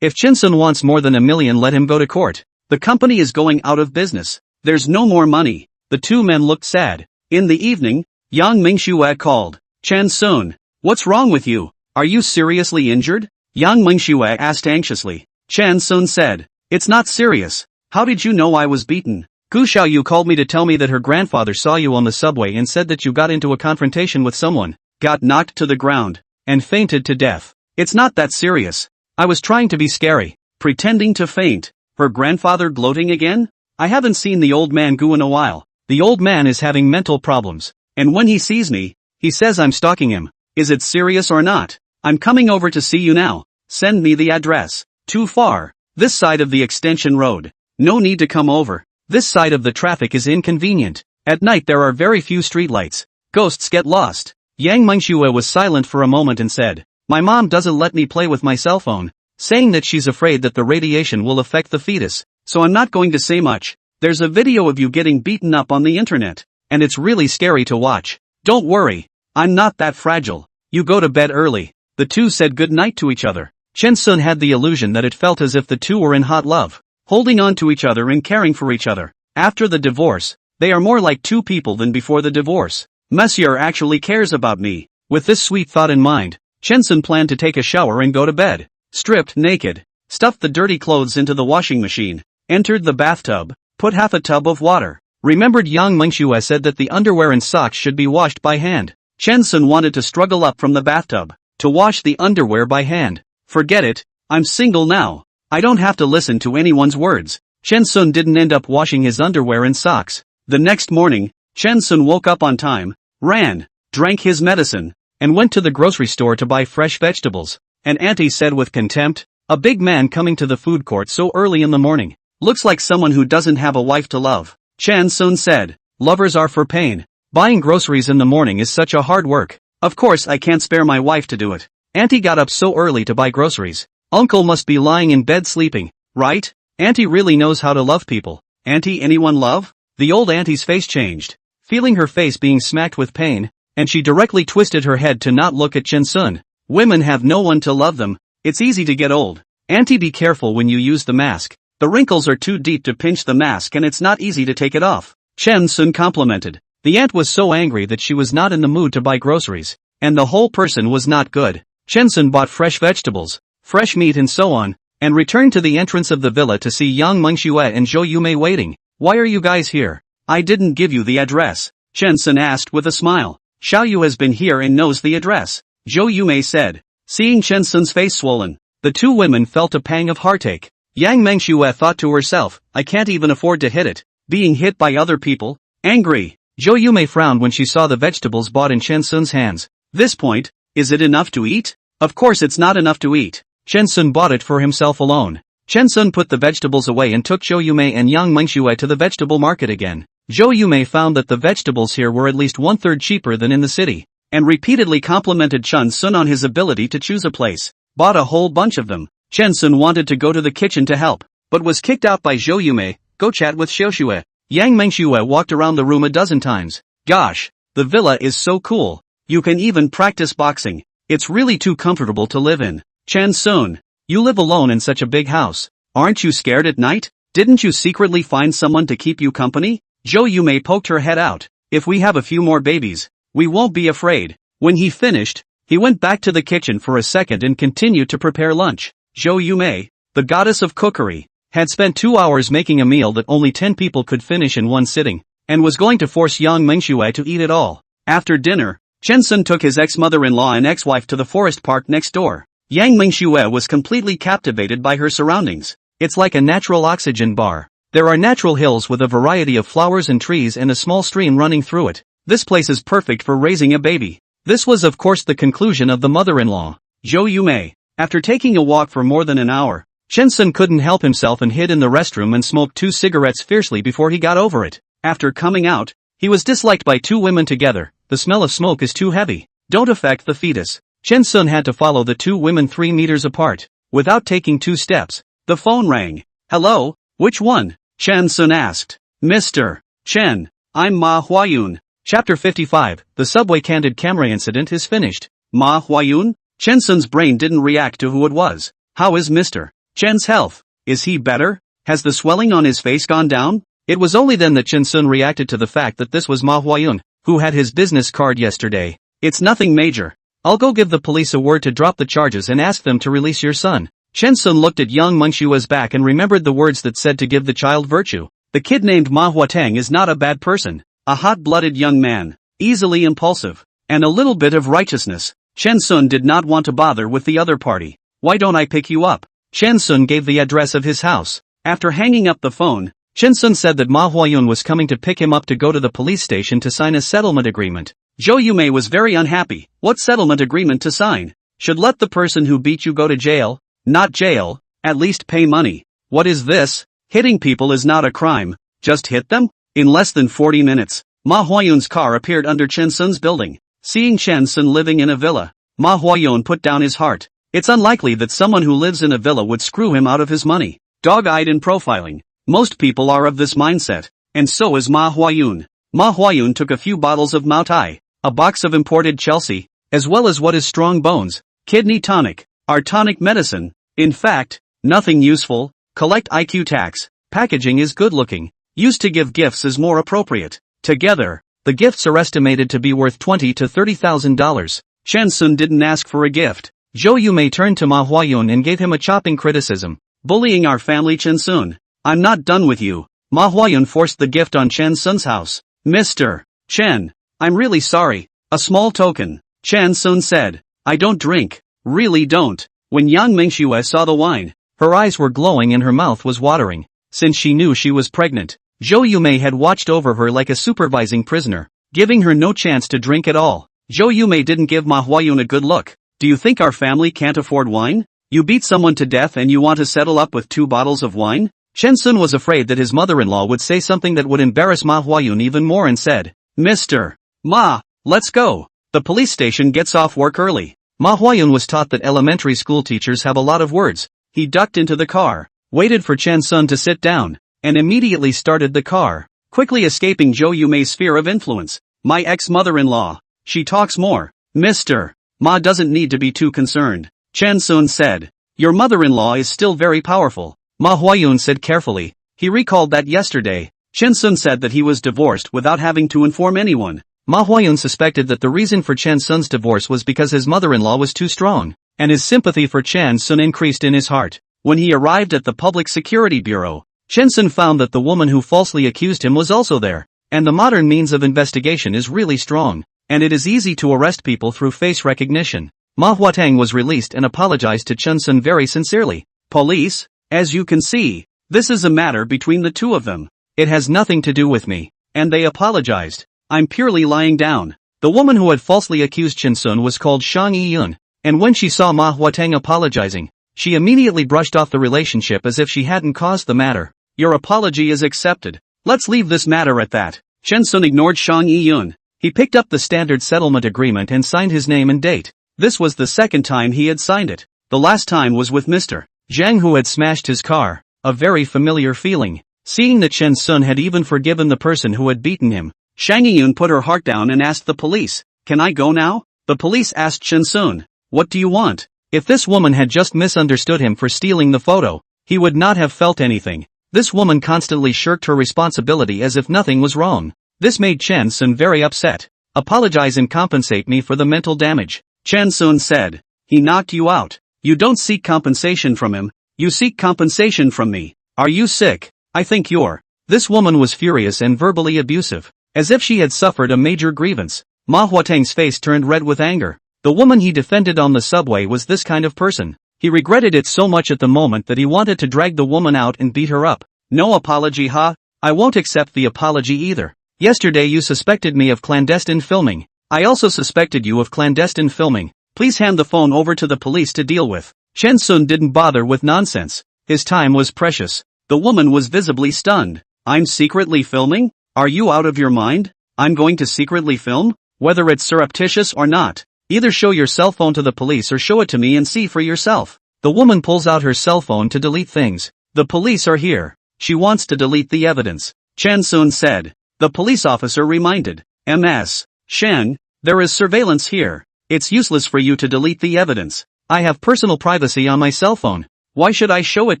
If Chen Sun wants more than $1 million, let him go to court. The company is going out of business. There's no more money. The two men looked sad. In the evening, Yang Mingxue called. Chen Sun, what's wrong with you? Are you seriously injured? Yang Mingxue asked anxiously. Chen Sun said, it's not serious. How did you know I was beaten? Gu Xiaoyu called me to tell me that her grandfather saw you on the subway and said that you got into a confrontation with someone, got knocked to the ground, and fainted to death. It's not that serious. I was trying to be scary, pretending to faint. Her grandfather gloating again? I haven't seen the old man Gu in a while. The old man is having mental problems, and when he sees me, he says I'm stalking him. Is it serious or not? I'm coming over to see you now. Send me the address. Too far. This side of the extension road. No need to come over. This side of the traffic is inconvenient. At night there are very few streetlights. Ghosts get lost. Yang Mingxue was silent for a moment and said, my mom doesn't let me play with my cell phone, saying that she's afraid that the radiation will affect the fetus, so I'm not going to say much. There's a video of you getting beaten up on the internet, and it's really scary to watch. Don't worry, I'm not that fragile. You go to bed early. The two said good night to each other. Chen Sun had the illusion that it felt as if the two were in hot love, holding on to each other and caring for each other. After the divorce, they are more like two people than before the divorce. Monsieur actually cares about me. With this sweet thought in mind, Chen-sun planned to take a shower and go to bed. Stripped naked, stuffed the dirty clothes into the washing machine, entered the bathtub, put half a tub of water. Remembered Yang Mengxue said that the underwear and socks should be washed by hand. Chen-sun wanted to struggle up from the bathtub to wash the underwear by hand. Forget it, I'm single now. I don't have to listen to anyone's words. Chen-sun didn't end up washing his underwear and socks. The next morning, Chen-sun woke up on time, ran, drank his medicine, and went to the grocery store to buy fresh vegetables. An auntie said with contempt, "A big man coming to the food court so early in the morning. Looks like someone who doesn't have a wife to love." Chen-sun said, "Lovers are for pain. Buying groceries in the morning is such a hard work. Of course I can't spare my wife to do it. Auntie got up so early to buy groceries. Uncle must be lying in bed sleeping, right? Auntie really knows how to love people. Auntie, anyone love?" The old auntie's face changed, feeling her face being smacked with pain, and she directly twisted her head to not look at Chen-sun. "Women have no one to love them. It's easy to get old. Auntie, be careful when you use the mask. The wrinkles are too deep to pinch the mask and it's not easy to take it off." Chen-sun complimented. The aunt was so angry that she was not in the mood to buy groceries, and the whole person was not good. Chen-sun bought fresh vegetables, fresh meat and so on, and returned to the entrance of the villa to see Yang Mengxue and Zhou Yumei waiting. "Why are you guys here? I didn't give you the address," Chen-sun asked with a smile. "Xiao Yu has been here and knows the address," Zhou Yumei said. Seeing Chen-sun's face swollen, the two women felt a pang of heartache. Yang Mengxue thought to herself, "I can't even afford to hit it, being hit by other people." Angry, Zhou Yumei frowned when she saw the vegetables bought in Chen-sun's hands. "This point, is it enough to eat?" "Of course it's not enough to eat." Chen-sun bought it for himself alone. Chen-sun put the vegetables away and took Zhou Yumei and Yang Mengxue to the vegetable market again. Zhou Yumei found that the vegetables here were at least one-third cheaper than in the city, and repeatedly complimented Chen-sun on his ability to choose a place. Bought a whole bunch of them. Chen-sun wanted to go to the kitchen to help, but was kicked out by Zhou Yumei. "Go chat with Xiaoxue." Yang Mengxue walked around the room a dozen times. "Gosh, the villa is so cool. You can even practice boxing. It's really too comfortable to live in." "Chen-sun, you live alone in such a big house. Aren't you scared at night? Didn't you secretly find someone to keep you company?" Zhou Yumei poked her head out. "If we have a few more babies, we won't be afraid." When he finished, he went back to the kitchen for a second and continued to prepare lunch. Zhou Yumei, the goddess of cookery, had spent 2 hours making a meal that only 10 people could finish in one sitting, and was going to force Yang Mengxue to eat it all. After dinner, Chen-sun took his ex-mother-in-law and ex-wife to the forest park next door. Yang Mengxue was completely captivated by her surroundings. It's like a natural oxygen bar. There are natural hills with a variety of flowers and trees and a small stream running through it. This place is perfect for raising a baby. This was of course the conclusion of the mother-in-law, Zhou Yumei. After taking a walk for more than an hour, Chen-sun couldn't help himself and hid in the restroom and smoked 2 cigarettes fiercely before he got over it. After coming out, he was disliked by 2 women together. "The smell of smoke is too heavy. Don't affect the fetus." Chen-sun had to follow the 2 women 3 meters apart. Without taking 2 steps, the phone rang. "Hello, which one?" Chen-sun asked. "Mr. Chen, I'm Ma Huayun." Chapter 55, the subway candid camera incident is finished. Ma Huayun? Chen-sun's brain didn't react to who it was. How is Mr. Chen's health? Is he better? Has the swelling on his face gone down? It was only then that Chen-sun reacted to the fact that this was Ma Huayun, who had his business card yesterday. "It's nothing major. I'll go give the police a word to drop the charges and ask them to release your son." Chen-sun looked at Yang Mengxue's back and remembered the words that said to give the child virtue. The kid named Ma Huateng is not a bad person. A hot-blooded young man, easily impulsive, and a little bit of righteousness. Chen-sun did not want to bother with the other party. "Why don't I pick you up?" Chen-sun gave the address of his house. After hanging up the phone, Chen-sun said that Ma Huayun was coming to pick him up to go to the police station to sign a settlement agreement. Zhou Yumei was very unhappy. "What settlement agreement to sign? Should let the person who beat you go to jail? Not jail, at least pay money. What is this? Hitting people is not a crime. Just hit them?" In less than 40 minutes, Ma Huayun's car appeared under Chen-sun's building. Seeing Chen-sun living in a villa, Ma Huayun put down his heart. It's unlikely that someone who lives in a villa would screw him out of his money. Dog-eyed and profiling. Most people are of this mindset, and so is Ma Huayun. Ma Huayun took a few bottles of Maotai, a box of imported Chelsea, as well as what is strong bones, kidney tonic, our tonic medicine. In fact, nothing useful. Collect IQ tax. Packaging is good looking. Used to give gifts is more appropriate. Together, the gifts are estimated to be worth $20,000 to $30,000. Chen Sun didn't ask for a gift. Zhou Yumei turned to Ma Huayun and gave him a chopping criticism. Bullying our family, Chen Sun. I'm not done with you. Ma Huayun forced the gift on Chen Sun's house. Mr. Chen, I'm really sorry. A small token. Chen Sun said. I don't drink. Really don't. When Yang Mingxue saw the wine, her eyes were glowing and her mouth was watering. Since she knew she was pregnant, Zhou Yumei had watched over her like a supervising prisoner, giving her no chance to drink at all. Zhou Yumei didn't give Ma Huayun a good look. Do you think our family can't afford wine? You beat someone to death and you want to settle up with 2 bottles of wine? Chen Sun was afraid that his mother-in-law would say something that would embarrass Ma Huayun even more and said, Mr. Ma, let's go. The police station gets off work early. Ma Huayun was taught that elementary school teachers have a lot of words. He ducked into the car, waited for Chen Sun to sit down, and immediately started the car, quickly escaping Zhou Yumei's sphere of influence. My ex-mother-in-law. She talks more. Mr. Ma doesn't need to be too concerned. Chen Sun said. Your mother-in-law is still very powerful. Ma Huayun said carefully. He recalled that yesterday, Chen Sun said that he was divorced without having to inform anyone. Ma Huayun suspected that the reason for Chen Sun's divorce was because his mother-in-law was too strong, and his sympathy for Chen Sun increased in his heart. When he arrived at the Public Security Bureau, Chen Sun found that the woman who falsely accused him was also there, and the modern means of investigation is really strong, and it is easy to arrest people through face recognition. Ma Huateng was released and apologized to Chen Sun very sincerely. Police, as you can see, this is a matter between the two of them. It has nothing to do with me. And they apologized. I'm purely lying down. The woman who had falsely accused Chen Sun was called Shang Yiyun, and when she saw Ma Huateng apologizing, she immediately brushed off the relationship as if she hadn't caused the matter. Your apology is accepted. Let's leave this matter at that. Chen Sun ignored Shang Yiyun. He picked up the standard settlement agreement and signed his name and date. This was the second time he had signed it. The last time was with Mr. Zhang, who had smashed his car. A very familiar feeling. Seeing that Chen Sun had even forgiven the person who had beaten him, Shang Yiyun put her heart down and asked the police, Can I go now? The police asked Chen Sun, What do you want? If this woman had just misunderstood him for stealing the photo, he would not have felt anything. This woman constantly shirked her responsibility as if nothing was wrong. This made Chen Sun very upset. Apologize and compensate me for the mental damage. Chen Sun said. He knocked you out. You don't seek compensation from him. You seek compensation from me. Are you sick? I think you're. This woman was furious and verbally abusive, as if she had suffered a major grievance. Ma Huateng's face turned red with anger. The woman he defended on the subway was this kind of person. He regretted it so much at the moment that he wanted to drag the woman out and beat her up. No apology, huh? I won't accept the apology either. Yesterday you suspected me of clandestine filming. I also suspected you of clandestine filming. Please hand the phone over to the police to deal with. Chen Sun didn't bother with nonsense. His time was precious. The woman was visibly stunned. I'm secretly filming? Are you out of your mind? I'm going to secretly film? Whether it's surreptitious or not. Either show your cell phone to the police or show it to me and see for yourself. The woman pulls out her cell phone to delete things. The police are here. She wants to delete the evidence. Chen Sun said. The police officer reminded. Ms. Shen, there is surveillance here. It's useless for you to delete the evidence. I have personal privacy on my cell phone. Why should I show it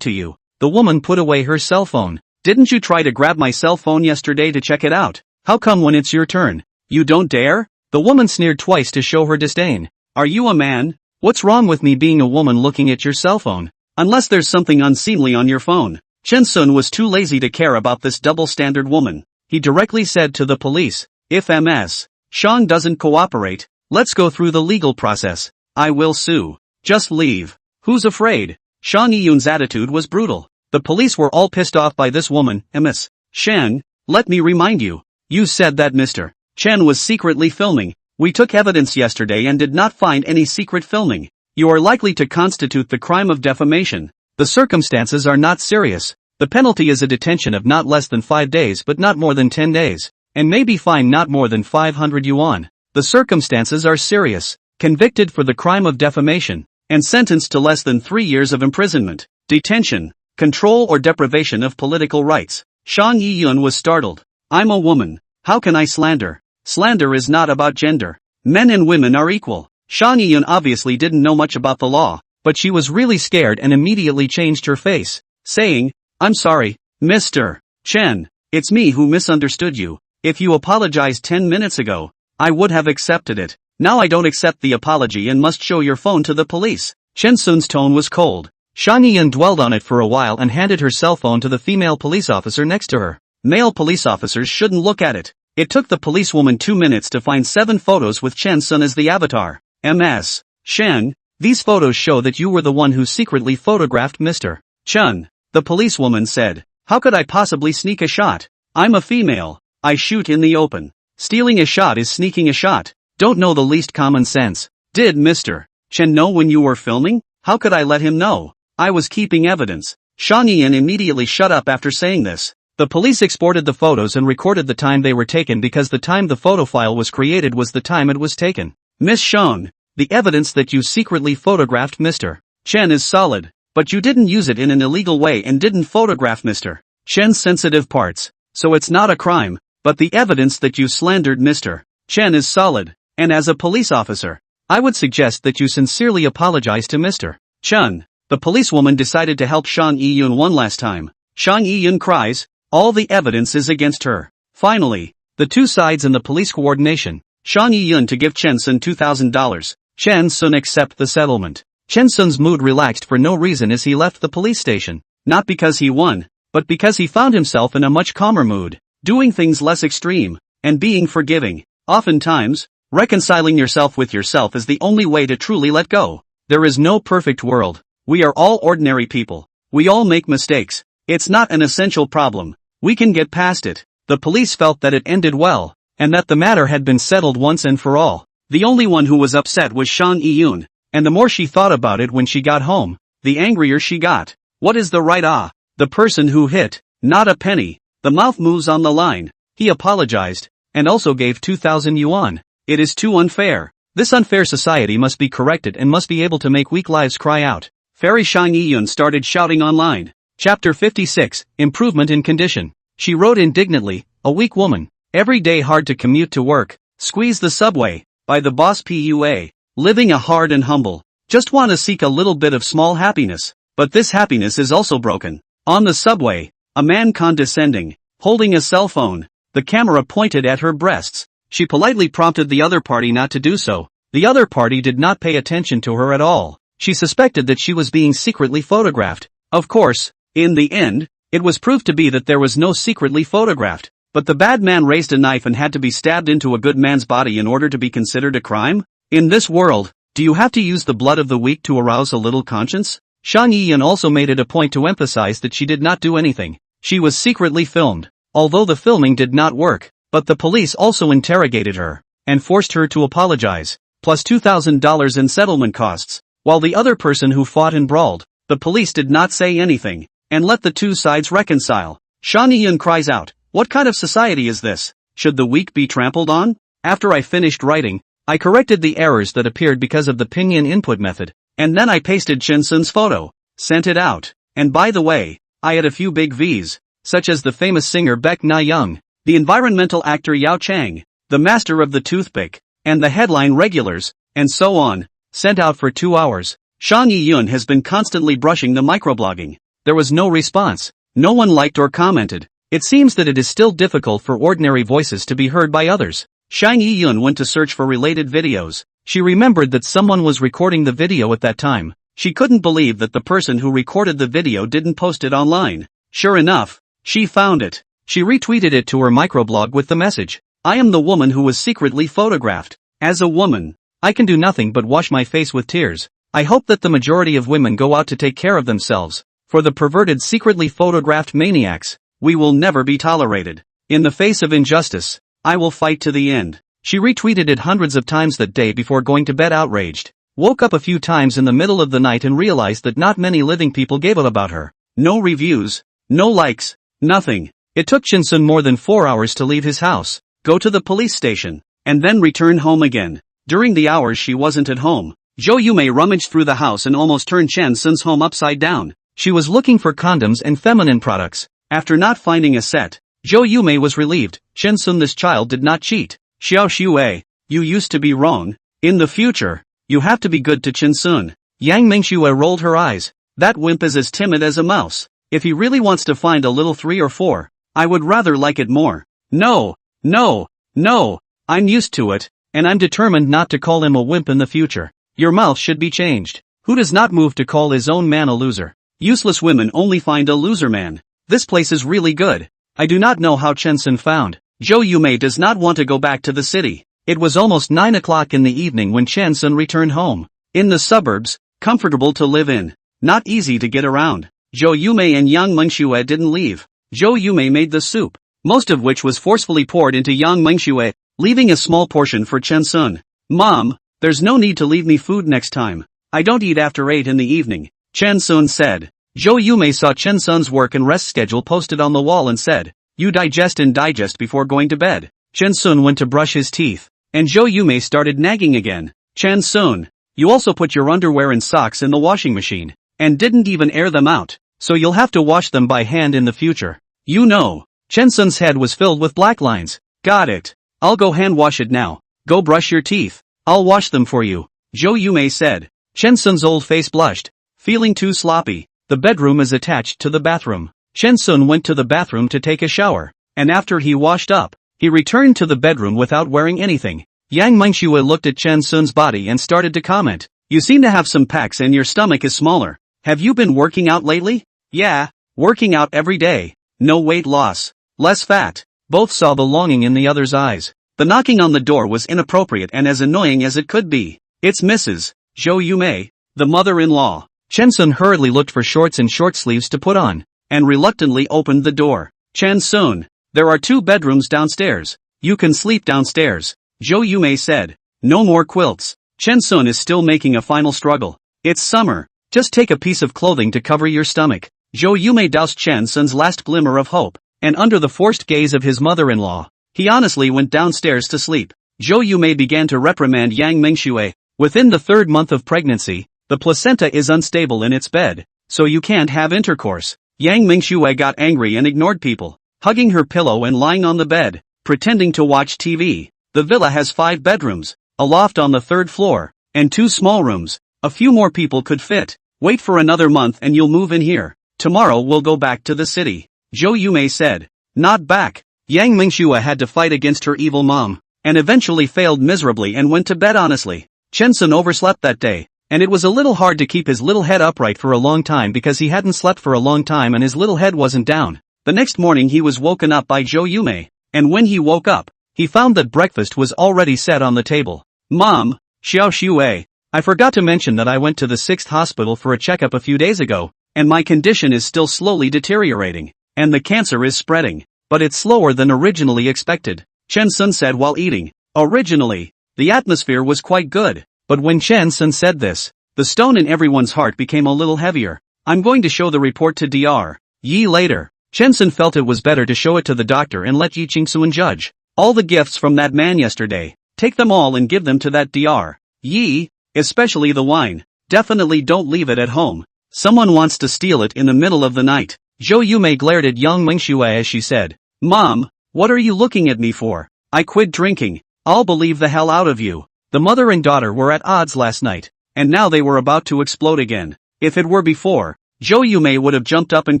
to you? The woman put away her cell phone. Didn't you try to grab my cell phone yesterday to check it out? How come when it's your turn, you don't dare? The woman sneered twice to show her disdain. Are you a man? What's wrong with me being a woman looking at your cell phone? Unless there's something unseemly on your phone. Chen Sun was too lazy to care about this double-standard woman. He directly said to the police, if Ms. Shang doesn't cooperate, let's go through the legal process. I will sue. Just leave. Who's afraid? Shang Yiyun's attitude was brutal. The police were all pissed off by this woman. Ms. Shen, let me remind you. You said that Mr. Chen was secretly filming. We took evidence yesterday and did not find any secret filming. You are likely to constitute the crime of defamation. The circumstances are not serious. The penalty is a detention of not less than 5 days but not more than 10 days, and may be fined not more than 500 yuan. The circumstances are serious. Convicted for the crime of defamation, and sentenced to less than 3 years of imprisonment, detention, control or deprivation of political rights. Shang Yiyun was startled. I'm a woman. How can I slander? Slander is not about gender. Men and women are equal. Shang Yiyun obviously didn't know much about the law, but she was really scared and immediately changed her face, saying, I'm sorry, Mr. Chen, it's me who misunderstood you. If you apologized 10 minutes ago, I would have accepted it. Now I don't accept the apology and must show your phone to the police. Chen Sun's tone was cold. Shang Yiyun dwelled on it for a while and handed her cell phone to the female police officer next to her. Male police officers shouldn't look at it. It took the policewoman 2 minutes to find 7 photos with Chen Sun as the avatar. Ms. Shen, these photos show that you were the one who secretly photographed Mr. Chun. The policewoman said. How could I possibly sneak a shot? I'm a female. I shoot in the open. Stealing a shot is sneaking a shot. Don't know the least common sense. Did Mr. Chen know when you were filming? How could I let him know? I was keeping evidence. Shang Yiyun immediately shut up after saying this. The police exported the photos and recorded the time they were taken because the time the photo file was created was the time it was taken. Miss Shang, the evidence that you secretly photographed Mr. Chen is solid, but you didn't use it in an illegal way and didn't photograph Mr. Chen's sensitive parts, so it's not a crime, but the evidence that you slandered Mr. Chen is solid, and as a police officer, I would suggest that you sincerely apologize to Mr. Chen. The policewoman decided to help Shang Yiyun one last time. Shang Yiyun cries, all the evidence is against her. Finally, the two sides in the police coordination. Shang Yiyun to give Chen Sun $2,000. Chen Sun accept the settlement. Chen Sun's mood relaxed for no reason as he left the police station. Not because he won, but because he found himself in a much calmer mood, doing things less extreme, and being forgiving. Oftentimes, reconciling yourself with yourself is the only way to truly let go. There is no perfect world. We are all ordinary people. We all make mistakes. It's not an essential problem. We can get past it. The police felt that it ended well, and that the matter had been settled once and for all. The only one who was upset was Shang Yiyun, and the more she thought about it when she got home, the angrier she got. What is the right The person who hit, not a penny. The mouth moves on the line. He apologized, and also gave 2,000 yuan. It is too unfair. This unfair society must be corrected and must be able to make weak lives cry out. Fairy Shang Yiyun started shouting online. Chapter 56, Improvement in Condition. She wrote indignantly, a weak woman. Every day hard to commute to work. Squeeze the subway. By the boss PUA. Living a hard and humble. Just want to seek a little bit of small happiness. But this happiness is also broken. On the subway, a man condescending, holding a cell phone. The camera pointed at her breasts. She politely prompted the other party not to do so. The other party did not pay attention to her at all. She suspected that she was being secretly photographed. Of course, in the end, it was proved to be that there was no secretly photographed. But the bad man raised a knife and had to be stabbed into a good man's body in order to be considered a crime? In this world, do you have to use the blood of the weak to arouse a little conscience? Shang Yiyun also made it a point to emphasize that she did not do anything. She was secretly filmed, although the filming did not work, but the police also interrogated her, and forced her to apologize, plus $2,000 in settlement costs, while the other person who fought and brawled, the police did not say anything, and let the two sides reconcile. Shang Yiyun cries out, what kind of society is this? Should the weak be trampled on? After I finished writing, I corrected the errors that appeared because of the pinyin input method, and then I pasted Chen Sun's photo, sent it out, and by the way, I had a few big V's, such as the famous singer Baek Na Young, the environmental actor Yao Chang, the master of the toothpick, and the headline regulars, and so on, sent out for 2 hours. Shang Yiyun has been constantly brushing the microblogging. There was no response. No one liked or commented. It seems that it is still difficult for ordinary voices to be heard by others. Shang Yiyun went to search for related videos. She remembered that someone was recording the video at that time. She couldn't believe that the person who recorded the video didn't post it online. Sure enough, she found it. She retweeted it to her microblog with the message, I am the woman who was secretly photographed. As a woman, I can do nothing but wash my face with tears. I hope that the majority of women go out to take care of themselves. For the perverted secretly photographed maniacs, we will never be tolerated. In the face of injustice, I will fight to the end. She retweeted it hundreds of times that day before going to bed outraged. Woke up a few times in the middle of the night and realized that not many living people gave a about her. No reviews, no likes, nothing. It took Chen Sun more than 4 hours to leave his house, go to the police station, and then return home again. During the hours she wasn't at home, Zhou Yumei rummaged through the house and almost turned Chen Sun's home upside down. She was looking for condoms and feminine products. After not finding a set, Zhou Yumei was relieved. Chen Sun, this child did not cheat. Xiao Xue, you used to be wrong. In the future, you have to be good to Chen Sun. Yang Mingxue rolled her eyes. That wimp is as timid as a mouse. If he really wants to find a little 3 or 4, I would rather like it more. No, I'm used to it. and I'm determined not to call him a wimp in the future. Your mouth should be changed. Who does not move to call his own man a loser? Useless women only find a loser man. This place is really good. I do not know how Chen-sun found. Jo Yume does not want to go back to the city. It was almost 9 o'clock in the evening when Chen-sun returned home. In the suburbs, comfortable to live in, not easy to get around. Jo Yume and Yang Mengxue didn't leave. Jo Yume made the soup, most of which was forcefully poured into Yang Mengxue, leaving a small portion for Chen-sun. Mom, there's no need to leave me food next time. I don't eat after 8 in the evening, Chen-sun said. Jo Yume saw Chen-sun's work and rest schedule posted on the wall and said, you digest before going to bed. Chen-sun went to brush his teeth, and Jo Yume started nagging again. Chen-sun, you also put your underwear and socks in the washing machine, and didn't even air them out, so you'll have to wash them by hand in the future. You know. Chen-sun's head was filled with black lines. Got it. I'll go hand wash it now. Go brush your teeth. I'll wash them for you, Jo Yume said. Chen-sun's old face blushed, feeling too sloppy. The bedroom is attached to the bathroom. Chen-sun went to the bathroom to take a shower, and after he washed up, he returned to the bedroom without wearing anything. Yang Mengxue looked at Chen-sun's body and started to comment. You seem to have some packs and your stomach is smaller. Have you been working out lately? Yeah, working out every day. No weight loss. Less fat. Both saw the longing in the other's eyes. The knocking on the door was inappropriate and as annoying as it could be. It's Mrs. Jo Yume, the mother-in-law. Chen-sun hurriedly looked for shorts and short sleeves to put on, and reluctantly opened the door. Chen-sun, there are 2 bedrooms downstairs. You can sleep downstairs, Jo Yume said. No more quilts. Chen-sun is still making a final struggle. It's summer. Just take a piece of clothing to cover your stomach. Jo Yume doused Chen-sun's last glimmer of hope, and under the forced gaze of his mother-in-law, he honestly went downstairs to sleep. Jo Yume began to reprimand Yang Mengxue. Within the 3rd month of pregnancy, the placenta is unstable in its bed, so you can't have intercourse. Yang Mengxue got angry and ignored people, hugging her pillow and lying on the bed, pretending to watch TV. The villa has 5 bedrooms, a loft on the 3rd floor, and 2 small rooms. A few more people could fit. Wait for another month and you'll move in here. Tomorrow we'll go back to the city, Jo Yume said. Not back. Yang Mengxue had to fight against her evil mom, and eventually failed miserably and went to bed honestly. Chen-sun overslept that day, and it was a little hard to keep his little head upright for a long time because he hadn't slept for a long time and his little head wasn't down. The next morning he was woken up by Jo Yume, and when he woke up, he found that breakfast was already set on the table. Mom, Xiao Xue, I forgot to mention that I went to the 6th hospital for a checkup a few days ago, and my condition is still slowly deteriorating, and the cancer is spreading, but it's slower than originally expected, Chen-sun said while eating. Originally, the atmosphere was quite good, but when Chen-sun said this, the stone in everyone's heart became a little heavier. I'm going to show the report to Dr. Yi later. Chen-sun felt it was better to show it to the doctor and let Yi Qingsuan judge. All the gifts from that man yesterday, take them all and give them to that Dr. Yi, especially the wine. Definitely don't leave it at home. Someone wants to steal it in the middle of the night. Jo Yume glared at Yang Mengxue as she said, Mom, what are you looking at me for? I quit drinking. I'll believe the hell out of you. The mother and daughter were at odds last night, and now they were about to explode again. If it were before, Jo Yume would have jumped up and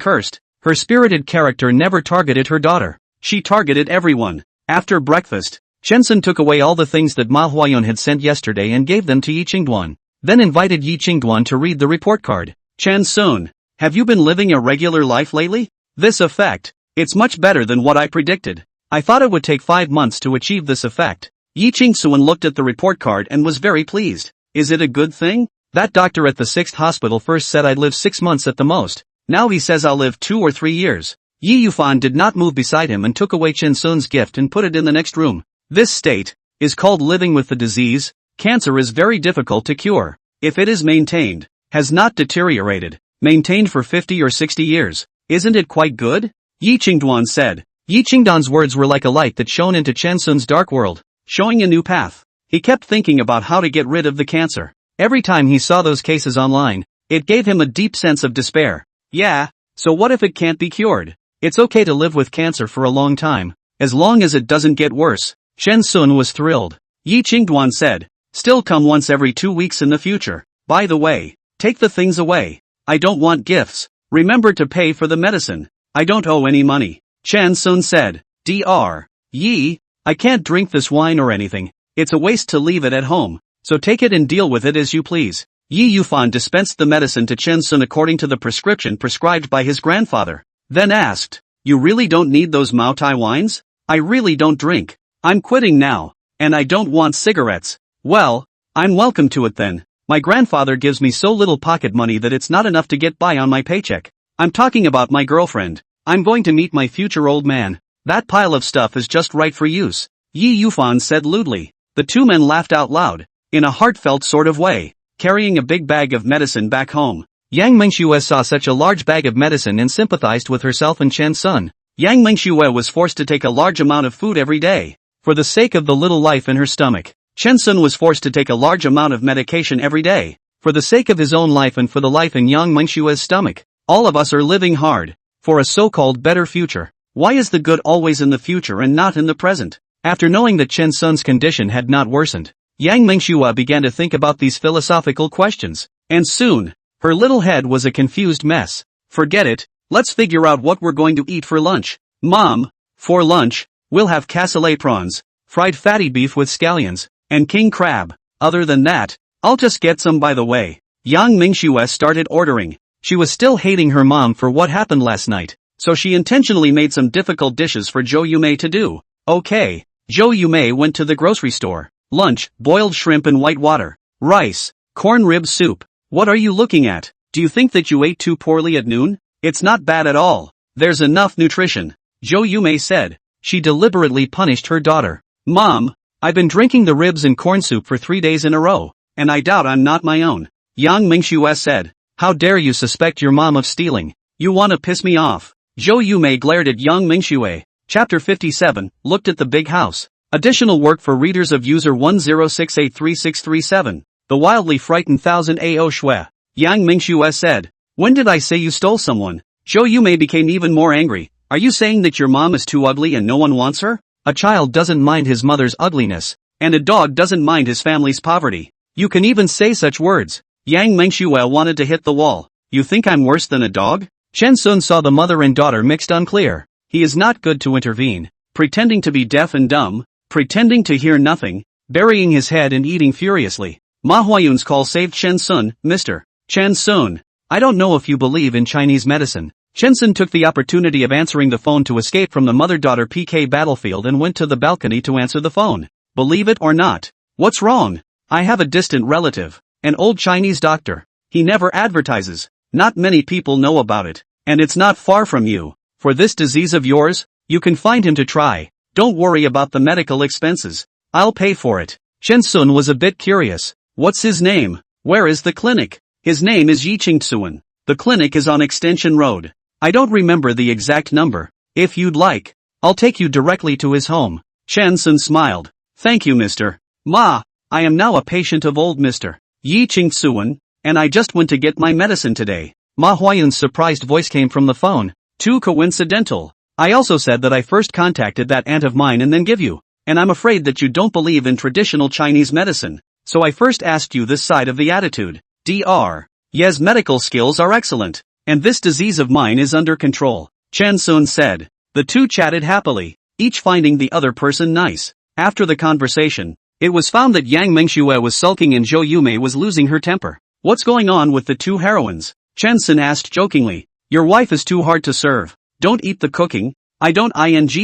cursed. Her spirited character never targeted her daughter. She targeted everyone. After breakfast, Chen-sun took away all the things that Ma Huayun had sent yesterday and gave them to Yi Qingduan, then invited Yi Qingduan to read the report card. Chen-sun, have you been living a regular life lately? This effect, it's much better than what I predicted. I thought it would take 5 months to achieve this effect. Yi Qingsuan looked at the report card and was very pleased. Is it a good thing? That doctor at the 6th hospital first said I'd live 6 months at the most. Now he says I'll live 2 or 3 years. Yi Yufan did not move beside him and took away Chen-sun's gift and put it in the next room. This state is called living with the disease. Cancer is very difficult to cure. If it is maintained, has not deteriorated, maintained for 50 or 60 years, isn't it quite good? Yi Qingduan said. Yi Qingduan's words were like a light that shone into Chen-sun's dark world, showing a new path. He kept thinking about how to get rid of the cancer. Every time he saw those cases online, it gave him a deep sense of despair. Yeah, so what if it can't be cured? It's okay to live with cancer for a long time, as long as it doesn't get worse. Chen-sun was thrilled. Yi Qingduan said, still come once every 2 weeks in the future. By the way, take the things away. I don't want gifts. Remember to pay for the medicine. I don't owe any money. Chen-sun said, Dr. Yi, I can't drink this wine or anything. It's a waste to leave it at home, so take it and deal with it as you please. Yi Yufan dispensed the medicine to Chen Sun according to the prescription prescribed by his grandfather, then asked, "You really don't need those Mao Tai wines? I really don't drink. I'm quitting now, and I don't want cigarettes." "Well, I'm welcome to it then. My grandfather gives me so little pocket money that it's not enough to get by on my paycheck. I'm talking about my girlfriend. I'm going to meet my future old man. That pile of stuff is just right for use," Yi Yufan said lewdly. The two men laughed out loud, in a heartfelt sort of way, carrying a big bag of medicine back home. Yang Mengxue saw such a large bag of medicine and sympathized with herself and Chen Sun. Yang Mengxue was forced to take a large amount of food every day, for the sake of the little life in her stomach. Chen Sun was forced to take a large amount of medication every day, for the sake of his own life and for the life in Yang Mengshue's stomach. All of us are living hard, for a so-called better future. Why is the good always in the future and not in the present? After knowing that Chen Sun's condition had not worsened, Yang Mengxue began to think about these philosophical questions, and soon, her little head was a confused mess. "Forget it, let's figure out what we're going to eat for lunch. Mom, for lunch, we'll have cassoulet prawns, fried fatty beef with scallions, and king crab. Other than that, I'll just get some by the way." Yang Mengxue started ordering. She was still hating her mom for what happened last night, so she intentionally made some difficult dishes for Zhou Yumei to do. Okay. Zhou Yumei went to the grocery store. Lunch, boiled shrimp and white water. Rice, corn rib soup. What are you looking at? Do you think that you ate too poorly at noon? It's not bad at all. There's enough nutrition, Zhou Yumei said. She deliberately punished her daughter. "Mom, I've been drinking the ribs and corn soup for 3 days in a row, and I doubt I'm not my own," Yang Mengxue said. "How dare you suspect your mom of stealing? You wanna piss me off?" Zhou Yumei glared at Yang Mengxue. Chapter 57, looked at the big house. Additional work for readers of user 10683637. The wildly frightened thousand AO Shui. Yang Mengxue said. "When did I say you stole someone?" Zhou Yumei became even more angry. "Are you saying that your mom is too ugly and no one wants her? A child doesn't mind his mother's ugliness, and a dog doesn't mind his family's poverty. You can even say such words." Yang Mengxue wanted to hit the wall. "You think I'm worse than a dog?" Chen Sun saw the mother and daughter mixed unclear. He is not good to intervene. Pretending to be deaf and dumb, pretending to hear nothing, burying his head and eating furiously. Ma Huayun's call saved Chen Sun. "Mr. Chen Sun, I don't know if you believe in Chinese medicine." Chen Sun took the opportunity of answering the phone to escape from the mother-daughter PK battlefield and went to the balcony to answer the phone. "Believe it or not. What's wrong?" "I have a distant relative, an old Chinese doctor. He never advertises. Not many people know about it, and it's not far from you. For this disease of yours, you can find him to try. Don't worry about the medical expenses. I'll pay for it." Chen Sun was a bit curious. "What's his name? Where is the clinic?" "His name is Yi Qingtsuan. The clinic is on Extension Road. I don't remember the exact number. If you'd like, I'll take you directly to his home." Chen Sun smiled. "Thank you, Mr. Ma. I am now a patient of old Mr. Yi Qingtsuan, and I just went to get my medicine today." Ma Huayun's surprised voice came from the phone. "Too coincidental. I also said that I first contacted that aunt of mine and then give you, and I'm afraid that you don't believe in traditional Chinese medicine, so I first asked you this side of the attitude. Dr. Ye's medical skills are excellent, and this disease of mine is under control," Chen Sun said. The two chatted happily, each finding the other person nice. After the conversation, it was found that Yang Mengxue was sulking and Zhou Yumei was losing her temper. "What's going on with the two heroines?" Chen Sun asked jokingly. "Your wife is too hard to serve. Don't eat the cooking. I don't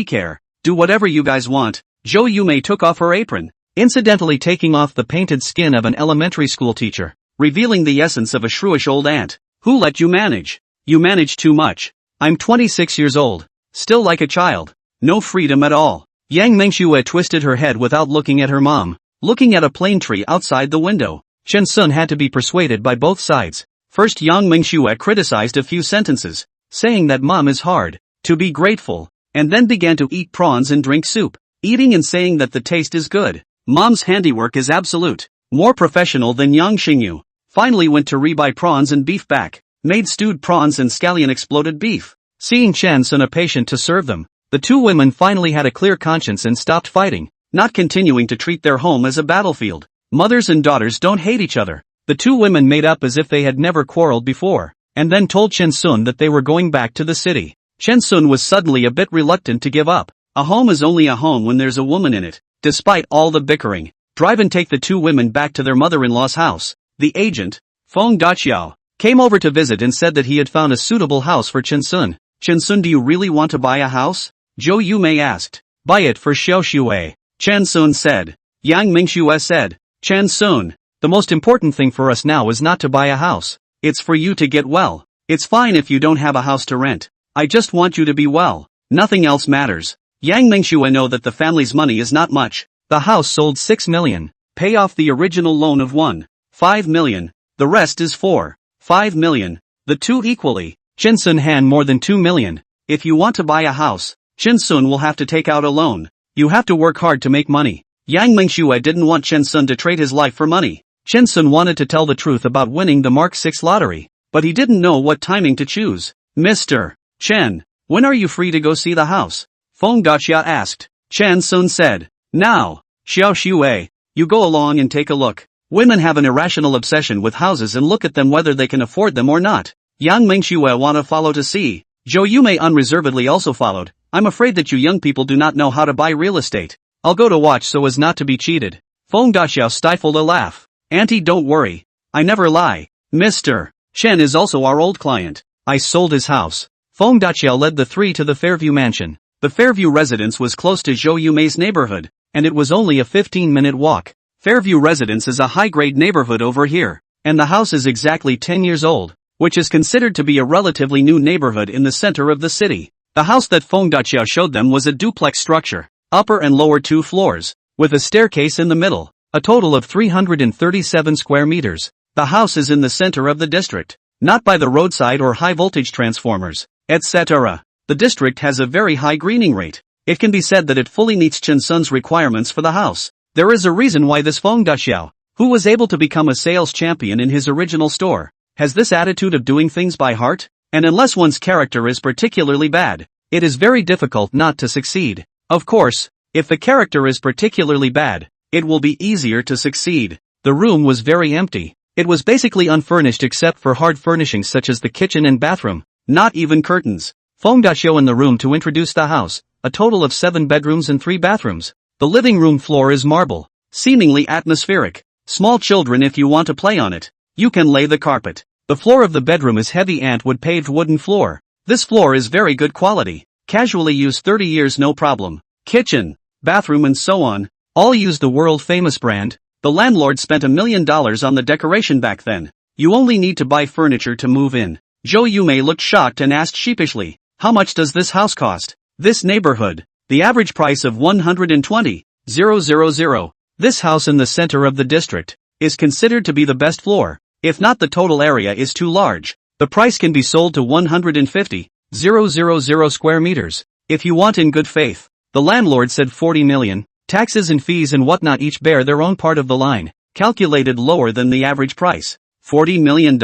care. Do whatever you guys want." Zhou Yumei took off her apron, incidentally taking off the painted skin of an elementary school teacher, revealing the essence of a shrewish old aunt. "Who let you manage? You manage too much. I'm 26 years old. Still like a child. No freedom at all." Yang Mengxue twisted her head without looking at her mom, looking at a plane tree outside the window. Chen Sun had to be persuaded by both sides. First, Yang Mengxue criticized a few sentences, saying that mom is hard, to be grateful, and then began to eat prawns and drink soup, eating and saying that the taste is good. Mom's handiwork is absolute, more professional than Yang Xingyu. Finally went to rebuy prawns and beef back, made stewed prawns and scallion exploded beef. Seeing Chen Sun a patient to serve them, the two women finally had a clear conscience and stopped fighting, not continuing to treat their home as a battlefield. Mothers and daughters don't hate each other. The two women made up as if they had never quarreled before, and then told Chen Sun that they were going back to the city. Chen Sun was suddenly a bit reluctant to give up. A home is only a home when there's a woman in it. Despite all the bickering, drive and take the two women back to their mother-in-law's house. The agent, Feng Daqiao, came over to visit and said that he had found a suitable house for Chen-sun. Chen-sun, do you really want to buy a house? Zhou Yumei asked. Buy it for Xiao Shuai, Chen-sun said. Yang Mingxue said. Chen-sun, the most important thing for us now is not to buy a house. It's for you to get well. It's fine if you don't have a house to rent. I just want you to be well. Nothing else matters. Yang Mingxue know that the family's money is not much. The house sold 6 million. Pay off the original loan of 1.5 million. The rest is 4.5 million. The two equally. Chen-sun had more than 2 million. If you want to buy a house, Chen-sun will have to take out a loan. You have to work hard to make money. Yang Mingxue didn't want Chen-sun to trade his life for money. Chen-sun wanted to tell the truth about winning the Mark 6 lottery, but he didn't know what timing to choose. Mr. Chen, when are you free to go see the house? Feng Daqiao asked. Chen-sun said. Now. Xiao Shuai, you go along and take a look. Women have an irrational obsession with houses and look at them whether they can afford them or not. Yang Mingxue wanna follow to see. Zhou Yumei unreservedly also followed. I'm afraid that you young people do not know how to buy real estate. I'll go to watch so as not to be cheated. Feng Daqiao stifled a laugh. Auntie, don't worry. I never lie. Mr. Chen is also our old client. I sold his house. Feng Daqiao led the three to the Fairview mansion. The Fairview residence was close to Zhou Yumei's neighborhood, and it was only a 15-minute walk. Fairview residence is a high-grade neighborhood over here, and the house is exactly 10 years old, which is considered to be a relatively new neighborhood in the center of the city. The house that Feng Daqiao showed them was a duplex structure, upper and lower 2 floors, with a staircase in the middle. A total of 337 square meters. The house is in the center of the district, not by the roadside or high-voltage transformers, etc. The district has a very high greening rate. It can be said that it fully meets Chen-sun's requirements for the house. There is a reason why this Feng Daqiao, who was able to become a sales champion in his original store, has this attitude of doing things by heart, and unless one's character is particularly bad, it is very difficult not to succeed. Of course, if the character is particularly bad, it will be easier to succeed. The room was very empty. It was basically unfurnished except for hard furnishings such as the kitchen and bathroom, not even curtains. Feng Daqiao in the room to introduce the house, a total of 7 bedrooms and 3 bathrooms. The living room floor is marble, seemingly atmospheric. Small children, if you want to play on it, you can lay the carpet. The floor of the bedroom is heavy antwood paved wooden floor. This floor is very good quality. Casually used 30 years no problem. Kitchen, bathroom and so on. All use the world-famous brand. The landlord spent $1 million on the decoration back then. You only need to buy furniture to move in. Zhou Yumei looked shocked and asked sheepishly, how much does this house cost? This neighborhood. The average price of 120,000. This house in the center of the district is considered to be the best floor. If not, the total area is too large. The price can be sold to 150,000 square meters. If you want in good faith. The landlord said 40 million. Taxes and fees and whatnot each bear their own part of the line, calculated lower than the average price. $40 million?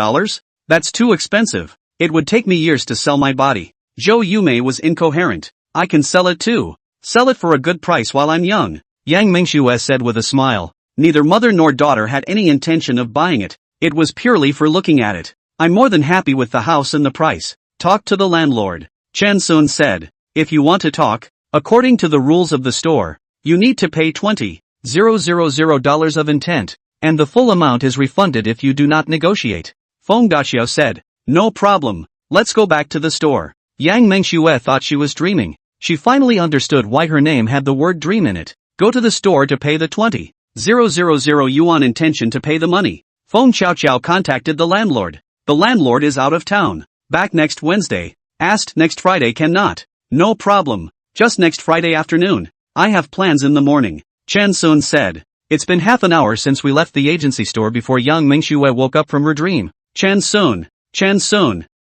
That's too expensive. It would take me years to sell my body. Zhou Yumei was incoherent. I can sell it too. Sell it for a good price while I'm young. Yang Mingxue said with a smile. Neither mother nor daughter had any intention of buying it. It was purely for looking at it. I'm more than happy with the house and the price. Talk to the landlord. Chen-sun said. If you want to talk, according to the rules of the store, you need to pay $20,000 of intent, and the full amount is refunded if you do not negotiate. Feng Daqiao said. No problem. Let's go back to the store. Yang Mingxue thought she was dreaming. She finally understood why her name had the word dream in it. Go to the store to pay the 20,000 yuan intention to pay the money. Feng Xiaoqiao contacted the landlord. The landlord is out of town. Back next Wednesday. Asked next Friday cannot. No problem. Just next Friday afternoon. I have plans in the morning. Chen-sun said. It's been half an hour since we left the agency store before Yang Mingxue woke up from her dream. Chen-sun,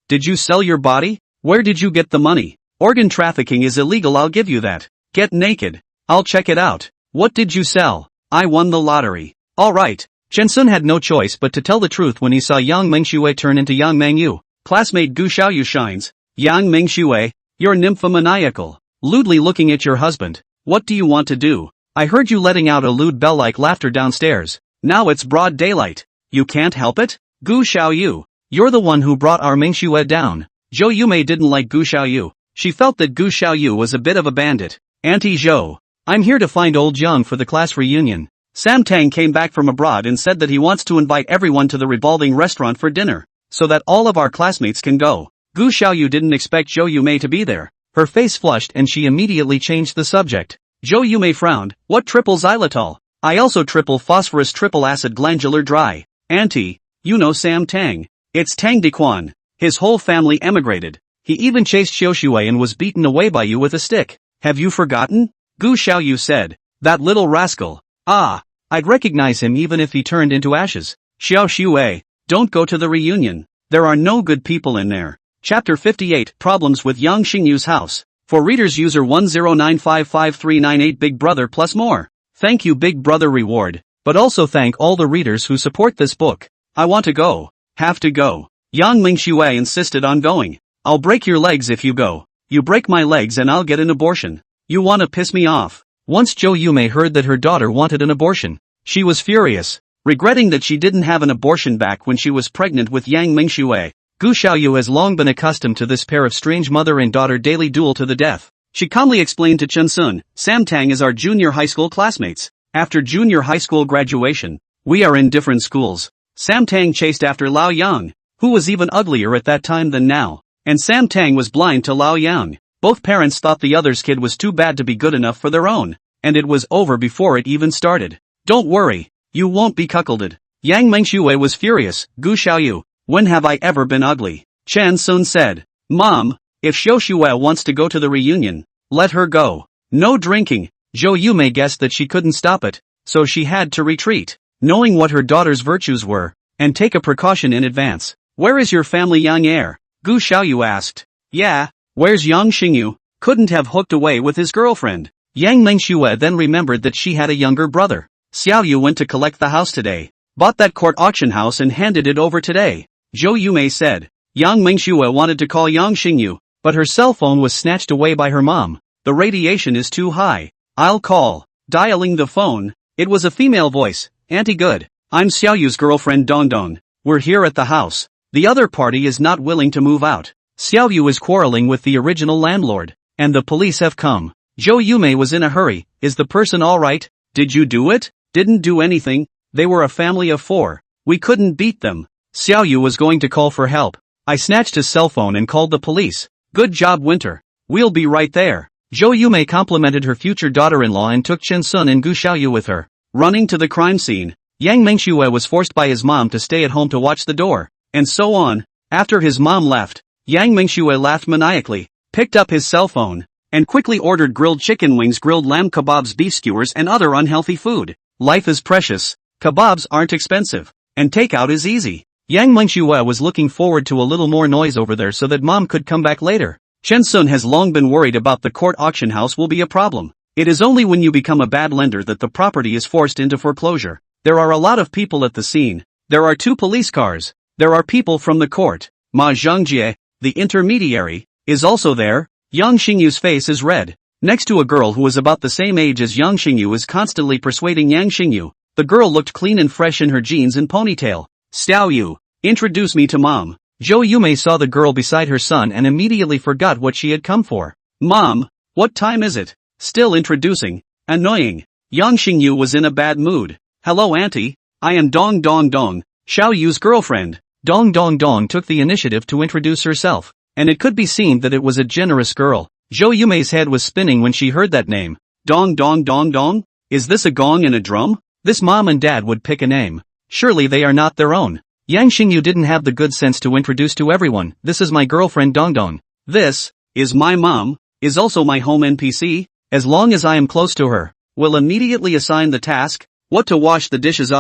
did you sell your body? Where did you get the money? Organ trafficking is illegal, I'll give you that. Get naked. I'll check it out. What did you sell? I won the lottery. Alright. Chen-sun had no choice but to tell the truth when he saw Yang Mingxue turn into Yang Mengyu. Classmate Gu Xiaoyu shines. Yang Mingxue, you're nymphomaniacal. Lewdly looking at your husband. What do you want to do? I heard you letting out a lewd bell-like laughter downstairs. Now it's broad daylight. You can't help it? Gu Xiaoyu, you're the one who brought our Mingxue down. Zhou Yumei didn't like Gu Xiaoyu. She felt that Gu Xiaoyu was a bit of a bandit. Auntie Zhou, I'm here to find old Young for the class reunion. Sam Tang came back from abroad and said that he wants to invite everyone to the revolving restaurant for dinner, so that all of our classmates can go. Gu Xiaoyu didn't expect Zhou Yumei to be there. Her face flushed and she immediately changed the subject. Zhou Yumei frowned. What triple xylitol? I also triple phosphorus triple acid glandular dry. Auntie, you know Sam Tang. It's Tang Dequan. His whole family emigrated. He even chased Xiaoshui and was beaten away by you with a stick. Have you forgotten? Gu Xiaoyu said. That little rascal. Ah, I'd recognize him even if he turned into ashes. Xiaoshui, don't go to the reunion. There are no good people in there. Chapter 58 Problems with Yang Xingyu's House. For readers user 10955398 Big Brother plus more. Thank you Big Brother reward, but also thank all the readers who support this book. I want to go. Have to go. Yang Mingshui insisted on going. I'll break your legs if you go. You break my legs and I'll get an abortion. You wanna piss me off. Once Zhou Yumei heard that her daughter wanted an abortion, she was furious, regretting that she didn't have an abortion back when she was pregnant with Yang Mingshui. Gu Xiaoyu has long been accustomed to this pair of strange mother and daughter daily duel to the death. She calmly explained to Chen Sun, Sam Tang is our junior high school classmates. After junior high school graduation, we are in different schools. Sam Tang chased after Lao Yang, who was even uglier at that time than now, and Sam Tang was blind to Lao Yang. Both parents thought the other's kid was too bad to be good enough for their own, and it was over before it even started. Don't worry, you won't be cuckolded. Yang Mengshui was furious. Gu Xiaoyu, when have I ever been ugly? Chen Sun said. Mom, if Xiaoshui wants to go to the reunion, let her go. No drinking. Zhou Yumei guessed that she couldn't stop it, so she had to retreat, knowing what her daughter's virtues were, and take a precaution in advance. Where is your family Yang Air? Gu Xiaoyu asked. Yeah, where's Yang Xingyu? Couldn't have hooked away with his girlfriend. Yang Mengshui then remembered that she had a younger brother. Xiaoyu went to collect the house today, bought that court auction house and handed it over today. Zhou Yumei said. Yang Mengshui wanted to call Yang Xingyu, but her cell phone was snatched away by her mom. The radiation is too high. I'll call. Dialing the phone, it was a female voice. Auntie good. I'm Xiaoyu's girlfriend Dongdong. We're here at the house. The other party is not willing to move out. Xiaoyu is quarreling with the original landlord, and the police have come. Zhou Yumei was in a hurry. Is the person alright? Did you do it? Didn't do anything. They were a family of 4. We couldn't beat them. Xiaoyu was going to call for help. I snatched his cell phone and called the police. Good job Winter. We'll be right there. Zhou Yumei complimented her future daughter-in-law and took Chen Sun and Gu Xiaoyu with her. Running to the crime scene, Yang Mengshui was forced by his mom to stay at home to watch the door, and so on. After his mom left, Yang Mengshui laughed maniacally, picked up his cell phone, and quickly ordered grilled chicken wings, grilled lamb kebabs, beef skewers and other unhealthy food. Life is precious, kebabs aren't expensive, and takeout is easy. Yang Mengshui was looking forward to a little more noise over there so that mom could come back later. Chen Sun has long been worried about the court auction house will be a problem. It is only when you become a bad lender that the property is forced into foreclosure. There are a lot of people at the scene. There are 2 police cars. There are people from the court. Ma Zhongjie, the intermediary, is also there. Yang Xingyu's face is red. Next to a girl who is about the same age as Yang Xingyu is constantly persuading Yang Xingyu. The girl looked clean and fresh in her jeans and ponytail. Xiaoyu, introduce me to mom. Zhou Yumei saw the girl beside her son and immediately forgot what she had come for. Mom, what time is it? Still introducing. Annoying. Yang Xingyu was in a bad mood. Hello auntie, I am Dong Dong Dong, Xiaoyu's girlfriend. Dong Dong Dong took the initiative to introduce herself, and it could be seen that it was a generous girl. Zhou Yumei's head was spinning when she heard that name. Dong Dong Dong Dong? Is this a gong and a drum? This mom and dad would pick a name. Surely they are not their own. Yang Xingyu didn't have the good sense to introduce to everyone. This is my girlfriend Dongdong. This is my mom, is also my home NPC. As long as I am close to her, will immediately assign the task. What to wash the dishes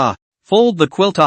fold the quilt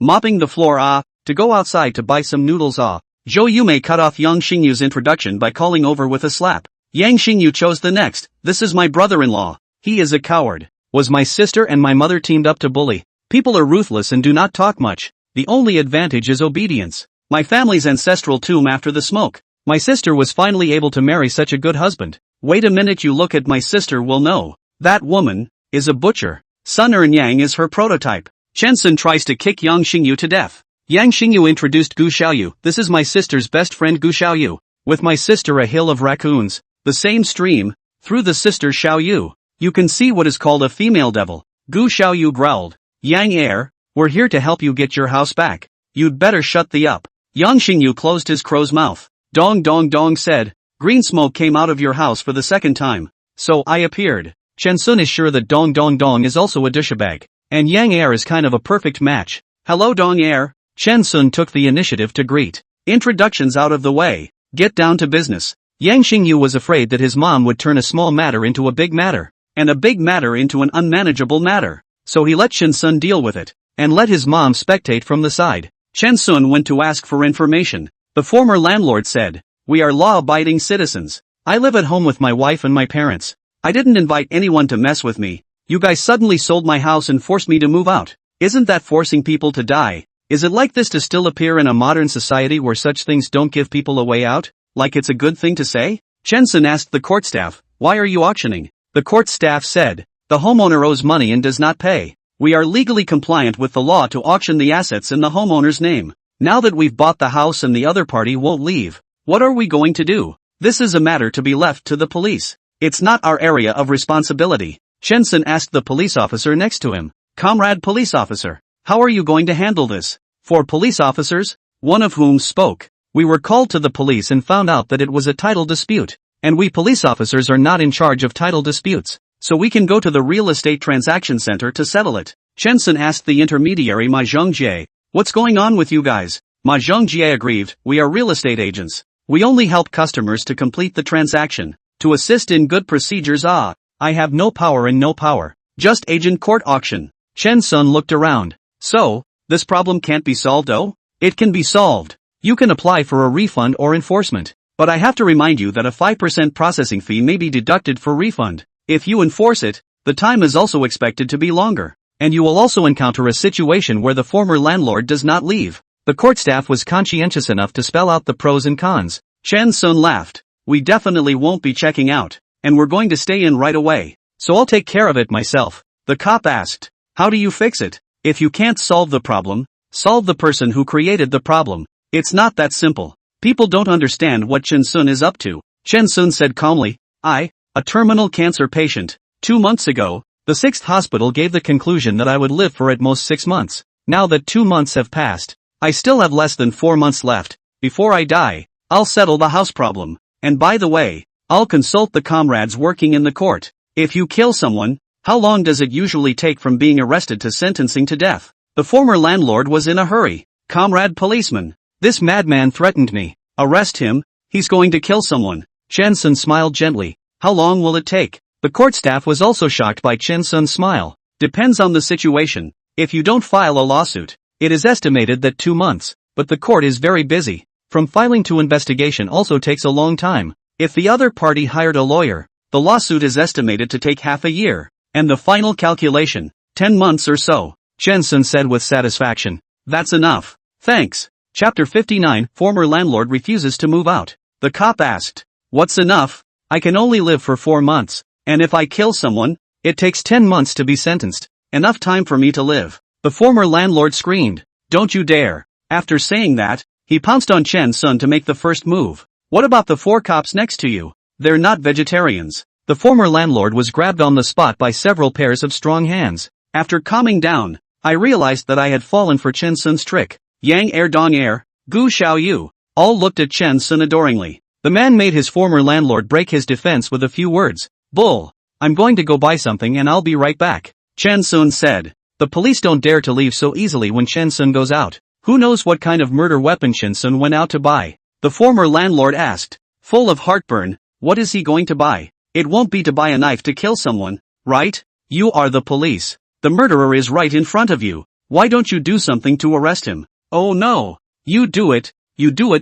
mopping the floor to go outside to buy some noodles Zhou Yumei cut off Yang Xingyu's introduction by calling over with a slap. Yang Xingyu chose the next. This is my brother-in-law. He is a coward. Was my sister and my mother teamed up to bully. People are ruthless and do not talk much. The only advantage is obedience. My family's ancestral tomb after the smoke. My sister was finally able to marry such a good husband. Wait a minute, you look at my sister will know. That woman is a butcher. Sun Yang is her prototype. Chen Sun tries to kick Yang Xingyu to death. Yang Xingyu introduced Gu Xiaoyu. This is my sister's best friend Gu Xiaoyu. With my sister a hill of raccoons. The same stream, through the sister Xiaoyu. You can see what is called a female devil. Gu Xiaoyu growled. Yang Er, we're here to help you get your house back. You'd better shut the up. Yang Xingyu closed his crow's mouth. Dong dong dong said. Green smoke came out of your house for the second time. So I appeared. Chen Sun is sure that Dong dong dong is also a douchebag. And Yang Er is kind of a perfect match. Hello Dong Er. Chen Sun took the initiative to greet. Introductions out of the way. Get down to business. Yang Xingyu was afraid that his mom would turn a small matter into a big matter, and a big matter into an unmanageable matter. So he let Chen Sun deal with it, and let his mom spectate from the side. Chen Sun went to ask for information. The former landlord said, "We are law-abiding citizens. I live at home with my wife and my parents. I didn't invite anyone to mess with me. You guys suddenly sold my house and forced me to move out. Isn't that forcing people to die? Is it like this to still appear in a modern society where such things don't give people a way out? Like it's a good thing to say?" Chen Sun asked the court staff, "Why are you auctioning?" The court staff said, "The homeowner owes money and does not pay. We are legally compliant with the law to auction the assets in the homeowner's name. Now that we've bought the house and the other party won't leave, what are we going to do? This is a matter to be left to the police. It's not our area of responsibility." Chen Sun asked the police officer next to him, "Comrade police officer, how are you going to handle this?" "For police officers," one of whom spoke, "we were called to the police and found out that it was a title dispute. And we police officers are not in charge of title disputes, so we can go to the real estate transaction center to settle it." Chen Sun asked the intermediary Ma Zhongjie, "What's going on with you guys?" Ma Zhongjie agreed, "We are real estate agents. We only help customers to complete the transaction, to assist in good procedures." "Ah, I have no power and no power. Just agent court auction." Chen Sun looked around. "So, this problem can't be solved oh?" "It can be solved. You can apply for a refund or enforcement. But I have to remind you that a 5% processing fee may be deducted for refund. If you enforce it, the time is also expected to be longer. And you will also encounter a situation where the former landlord does not leave." The court staff was conscientious enough to spell out the pros and cons. Chen Sun laughed. "We definitely won't be checking out, and we're going to stay in right away. So I'll take care of it myself." The cop asked, "How do you fix it?" "If you can't solve the problem, solve the person who created the problem. It's not that simple." People don't understand what Chen Sun is up to. Chen Sun said calmly, "A terminal cancer patient. 2 months ago, the 6th hospital gave the conclusion that I would live for at most 6 months. Now that 2 months have passed, I still have less than 4 months left. Before I die, I'll settle the house problem. And by the way, I'll consult the comrades working in the court. If you kill someone, how long does it usually take from being arrested to sentencing to death?" The former landlord was in a hurry. "Comrade policeman, this madman threatened me. Arrest him, he's going to kill someone." Chen Sun smiled gently. "How long will it take?" The court staff was also shocked by Chen Sun's smile. "Depends on the situation. If you don't file a lawsuit, it is estimated that 2 months, but the court is very busy. From filing to investigation also takes a long time. If the other party hired a lawyer, the lawsuit is estimated to take half a year. And the final calculation, 10 months or so." Chen Sun said with satisfaction. "That's enough. Thanks." Chapter 59, Former Landlord Refuses to Move Out. The cop asked, "What's enough? I can only live for 4 months, and if I kill someone, it takes 10 months to be sentenced. Enough time for me to live." The former landlord screamed, "Don't you dare." After saying that, he pounced on Chen Sun to make the first move. "What about the 4 cops next to you? They're not vegetarians." The former landlord was grabbed on the spot by several pairs of strong hands. After calming down, I realized that I had fallen for Chen Sun's trick. Yang Er Dong Er, Gu Xiaoyu, all looked at Chen Sun adoringly. The man made his former landlord break his defense with a few words. "Bull, I'm going to go buy something and I'll be right back," Chen Sun said. The police don't dare to leave so easily when Chen Sun goes out. Who knows what kind of murder weapon Chen Sun went out to buy? The former landlord asked, full of heartburn, what is he going to buy? It won't be to buy a knife to kill someone, right? You are the police. The murderer is right in front of you. Why don't you do something to arrest him? Oh no. You do it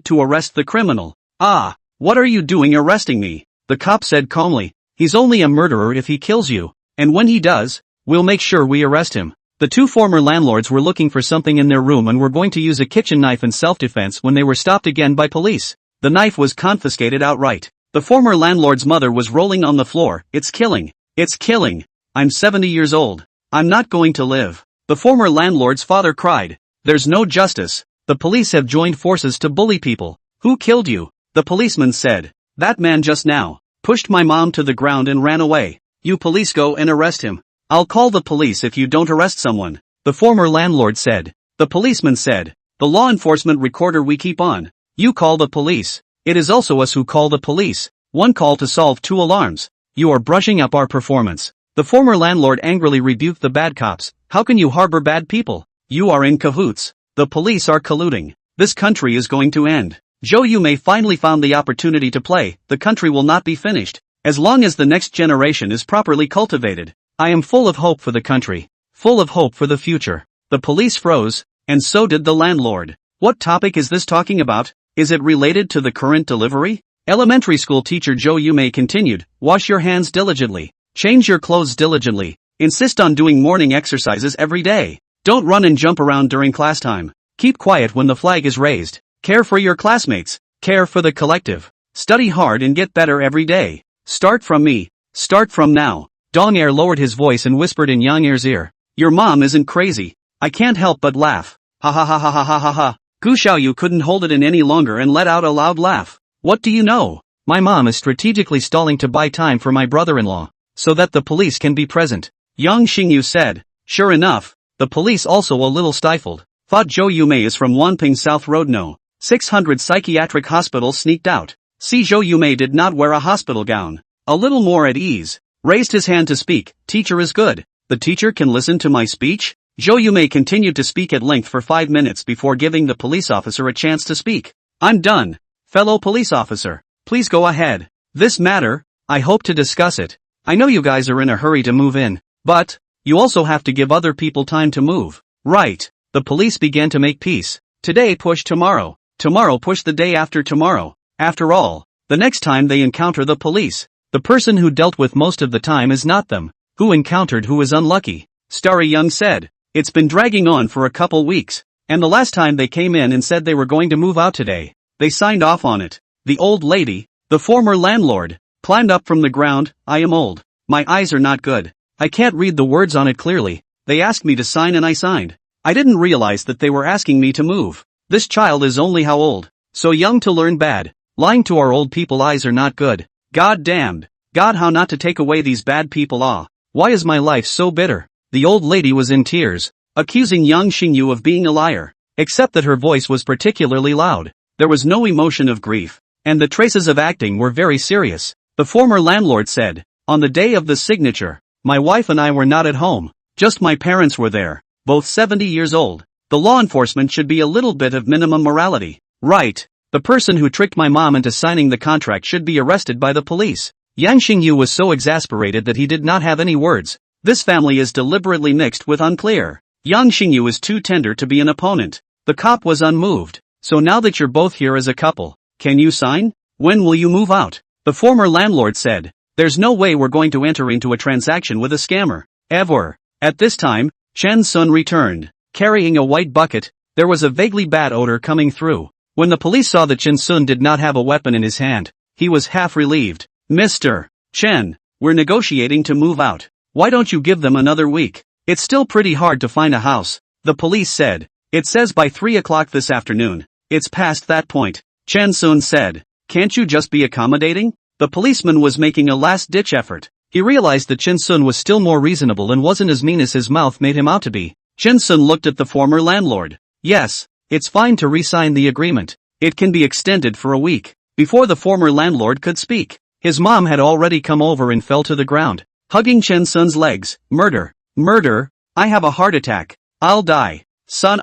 to arrest the criminal. Ah, what are you doing arresting me? The cop said calmly, he's only a murderer if he kills you, and when he does, we'll make sure we arrest him. The 2 former landlords were looking for something in their room and were going to use a kitchen knife in self-defense when they were stopped again by police. The knife was confiscated outright. The former landlord's mother was rolling on the floor. It's killing. I'm 70 years old. I'm not going to live. The former landlord's father cried. There's no justice. The police have joined forces to bully people. Who killed you? The policeman said. That man just now pushed my mom to the ground and ran away. You police go and arrest him. I'll call the police if you don't arrest someone, the former landlord said. The policeman said, the law enforcement recorder we keep on. You call the police. It is also us who call the police. One call to solve 2 alarms. You are brushing up our performance. The former landlord angrily rebuked the bad cops. How can you harbor bad people? You are in cahoots. The police are colluding. This country is going to end. Zhou Yumei finally found the opportunity to play. The country will not be finished as long as the next generation is properly cultivated. I am full of hope for the country. Full of hope for the future. The police froze, and so did the landlord. What topic is this talking about? Is it related to the current delivery? Elementary school teacher Zhou Yumei continued, wash your hands diligently. Change your clothes diligently. Insist on doing morning exercises every day. Don't run and jump around during class time. Keep quiet when the flag is raised. Care for your classmates. Care for the collective. Study hard and get better every day. Start from me. Start from now. Dong Er lowered his voice and whispered in Yang Er's ear. Your mom isn't crazy. I can't help but laugh. Ha ha ha ha ha ha ha ha. Gu Xiaoyu couldn't hold it in any longer and let out a loud laugh. What do you know? My mom is strategically stalling to buy time for my brother-in-law, so that the police can be present. Yang Xingyu said. Sure enough, the police also a little stifled. Thought Zhou Yumei is from Wanping South Road. No. 600 psychiatric hospitals sneaked out. See, Zhou Yumei did not wear a hospital gown. A little more at ease. Raised his hand to speak. Teacher is good. The teacher can listen to my speech? Zhou Yumei continued to speak at length for 5 minutes before giving the police officer a chance to speak. I'm done. Fellow police officer, please go ahead. This matter, I hope to discuss it. I know you guys are in a hurry to move in, but you also have to give other people time to move. Right. The police began to make peace. Today push tomorrow. Tomorrow push the day after tomorrow. After all, the next time they encounter the police, the person who dealt with most of the time is not them. Who encountered who is unlucky. Starry Young said. It's been dragging on for a couple weeks, and the last time they came in and said they were going to move out today, they signed off on it. The old lady, the former landlord, climbed up from the ground. I am old. My eyes are not good. I can't read the words on it clearly. They asked me to sign and I signed. I didn't realize that they were asking me to move. This child is only how old? So young to learn bad. Lying to our old people eyes are not good. God damned. God, how not to take away these bad people. Why is my life so bitter? The old lady was in tears, accusing Yang Xingyu of being a liar, except that her voice was particularly loud. There was no emotion of grief, and the traces of acting were very serious. The former landlord said, on the day of the signature, my wife and I were not at home, just my parents were there, both 70 years old. The law enforcement should be a little bit of minimum morality. Right. The person who tricked my mom into signing the contract should be arrested by the police. Yang Xingyu was so exasperated that he did not have any words. This family is deliberately mixed with unclear. Yang Xingyu is too tender to be an opponent. The cop was unmoved. So now that you're both here as a couple, can you sign? When will you move out? The former landlord said. There's no way we're going to enter into a transaction with a scammer. Ever. At this time, Chen Sun returned, carrying a white bucket. There was a vaguely bad odor coming through. When the police saw that Chen Sun did not have a weapon in his hand, he was half relieved. Mr. Chen, we're negotiating to move out. Why don't you give them another week? It's still pretty hard to find a house, the police said. It says by 3 o'clock this afternoon. It's past that point. Chen Sun said. Can't you just be accommodating? The policeman was making a last-ditch effort. He realized that Chen Sun was still more reasonable and wasn't as mean as his mouth made him out to be. Chen Sun looked at the former landlord. Yes, it's fine to re-sign the agreement. It can be extended for a week. Before the former landlord could speak, his mom had already come over and fell to the ground, hugging Chen Sun's legs. Murder. Murder. I have a heart attack. I'll die. Son,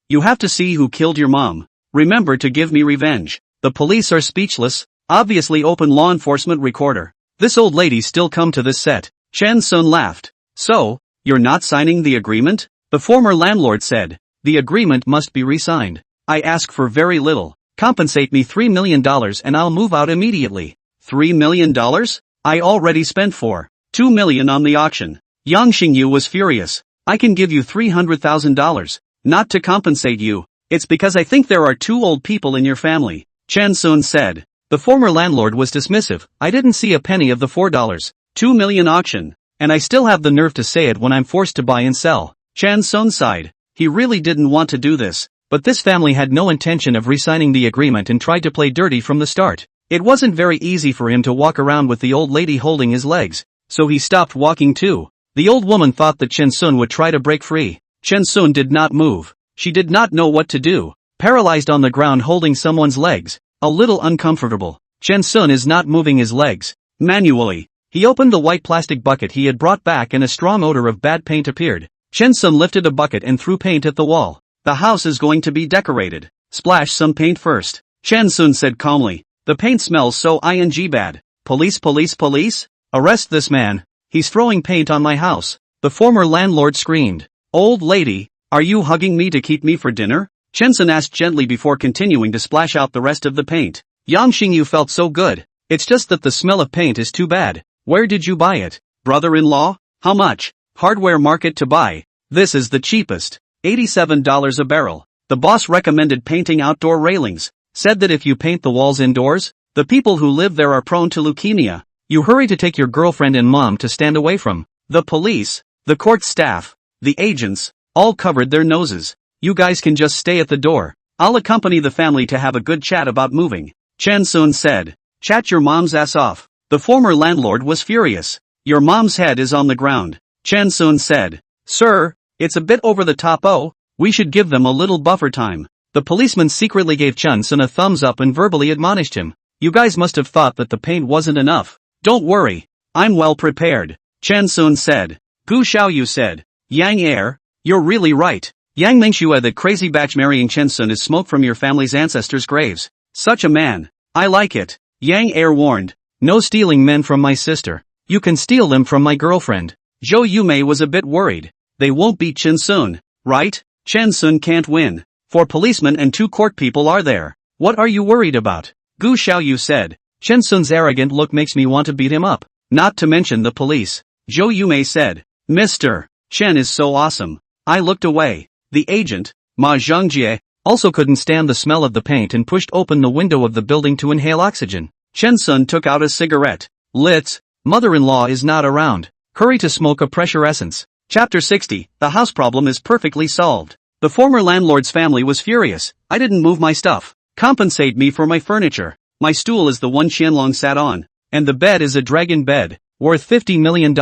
you have to see who killed your mom. Remember to give me revenge. The police are speechless. Obviously open law enforcement recorder. This old lady still come to this set. Chen Sun laughed. So, you're not signing the agreement? The former landlord said. The agreement must be re-signed. I ask for very little. Compensate me $3 million and I'll move out immediately. $3 million? I already spent $2 million on the auction. Yang Xingyu was furious. I can give you $300,000. Not to compensate you. It's because I think there are 2 old people in your family. Chen Sun said. The former landlord was dismissive. I didn't see a penny of the $2 million auction. And I still have the nerve to say it when I'm forced to buy and sell. Chen Sun sighed. He really didn't want to do this. But this family had no intention of re-signing the agreement and tried to play dirty from the start. It wasn't very easy for him to walk around with the old lady holding his legs. So he stopped walking too. The old woman thought that Chen Sun would try to break free. Chen Sun did not move. She did not know what to do. Paralyzed on the ground holding someone's legs. A little uncomfortable. Chen Sun is not moving his legs. Manually. He opened the white plastic bucket he had brought back and a strong odor of bad paint appeared. Chen Sun lifted a bucket and threw paint at the wall. The house is going to be decorated. Splash some paint first. Chen Sun said calmly. The paint smells so bad. Police, police, police? Arrest this man. He's throwing paint on my house. The former landlord screamed. Old lady, are you hugging me to keep me for dinner? Chen Sun asked gently before continuing to splash out the rest of the paint. Yang Xingyu felt so good. It's just that the smell of paint is too bad. Where did you buy it? Brother-in-law? How much? Hardware market to buy. This is the cheapest. $87 a barrel. The boss recommended painting outdoor railings. Said that if you paint the walls indoors, the people who live there are prone to leukemia. You hurry to take your girlfriend and mom to stand away from. The police, the court staff, the agents, all covered their noses. You guys can just stay at the door. I'll accompany the family to have a good chat about moving. Chen Sun said. Chat your mom's ass off. The former landlord was furious. Your mom's head is on the ground. Chen Sun said. Sir, it's a bit over the top. We should give them a little buffer time. The policeman secretly gave Chen Sun a thumbs up and verbally admonished him. You guys must have thought that the paint wasn't enough. Don't worry. I'm well prepared. Chen Sun said. Gu Xiaoyu said. Yang Air, you're really right. Yang Mingxue, that crazy batch marrying Chen Sun is smoke from your family's ancestors' graves. Such a man. I like it. Yang Air warned. No stealing men from my sister. You can steal them from my girlfriend. Zhou Yumei was a bit worried. They won't beat Chen Sun, right? Chen Sun can't win. 4 policemen and 2 court people are there. What are you worried about? Gu Xiaoyu said. Chen Sun's arrogant look makes me want to beat him up. Not to mention the police. Zhou Yumei said. Mr. Chen is so awesome. I looked away. The agent, Ma Zhongjie, also couldn't stand the smell of the paint and pushed open the window of the building to inhale oxygen. Chen Sun took out a cigarette. Lit. Mother-in-law is not around. Hurry to smoke a pressure essence. Chapter 60. The house problem is perfectly solved. The former landlord's family was furious. I didn't move my stuff. Compensate me for my furniture. My stool is the one Qianlong sat on. And the bed is a dragon bed. Worth $50 million.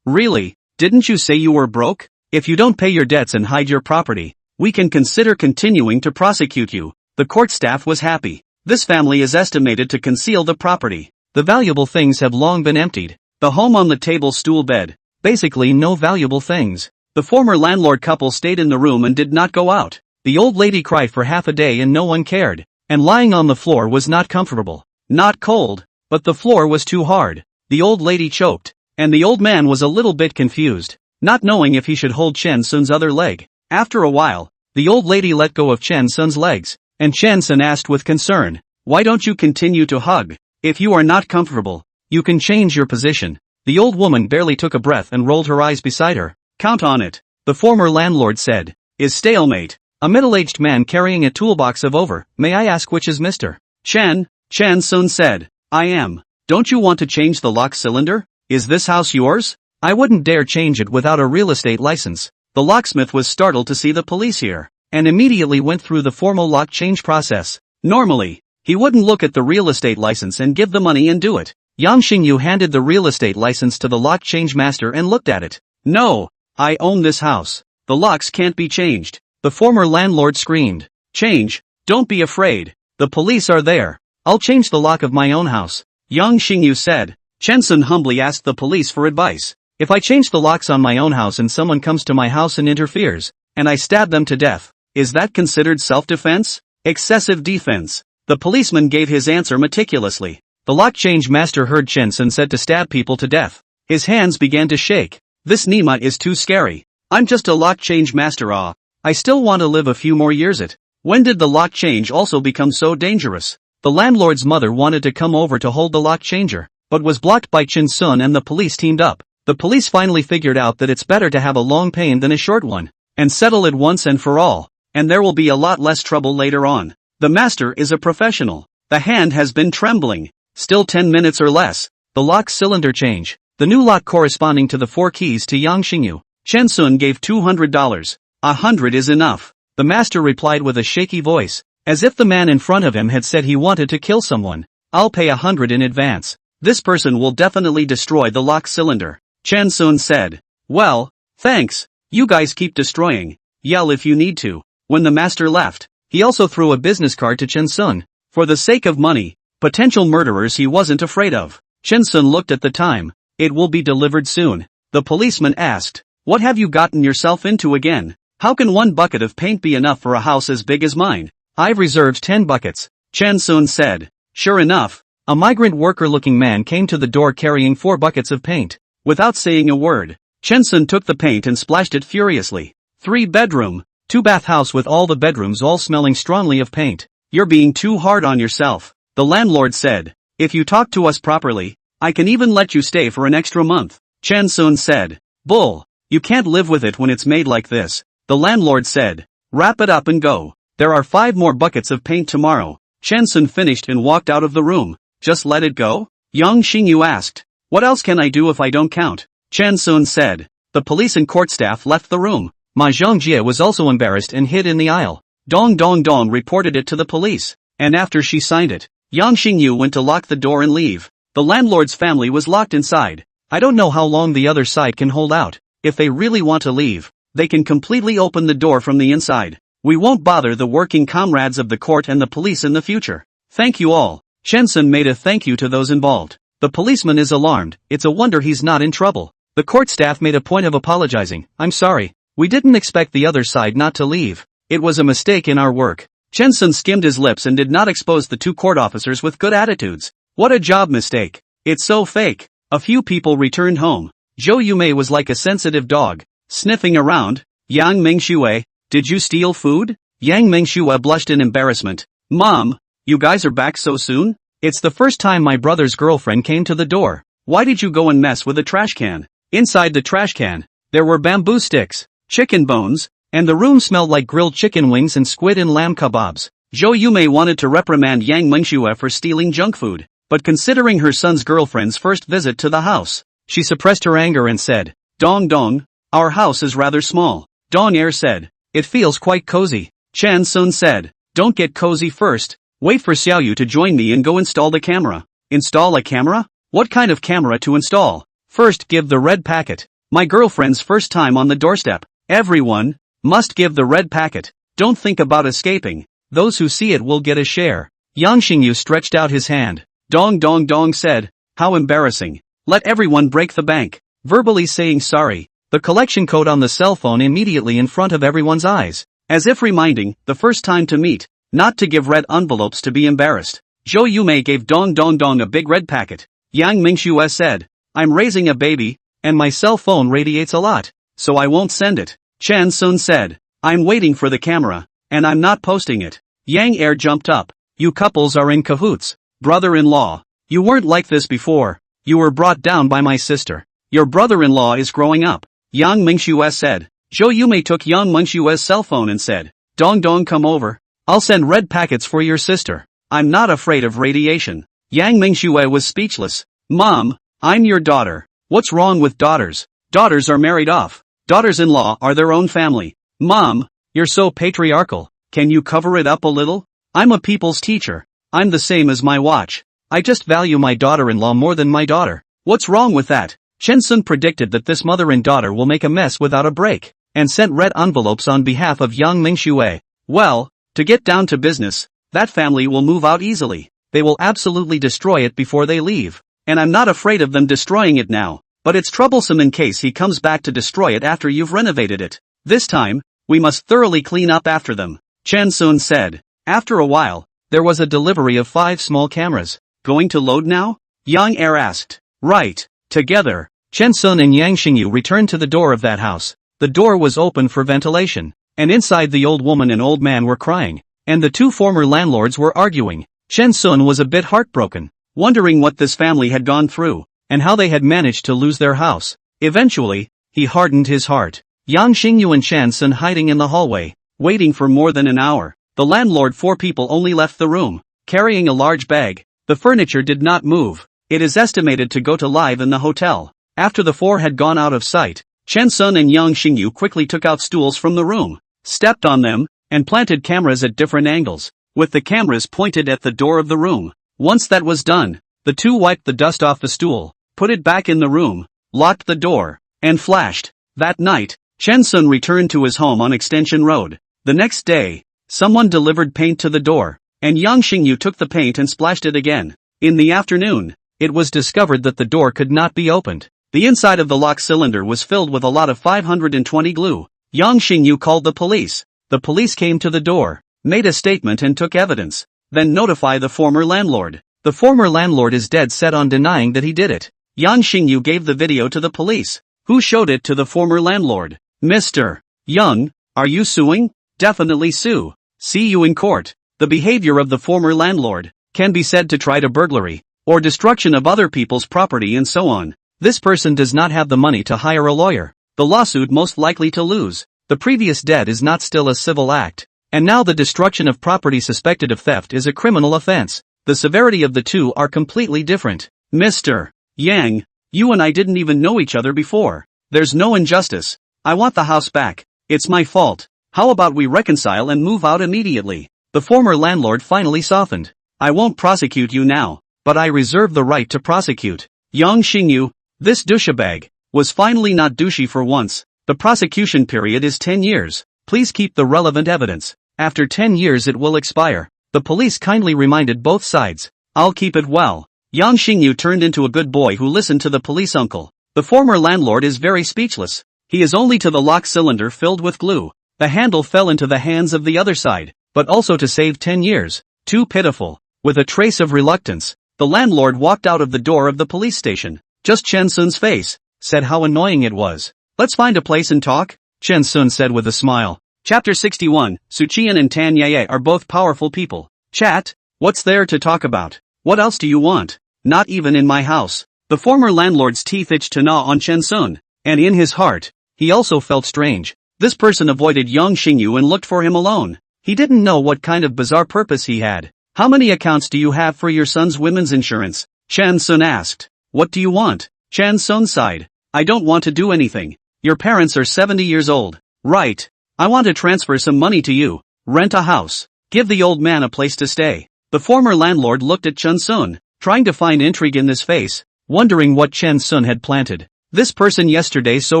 Really? Didn't you say you were broke? If you don't pay your debts and hide your property, we can consider continuing to prosecute you. The court staff was happy. This family is estimated to conceal the property. The valuable things have long been emptied. The home on the table stool bed. Basically no valuable things. The former landlord couple stayed in the room and did not go out. The old lady cried for half a day and no one cared. And lying on the floor was not comfortable. Not cold, but the floor was too hard. The old lady choked. And the old man was a little bit confused, not knowing if he should hold Chen Sun's other leg. After a while, the old lady let go of Chen Sun's legs, and Chen Sun asked with concern, why don't you continue to hug? If you are not comfortable, you can change your position. The old woman barely took a breath and rolled her eyes beside her. Count on it, the former landlord said. Is stalemate. A middle-aged man carrying a toolbox of over. May I ask which is Mr. Chen? Chen Sun said. I am. Don't you want to change the lock cylinder? Is this house yours? I wouldn't dare change it without a real estate license. The locksmith was startled to see the police here, and immediately went through the formal lock change process. Normally, he wouldn't look at the real estate license and give the money and do it. Yang Xingyu handed the real estate license to the lock change master and looked at it. No, I own this house. The locks can't be changed. The former landlord screamed. Change? Don't be afraid. The police are there. I'll change the lock of my own house. Yang Xingyu said. Chen Sun humbly asked the police for advice. If I change the locks on my own house and someone comes to my house and interferes, and I stab them to death, is that considered self-defense? Excessive defense. The policeman gave his answer meticulously. The lock change master heard Chen Sun said to stab people to death. His hands began to shake. This Nima is too scary. I'm just a lock change master. I still want to live a few more years. When did the lock change also become so dangerous? The landlord's mother wanted to come over to hold the lock changer, but was blocked by Chen Sun and the police teamed up. The police finally figured out that it's better to have a long pain than a short one, and settle it once and for all, and there will be a lot less trouble later on. The master is a professional. The hand has been trembling. Still 10 minutes or less. The lock cylinder change. The new lock corresponding to the 4 keys to Yang Xingyu. Chen Sun gave $200. 100 is enough. The master replied with a shaky voice, as if the man in front of him had said he wanted to kill someone. I'll pay 100 in advance. This person will definitely destroy the lock cylinder. Chen Sun said. Well, thanks. You guys keep destroying. Yell if you need to. When the master left, he also threw a business card to Chen Sun. For the sake of money, potential murderers he wasn't afraid of. Chen Sun looked at the time. It will be delivered soon. The policeman asked, what have you gotten yourself into again? How can 1 bucket of paint be enough for a house as big as mine? I've reserved 10 buckets. Chen Sun said. Sure enough, a migrant worker-looking man came to the door carrying 4 buckets of paint. Without saying a word, Chen Sun took the paint and splashed it furiously. 3-bedroom, 2-bath house with all the bedrooms all smelling strongly of paint. You're being too hard on yourself, the landlord said. If you talk to us properly, I can even let you stay for an extra month. Chen Sun said. Bull, you can't live with it when it's made like this, the landlord said. Wrap it up and go. There are 5 more buckets of paint tomorrow. Chen Sun finished and walked out of the room. Just let it go? Yang Xingyu asked. What else can I do if I don't count? Chen Sun said. The police and court staff left the room. Ma Zhongjie was also embarrassed and hid in the aisle. Dong Dong Dong reported it to the police, and after she signed it, Yang Xingyu went to lock the door and leave. The landlord's family was locked inside. I don't know how long the other side can hold out. If they really want to leave, they can completely open the door from the inside. We won't bother the working comrades of the court and the police in the future. Thank you all. Chen Sun made a thank you to those involved. The policeman is alarmed. It's a wonder he's not in trouble. The court staff made a point of apologizing. I'm sorry. We didn't expect the other side not to leave. It was a mistake in our work. Chen Sun skimmed his lips and did not expose the 2 court officers with good attitudes. What a job mistake. It's so fake. A few people returned home. Zhou Yumei was like a sensitive dog, sniffing around. Yang Mingxue, did you steal food? Yang Mingxue blushed in embarrassment. Mom, you guys are back so soon? It's the first time my brother's girlfriend came to the door. Why did you go and mess with the trash can? Inside the trash can, there were bamboo sticks, chicken bones, and the room smelled like grilled chicken wings and squid and lamb kebabs. Zhou Yumei wanted to reprimand Yang Mingxue for stealing junk food, but considering her son's girlfriend's first visit to the house, she suppressed her anger and said, Dong Dong, our house is rather small. Dong Er said, it feels quite cozy. Chen Sun said, don't get cozy first, wait for Xiaoyu to join me and go install the camera. Install a camera? What kind of camera to install? First give the red packet. My girlfriend's first time on the doorstep. Everyone must give the red packet. Don't think about escaping. Those who see it will get a share. Yang Xingyu stretched out his hand. Dong Dong Dong said, how embarrassing. Let everyone break the bank. Verbally saying sorry. The collection code on the cell phone immediately in front of everyone's eyes. As if reminding, the first time to meet, not to give red envelopes to be embarrassed. Zhou Yumei gave Dong Dong Dong a big red packet. Yang Mingxue said, I'm raising a baby, and my cell phone radiates a lot, so I won't send it. Chen Sun said, I'm waiting for the camera, and I'm not posting it. Yang Er jumped up. You couples are in cahoots. Brother-in-law. You weren't like this before. You were brought down by my sister. Your brother-in-law is growing up. Yang Mingxue said. Zhou Yumei took Yang Mingxue's cell phone and said, Dong Dong come over. I'll send red packets for your sister. I'm not afraid of radiation. Yang Mingxue was speechless. Mom, I'm your daughter. What's wrong with daughters? Daughters are married off. Daughters-in-law are their own family. Mom, you're so patriarchal. Can you cover it up a little? I'm a people's teacher. I'm the same as my watch. I just value my daughter-in-law more than my daughter. What's wrong with that? Chen Sun predicted that this mother and daughter will make a mess without a break, and sent red envelopes on behalf of Yang Mingxue. Well, to get down to business, that family will move out easily. They will absolutely destroy it before they leave. And I'm not afraid of them destroying it now, but it's troublesome in case he comes back to destroy it after you've renovated it. This time, we must thoroughly clean up after them. Chen Sun said. After a while, there was a delivery of 5 small cameras. Going to load now? Yang Er asked. Right. Together, Chen Sun and Yang Xingyu returned to the door of that house. The door was open for ventilation, and inside the old woman and old man were crying, and the 2 former landlords were arguing. Chen Sun was a bit heartbroken, wondering what this family had gone through, and how they had managed to lose their house. Eventually, he hardened his heart. Yang Xingyu and Chen Sun hiding in the hallway, waiting for more than an hour. The landlord 4 people only left the room, carrying a large bag. The furniture did not move. It is estimated to go to live in the hotel. After the 4 had gone out of sight, Chen Sun and Yang Xingyu quickly took out stools from the room, stepped on them, and planted cameras at different angles, with the cameras pointed at the door of the room. Once that was done, the 2 wiped the dust off the stool, put it back in the room, locked the door, and flashed. That night, Chen Sun returned to his home on Extension Road. The next day, someone delivered paint to the door, and Yang Xingyu took the paint and splashed it again. In the afternoon, it was discovered that the door could not be opened. The inside of the lock cylinder was filled with a lot of 520 glue. Yang Xingyu called the police. The police came to the door, made a statement and took evidence. Then notify the former landlord. The former landlord is dead set on denying that he did it. Yang Xingyu gave the video to the police, who showed it to the former landlord. Mr. Young, are you suing? Definitely sue. See you in court. The behavior of the former landlord can be said to try to burglary, or destruction of other people's property and so on. This person does not have the money to hire a lawyer. The lawsuit most likely to lose. The previous debt is not still a civil act, and now the destruction of property suspected of theft is a criminal offense. The severity of the two are completely different. Mr. Yang, you and I didn't even know each other before. There's no injustice. I want the house back. It's my fault. How about we reconcile and move out immediately? The former landlord finally softened. I won't prosecute you now, but I reserve the right to prosecute. Yang Xingyu, this douchebag, was finally not douchey for once. The prosecution period is 10 years. Please keep the relevant evidence. After 10 years it will expire. The police kindly reminded both sides. I'll keep it well. Yang Xingyu turned into a good boy who listened to the police uncle. The former landlord is very speechless. He is only to the lock cylinder filled with glue. The handle fell into the hands of the other side, but also to save 10 years. Too pitiful. With a trace of reluctance, the landlord walked out of the door of the police station. Just Chen Sun's face said how annoying it was. Let's find a place and talk, Chen Sun said with a smile. Chapter 61, Su Qian and Tan Yaye are both powerful people. Chat? What's there to talk about? What else do you want? Not even in my house. The former landlord's teeth itched to gnaw on Chen Sun, and in his heart, he also felt strange. This person avoided Yang Xingyu and looked for him alone. He didn't know what kind of bizarre purpose he had. How many accounts do you have for your son's women's insurance? Chen Sun asked. What do you want? Chen Sun sighed. I don't want to do anything. Your parents are 70 years old. Right. I want to transfer some money to you. Rent a house. Give the old man a place to stay. The former landlord looked at Chen Sun, trying to find intrigue in this face, wondering what Chen Sun had planted. This person yesterday so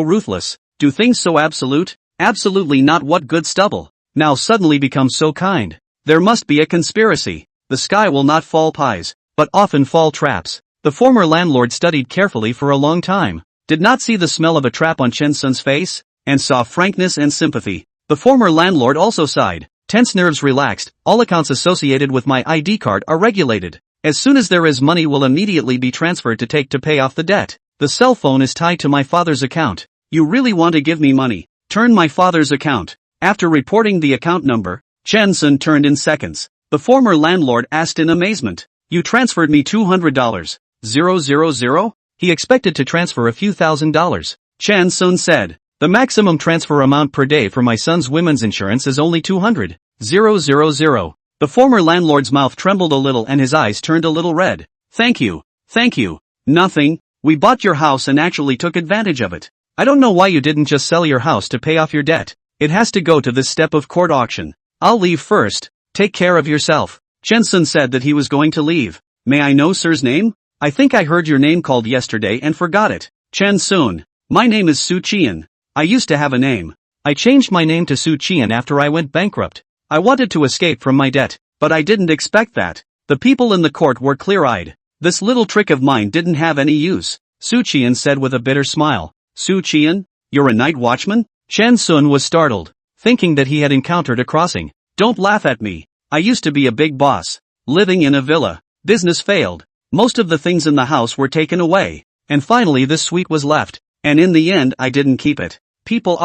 ruthless, do things so absolute, absolutely not what good stubble, now suddenly become so kind. There must be a conspiracy. The sky will not fall pies, but often fall traps. The former landlord studied carefully for a long time, did not see the smell of a trap on Chen Sun's face, and saw frankness and sympathy. The former landlord also sighed. Tense nerves relaxed. All accounts associated with my ID card are regulated. As soon as there is money will immediately be transferred to pay off the debt. The cell phone is tied to my father's account. You really want to give me money? Turn my father's account. After reporting the account number, Chen Sun turned in seconds. The former landlord asked in amazement. You transferred me $200. 000? He expected to transfer a few $1,000s. Chen Sun said. The maximum transfer amount per day for my son's women's insurance is only 200. 000. The former landlord's mouth trembled a little and his eyes turned a little red. Thank you. Thank you. Nothing. We bought your house and actually took advantage of it. I don't know why you didn't just sell your house to pay off your debt. It has to go to this step of court auction. I'll leave first. Take care of yourself. Chen Sun said that he was going to leave. May I know sir's name? I think I heard your name called yesterday and forgot it. Chen Sun. My name is Su Qian. I used to have a name. I changed my name to Su Qian after I went bankrupt. I wanted to escape from my debt, but I didn't expect that. The people in the court were clear-eyed. This little trick of mine didn't have any use. Su Qian said with a bitter smile. Su Qian? You're a night watchman? Chen Sun was startled, thinking that he had encountered a crossing. Don't laugh at me. I used to be a big boss, living in a villa. Business failed. Most of the things in the house were taken away, and finally this suite was left, and in the end I didn't keep it. People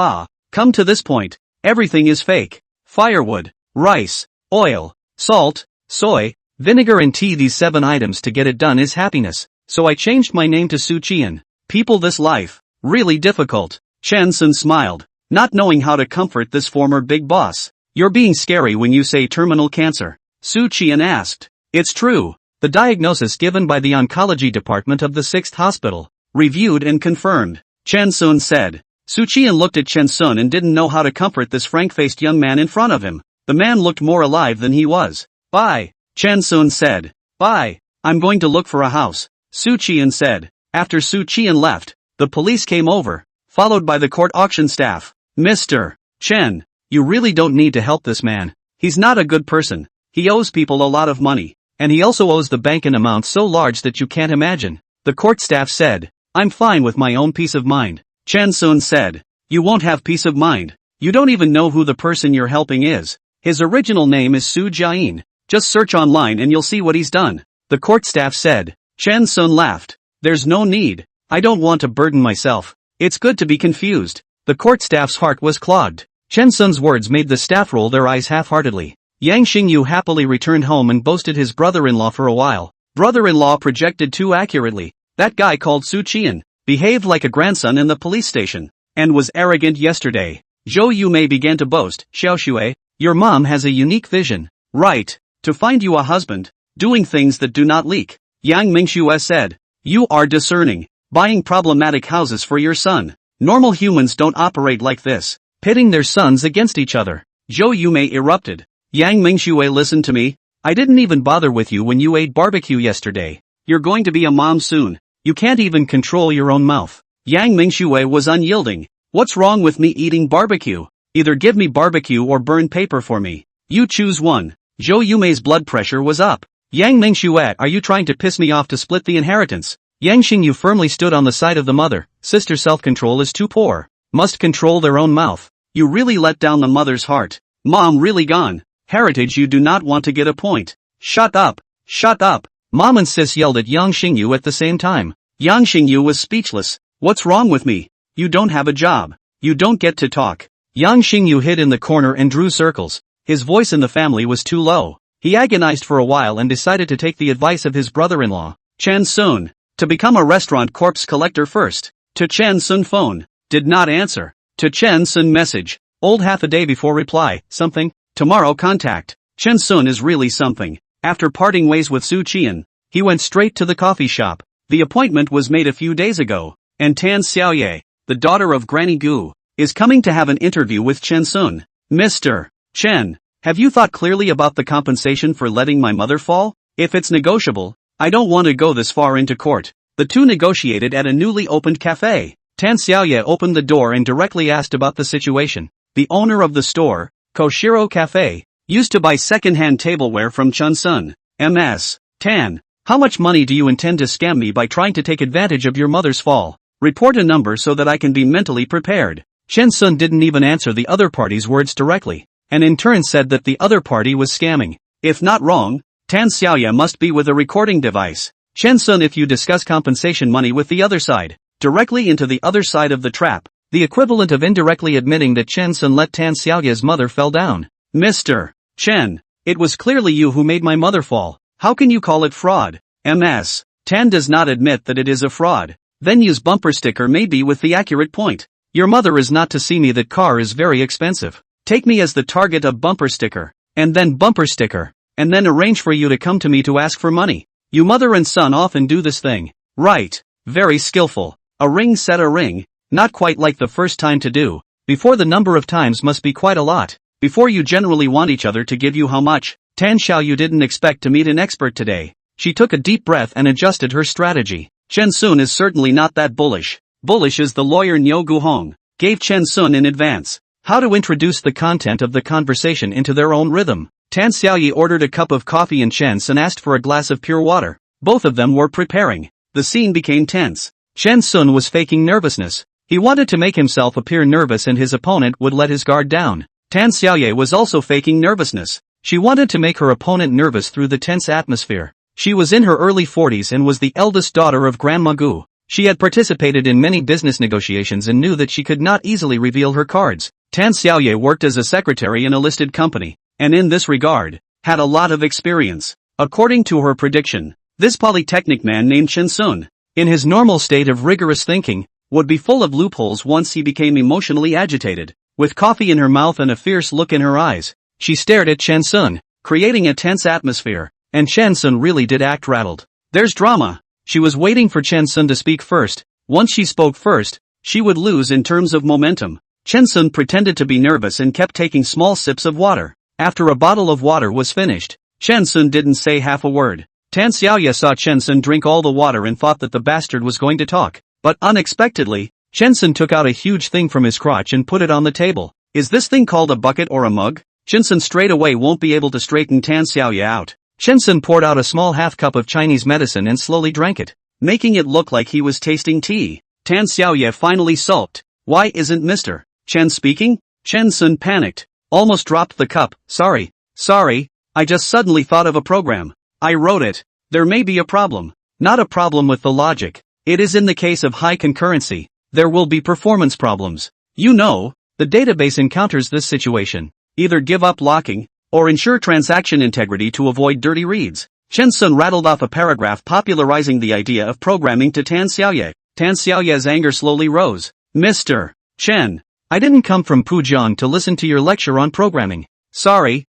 come to this point. Everything is fake. Firewood, rice, oil, salt, soy, vinegar and tea. These 7 items to get it done is happiness. So I changed my name to Su Qian. People, this life, really difficult. Chen Sun smiled, not knowing how to comfort this former big boss. You're being scary when you say terminal cancer. Su Qian asked. It's true. The diagnosis given by the oncology department of the 6th hospital, reviewed and confirmed. Chen Sun said. Su Qian looked at Chen Sun and didn't know how to comfort this frank-faced young man in front of him. The man looked more alive than he was. Bye, Chen Sun said. Bye. I'm going to look for a house, Su Qian said. After Su Qian left, the police came over, followed by the court auction staff. Mr. Chen, you really don't need to help this man. He's not a good person. He owes people a lot of money, and he also owes the bank an amount so large that you can't imagine. The court staff said, I'm fine with my own peace of mind. Chen Sun said, you won't have peace of mind. You don't even know who the person you're helping is. His original name is Su Jiayin. Just search online and you'll see what he's done. The court staff said. Chen Sun laughed. There's no need. I don't want to burden myself. It's good to be confused. The court staff's heart was clogged. Chen Sun's words made the staff roll their eyes half-heartedly. Yang Xingyu happily returned home and boasted his brother-in-law for a while. Brother-in-law projected too accurately. That guy called Su Qian behaved like a grandson in the police station, and was arrogant yesterday. Zhou Yumei began to boast. Xiao Xue, your mom has a unique vision. Right. To find you a husband, doing things that do not leak. Yang Mingxue said. You are discerning. Buying problematic houses for your son. Normal humans don't operate like this, pitting their sons against each other. Zhou Yumei erupted. Yang Mingxue, listen to me. I didn't even bother with you when you ate barbecue yesterday. You're going to be a mom soon. You can't even control your own mouth. Yang Mingxue was unyielding. What's wrong with me eating barbecue? Either give me barbecue or burn paper for me. You choose one. Zhou Yumei's blood pressure was up. Yang Mingxue, are you trying to piss me off to split the inheritance? Yang Xingyu firmly stood on the side of the mother. Sister, self-control is too poor. Must control their own mouth. You really let down the mother's heart. Mom really gone. Heritage, you do not want to get a point. Shut up. Shut up. Mom and sis yelled at Yang Xingyu at the same time. Yang Xingyu was speechless. What's wrong with me? You don't have a job. You don't get to talk. Yang Xingyu hid in the corner and drew circles. His voice in the family was too low. He agonized for a while and decided to take the advice of his brother-in-law, Chen Sun, to become a restaurant corpse collector first. To Chen Sun phone. Did not answer. To Chen Sun message. Old half a day before reply. Something. Tomorrow contact. Chen Sun is really something. After parting ways with Su Qian, he went straight to the coffee shop. The appointment was made a few days ago, and Tan Xiaoye, the daughter of Granny Gu, is coming to have an interview with Chen Sun. Mr. Chen, have you thought clearly about the compensation for letting my mother fall? If it's negotiable, I don't want to go this far into court. The two negotiated at a newly opened cafe. Tan Xiaoye opened the door and directly asked about the situation. The owner of the store, Koshiro Cafe, used to buy second-hand tableware from Chen Sun. Ms. Tan, how much money do you intend to scam me by trying to take advantage of your mother's fall? Report a number so that I can be mentally prepared. Chen Sun didn't even answer the other party's words directly, and in turn said that the other party was scamming. If not wrong, Tan Xiaoye must be with a recording device. Chen Sun, if you discuss compensation money with the other side, directly into the other side of the trap, the equivalent of indirectly admitting that Chen Sun let Tan Xiaoye's mother fell down. Mr. Chen, it was clearly you who made my mother fall. How can you call it fraud? Ms. Tan does not admit that it is a fraud. Then use bumper sticker maybe with the accurate point. Your mother is not to see me, that car is very expensive. Take me as the target of bumper sticker, and then bumper sticker, and then arrange for you to come to me to ask for money. You mother and son often do this thing. Right. Very skillful. A ring set a ring, not quite like the first time to do. Before the number of times must be quite a lot. Before you generally want each other to give you how much. Tan Xiaoyu didn't expect to meet an expert today. She took a deep breath and adjusted her strategy. Chen Sun is certainly not that bullish. Bullish is the lawyer Niu Guhong, gave Chen Sun in advance how to introduce the content of the conversation into their own rhythm. Tan Xiaoyi ordered a cup of coffee and Chen Sun asked for a glass of pure water. Both of them were preparing. The scene became tense. Chen Sun was faking nervousness. He wanted to make himself appear nervous and his opponent would let his guard down. Tan Xiaoye was also faking nervousness. She wanted to make her opponent nervous through the tense atmosphere. She was in her early 40s and was the eldest daughter of Grandma Gu. She had participated in many business negotiations and knew that she could not easily reveal her cards. Tan Xiaoye worked as a secretary in a listed company, and in this regard, had a lot of experience. According to her prediction, this polytechnic man named Chen Sun, in his normal state of rigorous thinking, would be full of loopholes once he became emotionally agitated. With coffee in her mouth and a fierce look in her eyes, she stared at Chen Sun, creating a tense atmosphere, and Chen Sun really did act rattled. There's drama. She was waiting for Chen Sun to speak first. Once she spoke first, she would lose in terms of momentum. Chen Sun pretended to be nervous and kept taking small sips of water. After a bottle of water was finished, Chen Sun didn't say half a word. Tan Xiaoye saw Chen Sun drink all the water and thought that the bastard was going to talk. But unexpectedly, Chen Sun took out a huge thing from his crotch and put it on the table. Is this thing called a bucket or a mug? Chen Sun straight away won't be able to straighten Tan Xiaoye out. Chen Sun poured out a small half cup of Chinese medicine and slowly drank it, making it look like he was tasting tea. Tan Xiaoye finally sulked. Why isn't Mr. Chen speaking? Chen Sun panicked, almost dropped the cup. Sorry, I just suddenly thought of a program. I wrote it. There may be a problem. Not a problem with the logic. It is in the case of high concurrency. There will be performance problems. You know, the database encounters this situation. Either give up locking, or ensure transaction integrity to avoid dirty reads. Chen Sun rattled off a paragraph popularizing the idea of programming to Tan Xiaoye. Tan Xiaoye's anger slowly rose. Mr. Chen, I didn't come from Pujiang to listen to your lecture on programming. Sorry,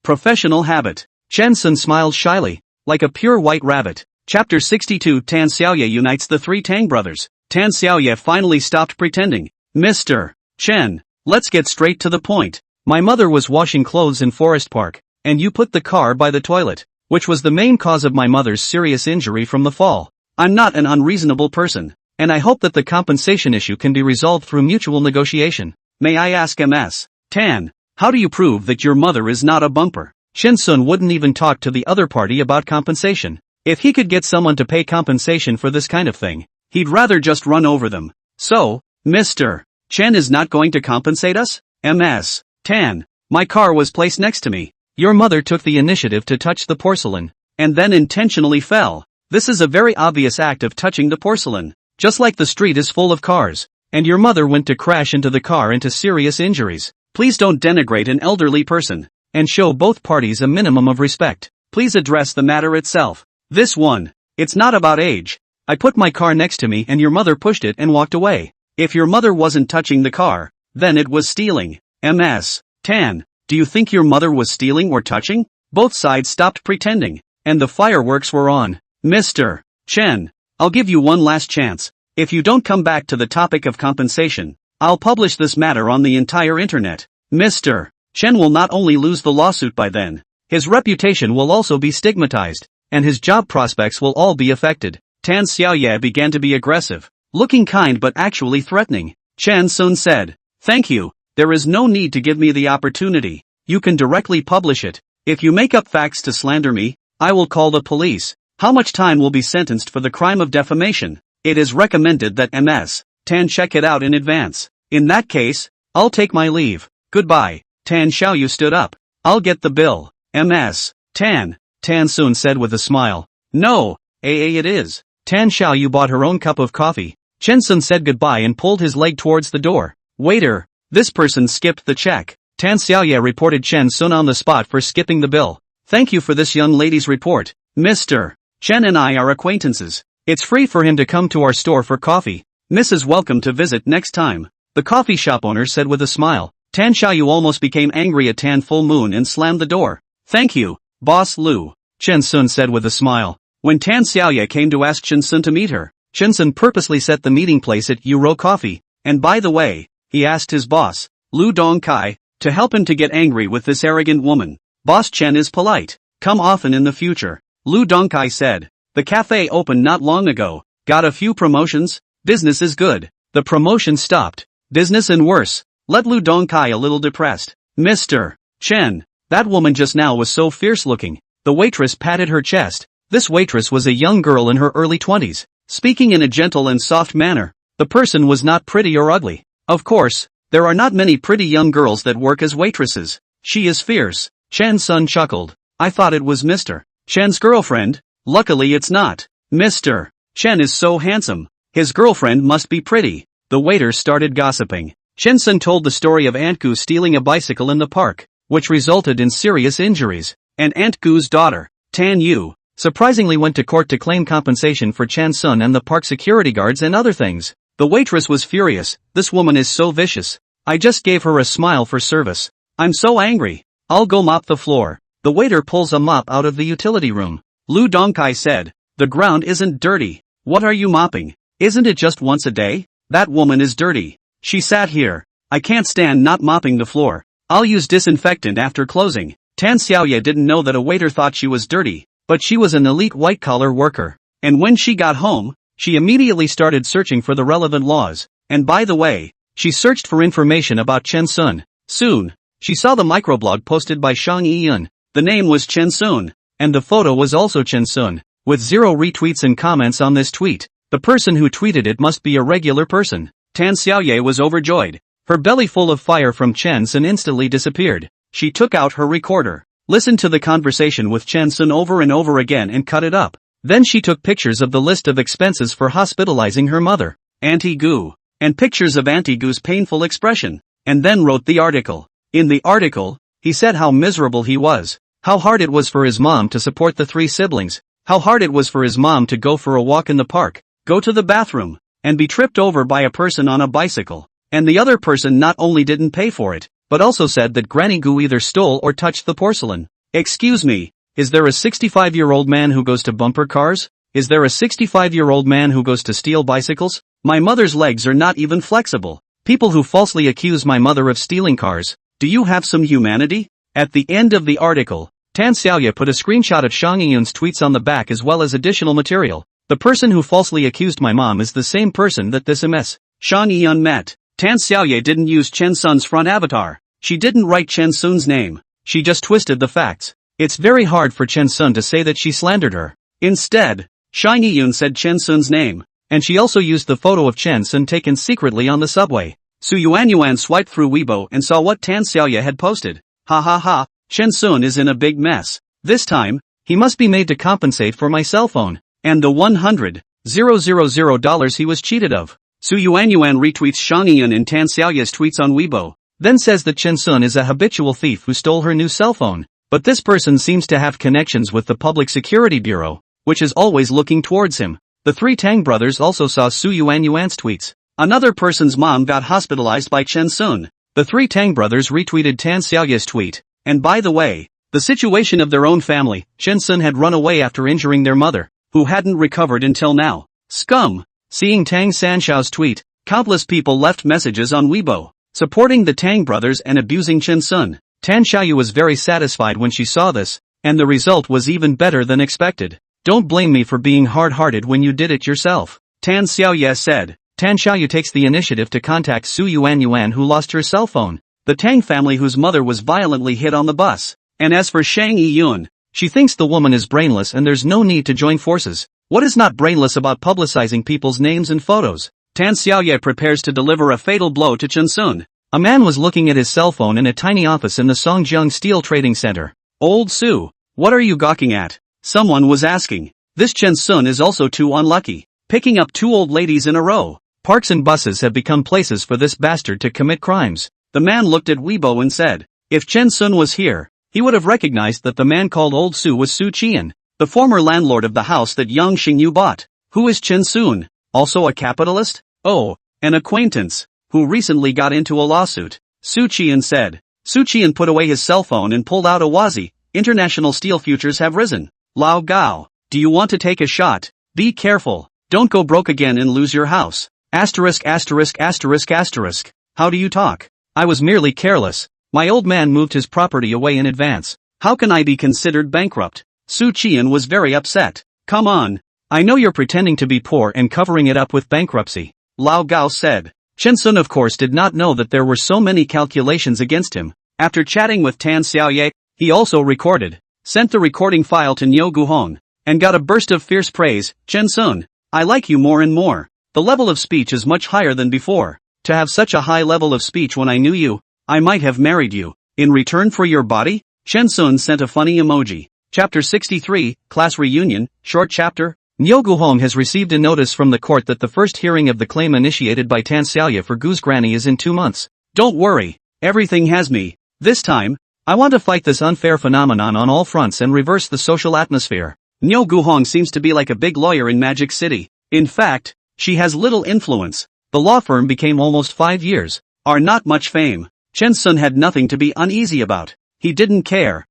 professional habit. Chen Sun smiled shyly, like a pure white rabbit. Chapter 62 Tan Xiaoye unites the three Tang brothers. Tan Xiaoye finally stopped pretending. Mr. Chen, let's get straight to the point. My mother was washing clothes in Forest Park, and you put the car by the toilet, which was the main cause of my mother's serious injury from the fall. I'm not an unreasonable person, and I hope that the compensation issue can be resolved through mutual negotiation. May I ask Ms. Tan, how do you prove that your mother is not a bumper? Chen Sun wouldn't even talk to the other party about compensation. If he could get someone to pay compensation for this kind of thing, he'd rather just run over them. So, Mr. Chen is not going to compensate us? Ms. Tan, my car was placed next to me. Your mother took the initiative to touch the porcelain, and then intentionally fell. This is a very obvious act of touching the porcelain. Just like the street is full of cars, and your mother went to crash into the car into serious injuries. Please don't denigrate an elderly person, and show both parties a minimum of respect. Please address the matter itself. This one, it's not about age. I put my car next to me and your mother pushed it and walked away. If your mother wasn't touching the car, then it was stealing. Ms. Tan, do you think your mother was stealing or touching? Both sides stopped pretending, and the fireworks were on. Mr. Chen, I'll give you one last chance. If you don't come back to the topic of compensation, I'll publish this matter on the entire internet. Mr. Chen will not only lose the lawsuit by then, his reputation will also be stigmatized, and his job prospects will all be affected. Tan Xiaoye began to be aggressive, looking kind but actually threatening. Chen Sun said, thank you, there is no need to give me the opportunity. You can directly publish it. If you make up facts to slander me, I will call the police. How much time will be sentenced for the crime of defamation? It is recommended that Ms. Tan check it out in advance. In that case, I'll take my leave. Goodbye. Tan Xiaoyu stood up. I'll get the bill. Ms. Tan, Tan Sun said with a smile. No, it is. Tan Xiaoyu bought her own cup of coffee. Chen Sun said goodbye and pulled his leg towards the door. Waiter, this person skipped the check. Tan Xiaoye reported Chen Sun on the spot for skipping the bill. Thank you for this young lady's report. Mr. Chen and I are acquaintances. It's free for him to come to our store for coffee. Mrs. Welcome to visit next time. The coffee shop owner said with a smile. Tan Xiaoyu almost became angry at Tan Full Moon and slammed the door. Thank you, Boss Lu, Chen Sun said with a smile. When Tan Xiaoye came to ask Chen Sun to meet her, Chen Sun purposely set the meeting place at Euro Coffee, and by the way, he asked his boss, Lu Dongkai, to help him to get angry with this arrogant woman. Boss Chen is polite. Come often in the future, Lu Dongkai said. The cafe opened not long ago. Got a few promotions? Business is good. The promotion stopped. Business and worse. Let Lu Dongkai a little depressed. Mr. Chen, that woman just now was so fierce looking. The waitress patted her chest. This waitress was a young girl in her early 20s, speaking in a gentle and soft manner. The person was not pretty or ugly. Of course, there are not many pretty young girls that work as waitresses. She is fierce. Chen Sun chuckled. I thought it was Mr. Chen's girlfriend. Luckily it's not. Mr. Chen is so handsome. His girlfriend must be pretty. The waiter started gossiping. Chen Sun told the story of Aunt Gu stealing a bicycle in the park, which resulted in serious injuries, and Aunt Gu's daughter, Tan Yu, surprisingly went to court to claim compensation for Chen Sun and the park security guards and other things. The waitress was furious. This woman is so vicious. I just gave her a smile for service. I'm so angry. I'll go mop the floor. The waiter pulls a mop out of the utility room. Lu Dongkai said, the ground isn't dirty. What are you mopping? Isn't it just once a day? That woman is dirty. She sat here. I can't stand not mopping the floor. I'll use disinfectant after closing. Tan Xiaoye didn't know that a waiter thought she was dirty, but she was an elite white-collar worker. And when she got home, She immediately started searching for the relevant laws, and by the way, she searched for information about Chen Sun. Soon, she saw the microblog posted by Shang Yiyun. The name was Chen Sun, and the photo was also Chen Sun, with 0 retweets and comments on this tweet. The person who tweeted it must be a regular person. Tan Xiaoye was overjoyed. Her belly full of fire from Chen Sun instantly disappeared. She took out her recorder, listened to the conversation with Chen Sun over and over again and cut it up. Then she took pictures of the list of expenses for hospitalizing her mother, Auntie Gu, and pictures of Auntie Gu's painful expression, and then wrote the article. In the article, he said how miserable he was, how hard it was for his mom to support the 3 siblings, how hard it was for his mom to go for a walk in the park, go to the bathroom, and be tripped over by a person on a bicycle. And the other person not only didn't pay for it, but also said that Granny Gu either stole or touched the porcelain. Excuse me, is there a 65-year-old man who goes to bumper cars? Is there a 65-year-old man who goes to steal bicycles? My mother's legs are not even flexible. People who falsely accuse my mother of stealing cars, do you have some humanity? At the end of the article, Tan Xiaoye put a screenshot of Shang Yiyun's tweets on the back as well as additional material. The person who falsely accused my mom is the same person that this MS. Shang Yiyun met. Tan Xiaoye didn't use Chen Sun's front avatar. She didn't write Chen Sun's name. She just twisted the facts. It's very hard for Chen Sun to say that she slandered her. Instead, Shang Yiyun said Chen Sun's name, and she also used the photo of Chen Sun taken secretly on the subway. Su Yuanyuan swiped through Weibo and saw what Tan Xiaoye had posted. Ha ha ha, Chen Sun is in a big mess. This time, he must be made to compensate for my cell phone, and the $100,000 he was cheated of. Su Yuanyuan retweets Shang Yiyun in Tan Xiaoye's tweets on Weibo, then says that Chen Sun is a habitual thief who stole her new cell phone. But this person seems to have connections with the Public Security Bureau, which is always looking towards him. The 3 Tang brothers also saw Su Yuanyuan's tweets. Another person's mom got hospitalized by Chen Sun. The 3 Tang brothers retweeted Tan Xiaoye's tweet, and by the way, the situation of their own family, Chen Sun had run away after injuring their mother, who hadn't recovered until now. Scum! Seeing Tang Sanxiao's tweet, countless people left messages on Weibo, supporting the Tang brothers and abusing Chen Sun. Tan Xiaoye was very satisfied when she saw this, and the result was even better than expected. Don't blame me for being hard-hearted when you did it yourself, Tan Xiaoye said. Tan Xiaoye takes the initiative to contact Su Yuanyuan who lost her cell phone, the Tang family whose mother was violently hit on the bus. And as for Shang Yiyun, she thinks the woman is brainless and there's no need to join forces. What is not brainless about publicizing people's names and photos? Tan Xiaoye prepares to deliver a fatal blow to Chen Sun. A man was looking at his cell phone in a tiny office in the Songjiang Steel Trading Center. Old Su, what are you gawking at? Someone was asking. This Chen Sun is also too unlucky, picking up 2 old ladies in a row. Parks and buses have become places for this bastard to commit crimes. The man looked at Weibo and said, if Chen Sun was here, he would have recognized that the man called Old Su was Su Qian, the former landlord of the house that Yang Xingyu bought. Who is Chen Sun? Also a capitalist? Oh, an acquaintance, who recently got into a lawsuit. Su Qian said. Su Qian put away his cell phone and pulled out a wazi. International steel futures have risen. Lao Gao, do you want to take a shot? Be careful. Don't go broke again and lose your house. Asterisk asterisk asterisk asterisk. How do you talk? I was merely careless. My old man moved his property away in advance. How can I be considered bankrupt? Su Qian was very upset. Come on. I know you're pretending to be poor and covering it up with bankruptcy. Lao Gao said. Chen Sun of course did not know that there were so many calculations against him. After chatting with Tan Xiaoye, he also recorded, sent the recording file to Niu Guhong, and got a burst of fierce praise. Chen Sun, I like you more and more. The level of speech is much higher than before. To have such a high level of speech when I knew you, I might have married you. In return for your body? Chen Sun sent a funny emoji. Chapter 63, Class Reunion, Short Chapter. Niu Guhong has received a notice from the court that the first hearing of the claim initiated by Tan Xiaoye for Gu's granny is in 2 months. Don't worry, everything has me. This time, I want to fight this unfair phenomenon on all fronts and reverse the social atmosphere. Niu Guhong seems to be like a big lawyer in Magic City. In fact, she has little influence. The law firm became almost 5 years. Are not much fame. Chen Sun had nothing to be uneasy about. He didn't care,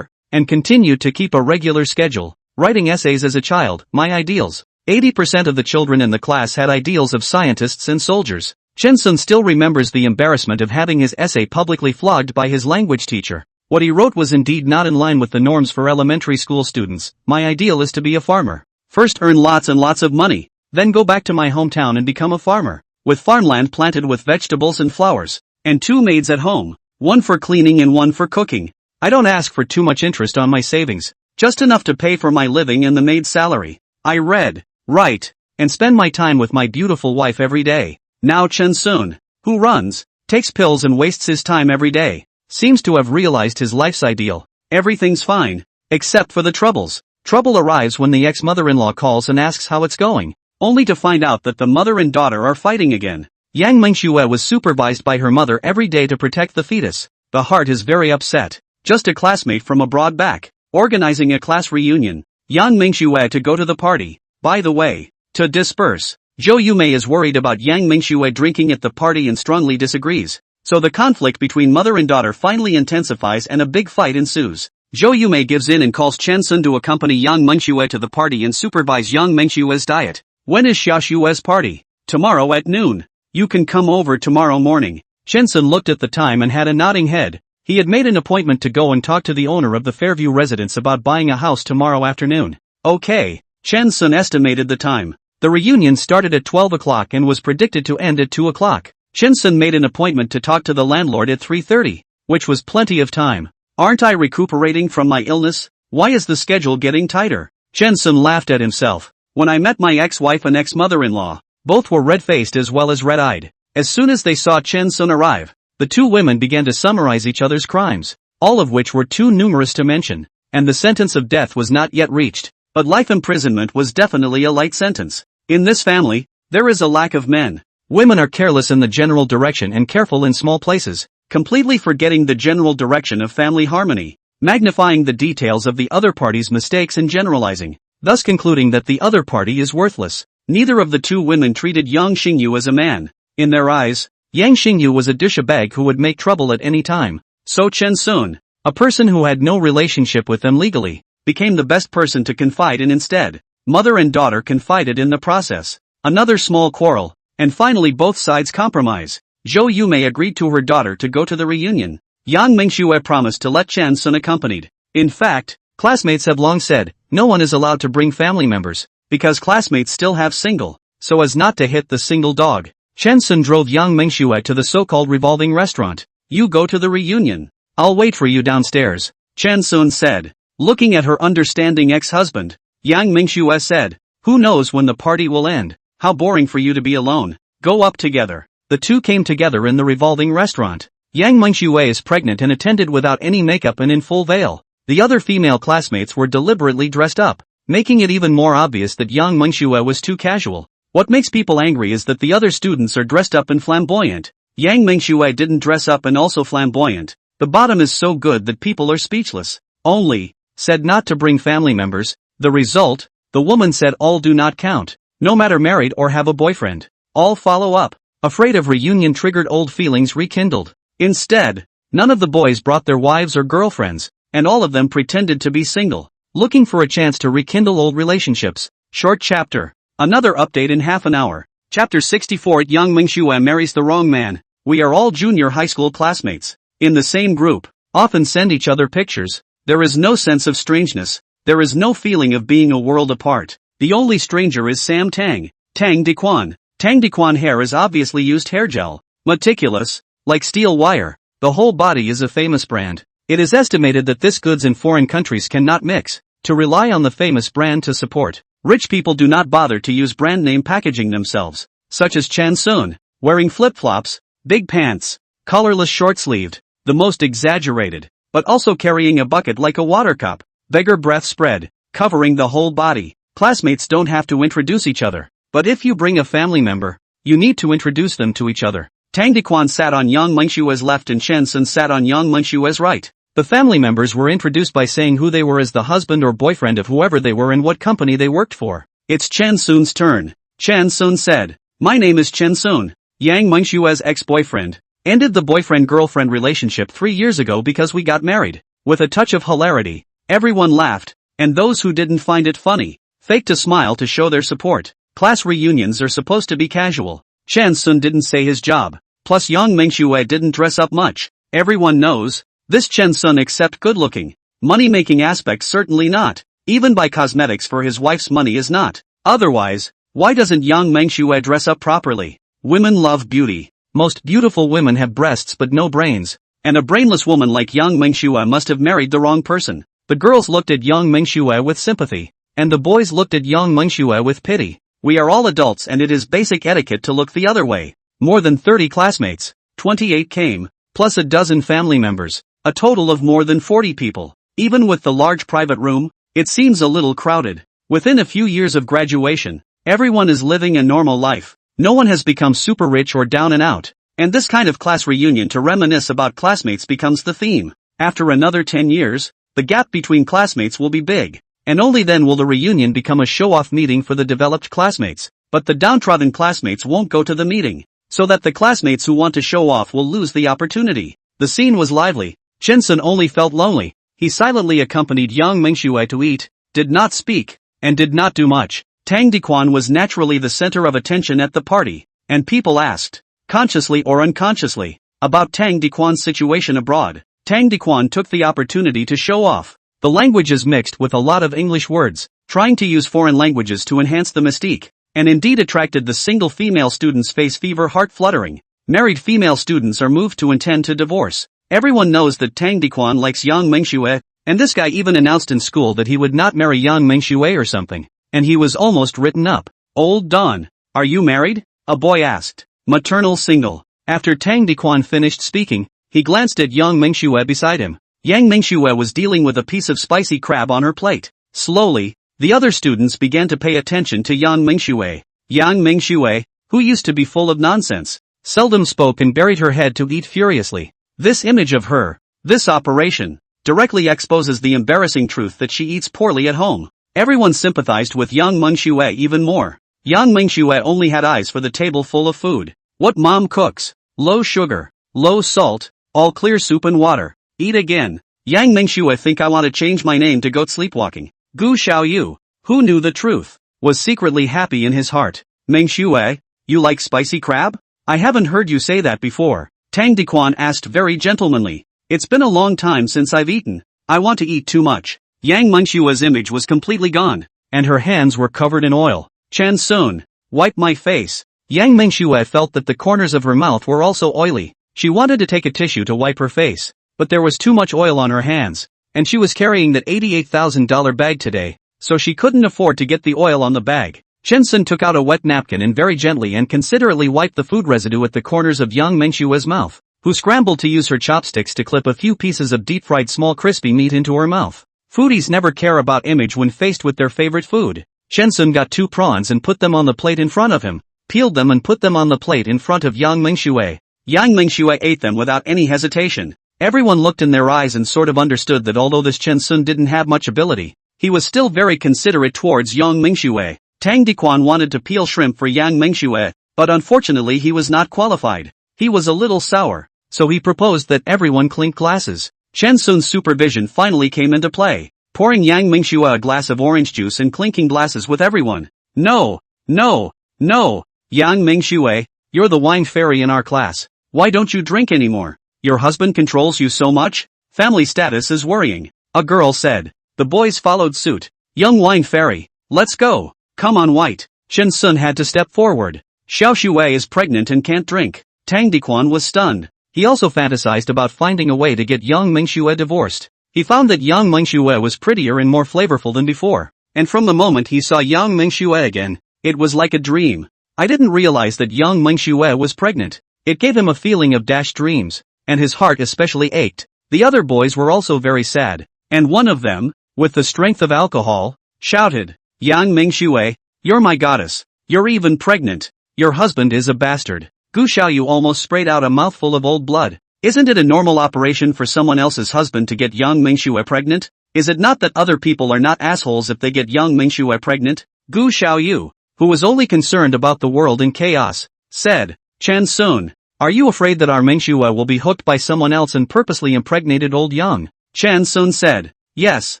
and continued to keep a regular schedule. Writing essays as a child, my ideals. 80% of the children in the class had ideals of scientists and soldiers. Chen Sun still remembers the embarrassment of having his essay publicly flogged by his language teacher. What he wrote was indeed not in line with the norms for elementary school students. My ideal is to be a farmer. First earn lots and lots of money, then go back to my hometown and become a farmer, with farmland planted with vegetables and flowers, and 2 maids at home, one for cleaning and one for cooking. I don't ask for too much interest on my savings, just enough to pay for my living and the maid's salary. I read, write, and spend my time with my beautiful wife every day. Now Chen Sun, who runs, takes pills and wastes his time every day, seems to have realized his life's ideal. Everything's fine, except for the troubles. Trouble arrives when the ex-mother-in-law calls and asks how it's going, only to find out that the mother and daughter are fighting again. Yang Mengxue was supervised by her mother every day to protect the fetus. The heart is very upset. Just a classmate from abroad back, organizing a class reunion. Yang Mengxue to go to the party. By the way, to disperse. Zhou Yumei is worried about Yang Mengxue drinking at the party and strongly disagrees. So the conflict between mother and daughter finally intensifies and a big fight ensues. Zhou Yumei gives in and calls Chen Sun to accompany Yang Mengxue to the party and supervise Yang Mengxue's diet. When is Xia Xue's party? Tomorrow at noon. You can come over tomorrow morning. Chen Sun looked at the time and had a nodding head. He had made an appointment to go and talk to the owner of the Fairview residence about buying a house tomorrow afternoon. Okay. Chen Sun estimated the time. The reunion started at 12 o'clock and was predicted to end at 2 o'clock. Chen Sun made an appointment to talk to the landlord at 3:30, which was plenty of time. Aren't I recuperating from my illness? Why is the schedule getting tighter? Chen Sun laughed at himself. When I met my ex-wife and ex-mother-in-law, both were red-faced as well as red-eyed. As soon as they saw Chen Sun arrive, the 2 women began to summarize each other's crimes, all of which were too numerous to mention, and the sentence of death was not yet reached, but life imprisonment was definitely a light sentence. In this family, there is a lack of men. Women are careless in the general direction and careful in small places, completely forgetting the general direction of family harmony, magnifying the details of the other party's mistakes and generalizing, thus concluding that the other party is worthless. Neither of the 2 women treated Yang Xingyu as a man. In their eyes, Yang Xingyu was a douchebag who would make trouble at any time. So Chen Sun, a person who had no relationship with them legally, became the best person to confide in instead. Mother and daughter confided in the process. Another small quarrel, and finally both sides compromise. Zhou Yumei agreed to her daughter to go to the reunion. Yang Mengxue promised to let Chen Sun accompanied. In fact, classmates have long said, no one is allowed to bring family members, because classmates still have single, so as not to hit the single dog. Chen Sun drove Yang Mengxue to the so-called revolving restaurant. You go to the reunion. I'll wait for you downstairs, Chen Sun said. Looking at her understanding ex-husband, Yang Mengxue said, who knows when the party will end? How boring for you to be alone. Go up together. The 2 came together in the revolving restaurant. Yang Mengxue is pregnant and attended without any makeup and in full veil. The other female classmates were deliberately dressed up, making it even more obvious that Yang Mengxue was too casual. What makes people angry is that the other students are dressed up and flamboyant. Yang Mengxue didn't dress up and also flamboyant. The bottom is so good that people are speechless. Only, said not to bring family members. The result, the woman said all do not count, no matter married or have a boyfriend. All follow up. Afraid of reunion triggered old feelings rekindled. Instead, none of the boys brought their wives or girlfriends, and all of them pretended to be single, looking for a chance to rekindle old relationships. Short chapter. Another update in half an hour. Chapter 64. Yang Mengxue marries the wrong man. We are all junior high school classmates. In the same group. Often send each other pictures. There is no sense of strangeness. There is no feeling of being a world apart. The only stranger is Sam Tang. Tang Dequan. Tang Dequan hair is obviously used hair gel. Meticulous, like steel wire. The whole body is a famous brand. It is estimated that this goods in foreign countries cannot mix. To rely on the famous brand to support. Rich people do not bother to use brand name packaging themselves, such as Chen Sun, wearing flip-flops, big pants, collarless short-sleeved, the most exaggerated, but also carrying a bucket like a water cup, beggar breath spread, covering the whole body. Classmates don't have to introduce each other, but if you bring a family member, you need to introduce them to each other. Tang Dequan sat on Yang Mengxue's left and Chen Sun sat on Yang Mengxue's right. The family members were introduced by saying who they were as the husband or boyfriend of whoever they were and what company they worked for. It's Chen Sun's turn. Chen Sun said, my name is Chen Sun, Yang Mengxue's ex-boyfriend. Ended the boyfriend-girlfriend relationship 3 years ago because we got married. With a touch of hilarity, everyone laughed, and those who didn't find it funny, faked a smile to show their support. Class reunions are supposed to be casual. Chen Sun didn't say his job. Plus Yang Mengxue didn't dress up much. Everyone knows. This Chen Sun except good-looking. Money-making aspect certainly not. Even buy cosmetics for his wife's money is not. Otherwise, Why doesn't Yang Mengxue dress up properly? Women love beauty. Most beautiful women have breasts but no brains. And a brainless woman like Yang Mengxue must have married the wrong person. The girls looked at Yang Mengxue with sympathy. And the boys looked at Yang Mengxue with pity. We are all adults and it is basic etiquette to look the other way. More than 30 classmates. 28 came, plus a dozen family members. A total of more than 40 people. Even with the large private room, it seems a little crowded. Within a few years of graduation, everyone is living a normal life. No one has become super rich or down and out. And this kind of class reunion to reminisce about classmates becomes the theme. After another 10 years, the gap between classmates will be big. And only then will the reunion become a show-off meeting for the developed classmates. But the downtrodden classmates won't go to the meeting. So that the classmates who want to show off will lose the opportunity. The scene was lively. Chen-sun only felt lonely. He silently accompanied Yang Mengxue to eat, did not speak, and did not do much. Tang Dequan was naturally the center of attention at the party, and people asked, consciously or unconsciously, about Tang Dequan's situation abroad. Tang Dequan took the opportunity to show off. The language is mixed with a lot of English words, trying to use foreign languages to enhance the mystique, and indeed attracted the single female students' face fever heart fluttering. Married female students are moved to intend to divorce. Everyone knows that Tang Dequan likes Yang Mengxue, and this guy even announced in school that he would not marry Yang Mengxue or something, and he was almost written up. Old Don, are you married? A boy asked. Maternal single. After Tang Dequan finished speaking, he glanced at Yang Mengxue beside him. Yang Mengxue was dealing with a piece of spicy crab on her plate. Slowly, the other students began to pay attention to Yang Mengxue. Yang Mengxue, who used to be full of nonsense, seldom spoke and buried her head to eat furiously. This image of her, this operation, directly exposes the embarrassing truth that she eats poorly at home. Everyone sympathized with Yang Mengxue even more. Yang Mengxue only had eyes for the table full of food. What mom cooks? Low sugar, low salt, all clear soup and water. Eat again. Yang Mengxue think I want to change my name to goat sleepwalking. Gu Xiaoyu, who knew the truth, was secretly happy in his heart. Mengxue, you like spicy crab? I haven't heard you say that before. Tang Dequan asked very gentlemanly. It's been a long time since I've eaten. I want to eat too much. Yang Mengxue's image was completely gone, and her hands were covered in oil. Chan-sun, wipe my face. Yang Mengxue felt that the corners of her mouth were also oily. She wanted to take a tissue to wipe her face, but there was too much oil on her hands, and she was carrying that $88,000 bag today, so she couldn't afford to get the oil on the bag. Chen-sun took out a wet napkin and very gently and considerately wiped the food residue at the corners of Yang Mengxue's mouth, who scrambled to use her chopsticks to clip a few pieces of deep-fried small crispy meat into her mouth. Foodies never care about image when faced with their favorite food. Chen-sun got 2 prawns and put them on the plate in front of him, peeled them and put them on the plate in front of Yang Mengxue. Yang Mengxue ate them without any hesitation. Everyone looked in their eyes and sort of understood that although this Chen-sun didn't have much ability, he was still very considerate towards Yang Mengxue. Tang Dequan wanted to peel shrimp for Yang Mengxue, but unfortunately he was not qualified. He was a little sour, so he proposed that everyone clink glasses. Chen-sun's supervision finally came into play, pouring Yang Mengxue a glass of orange juice and clinking glasses with everyone. No, no, no, Yang Mengxue, you're the wine fairy in our class. Why don't you drink anymore? Your husband controls you so much? Family status is worrying, a girl said. The boys followed suit. Young wine fairy, let's go. Come on white. Chen-sun had to step forward. Xiao Shui is pregnant and can't drink. Tang Dequan was stunned. He also fantasized about finding a way to get Yang Mengxue divorced. He found that Yang Mengxue was prettier and more flavorful than before. And from the moment he saw Yang Mengxue again, it was like a dream. I didn't realize that Yang Mengxue was pregnant. It gave him a feeling of dashed dreams, and his heart especially ached. The other boys were also very sad, and one of them, with the strength of alcohol, shouted, Yang Mengxue, you're my goddess. You're even pregnant. Your husband is a bastard. Gu Xiaoyu almost sprayed out a mouthful of old blood. Isn't it a normal operation for someone else's husband to get Yang Mengxue pregnant? Is it not that other people are not assholes if they get Yang Mengxue pregnant? Gu Xiaoyu, who was only concerned about the world in chaos, said, Chan-sun, are you afraid that our Mengxue will be hooked by someone else and purposely impregnated old Yang? Chan-sun said, yes,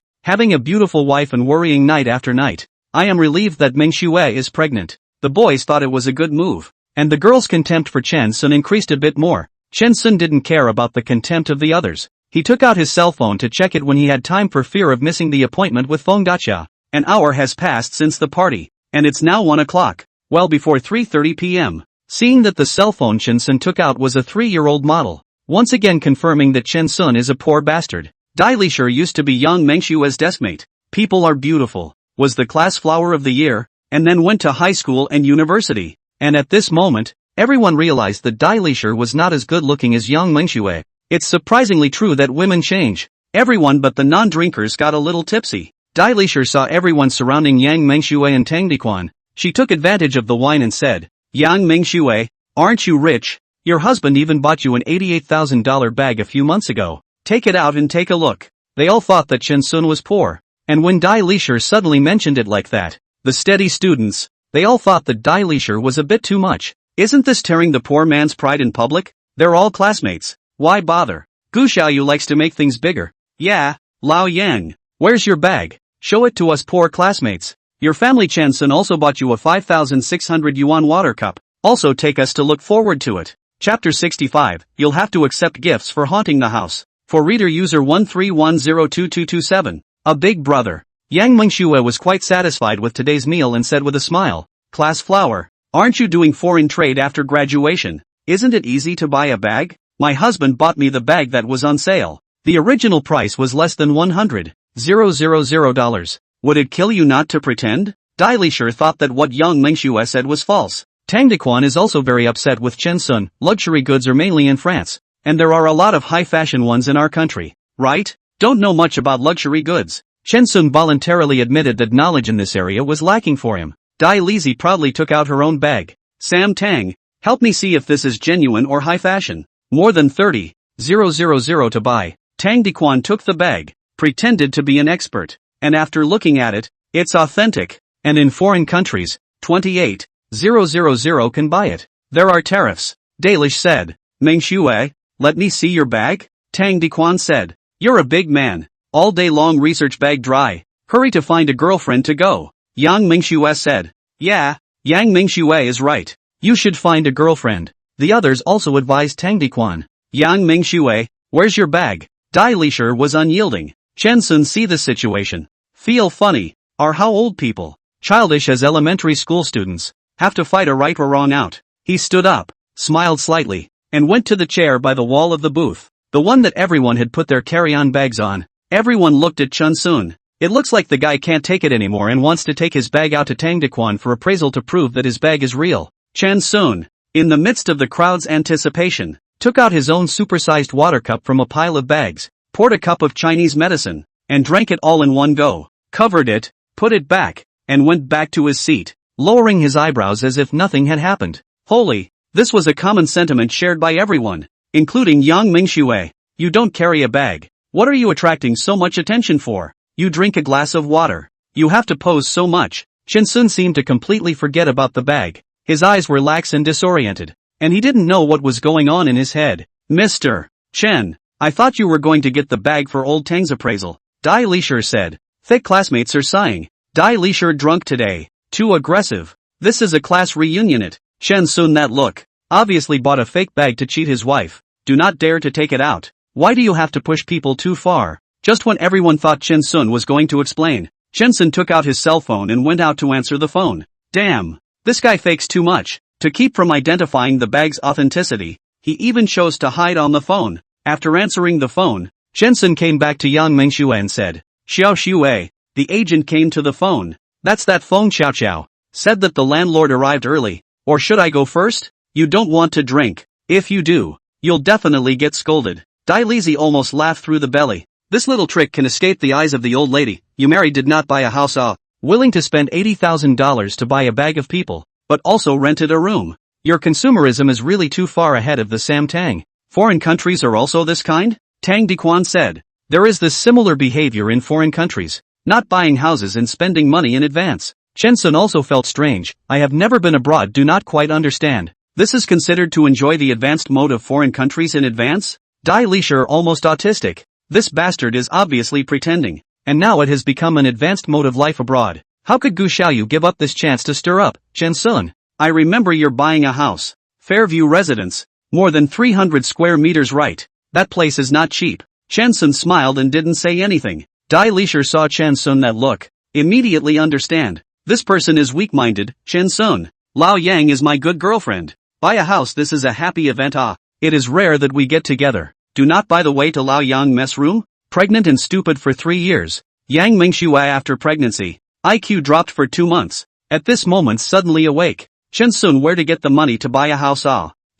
having a beautiful wife and worrying night after night. I am relieved that Mengxue is pregnant. The boys thought it was a good move, and the girls' contempt for Chen-sun increased a bit more. Chen-sun didn't care about the contempt of the others. He took out his cell phone to check it when he had time for fear of missing the appointment with Feng Dacha. An hour has passed since the party. and it's now 1 o'clock, well before 3:30 p.m. Seeing that the cell phone Chen Sun took out was a 3-year-old model, once again confirming that Chen Sun is a poor bastard. Dai Lishir used to be Yang Mengshue's deskmate. People are beautiful, was the class flower of the year, and then went to high school and university. And at this moment, everyone realized that Dai Lishir was not as good looking as Yang Mengxue. It's surprisingly true that women change. Everyone but the non-drinkers got a little tipsy. Dai Lishir saw everyone surrounding Yang Mengxue and Tang Diquan. She took advantage of the wine and said, Yang Mengxue, aren't you rich? Your husband even bought you an $88,000 bag a few months ago. Take it out and take a look. They all thought that Chen Sun was poor. And when Dai Lishir suddenly mentioned it like that, the steady students, they all thought that Dai Lishir was a bit too much. Isn't this tearing the poor man's pride in public? They're all classmates. Why bother? Gu Xiaoyu likes to make things bigger. Yeah, Lao Yang. Where's your bag? Show it to us poor classmates. Your family Chen Sun also bought you a 5,600 yuan water cup. Also take us to look forward to it. Chapter 65, you'll have to accept gifts for haunting the house. For reader user 131022227, a big brother. Yang Mengxue was quite satisfied with today's meal and said with a smile, Class flower, aren't you doing foreign trade after graduation? Isn't it easy to buy a bag? My husband bought me the bag that was on sale. The original price was less than $100,000. Would it kill you not to pretend? Dai Lishir thought that what Yang Mengxue said was false. Tang Diquan is also very upset with Chen Sun. Luxury goods are mainly in France, and there are a lot of high-fashion ones in our country, right? Don't know much about luxury goods. Chen Sun voluntarily admitted that knowledge in this area was lacking for him. Dai Lizi proudly took out her own bag. Sam Tang, help me see if this is genuine or high fashion. More than 30,000 to buy. Tang Diquan took the bag, pretended to be an expert, and after looking at it, it's authentic, and in foreign countries, 28,000 can buy it. There are tariffs, Dalish said. Mengxue, let me see your bag? Tang Diquan said. You're a big man. All day long research bag dry. Hurry to find a girlfriend to go. Yang Mengxue said. Yeah, Yang Mengxue is right. You should find a girlfriend. The others also advised Tang Diquan. Yang Mengxue, where's your bag? Dai Lishir was unyielding. Chen Sun see the situation. Feel funny. Are how old people, childish as elementary school students, have to fight a right or wrong out. He stood up, smiled slightly, and went to the chair by the wall of the booth. The one that everyone had put their carry-on bags on. Everyone looked at Chen Sun. It looks like the guy can't take it anymore and wants to take his bag out to Tang Diquan for appraisal to prove that his bag is real. Chen Sun, in the midst of the crowd's anticipation, took out his own supersized water cup from a pile of bags, poured a cup of Chinese medicine, and drank it all in one go, covered it, put it back, and went back to his seat, lowering his eyebrows as if nothing had happened. Holy, this was a common sentiment shared by everyone, including Yang Mengxue. You don't carry a bag. What are you attracting so much attention for? You drink a glass of water. You have to pose so much. Chen Sun seemed to completely forget about the bag. His eyes were lax and disoriented, and he didn't know what was going on in his head. Mr. Chen, I thought you were going to get the bag for old Tang's appraisal, Dai Lishir said. Thick classmates are sighing. Dai Lishir drunk today. Too aggressive. This is a class reunion it. Chen Sun that look. Obviously bought a fake bag to cheat his wife. Do not dare to take it out. Why do you have to push people too far? Just when everyone thought Chen Sun was going to explain, Chen Sun took out his cell phone and went out to answer the phone. Damn. This guy fakes too much. To keep from identifying the bag's authenticity, he even chose to hide on the phone. After answering the phone, Chen Sun came back to Yang Mengxue and said, Xiao Xue, the agent came to the phone. That's that phone Xiao Xiao. Said that the landlord arrived early. Or should I go first? You don't want to drink. If you do, you'll definitely get scolded. Dai Lizi almost laughed through the belly. This little trick can escape the eyes of the old lady. You married did not buy a house willing to spend $80,000 to buy a bag of people, but also rented a room. Your consumerism is really too far ahead of the Sam Tang. Foreign countries are also this kind? Tang Diquan said. There is this similar behavior in foreign countries, not buying houses and spending money in advance. Chen Sun also felt strange. I have never been abroad, do not quite understand. This is considered to enjoy the advanced mode of foreign countries in advance? Dai Lishir almost autistic. This bastard is obviously pretending. And now it has become an advanced mode of life abroad. How could Gu Xiaoyu give up this chance to stir up? Chen Sun, I remember you're buying a house. Fairview Residence. More than 300 square meters, right? That place is not cheap. Chen Sun smiled and didn't say anything. Dai Lishir saw Chen Sun that look. Immediately understand. This person is weak-minded, Chen Sun. Lao Yang is my good girlfriend. Buy a house, this is a happy event. It is rare that we get together. Do not buy the way to Lao Yang mess room? Pregnant and stupid for 3 years. Yang Mingxue after pregnancy. IQ dropped for 2 months. At this moment suddenly awake. Chen Sun where to get the money to buy a house.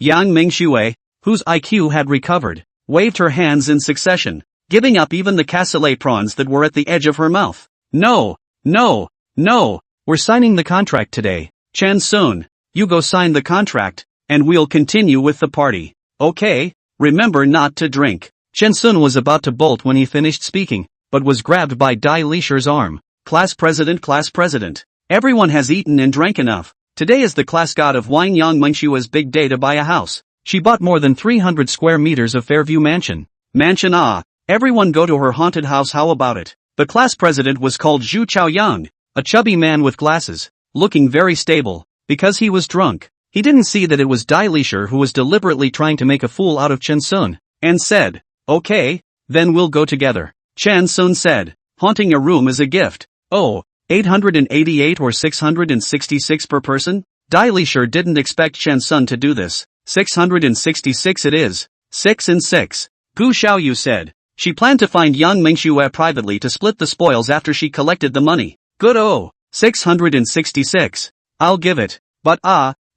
Yang Mingxue, whose IQ had recovered, waved her hands in succession, giving up even the cassoulet prawns that were at the edge of her mouth. No, no, no, we're signing the contract today. Chen Sun, you go sign the contract, and we'll continue with the party. Okay, remember not to drink. Chen Sun was about to bolt when he finished speaking, but was grabbed by Dai Lisher's arm. Class president. Everyone has eaten and drank enough. Today is the class god of wine Yang Mengshua's big day to buy a house. She bought more than 300 square meters of Fairview Mansion. Everyone go to her haunted house, how about it? The class president was called Zhu Chaoyang, a chubby man with glasses, looking very stable, because he was drunk. He didn't see that it was Dai Lisher who was deliberately trying to make a fool out of Chen Sun, and said, okay, then we'll go together. Chen Sun said, haunting a room is a gift. Oh, 888 or 666 per person? Dai Lisher didn't expect Chen Sun to do this. 666 it is. 6 and 6. Gu Xiaoyu said. She planned to find Yang Mingxue privately to split the spoils after she collected the money. Good 666. I'll give it. But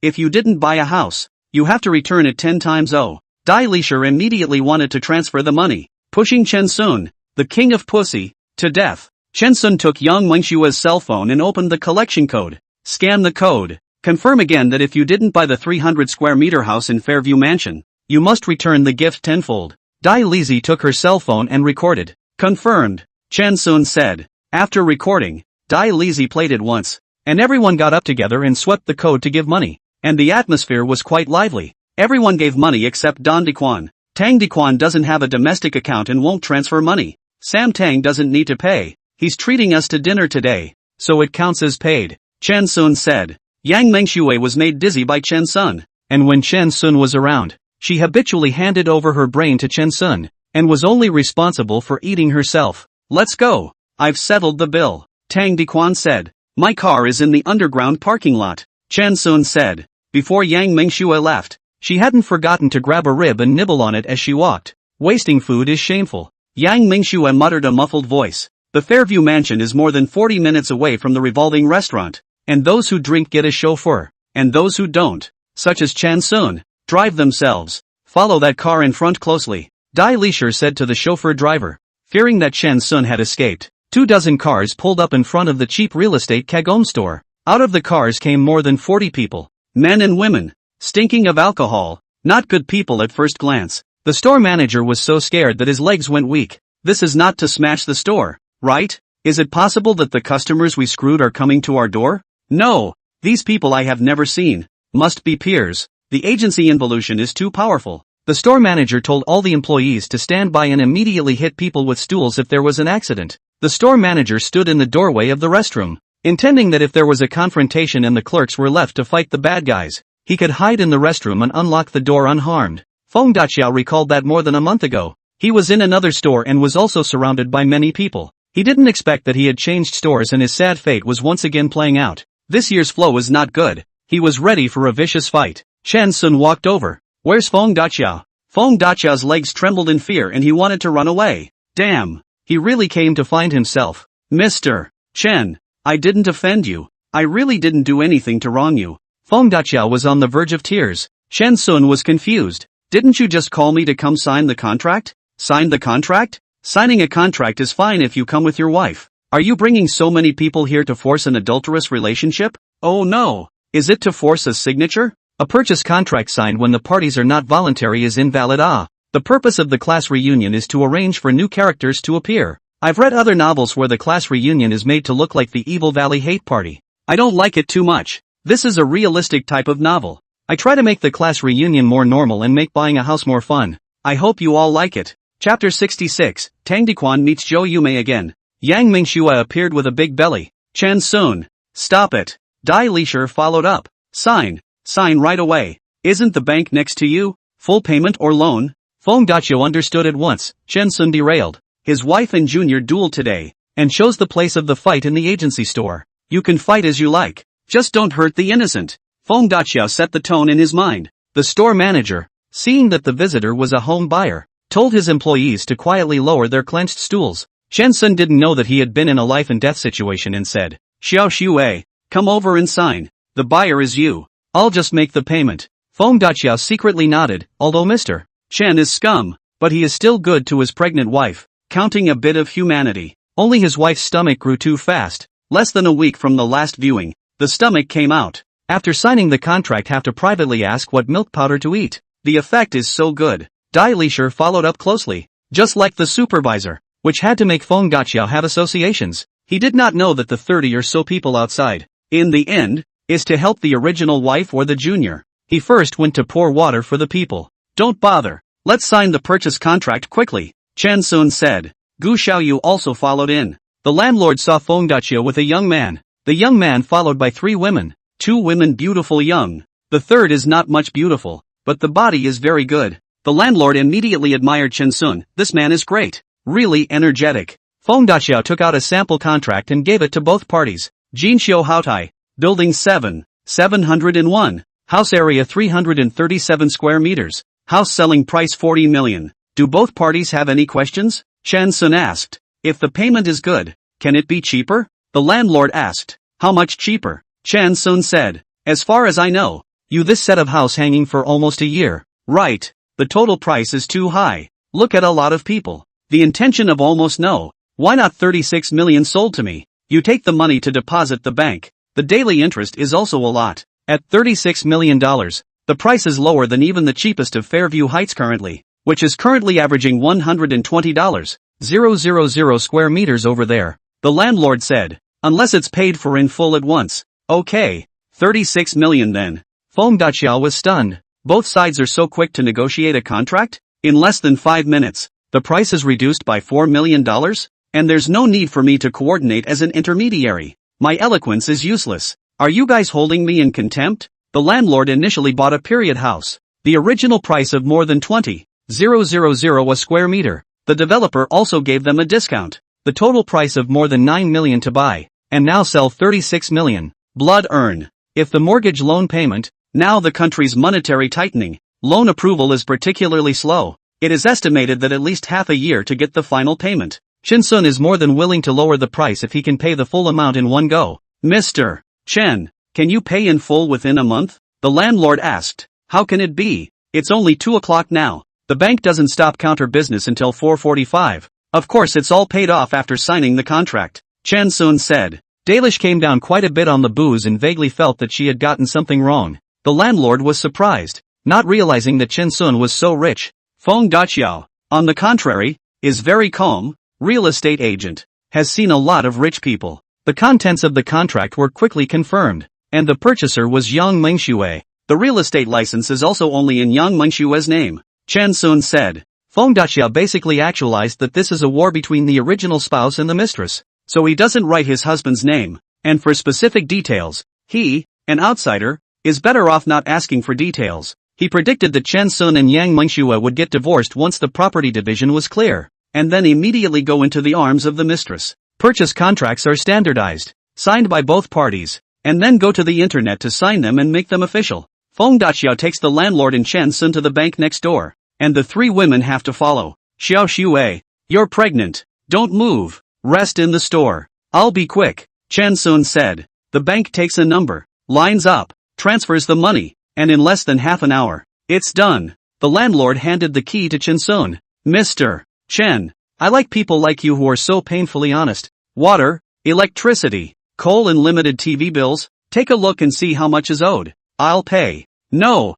if you didn't buy a house, you have to return it 10 times. Dai Lisher immediately wanted to transfer the money, pushing Chen Sun, the king of pussy, to death. Chen Sun took Yang Mengshua's cell phone and opened the collection code. Scan the code. Confirm again that if you didn't buy the 300 square meter house in Fairview Mansion, you must return the gift tenfold. Dai Lizzie took her cell phone and recorded. Confirmed, Chen Sun said. After recording, Dai Lizzie played it once, and everyone got up together and swept the code to give money, and the atmosphere was quite lively. Everyone gave money except Don Dequan. Tang Dequan doesn't have a domestic account and won't transfer money. Sam Tang doesn't need to pay. He's treating us to dinner today, so it counts as paid, Chen Sun said. Yang Mengxue was made dizzy by Chen Sun, and when Chen Sun was around, she habitually handed over her brain to Chen Sun, and was only responsible for eating herself. Let's go. I've settled the bill, Tang Dequan said. My car is in the underground parking lot, Chen Sun said. Before Yang Mengxue left, she hadn't forgotten to grab a rib and nibble on it as she walked. Wasting food is shameful. Yang Mengxue muttered a muffled voice. The Fairview Mansion is more than 40 minutes away from the revolving restaurant, and those who drink get a chauffeur, and those who don't, such as Chen Sun, drive themselves. Follow that car in front closely, Dai Lisher said to the chauffeur driver. Fearing that Chen Sun had escaped, 24 cars pulled up in front of the cheap real estate Kagome store. Out of the cars came more than 40 people, men and women, stinking of alcohol, not good people at first glance. The store manager was so scared that his legs went weak. This is not to smash the store, right? Is it possible that the customers we screwed are coming to our door? No, these people I have never seen. Must be peers. The agency involution is too powerful. The store manager told all the employees to stand by and immediately hit people with stools if there was an accident. The store manager stood in the doorway of the restroom, intending that if there was a confrontation and the clerks were left to fight the bad guys, he could hide in the restroom and unlock the door unharmed. Feng Daqiao recalled that more than a month ago, he was in another store and was also surrounded by many people. He didn't expect that he had changed stores and his sad fate was once again playing out. This year's flow was not good. He was ready for a vicious fight. Chen Sun walked over. Where's Feng Daqiao? Feng Daqiao's legs trembled in fear and he wanted to run away. Damn. He really came to find himself. Mr. Chen, I didn't offend you. I really didn't do anything to wrong you. Feng Daqiao was on the verge of tears. Chen Sun was confused. Didn't you just call me to come sign the contract? Sign the contract? Signing a contract is fine if you come with your wife. Are you bringing so many people here to force an adulterous relationship? Oh no. Is it to force a signature? A purchase contract signed when the parties are not voluntary is invalid. The purpose of the class reunion is to arrange for new characters to appear. I've read other novels where the class reunion is made to look like the Evil Valley Hate Party. I don't like it too much. This is a realistic type of novel. I try to make the class reunion more normal and make buying a house more fun. I hope you all like it. Chapter 66, Tang Dequan meets Zhou Yumei again. Yang Mingxue appeared with a big belly. Chen Sun. Stop it. Dai Lisher followed up. Sign right away. Isn't the bank next to you? Full payment or loan? Feng Daqiao understood at once. Chen Sun derailed. His wife and Junior dueled today, and chose the place of the fight in the agency store. You can fight as you like. Just don't hurt the innocent. Feng Daqiao set the tone in his mind. The store manager, seeing that the visitor was a home buyer, told his employees to quietly lower their clenched stools. Chen Sun didn't know that he had been in a life and death situation and said, Xiao Xue, come over and sign. The buyer is you. I'll just make the payment. Feng Daqiao secretly nodded, although Mr. Chen is scum, but he is still good to his pregnant wife, counting a bit of humanity. Only his wife's stomach grew too fast. Less than a week from the last viewing, the stomach came out. After signing the contract, have to privately ask what milk powder to eat. The effect is so good. Dai Lisher followed up closely, just like the supervisor, which had to make Feng Daqiao have associations. He did not know that the 30 or so people outside, in the end, is to help the original wife or the junior. He first went to pour water for the people. Don't bother. Let's sign the purchase contract quickly, Chen Sun said. Gu Xiaoyu also followed in. The landlord saw Feng Daqiao with a young man. The young man followed by 3 women. 2 women beautiful young. The third is not much beautiful, but the body is very good. The landlord immediately admired Chen Sun. This man is great. Really energetic. Feng Daqiao took out a sample contract and gave it to both parties. Jinxiu Haotai, Building 7, 701. House area 337 square meters. House selling price 40 million. Do both parties have any questions? Chen Sun asked. If the payment is good, can it be cheaper? The landlord asked. How much cheaper? Chen Sun said. As far as I know, you this set of house hanging for almost a year. Right. The total price is too high. Look at a lot of people. The intention of almost no. Why not 36 million sold to me? You take the money to deposit the bank. The daily interest is also a lot. At $36 million, the price is lower than even the cheapest of Fairview Heights currently, which is currently averaging $120. 000 square meters over there. The landlord said. Unless it's paid for in full at once. Okay. 36 million then. Feng Daqiao was stunned. Both sides are so quick to negotiate a contract? In less than 5 minutes, the price is reduced by $4 million? And there's no need for me to coordinate as an intermediary. My eloquence is useless. Are you guys holding me in contempt? The landlord initially bought a period house. The original price of more than 20,000 a square meter. The developer also gave them a discount. The total price of more than 9 million to buy, and now sell 36 million. Blood earn. If the mortgage loan payment, now the country's monetary tightening, loan approval is particularly slow. It is estimated that at least half a year to get the final payment. Chen Sun is more than willing to lower the price if he can pay the full amount in one go. Mr. Chen, can you pay in full within a month? The landlord asked. How can it be? It's only 2 o'clock now. The bank doesn't stop counter business until 4:45. Of course it's all paid off after signing the contract. Chen Sun said. Dalish came down quite a bit on the booze and vaguely felt that she had gotten something wrong. The landlord was surprised, not realizing that Chen Sun was so rich. Feng Daqiao, on the contrary, is very calm. Real estate agent. Has seen a lot of rich people. The contents of the contract were quickly confirmed, and the purchaser was Yang Mengxue. The real estate license is also only in Yang Mengxue's name. Chen Sun said. Feng Daqiao basically actualized that this is a war between the original spouse and the mistress, so he doesn't write his husband's name, and for specific details, he, an outsider, is better off not asking for details. He predicted that Chen Sun and Yang Mengxue would get divorced once the property division was clear, and then immediately go into the arms of the mistress. Purchase contracts are standardized, signed by both parties, and then go to the internet to sign them and make them official. Feng Daqiao takes the landlord and Chen Sun to the bank next door, and the 3 women have to follow. Xiao Xue, you're pregnant. Don't move. Rest in the store. I'll be quick, Chen Sun said. The bank takes a number, lines up, transfers the money, and in less than half an hour, it's done. The landlord handed the key to Chen Sun. Mr. Chen, I like people like you who are so painfully honest. Water, electricity, coal and limited TV bills. Take a look and see how much is owed. I'll pay. No,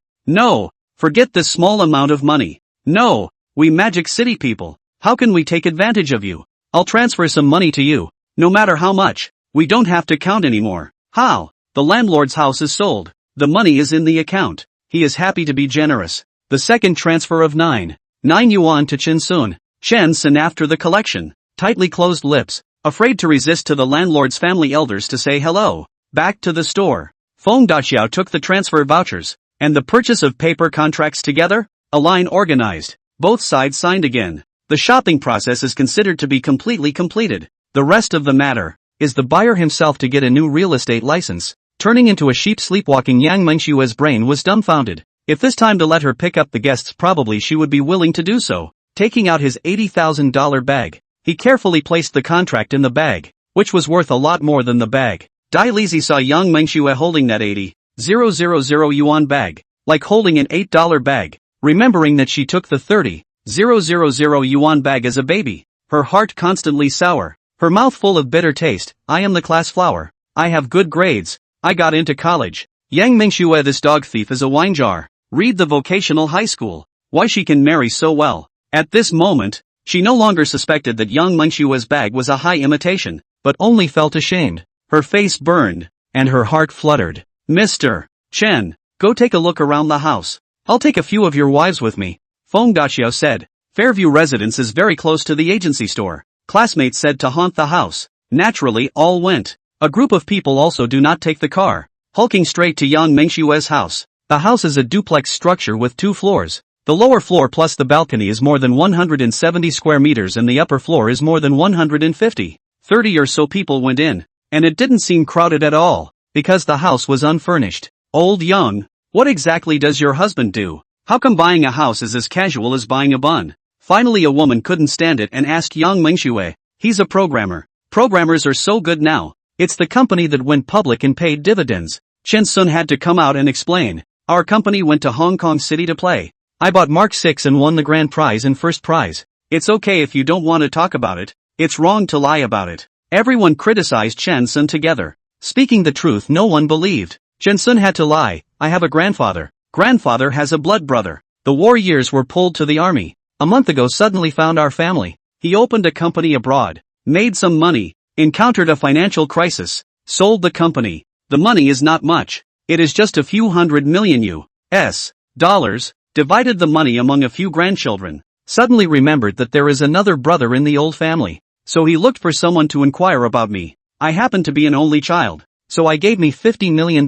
forget this small amount of money. No, we Magic City people. How can we take advantage of you? I'll transfer some money to you, no matter how much. We don't have to count anymore. How? The landlord's house is sold. The money is in the account. He is happy to be generous. The second transfer of 9 yuan to Chen Sun. Chen Sun after the collection, tightly closed lips, afraid to resist to the landlord's family elders to say hello. Back to the store. Feng Daqiao took the transfer vouchers, and the purchase of paper contracts together, a line organized. Both sides signed again. The shopping process is considered to be completely completed. The rest of the matter, is the buyer himself to get a new real estate license. Turning into a sheep sleepwalking, Yang Mengshue's brain was dumbfounded. If this time to let her pick up the guests, probably she would be willing to do so. Taking out his $80,000 bag, he carefully placed the contract in the bag, which was worth a lot more than the bag. Dai Lizzie saw Yang Mengshue holding that 80,000 yuan bag, like holding an $8 bag, remembering that she took the 30,000 yuan bag as a baby. Her heart constantly sour, her mouth full of bitter taste. I am the class flower. I have good grades. I got into college. Yang Mengshue, this dog thief, is a wine jar. Read the vocational high school. Why she can marry so well. At this moment, she no longer suspected that Yang Mengshue's bag was a high imitation, but only felt ashamed. Her face burned, and her heart fluttered. Mr. Chen, go take a look around the house. I'll take a few of your wives with me, Feng Daxiao said. Fairview Residence is very close to the agency store. Classmates said to haunt the house. Naturally, all went. A group of people also do not take the car, hulking straight to Yang Mengshue's house. The house is a duplex structure with 2 floors. The lower floor plus the balcony is more than 170 square meters and the upper floor is more than 150. 30 or so people went in, and it didn't seem crowded at all, because the house was unfurnished. Old Young, what exactly does your husband do? How come buying a house is as casual as buying a bun? Finally a woman couldn't stand it and asked Yang Mengshue. He's a programmer. Programmers are so good now. It's the company that went public and paid dividends. Chen Sun had to come out and explain. Our company went to Hong Kong City to play. I bought Mark 6 and won the grand prize and first prize. It's okay if you don't want to talk about it. It's wrong to lie about it. Everyone criticized Chen Sun together. Speaking the truth no one believed. Chen Sun had to lie. I have a grandfather. Grandfather has a blood brother. The war years were pulled to the army. A month ago suddenly found our family. He opened a company abroad. Made some money. Encountered a financial crisis, sold the company. The money is not much. It is just a few $100 million US dollars, divided the money among a few grandchildren. Suddenly remembered that there is another brother in the old family. So he looked for someone to inquire about me. I happen to be an only child. So I gave me $50 million.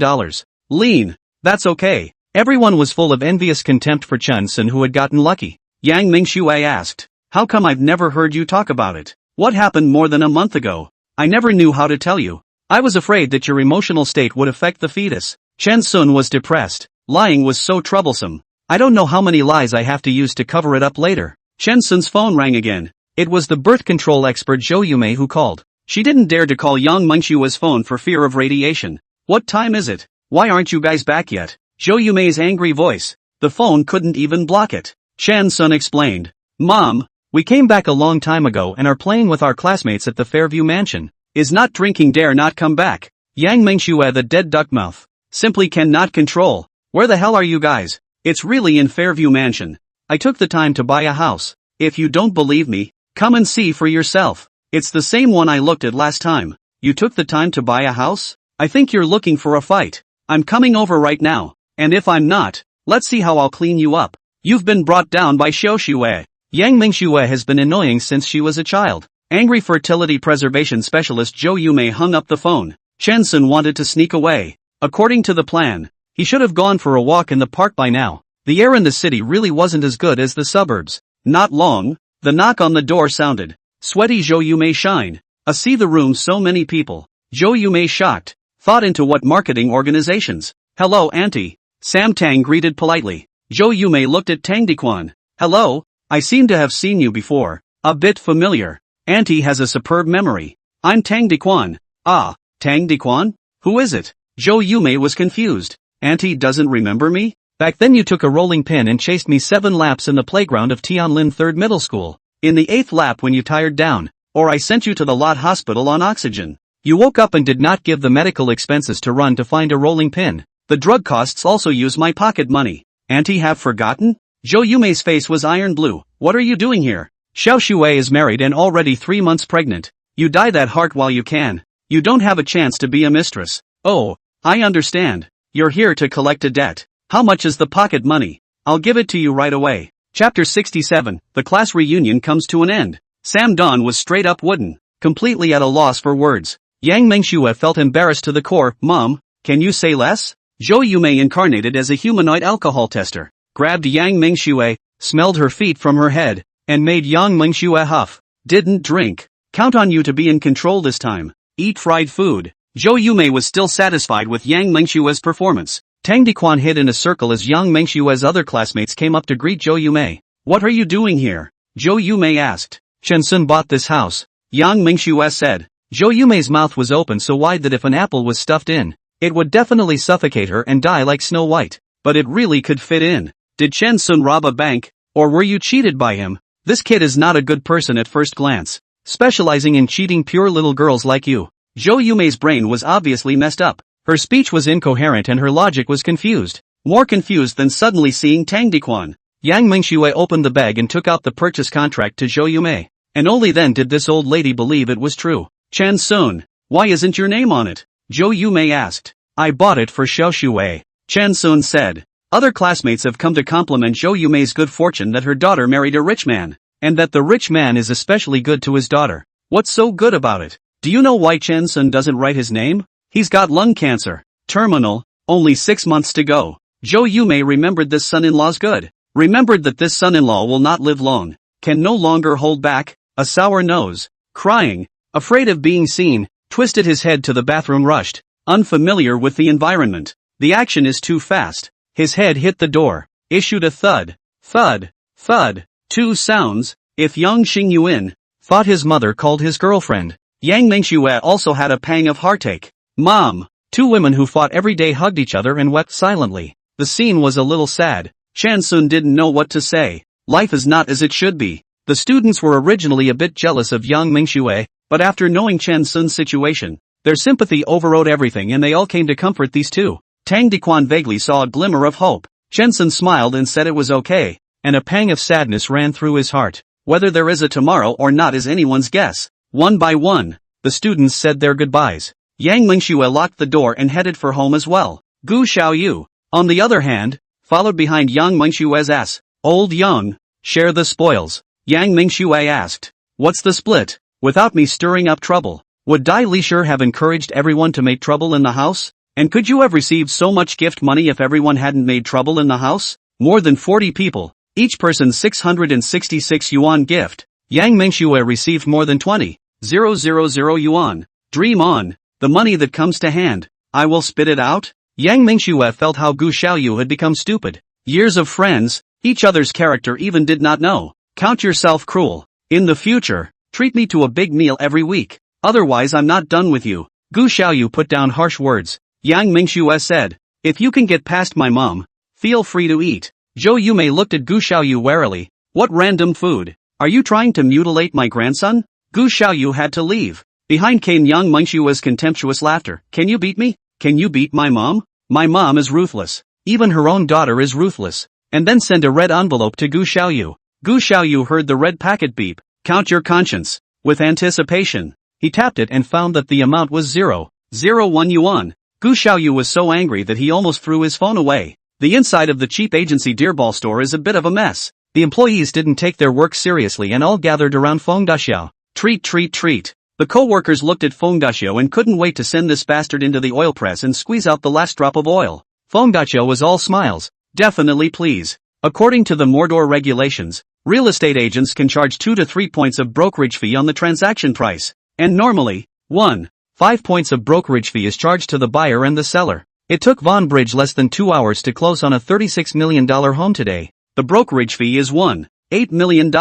Lean. That's okay. Everyone was full of envious contempt for Chen Sun, who had gotten lucky. Yang Mengshue asked, how come I've never heard you talk about it? What happened more than a month ago? I never knew how to tell you. I was afraid that your emotional state would affect the fetus. Chen Sun was depressed. Lying was so troublesome. I don't know how many lies I have to use to cover it up later. Chen Sun's phone rang again. It was the birth control expert Zhou Yumei who called. She didn't dare to call Yang Mengshue's phone for fear of radiation. What time is it? Why aren't you guys back yet? Zhou Yumei's angry voice. The phone couldn't even block it. Chen Sun explained. Mom, we came back a long time ago and are playing with our classmates at the Fairview Mansion. Is not drinking, dare not come back. Yang Mengshue, the dead duckmouth, simply cannot control. Where the hell are you guys? It's really in Fairview Mansion. I took the time to buy a house. If you don't believe me, come and see for yourself. It's the same one I looked at last time. You took the time to buy a house? I think you're looking for a fight. I'm coming over right now. And if I'm not, let's see how I'll clean you up. You've been brought down by Xiaoxue. Yang Mengshue has been annoying since she was a child. Angry fertility preservation specialist Zhou Yumei hung up the phone. Chen Sun wanted to sneak away. According to the plan, he should have gone for a walk in the park by now. The air in the city really wasn't as good as the suburbs. Not long, the knock on the door sounded. Sweaty Zhou Yumei shined. See the room, so many people. Zhou Yumei shocked. Thought into what marketing organizations? Hello, auntie. Sam Tang greeted politely. Zhou Yumei looked at Tang Diquan. Hello, I seem to have seen you before. A bit familiar. Auntie has a superb memory. I'm Tang Diquan. Ah, Tang Diquan? Who is it? Zhou Yumei was confused. Auntie doesn't remember me? Back then you took a rolling pin and chased me 7 laps in the playground of Tianlin 3rd Middle School. In the 8th lap when you tired down, or I sent you to the lot hospital on oxygen. You woke up and did not give the medical expenses to run to find a rolling pin. The drug costs also use my pocket money. Auntie have forgotten? Zhou Yumei's face was iron blue. What are you doing here? Xiao Shui is married and already 3 months pregnant. You dye that heart while you can. You don't have a chance to be a mistress. Oh, I understand. You're here to collect a debt. How much is the pocket money? I'll give it to you right away. Chapter 67, the class reunion comes to an end. Sam Don was straight up wooden, completely at a loss for words. Yang Mengshue felt embarrassed to the core. Mom, can you say less? Zhou Yumei incarnated as a humanoid alcohol tester, grabbed Yang Mengshue, smelled her feet from her head, and made Yang Mengshue huff. Didn't drink. Count on you to be in control this time. eat fried food. Zhou Yumei was still satisfied with Yang Mengshue's performance. Tang Dequan hid in a circle as Yang Mengshue's other classmates came up to greet Zhou Yumei. What are you doing here? Zhou Yumei asked. Chen Sun bought this house, Yang Mengshue said. Zhou Yumei's mouth was open so wide that if an apple was stuffed in, it would definitely suffocate her and die like Snow White. But it really could fit in. Did Chen Sun rob a bank? Or were you cheated by him? This kid is not a good person at first glance, specializing in cheating pure little girls like you. Zhou Yumei's brain was obviously messed up. Her speech was incoherent and her logic was confused. More confused than suddenly seeing Tang Dequan. Yang Mengshue opened the bag and took out the purchase contract to Zhou Yumei. And only then did this old lady believe it was true. Chen Sun, why isn't your name on it? Zhou Yumei asked. I bought it for Xiao Shuwei, Chen Sun said. Other classmates have come to compliment Zhou Yumei's good fortune that her daughter married a rich man, and that the rich man is especially good to his daughter. What's so good about it? Do you know why Chen Sun doesn't write his name? He's got lung cancer. Terminal, only 6 months to go. Zhou Yumei remembered this son-in-law's good. Remembered that this son-in-law will not live long. Can no longer hold back, a sour nose, crying, afraid of being seen, twisted his head to the bathroom rushed, unfamiliar with the environment. The action is too fast. His head hit the door, issued a thud, thud, thud, 2 sounds. If Yang Xingyuan thought his mother called his girlfriend, Yang Mengshue also had a pang of heartache. Mom! 2 women who fought every day hugged each other and wept silently. The scene was a little sad. Chen Sun didn't know what to say. Life is not as it should be. The students were originally a bit jealous of Yang Mengshue, but after knowing Chen Sun's situation, their sympathy overrode everything and they all came to comfort these 2. Tang Dequan vaguely saw a glimmer of hope. Chen Sun smiled and said it was okay, and a pang of sadness ran through his heart. Whether there is a tomorrow or not is anyone's guess. One by one, the students said their goodbyes. Yang Mengshue locked the door and headed for home as well. Gu Xiaoyu, on the other hand, followed behind Yang Mengshue's ass. Old Yang, share the spoils. Yang Mengshue asked. What's the split? Without me stirring up trouble. Would Dai Lisher have encouraged everyone to make trouble in the house? And could you have received so much gift money if everyone hadn't made trouble in the house? More than 40 people, each person 666 yuan gift. Yang Mengshue received more than 20,000 yuan. Dream on. The money that comes to hand. I will spit it out. Yang Mengshue felt how Gu Xiaoyu had become stupid. Years of friends, each other's character even did not know. Count yourself cruel. In the future, treat me to a big meal every week. Otherwise I'm not done with you. Gu Xiaoyu put down harsh words. Yang Mengshue said. If you can get past my mom, feel free to eat. Zhou Yumei looked at Gu Xiaoyu warily. What random food? Are you trying to mutilate my grandson? Gu Xiaoyu had to leave. Behind came Yang Mengshue's contemptuous laughter. Can you beat me? Can you beat my mom? My mom is ruthless. Even her own daughter is ruthless. And then send a red envelope to Gu Xiaoyu. Gu Xiaoyu heard the red packet beep. Count your conscience. With anticipation, he tapped it and found that the amount was 0.01 yuan. Gu Xiaoyu was so angry that he almost threw his phone away. The inside of the cheap agency Deerball store is a bit of a mess. The employees didn't take their work seriously and all gathered around Feng Daxiao. Treat, treat, treat. The co-workers looked at Feng Daxiao and couldn't wait to send this bastard into the oil press and squeeze out the last drop of oil. Feng Daxiao was all smiles. Definitely please. According to the Mordor regulations, real estate agents can charge 2 to 3 points of brokerage fee on the transaction price. And normally, 5 points of brokerage fee is charged to the buyer and the seller. It took Von Bridge less than 2 hours to close on a $36 million home today. The brokerage fee is $8 million.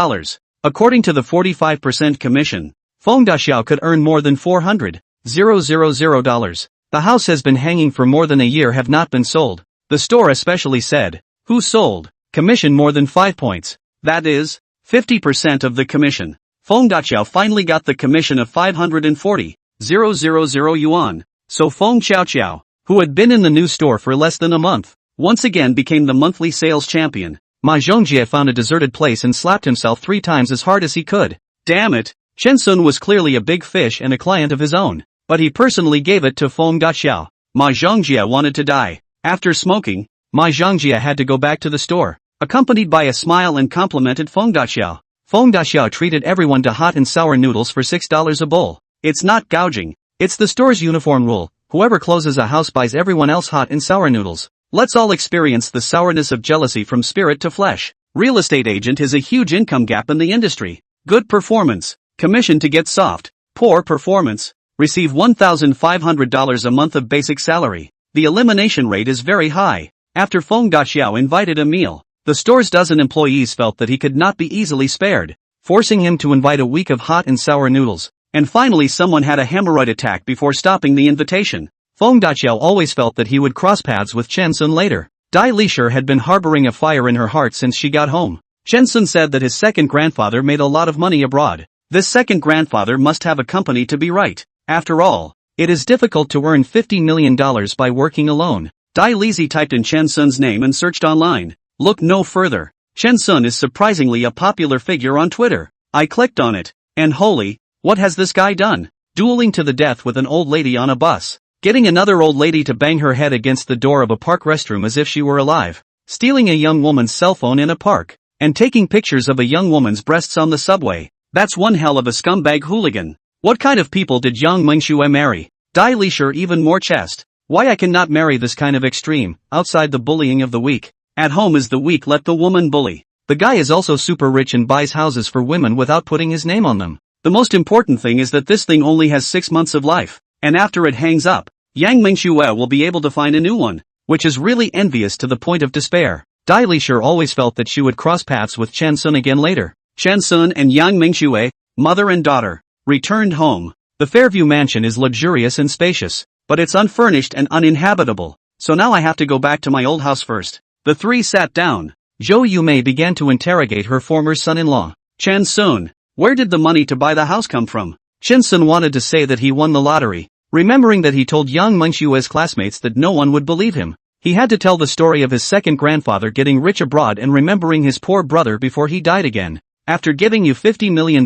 According to the 45% commission, Feng Daxiao could earn more than $400,000. The house has been hanging for more than a year, have not been sold. The store especially said, who sold? Commission more than 5 points. That is, 50% of the commission. Feng Daxiao finally got the commission of 540,000 yuan. So Feng Xiaoqiao, who had been in the new store for less than a month, once again became the monthly sales champion. Ma Zhongjie found a deserted place and slapped himself 3 times as hard as he could. Damn it! Chen Sun was clearly a big fish and a client of his own, but he personally gave it to Feng Daxiao. Ma Zhongjie wanted to die. After smoking, Ma Zhongjie had to go back to the store, accompanied by a smile, and complimented Feng Daxiao. Feng Daxiao treated everyone to hot and sour noodles for $6 a bowl. It's not gouging. It's the store's uniform rule. Whoever closes a house buys everyone else hot and sour noodles. Let's all experience the sourness of jealousy from spirit to flesh. Real estate agent is a huge income gap in the industry. Good performance. Commission to get soft. Poor performance. receive $1,500 a month of basic salary. The elimination rate is very high. After Feng Daxiao invited a meal, the store's dozen employees felt that he could not be easily spared, forcing him to invite a week of hot and sour noodles. And finally someone had a hemorrhoid attack before stopping the invitation. Feng Daxiao always felt that he would cross paths with Chen Sun later. Dai Lishir had been harboring a fire in her heart since she got home. Chen Sun said that his second grandfather made a lot of money abroad. This second grandfather must have a company to be right. After all, it is difficult to earn $50 million by working alone. Dai Lizhi typed in Chen Sun's name and searched online. Look no further. Chen Sun is surprisingly a popular figure on Twitter. I clicked on it, and holy, what has this guy done? Dueling to the death with an old lady on a bus. Getting another old lady to bang her head against the door of a park restroom as if she were alive. Stealing a young woman's cell phone in a park. And taking pictures of a young woman's breasts on the subway. That's one hell of a scumbag hooligan. What kind of people did Yang Mengxue marry? Dai Lishir even more chest. Why I cannot marry this kind of extreme, outside the bullying of the weak. At home is the weak, let the woman bully. The guy is also super rich and buys houses for women without putting his name on them. The most important thing is that this thing only has 6 months of life. And after it hangs up, Yang Mengxue will be able to find a new one. Which is really envious to the point of despair. Dai Lishir always felt that she would cross paths with Chen Sun again later. Chen Sun and Yang Mengxue, mother and daughter, returned home. The Fairview mansion is luxurious and spacious, but it's unfurnished and uninhabitable, so now I have to go back to my old house first. The three sat down. Zhou Yumei began to interrogate her former son-in-law. Chen Sun, where did the money to buy the house come from? Chen Sun wanted to say that he won the lottery, remembering that he told Yang Mengxue's classmates that no one would believe him. He had to tell the story of his second grandfather getting rich abroad and remembering his poor brother before he died again. After giving you $50 million,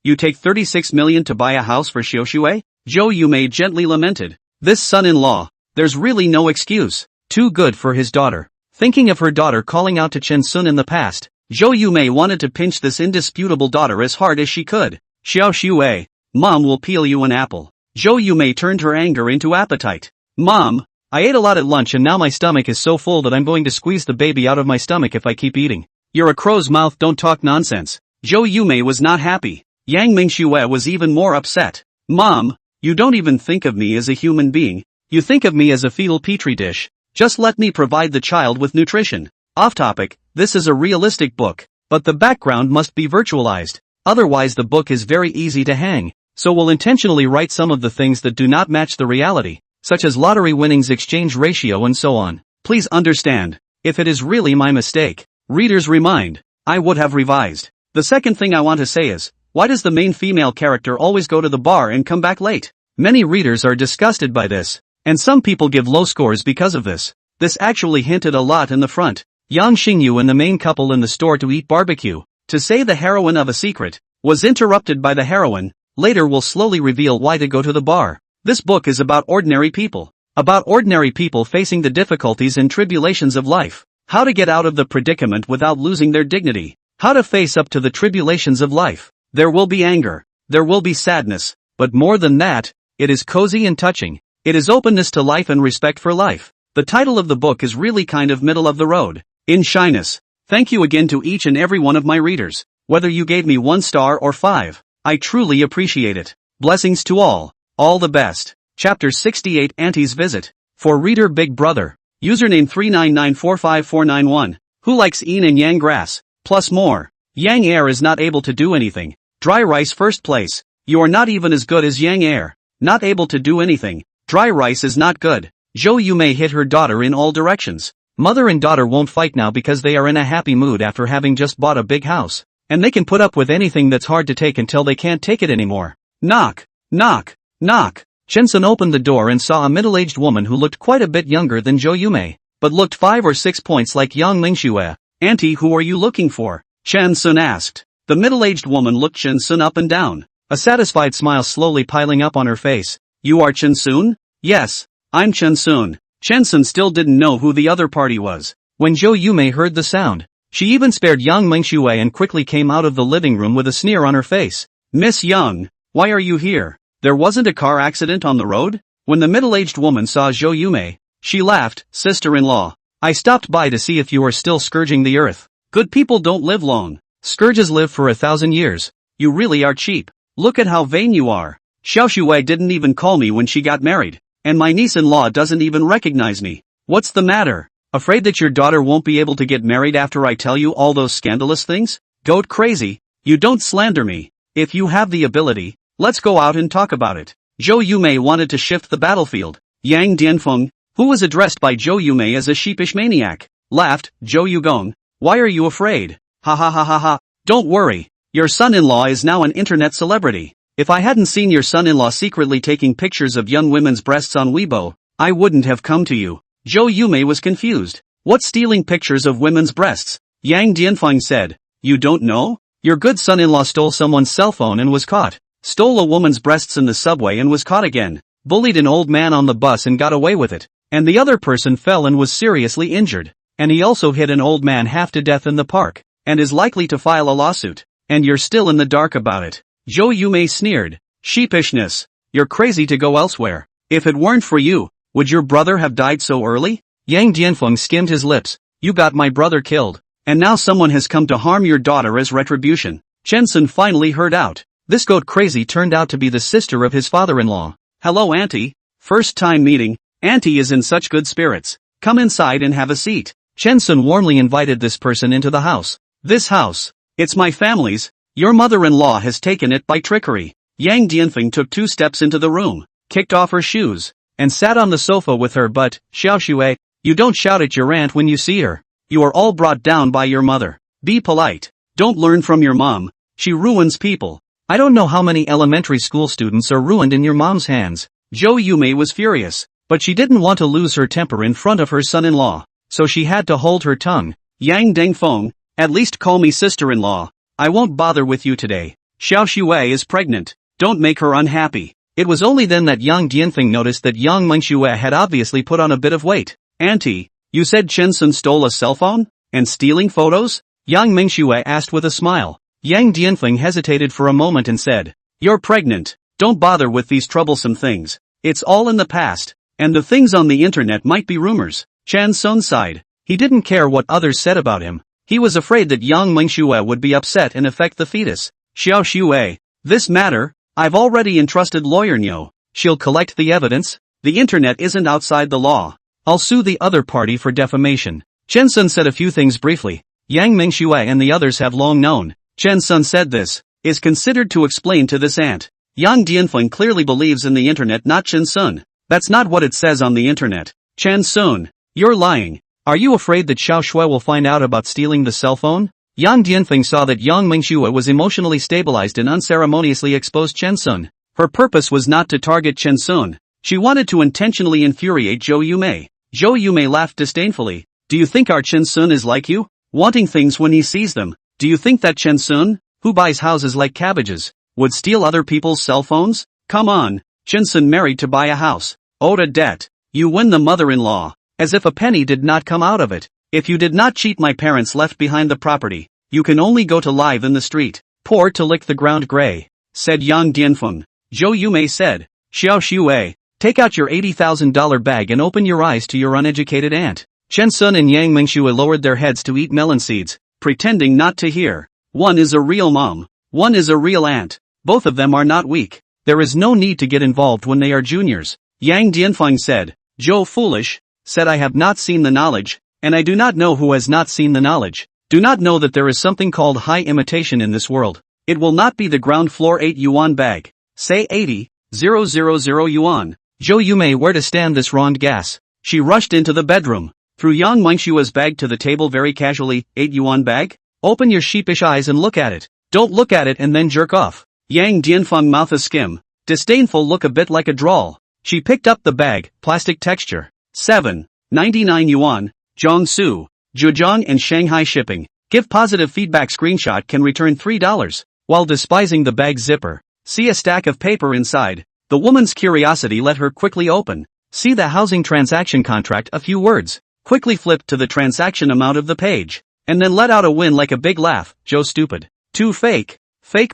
you take $36 million to buy a house for Xiaoxue? Zhou Yumei gently lamented. This son-in-law, there's really no excuse. Too good for his daughter. Thinking of her daughter calling out to Chen Sun in the past, Zhou Yumei wanted to pinch this indisputable daughter as hard as she could. Xiaoxue, Mom will peel you an apple. Zhou Yumei turned her anger into appetite. Mom, I ate a lot at lunch and now my stomach is so full that I'm going to squeeze the baby out of my stomach if I keep eating. You're a crow's mouth, don't talk nonsense. Zhou Yumei was not happy. Yang Mengxue was even more upset. Mom, you don't even think of me as a human being. You think of me as a fetal petri dish. Just let me provide the child with nutrition. Off topic, this is a realistic book, but the background must be virtualized. Otherwise the book is very easy to hang. So we'll intentionally write some of the things that do not match the reality, such as lottery winnings exchange ratio and so on. Please understand, if it is really my mistake, readers remind, I would have revised. The second thing I want to say is, why does the main female character always go to the bar and come back late? Many readers are disgusted by this, and some people give low scores because of this. This actually hinted a lot in the front. Yang Xingyu and the main couple in the store to eat barbecue, to say the heroine of a secret, was interrupted by the heroine. Later will slowly reveal why to go to the bar. This book is about ordinary people facing the difficulties and tribulations of life. How to get out of the predicament without losing their dignity. How to face up to the tribulations of life. There will be anger. There will be sadness. But more than that, it is cozy and touching. It is openness to life and respect for life. The title of the book is really kind of middle of the road. In shyness. Thank you again to each and every one of my readers. Whether you gave me 1 star or 5. I truly appreciate it. Blessings to all. All the best. Chapter 68 Auntie's Visit. For Reader Big Brother. Username 399454491. Who likes yin and yang grass? Plus more. Yang Air is not able to do anything. Dry rice first place. You are not even as good as Yang Air. Not able to do anything. Dry rice is not good. Zhou Yumei hit her daughter in all directions. Mother and daughter won't fight now because they are in a happy mood after having just bought a big house. And they can put up with anything that's hard to take until they can't take it anymore. Knock. Knock. Knock. Chen Sun opened the door and saw a middle-aged woman who looked quite a bit younger than Zhou Yumei, but looked 5 or 6 points like Yang Mengxue. Auntie, who are you looking for? Chen Sun asked. The middle-aged woman looked Chen Sun up and down, a satisfied smile slowly piling up on her face. You are Chen Sun? Yes, I'm Chen Sun. Chen Sun still didn't know who the other party was. When Zhou Yumei heard the sound, she even spared Yang Mengxue and quickly came out of the living room with a sneer on her face. Miss Yang, why are you here? There wasn't a car accident on the road? When the middle-aged woman saw Zhou Yumei, she laughed. Sister-in-law, I stopped by to see if you are still scourging the earth. Good people don't live long. Scourges live for 1,000 years. You really are cheap. Look at how vain you are. Xiao Shuai didn't even call me when she got married, and my niece-in-law doesn't even recognize me. What's the matter? Afraid that your daughter won't be able to get married after I tell you all those scandalous things? Goat crazy, you don't slander me. If you have the ability, let's go out and talk about it. Zhou Yumei wanted to shift the battlefield. Yang Dianfeng, who was addressed by Zhou Yumei as a sheepish maniac, laughed. Zhou Yugong, why are you afraid? Ha ha ha ha ha. Don't worry, your son-in-law is now an internet celebrity. If I hadn't seen your son-in-law secretly taking pictures of young women's breasts on Weibo, I wouldn't have come to you. Zhou Yumei was confused. What's stealing pictures of women's breasts? Yang Dianfeng said. You don't know? Your good son-in-law stole someone's cell phone and was caught. Stole a woman's breasts in the subway and was caught again. Bullied an old man on the bus and got away with it. And the other person fell and was seriously injured. And he also hit an old man half to death in the park, and is likely to file a lawsuit. And you're still in the dark about it. Zhou Yumei sneered. Sheepishness. You're crazy to go elsewhere. If it weren't for you, would your brother have died so early? Yang Dianfeng skimmed his lips. You got my brother killed. And now someone has come to harm your daughter as retribution. Chen Sun finally heard out. This goat crazy turned out to be the sister of his father-in-law. Hello auntie. First time meeting. Auntie is in such good spirits. Come inside and have a seat. Chen Sun warmly invited this person into the house. This house. It's my family's. Your mother-in-law has taken it by trickery. Yang Dianfeng took 2 steps into the room, kicked off her shoes, and sat on the sofa with her butt. Xiao Shuai, you don't shout at your aunt when you see her. You are all brought down by your mother. Be polite. Don't learn from your mom. She ruins people. I don't know how many elementary school students are ruined in your mom's hands. Zhou Yumei was furious, but she didn't want to lose her temper in front of her son-in-law, so she had to hold her tongue. Yang Dengfeng, at least call me sister-in-law. I won't bother with you today. Xiao Shuai is pregnant. Don't make her unhappy. It was only then that Yang Dianfeng noticed that Yang Mengshui had obviously put on a bit of weight. Auntie, you said Chen Sun stole a cell phone? And stealing photos? Yang Mengshui asked with a smile. Yang Dianfeng hesitated for a moment and said, You're pregnant. Don't bother with these troublesome things. It's all in the past. And the things on the internet might be rumors. Chen Sun sighed. He didn't care what others said about him. He was afraid that Yang Mengshui would be upset and affect the fetus. Xiao Shuai, this matter, I've already entrusted lawyer Niu. She'll collect the evidence. The internet isn't outside the law. I'll sue the other party for defamation. Chen Sun said a few things briefly. Yang Mengshui and the others have long known. Chen Sun said this is considered to explain to this aunt. Yang Dianfeng clearly believes in the internet, not Chen Sun. That's not what it says on the internet. Chen Sun, you're lying. Are you afraid that Xiao Shuai will find out about stealing the cell phone? Yang Dianfeng saw that Yang Mengshui was emotionally stabilized and unceremoniously exposed Chen Sun. Her purpose was not to target Chen Sun. She wanted to intentionally infuriate Zhou Yumei. Zhou Yumei laughed disdainfully. Do you think our Chen Sun is like you? Wanting things when he sees them. Do you think that Chen Sun, who buys houses like cabbages, would steal other people's cell phones? Come on. Chen Sun married to buy a house. Owed a debt. You win the mother-in-law. As if a penny did not come out of it. If you did not cheat, my parents left behind the property. You can only go to live in the street. Poor to lick the ground gray, said Yang Dianfeng. Zhou Yumei said, Xiao Shuai, take out your $80,000 bag and open your eyes to your uneducated aunt. Chen Sun and Yang Mengshui lowered their heads to eat melon seeds, pretending not to hear. One is a real mom. One is a real aunt. Both of them are not weak. There is no need to get involved when they are juniors. Yang Dianfeng said, Zhou foolish, said I have not seen the knowledge, and I do not know who has not seen the knowledge. Do not know that there is something called high imitation in this world. It will not be the ground floor 8 yuan bag. Say 80,000 yuan. Zhou Yumei, where to stand this wronged gas? She rushed into the bedroom, threw Yang Mengshui's bag to the table very casually. 8 yuan bag? Open your sheepish eyes and look at it. Don't look at it and then jerk off. Yang Dianfeng mouth a skim. Disdainful look, a bit like a drawl. She picked up the bag, plastic texture. 7.99 yuan, Jiangsu, Zhejiang and Shanghai shipping. Give positive feedback. Screenshot can return $3. While despising the bag zipper, see a stack of paper inside. The woman's curiosity let her quickly open. See the housing transaction contract, a few words. Quickly flipped to the transaction amount of the page. And then let out a win like a big laugh. Joe stupid. 2 fake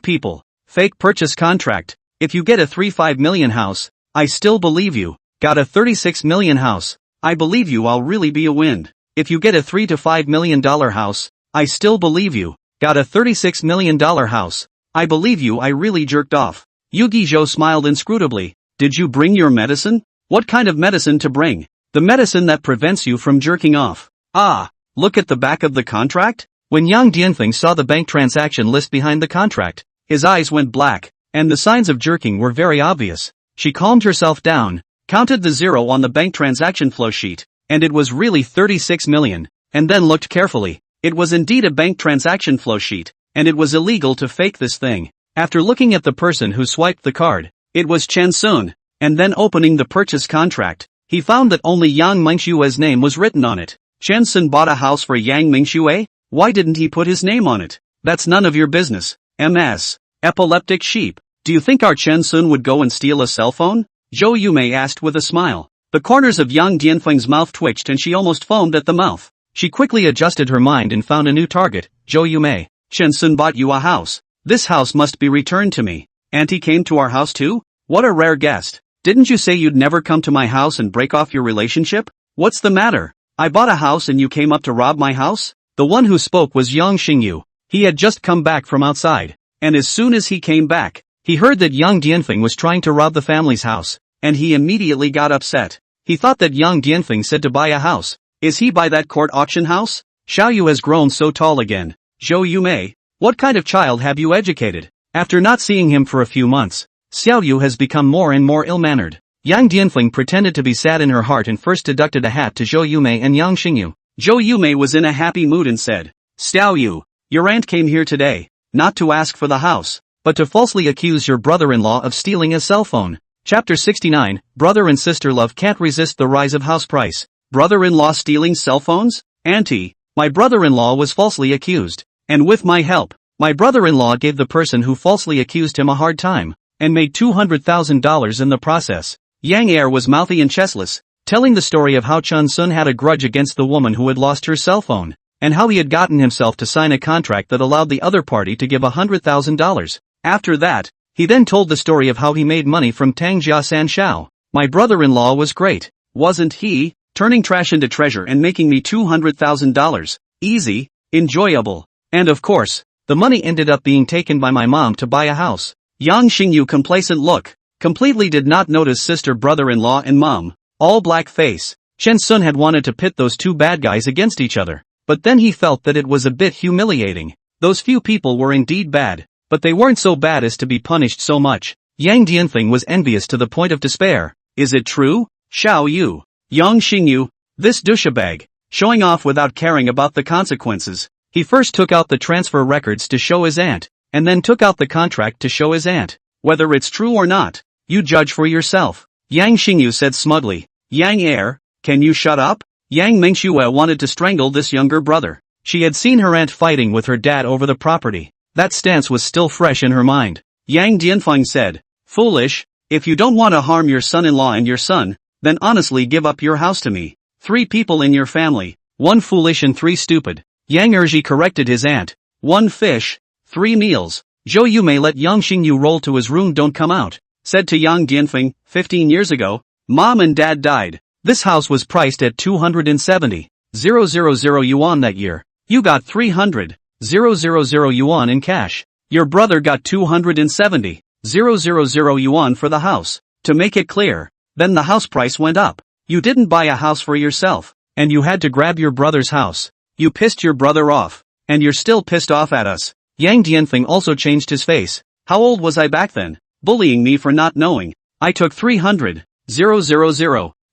people. Fake purchase contract. If you get a 3.5 million house, I still believe you. Got a 36 million house. I believe you, I'll really be a wind. If you get a $3 to $5 million house, I still believe you. Got a $36 million house. I believe you, I really jerked off. Yugi Zhou smiled inscrutably. Did you bring your medicine? What kind of medicine to bring? The medicine that prevents you from jerking off. Ah, look at the back of the contract? When Yang Dianfeng saw the bank transaction list behind the contract, his eyes went black, and the signs of jerking were very obvious. She calmed herself down, counted the zero on the bank transaction flow sheet, and it was really 36 million, and then looked carefully. It was indeed a bank transaction flow sheet, and it was illegal to fake this thing. After looking at the person who swiped the card, it was Chen Sun, and then opening the purchase contract, he found that only Yang Mengshue's name was written on it. Chen Sun bought a house for Yang Mengxue? Why didn't he put his name on it? That's none of your business. MS. Epileptic sheep. Do you think our Chen Sun would go and steal a cell phone? Zhou Yumei asked with a smile. The corners of Yang Dianfeng's mouth twitched and she almost foamed at the mouth. She quickly adjusted her mind and found a new target. Zhou Yumei. Chen Sun bought you a house. This house must be returned to me. Auntie came to our house too? What a rare guest. Didn't you say you'd never come to my house and break off your relationship? What's the matter? I bought a house and you came up to rob my house? The one who spoke was Yang Xingyu. He had just come back from outside, and as soon as he came back, he heard that Yang Dianfeng was trying to rob the family's house, and he immediately got upset. He thought that Yang Dianfeng said to buy a house. Is he by that court auction house? Xiaoyu has grown so tall again. Zhou Yumei, what kind of child have you educated? After not seeing him for a few months, Xiaoyu has become more and more ill-mannered. Yang Dianfeng pretended to be sad in her heart and first deducted a hat to Zhou Yumei and Yang Xingyu. Zhou Yumei was in a happy mood and said, Xiaoyu, your aunt came here today, not to ask for the house, but to falsely accuse your brother-in-law of stealing a cell phone. Chapter 69, Brother and Sister Love Can't Resist the Rise of House Price. Brother-in-law stealing cell phones? Auntie, my brother-in-law was falsely accused, and with my help, my brother-in-law gave the person who falsely accused him a hard time, and made $200,000 in the process. Yang Er was mouthy and chestless, telling the story of how Chen Sun had a grudge against the woman who had lost her cell phone, and how he had gotten himself to sign a contract that allowed the other party to give $100,000. After that, he then told the story of how he made money from Tang Jia San Shao. My brother-in-law was great, wasn't he? Turning trash into treasure and making me $200,000. Easy, enjoyable. And of course, the money ended up being taken by my mom to buy a house. Yang Xingyu complacent look, completely did not notice sister brother-in-law and mom. All black face. Chen Sun had wanted to pit those two bad guys against each other, but then he felt that it was a bit humiliating. Those few people were indeed bad, but they weren't so bad as to be punished so much. Yang Dianfeng was envious to the point of despair. Is it true? Xiao Yu. Yang Xingyu, this douchebag, showing off without caring about the consequences. He first took out the transfer records to show his aunt, and then took out the contract to show his aunt. Whether it's true or not, you judge for yourself. Yang Xingyu said smugly. Yang Er, can you shut up? Yang Mengxue wanted to strangle this younger brother. She had seen her aunt fighting with her dad over the property. That stance was still fresh in her mind. Yang Dianfeng said, foolish, if you don't want to harm your son-in-law and your son, then honestly give up your house to me. 3 people in your family, 1 foolish and 3 stupid. Yang Erji corrected his aunt. 1 fish, 3 meals. Zhou Yumei let Yang Xingyu roll to his room. Don't come out. Said to Yang Dianfeng, 15 years ago, Mom and Dad died. This house was priced at 270,000 yuan that year. You got 300,000 yuan in cash. Your brother got 270,000 yuan for the house. To make it clear, then the house price went up. You didn't buy a house for yourself, and you had to grab your brother's house. You pissed your brother off, and you're still pissed off at us. Yang Dianfeng also changed his face. How old was I back then? Bullying me for not knowing. I took 300,000.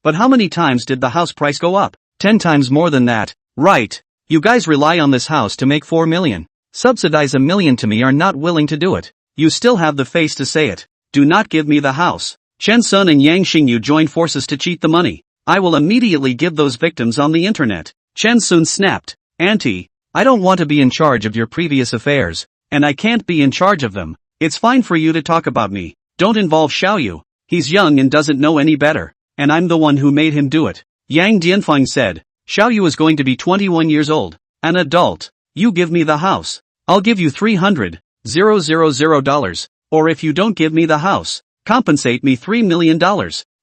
But how many times did the house price go up? 10 times more than that. Right. You guys rely on this house to make 4 million. Subsidize $1 million to me, are not willing to do it. You still have the face to say it. Do not give me the house. Chen Sun and Yang Xingyu joined forces to cheat the money. I will immediately give those victims on the internet. Chen Sun snapped. Auntie, I don't want to be in charge of your previous affairs, and I can't be in charge of them. It's fine for you to talk about me. Don't involve Xiaoyu. He's young and doesn't know any better, and I'm the one who made him do it. Yang Dianfeng said. Xiaoyu is going to be 21 years old, an adult. You give me the house. I'll give you $300,000, or if you don't give me the house, compensate me $3 million.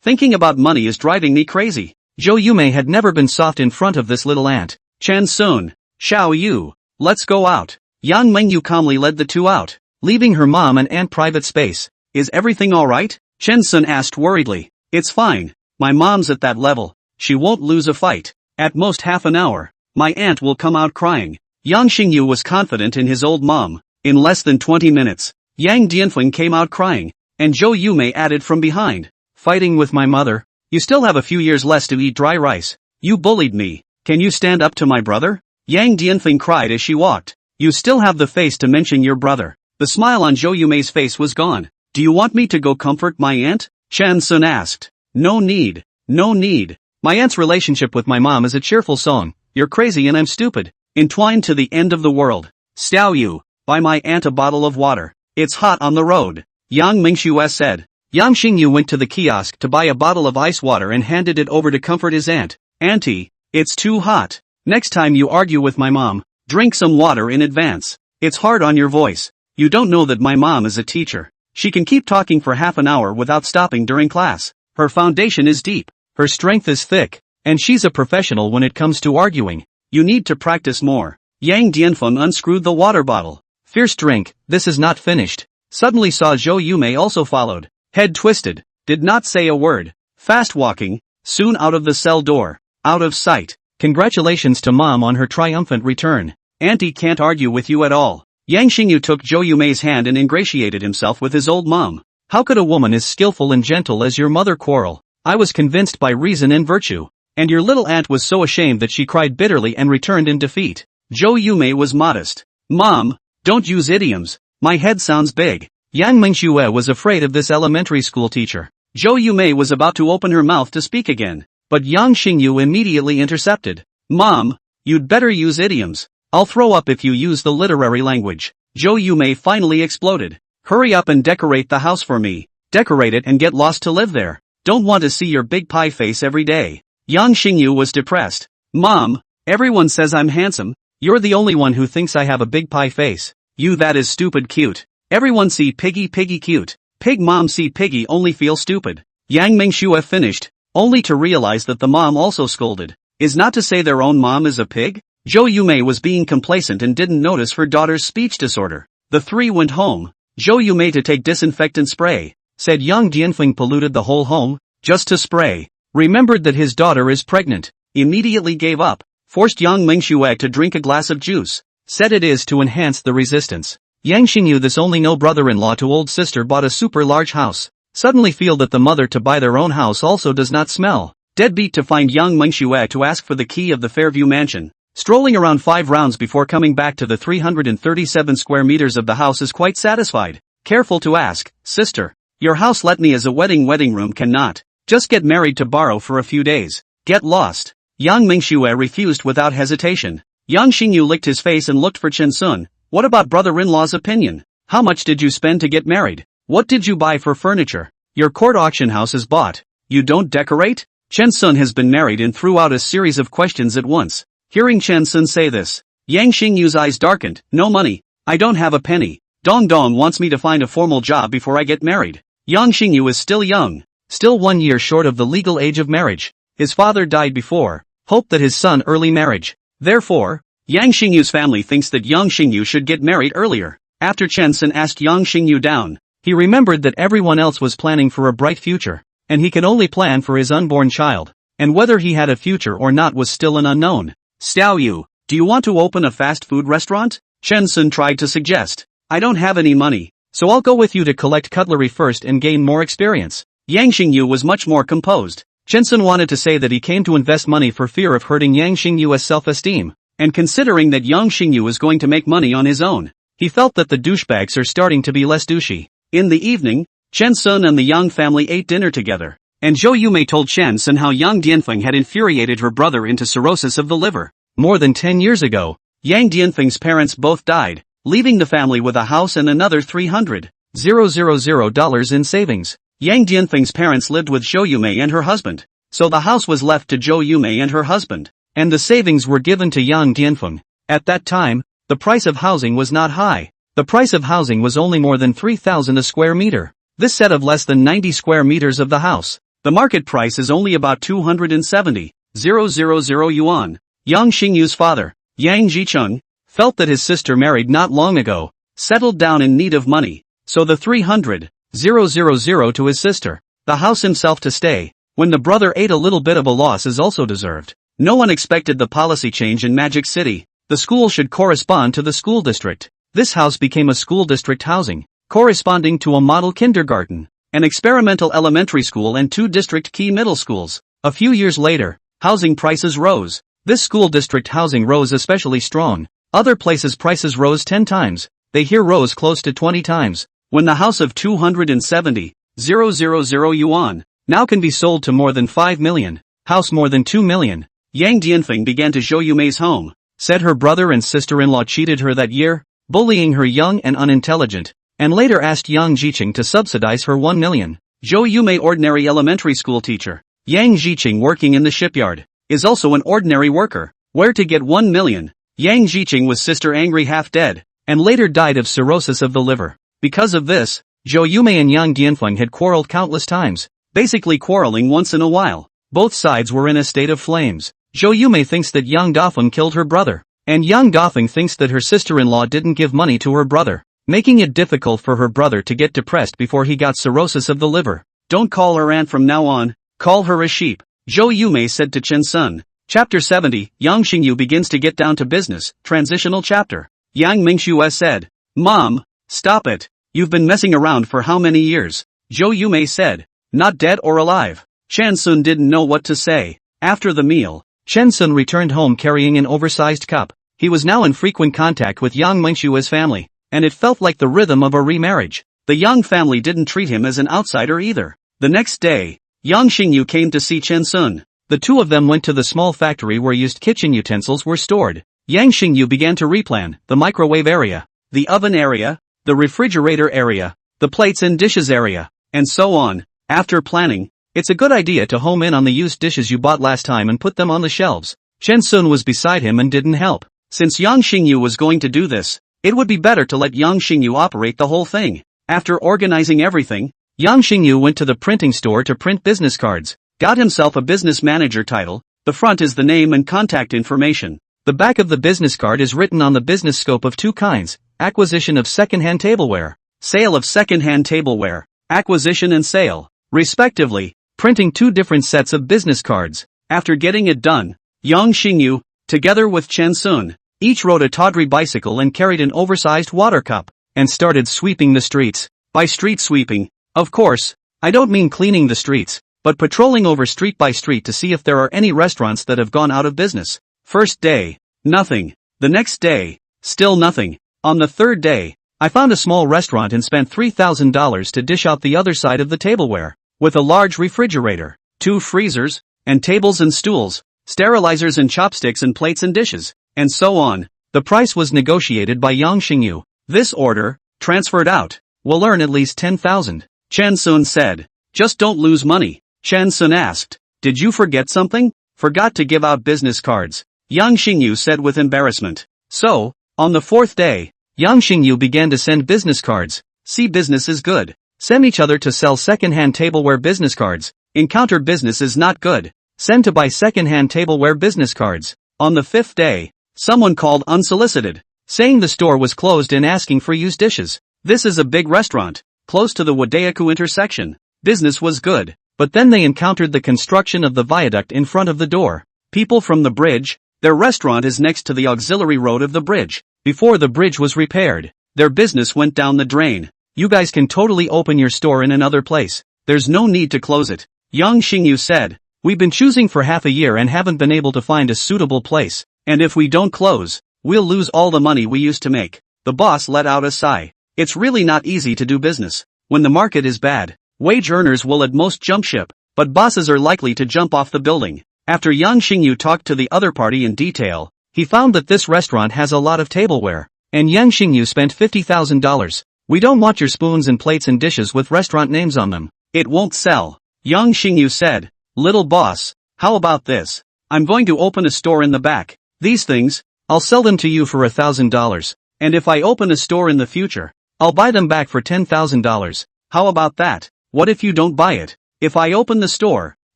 Thinking about money is driving me crazy. Zhou Yumei had never been soft in front of this little ant. Chen Sun, Xiao Yu, let's go out. Yang Mengyu calmly led the two out, leaving her mom and aunt private space. Is everything alright? Chen Sun asked worriedly. It's fine. My mom's at that level. She won't lose a fight. At most half an hour. My aunt will come out crying. Yang Xingyu was confident in his old mom. In less than 20 minutes, Yang Dianfeng came out crying, and Zhou Yumei added from behind. Fighting with my mother? You still have a few years less to eat dry rice. You bullied me. Can you stand up to my brother? Yang Dianfeng cried as she walked. You still have the face to mention your brother. The smile on Zhou Yumei's face was gone. Do you want me to go comfort my aunt? Chen Sun asked. No need. No need. My aunt's relationship with my mom is a cheerful song. You're crazy and I'm stupid. Entwined to the end of the world. Xiao Yu, buy my aunt a bottle of water. It's hot on the road. Yang Mingxue said. Yang Xingyu went to the kiosk to buy a bottle of ice water and handed it over to comfort his aunt. Auntie, it's too hot. Next time you argue with my mom, drink some water in advance. It's hard on your voice. You don't know that my mom is a teacher. She can keep talking for half an hour without stopping during class. Her foundation is deep. Her strength is thick. And she's a professional when it comes to arguing. You need to practice more. Yang Dianfeng unscrewed the water bottle. Fierce drink, this is not finished. Suddenly saw Zhou Yumei also followed. Head twisted. Did not say a word. Fast walking. Soon out of the cell door. Out of sight. Congratulations to mom on her triumphant return. Auntie can't argue with you at all. Yang Xingyu took Zhou Yumei's hand and ingratiated himself with his old mom. How could a woman as skillful and gentle as your mother quarrel? I was convinced by reason and virtue. And your little aunt was so ashamed that she cried bitterly and returned in defeat. Zhou Yumei was modest. Mom, don't use idioms. My head sounds big. Yang Mingxue was afraid of this elementary school teacher. Zhou Yumei was about to open her mouth to speak again. But Yang Xingyu immediately intercepted. Mom, you'd better use idioms. I'll throw up if you use the literary language. Zhou Yumei finally exploded. Hurry up and decorate the house for me. Decorate it and get lost to live there. Don't want to see your big pie face every day. Yang Xingyu was depressed. Mom, everyone says I'm handsome. You're the only one who thinks I have a big pie face. You that is stupid cute. Everyone see Piggy cute. Pig mom see Piggy only feel stupid. Yang Mingxue finished, only to realize that the mom also scolded. Is not to say their own mom is a pig? Zhou Yumei was being complacent and didn't notice her daughter's speech disorder. The three went home. Zhou Yumei to take disinfectant spray. Said Yang Dianfeng polluted the whole home, just to spray. Remembered that his daughter is pregnant. Immediately gave up. Forced Yang Mingxue to drink a glass of juice. Said it is to enhance the resistance. Yang Xingyu, this only no brother-in-law to old sister, bought a super large house. Suddenly feel that the mother to buy their own house also does not smell. Deadbeat to find Yang Mingxue to ask for the key of the Fairview mansion. Strolling around 5 rounds before coming back to the 337 square meters of the house is quite satisfied. Careful to ask, sister. Your house let me as a wedding room cannot. Just get married to borrow for a few days. Get lost. Yang Mingxue refused without hesitation. Yang Xingyu licked his face and looked for Chen Sun. What about brother-in-law's opinion? How much did you spend to get married? What did you buy for furniture? Your court auction house is bought. You don't decorate? Chen Sun has been married and threw out a series of questions at once. Hearing Chen Sun say this, Yang Xingyu's eyes darkened. No money. I don't have a penny. Dong Dong wants me to find a formal job before I get married. Yang Xingyu is still young. Still 1 year short of the legal age of marriage. His father died before. Hoped that his son early marriage. Therefore, Yang Xingyu's family thinks that Yang Xingyu should get married earlier. After Chen Sun asked Yang Xingyu down, he remembered that everyone else was planning for a bright future, and he can only plan for his unborn child, and whether he had a future or not was still an unknown. Xiao Yu, do you want to open a fast food restaurant? Chen Sun tried to suggest. I don't have any money, so I'll go with you to collect cutlery first and gain more experience. Yang Xingyu was much more composed. Chen Sun wanted to say that he came to invest money for fear of hurting Yang Xingyu's self-esteem. And considering that Yang Xingyu is going to make money on his own, he felt that the douchebags are starting to be less douchey. In the evening, Chen Sun and the Yang family ate dinner together, and Zhou Yumei told Chen Sun how Yang Dianfeng had infuriated her brother into cirrhosis of the liver. More than 10 years ago, Yang Dianfeng's parents both died, leaving the family with a house and another $300,000 in savings. Yang Dianfeng's parents lived with Zhou Yumei and her husband, so the house was left to Zhou Yumei and her husband. And the savings were given to Yang Dianfeng. At that time, the price of housing was not high. The price of housing was only more than 3,000 a square meter. This set of less than 90 square meters of the house. The market price is only about 270,000 yuan. Yang Xingyu's father, Yang Jicheng, felt that his sister married not long ago, settled down in need of money, so the 300,000 000 to his sister. The house himself to stay. When the brother ate a little bit of a loss is also deserved. No one expected the policy change in Magic City. The school should correspond to the school district. This house became a school district housing, corresponding to a model kindergarten, an experimental elementary school and 2 district key middle schools. A few years later, housing prices rose. This school district housing rose especially strong. Other places prices rose 10 times. They here rose close to 20 times. When the house of 270,000 yuan now can be sold to more than 5 million, house more than 2 million. Yang Dianfeng began to Zhou Yumei's home. Said her brother and sister-in-law cheated her that year, bullying her young and unintelligent, and later asked Yang Jiqing to subsidize her 1 million. Zhou Yumei, ordinary elementary school teacher. Yang Jiqing, working in the shipyard, is also an ordinary worker. Where to get 1 million? Yang Jiqing was sister angry, half dead, and later died of cirrhosis of the liver. Because of this, Zhou Yumei and Yang Dianfeng had quarreled countless times, basically quarreling once in a while. Both sides were in a state of flames. Zhou Yumei thinks that Yang Dafeng killed her brother, and Yang Dafeng thinks that her sister-in-law didn't give money to her brother, making it difficult for her brother to get depressed before he got cirrhosis of the liver. Don't call her aunt from now on, call her a sheep, Zhou Yumei said to Chen Sun. Chapter 70, Yang Xingyu begins to get down to business, transitional chapter. Yang Mingxue said, Mom, stop it, you've been messing around for how many years? Zhou Yumei said, not dead or alive. Chen Sun didn't know what to say. After the meal, Chen Sun returned home carrying an oversized cup. He was now in frequent contact with Yang Mengshua's family, and it felt like the rhythm of a remarriage. The Yang family didn't treat him as an outsider either. The next day, Yang Xingyu came to see Chen Sun. The two of them went to the small factory where used kitchen utensils were stored. Yang Xingyu began to replan the microwave area, the oven area, the refrigerator area, the plates and dishes area, and so on. After planning, it's a good idea to home in on the used dishes you bought last time and put them on the shelves. Chen Sun was beside him and didn't help. Since Yang Xingyu was going to do this, it would be better to let Yang Xingyu operate the whole thing. After organizing everything, Yang Xingyu went to the printing store to print business cards, got himself a business manager title. The front is the name and contact information. The back of the business card is written on the business scope of 2 kinds, acquisition of second-hand tableware, sale of second-hand tableware, acquisition and sale, respectively, printing 2 different sets of business cards. After getting it done, Yang Xingyu, together with Chen Sun, each rode a tawdry bicycle and carried an oversized water cup, and started sweeping the streets. By street sweeping, of course, I don't mean cleaning the streets, but patrolling over street by street to see if there are any restaurants that have gone out of business. First day, nothing. The next day, still nothing. On the third day, I found a small restaurant and spent $3,000 to dish out the other side of the tableware, with a large refrigerator, 2 freezers, and tables and stools, sterilizers and chopsticks and plates and dishes, and so on. The price was negotiated by Yang Xingyu. This order, transferred out, will earn at least 10,000. Chen Sun said, just don't lose money. Chen Sun asked, did you forget something? Forgot to give out business cards, Yang Xingyu said with embarrassment. So, on the 4th day, Yang Xingyu began to send business cards. See, business is good. Send each other to sell second-hand tableware business cards. Encounter business is not good. Send to buy second-hand tableware business cards. On the 5th day, someone called unsolicited, saying the store was closed and asking for used dishes. This is a big restaurant, close to the Wadayaku intersection. Business was good, but then they encountered the construction of the viaduct in front of the door. People from the bridge, their restaurant is next to the auxiliary road of the bridge. Before the bridge was repaired, their business went down the drain. You guys can totally open your store in another place. There's no need to close it. Yang Xingyu said, we've been choosing for half a year and haven't been able to find a suitable place. And if we don't close, we'll lose all the money we used to make. The boss let out a sigh. It's really not easy to do business. When the market is bad, wage earners will at most jump ship, but bosses are likely to jump off the building. After Yang Xingyu talked to the other party in detail, he found that this restaurant has a lot of tableware, and Yang Xingyu spent $50,000. We don't want your spoons and plates and dishes with restaurant names on them. It won't sell. Yang Xingyu said, little boss, how about this? I'm going to open a store in the back. These things, I'll sell them to you for $1,000. And if I open a store in the future, I'll buy them back for $10,000. How about that? What if you don't buy it? If I open the store,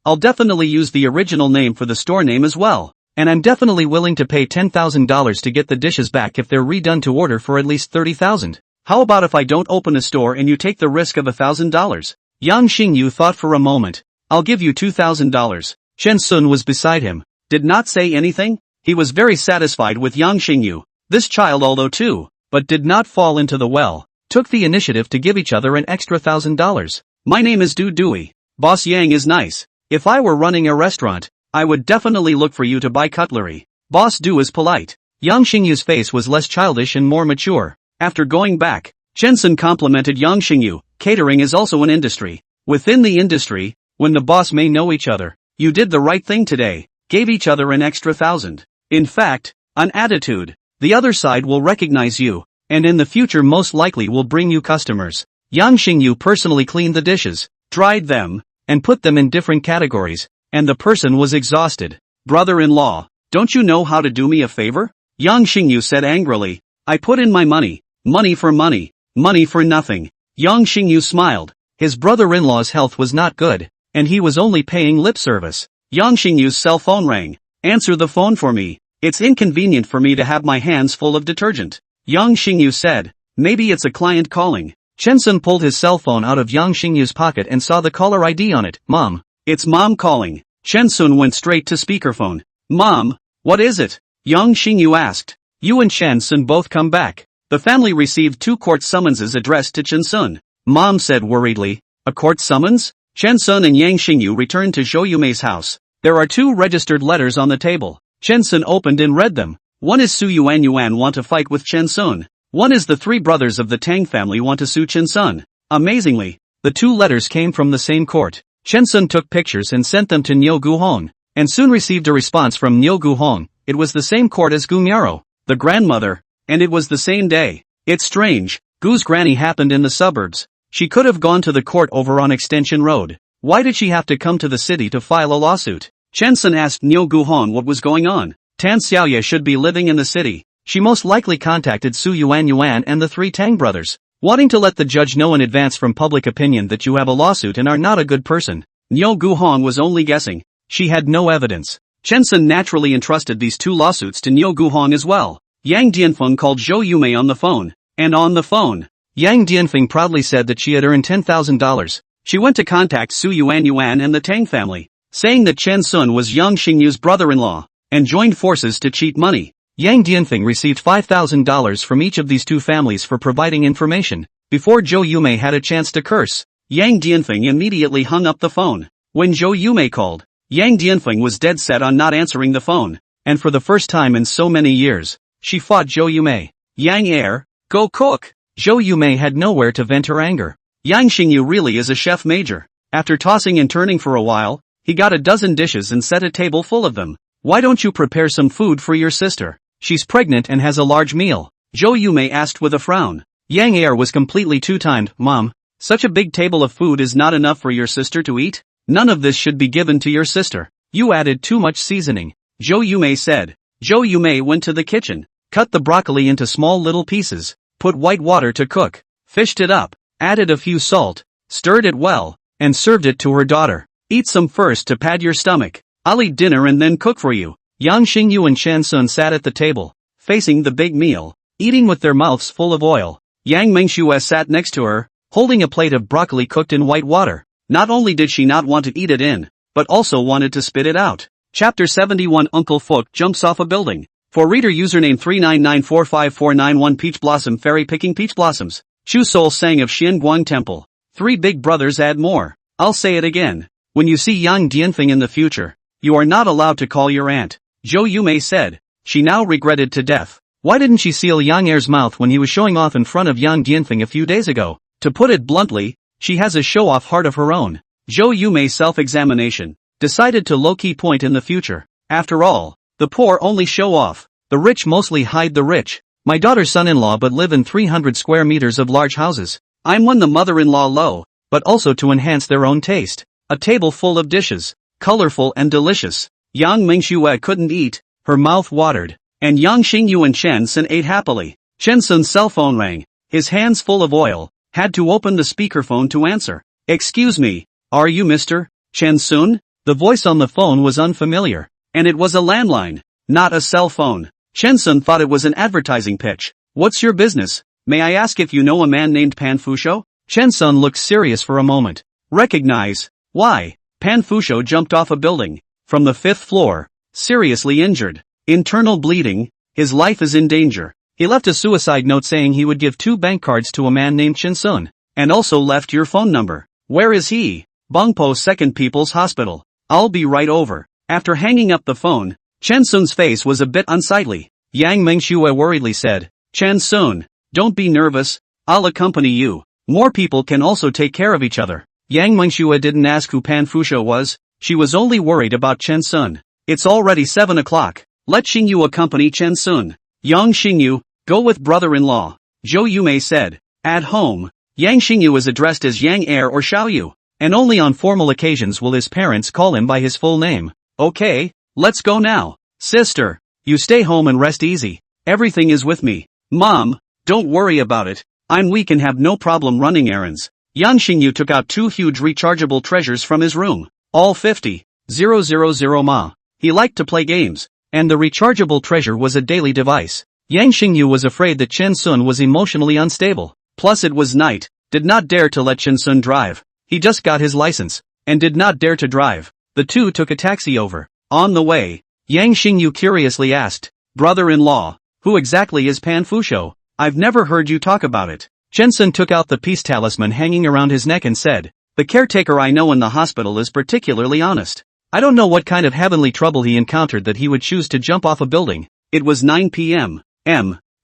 I'll definitely use the original name for the store name as well. And I'm definitely willing to pay $10,000 to get the dishes back if they're redone to order for at least $30,000. How about if I don't open a store and you take the risk of $1,000? Yang Xingyu thought for a moment. I'll give you $2,000. Chen Sun was beside him. Did not say anything. He was very satisfied with Yang Xingyu. This child, although too, but did not fall into the well, took the initiative to give each other an extra $1,000. My name is Du Dui. Boss Yang is nice. If I were running a restaurant, I would definitely look for you to buy cutlery. Boss Du is polite. Yang Xingyu's face was less childish and more mature. After going back, Chen Sun complimented Yang Xingyu. Catering is also an industry. Within the industry, when the boss may know each other, you did the right thing today, gave each other an extra 1,000. In fact, an attitude. The other side will recognize you, and in the future most likely will bring you customers. Yang Xingyu personally cleaned the dishes, dried them, and put them in different categories, and the person was exhausted. Brother-in-law, don't you know how to do me a favor? Yang Xingyu said angrily. I put in my money. Money for money. Money for nothing. Yang Xingyu smiled. His brother-in-law's health was not good, and he was only paying lip service. Yang Xingyu's cell phone rang. Answer the phone for me. It's inconvenient for me to have my hands full of detergent. Yang Xingyu said. Maybe it's a client calling. Chen Sun pulled his cell phone out of Yang Xingyu's pocket and saw the caller ID on it. Mom. It's Mom calling. Chen Sun went straight to speakerphone. Mom, what is it? Yang Xingyu asked. You and Chen Sun both come back. The family received 2 court summonses addressed to Chen Sun. Mom said worriedly. A court summons? Chen Sun and Yang Xingyu returned to Zhou Yumei's house. There are 2 registered letters on the table. Chen Sun opened and read them. One is Su Yuan want to fight with Chen Sun. One is the 3 brothers of the Tang family want to sue Chen Sun. Amazingly, the 2 letters came from the same court. Chen Sun took pictures and sent them to Niu Guhong, and soon received a response from Niu Guhong. It was the same court as Gu Miao, the grandmother, and it was the same day. It's strange. Gu's granny happened in the suburbs. She could have gone to the court over on Extension Road. Why did she have to come to the city to file a lawsuit? Chen Sun asked Niu Guhong what was going on. Tan Xiaoye should be living in the city. She most likely contacted Su Yuan and the 3 Tang brothers, wanting to let the judge know in advance from public opinion that you have a lawsuit and are not a good person. Niu Guhong was only guessing. She had no evidence. Chen Sun naturally entrusted these 2 lawsuits to Niu Guhong as well. Yang Dianfeng called Zhou Yumei on the phone. And on the phone, Yang Dianfeng proudly said that she had earned $10,000. She went to contact Su Yuan and the Tang family, saying that Chen Sun was Yang Xingyu's brother-in-law, and joined forces to cheat money. Yang Dianfeng received $5,000 from each of these 2 families for providing information. Before Zhou Yumei had a chance to curse, Yang Dianfeng immediately hung up the phone. When Zhou Yumei called, Yang Dianfeng was dead set on not answering the phone, and for the first time in so many years, she fought Zhou Yumei. Yang Air, go cook! Zhou Yumei had nowhere to vent her anger. Yang Xingyu really is a chef major. After tossing and turning for a while, he got a dozen dishes and set a table full of them. Why don't you prepare some food for your sister? She's pregnant and has a large meal. Zhou Yumei asked with a frown. Yang Air was completely two-timed. Mom, such a big table of food is not enough for your sister to eat? None of this should be given to your sister. You added too much seasoning. Zhou Yumei said. Zhou Yumei went to the kitchen, cut the broccoli into small little pieces, put white water to cook, fished it up, added a few salt, stirred it well, and served it to her daughter. Eat some first to pad your stomach. I'll eat dinner and then cook for you. Yang Xingyu and Chen Sun sat at the table, facing the big meal, eating with their mouths full of oil. Yang Mengxue sat next to her, holding a plate of broccoli cooked in white water. Not only did she not want to eat it in, but also wanted to spit it out. Chapter 71 Uncle Fook jumps off a building. For reader username 399454991 Peach Blossom Fairy picking peach blossoms. Chu Sol sang of Xianguang Temple. 3 big brothers add more. I'll say it again. When you see Yang Dianfeng in the future, you are not allowed to call your aunt. Zhou Yumei said. She now regretted to death. Why didn't she seal Yang Air's mouth when he was showing off in front of Yang Dianfeng a few days ago? To put it bluntly, she has a show-off heart of her own. Zhou Yumei's self-examination decided to low-key point in the future. After all, the poor only show off. The rich mostly hide the rich. My daughter's son-in-law but live in 300 square meters of large houses. I'm one the mother-in-law low, but also to enhance their own taste. A table full of dishes, colorful and delicious. Yang Mengxue couldn't eat, her mouth watered, and Yang Xingyu and Chen Sun ate happily. Chen Sun's cell phone rang, his hands full of oil, had to open the speakerphone to answer. Excuse me, are you Mr. Chen Sun? The voice on the phone was unfamiliar, and it was a landline, not a cell phone. Chen Sun thought it was an advertising pitch. What's your business? May I ask if you know a man named Pan Fusho? Chen Sun looked serious for a moment. Recognize. Why? Pan Fusho jumped off a building. From the 5th floor. Seriously injured. Internal bleeding. His life is in danger. He left a suicide note saying he would give 2 bank cards to a man named Chen Sun. And also left your phone number. Where is he? Bangpo Second People's Hospital. I'll be right over. After hanging up the phone, Chen Sun's face was a bit unsightly. Yang Mengxue worriedly said, Chen Sun, don't be nervous, I'll accompany you. More people can also take care of each other. Yang Mengxue didn't ask who Pan Fusho was, she was only worried about Chen Sun. It's already 7 o'clock, let Xingyu accompany Chen Sun. Yang Xingyu, go with brother-in-law. Zhou Yumei said. At home, Yang Xingyu is addressed as Yang Heir or Xiaoyu, and only on formal occasions will his parents call him by his full name. Okay, let's go now. Sister, you stay home and rest easy. Everything is with me. Mom, don't worry about it. I'm weak and have no problem running errands. Yang Xingyu took out 2 huge rechargeable treasures from his room. All 50,000 ma. He liked to play games, and the rechargeable treasure was a daily device. Yang Xingyu was afraid that Chen Sun was emotionally unstable. Plus it was night, did not dare to let Chen Sun drive. He just got his license, and did not dare to drive. The two took a taxi over. On the way, Yang Xingyu curiously asked, brother-in-law, who exactly is Pan Fusho? I've never heard you talk about it. Chen Sun took out the peace talisman hanging around his neck and said, the caretaker I know in the hospital is particularly honest. I don't know what kind of heavenly trouble he encountered that he would choose to jump off a building. It was 9 p.m.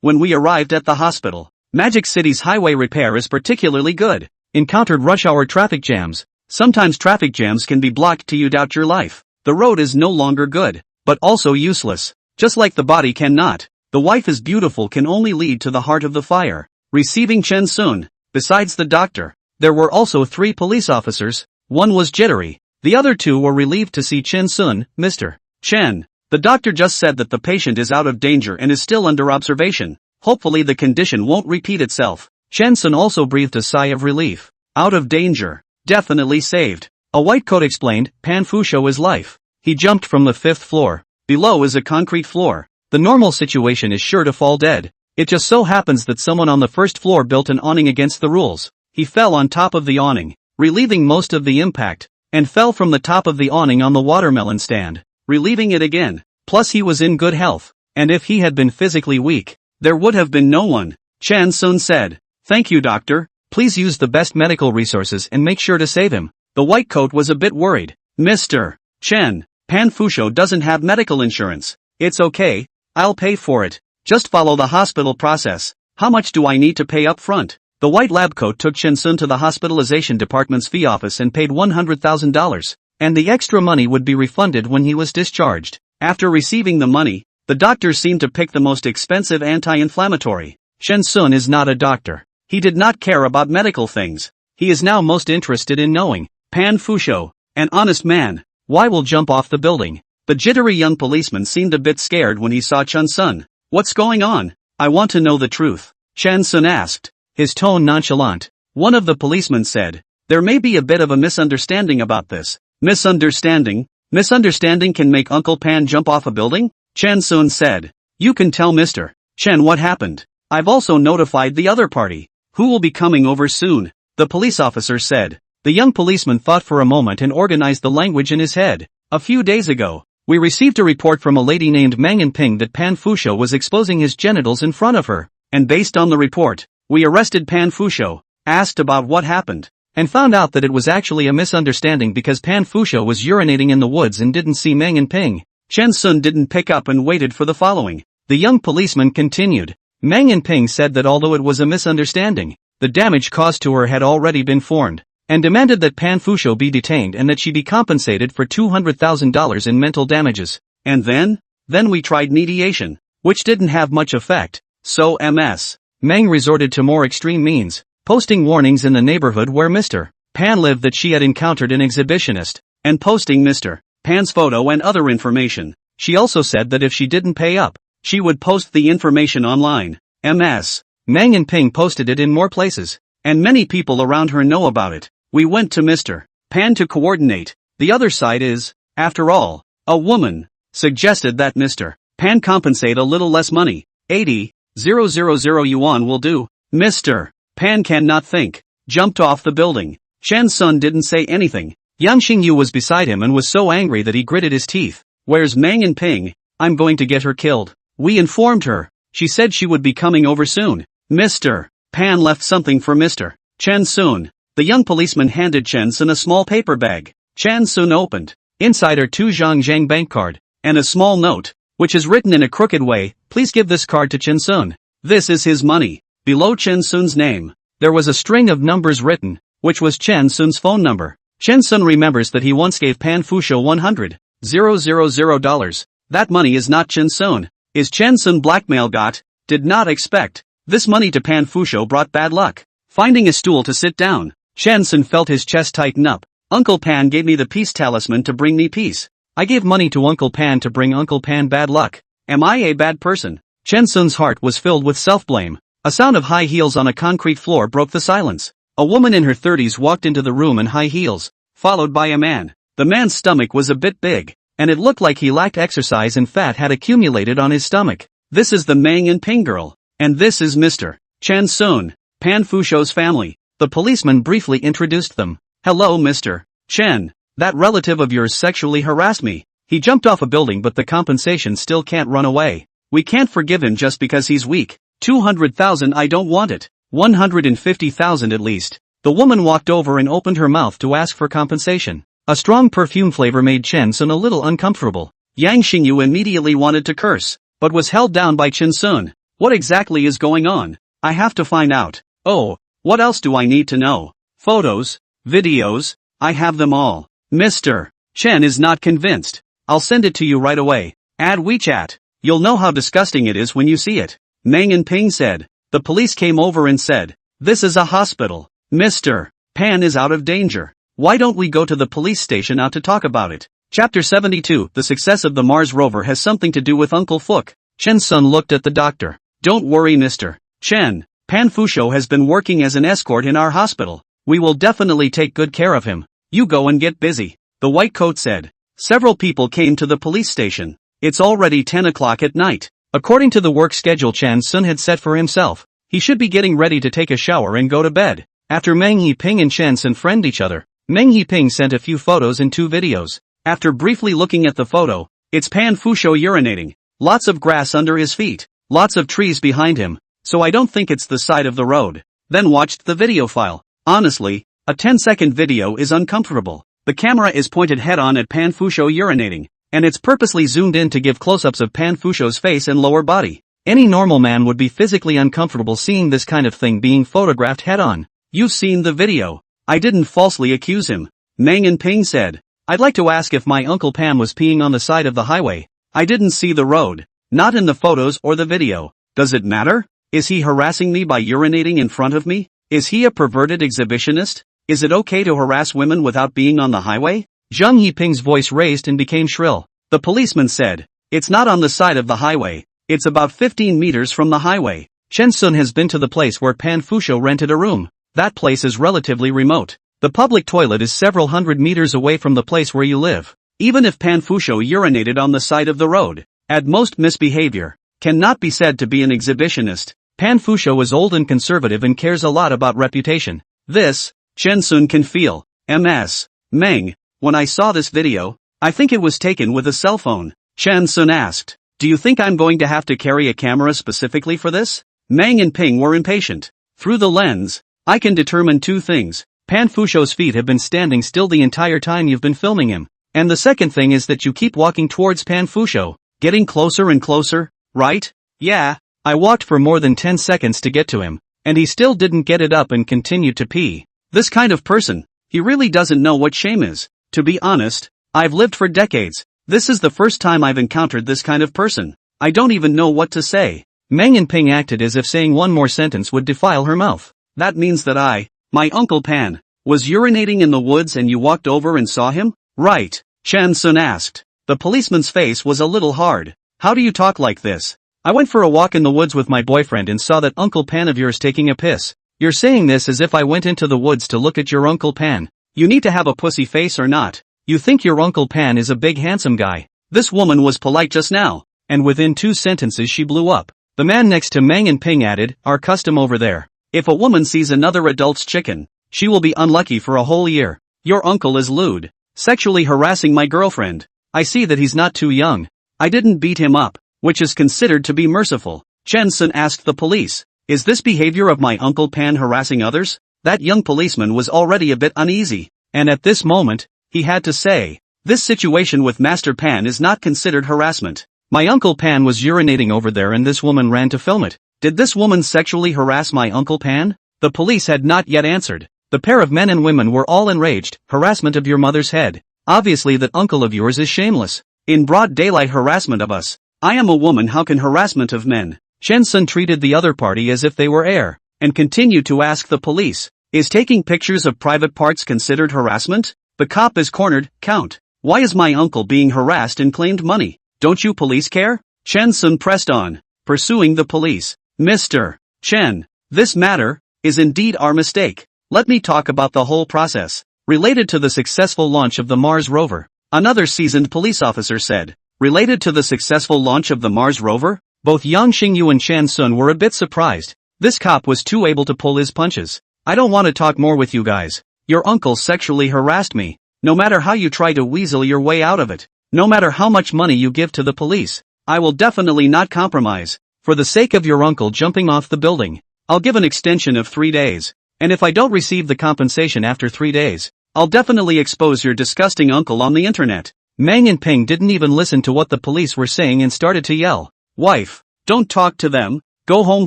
when we arrived at the hospital. Magic City's highway repair is particularly good. Encountered rush hour traffic jams. Sometimes traffic jams can be blocked till you doubt your life. The road is no longer good, but also useless. Just like the body cannot. The wife is beautiful can only lead to the heart of the fire. Receiving Chen Sun. Besides the doctor, there were also 3 police officers. One was jittery. The other 2 were relieved to see Chen Sun. Mr. Chen, the doctor just said that the patient is out of danger and is still under observation. Hopefully the condition won't repeat itself. Chen Sun also breathed a sigh of relief. Out of danger. Definitely saved. A white coat explained, Pan Fusho is life. He jumped from the 5th floor. Below is a concrete floor. The normal situation is sure to fall dead. It just so happens that someone on the 1st floor built an awning against the rules. He fell on top of the awning, relieving most of the impact, and fell from the top of the awning on the watermelon stand, relieving it again. Plus he was in good health, and if he had been physically weak, there would have been no one. Chen Sun said, thank you doctor, please use the best medical resources and make sure to save him. The white coat was a bit worried. Mr. Chen, Pan Fusho doesn't have medical insurance. It's okay, I'll pay for it. Just follow the hospital process. How much do I need to pay up front? The white lab coat took Chen Sun to the hospitalization department's fee office and paid $100,000, and the extra money would be refunded when he was discharged. After receiving the money, the doctor seemed to pick the most expensive anti-inflammatory. Chen Sun is not a doctor. He did not care about medical things. He is now most interested in knowing, Pan Fusho, an honest man, why will jump off the building? The jittery young policeman seemed a bit scared when he saw Chen Sun. What's going on? I want to know the truth. Chen Sun asked, his tone nonchalant. One of the policemen said, there may be a bit of a misunderstanding about this. Misunderstanding? Misunderstanding can make Uncle Pan jump off a building? Chen Sun said. You can tell Mr. Chen what happened. I've also notified the other party, who will be coming over soon, the police officer said. The young policeman thought for a moment and organized the language in his head. A few days ago, we received a report from a lady named Mang Ping that Pan Fusho was exposing his genitals in front of her, and based on the report, we arrested Pan Fusho, asked about what happened, and found out that it was actually a misunderstanding because Pan Fusho was urinating in the woods and didn't see Mang Ping. Chen Sun didn't pick up and waited for the following. The young policeman continued. Mang Ping said that although it was a misunderstanding, the damage caused to her had already been formed, and demanded that Pan Fusho be detained and that she be compensated for $200,000 in mental damages. And then we tried mediation, which didn't have much effect, so Ms. Meng resorted to more extreme means, posting warnings in the neighborhood where Mr. Pan lived that she had encountered an exhibitionist, and posting Mr. Pan's photo and other information. She also said that if she didn't pay up, she would post the information online. Ms. Mang Ping posted it in more places, and many people around her know about it. We went to Mr. Pan to coordinate. The other side is, after all, a woman, suggested that Mr. Pan compensate a little less money. 80,000 yuan will do. Mr. Pan cannot think. Jumped off the building. Chen Sun didn't say anything. Yang Xingyu was beside him and was so angry that he gritted his teeth. Where's Mang and Ping? I'm going to get her killed. We informed her. She said she would be coming over soon. Mr. Pan left something for Mr. Chen Sun. The young policeman handed Chen Sun a small paper bag. Chen Sun opened. Inside are 2 Zhangjiang bank card, and a small note, which is written in a crooked way. Please give this card to Chen Sun. This is his money. Below Chen Sun's name, there was a string of numbers written, which was Chen Sun's phone number. Chen Sun remembers that he once gave Pan Fusho $100,000. That money is not Chen Sun. Is Chen Sun blackmail got? Did not expect. This money to Pan Fusho brought bad luck. Finding a stool to sit down, Chen Sun felt his chest tighten up. Uncle Pan gave me the peace talisman to bring me peace. I gave money to Uncle Pan to bring Uncle Pan bad luck. Am I a bad person? Chen Sun's heart was filled with self-blame. A sound of high heels on a concrete floor broke the silence. A woman in her 30s walked into the room in high heels, followed by a man. The man's stomach was a bit big, and it looked like he lacked exercise and fat had accumulated on his stomach. This is the Mang and Ping girl, and this is Mr. Chen Sun, Pan Fusho's family. The policeman briefly introduced them. Hello Mr. Chen, that relative of yours sexually harassed me. He jumped off a building but the compensation still can't run away. We can't forgive him just because he's weak. 200,000 I don't want it. 150,000 at least. The woman walked over and opened her mouth to ask for compensation. A strong perfume flavor made Chen Sun a little uncomfortable. Yang Xingyu immediately wanted to curse, but was held down by Chen Sun. What exactly is going on? I have to find out. Oh, what else do I need to know? Photos, videos, I have them all. Mr. Chen is not convinced. I'll send it to you right away. Add WeChat. You'll know how disgusting it is when you see it. Mang and Ping said. The police came over and said, this is a hospital. Mr. Pan is out of danger. Why don't we go to the police station now to talk about it? Chapter 72. The success of the Mars rover has something to do with Uncle Fook. Chen Sun looked at the doctor. Don't worry Mr. Chen. Pan Fusho has been working as an escort in our hospital. We will definitely take good care of him. You go and get busy. The white coat said. Several people came to the police station. It's already 10 o'clock at night. According to the work schedule Chen Sun had set for himself, he should be getting ready to take a shower and go to bed. After Meng Yiping and Chen Sun friend each other, Meng Yiping sent a few photos and 2 videos. After briefly looking at the photo, it's Pan Fusho urinating. Lots of grass under his feet. Lots of trees behind him, so I don't think it's the side of the road. Then watched the video file. Honestly, a 10-second video is uncomfortable. The camera is pointed head-on at Pan Fusho urinating, and it's purposely zoomed in to give close-ups of Pan Fusho's face and lower body. Any normal man would be physically uncomfortable seeing this kind of thing being photographed head-on. You've seen the video. I didn't falsely accuse him. Mang and Ping said. I'd like to ask if my Uncle Pan was peeing on the side of the highway. I didn't see the road. Not in the photos or the video. Does it matter? Is he harassing me by urinating in front of me? Is he a perverted exhibitionist? Is it okay to harass women without being on the highway? Zhang Yiping's voice raised and became shrill. The policeman said. It's not on the side of the highway. It's about 15 meters from the highway. Chen Sun has been to the place where Pan Fusho rented a room. That place is relatively remote. The public toilet is several hundred meters away from the place where you live. Even if Pan Fusho urinated on the side of the road, at most misbehavior, cannot be said to be an exhibitionist. Pan Fusho is old and conservative and cares a lot about reputation. This, Chen Sun can feel. Ms. Meng, when I saw this video, I think it was taken with a cell phone. Chen Sun asked, do you think I'm going to have to carry a camera specifically for this? Meng and Ping were impatient. Through the lens, I can determine 2 things. Pan Fusho's feet have been standing still the entire time you've been filming him. And the second thing is that you keep walking towards Pan Fusho, getting closer and closer, right? Yeah, I walked for more than 10 seconds to get to him, and he still didn't get it up and continued to pee. This kind of person, he really doesn't know what shame is. To be honest, I've lived for decades. This is the first time I've encountered this kind of person. I don't even know what to say. Meng and Ping acted as if saying one more sentence would defile her mouth. That means that my Uncle Pan, was urinating in the woods and you walked over and saw him? Right, Chen Sun asked. The policeman's face was a little hard. How do you talk like this? I went for a walk in the woods with my boyfriend and saw that Uncle Pan of yours taking a piss. You're saying this as if I went into the woods to look at your Uncle Pan. You need to have a pussy face or not. You think your Uncle Pan is a big handsome guy. This woman was polite just now, and within 2 sentences she blew up. The man next to Meng and Ping added, our custom over there. If a woman sees another adult's chicken, she will be unlucky for a whole year. Your uncle is lewd, sexually harassing my girlfriend. I see that he's not too young. I didn't beat him up, which is considered to be merciful. Chen Sun asked the police, is this behavior of my Uncle Pan harassing others? That young policeman was already a bit uneasy, and at this moment, he had to say, this situation with Master Pan is not considered harassment. My Uncle Pan was urinating over there and this woman ran to film it. Did this woman sexually harass my Uncle Pan? The police had not yet answered. The pair of men and women were all enraged. Harassment of your mother's head. Obviously that uncle of yours is shameless. In broad daylight harassment of us. I am a woman, how can harassment of men? Chen Sun treated the other party as if they were air, and continued to ask the police, is taking pictures of private parts considered harassment? The cop is cornered, count. Why is my uncle being harassed and claimed money? Don't you police care? Chen Sun pressed on, pursuing the police. Mr. Chen, this matter is indeed our mistake. Let me talk about the whole process, related to the successful launch of the Mars rover. Another seasoned police officer said, related to the successful launch of the Mars rover? Both Yang Xingyu and Chen Sun were a bit surprised. This cop was too able to pull his punches. I don't want to talk more with you guys. Your uncle sexually harassed me. No matter how you try to weasel your way out of it, no matter how much money you give to the police, I will definitely not compromise. For the sake of your uncle jumping off the building, I'll give an extension of 3 days. And if I don't receive the compensation after 3 days, I'll definitely expose your disgusting uncle on the internet. Mang and Ping didn't even listen to what the police were saying and started to yell. Wife, don't talk to them, go home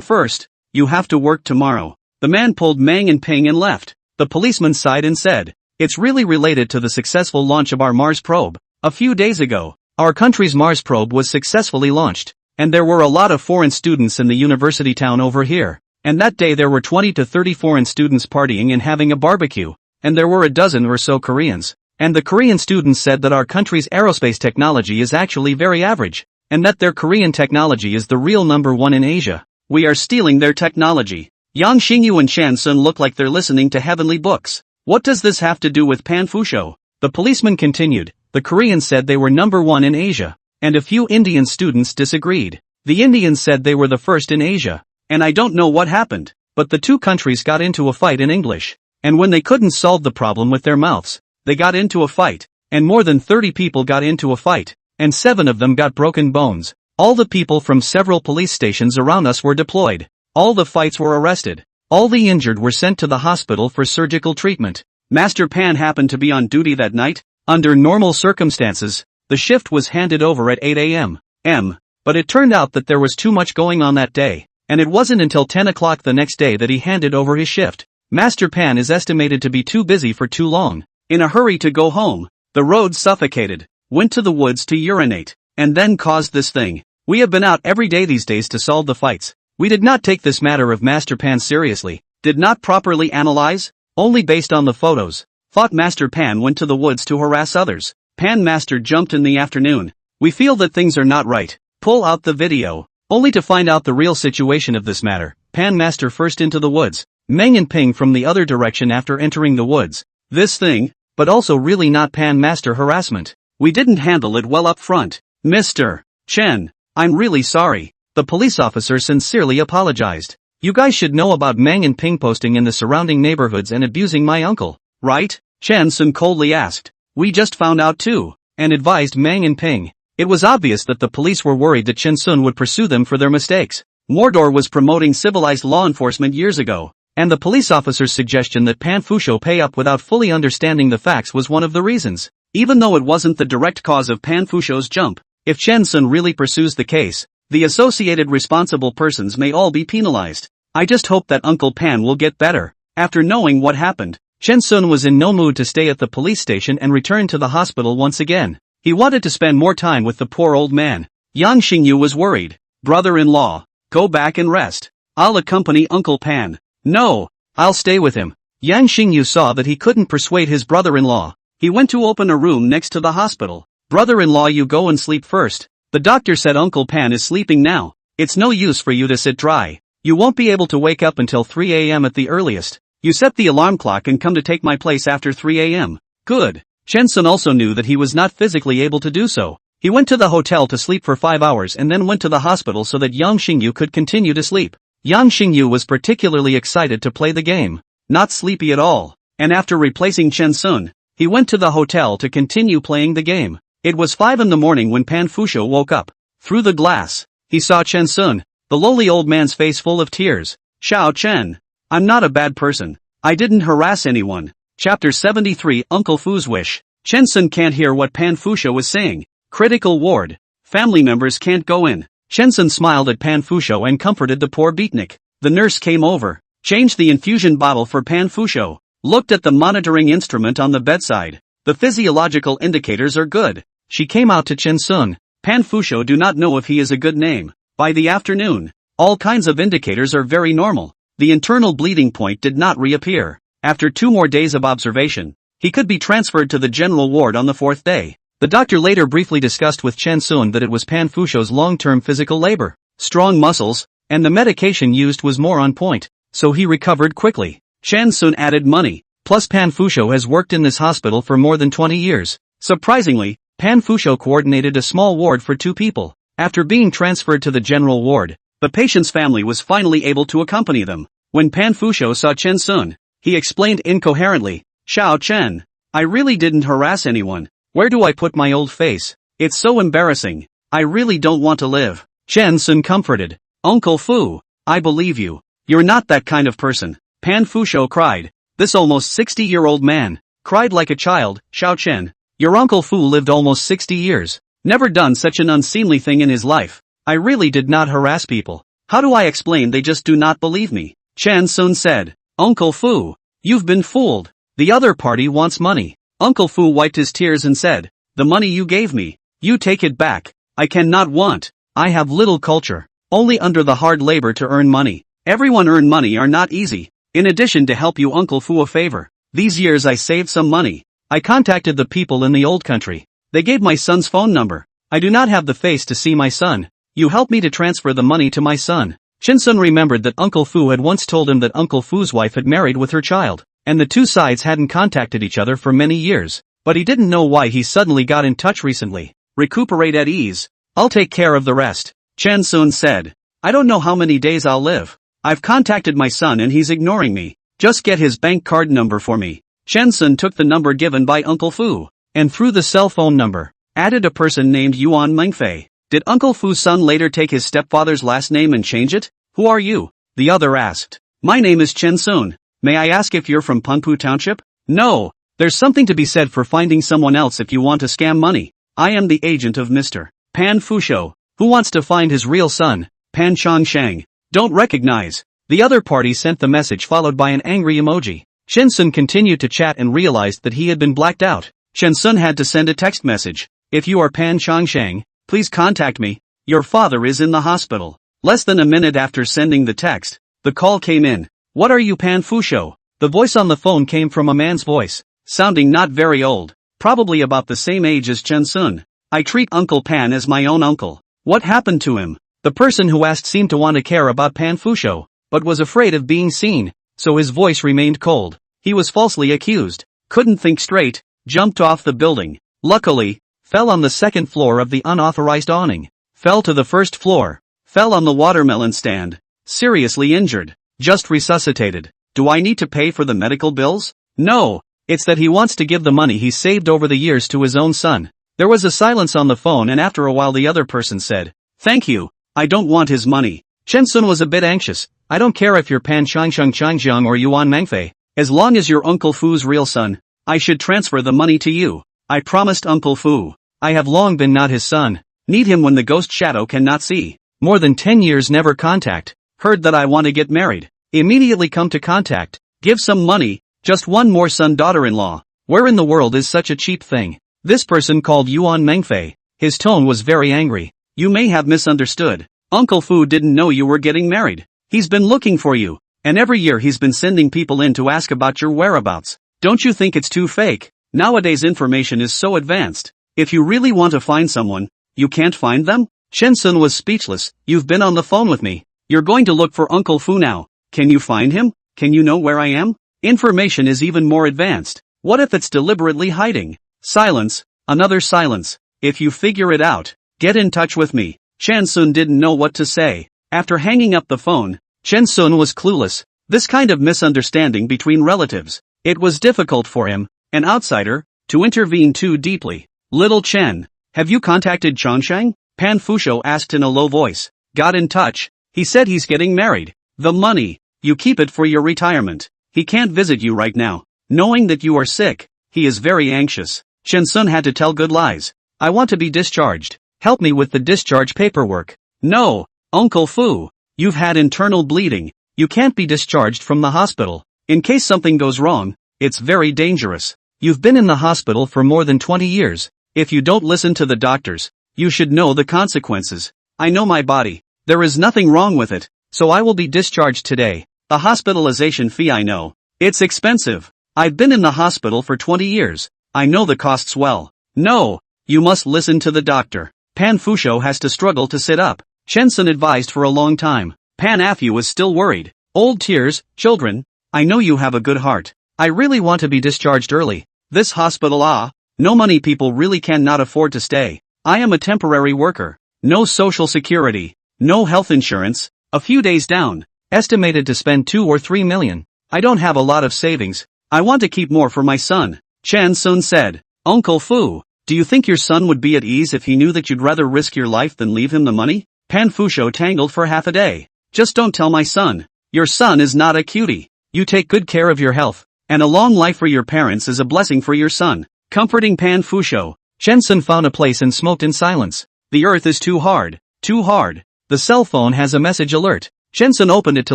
first, you have to work tomorrow. The man pulled Mang and Ping and left. The policeman sighed and said, it's really related to the successful launch of our Mars probe. A few days ago, our country's Mars probe was successfully launched, and there were a lot of foreign students in the university town over here. And that day there were 20 to 30 foreign students partying and having a barbecue, and there were a dozen or so Koreans. And the Korean students said that our country's aerospace technology is actually very average, and that their Korean technology is the real #1 in Asia. We are stealing their technology. Yang Xingyu and Chen Sun look like they're listening to heavenly books. What does this have to do with Pan Fusho? The policeman continued, the Koreans said they were #1 in Asia, and a few Indian students disagreed. The Indians said they were the first in Asia. And I don't know what happened, but the two countries got into a fight in English. And when they couldn't solve the problem with their mouths, they got into a fight. And more than 30 people got into a fight. And 7 of them got broken bones. All the people from several police stations around us were deployed. All the fights were arrested. All the injured were sent to the hospital for surgical treatment. Master Pan happened to be on duty that night. Under normal circumstances, the shift was handed over at 8 a.m. But it turned out that there was too much going on that day. And it wasn't until 10 o'clock the next day that he handed over his shift. Master Pan is estimated to be too busy for too long. In a hurry to go home, the road suffocated, went to the woods to urinate, and then caused this thing. We have been out every day these days to solve the fights. We did not take this matter of Master Pan seriously, did not properly analyze, only based on the photos. Thought Master Pan went to the woods to harass others. Pan Master jumped in the afternoon. We feel that things are not right. Pull out the video. Only to find out the real situation of this matter. Pan Master first into the woods, Meng and Ping from the other direction after entering the woods. This thing, but also really not Pan Master harassment. We didn't handle it well up front. Mr. Chen, I'm really sorry. The police officer sincerely apologized. You guys should know about Meng and Ping posting in the surrounding neighborhoods and abusing my uncle, right? Chen Sun coldly asked. We just found out too, and advised Meng and Ping. It was obvious that the police were worried that Chen Sun would pursue them for their mistakes. Mordor was promoting civilized law enforcement years ago, and the police officer's suggestion that Pan Fusho pay up without fully understanding the facts was one of the reasons. Even though it wasn't the direct cause of Pan Fusho's jump, if Chen Sun really pursues the case, the associated responsible persons may all be penalized. I just hope that Uncle Pan will get better. After knowing what happened, Chen Sun was in no mood to stay at the police station and return to the hospital once again. He wanted to spend more time with the poor old man. Yang Xingyu was worried. Brother-in-law, go back and rest. I'll accompany Uncle Pan. No, I'll stay with him. Yang Xingyu saw that he couldn't persuade his brother-in-law. He went to open a room next to the hospital. Brother-in-law, you go and sleep first. The doctor said Uncle Pan is sleeping now. It's no use for you to sit dry. You won't be able to wake up until 3 a.m. at the earliest. You set the alarm clock and come to take my place after 3 a.m. Good. Chen Sun also knew that he was not physically able to do so. He went to the hotel to sleep for 5 hours and then went to the hospital so that Yang Xingyu could continue to sleep. Yang Xingyu was particularly excited to play the game. Not sleepy at all. And after replacing Chen Sun, he went to the hotel to continue playing the game. It was 5 in the morning when Pan Fusho woke up. Through the glass, he saw Chen Sun, the lowly old man's face full of tears. Xiao Chen. I'm not a bad person. I didn't harass anyone. Chapter 73 Uncle Fu's Wish. Chen Sun can't hear what Pan Fusho was saying. Critical ward. Family members can't go in. Chen Sun smiled at Pan Fusho and comforted the poor beatnik. The nurse came over, changed the infusion bottle for Pan Fusho, looked at the monitoring instrument on the bedside. The physiological indicators are good. She came out to Chen Sun. Pan Fusho do not know if he is a good name. By the afternoon, all kinds of indicators are very normal. The internal bleeding point did not reappear. After 2 more days of observation, he could be transferred to the general ward on the 4th day. The doctor later briefly discussed with Chen Sun that it was Pan Fusho's long-term physical labor, strong muscles, and the medication used was more on point, so he recovered quickly. Chen Sun added money, plus Pan Fusho has worked in this hospital for more than 20 years. Surprisingly, Pan Fusho coordinated a small ward for 2 people. After being transferred to the general ward, the patient's family was finally able to accompany them. When Pan Fusho saw Chen Sun, he explained incoherently, Xiao Chen, I really didn't harass anyone. Where do I put my old face? It's so embarrassing. I really don't want to live. Chen Sun comforted. Uncle Fu, I believe you. You're not that kind of person. Pan Fusho cried. This almost 60-year-old man cried like a child. Xiao Chen, your Uncle Fu lived almost 60 years. Never done such an unseemly thing in his life. I really did not harass people. How do I explain they just do not believe me? Chen Sun said. Uncle Fu, you've been fooled. The other party wants money. Uncle Fu wiped his tears and said, the money you gave me, you take it back. I cannot want. I have little culture. Only under the hard labor to earn money. Everyone earn money are not easy. In addition to help you Uncle Fu a favor, these years I saved some money. I contacted the people in the old country. They gave my son's phone number. I do not have the face to see my son. You help me to transfer the money to my son. Chen Sun remembered that Uncle Fu had once told him that Uncle Fu's wife had married with her child, and the 2 sides hadn't contacted each other for many years, but he didn't know why he suddenly got in touch recently. Recuperate at ease. I'll take care of the rest. Chen Sun said. I don't know how many days I'll live. I've contacted my son and he's ignoring me. Just get his bank card number for me. Chen Sun took the number given by Uncle Fu, and through the cell phone number, added a person named Yuan Mengfei. Did Uncle Fu's son later take his stepfather's last name and change it? Who are you? The other asked. My name is Chen Sun. May I ask if you're from Punpu Township? No. There's something to be said for finding someone else if you want to scam money. I am the agent of Mr. Pan Fusho, who wants to find his real son, Pan Changsheng. Don't recognize. The other party sent the message followed by an angry emoji. Chen Sun continued to chat and realized that he had been blacked out. Chen Sun had to send a text message. If you are Pan Changsheng, please contact me. Your father is in the hospital. Less than a minute after sending the text, the call came in. What are you Pan Fusho? The voice on the phone came from a man's voice, sounding not very old, probably about the same age as Chen Sun. I treat Uncle Pan as my own uncle. What happened to him? The person who asked seemed to want to care about Pan Fusho, but was afraid of being seen, so his voice remained cold. He was falsely accused, couldn't think straight, jumped off the building. Luckily, fell on the 2nd floor of the unauthorized awning, fell to the 1st floor, fell on the watermelon stand, seriously injured, just resuscitated. Do I need to pay for the medical bills? No, it's that he wants to give the money he saved over the years to his own son. There was a silence on the phone and after a while the other person said, thank you, I don't want his money. Chen Sun was a bit anxious. I don't care if you're Pan Changjiang or Yuan Mengfei, as long as you're Uncle Fu's real son, I should transfer the money to you. I promised Uncle Fu. I have long been not his son. Need him when the ghost shadow cannot see. More than 10 years never contact. Heard that I want to get married. Immediately come to contact. Give some money. Just one more son daughter-in-law. Where in the world is such a cheap thing? This person called Yuan Mengfei. His tone was very angry. You may have misunderstood. Uncle Fu didn't know you were getting married. He's been looking for you. And every year he's been sending people in to ask about your whereabouts. Don't you think it's too fake? Nowadays information is so advanced. If you really want to find someone, you can't find them? Chen Sun was speechless. You've been on the phone with me. You're going to look for Uncle Fu now. Can you find him? Can you know where I am? Information is even more advanced. What if it's deliberately hiding? Silence. Another silence. If you figure it out, get in touch with me. Chen Sun didn't know what to say. After hanging up the phone, Chen Sun was clueless. This kind of misunderstanding between relatives. It was difficult for him, an outsider, to intervene too deeply. Little Chen, have you contacted Changsheng? Pan Fusho asked in a low voice. Got in touch. He said he's getting married. The money, you keep it for your retirement. He can't visit you right now. Knowing that you are sick, he is very anxious. Chen Sun had to tell good lies. I want to be discharged. Help me with the discharge paperwork. No, Uncle Fu. You've had internal bleeding. You can't be discharged from the hospital. In case something goes wrong, it's very dangerous. You've been in the hospital for more than 20 years. If you don't listen to the doctors, you should know the consequences. I know my body. There is nothing wrong with it, so I will be discharged today. The hospitalization fee I know. It's expensive. I've been in the hospital for 20 years. I know the costs well. No, you must listen to the doctor. Pan Fusho has to struggle to sit up. Chen Sun advised for a long time. Pan Afu was still worried. Old tears, children. I know you have a good heart. I really want to be discharged early. This hospital no money people really cannot afford to stay. I am a temporary worker. No social security. No health insurance. A few days down. Estimated to spend 2 or 3 million. I don't have a lot of savings. I want to keep more for my son. Chen Sun said. Uncle Fu, do you think your son would be at ease if he knew that you'd rather risk your life than leave him the money? Pan Fusho tangled for half a day. Just don't tell my son. Your son is not a cutie. You take good care of your health, and a long life for your parents is a blessing for your son. Comforting Pan Fusho, Chen Sun found a place and smoked in silence. The earth is too hard. Too hard. The cell phone has a message alert. Chen Sun opened it to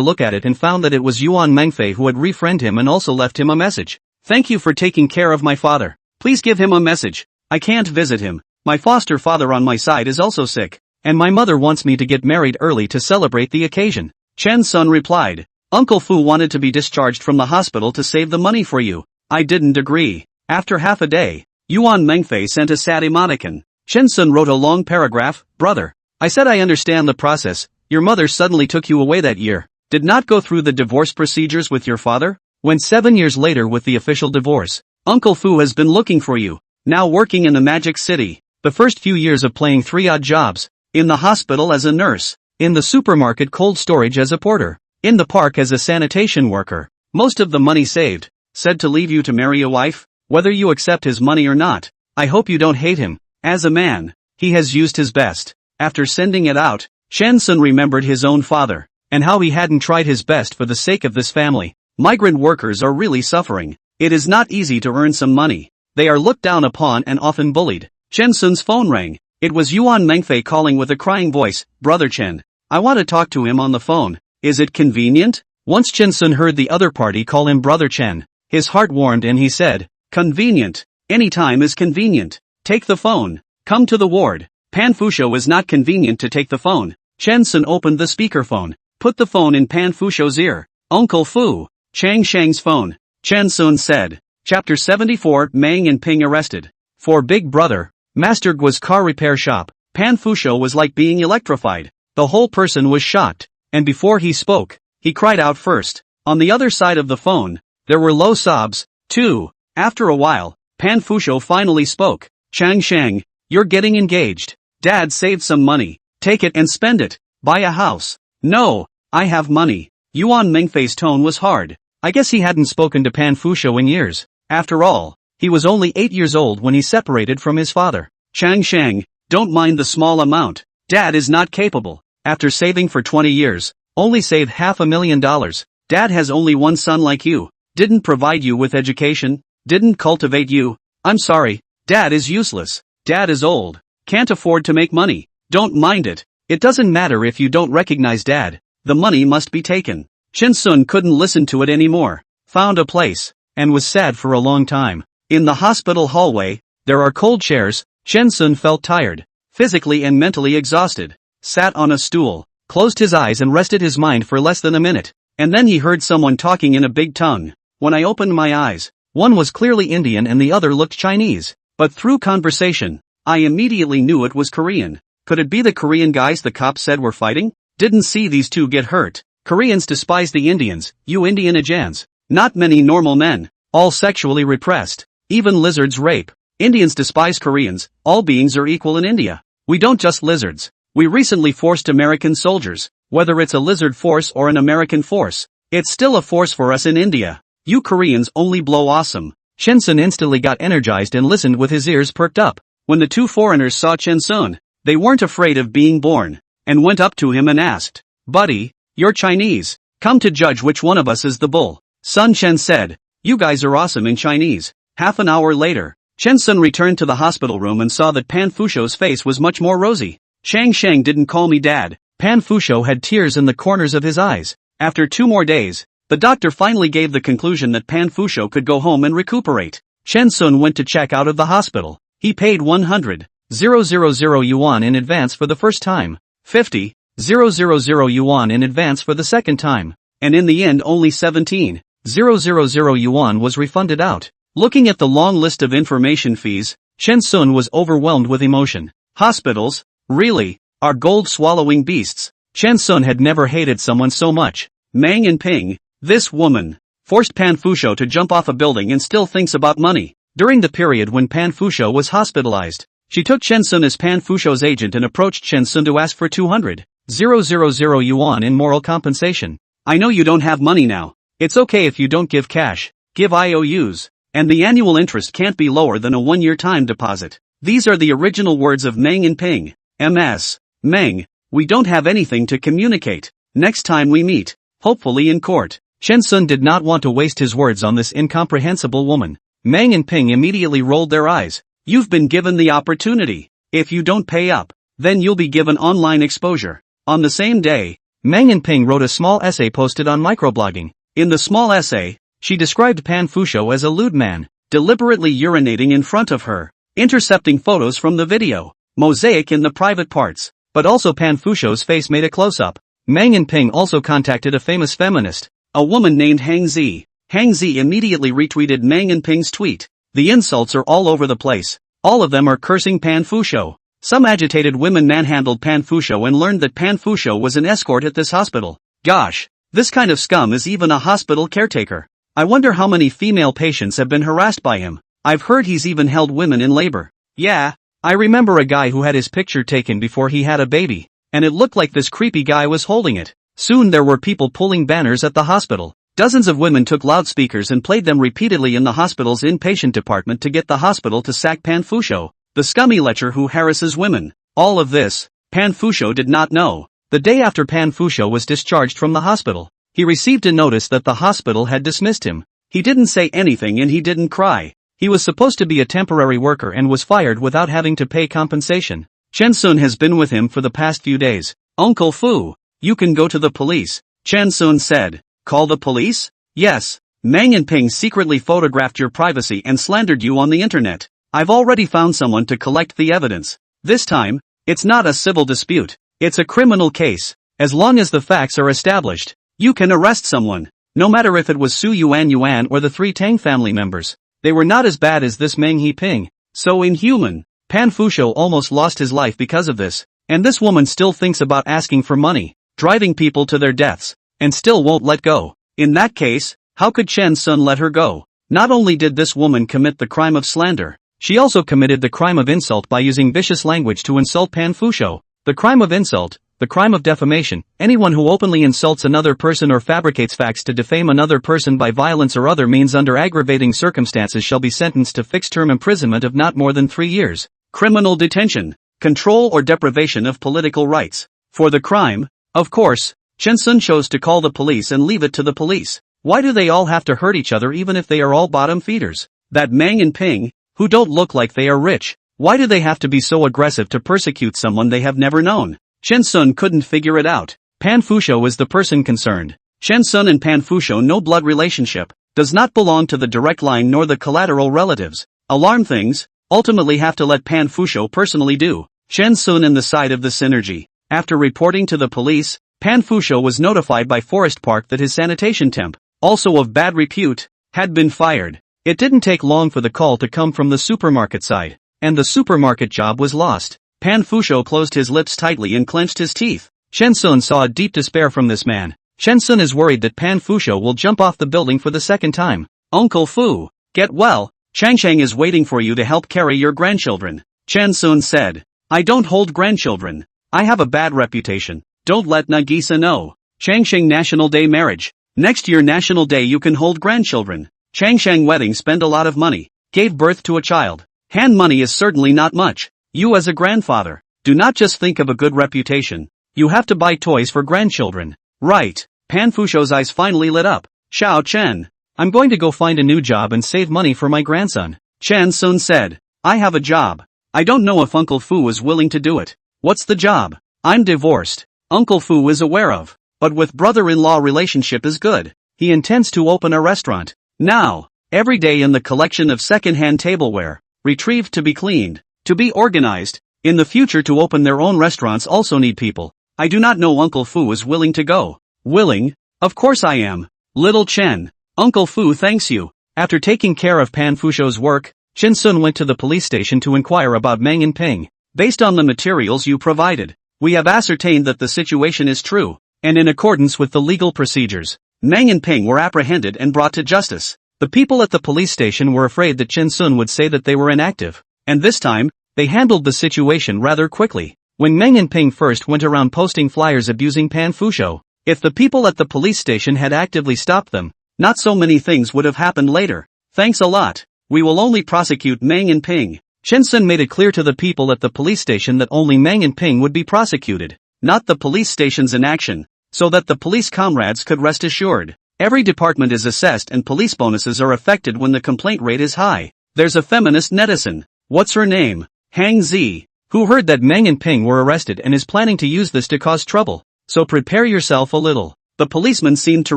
look at it and found that it was Yuan Mengfei who had refriended him and also left him a message. Thank you for taking care of my father. Please give him a message. I can't visit him. My foster father on my side is also sick, and my mother wants me to get married early to celebrate the occasion. Chen Sun replied. Uncle Fu wanted to be discharged from the hospital to save the money for you. I didn't agree. After half a day, Yuan Mengfei sent a sad emoticon. Chen Sun wrote a long paragraph. Brother, I said I understand the process. Your mother suddenly took you away that year. Did not go through the divorce procedures with your father? When 7 years later with the official divorce, Uncle Fu has been looking for you. Now working in the Magic City. The first few years of playing 3 odd jobs. In the hospital as a nurse. In the supermarket cold storage as a porter. In the park as a sanitation worker. Most of the money saved. Said to leave you to marry a wife. Whether you accept his money or not. I hope you don't hate him. As a man, he has used his best. After sending it out, Chen Sun remembered his own father. And how he hadn't tried his best for the sake of this family. Migrant workers are really suffering. It is not easy to earn some money. They are looked down upon and often bullied. Chen Sun's phone rang. It was Yuan Mengfei calling with a crying voice. Brother Chen, I want to talk to him on the phone. Is it convenient? Once Chen Sun heard the other party call him Brother Chen, his heart warmed and he said, convenient. Any time is convenient. Take the phone. Come to the ward. Pan Fusho is not convenient to take the phone. Chen Sun opened the speakerphone. Put the phone in Pan Fusho's ear. Uncle Fu. Chang Shang's phone. Chen Sun said. Chapter 74 Mang and Ping arrested. For Big Brother, Master Gua's car repair shop, Pan Fusho was like being electrified. The whole person was shocked. And before he spoke, he cried out first. On the other side of the phone, there were low sobs, too. After a while, Pan Fusho finally spoke. Chang Shang, you're getting engaged. Dad saved some money. Take it and spend it. Buy a house. No, I have money. Yuan Mengfei's tone was hard. I guess he hadn't spoken to Pan Fusho in years. After all, he was only 8 years old when he separated from his father. Chang Shang, don't mind the small amount. Dad is not capable. After saving for 20 years, only saved $500,000. Dad has only one son like you. Didn't provide you with education. Didn't cultivate you. I'm sorry. Dad is useless. Dad is old. Can't afford to make money. Don't mind it. It doesn't matter if you don't recognize Dad. The money must be taken. Chen Sun couldn't listen to it anymore. Found a place. And was sad for a long time. In the hospital hallway, there are cold chairs. Chen Sun felt tired. Physically and mentally exhausted. Sat on a stool. Closed his eyes and rested his mind for less than a minute. And then he heard someone talking in a big tongue. When I opened my eyes, one was clearly Indian and the other looked Chinese. But through conversation, I immediately knew it was Korean. Could it be the Korean guys the cops said were fighting? Didn't see these two get hurt. Koreans despise the Indians, you Indian Ajans. Not many normal men. All sexually repressed. Even lizards rape. Indians despise Koreans. All beings are equal in India. We don't just lizards. We recently forced American soldiers. Whether it's a lizard force or an American force, it's still a force for us in India. You Koreans only blow awesome. Chen Sun instantly got energized and listened with his ears perked up. When the two foreigners saw Chen Sun, they weren't afraid of being born, and went up to him and asked, "Buddy, you're Chinese. Come to judge which one of us is the bull." Sun Chen said, "You guys are awesome in Chinese." Half an hour later, Chen Sun returned to the hospital room and saw that Pan Fusho's face was much more rosy. "Shang Shang didn't call me dad." Pan Fusho had tears in the corners of his eyes. After 2 more days, the doctor finally gave the conclusion that Pan Fusho could go home and recuperate. Chen Sun went to check out of the hospital. He paid 100,000 yuan in advance for the first time, 50,000 yuan in advance for the second time, and in the end only 17,000 yuan was refunded out. Looking at the long list of information fees, Chen Sun was overwhelmed with emotion. Hospitals, really, are gold-swallowing beasts. Chen Sun had never hated someone so much. Mang and Ping, this woman, forced Pan Fusho to jump off a building and still thinks about money. During the period when Pan Fusho was hospitalized, she took Chen Sun as Pan Fusho's agent and approached Chen Sun to ask for 200,000 yuan in moral compensation. "I know you don't have money now. It's okay if you don't give cash, give IOUs. And the annual interest can't be lower than a 1-year time deposit." These are the original words of Mang and Ping. "MS. Mang, we don't have anything to communicate. Next time we meet, hopefully in court." Chen Sun did not want to waste his words on this incomprehensible woman. Mang and Ping immediately rolled their eyes. "You've been given the opportunity. If you don't pay up, then you'll be given online exposure." On the same day, Mang and Ping wrote a small essay posted on microblogging. In the small essay, she described Pan Fusho as a lewd man, deliberately urinating in front of her, intercepting photos from the video, mosaic in the private parts, but also Pan Fusho's face made a close-up. Mang and Ping also contacted a famous feminist, a woman named Hang Zi. Hang Zi immediately retweeted Mang and Ping's tweet. The insults are all over the place. All of them are cursing Pan Fusho. Some agitated women manhandled Pan Fusho and learned that Pan Fusho was an escort at this hospital. Gosh, this kind of scum is even a hospital caretaker. I wonder how many female patients have been harassed by him. I've heard he's even held women in labor. Yeah, I remember a guy who had his picture taken before he had a baby, and it looked like this creepy guy was holding it. Soon there were people pulling banners at the hospital. Dozens of women took loudspeakers and played them repeatedly in the hospital's inpatient department to get the hospital to sack Pan Fusho, the scummy lecher who harasses women. All of this, Pan Fusho did not know. The day after Pan Fusho was discharged from the hospital, he received a notice that the hospital had dismissed him. He didn't say anything and he didn't cry. He was supposed to be a temporary worker and was fired without having to pay compensation. Chen Sun has been with him for the past few days. "Uncle Fu, you can go to the police," Chen Sun said. "Call the police?" "Yes. Mang and Ping secretly photographed your privacy and slandered you on the internet. I've already found someone to collect the evidence. This time, it's not a civil dispute. It's a criminal case. As long as the facts are established, you can arrest someone. No matter if it was Su Yuan or the 3 Tang family members. They were not as bad as this Meng He Ping. So inhuman. Pan Fusho almost lost his life because of this. And this woman still thinks about asking for money, driving people to their deaths, and still won't let go. In that case, how could Chen Sun let her go? Not only did this woman commit the crime of slander, she also committed the crime of insult by using vicious language to insult Pan Fusho. The crime of insult, the crime of defamation. Anyone who openly insults another person or fabricates facts to defame another person by violence or other means under aggravating circumstances shall be sentenced to fixed-term imprisonment of not more than 3 years. Criminal detention, control or deprivation of political rights. For the crime, of course, Chen Sun chose to call the police and leave it to the police. Why do they all have to hurt each other even if they are all bottom feeders? That Mang and Ping, who don't look like they are rich, why do they have to be so aggressive to persecute someone they have never known? Chen Sun couldn't figure it out. Pan Fusho is the person concerned. Chen Sun and Pan Fusho no blood relationship, does not belong to the direct line nor the collateral relatives. Alarm things, ultimately have to let Pan Fusho personally do. Chen Sun and the side of the synergy. After reporting to the police, Pan Fusho was notified by Forest Park that his sanitation temp, also of bad repute, had been fired. It didn't take long for the call to come from the supermarket side, and the supermarket job was lost. Pan Fusho closed his lips tightly and clenched his teeth. Chen Sun saw a deep despair from this man. Chen Sun is worried that Pan Fusho will jump off the building for the second time. Uncle Fu, get well. Chang Chang is waiting for you to help carry your grandchildren. Chen Sun said. I don't hold grandchildren. I have a bad reputation. Don't let Nagisa know. Changsheng National Day marriage. Next year National Day you can hold grandchildren. Changsheng wedding spend a lot of money. Gave birth to a child. Hand money is certainly not much. You as a grandfather, do not just think of a good reputation. You have to buy toys for grandchildren. Right. Pan Fusho's eyes finally lit up. Xiao Chen. I'm going to go find a new job and save money for my grandson. Chen Sun said. I have a job. I don't know if Uncle Fu is willing to do it. What's the job? I'm divorced. Uncle Fu is aware of. But with brother-in-law relationship is good. He intends to open a restaurant. Now. Every day in the collection of second-hand tableware. Retrieved to be cleaned. To be organized. In the future to open their own restaurants also need people. I do not know Uncle Fu is willing to go. Willing? Of course I am. Little Chen. Uncle Fu thanks you. After taking care of Pan Fusho's work, Chen Sun went to the police station to inquire about Meng and Ping. Based on the materials you provided, we have ascertained that the situation is true, and in accordance with the legal procedures, Meng and Ping were apprehended and brought to justice. The people at the police station were afraid that Chen Sun would say that they were inactive, and this time, they handled the situation rather quickly. When Meng and Ping first went around posting flyers abusing Pan Fusho, if the people at the police station had actively stopped them, not so many things would have happened later. Thanks a lot. We will only prosecute Meng and Ping. Chen Sun made it clear to the people at the police station that only Meng and Ping would be prosecuted, not the police station's inaction, so that the police comrades could rest assured. Every department is assessed and police bonuses are affected when the complaint rate is high. There's a feminist netizen. What's her name? Hang Zi, who heard that Meng and Ping were arrested and is planning to use this to cause trouble. So prepare yourself a little. The policeman seemed to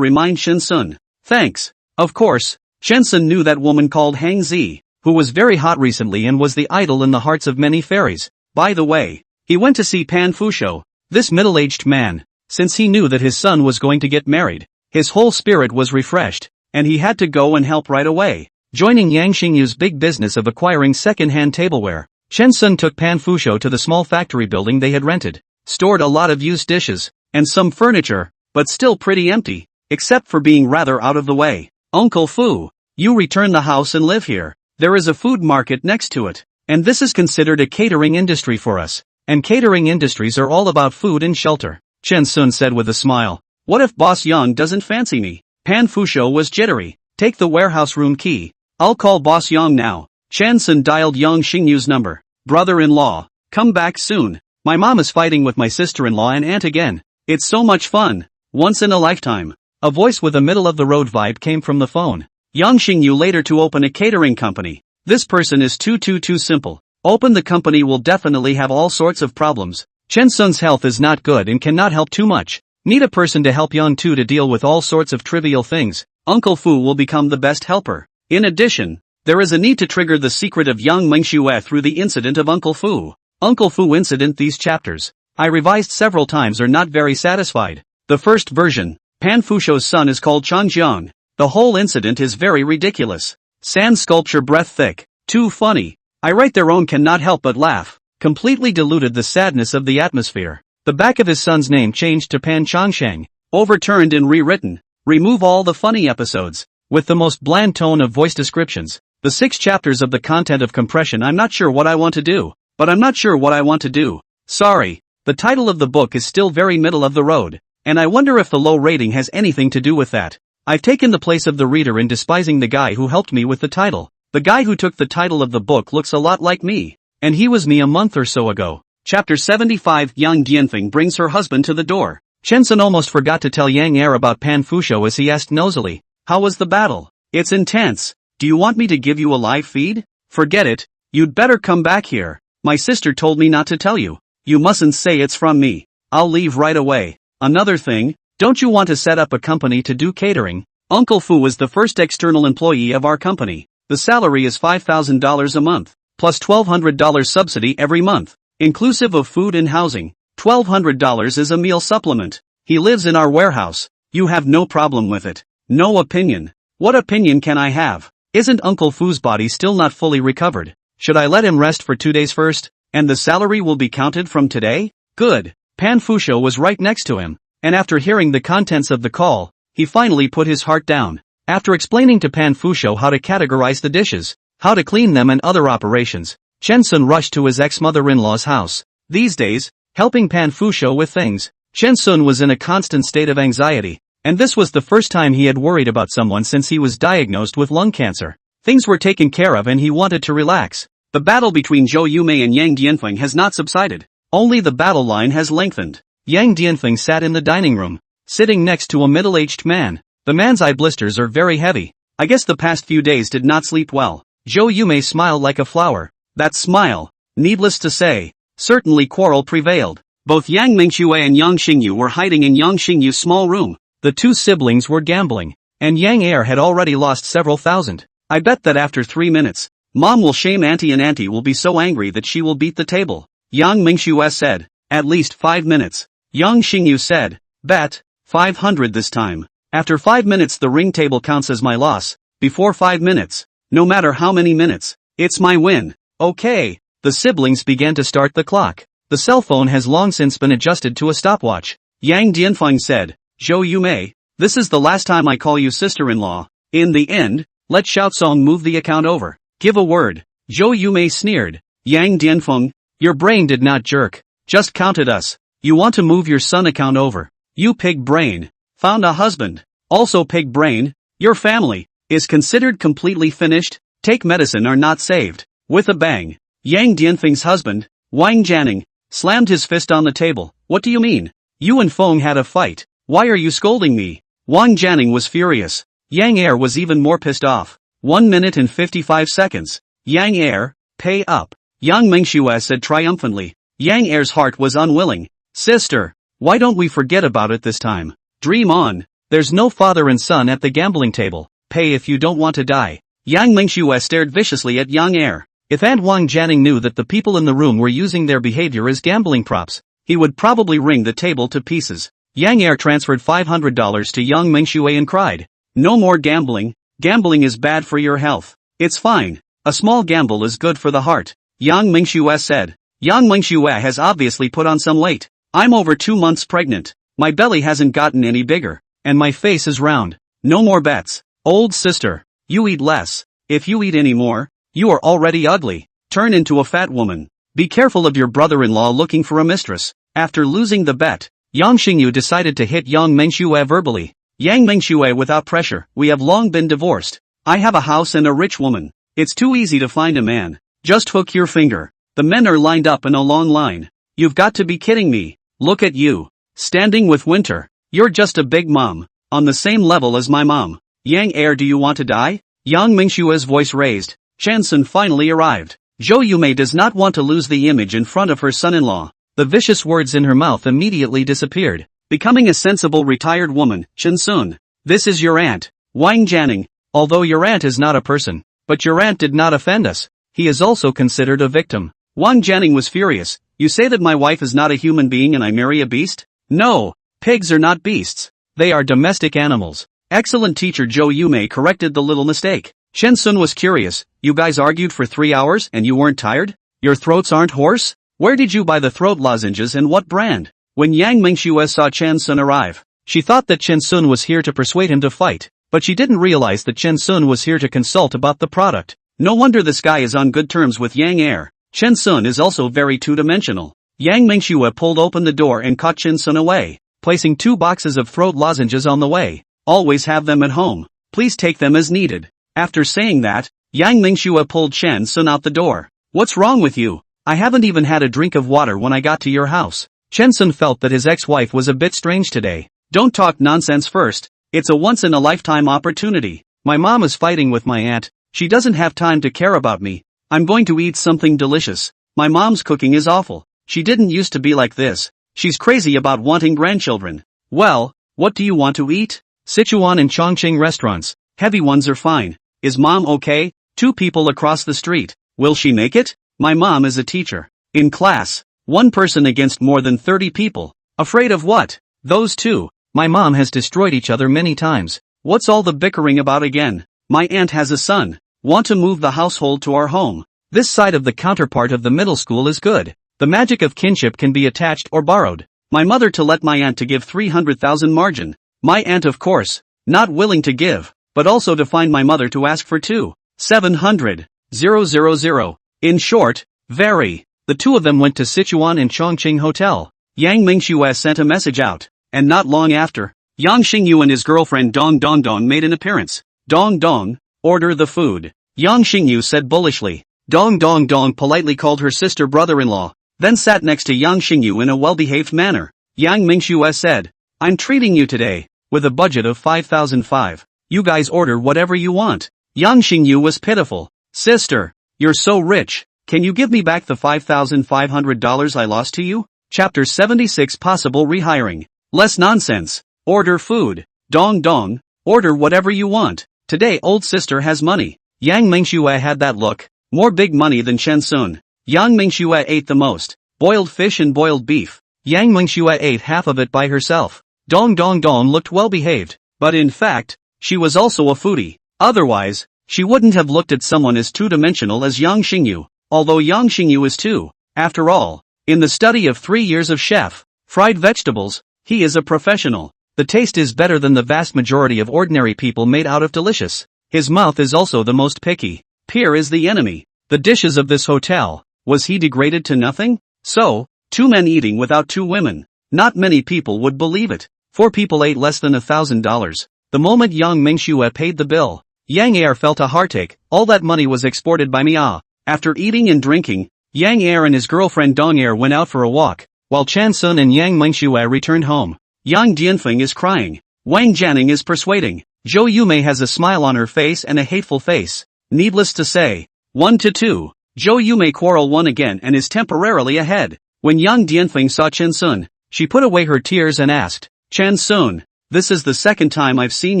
remind Chen Sun. Thanks. Of course, Chen Sun knew that woman called Hang Zi, who was very hot recently and was the idol in the hearts of many fairies. By the way, he went to see Pan Fusho, this middle-aged man, since he knew that his son was going to get married. His whole spirit was refreshed, and he had to go and help right away. Joining Yang Xingyu's big business of acquiring second-hand tableware, Chen Sun took Pan Fusho to the small factory building they had rented, stored a lot of used dishes, and some furniture, but still pretty empty, except for being rather out of the way. Uncle Fu, you return the house and live here. There is a food market next to it, and this is considered a catering industry for us, and catering industries are all about food and shelter, Chen Sun said with a smile. What if Boss Yang doesn't fancy me? Pan Fusho was jittery. Take the warehouse room key. I'll call Boss Yang now. Chen Sun dialed Yang Xingyu's number. Brother-in-law, come back soon. My mom is fighting with my sister-in-law and aunt again. It's so much fun. Once in a lifetime. A voice with a middle-of-the-road vibe came from the phone. Yang Xingyu later to open a catering company. This person is too simple. Open the company will definitely have all sorts of problems. Chen Sun's health is not good and cannot help too much. Need a person to help Yang Tu to deal with all sorts of trivial things. Uncle Fu will become the best helper. In addition, there is a need to trigger the secret of Yang Mengxue through the incident of Uncle Fu. Uncle Fu incident. These chapters, I revised several times, are not very satisfied. The first version, Pan Fusho's son is called Changjiang. The whole incident is very ridiculous. Sand sculpture breath thick. Too funny. I write their own cannot help but laugh. Completely diluted the sadness of the atmosphere. The back of his son's name changed to Pan Changsheng. Overturned and rewritten. Remove all the funny episodes. With the most bland tone of voice descriptions. The 6 chapters of the content of compression. I'm not sure what I want to do. But I'm not sure what I want to do. Sorry. The title of the book is still very middle of the road. And I wonder if the low rating has anything to do with that. I've taken the place of the reader in despising the guy who helped me with the title. The guy who took the title of the book looks a lot like me. And he was me a month or so ago. Chapter 75. Yang Dianfeng brings her husband to the door. Chen Sun almost forgot to tell Yang Er about Pan Fusho as he asked nosily, how was the battle? It's intense. Do you want me to give you a live feed? Forget it. You'd better come back here. My sister told me not to tell you. You mustn't say it's from me. I'll leave right away. Another thing, don't you want to set up a company to do catering? Uncle Fu is the first external employee of our company. The salary is $5,000 a month, plus $1,200 subsidy every month. Inclusive of food and housing. $1,200 is a meal supplement. He lives in our warehouse. You have no problem with it. No opinion. What opinion can I have? Isn't Uncle Fu's body still not fully recovered? Should I let him rest for 2 days first, and the salary will be counted from today? Good. Pan Fusho was right next to him, and after hearing the contents of the call, he finally put his heart down. After explaining to Pan Fusho how to categorize the dishes, how to clean them and other operations, Chen Sun rushed to his ex-mother-in-law's house. These days, helping Pan Fusho with things, Chen Sun was in a constant state of anxiety, and this was the first time he had worried about someone since he was diagnosed with lung cancer. Things were taken care of and he wanted to relax. The battle between Zhou Yumei and Yang Dianfeng has not subsided. Only the battle line has lengthened. Yang Dianfeng sat in the dining room, sitting next to a middle-aged man. The man's eye blisters are very heavy. I guess the past few days did not sleep well. Zhou Yumei smiled like a flower. That smile, needless to say, certainly quarrel prevailed. Both Yang Mingxue and Yang Xingyu were hiding in Yang Xingyu's small room. The two siblings were gambling, and Yang Heir had already lost several thousand. I bet that after 3 minutes, Mom will shame Auntie and Auntie will be so angry that she will beat the table. Yang Mingxue said, at least 5 minutes. Yang Xingyu said, bet, 500 this time. After 5 minutes the ring table counts as my loss. Before 5 minutes, no matter how many minutes, it's my win. Okay. The siblings began to start the clock. The cell phone has long since been adjusted to a stopwatch. Yang Dianfeng said, Zhou Yumei, this is the last time I call you sister-in-law. In the end, let Xiaosong move the account over. Give a word. Zhou Yumei sneered. Yang Dianfeng, your brain did not jerk. Just counted us. You want to move your son account over. You pig brain. Found a husband. Also pig brain. Your family is considered completely finished. Take medicine or not saved. With a bang, Yang Dianfeng's husband, Wang Jianing, slammed his fist on the table. What do you mean? You and Feng had a fight. Why are you scolding me? Wang Jianing was furious. Yang Heir was even more pissed off. 1 minute and 55 seconds. Yang Heir, pay up. Yang Mingxue said triumphantly. Yang Heir's heart was unwilling. Sister, why don't we forget about it this time? Dream on. There's no father and son at the gambling table. Pay if you don't want to die. Yang Mingxue stared viciously at Yang Heir. If Aunt Wang Jianing knew that the people in the room were using their behavior as gambling props, he would probably ring the table to pieces. Yang Heir transferred $500 to Yang Mingxue and cried, no more gambling. Gambling is bad for your health. It's fine. A small gamble is good for the heart. Yang Mingxue said. Yang Mingxue has obviously put on some weight. I'm over 2 months pregnant. My belly hasn't gotten any bigger. And my face is round. No more bets. Old sister, you eat less. If you eat any more, you are already ugly. Turn into a fat woman. Be careful of your brother-in-law looking for a mistress. After losing the bet, Yang Xingyu decided to hit Yang Mingxue verbally. Yang Mingxue without pressure, we have long been divorced. I have a house and a rich woman. It's too easy to find a man. Just hook your finger. The men are lined up in a long line. You've got to be kidding me. Look at you. Standing with Winter. You're just a big mom. On the same level as my mom. Yang Heir, do you want to die? Yang Mingxue's voice raised. Chen Sun finally arrived. Zhou Yumei does not want to lose the image in front of her son-in-law. The vicious words in her mouth immediately disappeared. Becoming a sensible retired woman, Chen Sun. This is your aunt, Wang Jianing. Although your aunt is not a person, but your aunt did not offend us. He is also considered a victim. Wang Jianing was furious. You say that my wife is not a human being and I marry a beast? No, pigs are not beasts. They are domestic animals. Excellent teacher Zhou Yumei corrected the little mistake. Chen Sun was curious. You guys argued for 3 hours and you weren't tired? Your throats aren't hoarse? Where did you buy the throat lozenges and what brand? When Yang Mingxue saw Chen Sun arrive, she thought that Chen Sun was here to persuade him to fight, but she didn't realize that Chen Sun was here to consult about the product. No wonder this guy is on good terms with Yang Heir. Chen Sun is also very two-dimensional. Yang Mingxue pulled open the door and caught Chen Sun away, placing 2 boxes of throat lozenges on the way. Always have them at home. Please take them as needed. After saying that, Yang Mingxue pulled Chen Sun out the door. What's wrong with you? I haven't even had a drink of water when I got to your house. Chen Sun felt that his ex-wife was a bit strange today. Don't talk nonsense first. It's a once-in-a-lifetime opportunity. My mom is fighting with my aunt. She doesn't have time to care about me. I'm going to eat something delicious. My mom's cooking is awful. She didn't used to be like this. She's crazy about wanting grandchildren. Well, what do you want to eat? Sichuan and Chongqing restaurants. Heavy ones are fine. Is mom okay? 2 people across the street. Will she make it? My mom is a teacher. In class, 1 person against more than 30 people. Afraid of what? Those 2. My mom has destroyed each other many times. What's all the bickering about again? My aunt has a son. Want to move the household to our home. This side of the counterpart of the middle school is good. The magic of kinship can be attached or borrowed. My mother to let my aunt to give 300,000 margin. My aunt of course, not willing to give, but also to find my mother to ask for 2,700,000. In short, very. The 2 of them went to Sichuan and Chongqing Hotel. Yang Mingxue sent a message out, and not long after, Yang Xingyu and his girlfriend Dong Dong made an appearance. Dong Dong, order the food, Yang Xingyu said bullishly. Dong Dong politely called her sister brother-in-law, then sat next to Yang Xingyu in a well-behaved manner. Yang Mingxue said, I'm treating you today, with a budget of 5,005. You guys order whatever you want. Yang Xingyu was pitiful. Sister, you're so rich, can you give me back the $5,500 I lost to you? Chapter 76 Possible Rehiring. Less nonsense. Order food. Dong Dong, order whatever you want. Today old sister has money. Yang Mingxue had that look. More big money than Chen Sun. Yang Mingxue ate the most. Boiled fish and boiled beef. Yang Mingxue ate half of it by herself. Dong looked well behaved, but in fact, she was also a foodie. Otherwise, she wouldn't have looked at someone as two-dimensional as Yang Xingyu, although Yang Xingyu is too. After all, in the study of 3 years of chef, fried vegetables, he is a professional. The taste is better than the vast majority of ordinary people made out of delicious. His mouth is also the most picky. Peer is the enemy. The dishes of this hotel, was he degraded to nothing? So, 2 men eating without 2 women. Not many people would believe it. 4 people ate less than $1,000. The moment Yang Mingxue paid the bill, Yang Er felt a heartache. All that money was exported by Mia. After eating and drinking, Yang Er and his girlfriend Dong Er went out for a walk, while Chan Sun and Yang Mingxue returned home. Yang Dianfeng is crying. Wang Jianing is persuading. Zhou Yumei has a smile on her face and a hateful face. Needless to say, 1-2, Zhou Yumei quarrel won again and is temporarily ahead. When Yang Dianfeng saw Chen Sun, she put away her tears and asked, Chen Sun, this is the second time I've seen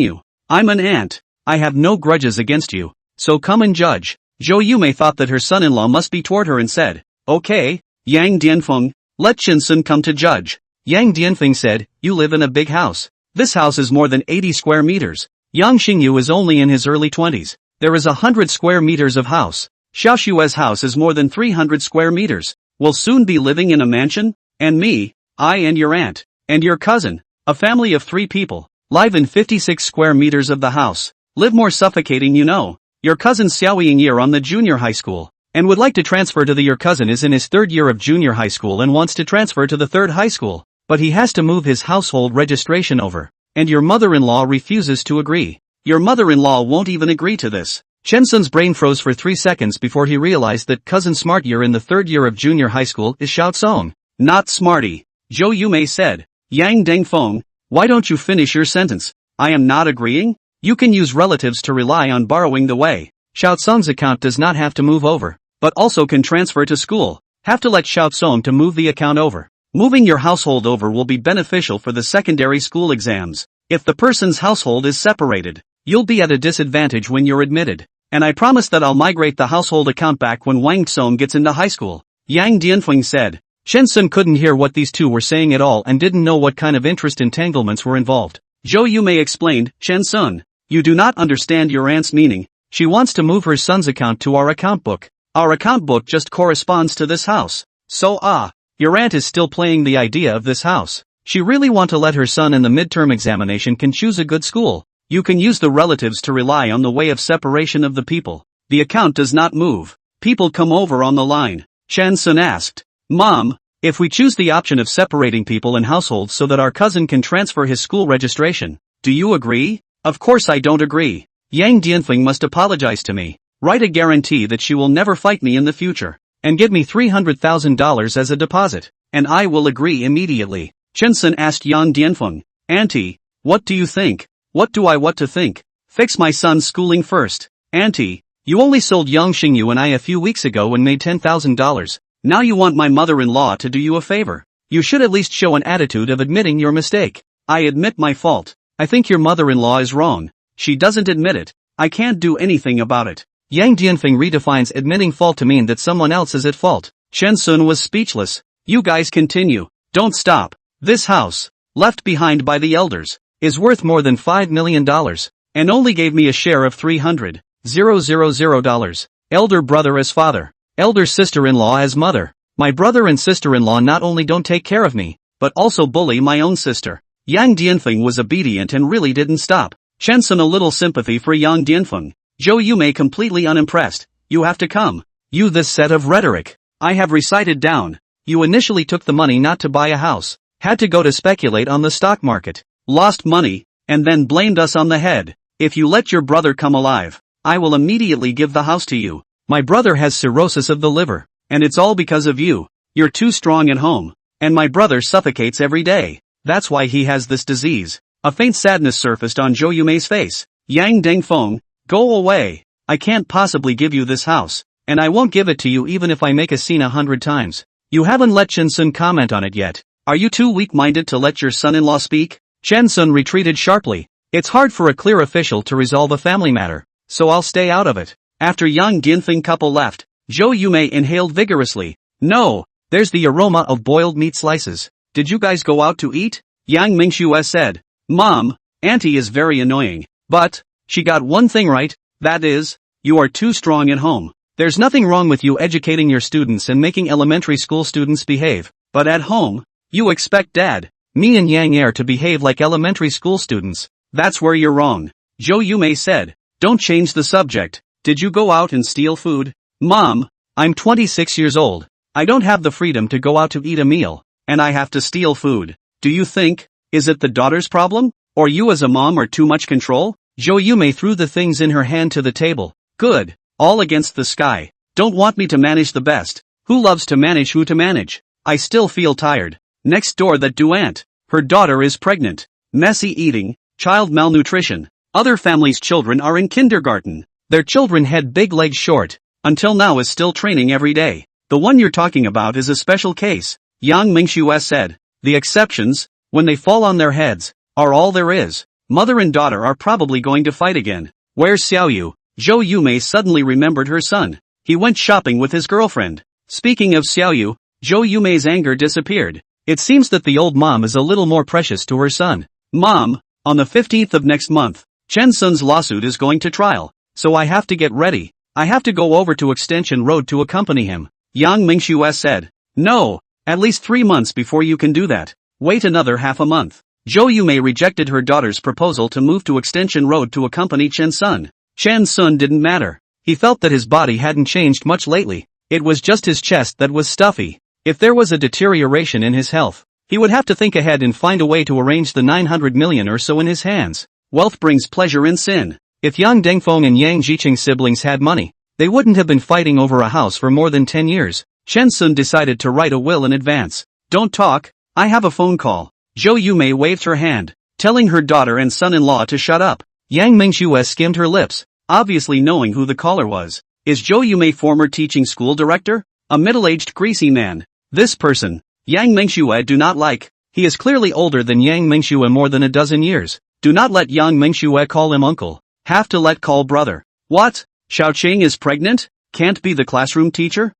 you. I'm an aunt. I have no grudges against you, so come and judge. Zhou Yumei thought that her son-in-law must be toward her and said, okay, Yang Dianfeng, let Chen Sun come to judge. Yang Dianfeng said, you live in a big house. This house is more than 80 square meters. Yang Xingyu is only in his early 20s. There is 100 square meters of house. Xiaoshue's house is more than 300 square meters. We'll soon be living in a mansion, and me, I and your aunt, and your cousin, a family of 3 people, live in 56 square meters of the house. Live more suffocating, you know. Your cousin Xiao Yingye on the junior high school, and would like to transfer to your cousin is in his 3rd year of junior high school and wants to transfer to the 3rd high school, but he has to move his household registration over, and your mother-in-law refuses to agree. Your mother-in-law won't even agree to this. Chen Sun's brain froze for 3 seconds before he realized that cousin Smart Year in the 3rd year of junior high school is Xiao Song. Not Smarty. Zhou Yumei said. Yang Dengfeng, why don't you finish your sentence? I am not agreeing? You can use relatives to rely on borrowing the way. Xiao Song's account does not have to move over, but also can transfer to school. Have to let Xiao Song to move the account over. Moving your household over will be beneficial for the secondary school exams. If the person's household is separated, you'll be at a disadvantage when you're admitted. And I promise that I'll migrate the household account back when Wang Song gets into high school. Yang Dianfeng said. Chen Sun couldn't hear what these two were saying at all and didn't know what kind of interest entanglements were involved. Zhou Yumei explained, Chen Sun, you do not understand your aunt's meaning. She wants to move her son's account to our account book. Our account book just corresponds to this house. So your aunt is still playing the idea of this house. She really want to let her son in the midterm examination can choose a good school. You can use the relatives to rely on the way of separation of the people. The account does not move. People come over on the line. Chen Sun asked, Mom, if we choose the option of separating people and households so that our cousin can transfer his school registration, do you agree? Of course I don't agree. Yang Dianfeng must apologize to me, write a guarantee that she will never fight me in the future, and give me $300,000 as a deposit, and I will agree immediately. Chen Sun asked Yang Dianfeng, Auntie, what do you think? What do I want to think? Fix my son's schooling first. Auntie, you only sold Yang Xingyu and I a few weeks ago and made $10,000. Now you want my mother-in-law to do you a favor. You should at least show an attitude of admitting your mistake. I admit my fault. I think your mother-in-law is wrong. She doesn't admit it. I can't do anything about it. Yang Dianfeng redefines admitting fault to mean that someone else is at fault. Chen Sun was speechless. You guys continue. Don't stop. This house, left behind by the elders, is worth more than $5 million, and only gave me a share of $300,000. Elder brother as father. Elder sister-in-law as mother. My brother and sister-in-law not only don't take care of me, but also bully my own sister. Yang Dianfeng was obedient and really didn't stop. Chen Sun a little sympathy for Yang Dianfeng. Zhou Yumei completely unimpressed. You have to come. You this set of rhetoric. I have recited down. You initially took the money not to buy a house, had to go to speculate on the stock market, lost money, and then blamed us on the head. If you let your brother come alive, I will immediately give the house to you. My brother has cirrhosis of the liver, and it's all because of you. You're too strong at home, and my brother suffocates every day. That's why he has this disease. A faint sadness surfaced on Zhou Yumei's face. Yang Dengfeng, go away. I can't possibly give you this house, and I won't give it to you even if I make a scene 100 times. You haven't let Chen Sun comment on it yet. Are you too weak-minded to let your son-in-law speak? Chen Sun retreated sharply. It's hard for a clear official to resolve a family matter, so I'll stay out of it. After Yang Ginfeng couple left, Zhou Yumei inhaled vigorously. No, there's the aroma of boiled meat slices. Did you guys go out to eat? Yang Mingxue said. Mom, Auntie is very annoying, but she got one thing right, that is, you are too strong at home. There's nothing wrong with you educating your students and making elementary school students behave, but at home, you expect Dad, me and Yang Er to behave like elementary school students. That's where you're wrong. Zhou Yumei said. Don't change the subject. Did you go out and steal food? Mom, I'm 26 years old. I don't have the freedom to go out to eat a meal, and I have to steal food. Do you think, is it the daughter's problem? Or you as a mom are too much control? Zhou Yumei threw the things in her hand to the table. Good. All against the sky. Don't want me to manage the best. Who loves to manage who to manage? I still feel tired. Next door that Duant. Her daughter is pregnant. Messy eating, child malnutrition. Other families' children are in kindergarten. Their children had big legs short. Until now is still training every day. The one you're talking about is a special case. Yang Mingxue said. The exceptions, when they fall on their heads, are all there is. Mother and daughter are probably going to fight again. Where's Xiaoyu? Zhou Yumei suddenly remembered her son. He went shopping with his girlfriend. Speaking of Xiaoyu, Zhou Yumei's anger disappeared. It seems that the old mom is a little more precious to her son. Mom, on the 15th of next month, Chen Sun's lawsuit is going to trial, so I have to get ready. I have to go over to Extension Road to accompany him. Yang Mingxue said. No, at least 3 months before you can do that. Wait another half a month. Zhou Yumei rejected her daughter's proposal to move to Extension Road to accompany Chen Sun. Chen Sun didn't matter. He felt that his body hadn't changed much lately. It was just his chest that was stuffy. If there was a deterioration in his health, he would have to think ahead and find a way to arrange the 900 million or so in his hands. Wealth brings pleasure in sin. If Yang Dengfeng and Yang Jiqing siblings had money, they wouldn't have been fighting over a house for more than 10 years. Chen Sun decided to write a will in advance. Don't talk, I have a phone call. Zhou Yumei waved her hand, telling her daughter and son-in-law to shut up. Yang Mingxue skimmed her lips, obviously knowing who the caller was. Is Zhou Yumei former teaching school director? A middle-aged greasy man. This person, Yang Mingxue do not like. He is clearly older than Yang Mingxue more than a dozen years. Do not let Yang Mingxue call him uncle. Have to let call brother. What? Xiaoqing is pregnant? Can't be the classroom teacher?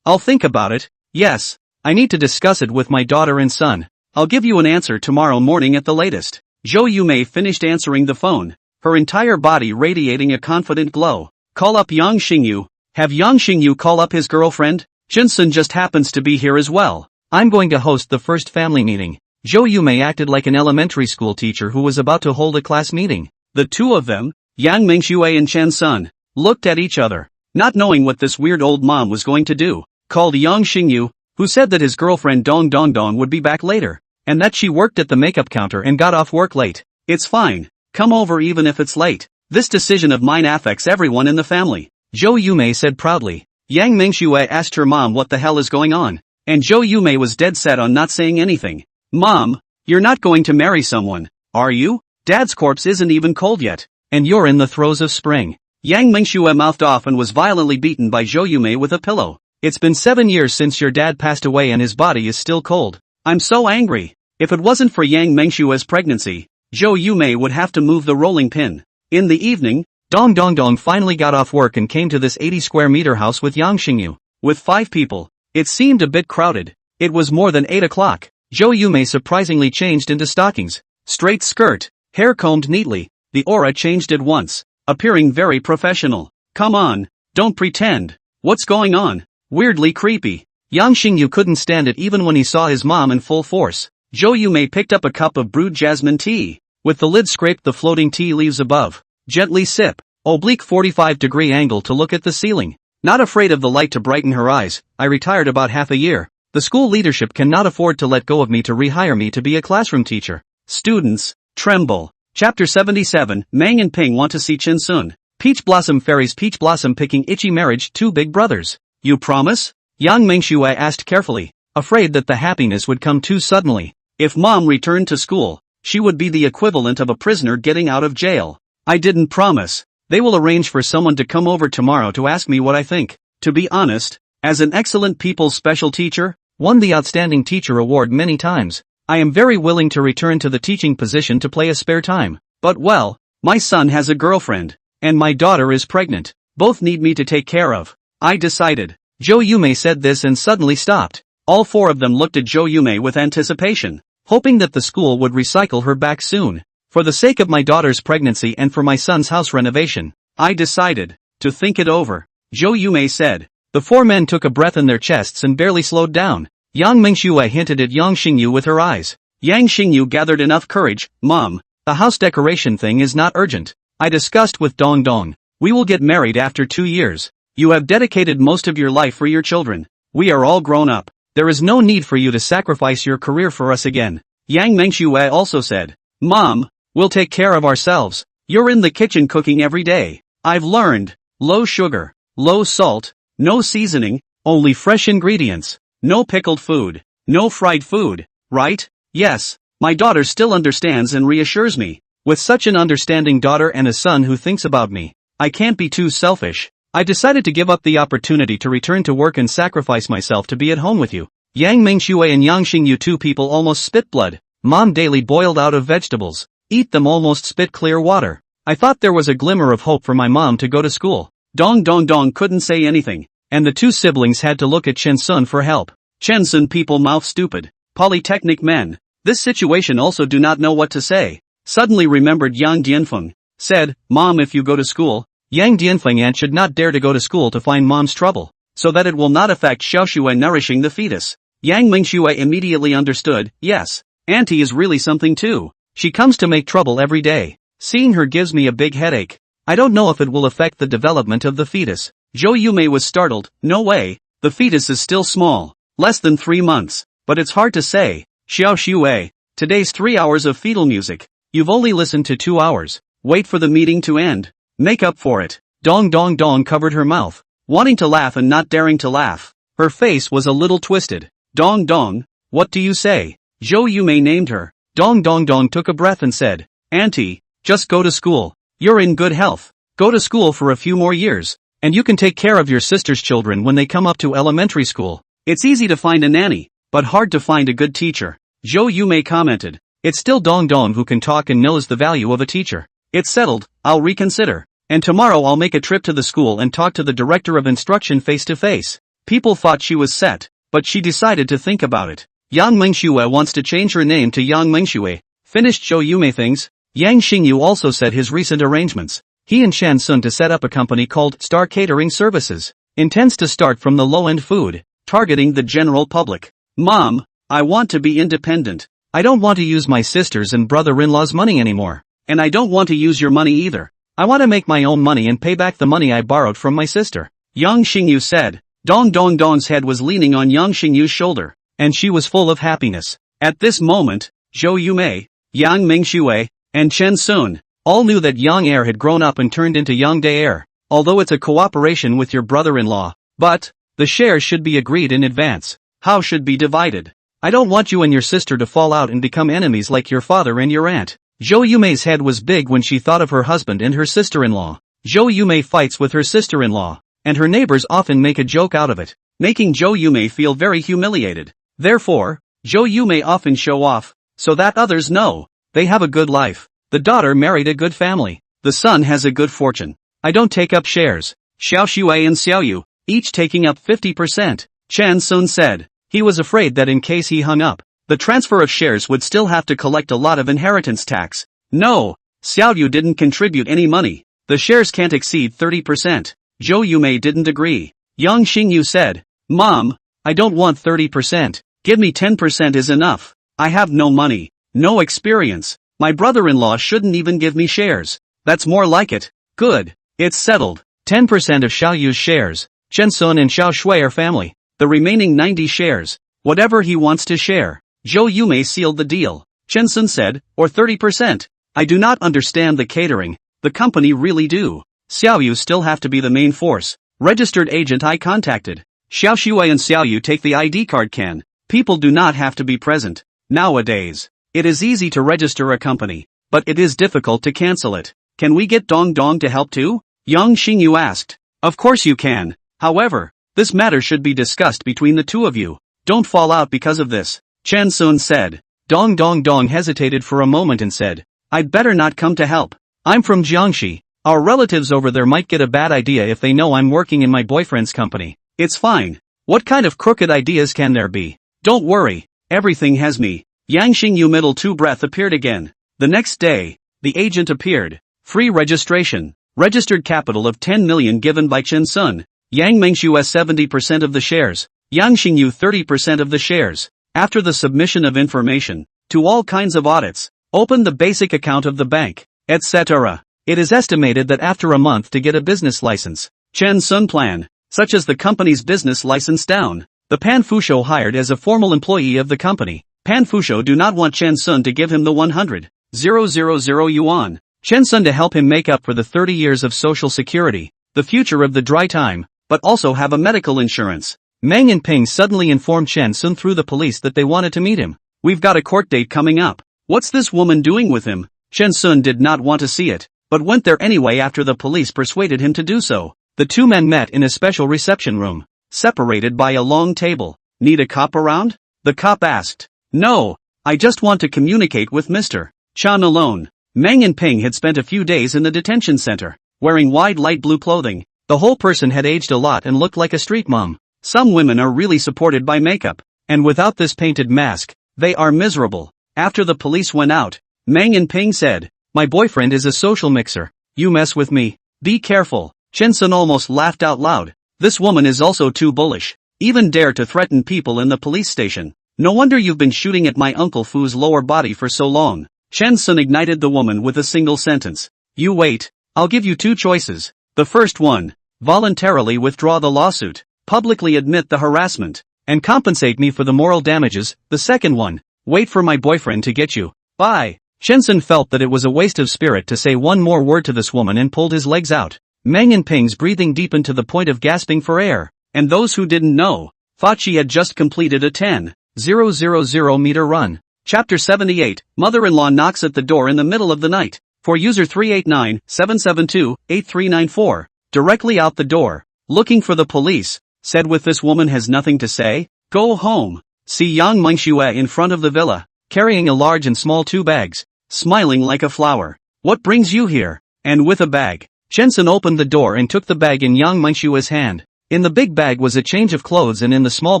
I'll think about it. Yes, I need to discuss it with my daughter and son. I'll give you an answer tomorrow morning at the latest. Zhou Yumei finished answering the phone, her entire body radiating a confident glow. Call up Yang Xingyu. Have Yang Xingyu call up his girlfriend? Jinsun just happens to be here as well. I'm going to host the first family meeting. Zhou Yumei acted like an elementary school teacher who was about to hold a class meeting. The two of them, Yang Mingxue and Chen Sun, looked at each other, not knowing what this weird old mom was going to do. Called Yang Xingyu, who said that his girlfriend Dong Dong Dong would be back later, and that she worked at the makeup counter and got off work late. It's fine. Come over even if it's late. This decision of mine affects everyone in the family. Zhou Yumei said proudly. Yang Mingxue asked her mom what the hell is going on, and Zhou Yumei was dead set on not saying anything. Mom, you're not going to marry someone, are you? Dad's corpse isn't even cold yet, and you're in the throes of spring. Yang Mingxue mouthed off and was violently beaten by Zhou Yumei with a pillow. It's been 7 years since your dad passed away and his body is still cold. I'm so angry. If it wasn't for Yang Mingxue's pregnancy, Zhou Yumei would have to move the rolling pin. In the evening, Dong Dong Dong finally got off work and came to this 80 square meter house with Yang Xingyu. With 5 people, it seemed a bit crowded. It was more than 8 o'clock. Zhou Yumei surprisingly changed into stockings, straight skirt, hair combed neatly. The aura changed at once, appearing very professional. Come on, don't pretend. What's going on? Weirdly creepy. Yang Xingyu couldn't stand it even when he saw his mom in full force. Zhou Yumei picked up a cup of brewed jasmine tea. With the lid scraped the floating tea leaves above. Gently sip. Oblique 45-degree angle to look at the ceiling. Not afraid of the light to brighten her eyes, I retired about half a year The school leadership cannot afford to let go of me to rehire me to be a classroom teacher. Students, tremble. Chapter 77, Mang and Ping want to see Chin-sun. Peach Blossom Fairies Peach Blossom picking itchy marriage two big brothers. You promise? Yang Mengshui asked carefully, afraid that the happiness would come too suddenly. If mom returned to school, she would be the equivalent of a prisoner getting out of jail. I didn't promise. They will arrange for someone to come over tomorrow to ask me what I think. To be honest, as an excellent people's special teacher, won the Outstanding Teacher Award many times, I am very willing to return to the teaching position to play a spare time. But well, my son has a girlfriend, and my daughter is pregnant. Both need me to take care of. I decided. Zhou Yume said this and suddenly stopped. All four of them looked at Zhou Yume with anticipation, hoping that the school would recycle her back soon. For the sake of my daughter's pregnancy and for my son's house renovation, I decided to think it over. Zhou Yume said. The four men took a breath in their chests and barely slowed down. Yang Mengxue hinted at Yang Xingyu with her eyes. Yang Xingyu gathered enough courage. Mom, the house decoration thing is not urgent. I discussed with Dong Dong. We will get married after 2 years. You have dedicated most of your life for your children. We are all grown up. There is no need for you to sacrifice your career for us again. Yang Mengxue also said. Mom, we'll take care of ourselves. You're in the kitchen cooking every day. I've learned. Low sugar, low salt, no seasoning, only fresh ingredients. No pickled food, no fried food, right? Yes, my daughter still understands and reassures me. With such an understanding daughter and a son who thinks about me, I can't be too selfish. I decided to give up the opportunity to return to work and sacrifice myself to be at home with you. Yang Mengxue and Yang Xingyu, two people almost spit blood. Mom daily boiled out of vegetables. Eat them almost spit clear water. I thought there was a glimmer of hope for my mom to go to school. Dong Dong Dong couldn't say anything, and the two siblings had to look at Chen-sun for help. Chen-sun people mouth stupid. Polytechnic men. This situation also do not know what to say. Suddenly remembered Yang Dianfeng. Said, Mom, if you go to school, Yang Dianfeng aunt should not dare to go to school to find mom's trouble, so that it will not affect Xiaoxue nourishing the fetus. Yang Mengxue immediately understood, yes, auntie is really something too. She comes to make trouble every day. Seeing her gives me a big headache. I don't know if it will affect the development of the fetus. Zhou Yume was startled. No way. The fetus is still small. Less than 3 months. But it's hard to say. Xiaoxue. Today's 3 hours of fetal music. You've only listened to 2 hours. Wait for the meeting to end. Make up for it. Dong Dong Dong covered her mouth, wanting to laugh and not daring to laugh. Her face was a little twisted. Dong Dong, what do you say? Zhou Yume named her. Dong Dong Dong took a breath and said, Auntie, just go to school. You're in good health. Go to school for a few more years, and you can take care of your sister's children when they come up to elementary school. It's easy to find a nanny, but hard to find a good teacher. Zhou Yume commented. It's still Dong Dong who can talk and knows the value of a teacher. It's settled, I'll reconsider. And tomorrow I'll make a trip to the school and talk to the director of instruction face to face. People thought she was set, but she decided to think about it. Yang Mengxue wants to change her name to Yang Mengxue. Finished Zhou Yume things. Yang Xingyu also said his recent arrangements. He and Shan-sun to set up a company called Star Catering Services. Intends to start from the low-end food, targeting the general public. Mom, I want to be independent. I don't want to use my sister's and brother-in-law's money anymore. And I don't want to use your money either. I want to make my own money and pay back the money I borrowed from my sister. Yang Xingyu said. Dong Dong Dong's head was leaning on Yang Xingyu's shoulder, and she was full of happiness. At this moment, Zhou Yume, Yang Mengxue, and Chen Sun all knew that Yang Air had grown up and turned into Yang De Air, although it's a cooperation with your brother-in-law. But the shares should be agreed in advance. How should be divided? I don't want you and your sister to fall out and become enemies like your father and your aunt. Zhou Yume's head was big when she thought of her husband and her sister-in-law. Zhou Yume fights with her sister-in-law, and her neighbors often make a joke out of it, making Zhou Yume feel very humiliated. Therefore, Zhou Yume often show off, so that others know they have a good life. The daughter married a good family. The son has a good fortune. I don't take up shares. Xiao Xue and Xiao Yu, each taking up 50%. Chan Sun said. He was afraid that in case he hung up, the transfer of shares would still have to collect a lot of inheritance tax. No, Xiao Yu didn't contribute any money. The shares can't exceed 30%. Zhou Yume didn't agree. Yang Xingyu said, Mom, I don't want 30%. Give me 10% is enough. I have no money, no experience. My brother-in-law shouldn't even give me shares. That's more like it. Good. It's settled. 10% of Xiao Yu's shares. Chen Sun and Xiao Shui are family. The remaining 90 shares, Whatever he wants to share. Zhou Yumei sealed the deal. Chen Sun said, or 30%. I do not understand the catering. The company really do. Xiaoyu still have to be the main force. Registered agent I contacted. Xiao Shui and Xiaoyu take the ID card can. People do not have to be present. Nowadays, it is easy to register a company, but it is difficult to cancel it. Can we get Dong Dong to help too? Yang Xingyu asked. Of course you can. However, this matter should be discussed between the two of you. Don't fall out because of this. Chen Sun said. Dong Dong Dong hesitated for a moment and said, I'd better not come to help. I'm from Jiangxi. Our relatives over there might get a bad idea if they know I'm working in my boyfriend's company. It's fine. What kind of crooked ideas can there be? Don't worry. Everything has me. Yang Xingyu middle two breath appeared again. The next day, the agent appeared. Free registration. Registered capital of 10 million given by Chen Sun. Yang Mengshu 70% of the shares. Yang Xingyu 30% of the shares. After the submission of information, to all kinds of audits, open the basic account of the bank, etc. It is estimated that after a month to get a business license, Chen Sun plan, such as the company's business license down, the Pan Fusho hired as a formal employee of the company. Pan Fusho do not want Chen Sun to give him the 100,000 yuan. Chen Sun to help him make up for the 30 years of social security, the future of the dry time, but also have a medical insurance. Meng and Ping suddenly informed Chen Sun through the police that they wanted to meet him. We've got a court date coming up. What's this woman doing with him? Chen Sun did not want to see it, but went there anyway after the police persuaded him to do so. The two men met in a special reception room, separated by a long table. Need a cop around? The cop asked. No, I just want to communicate with Mr. Chan alone. Meng and Ping had spent a few days in the detention center, wearing wide light blue clothing. The whole person had aged a lot and looked like a street mom. Some women are really supported by makeup, and without this painted mask, they are miserable. After the police went out, Meng and Ping said, my boyfriend is a social mixer. You mess with me, be careful. Chen Sun almost laughed out loud. This woman is also too bullish. Even dare to threaten people in the police station. No wonder you've been shooting at my Uncle Fu's lower body for so long. Chen Sun ignited the woman with a single sentence. You wait, I'll give you two choices. The first one, voluntarily withdraw the lawsuit, publicly admit the harassment, and compensate me for the moral damages. The second one, wait for my boyfriend to get you. Bye. Chen Sun felt that it was a waste of spirit to say one more word to this woman and pulled his legs out. Meng and Ping's breathing deepened to the point of gasping for air, and those who didn't know, thought she had just completed a 10,000 meter run. Chapter 78, Mother-in-law knocks at the door in the middle of the night. For user 389-772-8394, directly out the door, looking for the police, said with this woman has nothing to say, go home. See Yang Mengxue in front of the villa, carrying a large and small two bags, smiling like a flower. What brings you here? And with a bag. Chen Sun opened the door and took the bag in Yang Mengshue's hand. In the big bag was a change of clothes and in the small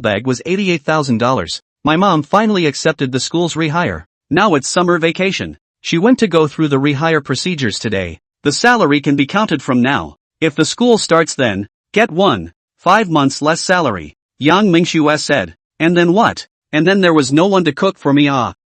bag was $88,000. My mom finally accepted the school's rehire. Now it's summer vacation. She went to go through the rehire procedures today. The salary can be counted from now. If the school starts then, get 5 months less salary. Yang Mengxue said. And then what? And then there was no one to cook for me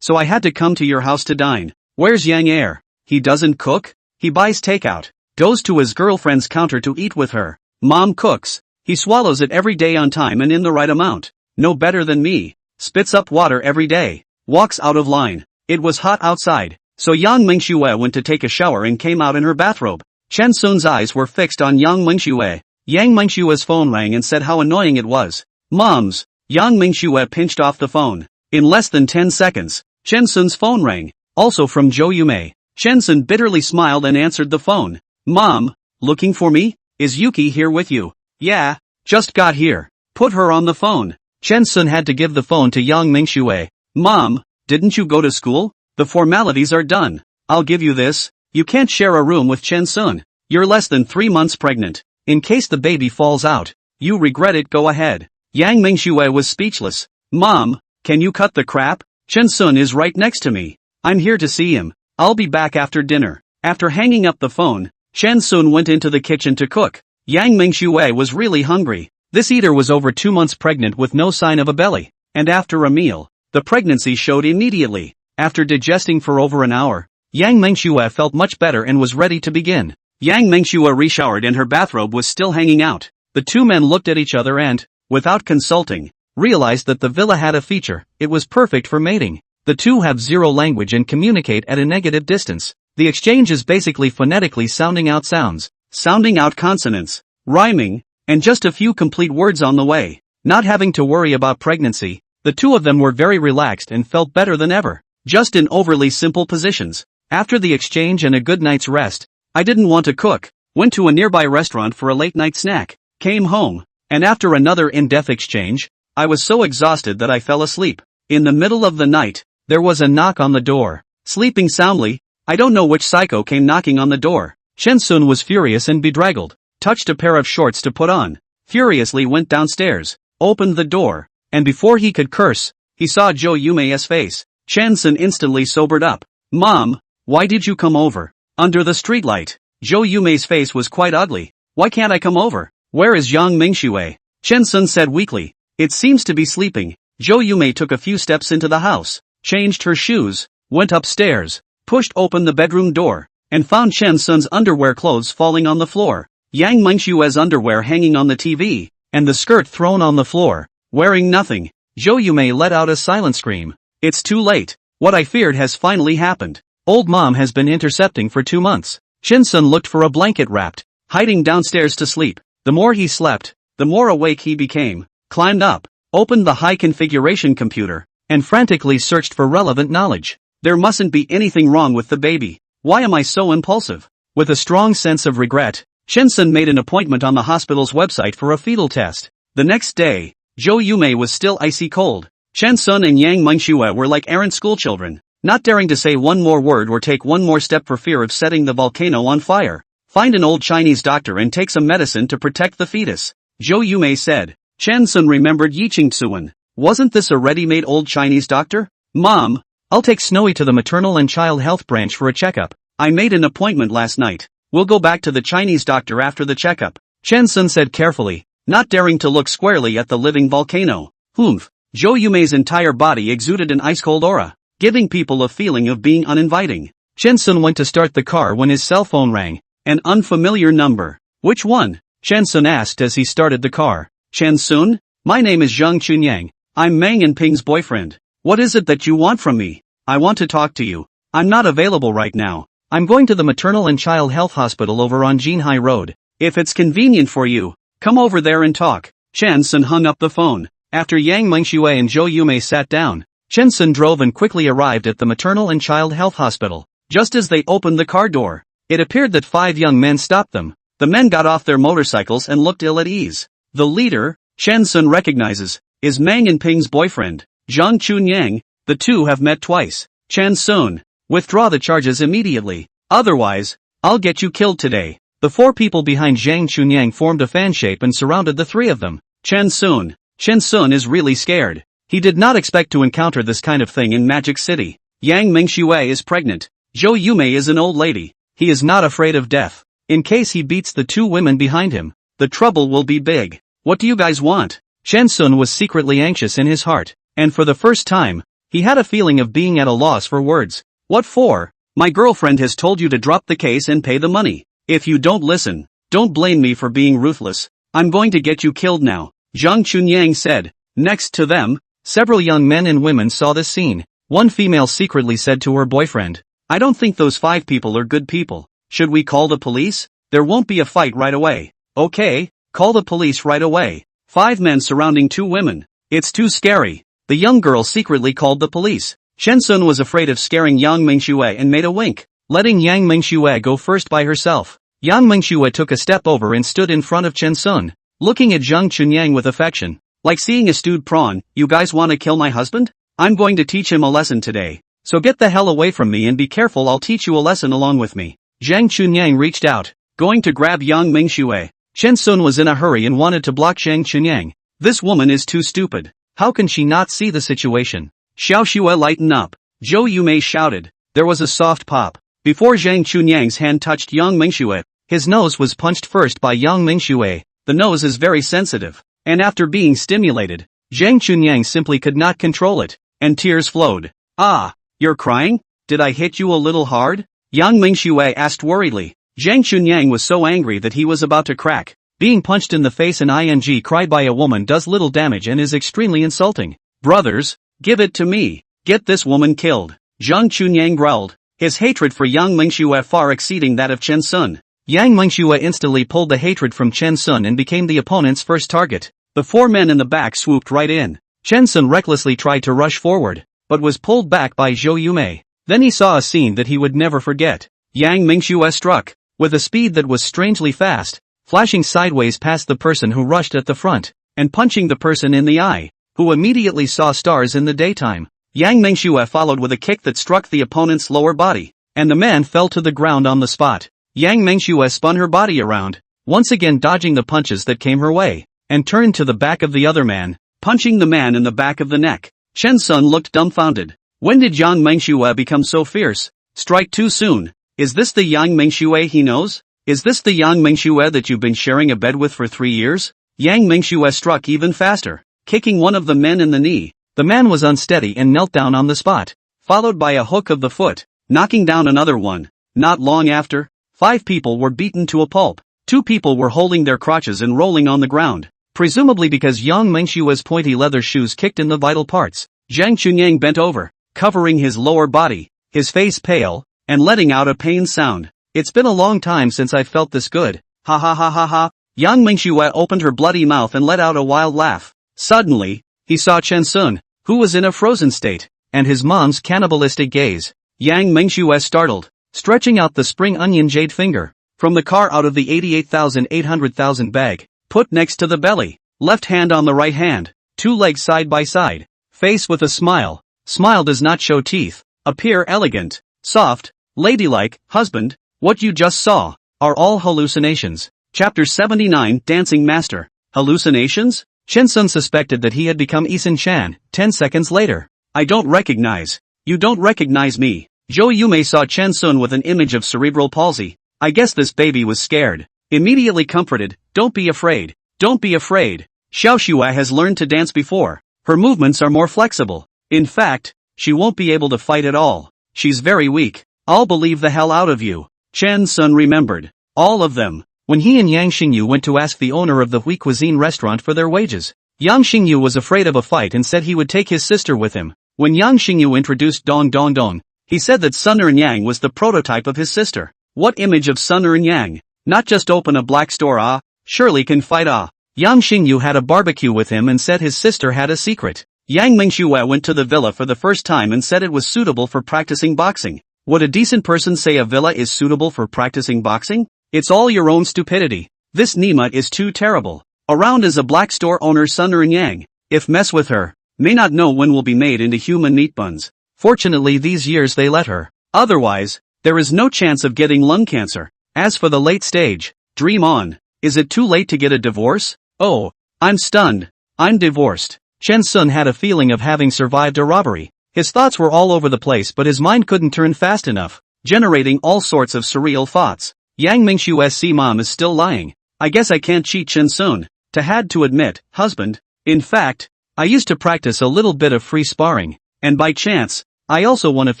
so I had to come to your house to dine. Where's Yang Air? He doesn't cook? He buys takeout. Goes to his girlfriend's counter to eat with her. Mom cooks. He swallows it every day on time and in the right amount. No better than me. Spits up water every day. Walks out of line. It was hot outside, so Yang Mengxue went to take a shower and came out in her bathrobe. Chen Sun's eyes were fixed on Yang Mengxue. Yang Mengshue's phone rang and said how annoying it was. Moms. Yang Mengxue pinched off the phone. In less than 10 seconds, Chen Sun's phone rang. Also from Zhou Yumei. Chen Sun bitterly smiled and answered the phone. Mom, looking for me? Is Yuki here with you? Yeah, just got here. Put her on the phone. Chen Sun had to give the phone to Yang Mengxue. Mom, didn't you go to school? The formalities are done. I'll give you this. You can't share a room with Chen Sun. You're less than 3 months pregnant. In case the baby falls out, you regret it, go ahead. Yang Mengxue was speechless. Mom, can you cut the crap? Chen Sun is right next to me. I'm here to see him. I'll be back after dinner. After hanging up the phone, Chen Sun went into the kitchen to cook. Yang Mengxue was really hungry. This eater was over 2 months pregnant with no sign of a belly. And after a meal, the pregnancy showed immediately. After digesting for over an hour, Yang Mengxue felt much better and was ready to begin. Yang Mengxue reshowered and her bathrobe was still hanging out. The two men looked at each other and, without consulting, realized that the villa had a feature: it was perfect for mating. The two have zero language and communicate at a negative distance. The exchange is basically phonetically sounding out sounds, sounding out consonants, rhyming, and just a few complete words on the way. Not having to worry about pregnancy, the two of them were very relaxed and felt better than ever, just in overly simple positions. After the exchange and a good night's rest, I didn't want to cook, went to a nearby restaurant for a late-night snack, came home, and after another in-depth exchange, I was so exhausted that I fell asleep. In the middle of the night, there was a knock on the door. Sleeping soundly, I don't know which psycho came knocking on the door. Chen Sun was furious and bedraggled, touched a pair of shorts to put on, furiously went downstairs, opened the door, and before he could curse, he saw Zhou Yumei's face. Chen Sun instantly sobered up. "Mom, why did you come over?" Under the streetlight, Zhou Yumei's face was quite ugly. "Why can't I come over? Where is Yang Mingxue?" Chen Sun said weakly. "It seems to be sleeping." Zhou Yumei took a few steps into the house, changed her shoes, went upstairs, pushed open the bedroom door, and found Chen Sun's underwear clothes falling on the floor, Yang Mingxue's underwear hanging on the TV, and the skirt thrown on the floor, wearing nothing. Zhou Yumei let out a silent scream. "It's too late. What I feared has finally happened. Old mom has been intercepting for 2 months." Chen Sun looked for a blanket wrapped, hiding downstairs to sleep. The more he slept, the more awake he became, climbed up, opened the high configuration computer, and frantically searched for relevant knowledge. There mustn't be anything wrong with the baby. Why am I so impulsive? With a strong sense of regret, Chen Sun made an appointment on the hospital's website for a fetal test. The next day, Zhou Yumei was still icy cold. Chen Sun and Yang Mingxue were like errant schoolchildren, not daring to say one more word or take one more step for fear of setting the volcano on fire. "Find an old Chinese doctor and take some medicine to protect the fetus," Zhou Yumei said. Chen Sun remembered Yiqing Tsuan. Wasn't this a ready-made old Chinese doctor? "Mom, I'll take Snowy to the maternal and child health branch for a checkup. I made an appointment last night. We'll go back to the Chinese doctor after the checkup," Chen Sun said carefully, not daring to look squarely at the living volcano. Humph. Zhou Yumei's entire body exuded an ice-cold aura, giving people a feeling of being uninviting. Chen Sun went to start the car when his cell phone rang. An unfamiliar number. "Which one?" Chen Sun asked as he started the car. "Chen Sun? My name is Zhang Chunyang. I'm Meng and Ping's boyfriend. What is it that you want from me?" "I want to talk to you. I'm not available right now. I'm going to the maternal and child health hospital over on Jinhai Road. If it's convenient for you, come over there and talk." Chen Sun hung up the phone. After Yang Mingxue and Zhou Yumei sat down, Chen Sun drove and quickly arrived at the maternal and child health hospital. Just as they opened the car door, it appeared that 5 young men stopped them. The men got off their motorcycles and looked ill at ease. The leader, Chen Sun recognizes, is Meng and Ping's boyfriend, Zhang Chunyang. The two have met twice. "Chen Sun, withdraw the charges immediately. Otherwise, I'll get you killed today." The 4 people behind Zhang Chunyang formed a fan shape and surrounded the 3 of them. Chen Sun is really scared. He did not expect to encounter this kind of thing in Magic City. Yang Mingxue is pregnant. Zhou Yumei is an old lady. He is not afraid of death. In case he beats the 2 women behind him, the trouble will be big. "What do you guys want?" Chen Sun was secretly anxious in his heart, and for the first time, he had a feeling of being at a loss for words. "What for?" "My girlfriend has told you to drop the case and pay the money. If you don't listen, don't blame me for being ruthless. I'm going to get you killed now," Zhang Chunyang said. Next to them, several young men and women saw this scene. One female secretly said to her boyfriend, "I don't think those 5 people are good people. Should we call the police? There won't be a fight right away." "Okay, call the police right away." 5 men surrounding 2 women. "It's too scary." The young girl secretly called the police. Chen Sun was afraid of scaring Yang Mingxue and made a wink, letting Yang Mingxue go first by herself. Yang Mingxue took a step over and stood in front of Chen Sun, looking at Zhang Chunyang with affection. "Like seeing a stewed prawn. You guys want to kill my husband? I'm going to teach him a lesson today. So get the hell away from me and be careful, I'll teach you a lesson along with me." Zhang Chunyang reached out, going to grab Yang Mingxue. Chen Sun was in a hurry and wanted to block Zhang Chunyang. This woman is too stupid. How can she not see the situation? "Xiao Xue, lighten up," Zhou Yumei shouted. There was a soft pop. Before Zhang Chunyang's hand touched Yang Mingxue, his nose was punched first by Yang Mingxue. The nose is very sensitive, and after being stimulated, Zhang Chunyang simply could not control it, and tears flowed. "Ah, you're crying? Did I hit you a little hard?" Yang Mingxue asked worriedly. Zhang Chunyang was so angry that he was about to crack. Being punched in the face and ing cried by a woman does little damage and is extremely insulting. Brothers, give it to me. Get this woman killed. Zhang Chunyang growled, his hatred for Yang Mengxue far exceeding that of Chen Sun. Yang Mengxue instantly pulled the hatred from Chen Sun and became the opponent's first target. The four men in the back swooped right in. Chen Sun recklessly tried to rush forward, but was pulled back by Zhou Yumei. Then he saw a scene that he would never forget. Yang Mengxue struck, with a speed that was strangely fast, flashing sideways past the person who rushed at the front, and punching the person in the eye, who immediately saw stars in the daytime. Yang Mengxue followed with a kick that struck the opponent's lower body, and the man fell to the ground on the spot. Yang Mengxue spun her body around, once again dodging the punches that came her way, and turned to the back of the other man, punching the man in the back of the neck. Chen Sun looked dumbfounded. When did Yang Mengxue become so fierce? Strike too soon. Is this the Yang Mengxue he knows? Is this the Yang Mengxue that you've been sharing a bed with for 3 years? Yang Mengxue struck even faster, kicking one of the men in the knee. The man was unsteady and knelt down on the spot, followed by a hook of the foot, knocking down another one. Not long after, 5 people were beaten to a pulp. 2 people were holding their crotches and rolling on the ground, presumably because Yang Mengxue's pointy leather shoes kicked in the vital parts. Zhang Chunyang bent over, covering his lower body, his face pale, and letting out a pained sound. It's been a long time since I felt this good. Ha ha ha ha ha. Yang Mengxue opened her bloody mouth and let out a wild laugh. Suddenly, he saw Chen Sun, who was in a frozen state, and his mom's cannibalistic gaze. Yang Mengxue startled, stretching out the spring onion jade finger, from the car out of the 88,800,000 bag, put next to the belly, left hand on the right hand, 2 legs side by side, face with a smile. Smile does not show teeth, appear elegant, soft, ladylike. Husband, what you just saw, are all hallucinations. Chapter 79 Dancing Master. Hallucinations? Chen Sun suspected that he had become Isan Chan. 10 seconds later. I don't recognize. You don't recognize me. Zhou Yumei saw Chen Sun with an image of cerebral palsy. I guess this baby was scared. Immediately comforted, don't be afraid. Don't be afraid. Xiao Xue has learned to dance before. Her movements are more flexible. In fact, she won't be able to fight at all. She's very weak. I'll believe the hell out of you. Chen Sun remembered. All of them. When he and Yang Xingyu went to ask the owner of the Hui Cuisine restaurant for their wages, Yang Xingyu was afraid of a fight and said he would take his sister with him. When Yang Xingyu introduced Dong Dong Dong, he said that Sun Er Yang was the prototype of his sister. What image of Sun Er Yang? Not just open a black store surely can fight Yang Xingyu had a barbecue with him and said his sister had a secret. Yang Mengxue went to the villa for the first time and said it was suitable for practicing boxing. Would a decent person say a villa is suitable for practicing boxing? It's all your own stupidity. This Nima is too terrible. Around is a black store owner Sun Er Yang. If mess with her, may not know when will be made into human meat buns. Fortunately these years they let her. Otherwise, there is no chance of getting lung cancer. As for the late stage, dream on. Is it too late to get a divorce? Oh, I'm stunned. I'm divorced. Chen Sun had a feeling of having survived a robbery. His thoughts were all over the place but his mind couldn't turn fast enough, generating all sorts of surreal thoughts. Yang Mengxue's mom is still lying. I guess I can't cheat Chen Sun. Had to admit, husband. In fact, I used to practice a little bit of free sparring, and by chance, I also won a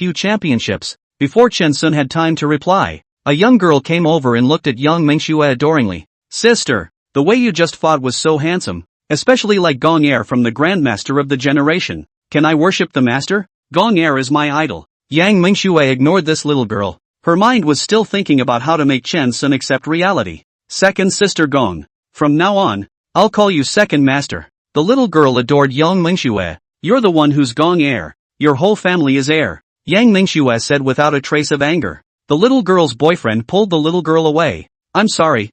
few championships. Before Chen Sun had time to reply, a young girl came over and looked at Yang Mengxue adoringly. Sister, the way you just fought was so handsome, especially like Gong Er from the Grandmaster of the generation. Can I worship the master? Gong Er is my idol. Yang Mengxue ignored this little girl. Her mind was still thinking about how to make Chen Sun accept reality. Second sister Gong. From now on, I'll call you second master. The little girl adored Yang Mengxue. You're the one who's Gong Er. Your whole family is heir. Yang Mengxue said without a trace of anger. The little girl's boyfriend pulled the little girl away. I'm sorry.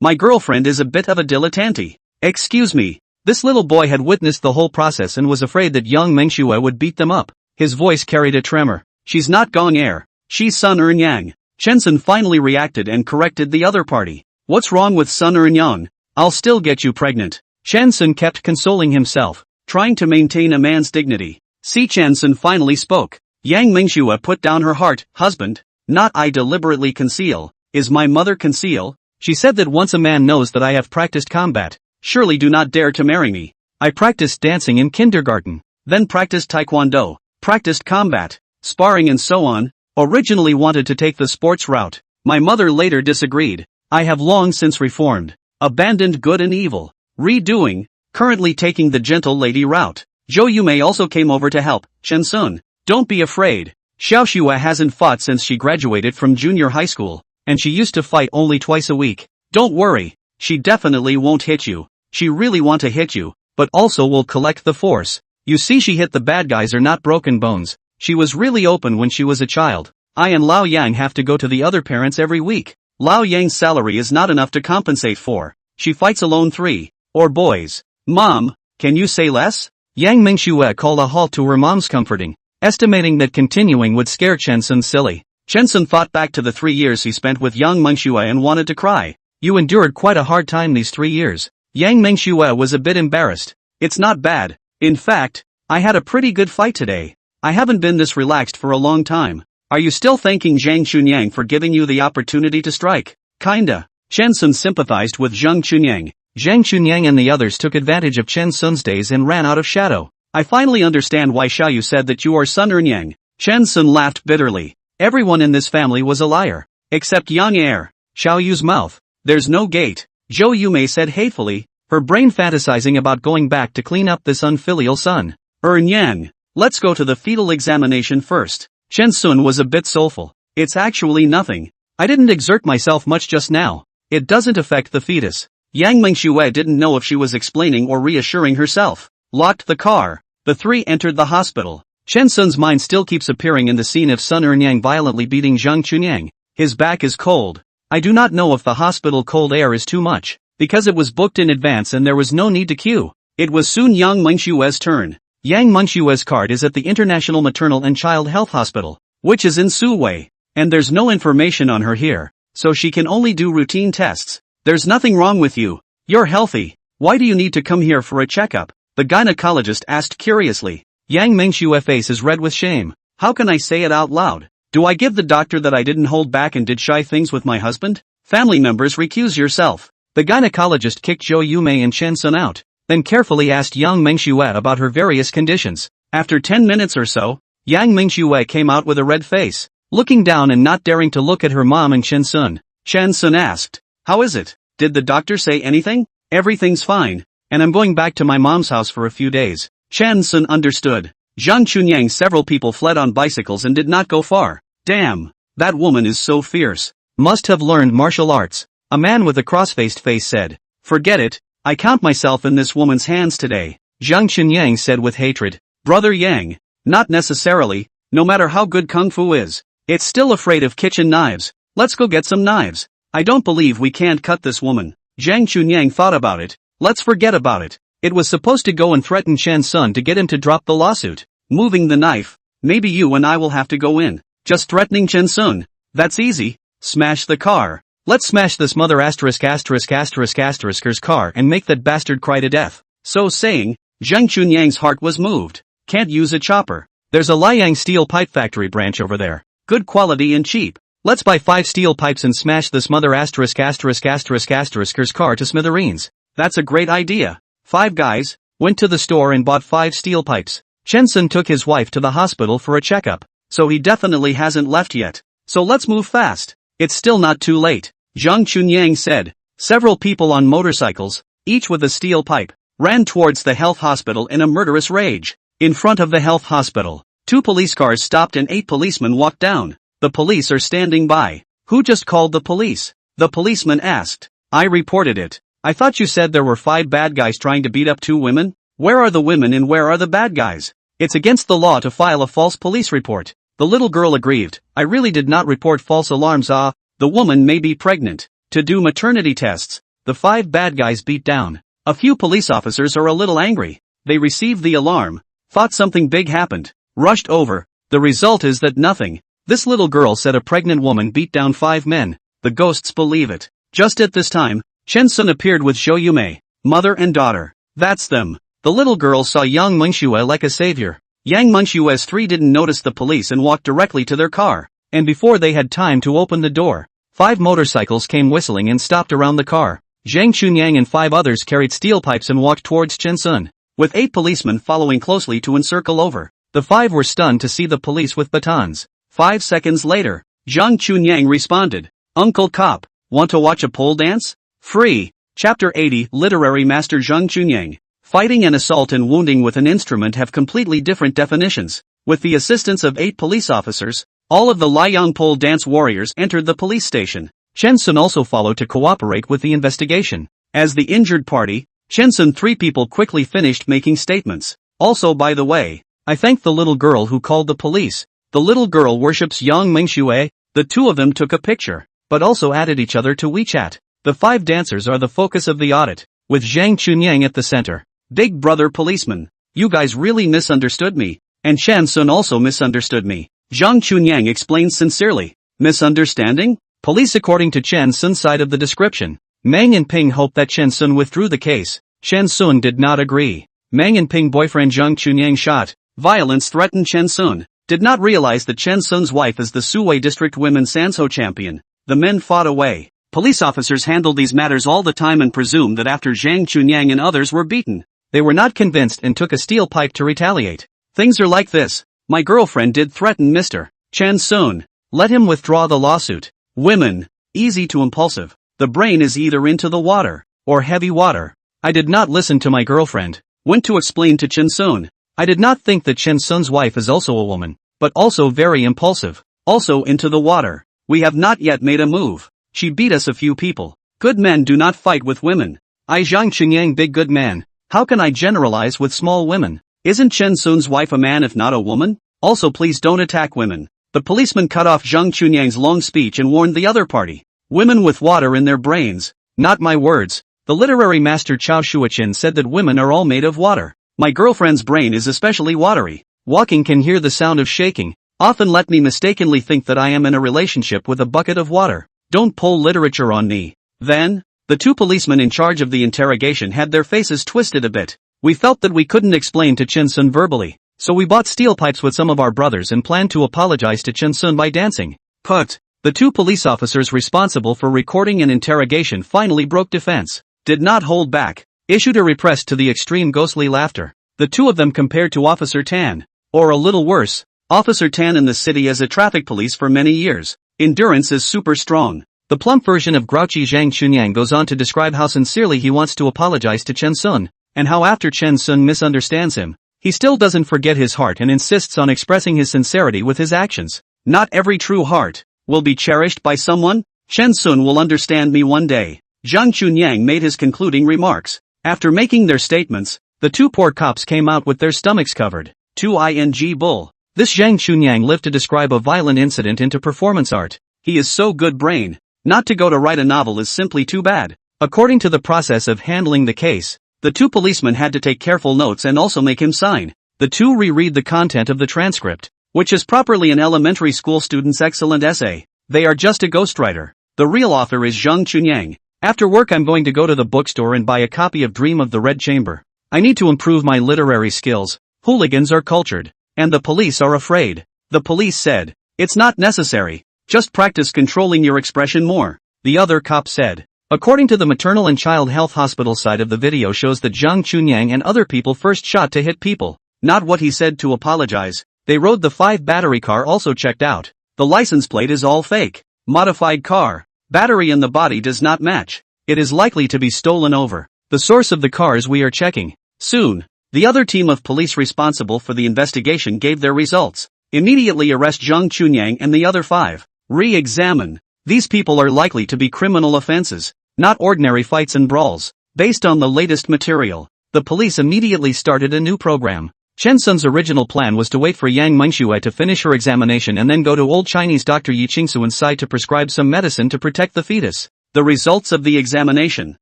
My girlfriend is a bit of a dilettante. Excuse me. This little boy had witnessed the whole process and was afraid that Yang Mengxue would beat them up. His voice carried a tremor. She's not Gong Er. She's Sun Er Yang. Chen Sun finally reacted and corrected the other party. What's wrong with Sun Er Yang? I'll still get you pregnant. Chen Sun kept consoling himself, trying to maintain a man's dignity. See, Chen Sun finally spoke. Yang Mengxue put down her heart. Husband, not I deliberately conceal. Is my mother conceal? She said that once a man knows that I have practiced combat, surely do not dare to marry me. I practiced dancing in kindergarten, then practiced taekwondo, practiced combat, sparring and so on. Originally wanted to take the sports route. My mother later disagreed. I have long since reformed. Abandoned good and evil. Redoing. Currently taking the gentle lady route. Jo Yume also came over to help. Chen Sun. Don't be afraid. Xiao Shua hasn't fought since she graduated from junior high school, and she used to fight only twice a week. Don't worry. She definitely won't hit you. She really want to hit you, but also will collect the force. You see, she hit the bad guys are not broken bones. She was really open when she was a child. I and Lao Yang have to go to the other parents every week. Lao Yang's salary is not enough to compensate for. She fights alone 3 or boys. Mom, can you say less? Yang Mingxue called a halt to her mom's comforting, estimating that continuing would scare Chen Sun silly. Chen Sun thought back to the 3 years he spent with Yang Mingxue and wanted to cry. You endured quite a hard time these 3 years. Yang Mingxue was a bit embarrassed. It's not bad. In fact, I had a pretty good fight today. I haven't been this relaxed for a long time. Are you still thanking Zhang Chunyang for giving you the opportunity to strike? Kinda. Chen Sun sympathized with Zhang Chunyang. Zhang Chunyang and the others took advantage of Chen Sun's days and ran out of shadow. I finally understand why Xiaoyu said that you are Sun Ernyang. Chen Sun laughed bitterly. Everyone in this family was a liar. Except Yang Er. Xiaoyu's mouth. There's no gate. Jo Yume said hatefully, her brain fantasizing about going back to clean up this unfilial son. Ernyang. Let's go to the fetal examination first. Chen Sun was a bit soulful. It's actually nothing. I didn't exert myself much just now. It doesn't affect the fetus. Yang Mingxue didn't know if she was explaining or reassuring herself. Locked the car. The 3 entered the hospital. Chen Sun's mind still keeps appearing in the scene of Sun Ernyang violently beating Zhang Chunyang. His back is cold. I do not know if the hospital cold air is too much, because it was booked in advance and there was no need to queue. It was soon Yang Mingxue's turn. Yang Mingxue's card is at the International Maternal and Child Health Hospital, which is in Suwei, and there's no information on her here, so she can only do routine tests. There's nothing wrong with you. You're healthy. Why do you need to come here for a checkup? The gynecologist asked curiously. Yang Mingxue's face is red with shame. How can I say it out loud? Do I give the doctor that I didn't hold back and did shy things with my husband? Family members, recuse yourself. The gynecologist kicked Jo Yume and Chen Sun out, then carefully asked Yang Mingxue about her various conditions. After 10 minutes or so, Yang Mingxue came out with a red face, looking down and not daring to look at her mom and Chen Sun. Chen Sun asked, how is it? Did the doctor say anything? Everything's fine, and I'm going back to my mom's house for a few days. Chen Sun understood. Zhang Chunyang, several people fled on bicycles and did not go far. Damn, that woman is so fierce. Must have learned martial arts. A man with a cross-faced face said. Forget it. I count myself in this woman's hands today. Zhang Chunyang said with hatred. Brother Yang. Not necessarily, no matter how good Kung Fu is. It's still afraid of kitchen knives. Let's go get some knives. I don't believe we can't cut this woman. Zhang Chunyang thought about it. Let's forget about it. It was supposed to go and threaten Chen Sun to get him to drop the lawsuit. Moving the knife. Maybe you and I will have to go in. Just threatening Chen Sun. That's easy. Smash the car. Let's smash this mother asterisk's car and make that bastard cry to death. So saying, Zhang Chunyang's heart was moved. Can't use a chopper. There's a Liang steel pipe factory branch over there. Good quality and cheap. Let's buy 5 steel pipes and smash this mother asterisk's car to smithereens. That's a great idea. 5 guys went to the store and bought 5 steel pipes. Chen Sun took his wife to the hospital for a checkup, so he definitely hasn't left yet. So let's move fast. It's still not too late. Zhang Chunyang said. Several people on motorcycles, each with a steel pipe, ran towards the health hospital in a murderous rage. In front of the health hospital, 2 police cars stopped and 8 policemen walked down. The police are standing by. Who just called the police? The policeman asked. I reported it. I thought you said there were 5 bad guys trying to beat up 2 women? Where are the women and where are the bad guys? It's against the law to file a false police report. The little girl aggrieved. I really did not report false alarms. The woman may be pregnant. To do maternity tests. The 5 bad guys beat down. A few police officers are a little angry. They received the alarm, thought something big happened, rushed over. The result is that nothing. This little girl said a pregnant woman beat down 5 men. The ghosts believe it. Just at this time, Chen Sun appeared with Zhou Yume, mother and daughter. That's them. The little girl saw Yang Mingxue like a savior. Yang Mingxue's 3 didn't notice the police and walked directly to their car. And before they had time to open the door, 5 motorcycles came whistling and stopped around the car. Zhang Chunyang and 5 others carried steel pipes and walked towards Chen Sun, with 8 policemen following closely to encircle over. The 5 were stunned to see the police with batons. 5 seconds later, Zhang Chunyang responded. Uncle Cop, want to watch a pole dance? Free. Chapter 80 Literary Master Zhang Chunyang. Fighting and assault and wounding with an instrument have completely different definitions. With the assistance of 8 police officers, all of the Liang pole dance warriors entered the police station. Chen Sun also followed to cooperate with the investigation. As the injured party, Chen Sun 3 people quickly finished making statements. Also, by the way, I thank the little girl who called the police. The little girl worships Yang Mingxue. The 2 of them took a picture, but also added each other to WeChat. The 5 dancers are the focus of the audit, with Zhang Chunyang at the center. Big brother policeman, you guys really misunderstood me, and Chen Sun also misunderstood me. Zhang Chunyang explains sincerely. Misunderstanding? Police according to Chen Sun's side of the description. Mang and Ping hoped that Chen Sun withdrew the case. Chen Sun did not agree. Mang and Ping boyfriend Zhang Chunyang shot. Violence threatened Chen Sun. Did not realize that Chen Sun's wife is the Suwei District Women's Sanso champion. The men fought away. Police officers handled these matters all the time and presumed that after Zhang Chunyang and others were beaten, they were not convinced and took a steel pipe to retaliate. Things are like this. My girlfriend did threaten Mr. Chen Sun. Let him withdraw the lawsuit. Women. Easy to impulsive. The brain is either into the water, or heavy water. I did not listen to my girlfriend. Went to explain to Chen Sun. I did not think that Chen Sun's wife is also a woman, but also very impulsive. Also into the water. We have not yet made a move. She beat us a few people. Good men do not fight with women. I Zhang Chunyang big good man. How can I generalize with small women? Isn't Chen Sun's wife a man if not a woman? Also please don't attack women. The policeman cut off Zhang Chunyang's long speech and warned the other party. Women with water in their brains. Not my words. The literary master Chao Shuachin said that women are all made of water. My girlfriend's brain is especially watery. Walking can hear the sound of shaking. Often let me mistakenly think that I am in a relationship with a bucket of water. Don't pull literature on me. Then, the 2 policemen in charge of the interrogation had their faces twisted a bit. We felt that we couldn't explain to Chen Sun verbally, so we bought steel pipes with some of our brothers and planned to apologize to Chen Sun by dancing. The 2 police officers responsible for recording an interrogation finally broke defense. Did not hold back. Issued a repressed to the extreme ghostly laughter. The 2 of them compared to Officer Tan. Or a little worse. Officer Tan in the city as a traffic police for many years. Endurance is super strong. The plump version of grouchy Zhang Chunyang goes on to describe how sincerely he wants to apologize to Chen Sun, and how after Chen Sun misunderstands him, he still doesn't forget his heart and insists on expressing his sincerity with his actions. Not every true heart will be cherished by someone. Chen Sun will understand me one day. Zhang Chunyang made his concluding remarks. After making their statements, the 2 poor cops came out with their stomachs covered. 2ing bull. This Zhang Chunyang lived to describe a violent incident into performance art. He is so good brain. Not to go to write a novel is simply too bad. According to the process of handling the case, the 2 policemen had to take careful notes and also make him sign. The 2 reread the content of the transcript, which is properly an elementary school student's excellent essay. They are just a ghostwriter. The real author is Zhang Chunyang. After work I'm going to go to the bookstore and buy a copy of Dream of the Red Chamber. I need to improve my literary skills. Hooligans are cultured, and the police are afraid. The police said, it's not necessary. Just practice controlling your expression more. The other cop said. According to the maternal and child health hospital side of the video shows that Zhang Chunyang and other people first shot to hit people. Not what he said to apologize. They rode the 5 battery car also checked out. The license plate is all fake. Modified car. Battery in the body does not match. It is likely to be stolen over. The source of the cars we are checking. Soon. The other team of police responsible for the investigation gave their results. Immediately arrest Zhang Chunyang and the other 5. Re-examine. These people are likely to be criminal offenses, not ordinary fights and brawls. Based on the latest material, the police immediately started a new program. Chen Sun's original plan was to wait for Yang Mingxue to finish her examination and then go to old Chinese doctor Yi Qingsuan's side to prescribe some medicine to protect the fetus. The results of the examination.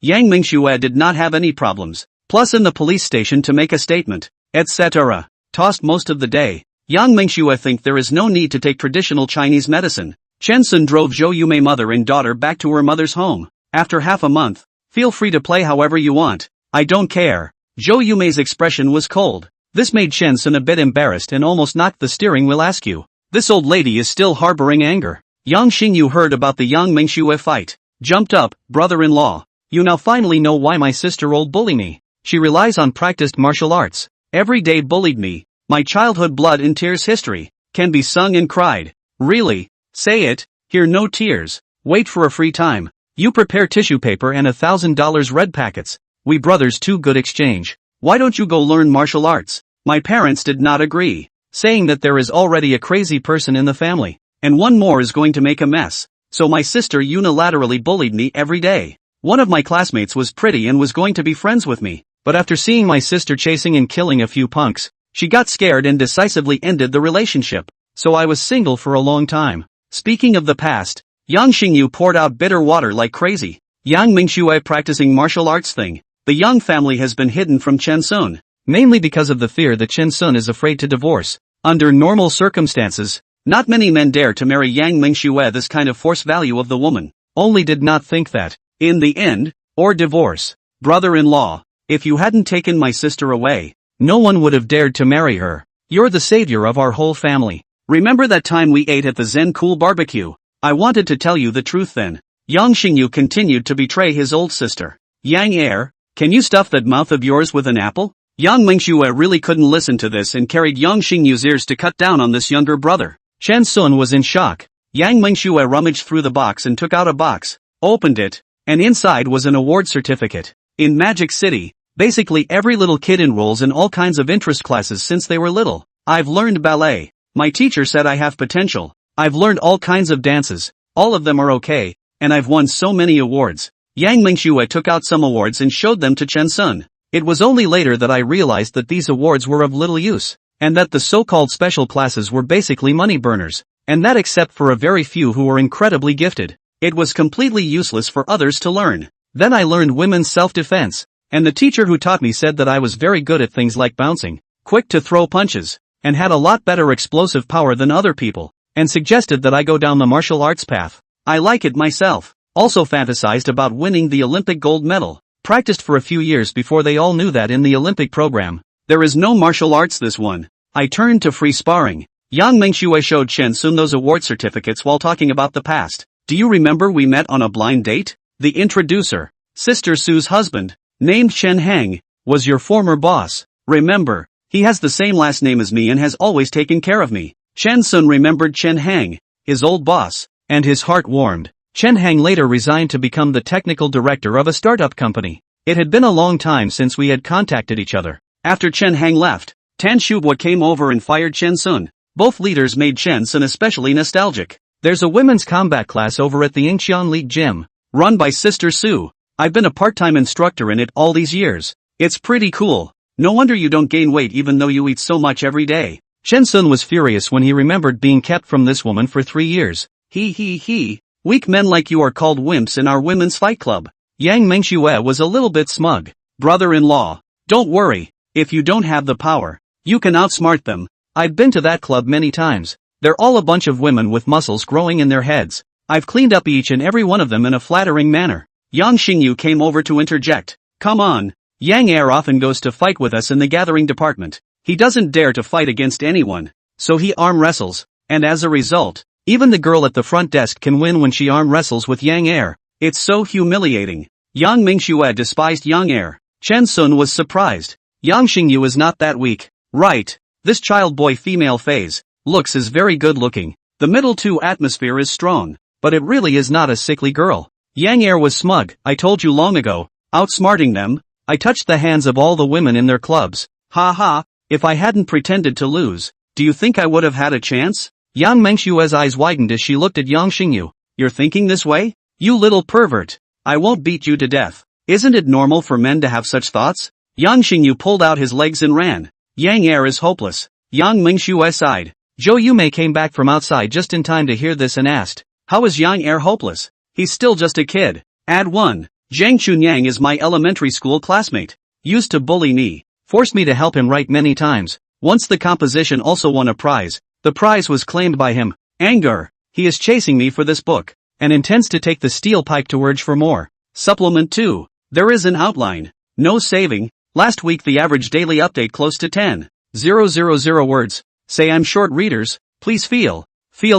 Yang Mingxue did not have any problems. Plus in the police station to make a statement, etc. Tossed most of the day. Yang Mingxue think there is no need to take traditional Chinese medicine. Chen Sun drove Zhou Yumei mother and daughter back to her mother's home. After half a month, feel free to play however you want. I don't care. Zhou Yumei's expression was cold. This made Chen Sun a bit embarrassed and almost knocked the steering wheel askew. This old lady is still harboring anger. Yang Xingyu heard about the Yang Mingxue fight. Jumped up, brother-in-law. You now finally know why my sister old bully me. She relies on practiced martial arts. Every day bullied me. My childhood blood and tears history. Can be sung and cried. Really? Say it. Here no tears. Wait for a free time. You prepare tissue paper and $1,000 red packets. We brothers too good exchange. Why don't you go learn martial arts? My parents did not agree, saying that there is already a crazy person in the family, and one more is going to make a mess. So my sister unilaterally bullied me every day. One of my classmates was pretty and was going to be friends with me, but after seeing my sister chasing and killing a few punks, she got scared and decisively ended the relationship. So I was single for a long time. Speaking of the past, Yang Xingyu poured out bitter water like crazy. Yang Mingxue practicing martial arts thing. The Yang family has been hidden from Chen Sun, mainly because of the fear that Chen Sun is afraid to divorce. Under normal circumstances, not many men dare to marry Yang Mingxue. This kind of force value of the woman. Only did not think that, in the end, or divorce. Brother-in-law, if you hadn't taken my sister away, no one would have dared to marry her. You're the savior of our whole family. Remember that time we ate at the Zen Cool barbecue? I wanted to tell you the truth then. Yang Xingyu continued to betray his old sister. Yang Er, can you stuff that mouth of yours with an apple? Yang Mingxue really couldn't listen to this and carried Yang Xingyu's ears to cut down on this younger brother. Chen Sun was in shock. Yang Mingxue rummaged through the box and took out a box, opened it, and inside was an award certificate. In Magic City, basically every little kid enrolls in all kinds of interest classes since they were little. I've learned ballet. My teacher said I have potential. I've learned all kinds of dances. All of them are okay, and I've won so many awards. Yang Mingxue took out some awards and showed them to Chen Sun. It was only later that I realized that these awards were of little use, and that the so-called special classes were basically money burners, and that except for a very few who were incredibly gifted, it was completely useless for others to learn. Then I learned women's self-defense, and the teacher who taught me said that I was very good at things like bouncing, quick to throw punches, and had a lot better explosive power than other people, and suggested that I go down the martial arts path. I like it myself. Also fantasized about winning the Olympic gold medal. Practiced for a few years before they all knew that in the Olympic program, there is no martial arts this one. I turned to free sparring. Yang Mingxue showed Chen Sun those award certificates while talking about the past. Do you remember we met on a blind date? The introducer, Sister Sue's husband, named Chen Hang, was your former boss. Remember, he has the same last name as me and has always taken care of me. Chen Sun remembered Chen Hang, his old boss, and his heart warmed. Chen Hang later resigned to become the technical director of a startup company. It had been a long time since we had contacted each other. After Chen Hang left, Tan Shubwa came over and fired Chen Sun. Both leaders made Chen Sun especially nostalgic. There's a women's combat class over at the Yingxian League Gym, run by Sister Sue. I've been a part-time instructor in it all these years. It's pretty cool. No wonder you don't gain weight even though you eat so much every day. Chen Sun was furious when he remembered being kept from this woman for 3 years. He. Weak men like you are called wimps in our women's fight club. Yang Mingxue was a little bit smug. Brother-in-law, don't worry, if you don't have the power, you can outsmart them. I've been to that club many times. They're all a bunch of women with muscles growing in their heads. I've cleaned up each and every one of them in a flattering manner. Yang Xingyu came over to interject. Come on, Yang Er often goes to fight with us in the gathering department. He doesn't dare to fight against anyone, so he arm wrestles, and as a result, even the girl at the front desk can win when she arm wrestles with Yang Er. It's so humiliating. Yang Mingxue despised Yang Er. Chen Sun was surprised. Yang Xingyu is not that weak. Right. This child boy female phase, looks is very good looking. The middle two atmosphere is strong, but it really is not a sickly girl. Yang Er was smug. I told you long ago. Outsmarting them. I touched the hands of all the women in their clubs. Ha ha. If I hadn't pretended to lose, do you think I would have had a chance? Yang Mengshue's eyes widened as she looked at Yang Xingyu. You're thinking this way? You little pervert. I won't beat you to death. Isn't it normal for men to have such thoughts? Yang Xingyu pulled out his legs and ran. Yang Er is hopeless. Yang Mingxue sighed. Zhou Yumei came back from outside just in time to hear this and asked, how is Yang Er hopeless? He's still just a kid. Add 1. Zhang Chunyang is my elementary school classmate. Used to bully me. Forced me to help him write many times. Once the composition also won a prize. The prize was claimed by him. Anger. He is chasing me for this book, and intends to take the steel pipe to urge for more. Supplement 2. There is an outline. No saving. Last week the average daily update close to 10,000 words. Say I'm short readers, please feel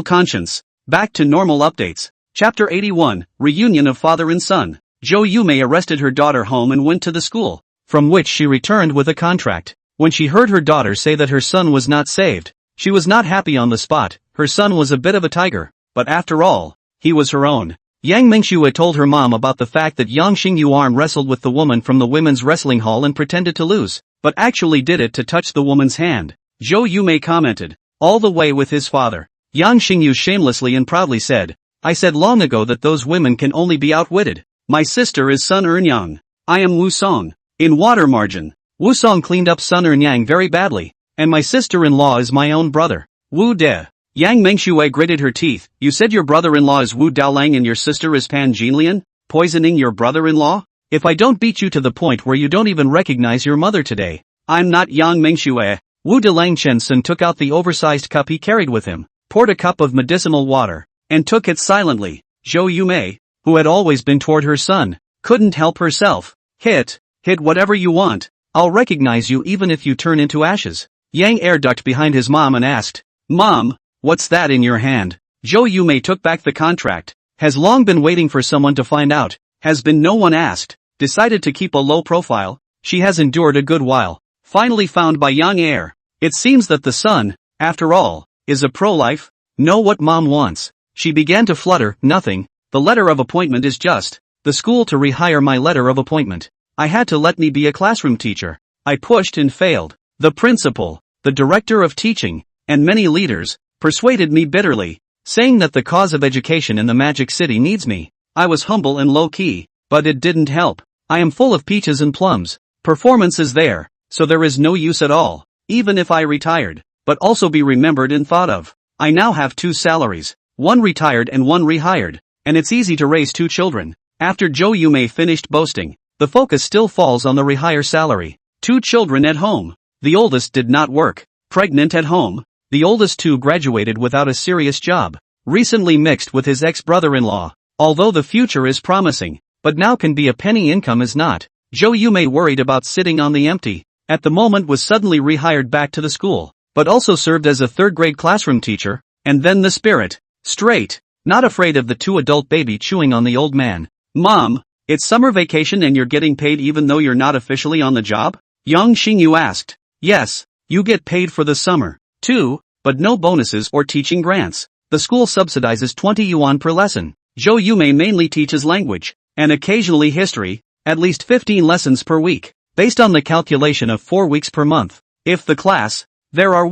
conscience. Back to normal updates. Chapter 81, Reunion of Father and Son. Zhou Yumei arrested her daughter home and went to the school, from which she returned with a contract. When she heard her daughter say that her son was not saved, she was not happy on the spot. Her son was a bit of a tiger, but after all, he was her own. Yang Mingxue told her mom about the fact that Yang Xingyu arm wrestled with the woman from the women's wrestling hall and pretended to lose, but actually did it to touch the woman's hand. Zhou Yumei commented, all the way with his father. Yang Xingyu shamelessly and proudly said, I said long ago that those women can only be outwitted. My sister is Sun Ernyang. I am Wu Song. In water margin. Wu Song cleaned up Sun Ernyang very badly, and my sister-in-law is my own brother. Wu De. Yang Mingxue gritted her teeth. You said your brother-in-law is Wu Daolang and your sister is Pan Jinlian? Poisoning your brother-in-law? If I don't beat you to the point where you don't even recognize your mother today, I'm not Yang Mingxue. Wu Dalang Chensun took out the oversized cup he carried with him, poured a cup of medicinal water, and took it silently. Zhou Yumei, who had always been toward her son, couldn't help herself. Hit whatever you want. I'll recognize you even if you turn into ashes. Yang air ducked behind his mom and asked, Mom, what's that in your hand? Zhou Yumei took back the contract. Has long been waiting for someone to find out. Has been no one asked. Decided to keep a low profile. She has endured a good while. Finally found by Yang Air. It seems that the son, after all, is a pro-life. Know what mom wants. She began to flutter. Nothing. The letter of appointment is just the school to rehire my letter of appointment. I had to let me be a classroom teacher. I pushed and failed. The principal, the director of teaching, and many leaders persuaded me bitterly, saying that the cause of education in the Magic City needs me. I was humble and low-key, but it didn't help. I am full of peaches and plums. Performance is there, so there is no use at all, even if I retired, but also be remembered and thought of. I now have 2 salaries, one retired and one rehired, and it's easy to raise 2 children. After Zhou Yumei finished boasting, the focus still falls on the rehire salary. 2 children at home. The oldest did not work. Pregnant at home. The oldest 2 graduated without a serious job. Recently mixed with his ex-brother-in-law. Although the future is promising, but now can be a penny income is not. Zhou Yumei worried about sitting on the empty. At the moment was suddenly rehired back to the school, but also served as a 3rd-grade classroom teacher, and then the spirit. Straight. Not afraid of the 2 adult baby chewing on the old man. Mom, it's summer vacation and you're getting paid even though you're not officially on the job? Yang Xingyu asked. Yes, you get paid for the summer, too, but no bonuses or teaching grants. The school subsidizes 20 yuan per lesson. Zhou Yumei mainly teaches language, and occasionally history, at least 15 lessons per week, based on the calculation of 4 weeks per month. If the class, there are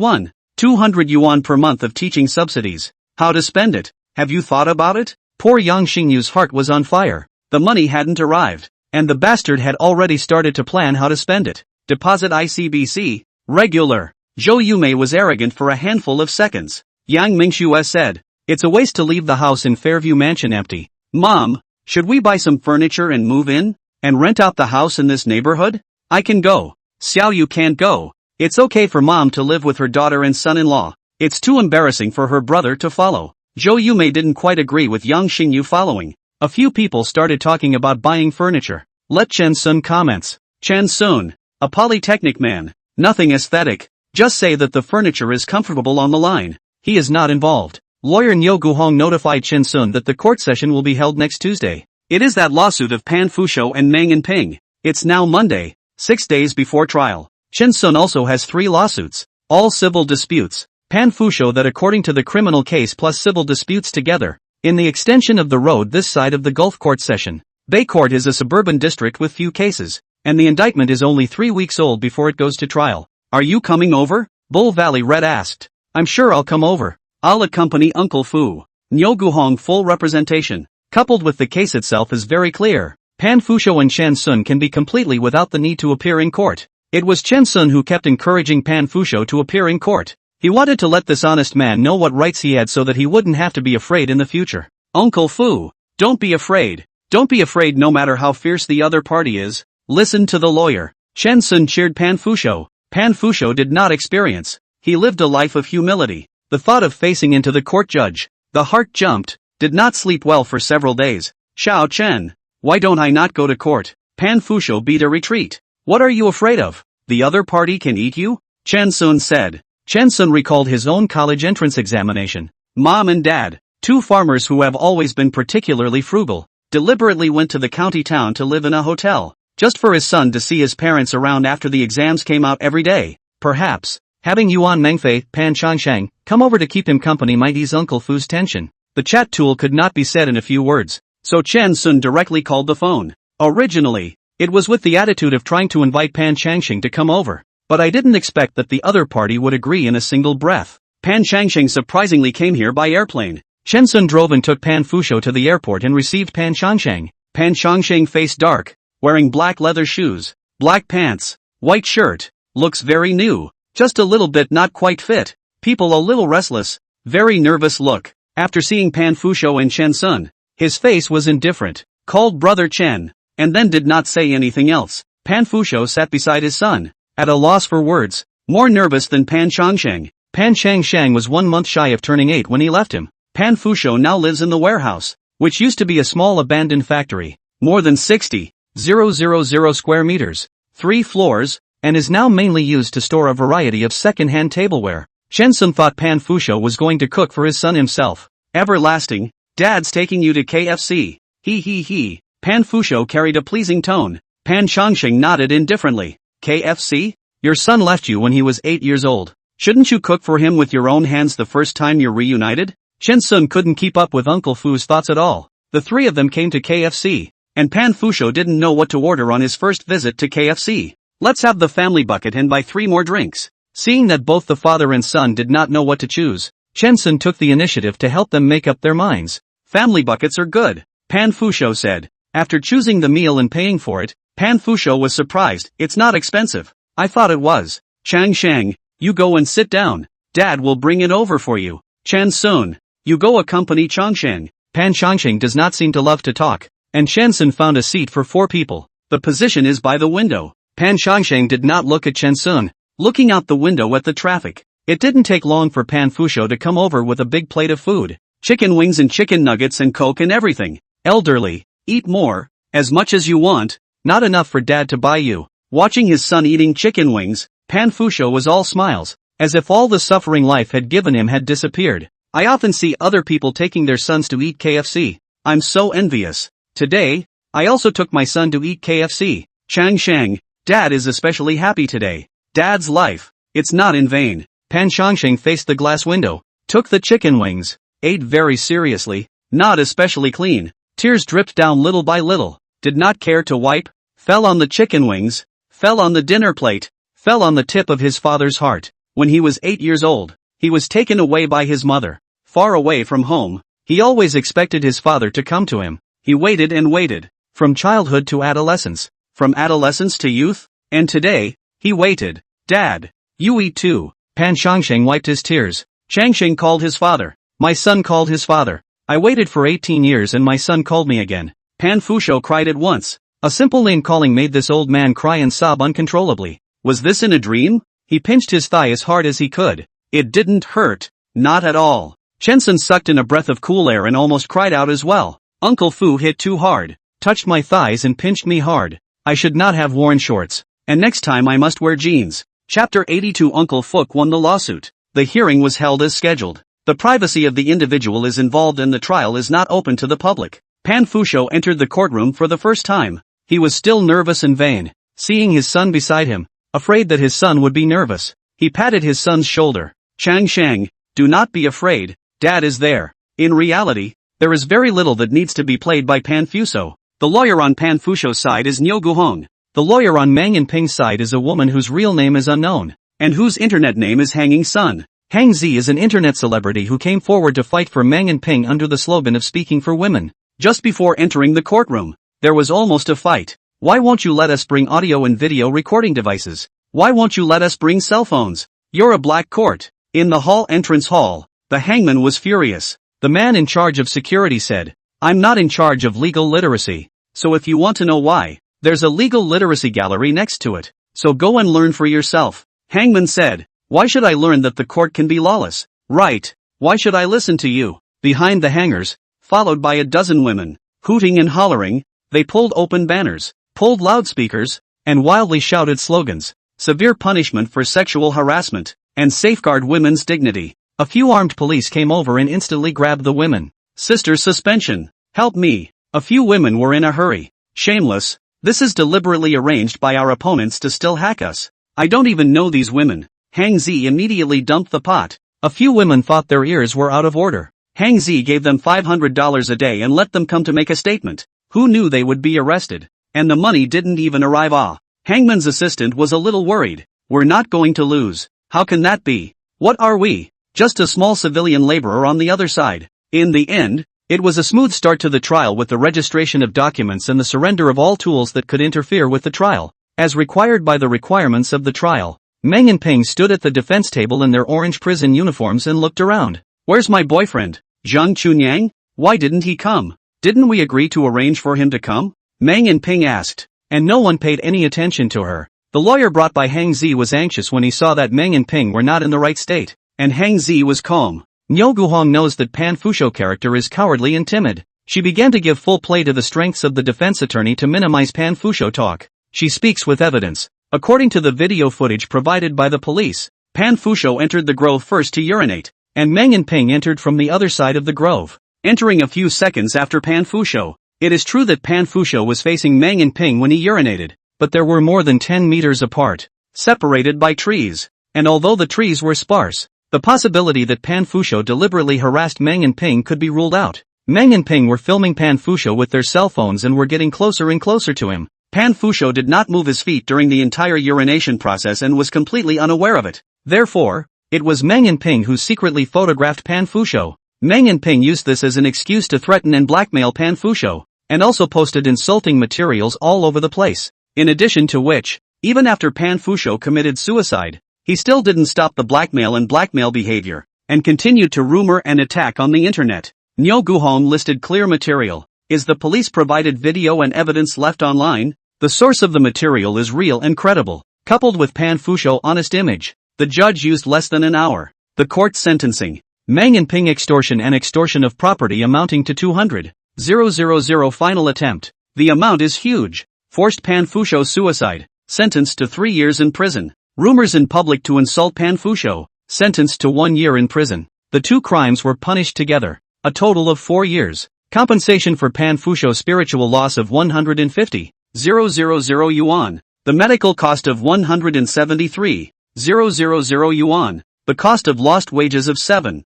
200 yuan per month of teaching subsidies. How to spend it? Have you thought about it? Poor Yang Xingyu's heart was on fire. The money hadn't arrived, and the bastard had already started to plan how to spend it. Deposit ICBC, regular. Zhou Yumei was arrogant for a handful of seconds. Yang Mingxue said, it's a waste to leave the house in Fairview Mansion empty. Mom, should we buy some furniture and move in, and rent out the house in this neighborhood? I can go. Xiao Yu can't go. It's okay for mom to live with her daughter and son-in-law. It's too embarrassing for her brother to follow. Zhou Yumei didn't quite agree with Yang Xingyu following. A few people started talking about buying furniture. Let Chen Sun comments. Chen Sun, a polytechnic man, nothing aesthetic. Just say that the furniture is comfortable on the line. He is not involved. Lawyer Niu Guhong notified Chen Sun that the court session will be held next Tuesday. It is that lawsuit of Pan Fushou and Meng and Ping. It's now Monday, 6 days before trial. Chen Sun also has 3 lawsuits, all civil disputes. Pan Fushou that according to the criminal case plus civil disputes together, in the extension of the road this side of the Gulf Court session. Bay Court is a suburban district with few cases, and the indictment is only 3 weeks old before it goes to trial. Are you coming over? Bull Valley Red asked. I'm sure I'll come over. I'll accompany Uncle Fu. Niu Guhong full representation, coupled with the case itself is very clear. Pan Fushou and Chen Sun can be completely without the need to appear in court. It was Chen Sun who kept encouraging Pan Fushou to appear in court. He wanted to let this honest man know what rights he had so that he wouldn't have to be afraid in the future. Uncle Fu, don't be afraid. Don't be afraid no matter how fierce the other party is. Listen to the lawyer. Chen Sun cheered Pan Fushou. Pan Fushou did not experience. He lived a life of humility. The thought of facing into the court judge. The heart jumped. Did not sleep well for several days. Xiao Chen, why don't I not go to court? Pan Fushou beat a retreat. What are you afraid of? The other party can eat you? Chen Sun said. Chen Sun recalled his own college entrance examination. Mom and dad, 2 farmers who have always been particularly frugal, deliberately went to the county town to live in a hotel, just for his son to see his parents around after the exams came out every day. Perhaps, having Yuan Mengfei, Pan Changshang, come over to keep him company might ease Uncle Fu's tension. The chat tool could not be said in a few words, So Chen Sun directly called the phone. Originally, it was with the attitude of trying to invite Pan Changsheng to come over, but I didn't expect that the other party would agree in a single breath. Pan Changsheng surprisingly came here by airplane. Chen Sun drove and took Pan Fusho to the airport and received Pan Changsheng. Pan Changsheng face dark, wearing black leather shoes, black pants, white shirt, looks very new, just a little bit not quite fit, people a little restless, very nervous look. After seeing Pan Fusho and Chen Sun, his face was indifferent, called Brother Chen, and then did not say anything else. Pan Fusho sat beside his son, at a loss for words, more nervous than Pan Changsheng. Pan Changsheng was 1 month shy of turning 8 when he left him. Pan Fusho now lives in the warehouse, which used to be a small abandoned factory, more than 60,000 square meters, 3 floors, and is now mainly used to store a variety of second-hand tableware. Chen Sun thought Pan Fusho was going to cook for his son himself. Everlasting, Dad's taking you to KFC. He. Pan Fusho carried a pleasing tone. Pan Changsheng nodded indifferently. KFC? Your son left you when he was 8 years old. Shouldn't you cook for him with your own hands the first time you're reunited? Chen Sun couldn't keep up with Uncle Fu's thoughts at all. The three of them came to KFC, and Pan Fusho didn't know what to order on his first visit to KFC. Let's have the family bucket and buy 3 more drinks. Seeing that both the father and son did not know what to choose, Chen Sun took the initiative to help them make up their minds. Family buckets are good, Pan Fusho said. After choosing the meal and paying for it, Pan Fusho was surprised. It's not expensive. I thought it was. Changsheng, you go and sit down. Dad will bring it over for you. Chen Sun, you go accompany Changsheng. Pan Changsheng does not seem to love to talk, and Chen Sun found a seat for 4 people. The position is by the window. Pan Changsheng did not look at Chen Sun, looking out the window at the traffic. It didn't take long for Pan Fusho to come over with a big plate of food. Chicken wings and chicken nuggets and Coke and everything. Elderly, eat more, as much as you want, not enough for Dad to buy you. Watching his son eating chicken wings, Pan Fusho was all smiles, as if all the suffering life had given him had disappeared. I often see other people taking their sons to eat KFC. I'm so envious. Today, I also took my son to eat KFC. Changsheng, Dad is especially happy today. Dad's life, it's not in vain. Pan Changsheng faced the glass window, took the chicken wings, ate very seriously, not especially clean. Tears dripped down little by little, did not care to wipe, fell on the chicken wings, fell on the dinner plate, fell on the tip of his father's heart. When he was 8 years old, he was taken away by his mother, far away from home. He always expected his father to come to him. He waited and waited, from childhood to adolescence, from adolescence to youth, and today, he waited. Dad, you eat too. Pan Changsheng wiped his tears. Changsheng called his father. My son called his father. I waited for 18 years and my son called me again. Pan Fusho cried at once. A simple name calling made this old man cry and sob uncontrollably. Was this in a dream? He pinched his thigh as hard as he could. It didn't hurt. Not at all. Chen Sun sucked in a breath of cool air and almost cried out as well. Uncle Fu hit too hard, touched my thighs and pinched me hard. I should not have worn shorts, and next time I must wear jeans. Chapter 82. Uncle Fuk won the lawsuit. The hearing was held as scheduled. The privacy of the individual is involved and the trial is not open to the public. Pan Fusho entered the courtroom for the first time. He was still nervous and vain, seeing his son beside him, afraid that his son would be nervous. He patted his son's shoulder. Changsheng, do not be afraid, Dad is there. In reality, there is very little that needs to be played by Pan Fusho. The lawyer on Pan Fusho's side is Niu Guhong. The lawyer on Mang and Ping's side is a woman whose real name is unknown, and whose internet name is Hanging Sun. Hang Zi is an internet celebrity who came forward to fight for Mang and Ping under the slogan of speaking for women. Just before entering the courtroom, there was almost a fight. Why won't you let us bring audio and video recording devices? Why won't you let us bring cell phones? You're a black court. In the entrance hall, the hangman was furious. The man in charge of security said, I'm not in charge of legal literacy. So if you want to know why, there's a legal literacy gallery next to it. So go and learn for yourself. Hangman said, why should I learn that the court can be lawless? Right. Why should I listen to you? Behind the hangers, followed by a dozen women, hooting and hollering, they pulled open banners, pulled loudspeakers, and wildly shouted slogans. Severe punishment for sexual harassment, and safeguard women's dignity. A few armed police came over and instantly grabbed the women. Sister suspension. Help me. A few women were in a hurry. Shameless. This is deliberately arranged by our opponents to still hack us. I don't even know these women. Hang Zi immediately dumped the pot. A few women thought their ears were out of order. Hang Zi gave them $500 a day and let them come to make a statement. Who knew they would be arrested? And the money didn't even arrive. Hangman's assistant was a little worried. We're not going to lose. How can that be? What are we? Just a small civilian laborer on the other side. In the end, it was a smooth start to the trial with the registration of documents and the surrender of all tools that could interfere with the trial. As required by the requirements of the trial, Meng and Ping stood at the defense table in their orange prison uniforms and looked around. Where's my boyfriend? Zhang Chunyang? Why didn't he come? Didn't we agree to arrange for him to come? Meng and Ping asked. And no one paid any attention to her. The lawyer brought by Hang Zi was anxious when he saw that Meng and Ping were not in the right state, and Hang Zi was calm. Niu Guhong knows that Pan Fusho character is cowardly and timid. She began to give full play to the strengths of the defense attorney to minimize Pan Fusho talk. She speaks with evidence. According to the video footage provided by the police, Pan Fusho entered the grove first to urinate, and Meng and Ping entered from the other side of the grove, entering a few seconds after Pan Fusho. It is true that Pan Fusho was facing Meng and Ping when he urinated, but there were more than 10 meters apart, separated by trees, and although the trees were sparse, the possibility that Pan Fusho deliberately harassed Meng and Ping could be ruled out. Meng and Ping were filming Pan Fusho with their cell phones and were getting closer and closer to him. Pan Fusho did not move his feet during the entire urination process and was completely unaware of it. Therefore, it was Meng and Ping who secretly photographed Pan Fusho. Meng and Ping used this as an excuse to threaten and blackmail Pan Fusho, and also posted insulting materials all over the place. In addition to which, even after Pan Fusho committed suicide, he still didn't stop the blackmail behavior, and continued to rumor and attack on the internet. Niu Guhong listed clear material. Is the police provided video and evidence left online? The source of the material is real and credible, coupled with Pan Fusho honest image. The judge used less than an hour. The court sentencing. Meng and Ping extortion and extortion of property amounting to 200,000 final attempt. The amount is huge. Forced Pan Fusho suicide, sentenced to 3 years in prison. Rumors in public to insult Pan Fusho, sentenced to 1 year in prison. The two crimes were punished together, a total of 4 years. Compensation for Pan Fusho spiritual loss of 150,000 yuan. The medical cost of 173,000 yuan. The cost of lost wages of 7,000.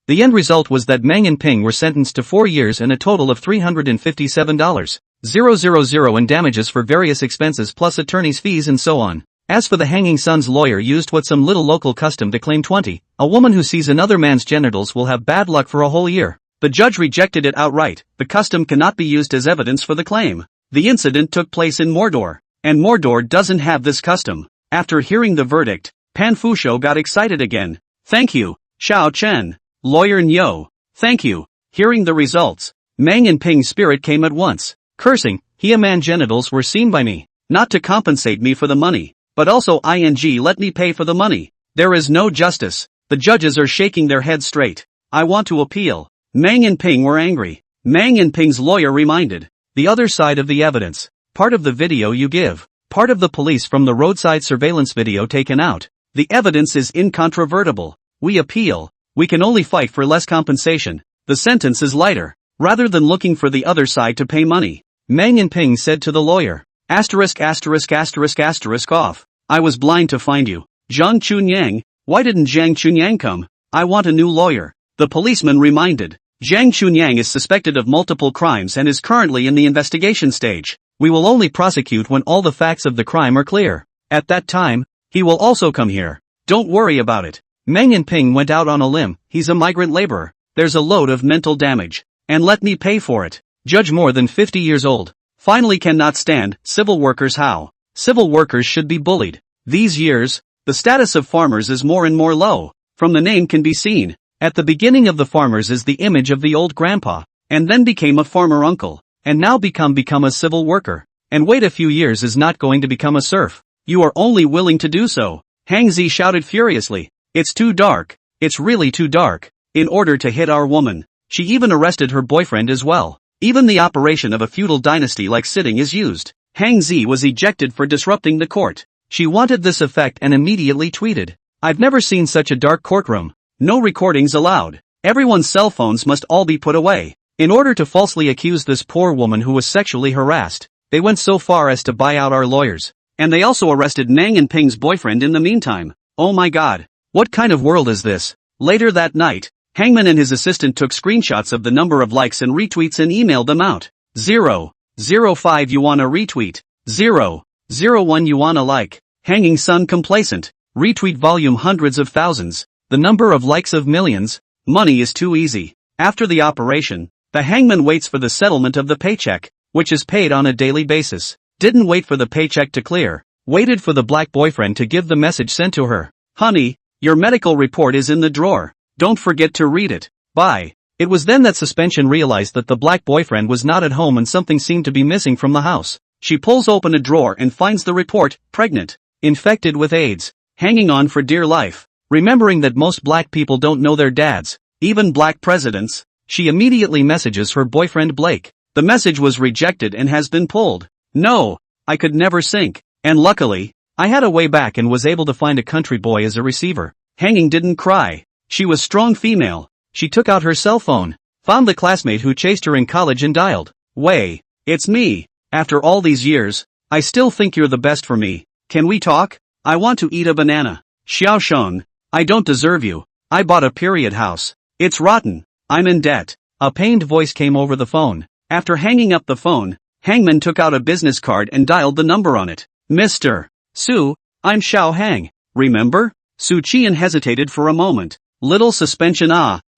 The end result was that Meng and Ping were sentenced to 4 years and a total of $357,000 in damages for various expenses plus attorney's fees and so on. As for the hanging son's lawyer used what some little local custom to claim 20. A woman who sees another man's genitals will have bad luck for a whole year. The judge rejected it outright. The custom cannot be used as evidence for the claim. The incident took place in Mordor, and Mordor doesn't have this custom. After hearing the verdict, Pan Fusho got excited again. Thank you, Xiao Chen. Lawyer Niu. Thank you. Hearing the results, Meng and Ping's spirit came at once. Cursing, man genitals were seen by me, not to compensate me for the money, but also let me pay for the money. There is no justice. The judges are shaking their heads straight. I want to appeal. Meng and Ping were angry. Meng and Ping's lawyer reminded. The other side of the evidence. Part of the video you give. Part of the police from the roadside surveillance video taken out. The evidence is incontrovertible. We appeal. We can only fight for less compensation. The sentence is lighter. Rather than looking for the other side to pay money. Meng and Ping said to the lawyer. Off. I was blind to find you. Zhang Chunyang, why didn't Zhang Chunyang come? I want a new lawyer. The policeman reminded. Zhang Chunyang is suspected of multiple crimes and is currently in the investigation stage. We will only prosecute when all the facts of the crime are clear. At that time, he will also come here. Don't worry about it. Meng and Ping went out on a limb. He's a migrant laborer. There's a load of mental damage. And let me pay for it. Judge more than 50 years old. Finally cannot stand. Civil workers how? Civil workers should be bullied. These years, the status of farmers is more and more low. From the name can be seen. At the beginning of the farmers is the image of the old grandpa, and then became a farmer uncle, and now become a civil worker. And wait a few years is not going to become a serf. You are only willing to do so. Hang Zi shouted furiously. It's too dark. It's really too dark. In order to hit our woman, she even arrested her boyfriend as well. Even the operation of a feudal dynasty like sitting is used. Hang Zi was ejected for disrupting the court. She wanted this effect and immediately tweeted. I've never seen such a dark courtroom. No recordings allowed. Everyone's cell phones must all be put away. In order to falsely accuse this poor woman who was sexually harassed, they went so far as to buy out our lawyers. And they also arrested Meng and Ping's boyfriend in the meantime. Oh my god. What kind of world is this? Later that night, Hangman and his assistant took screenshots of the number of likes and retweets and emailed them out. 0.05 you wanna retweet. 0.01 you wanna like. Hanging Sun complacent. Retweet volume hundreds of thousands. The number of likes of millions. Money is too easy. After the operation, the hangman waits for the settlement of the paycheck, which is paid on a daily basis. Didn't wait for the paycheck to clear. Waited for the black boyfriend to give the message sent to her. Honey, your medical report is in the drawer. Don't forget to read it. Bye. It was then that Suspension realized that the black boyfriend was not at home and something seemed to be missing from the house. She pulls open a drawer and finds the report, pregnant, infected with AIDS, hanging on for dear life. Remembering that most black people don't know their dads, even black presidents, she immediately messages her boyfriend Blake. The message was rejected and has been pulled. No, I could never sync. And luckily, I had a way back and was able to find a country boy as a receiver. Hanging didn't cry. She was strong female. She took out her cell phone, found the classmate who chased her in college and dialed. Way, it's me. After all these years, I still think you're the best for me. Can we talk? I want to eat a banana. Xiao Sheng, I don't deserve you. I bought a period house. It's rotten. I'm in debt. A pained voice came over the phone. After hanging up the phone, Hangman took out a business card and dialed the number on it. Mr. Su, I'm Xiao Hang. Remember? Su Qian hesitated for a moment. Little Suspension.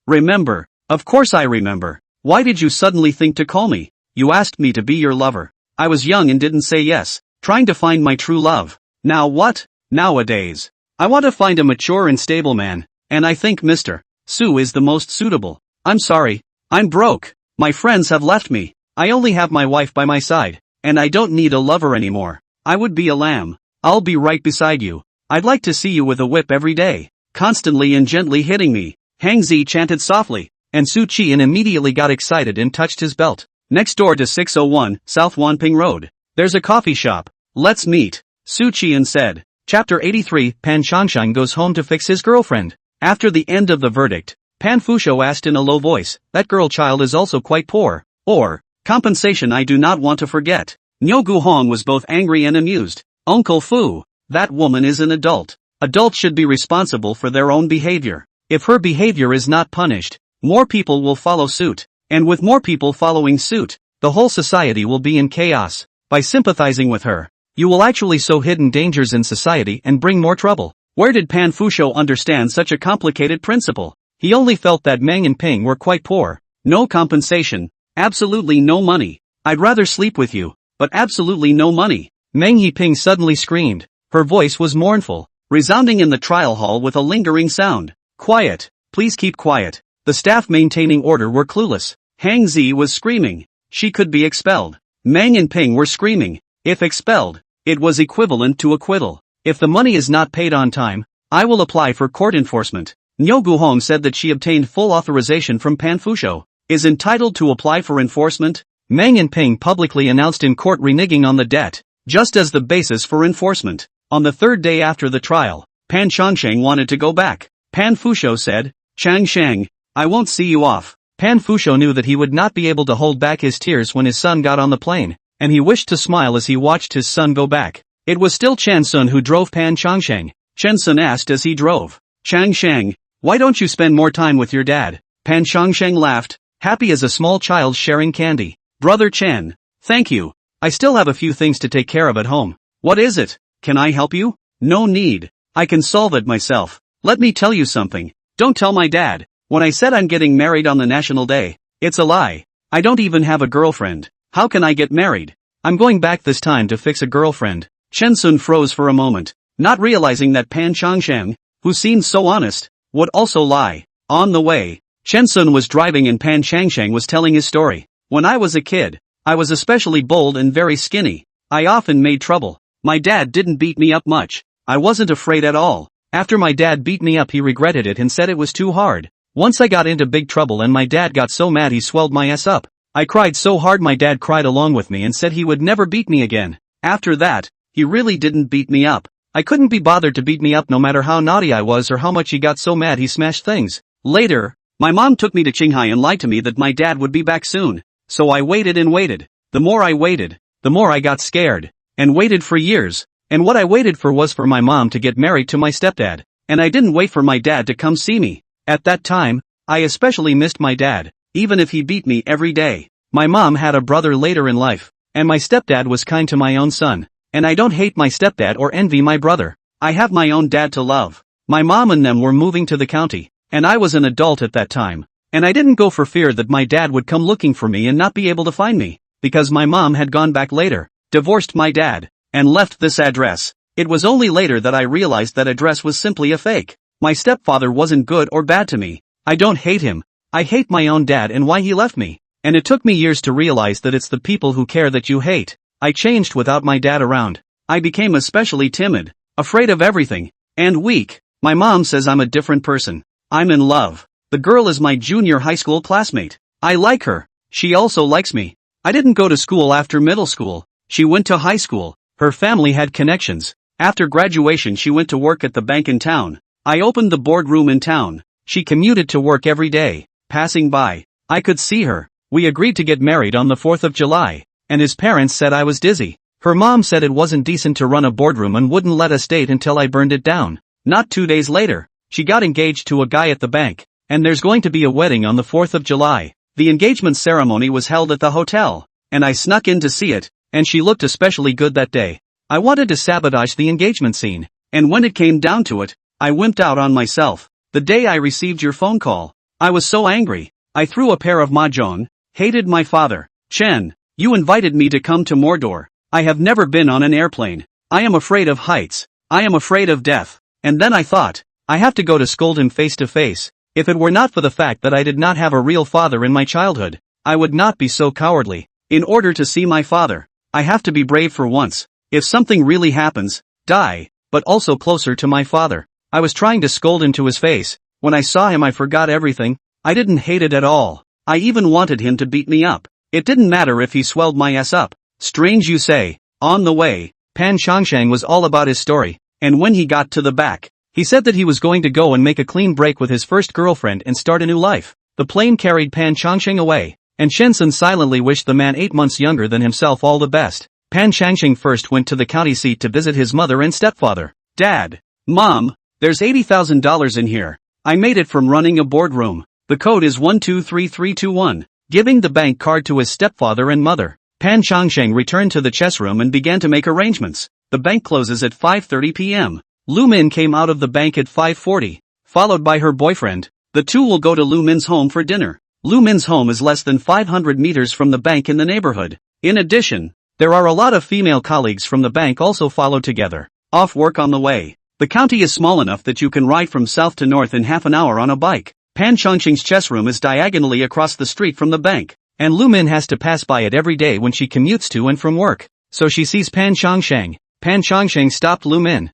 Remember. Of course I remember. Why did you suddenly think to call me? You asked me to be your lover. I was young and didn't say yes, trying to find my true love. Now what? Nowadays, I want to find a mature and stable man, and I think Mr. Su is the most suitable. I'm sorry. I'm broke. My friends have left me. I only have my wife by my side, and I don't need a lover anymore. I would be a lamb. I'll be right beside you. I'd like to see you with a whip every day, constantly and gently hitting me. Hang Zi chanted softly, and Su Qian immediately got excited and touched his belt. Next door to 601 South Wanping Road, there's a coffee shop. Let's meet, Su Qian said. Chapter 83. Pan Changsheng goes home to fix his girlfriend. After the end of the verdict, Pan Fusho asked in a low voice, that girl child is also quite poor. Or, compensation I do not want to forget. Niu Guhong was both angry and amused. Uncle Fu, that woman is an adult. Adults should be responsible for their own behavior. If her behavior is not punished, more people will follow suit. And with more people following suit, the whole society will be in chaos. By sympathizing with her, you will actually sow hidden dangers in society and bring more trouble. Where did Pan Fusho understand such a complicated principle? He only felt that Meng and Ping were quite poor. No compensation. Absolutely no money. I'd rather sleep with you, but absolutely no money. Meng Yiping suddenly screamed. Her voice was mournful, resounding in the trial hall with a lingering sound. Quiet. Please keep quiet. The staff maintaining order were clueless. Hang Zi was screaming. She could be expelled. Meng and Ping were screaming. If expelled, it was equivalent to acquittal. If the money is not paid on time, I will apply for court enforcement. Niu Guhong said that she obtained full authorization from Pan Fusho. Is entitled to apply for enforcement? Meng and Ping publicly announced in court reneging on the debt, just as the basis for enforcement. On the third day after the trial, Pan Changsheng wanted to go back. Pan Fusho said, Changsheng, I won't see you off. Pan Fusho knew that he would not be able to hold back his tears when his son got on the plane, and he wished to smile as he watched his son go back. It was still Chen Sun who drove Pan Changsheng. Chen Sun asked as he drove, Changsheng, why don't you spend more time with your dad? Pan Changsheng laughed, happy as a small child sharing candy. Brother Chen, thank you. I still have a few things to take care of at home. What is it? Can I help you? No need. I can solve it myself. Let me tell you something. Don't tell my dad. When I said I'm getting married on the National Day, it's a lie. I don't even have a girlfriend. How can I get married? I'm going back this time to fix a girlfriend. Chen Sun froze for a moment, not realizing that Pan Changsheng, who seemed so honest, would also lie. On the way, Chen Sun was driving and Pan Changsheng was telling his story. When I was a kid, I was especially bold and very skinny. I often made trouble. My dad didn't beat me up much. I wasn't afraid at all. After my dad beat me up he regretted it and said it was too hard. Once I got into big trouble and my dad got so mad he swelled my ass up. I cried so hard my dad cried along with me and said he would never beat me again. After that, he really didn't beat me up. I couldn't be bothered to beat me up no matter how naughty I was or how much he got so mad he smashed things. Later, my mom took me to Qinghai and lied to me that my dad would be back soon. So I waited and waited. The more I waited, the more I got scared. And waited for years. And what I waited for was for my mom to get married to my stepdad. And I didn't wait for my dad to come see me. At that time, I especially missed my dad, even if he beat me every day. My mom had a brother later in life, and my stepdad was kind to my own son. And I don't hate my stepdad or envy my brother. I have my own dad to love. My mom and them were moving to the county, and I was an adult at that time. And I didn't go for fear that my dad would come looking for me and not be able to find me, because my mom had gone back later, divorced my dad, and left this address. It was only later that I realized that address was simply a fake. My stepfather wasn't good or bad to me. I don't hate him. I hate my own dad and why he left me. And it took me years to realize that it's the people who care that you hate. I changed without my dad around. I became especially timid, afraid of everything, and weak. My mom says I'm a different person. I'm in love. The girl is my junior high school classmate. I like her. She also likes me. I didn't go to school after middle school. She went to high school. Her family had connections. After graduation she went to work at the bank in town. I opened the boardroom in town. She commuted to work every day. Passing by, I could see her. We agreed to get married on the 4th of July. And his parents said I was dizzy. Her mom said it wasn't decent to run a boardroom and wouldn't let us date until I burned it down. Not 2 days later, she got engaged to a guy at the bank, and there's going to be a wedding on the 4th of July. The engagement ceremony was held at the hotel, and I snuck in to see it, and she looked especially good that day. I wanted to sabotage the engagement scene, and when it came down to it, I wimped out on myself. The day I received your phone call, I was so angry. I threw a pair of mahjong, hated my father. Chen, you invited me to come to Mordor. I have never been on an airplane. I am afraid of heights. I am afraid of death. And then I thought, I have to go to scold him face to face. If it were not for the fact that I did not have a real father in my childhood, I would not be so cowardly. In order to see my father, I have to be brave for once. If something really happens, die, but also closer to my father. I was trying to scold him to his face. When I saw him I forgot everything. I didn't hate it at all. I even wanted him to beat me up. It didn't matter if he swelled my ass up. Strange you say. On the way, Pan Changsheng was all about his story, and when he got to the back, he said that he was going to go and make a clean break with his first girlfriend and start a new life. The plane carried Pan Changsheng away, and Shensun silently wished the man 8 months younger than himself all the best. Pan Changsheng first went to the county seat to visit his mother and stepfather. Dad, Mom, there's $80,000 in here. I made it from running a boardroom. The code is 123321. Giving the bank card to his stepfather and mother, Pan Changsheng returned to the chess room and began to make arrangements. The bank closes at 5:30 p.m. Lu Min came out of the bank at 5:40, followed by her boyfriend. The two will go to Lu Min's home for dinner. Lu Min's home is less than 500 meters from the bank in the neighborhood. In addition, there are a lot of female colleagues from the bank also follow together, off work on the way. The county is small enough that you can ride from south to north in half an hour on a bike. Pan Changsheng's chess room is diagonally across the street from the bank, and Lu Min has to pass by it every day when she commutes to and from work. So she sees Pan Changsheng. Pan Changsheng stopped Lu Min.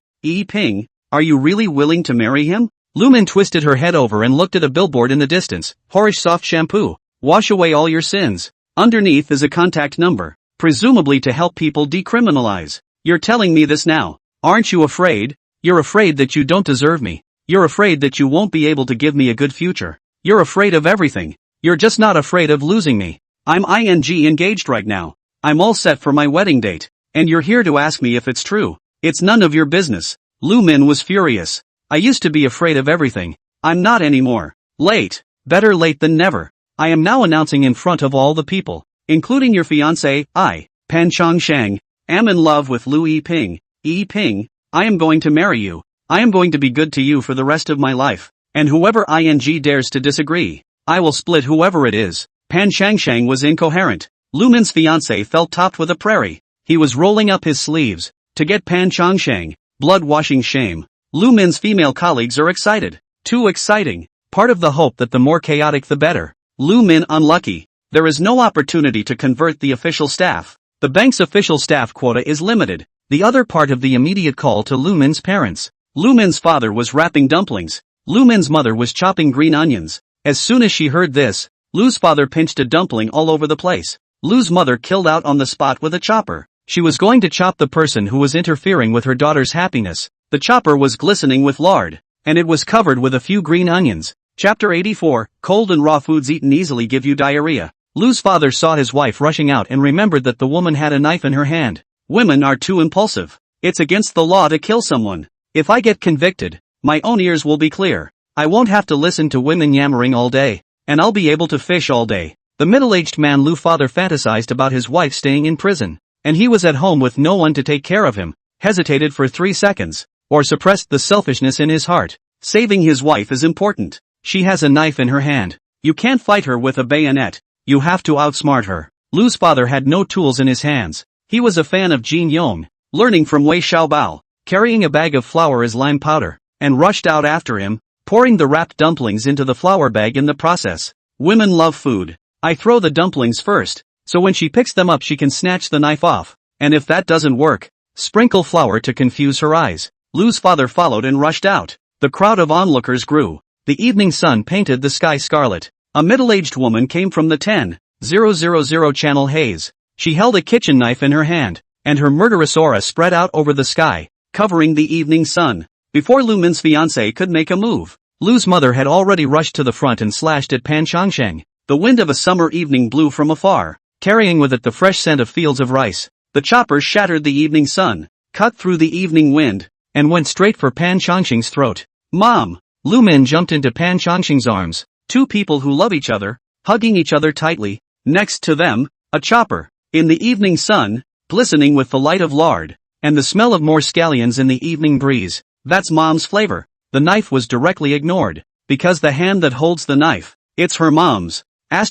Ping, are you really willing to marry him? Lu Min twisted her head over and looked at a billboard in the distance. Horish soft shampoo. Wash away all your sins. Underneath is a contact number, presumably to help people decriminalize. You're telling me this now. Aren't you afraid? You're afraid that you don't deserve me. You're afraid that you won't be able to give me a good future. You're afraid of everything. You're just not afraid of losing me. I'm engaged right now. I'm all set for my wedding date. And you're here to ask me if it's true. It's none of your business. Lu Min was furious. I used to be afraid of everything. I'm not anymore. Late. Better late than never. I am now announcing in front of all the people, including your fiancé, I, Pan Changsheng, am in love with Lu Yiping. Yiping, I am going to marry you. I am going to be good to you for the rest of my life. And whoever dares to disagree, I will split whoever it is. Pan Changsheng was incoherent. Lu Min's fiancé felt topped with a prairie. He was rolling up his sleeves to get Pan Changsheng. Blood-washing shame. Lu Min's female colleagues are excited. Too exciting. Part of the hope that the more chaotic the better. Lu Min unlucky. There is no opportunity to convert the official staff. The bank's official staff quota is limited. The other part of the immediate call to Lu Min's parents. Lu Min's father was wrapping dumplings. Lu Min's mother was chopping green onions. As soon as she heard this, Lu's father pinched a dumpling all over the place. Lu's mother killed out on the spot with a chopper. She was going to chop the person who was interfering with her daughter's happiness. The chopper was glistening with lard, and it was covered with a few green onions. Chapter 84, Cold and raw foods eaten easily give you diarrhea. Lu's father saw his wife rushing out and remembered that the woman had a knife in her hand. Women are too impulsive. It's against the law to kill someone. If I get convicted, my own ears will be clear. I won't have to listen to women yammering all day, and I'll be able to fish all day. The middle-aged man Lu father fantasized about his wife staying in prison, and he was at home with no one to take care of him, hesitated for 3 seconds, or suppressed the selfishness in his heart. Saving his wife is important. She has a knife in her hand. You can't fight her with a bayonet. You have to outsmart her. Lu's father had no tools in his hands. He was a fan of Jin Yong, learning from Wei Xiaobao, carrying a bag of flour as lime powder, and rushed out after him, pouring the wrapped dumplings into the flour bag in the process. Women love food. I throw the dumplings first, so when she picks them up she can snatch the knife off, and if that doesn't work, sprinkle flour to confuse her eyes. Lu's father followed and rushed out. The crowd of onlookers grew. The evening sun painted the sky scarlet. A middle-aged woman came from the 10,000 channel haze. She held a kitchen knife in her hand, and her murderous aura spread out over the sky, covering the evening sun. Before Lu Min's fiancé could make a move, Lu's mother had already rushed to the front and slashed at Pan Changsheng. The wind of a summer evening blew from afar, carrying with it the fresh scent of fields of rice. The chopper shattered the evening sun, cut through the evening wind, and went straight for Pan Changsheng's throat. Mom! Lu Min jumped into Pan Changsheng's arms. Two people who love each other, hugging each other tightly. Next to them, a chopper. In the evening sun, glistening with the light of lard, and the smell of more scallions in the evening breeze. That's Mom's flavor. The knife was directly ignored, because the hand that holds the knife, it's her mom's. Why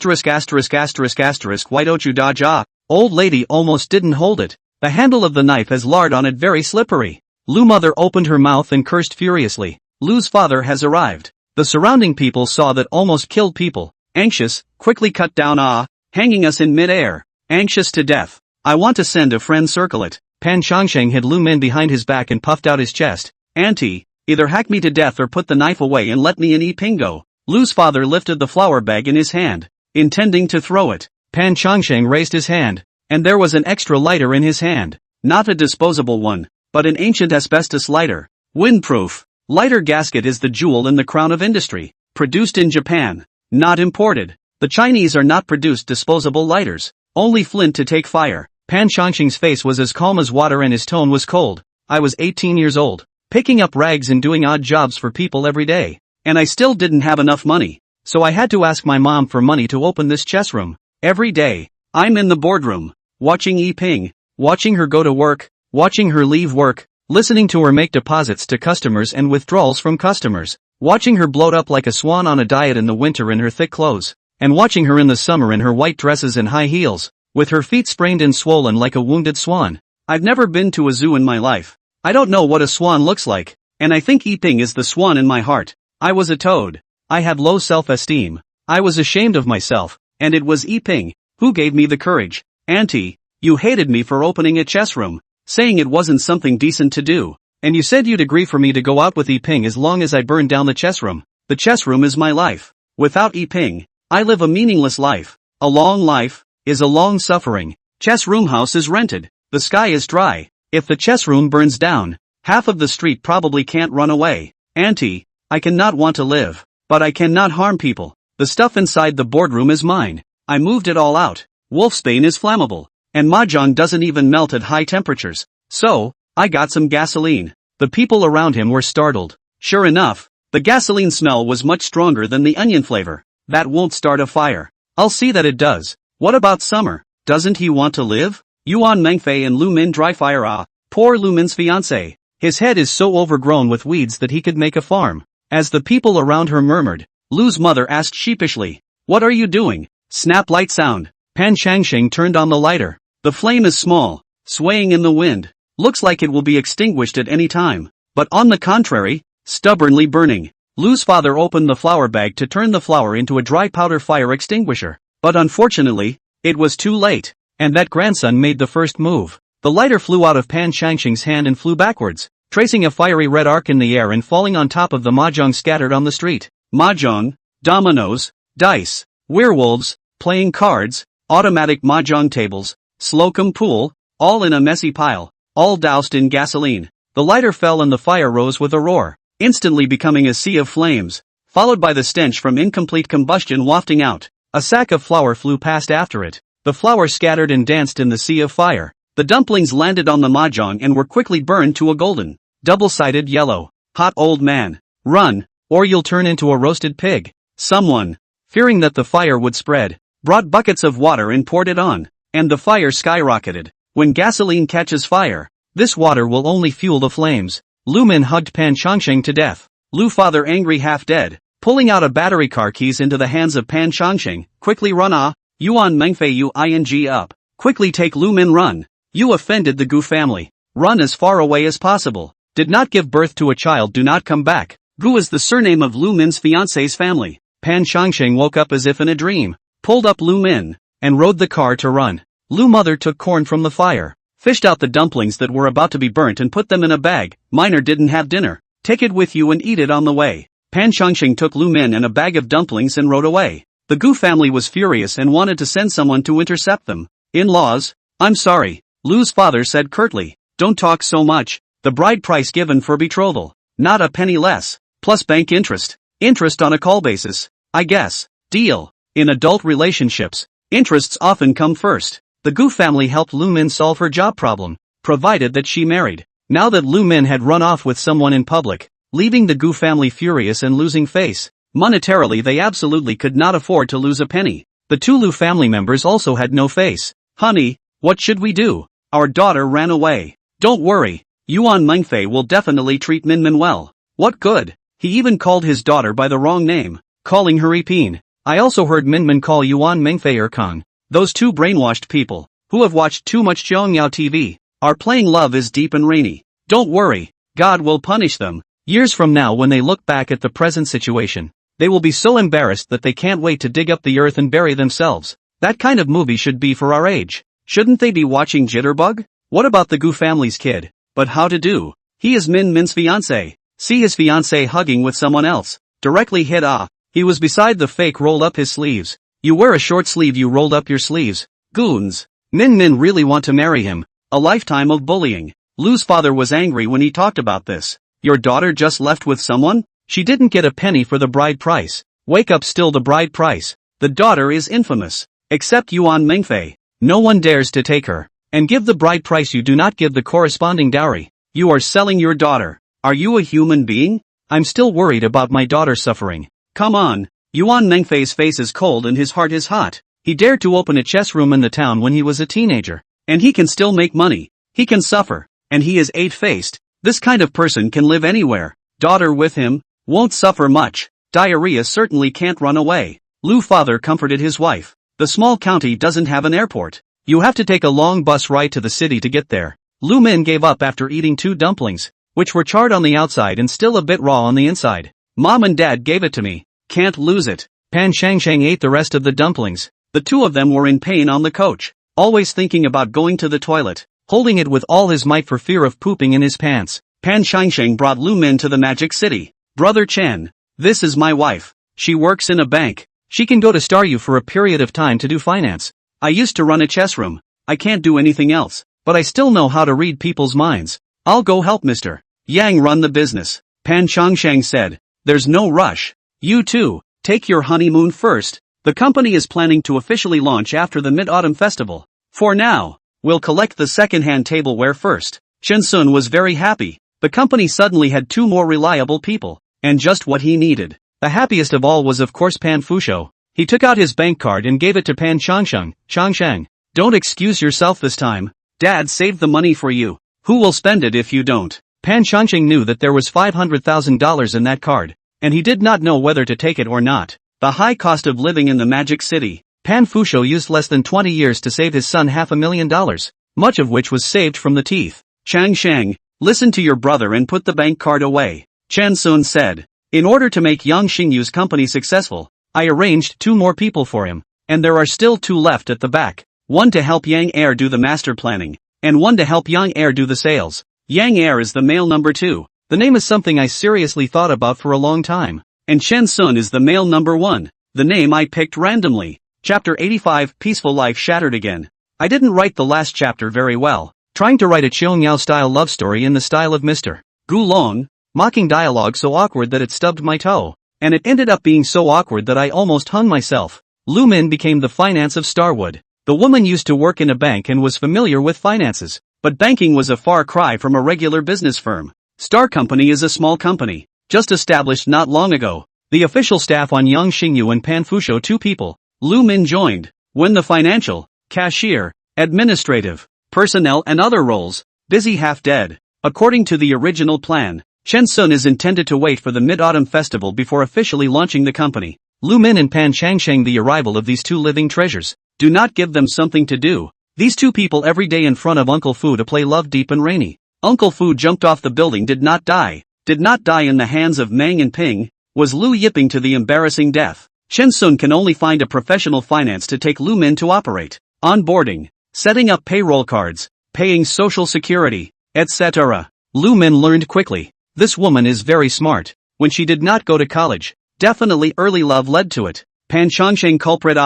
don't you dodge? Old lady almost didn't hold it. The handle of the knife has lard on it, very slippery. Lu mother opened her mouth and cursed furiously. Lu's father has arrived. The surrounding people saw that almost killed people. Anxious, quickly cut down hanging us in mid-air. Anxious to death. I want to send a friend, circle it. Pan Changsheng hid Lu Min behind his back and puffed out his chest. Auntie, either hack me to death or put the knife away and let me and Yiping go. Lu's father lifted the flour bag in his hand, intending to throw it. Pan Changsheng raised his hand, and there was an extra lighter in his hand. Not a disposable one, but an ancient asbestos lighter. Windproof. Lighter gasket is the jewel in the crown of industry. Produced in Japan. Not imported. The Chinese are not produced disposable lighters. Only flint to take fire. Pan Changsheng's face was as calm as water and his tone was cold. I was 18 years old, picking up rags and doing odd jobs for people every day. And I still didn't have enough money. So I had to ask my mom for money to open this chess room. Every day, I'm in the boardroom, watching Yiping, watching her go to work, watching her leave work, listening to her make deposits to customers and withdrawals from customers, watching her bloat up like a swan on a diet in the winter in her thick clothes, and watching her in the summer in her white dresses and high heels, with her feet sprained and swollen like a wounded swan. I've never been to a zoo in my life. I don't know what a swan looks like, and I think Yiping is the swan in my heart. I was a toad. I had low self-esteem. I was ashamed of myself, and it was Yiping who gave me the courage. Auntie, you hated me for opening a chess room, saying it wasn't something decent to do, and you said you'd agree for me to go out with Yiping as long as I burned down the chess room. The chess room is my life. Without Yiping, I live a meaningless life. A long life is a long suffering. Chess room house is rented. The sky is dry. If the chess room burns down, half of the street probably can't run away. Auntie, I cannot want to live, but I cannot harm people. The stuff inside the boardroom is mine. I moved it all out. Wolfsbane is flammable, and mahjong doesn't even melt at high temperatures. So, I got some gasoline. The people around him were startled. Sure enough, the gasoline smell was much stronger than the onion flavor. That won't start a fire. I'll see that it does. What about Summer? Doesn't he want to live? Yuan Mengfei and Lu Min dry fire. Poor Lu Min's fiancé. His head is so overgrown with weeds that he could make a farm. As the people around her murmured, Lu's mother asked sheepishly, "What are you doing?" Snap light sound. Pan Changsheng turned on the lighter. The flame is small, swaying in the wind. Looks like it will be extinguished at any time. But on the contrary, stubbornly burning. Lu's father opened the flour bag to turn the flour into a dry powder fire extinguisher. But unfortunately, it was too late. And that grandson made the first move. The lighter flew out of Pan Changsheng's hand and flew backwards, tracing a fiery red arc in the air and falling on top of the mahjong scattered on the street. Mahjong, dominoes, dice, werewolves, playing cards, automatic mahjong tables, slocum pool, all in a messy pile, all doused in gasoline. The lighter fell and the fire rose with a roar, instantly becoming a sea of flames, followed by the stench from incomplete combustion wafting out. A sack of flour flew past after it. The flour scattered and danced in the sea of fire. The dumplings landed on the mahjong and were quickly burned to a golden, double-sided yellow. Hot old man. Run, or you'll turn into a roasted pig. Someone, fearing that the fire would spread, brought buckets of water and poured it on, and the fire skyrocketed. When gasoline catches fire, this water will only fuel the flames. Lu Min hugged Pan Chongsheng to death. Lu father angry half dead, pulling out a battery car keys into the hands of Pan Chongsheng. Quickly run Yuan Mengfei you ing up. Quickly take Lu Min run. You offended the Gu family. Run as far away as possible. Did not give birth to a child, do not come back. Gu is the surname of Lu Min's fiance's family. Pan Chongsheng woke up as if in a dream, pulled up Lu Min, and rode the car to run. Lu mother took corn from the fire, fished out the dumplings that were about to be burnt and put them in a bag. Minor didn't have dinner. Take it with you and eat it on the way. Pan Chongsheng took Lu Min and a bag of dumplings and rode away. The Gu family was furious and wanted to send someone to intercept them. In-laws, I'm sorry, Lu's father said curtly. Don't talk so much. The bride price given for betrothal, not a penny less, plus bank interest. Interest on a call basis, I guess. Deal. In adult relationships, interests often come first. The Gu family helped Lu Min solve her job problem, provided that she married. Now that Lu Min had run off with someone in public, leaving the Gu family furious and losing face, monetarily they absolutely could not afford to lose a penny. The two Lu family members also had no face. Honey, what should we do? Our daughter ran away. Don't worry, Yuan Mengfei will definitely treat Min well. What good? He even called his daughter by the wrong name, calling her Ipin. I also heard Min call Yuan Mengfei Erkang. Those two brainwashed people, who have watched too much Zhongyao TV, are playing love is deep and rainy. Don't worry, God will punish them. Years from now when they look back at the present situation, they will be so embarrassed that they can't wait to dig up the earth and bury themselves. That kind of movie should be for our age. Shouldn't they be watching Jitterbug? What about the Gu family's kid? But how to do? He is Min's fiancé. See his fiancé hugging with someone else. Directly hit He was beside the fake rolled up his sleeves. You wear a short sleeve, you rolled up your sleeves. Goons. Min really want to marry him. A lifetime of bullying. Lu's father was angry when he talked about this. Your daughter just left with someone? She didn't get a penny for the bride price. Wake up, still the bride price. The daughter is infamous. Except Yuan Mengfei. No one dares to take her. And give the bride price, you do not give the corresponding dowry. You are selling your daughter. Are you a human being? I'm still worried about my daughter suffering. Come on. Yuan Mengfei's face is cold and his heart is hot. He dared to open a chess room in the town when he was a teenager. And he can still make money. He can suffer. And he is eight-faced. This kind of person can live anywhere. Daughter with him, won't suffer much. Diarrhea certainly can't run away. Lu father comforted his wife. The small county doesn't have an airport. You have to take a long bus ride to the city to get there. Lu Min gave up after eating 2 dumplings, which were charred on the outside and still a bit raw on the inside. Mom and Dad gave it to me. Can't lose it. Pan Chongsheng ate the rest of the dumplings. The two of them were in pain on the coach, always thinking about going to the toilet, holding it with all his might for fear of pooping in his pants. Pan Chongsheng brought Lu Min to the magic city. Brother Chen, this is my wife. She works in a bank. She can go to Staryu for a period of time to do finance. I used to run a chess room. I can't do anything else, but I still know how to read people's minds. I'll go help Mr. Yang run the business. Pan Chongsheng said. There's no rush. You two, take your honeymoon first. The company is planning to officially launch after the Mid-Autumn Festival. For now, we'll collect the second-hand tableware first. Chen Sun was very happy. The company suddenly had 2 more reliable people, and just what he needed. The happiest of all was of course Pan Fusho. He took out his bank card and gave it to Pan Chongsheng. Chongsheng, don't excuse yourself this time. Dad saved the money for you. Who will spend it if you don't? Pan Chongsheng knew that there was $500,000 in that card, and he did not know whether to take it or not. The high cost of living in the Magic City. Pan Fusho used less than 20 years to save his son $500,000, much of which was saved from the teeth. Changsheng, listen to your brother and put the bank card away. Chen Sun said. In order to make Yang Xingyu's company successful, I arranged 2 more people for him, and there are still 2 left at the back. 1 to help Yang Air do the master planning, and 1 to help Yang Air do the sales. Yang Air is the male number 2. The name is something I seriously thought about for a long time. And Chen Sun is the male number 1. The name I picked randomly. Chapter 85, Peaceful Life Shattered Again. I didn't write the last chapter very well, trying to write a Qiongao-style love story in the style of Mr. Gulong, mocking dialogue so awkward that it stubbed my toe, and it ended up being so awkward that I almost hung myself. Lu Min became the finance of Starwood. The woman used to work in a bank and was familiar with finances, but banking was a far cry from a regular business firm. Star Company is a small company. just established not long ago. The official staff on Yang Xingyu and Pan Fusho, 2 people. Lu Min joined. When the financial, cashier, administrative, personnel and other roles, busy half dead. According to the original plan, Chen Sun is intended to wait for the Mid-Autumn Festival before officially launching the company. Lu Min and Pan Changsheng, the arrival of these 2 living treasures. Do not give them something to do. These 2 people every day in front of Uncle Fu to play Love Deep and Rainy. Uncle Fu jumped off the building, did not die in the hands of Mang and Ping, was Lu yipping to the embarrassing death. Chen Sun can only find a professional finance to take Lu Min to operate. Onboarding, setting up payroll cards, paying social security, etc. Lu Min learned quickly. This woman is very smart. When she did not go to college, definitely early love led to it. Pan Changsheng culprit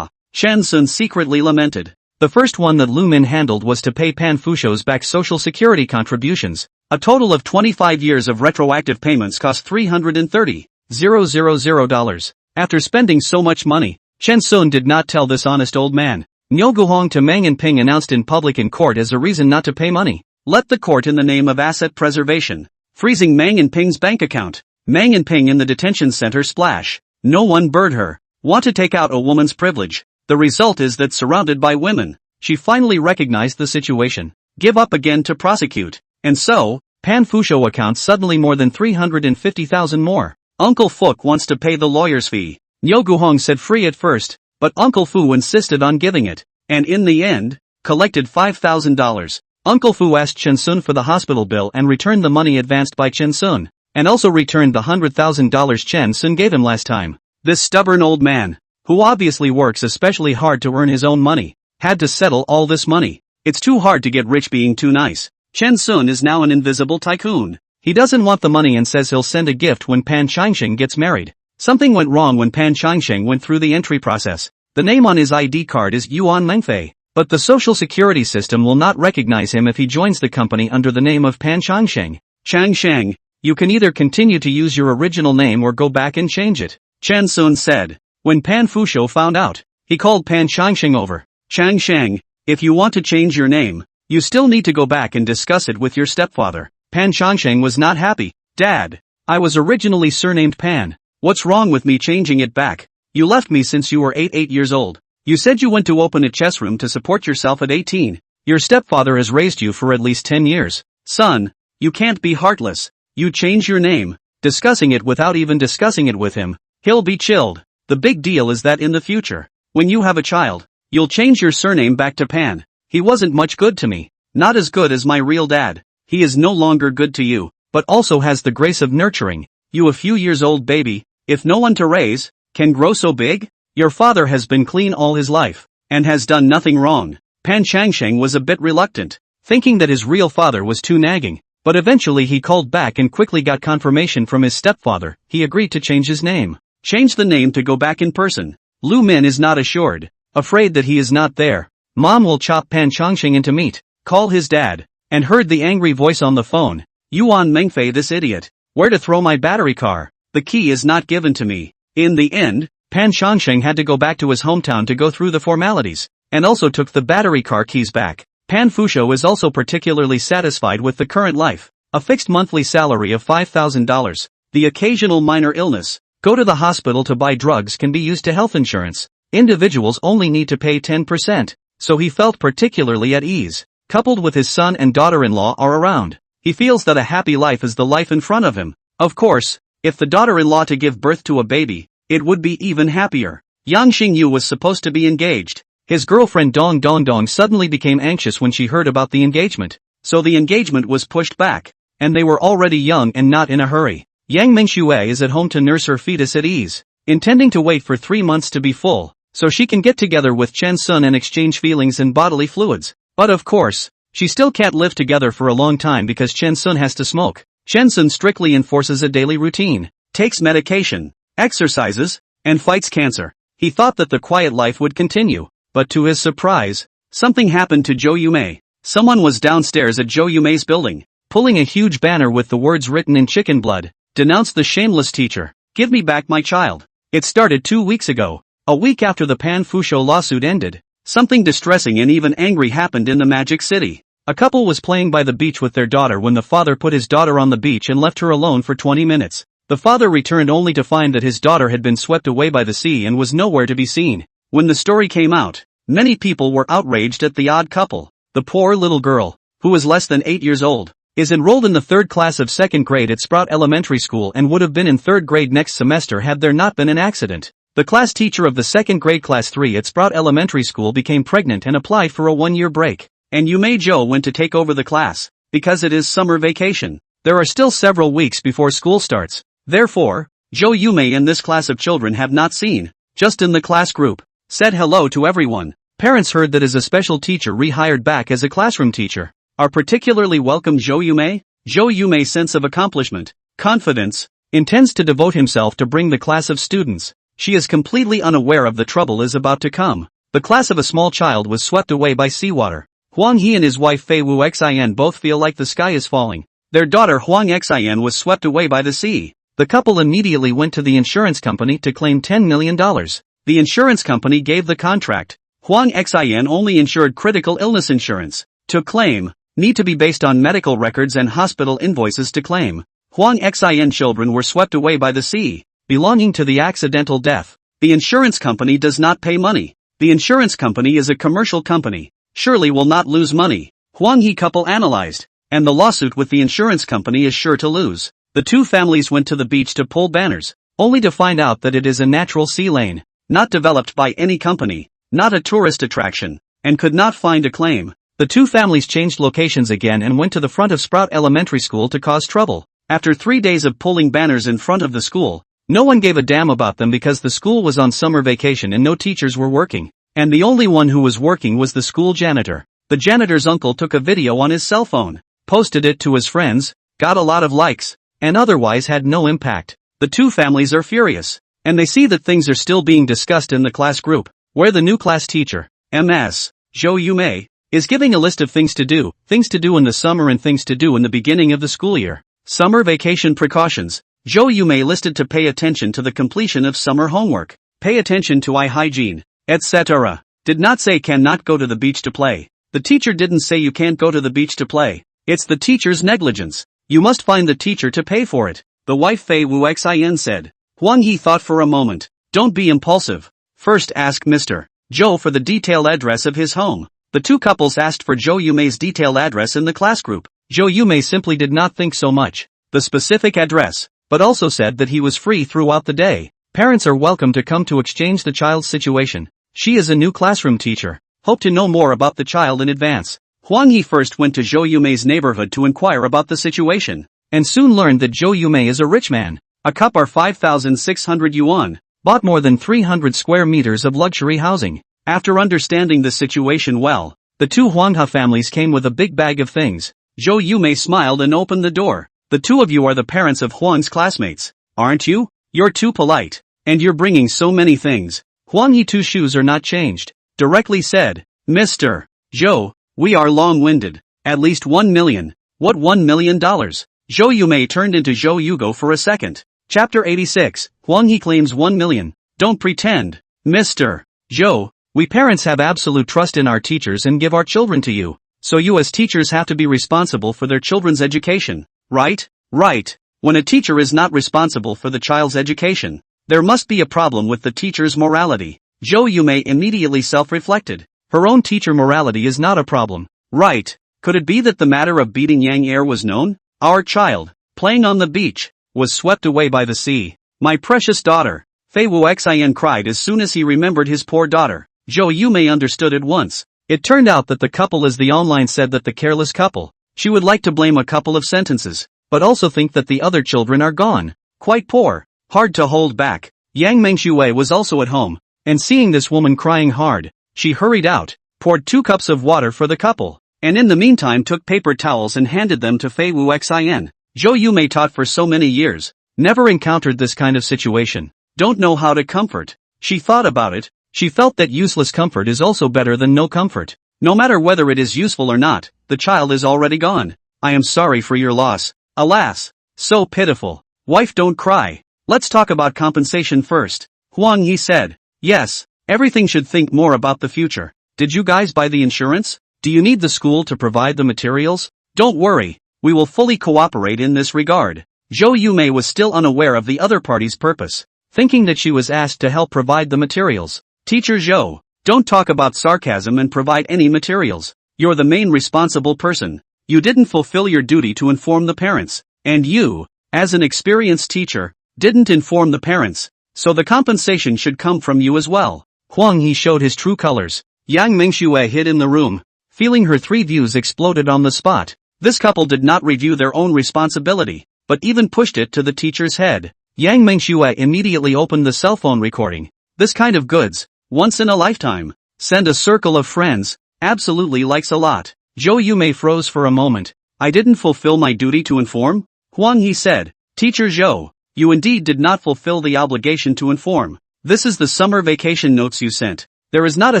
Chen Sun secretly lamented. The first one that Lu Min handled was to pay Pan Fusho's back social security contributions. A total of 25 years of retroactive payments cost $330,000. After spending so much money, Chen Sun did not tell this honest old man. Niu Guhong to Mang and Ping announced in public in court as a reason not to pay money. Let the court in the name of asset preservation. Freezing Mang and Ping's bank account. Mang and Ping in the detention center splash. No one bird her. Want to take out a woman's privilege. The result is that surrounded by women, she finally recognized the situation. Give up again to prosecute. And so, Pan Fusho account suddenly more than 350,000 more. Uncle Fook wants to pay the lawyer's fee. Niu Guhong said free at first, but Uncle Fu insisted on giving it, and in the end, collected $5,000. Uncle Fu asked Chen Sun for the hospital bill and returned the money advanced by Chen Sun, and also returned the $100,000 Chen Sun gave him last time. This stubborn old man, who obviously works especially hard to earn his own money, had to settle all this money. It's too hard to get rich being too nice. Chen Sun is now an invisible tycoon. He doesn't want the money and says he'll send a gift when Pan Changsheng gets married. Something went wrong when Pan Changsheng went through the entry process. The name on his ID card is Yuan Mengfei, but the social security system will not recognize him if he joins the company under the name of Pan Changsheng. Changsheng, you can either continue to use your original name or go back and change it, Chen Sun said. When Pan Fusho found out, he called Pan Changsheng over. Changsheng, if you want to change your name, you still need to go back and discuss it with your stepfather. Pan Changsheng was not happy. Dad, I was originally surnamed Pan. What's wrong with me changing it back? You left me since you were 8 years old. You said you went to open a chess room to support yourself at 18. Your stepfather has raised you for at least 10 years. Son, you can't be heartless. You change your name. Discussing it without even discussing it with him. He'll be chilled. The big deal is that in the future, when you have a child, you'll change your surname back to Pan. He wasn't much good to me. Not as good as my real dad. He is no longer good to you, but also has the grace of nurturing you, a few years old baby, if no one to raise, can grow so big? Your father has been clean all his life, and has done nothing wrong. Pan Changsheng was a bit reluctant, thinking that his real father was too nagging, but eventually he called back and quickly got confirmation from his stepfather. He agreed to change his name. Change the name to go back in person. Lu Min is not assured, afraid that he is not there. Mom will chop Pan Changsheng into meat, call his dad, and heard the angry voice on the phone. Yuan Mengfei, this idiot. Where to throw my battery car? The key is not given to me. In the end, Pan Changsheng had to go back to his hometown to go through the formalities, and also took the battery car keys back. Pan Fusho is also particularly satisfied with the current life. A fixed monthly salary of $5,000. The occasional minor illness, go to the hospital to buy drugs can be used to health insurance. Individuals only need to pay 10%, so he felt particularly at ease. Coupled with his son and daughter-in-law are around, he feels that a happy life is the life in front of him. Of course, if the daughter-in-law to give birth to a baby, it would be even happier. Yang Xingyu was supposed to be engaged. His girlfriend Dong Dong Dong suddenly became anxious when she heard about the engagement, so the engagement was pushed back, and they were already young and not in a hurry. Yang Mingxue is at home to nurse her fetus at ease, intending to wait for 3 months to be full, so she can get together with Chen Sun and exchange feelings and bodily fluids. But of course, she still can't live together for a long time because Chen Sun has to smoke. Chen Sun strictly enforces a daily routine, takes medication, exercises, and fights cancer. He thought that the quiet life would continue, but to his surprise, something happened to Zhou Yumei. Someone was downstairs at Zhou Yumei's building, pulling a huge banner with the words written in chicken blood, denounced the shameless teacher. Give me back my child. It started 2 weeks ago, a week after the Pan Fusho lawsuit ended. Something distressing and even angry happened in the Magic City. A couple was playing by the beach with their daughter when the father put his daughter on the beach and left her alone for 20 minutes. The father returned only to find that his daughter had been swept away by the sea and was nowhere to be seen. When the story came out, many people were outraged at the odd couple. The poor little girl, who was less than 8 years old, is enrolled in the 3rd class of 2nd grade at Sprout Elementary School and would have been in 3rd grade next semester had there not been an accident. The class teacher of the 2nd grade class 3 at Sprout Elementary School became pregnant and applied for a 1-year break. And Yume Jo went to take over the class, because it is summer vacation. There are still several weeks before school starts. Therefore, Jo Yume and this class of children have not seen, just in the class group, said hello to everyone. Parents heard that as a special teacher rehired back as a classroom teacher, are particularly welcome Jo Yume. Jo Yume's sense of accomplishment, confidence, intends to devote himself to bring the class of students. She is completely unaware of the trouble is about to come. The class of a small child was swept away by seawater. Huang He and his wife Fei Wu Xin both feel like the sky is falling. Their daughter Huang Xin was swept away by the sea. The couple immediately went to the insurance company to claim $10 million. The insurance company gave the contract. Huang Xin only insured critical illness insurance. To claim, need to be based on medical records and hospital invoices to claim. Huang Xin children were swept away by the sea, belonging to the accidental death. The insurance company does not pay money. The insurance company is a commercial company, surely will not lose money. Huang He couple analyzed, and the lawsuit with the insurance company is sure to lose. The two families went to the beach to pull banners, only to find out that it is a natural sea lane, not developed by any company, not a tourist attraction, and could not find a claim. The two families changed locations again and went to the front of Sprout Elementary School to cause trouble. After 3 days of pulling banners in front of the school, no one gave a damn about them because the school was on summer vacation and no teachers were working. And the only one who was working was the school janitor. The janitor's uncle took a video on his cell phone, posted it to his friends, got a lot of likes, and otherwise had no impact. The two families are furious, and they see that things are still being discussed in the class group, where the new class teacher, Ms. Jo Yume, is giving a list of things to do in the summer and things to do in the beginning of the school year. Summer vacation precautions. Jo Yume listed to pay attention to the completion of summer homework, pay attention to eye hygiene, etc. Did not say cannot go to the beach to play. The teacher didn't say you can't go to the beach to play. It's the teacher's negligence. You must find the teacher to pay for it. The wife Fei Wu Xin said. Huang He thought for a moment. Don't be impulsive. First ask Mr. Jo for the detailed address of his home. The two couples asked for Jo Yume's detailed address in the class group. Jo Yume simply did not think so much the specific address, but also said that he was free throughout the day. Parents are welcome to come to exchange the child's situation. She is a new classroom teacher. Hope to know more about the child in advance. Huang He first went to Jo Yume's neighborhood to inquire about the situation, and soon learned that Jo Yume is a rich man. A cup are 5,600 yuan, bought more than 300 square meters of luxury housing. After understanding the situation well, the two Huanghe families came with a big bag of things. Jo Yume smiled and opened the door. The two of you are the parents of Huang's classmates, aren't you? You're too polite, and you're bringing so many things. Huang He two shoes are not changed. Directly said, Mr. Jo, we are long-winded. At least 1 million. What $1 million? Jo Yume turned into Jo Yugo for a second. Chapter 86, Huang He claims 1 million. Don't pretend. Mr. Jo, we parents have absolute trust in our teachers and give our children to you. So you as teachers have to be responsible for their children's education. Right? Right. When a teacher is not responsible for the child's education, there must be a problem with the teacher's morality. Jo Yume immediately self-reflected. Her own teacher morality is not a problem. Right. Could it be that the matter of beating Yang Er was known? Our child, playing on the beach, was swept away by the sea. My precious daughter. Fei Wu Xin cried as soon as he remembered his poor daughter. Jo Yume understood at once. It turned out that the couple, as the online said, that the careless couple. She would like to blame a couple of sentences, but also think that the other children are gone. Quite poor. Hard to hold back. Yang Mengshui was also at home, and seeing this woman crying hard, she hurried out, poured 2 cups of water for the couple, and in the meantime took paper towels and handed them to Fei Wu Xin. Jo Yume taught for so many years, never encountered this kind of situation. Don't know how to comfort. She thought about it. She felt that useless comfort is also better than no comfort. No matter whether it is useful or not, the child is already gone. I am sorry for your loss. Alas, so pitiful. Wife, don't cry. Let's talk about compensation first. Huang He said. Yes, everything should think more about the future. Did you guys buy the insurance? Do you need the school to provide the materials? Don't worry, we will fully cooperate in this regard. Zhou Yumei was still unaware of the other party's purpose, thinking that she was asked to help provide the materials. Teacher Zhou, don't talk about sarcasm and provide any materials. You're the main responsible person. You didn't fulfill your duty to inform the parents. And you, as an experienced teacher, didn't inform the parents. So the compensation should come from you as well. Huang He showed his true colors. Yang Mingxue hid in the room, feeling her 3 views exploded on the spot. This couple did not review their own responsibility, but even pushed it to the teacher's head. Yang Mingxue immediately opened the cell phone recording. This kind of goods, once in a lifetime. Send a circle of friends, absolutely likes a lot. Zhou Yumei froze for a moment. I didn't fulfill my duty to inform? Huang He said, Teacher Zhou, you indeed did not fulfill the obligation to inform. This is the summer vacation notes you sent. There is not a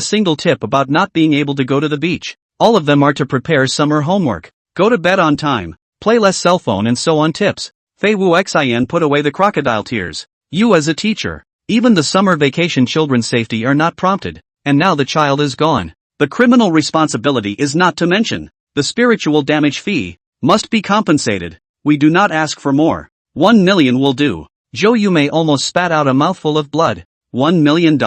single tip about not being able to go to the beach. All of them are to prepare summer homework, go to bed on time, play less cell phone and so on tips. Fei Wu Xin put away the crocodile tears. You as a teacher, even the summer vacation children's safety are not prompted, and now the child is gone. The criminal responsibility is not to mention. The spiritual damage fee must be compensated. We do not ask for more. 1 million will do. Zhou Yumei almost spat out a mouthful of blood. $1 million?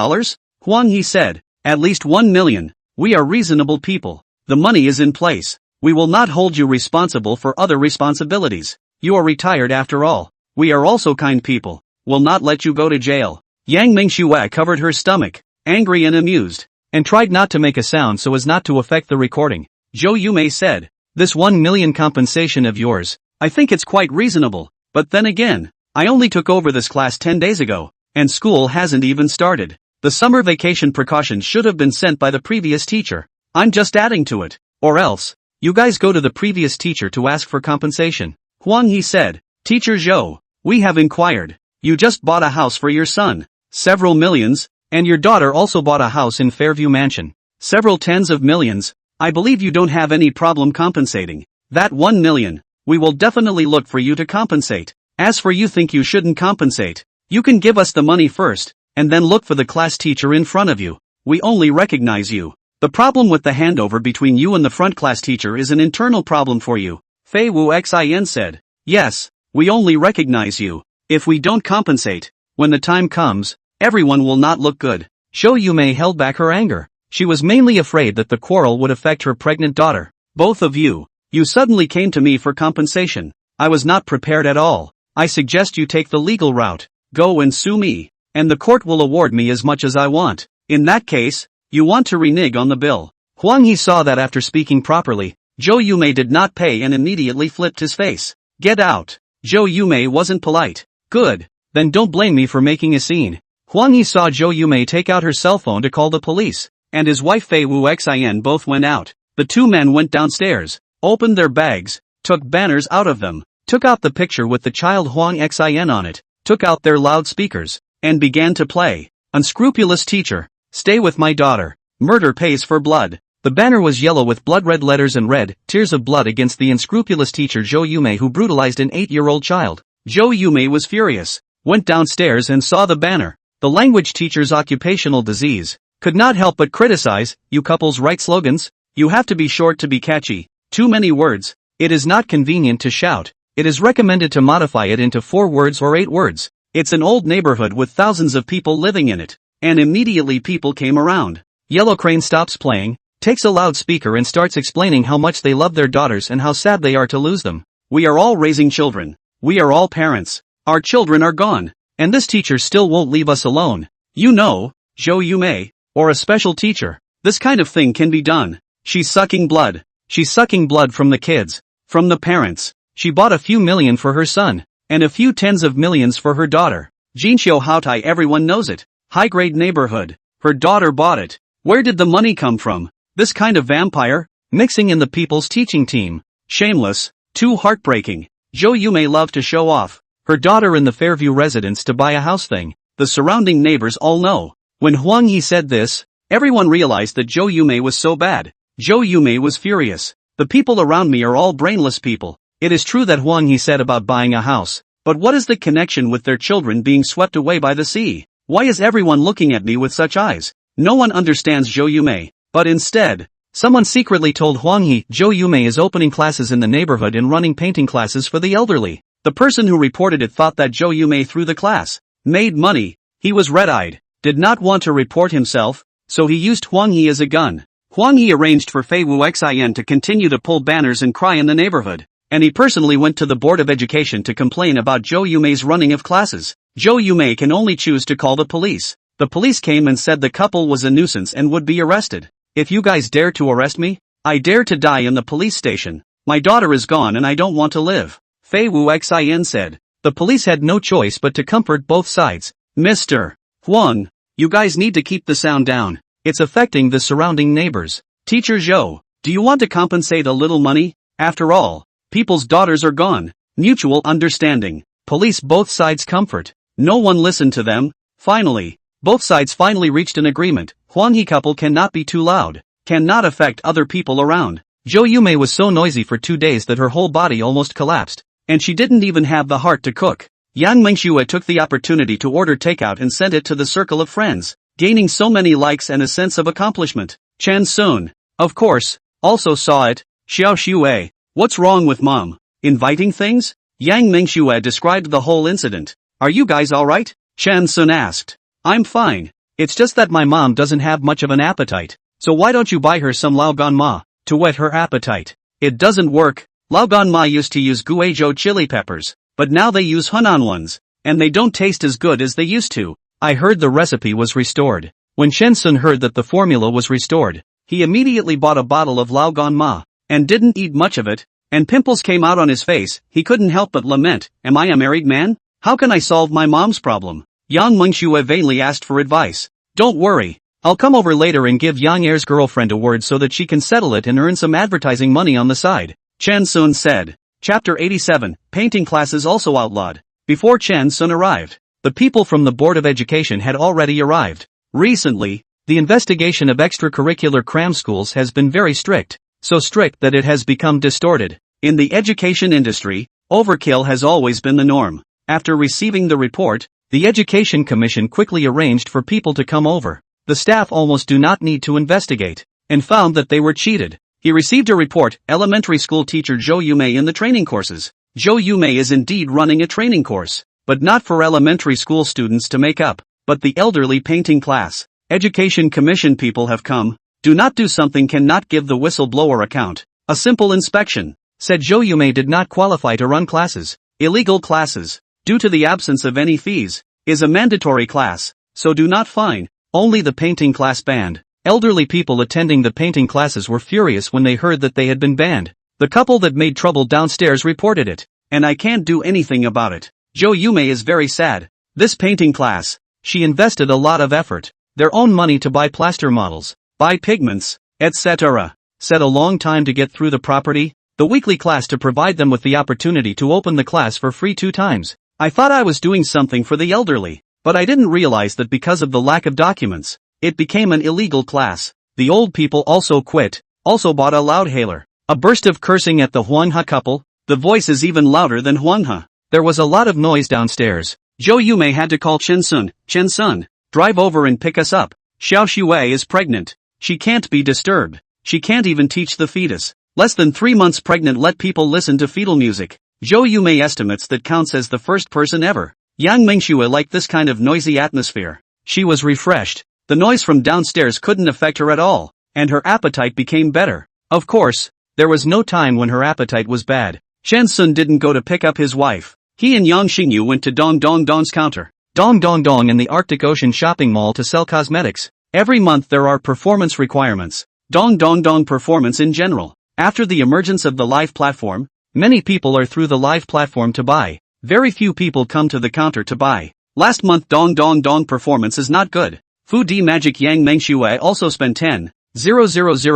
Huang He said, at least 1 million. We are reasonable people. The money is in place. We will not hold you responsible for other responsibilities. You are retired after all. We are also kind people. Will not let you go to jail. Yang Mingxue covered her stomach, angry and amused, and tried not to make a sound so as not to affect the recording. Zhou Yumei said, this 1 million compensation of yours, I think it's quite reasonable, but then again, I only took over this class 10 days ago, and school hasn't even started. The summer vacation precautions should have been sent by the previous teacher. I'm just adding to it. Or else, you guys go to the previous teacher to ask for compensation. Huang He said, Teacher Zhou, we have inquired. You just bought a house for your son. Several millions, and your daughter also bought a house in Fairview Mansion. Several tens of millions. I believe you don't have any problem compensating. That 1 million, we will definitely look for you to compensate. As for you think you shouldn't compensate, you can give us the money first, and then look for the class teacher in front of you. We only recognize you. The problem with the handover between you and the front class teacher is an internal problem for you. Fei Wu Xin said, yes, we only recognize you. If we don't compensate, when the time comes, everyone will not look good. Zhou Yumei held back her anger. She was mainly afraid that the quarrel would affect her pregnant daughter. Both of you suddenly came to me for compensation. I was not prepared at all. I suggest you take the legal route. Go and sue me, and the court will award me as much as I want. In that case, you want to renege on the bill. Huang He saw that after speaking properly, Zhou Yumei did not pay and immediately flipped his face. Get out. Zhou Yumei wasn't polite. Good. Then don't blame me for making a scene. Huang He saw Zhou Yumei take out her cell phone to call the police, and his wife Fei Wu Xin both went out. The two men went downstairs, opened their bags, took banners out of them, took out the picture with the child Huang Xin on it, took out their loudspeakers, and began to play. Unscrupulous teacher, stay with my daughter. Murder pays for blood. The banner was yellow with blood-red letters and red tears of blood against the unscrupulous teacher Zhou Yumei who brutalized an 8-year-old child. Zhou Yumei was furious, went downstairs and saw the banner. The language teacher's occupational disease could not help but criticize, you couples write slogans? You have to be short to be catchy. Too many words. It is not convenient to shout. It is recommended to modify it into 4 words or 8 words. It's an old neighborhood with thousands of people living in it. And immediately people came around. Yellow Crane stops playing, takes a loudspeaker and starts explaining how much they love their daughters and how sad they are to lose them. We are all raising children. We are all parents. Our children are gone. And this teacher still won't leave us alone. You know, Zhou Yumei, or a special teacher. This kind of thing can be done. She's sucking blood. She's sucking blood from the kids. From the parents. She bought a few million for her son. And a few tens of millions for her daughter. Jinxiu Haotai, everyone knows it. High-grade neighborhood. Her daughter bought it. Where did the money come from? This kind of vampire? Mixing in the people's teaching team. Shameless. Too heartbreaking. Zhou Yumei loved to show off. Her daughter in the Fairview residence to buy a house thing. The surrounding neighbors all know. When Huang He said this, everyone realized that Zhou Yumei was so bad. Zhou Yumei was furious. The people around me are all brainless people. It is true that Huang He said about buying a house. But what is the connection with their children being swept away by the sea? Why is everyone looking at me with such eyes? No one understands Zhou Yumei. But instead, someone secretly told Huang He Zhou Yumei is opening classes in the neighborhood and running painting classes for the elderly. The person who reported it thought that Zhou Yumei through the class made money. He was red-eyed, did not want to report himself, so he used Huang He as a gun. Huang He arranged for Fei Wu Xin to continue to pull banners and cry in the neighborhood, and he personally went to the Board of Education to complain about Zhou Yumei's running of classes. Zhou Yumei can only choose to call the police. The police came and said the couple was a nuisance and would be arrested. If you guys dare to arrest me, I dare to die in the police station. My daughter is gone and I don't want to live, Fei Wu Xin said. The police had no choice but to comfort both sides. Mr. Huang, you guys need to keep the sound down. It's affecting the surrounding neighbors. Teacher Zhou, do you want to compensate a little money? After all, people's daughters are gone. Mutual understanding. Police both sides comfort. No one listened to them. Finally, both sides finally reached an agreement. Huang He couple cannot be too loud. Cannot affect other people around. Zhou Yumei was so noisy for 2 days that her whole body almost collapsed. And she didn't even have the heart to cook. Yang Mengxue took the opportunity to order takeout and sent it to the circle of friends, gaining so many likes and a sense of accomplishment. Chen Sun, of course, also saw it. Xiao Xue, what's wrong with mom? Inviting things? Yang Mengxue described the whole incident. Are you guys alright? Chen Sun asked. I'm fine. It's just that my mom doesn't have much of an appetite. So why don't you buy her some laogan to whet her appetite? It doesn't work. Laogan used to use guizhou chili peppers, but now they use Hunan ones, and they don't taste as good as they used to. I heard the recipe was restored. When Chen Sun heard that the formula was restored, he immediately bought a bottle of laogan and didn't eat much of it, and pimples came out on his face. He couldn't help but lament, am I a married man? How can I solve my mom's problem? Yang Mengxue vainly asked for advice. Don't worry, I'll come over later and give Yang Er's girlfriend a word so that she can settle it and earn some advertising money on the side, Chen Sun said. Chapter 87, Painting Classes Also Outlawed. Before Chen Sun arrived, the people from the Board of Education had already arrived. Recently, the investigation of extracurricular cram schools has been very strict, so strict that it has become distorted. In the education industry, overkill has always been the norm. After receiving the report, the Education Commission quickly arranged for people to come over. The staff almost do not need to investigate, and found that they were cheated. He received a report, elementary school teacher Zhou Yumei in the training courses. Zhou Yumei is indeed running a training course, but not for elementary school students to make up, but the elderly painting class. Education Commission people have come. Do not do something cannot give the whistleblower account. A simple inspection, said Zhou Yumei did not qualify to run classes. Illegal classes, due to the absence of any fees, is a mandatory class, so do not fine. Only the painting class banned. Elderly people attending the painting classes were furious when they heard that they had been banned. The couple that made trouble downstairs reported it, and I can't do anything about it. Zhou Yumei is very sad. This painting class, she invested a lot of effort, their own money to buy plaster models, buy pigments, etc. Said a long time to get through the property, the weekly class to provide them with the opportunity to open the class for free 2 times. I thought I was doing something for the elderly, but I didn't realize that because of the lack of documents, it became an illegal class. The old people also quit, also bought a loudhailer. A burst of cursing at the Huanghe couple, the voice is even louder than Huanghe. There was a lot of noise downstairs. Zhou Yumei had to call Chen Sun, drive over and pick us up. Xiao Xue is pregnant. She can't be disturbed. She can't even teach the fetus. Less than 3 months pregnant, let people listen to fetal music. Zhou Yumei estimates that counts as the first person ever. Yang Mengxue liked this kind of noisy atmosphere. She was refreshed. The noise from downstairs couldn't affect her at all, and her appetite became better. Of course, there was no time when her appetite was bad. Chen Sun didn't go to pick up his wife. He and Yang Xingyu went to Dong Dong Dong's counter. Dong Dong Dong in the Arctic Ocean shopping mall to sell cosmetics. Every month there are performance requirements. Dong Dong Dong performance in general. After the emergence of the live platform, many people are through the live platform to buy. Very few people come to the counter to buy. Last month Dong Dong Dong performance is not good. Fu Di Magic Yang Mengxue also spent 10,000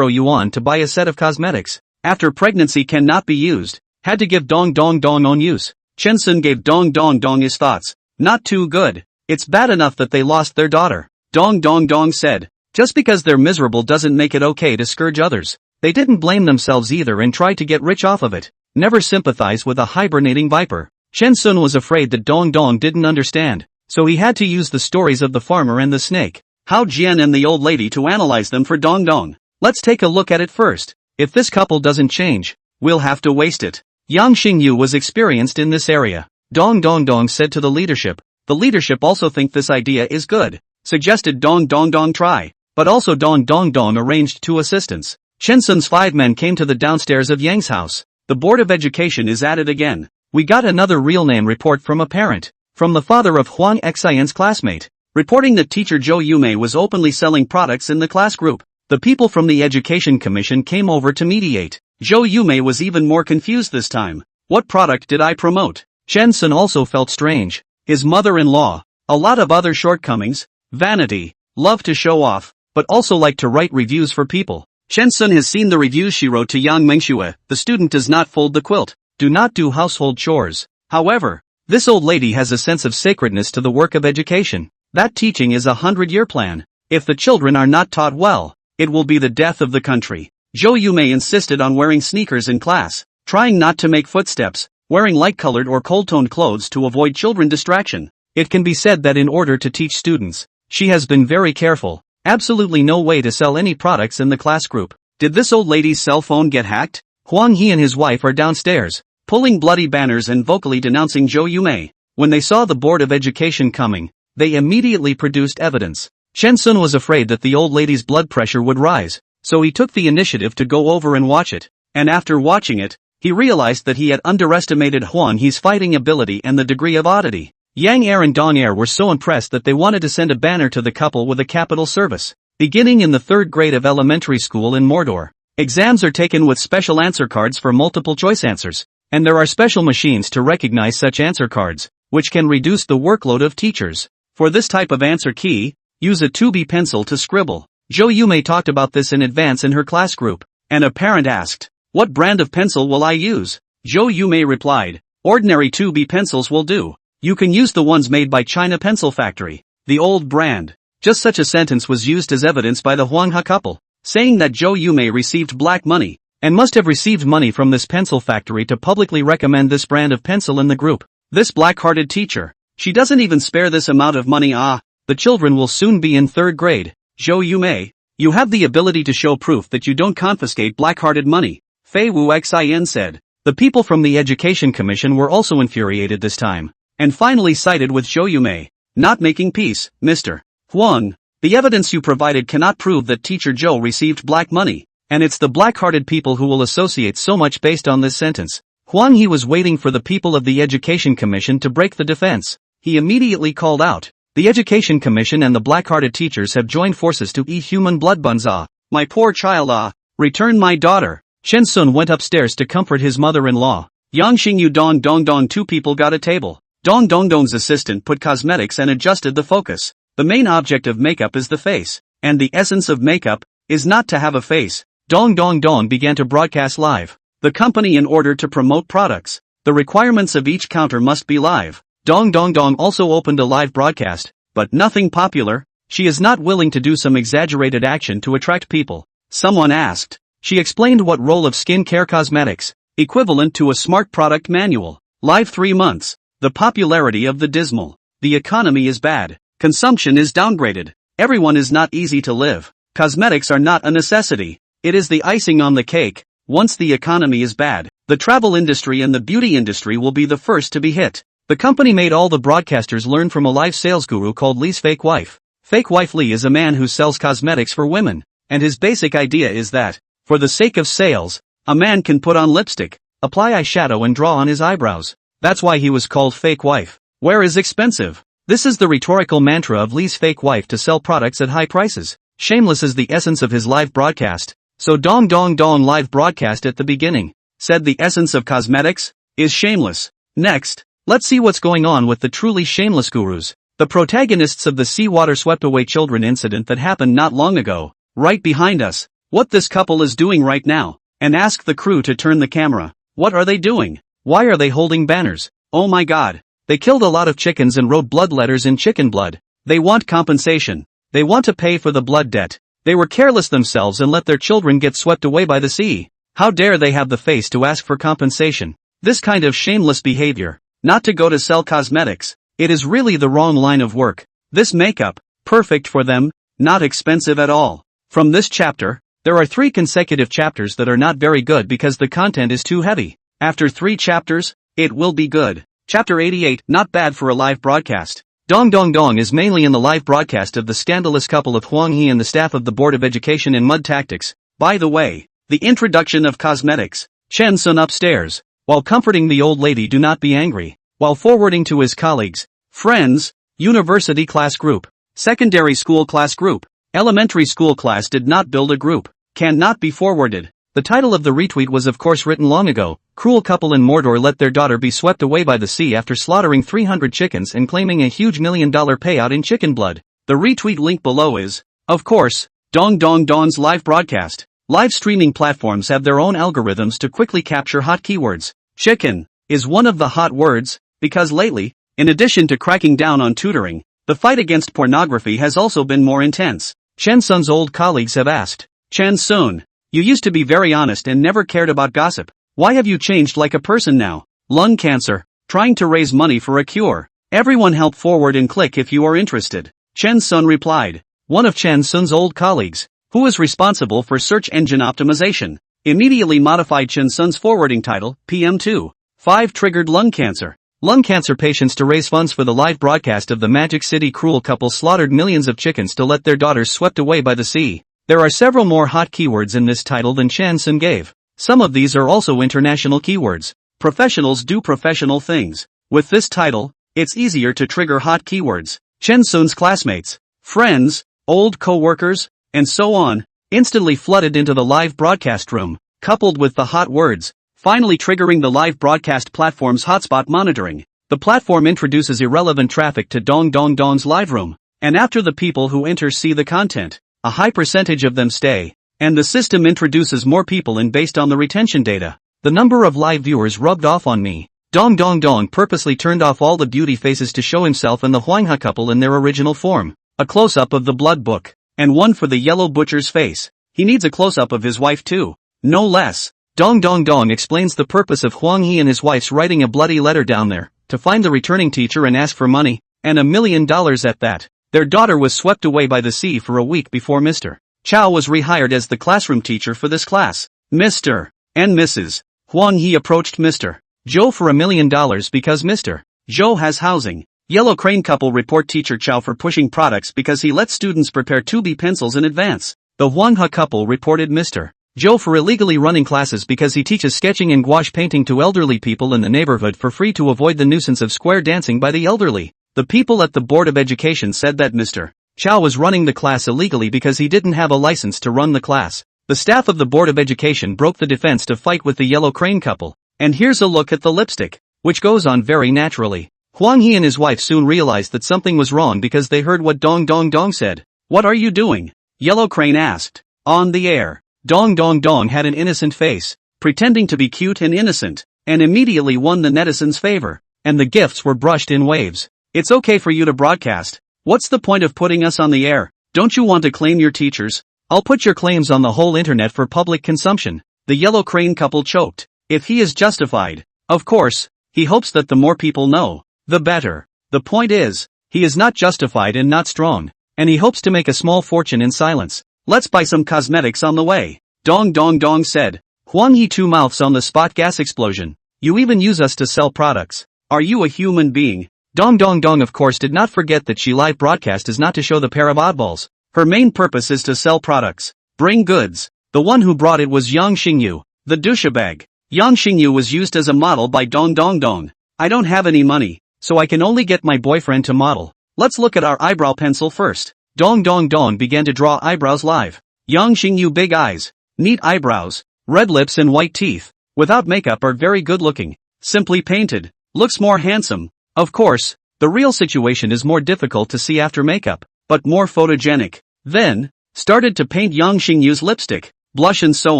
yuan to buy a set of cosmetics. After pregnancy cannot be used, had to give Dong Dong Dong own use. Chen Sun gave Dong Dong Dong his thoughts. Not too good. It's bad enough that they lost their daughter. Dong Dong Dong said. Just because they're miserable doesn't make it okay to scourge others. They didn't blame themselves either and tried to get rich off of it. Never sympathize with a hibernating viper. Chen Sun was afraid that Dong Dong didn't understand, so he had to use the stories of the farmer and the snake, Hao Jian and the old lady to analyze them for Dong Dong. Let's take a look at it first. If this couple doesn't change, we'll have to waste it. Yang Xingyu was experienced in this area. Dong Dong Dong said to the leadership. The leadership also think this idea is good. Suggested Dong Dong Dong try. But also Dong Dong Dong arranged 2 assistants. Chen Sun's 5 men came to the downstairs of Yang's house. The Board of Education is at it again. We got another real name report from a parent. From the father of Huang Xian's classmate. Reporting that teacher Zhou Yumei was openly selling products in the class group. The people from the Education Commission came over to mediate. Zhou Yumei was even more confused this time. What product did I promote? Chen Sun also felt strange. His mother-in-law. A lot of other shortcomings. Vanity. Love to show off. But also like to write reviews for people. Chen Sun has seen the reviews she wrote to Yang Mengxue. The student does not fold the quilt. Do not do household chores. However, this old lady has a sense of sacredness to the work of education. That teaching is a 100-year plan. If the children are not taught well, it will be the death of the country. Zhou Yumei insisted on wearing sneakers in class, trying not to make footsteps, wearing light-colored or cold-toned clothes to avoid children distraction. It can be said that in order to teach students, she has been very careful. Absolutely no way to sell any products in the class group. Did this old lady's cell phone get hacked? Huang He and his wife are downstairs, pulling bloody banners and vocally denouncing Zhou Yumei. When they saw the Board of Education coming, they immediately produced evidence. Chen Sun was afraid that the old lady's blood pressure would rise, so he took the initiative to go over and watch it. And after watching it, he realized that he had underestimated Huang He's fighting ability and the degree of oddity. Yang Er and Dong Er were so impressed that they wanted to send a banner to the couple with a capital service. Beginning in the 3rd grade of elementary school in Mordor, exams are taken with special answer cards for multiple choice answers, and there are special machines to recognize such answer cards, which can reduce the workload of teachers. For this type of answer key, use a 2B pencil to scribble. Zhou Yumei talked about this in advance in her class group, and a parent asked, "What brand of pencil will I use?" Zhou Yumei replied, "Ordinary 2B pencils will do. You can use the ones made by China Pencil Factory, the old brand." Just such a sentence was used as evidence by the Huang He couple, saying that Zhou Yumei received black money, and must have received money from this pencil factory to publicly recommend this brand of pencil in the group. This black-hearted teacher, she doesn't even spare this amount of money. The children will soon be in 3rd grade. Zhou Yumei, you have the ability to show proof that you don't confiscate black-hearted money, Fei Wu Xian said. The people from the Education Commission were also infuriated this time, and finally sided with Zhou Yumei. Not making peace, Mr. Huang. The evidence you provided cannot prove that teacher Zhou received black money, and it's the black-hearted people who will associate so much based on this sentence. Huang He was waiting for the people of the Education Commission to break the defense. He immediately called out, "The Education Commission and the black-hearted teachers have joined forces to eat human blood buns. My poor child. Return my daughter." Chen Sun went upstairs to comfort his mother-in-law. Yang Xingyu Dong Dong Dong 2 people got a table. Dong Dong Dong's assistant put cosmetics and adjusted the focus. The main object of makeup is the face, and the essence of makeup is not to have a face. Dong Dong Dong began to broadcast live. The company in order to promote products. The requirements of each counter must be live. Dong Dong Dong also opened a live broadcast, but nothing popular. She is not willing to do some exaggerated action to attract people. Someone asked. She explained what role of skincare cosmetics, equivalent to a smart product manual. Live 3 months. The popularity of the dismal. The economy is bad. Consumption is downgraded. Everyone is not easy to live. Cosmetics are not a necessity. It is the icing on the cake. Once the economy is bad, the travel industry and the beauty industry will be the first to be hit. The company made all the broadcasters learn from a live sales guru called Li's Fake Wife. Fake Wife Li is a man who sells cosmetics for women, and his basic idea is that, for the sake of sales, a man can put on lipstick, apply eyeshadow and draw on his eyebrows. That's why he was called Fake Wife. Where is expensive? This is the rhetorical mantra of Li's Fake Wife to sell products at high prices. Shameless is the essence of his live broadcast. So Dong Dong Dong live broadcast at the beginning said the essence of cosmetics is shameless. Next, let's see what's going on with the truly shameless gurus. The protagonists of the seawater swept away children incident that happened not long ago, right behind us. What this couple is doing right now, and ask the crew to turn the camera. What are they doing? Why are they holding banners? Oh my god. They killed a lot of chickens and wrote blood letters in chicken blood. They want compensation. They want to pay for the blood debt. They were careless themselves and let their children get swept away by the sea. How dare they have the face to ask for compensation? This kind of shameless behavior, not to go to sell cosmetics, it is really the wrong line of work. This makeup, perfect for them, not expensive at all. From this chapter, there are 3 consecutive chapters that are not very good because the content is too heavy. After 3 chapters, it will be good. Chapter 88, not bad for a live broadcast. Dong Dong Dong is mainly in the live broadcast of the scandalous couple of Huang He and the staff of the Board of Education in Mud Tactics. By the way, the introduction of cosmetics. Chen Sun upstairs, while comforting the old lady, do not be angry, while forwarding to his colleagues, friends, university class group, secondary school class group, elementary school class did not build a group, cannot be forwarded. The title of the retweet was of course written long ago. Cruel couple in Mordor let their daughter be swept away by the sea after slaughtering 300 chickens and claiming a huge $1 million payout in chicken blood. The retweet link below is, of course, Dong Dong Dong's live broadcast. Live streaming platforms have their own algorithms to quickly capture hot keywords. Chicken is one of the hot words, because lately, in addition to cracking down on tutoring, the fight against pornography has also been more intense. Chen Sun's old colleagues have asked, Chen Sun, you used to be very honest and never cared about gossip. Why have you changed like a person now? Lung cancer, trying to raise money for a cure. Everyone help forward and click if you are interested. Chen Sun replied. One of Chen Sun's old colleagues, who is responsible for search engine optimization, immediately modified Chen Sun's forwarding title, PM2. 5 triggered lung cancer. Lung cancer patients to raise funds for the live broadcast of the Magic City cruel couple slaughtered millions of chickens to let their daughters swept away by the sea. There are several more hot keywords in this title than Chen Sun gave. Some of these are also international keywords. Professionals do professional things. With this title, it's easier to trigger hot keywords. Chen Sun's classmates, friends, old co-workers, and so on, instantly flooded into the live broadcast room, coupled with the hot words, finally triggering the live broadcast platform's hotspot monitoring. The platform introduces irrelevant traffic to Dong Dong Dong's live room, and after the people who enter see the content, a high percentage of them stay, and the system introduces more people in based on the retention data. The number of live viewers rubbed off on me. Dong Dong Dong purposely turned off all the beauty faces to show himself and the Huanghe couple in their original form. A close-up of the blood book, and one for the yellow butcher's face. He needs a close-up of his wife too. No less. Dong Dong Dong explains the purpose of Huang He and his wife's writing a bloody letter down there, to find the returning teacher and ask for money, and $1 million at that. Their daughter was swept away by the sea for a week before Mr. Chow was rehired as the classroom teacher for this class. Mr. and Mrs. Huang He approached Mr. Zhou for $1 million because Mr. Zhou has housing. Yellow Crane couple report teacher Chow for pushing products because he lets students prepare 2B pencils in advance. The Huanghe couple reported Mr. Zhou for illegally running classes because he teaches sketching and gouache painting to elderly people in the neighborhood for free to avoid the nuisance of square dancing by the elderly. The people at the Board of Education said that Mr. Chow was running the class illegally because he didn't have a license to run the class. The staff of the Board of Education broke the defense to fight with the Yellow Crane couple. And here's a look at the lipstick, which goes on very naturally. Huang He and his wife soon realized that something was wrong because they heard what Dong Dong Dong said. What are you doing? Yellow Crane asked. On the air. Dong Dong Dong had an innocent face, pretending to be cute and innocent, and immediately won the netizens' favor, and the gifts were brushed in waves. It's okay for you to broadcast. What's the point of putting us on the air? Don't you want to claim your teachers? I'll put your claims on the whole internet for public consumption. The Yellow Crane couple choked. If he is justified, of course, he hopes that the more people know, the better. The point is, he is not justified and not strong, and he hopes to make a small fortune in silence. Let's buy some cosmetics on the way. Dong Dong Dong said. Huang He 2 mouths on the spot gas explosion. You even use us to sell products. Are you a human being? Dong Dong Dong of course did not forget that she live broadcast is not to show the pair of oddballs. Her main purpose is to sell products. Bring goods. The one who brought it was Yang Xingyu, the douchebag. Yang Xingyu was used as a model by Dong Dong Dong. I don't have any money, so I can only get my boyfriend to model. Let's look at our eyebrow pencil first. Dong Dong Dong began to draw eyebrows live. Yang Xingyu big eyes, neat eyebrows, red lips and white teeth, without makeup are very good looking. Simply painted, looks more handsome. Of course, the real situation is more difficult to see after makeup, but more photogenic. Then, started to paint Yang Xingyu's lipstick, blush and so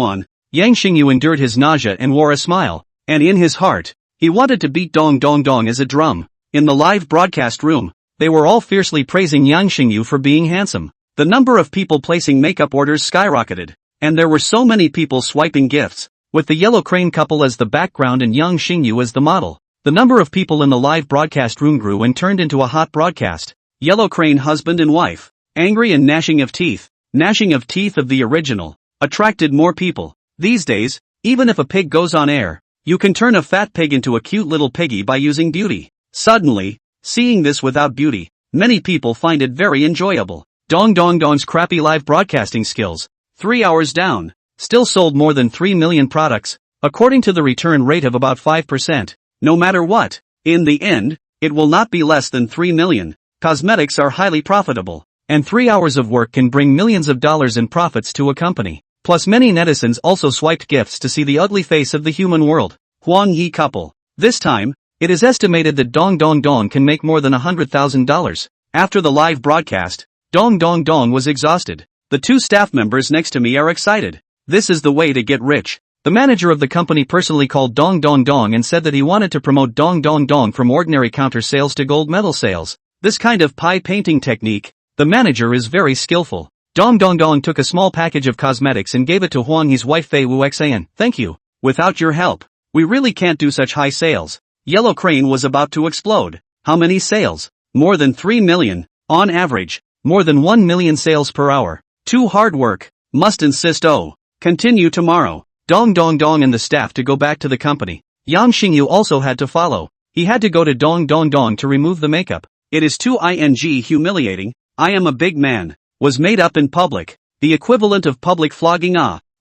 on. Yang Xingyu endured his nausea and wore a smile, and in his heart, he wanted to beat Dong Dong Dong as a drum. In the live broadcast room, they were all fiercely praising Yang Xingyu for being handsome. The number of people placing makeup orders skyrocketed, and there were so many people swiping gifts, with the Yellow Crane couple as the background and Yang Xingyu as the model. The number of people in the live broadcast room grew and turned into a hot broadcast. Yellow Crane husband and wife, angry and gnashing of teeth of the original, attracted more people. These days, even if a pig goes on air, You can turn a fat pig into a cute little piggy by using beauty. Suddenly, seeing this without beauty, many people find it very enjoyable. Dong Dong Dong's crappy live broadcasting skills. 3 hours down. Still sold more than 3 million products, according to the return rate of about 5%. No matter what, in the end, it will not be less than 3 million. Cosmetics are highly profitable, and 3 hours of work can bring millions of dollars in profits to a company. Plus many netizens also swiped gifts to see the ugly face of the human world. Huang Yi couple. This time, it is estimated that Dong Dong Dong can make more than $100,000. After the live broadcast, Dong Dong Dong was exhausted. The 2 staff members next to me are excited. This is the way to get rich. The manager of the company personally called Dong Dong Dong and said that he wanted to promote Dong Dong Dong from ordinary counter sales to gold medal sales. This kind of pie painting technique, the manager is very skillful. Dong Dong Dong took a small package of cosmetics and gave it to Huang Yi's wife Fei Wuxian. Thank you. Without your help, we really can't do such high sales. Yellow Crane was about to explode. How many sales? More than 3 million. On average, more than 1 million sales per hour. Too hard work. Must insist. Oh. Continue tomorrow. Dong Dong Dong and the staff to go back to the company. Yang Xingyu also had to follow. He had to go to Dong Dong Dong to remove the makeup. It is too humiliating. I am a big man. Was made up in public. The equivalent of public flogging.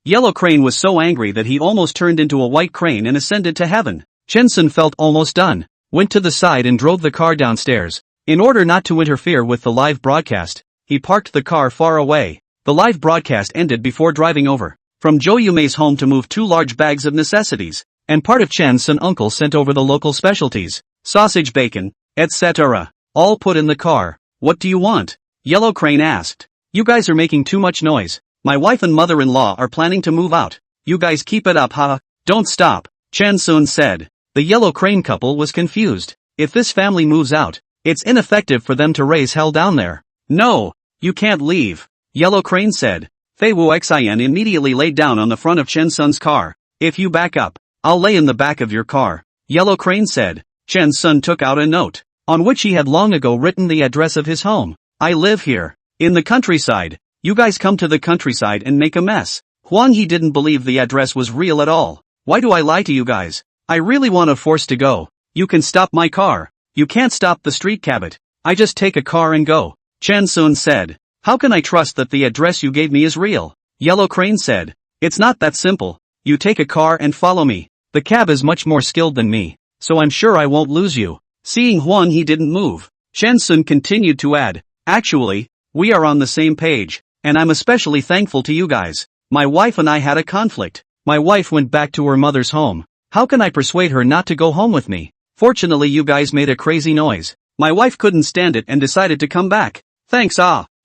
Yellow Crane was so angry that he almost turned into a white crane and ascended to heaven. Chen Sun felt almost done. Went to the side and drove the car downstairs. In order not to interfere with the live broadcast, he parked the car far away. The live broadcast ended before driving over from Zhou Yumei's home to move 2 large bags of necessities, and part of Chen Sun's uncle sent over the local specialties, sausage, bacon, etc. All put in the car. What do you want? Yellow Crane asked. You guys are making too much noise. My wife and mother-in-law are planning to move out. You guys keep it up, huh? Don't stop, Chen Sun said. The Yellow Crane couple was confused. If this family moves out, it's ineffective for them to raise hell down there. No, you can't leave, Yellow Crane said. Fei Wuxian immediately laid down on the front of Chen Sun's car. If you back up, I'll lay in the back of your car, Yellow Crane said. Chen Sun took out a note, on which he had long ago written the address of his home. I live here, in the countryside. You guys come to the countryside and make a mess. Huang Yi didn't believe the address was real at all. Why do I lie to you guys? I really want a force to go. You can stop my car. You can't stop the street cabbit. I just take a car and go, Chen Sun said. How can I trust that the address you gave me is real? Yellow Crane said. It's not that simple. You take a car and follow me. The cab is much more skilled than me, so I'm sure I won't lose you. Seeing Huang Yi didn't move, Chen Sun continued to add, actually, we are on the same page, and I'm especially thankful to you guys. My wife and I had a conflict. My wife went back to her mother's home. How can I persuade her not to go home with me? Fortunately you guys made a crazy noise. My wife couldn't stand it and decided to come back. Thanks.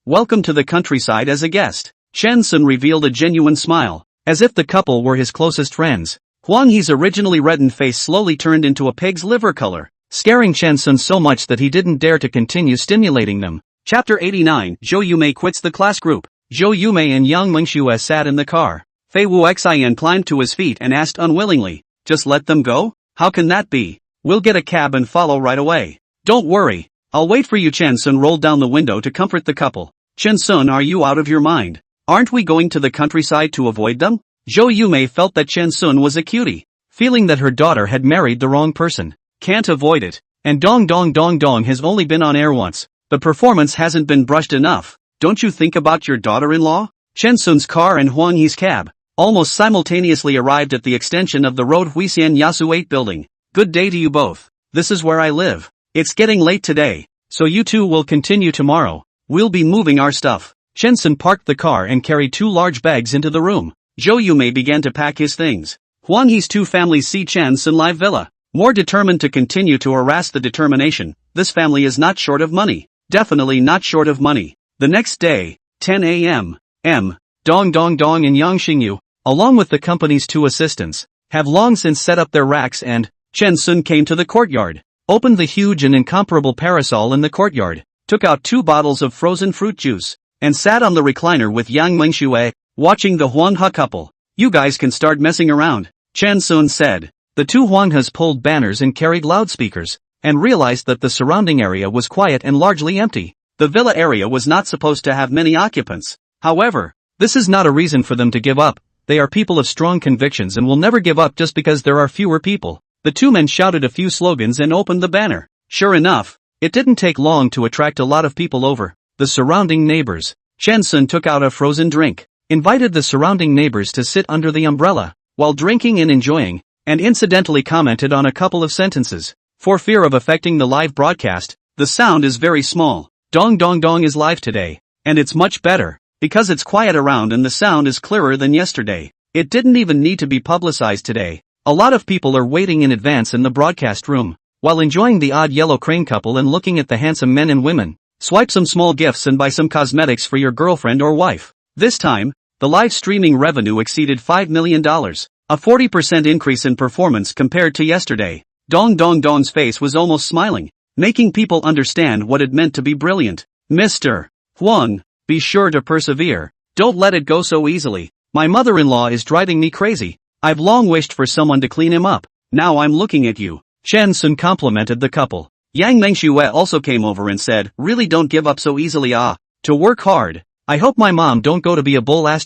Welcome to the countryside as a guest. Chen Sun revealed a genuine smile, as if the couple were his closest friends. Huang Yi's originally reddened face slowly turned into a pig's liver color, scaring Chen Sun so much that he didn't dare to continue stimulating them. Chapter 89. Zhou Yumei quits the class group. Zhou Yumei and Yang Mengxue sat in the car. Fei Wuxian climbed to his feet and asked unwillingly, just let them go? How can that be? We'll get a cab and follow right away. Don't worry. I'll wait for you. Chen Sun rolled down the window to comfort the couple. Chen Sun, are you out of your mind? Aren't we going to the countryside to avoid them? Zhou Yumei felt that Chen Sun was a cutie, feeling that her daughter had married the wrong person. Can't avoid it. And Dong Dong Dong Dong has only been on air once. The performance hasn't been brushed enough. Don't you think about your daughter-in-law? Chen Sun's car and Huang Yi's cab almost simultaneously arrived at the extension of the road Huisian Yasu 8 building. Good day to you both. This is where I live. It's getting late today, so you two will continue tomorrow. We'll be moving our stuff. Chen Sun parked the car and carried 2 large bags into the room. Zhou Yumei began to pack his things. Huang Yi's 2 families see Chen Sun live villa. More determined to continue to harass the determination, this family is not short of money. Definitely not short of money. The next day, 10 a.m. Dong Dong Dong and Yang Xingyu, along with the company's 2 assistants, have long since set up their racks and Chen Sun came to the courtyard, opened the huge and incomparable parasol in the courtyard, took out 2 bottles of frozen fruit juice, and sat on the recliner with Yang Mengxue, watching the Huanghe couple. You guys can start messing around, Chen Sun said. The 2 Huanghes pulled banners and carried loudspeakers, and realized that the surrounding area was quiet and largely empty. The villa area was not supposed to have many occupants. However, this is not a reason for them to give up. they are people of strong convictions and will never give up just because there are fewer people. The two men shouted a few slogans and opened the banner. Sure enough, it didn't take long to attract a lot of people over. The surrounding neighbors. Chen Sun took out a frozen drink, invited the surrounding neighbors to sit under the umbrella, while drinking and enjoying, and incidentally commented on a couple of sentences. For fear of affecting the live broadcast, the sound is very small. Dong dong dong is live today, and it's much better, because it's quiet around and the sound is clearer than yesterday. It didn't even need to be publicized today. A lot of people are waiting in advance in the broadcast room, while enjoying the odd yellow crane couple and looking at the handsome men and women. Swipe some small gifts and buy some cosmetics for your girlfriend or wife. This time, the live streaming revenue exceeded $5 million, a 40% increase in performance compared to yesterday. Dong Dong Dong's face was almost smiling, making people understand what it meant to be brilliant. Mr. Huang, be sure to persevere. Don't let it go so easily. My mother-in-law is driving me crazy. I've long wished for someone to clean him up. Now I'm looking at you. Chen Sun complimented the couple. Yang Mengxue also came over and said, really don't give up so easily to work hard. I hope my mom don't go to be a bull *****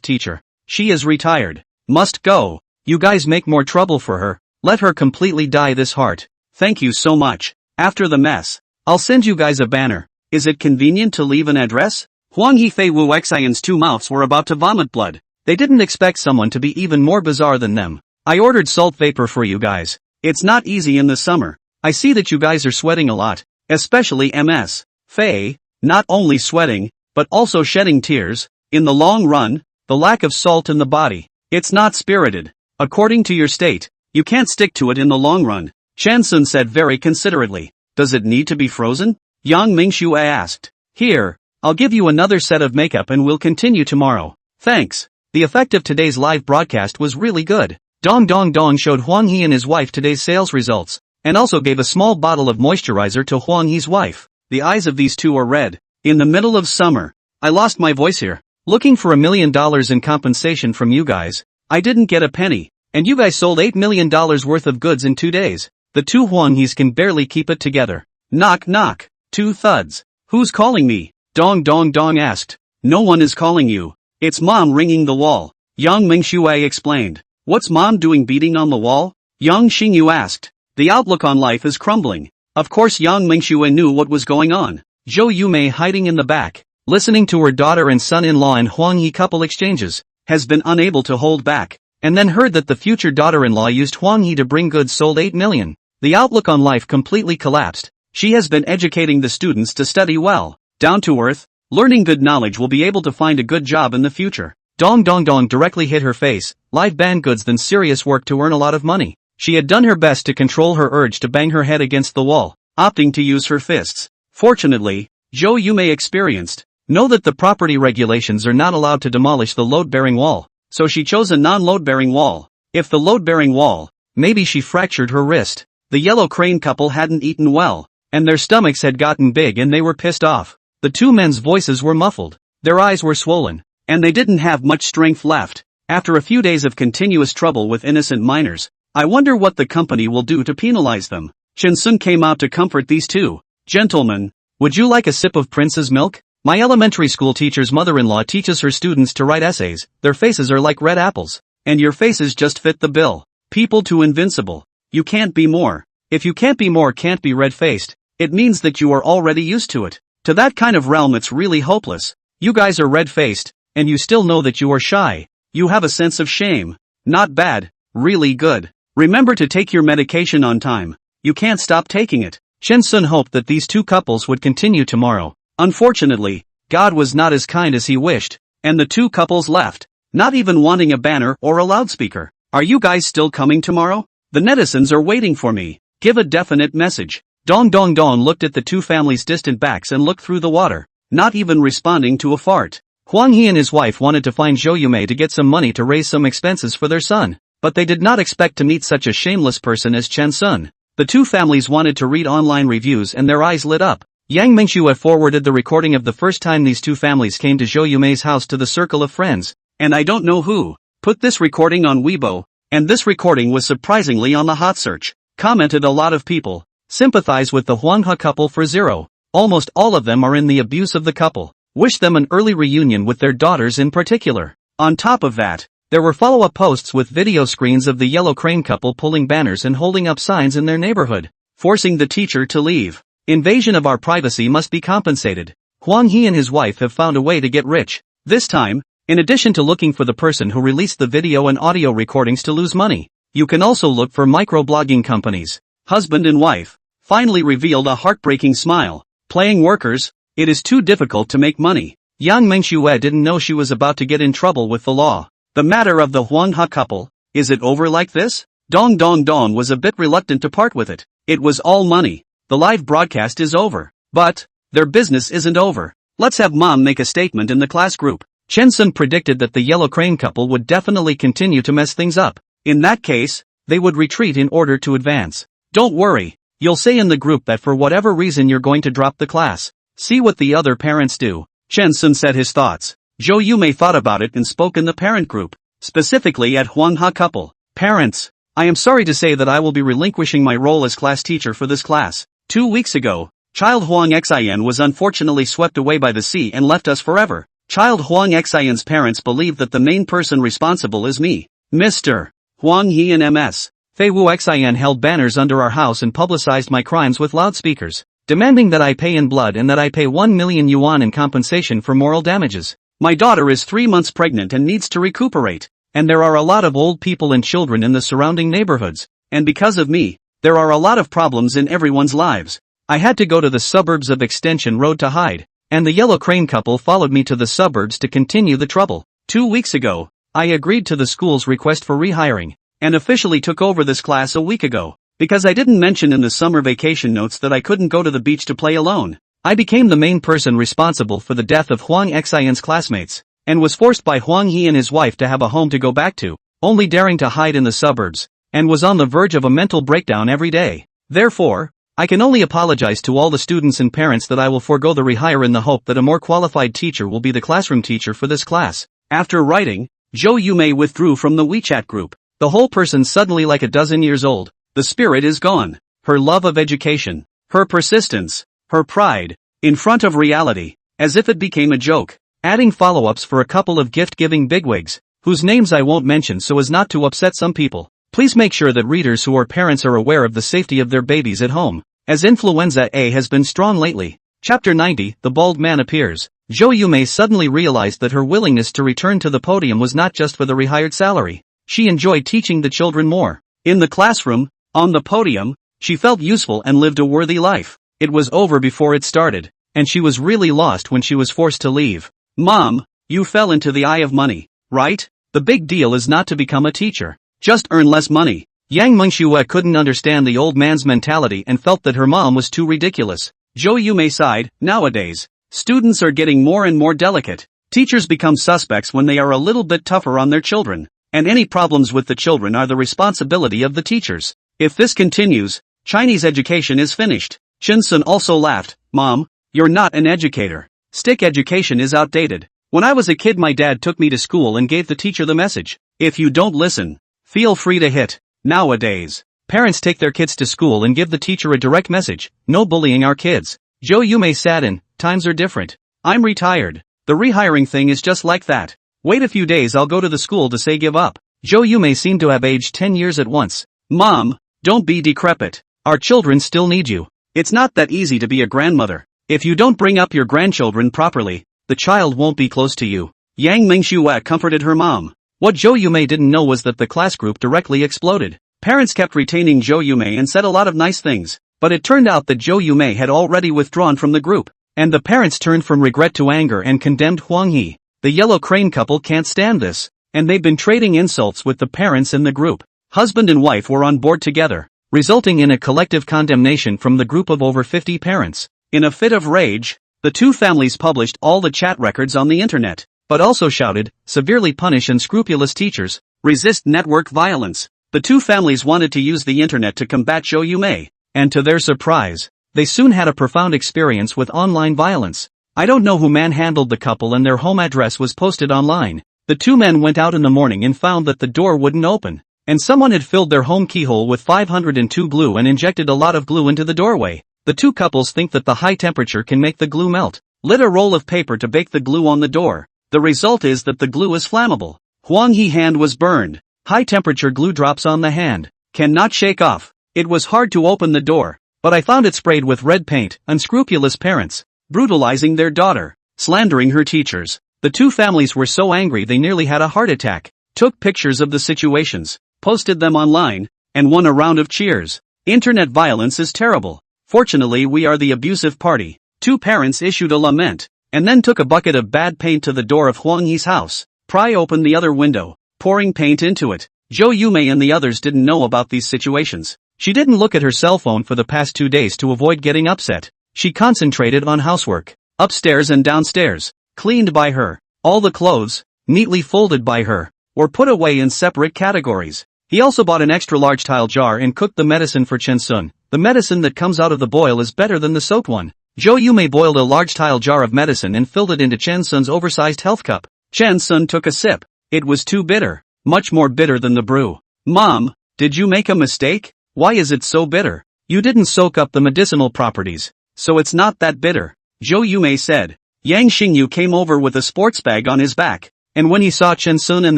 teacher. She is retired. Must go. You guys make more trouble for her. Let her completely die this heart. Thank you so much. After the mess, I'll send you guys a banner. Is it convenient to leave an address? Huang Hefei Wu Xian's two mouths were about to vomit blood. They didn't expect someone to be even more bizarre than them. I ordered salt vapor for you guys. It's not easy in the summer. I see that you guys are sweating a lot, especially Ms. Fei, not only sweating, but also shedding tears. In the long run, the lack of salt in the body, it's not spirited. According to your state, you can't stick to it in the long run. Chen Sun said very considerately. Does it need to be frozen? Yang Mingxue asked. Here, I'll give you another set of makeup and we'll continue tomorrow. Thanks. The effect of today's live broadcast was really good. Dong Dong Dong showed Huang He and his wife today's sales results, and also gave a small bottle of moisturizer to Huang He's wife. The eyes of these two are red. In the middle of summer. I lost my voice here. Looking for $1 million in compensation from you guys. I didn't get a penny. And you guys sold $8 million worth of goods in 2 days. The two Huang He's can barely keep it together. Knock knock. 2 thuds. Who's calling me? Dong Dong Dong asked. No one is calling you. It's mom ringing the wall. Yang Mingxue explained. What's mom doing beating on the wall? Yang Xingyu asked. The outlook on life is crumbling. Of course Yang Mingxue knew what was going on. Zhou Yumei hiding in the back, listening to her daughter and son-in-law and Huang He couple exchanges, has been unable to hold back, and then heard that the future daughter-in-law used Huang He to bring goods sold 8 million. The outlook on life completely collapsed. She has been educating the students to study well, down to earth, learning good knowledge will be able to find a good job in the future. Dong Dong Dong directly hit her face, live banned goods than serious work to earn a lot of money. She had done her best to control her urge to bang her head against the wall, opting to use her fists. Fortunately, Zhou Yumei experienced, know that the property regulations are not allowed to demolish the load-bearing wall, so she chose a non-load-bearing wall. If the load-bearing wall, maybe she fractured her wrist. The yellow crane couple hadn't eaten well, and their stomachs had gotten big and they were pissed off. The two men's voices were muffled, their eyes were swollen, and they didn't have much strength left. After a few days of continuous trouble with innocent minors, I wonder what the company will do to penalize them. Chen Sun came out to comfort these two. Gentlemen, would you like a sip of prince's milk? My elementary school teacher's mother-in-law teaches her students to write essays. Their faces are like red apples, and your faces just fit the bill. People to invincible. You can't be more. If you can't be more, can't be red-faced, it means that you are already used to it. To that kind of realm it's really hopeless. You guys are red-faced, and you still know that you are shy. You have a sense of shame. Not bad, really good. Remember to take your medication on time. You can't stop taking it. Chen Sun hoped that these two couples would continue tomorrow. Unfortunately, God was not as kind as he wished, and the two couples left, not even wanting a banner or a loudspeaker. Are you guys still coming tomorrow? The netizens are waiting for me. Give a definite message. Dong Dong Dong looked at the two families' distant backs and looked through the water, not even responding to a fart. Huang He and his wife wanted to find Zhou Yumei to get some money to raise some expenses for their son, but they did not expect to meet such a shameless person as Chen Sun. The two families wanted to read online reviews and their eyes lit up. Yang Mingxue forwarded the recording of the first time these two families came to Zhou Yumei's house to the circle of friends, and I don't know who put this recording on Weibo, and this recording was surprisingly on the hot search. Commented a lot of people. Sympathize with the Huanghe couple for 0. Almost all of them are in the abuse of the couple. Wish them an early reunion with their daughters in particular. On top of that, there were follow-up posts with video screens of the yellow crane couple pulling banners and holding up signs in their neighborhood, forcing the teacher to leave. Invasion of our privacy must be compensated. Huang He and his wife have found a way to get rich. This time, in addition to looking for the person who released the video and audio recordings to lose money, you can also look for microblogging companies. Husband and wife finally revealed a heartbreaking smile. Playing workers, it is too difficult to make money. Yang Mengxue didn't know she was about to get in trouble with the law. The matter of the Huang Ha couple, is it over like this? Dong Dong Dong was a bit reluctant to part with it. It was all money. The live broadcast is over. But their business isn't over. Let's have mom make a statement in the class group. Chen Sun predicted that the yellow crane couple would definitely continue to mess things up. In that case, they would retreat in order to advance. Don't worry, you'll say in the group that for whatever reason you're going to drop the class. See what the other parents do. Chen Sun said his thoughts. Zhou Yumei thought about it and spoke in the parent group, specifically at Huang Ha couple. Parents, I am sorry to say that I will be relinquishing my role as class teacher for this class. 2 weeks ago, child Huang Xian was unfortunately swept away by the sea and left us forever. Child Huang Xian's parents believe that the main person responsible is me. Mr. Huang He and Ms. Fei Wu Xian held banners under our house and publicized my crimes with loudspeakers, demanding that I pay in blood and that I pay 1 million yuan in compensation for moral damages. My daughter is 3 months pregnant and needs to recuperate, and there are a lot of old people and children in the surrounding neighborhoods, and because of me, there are a lot of problems in everyone's lives. I had to go to the suburbs of Extension Road to hide, and the yellow crane couple followed me to the suburbs to continue the trouble. 2 weeks ago, I agreed to the school's request for rehiring, and officially took over this class a week ago, because I didn't mention in the summer vacation notes that I couldn't go to the beach to play alone. I became the main person responsible for the death of Huang Xian's classmates, and was forced by Huang He and his wife to have a home to go back to, only daring to hide in the suburbs, and was on the verge of a mental breakdown every day. Therefore, I can only apologize to all the students and parents that I will forego the rehire in the hope that a more qualified teacher will be the classroom teacher for this class. After writing, Zhou Yumei withdrew from the WeChat group. The whole person suddenly like a dozen years old. The spirit is gone. Her love of education, her persistence, her pride, in front of reality, as if it became a joke. Adding follow-ups for a couple of gift-giving bigwigs, whose names I won't mention so as not to upset some people. Please make sure that readers who are parents are aware of the safety of their babies at home, as influenza A has been strong lately. Chapter 90, The Bald Man Appears. Zhou Yumei suddenly realized that her willingness to return to the podium was not just for the rehired salary. She enjoyed teaching the children more. In the classroom, on the podium, she felt useful and lived a worthy life. It was over before it started, and she was really lost when she was forced to leave. Mom, you fell into the eye of money, right? The big deal is not to become a teacher. Just earn less money. Yang Mengxue couldn't understand the old man's mentality and felt that her mom was too ridiculous. Zhou Yumei sighed. Nowadays, students are getting more and more delicate. Teachers become suspects when they are a little bit tougher on their children, and any problems with the children are the responsibility of the teachers. If this continues, Chinese education is finished. Chen Sun also laughed. Mom, you're not an educator. Stick education is outdated. When I was a kid my dad took me to school and gave the teacher the message. If you don't listen, feel free to hit. Nowadays, parents take their kids to school and give the teacher a direct message. No bullying our kids. Zhou Yumei saddened. Times are different. I'm retired. The rehiring thing is just like that. Wait a few days, I'll go to the school to say give up. Zhou Yumei seemed to have aged 10 years at once. Mom, don't be decrepit. Our children still need you. It's not that easy to be a grandmother. If you don't bring up your grandchildren properly, the child won't be close to you. Yang Mengxue comforted her mom. What Zhou Yumei didn't know was that the class group directly exploded. Parents kept retaining Zhou Yumei and said a lot of nice things, but it turned out that Zhou Yumei had already withdrawn from the group, and the parents turned from regret to anger and condemned Huang He. The yellow crane couple can't stand this, and they've been trading insults with the parents in the group. Husband and wife were on board together, resulting in a collective condemnation from the group of over 50 parents. In a fit of rage, the two families published all the chat records on the internet, but also shouted, severely punish unscrupulous teachers, resist network violence. The two families wanted to use the internet to combat Zhou Yumei, and to their surprise, they soon had a profound experience with online violence. I don't know who manhandled the couple and their home address was posted online. The two men went out in the morning and found that the door wouldn't open, and someone had filled their home keyhole with 502 glue and injected a lot of glue into the doorway. The two couples think that the high temperature can make the glue melt. Lit a roll of paper to bake the glue on the door. The result is that the glue is flammable. Huang He hand was burned. High temperature glue drops on the hand. Cannot shake off. It was hard to open the door, but I found it sprayed with red paint. Unscrupulous parents, brutalizing their daughter, slandering her teachers. The two families were so angry they nearly had a heart attack. Took pictures of the situations, posted them online, and won a round of cheers. Internet violence is terrible. Fortunately we are the abusive party. Two parents issued a lament, and then took a bucket of bad paint to the door of Huang He's house. Pry open the other window, pouring paint into it. Zhou Yumei and the others didn't know about these situations. She didn't look at her cell phone for the past 2 days to avoid getting upset. She concentrated on housework. Upstairs and downstairs, cleaned by her. All the clothes, neatly folded by her, were put away in separate categories. He also bought an extra large tile jar and cooked the medicine for Chen Sun. The medicine that comes out of the boil is better than the soaked one. Zhou Yumei boiled a large tile jar of medicine and filled it into Chen Sun's oversized health cup. Chen Sun took a sip. It was too bitter. Much more bitter than the brew. Mom, did you make a mistake? Why is it so bitter? You didn't soak up the medicinal properties, so it's not that bitter. Zhou Yumei said. Yang Xingyu came over with a sports bag on his back, and when he saw Chen Sun and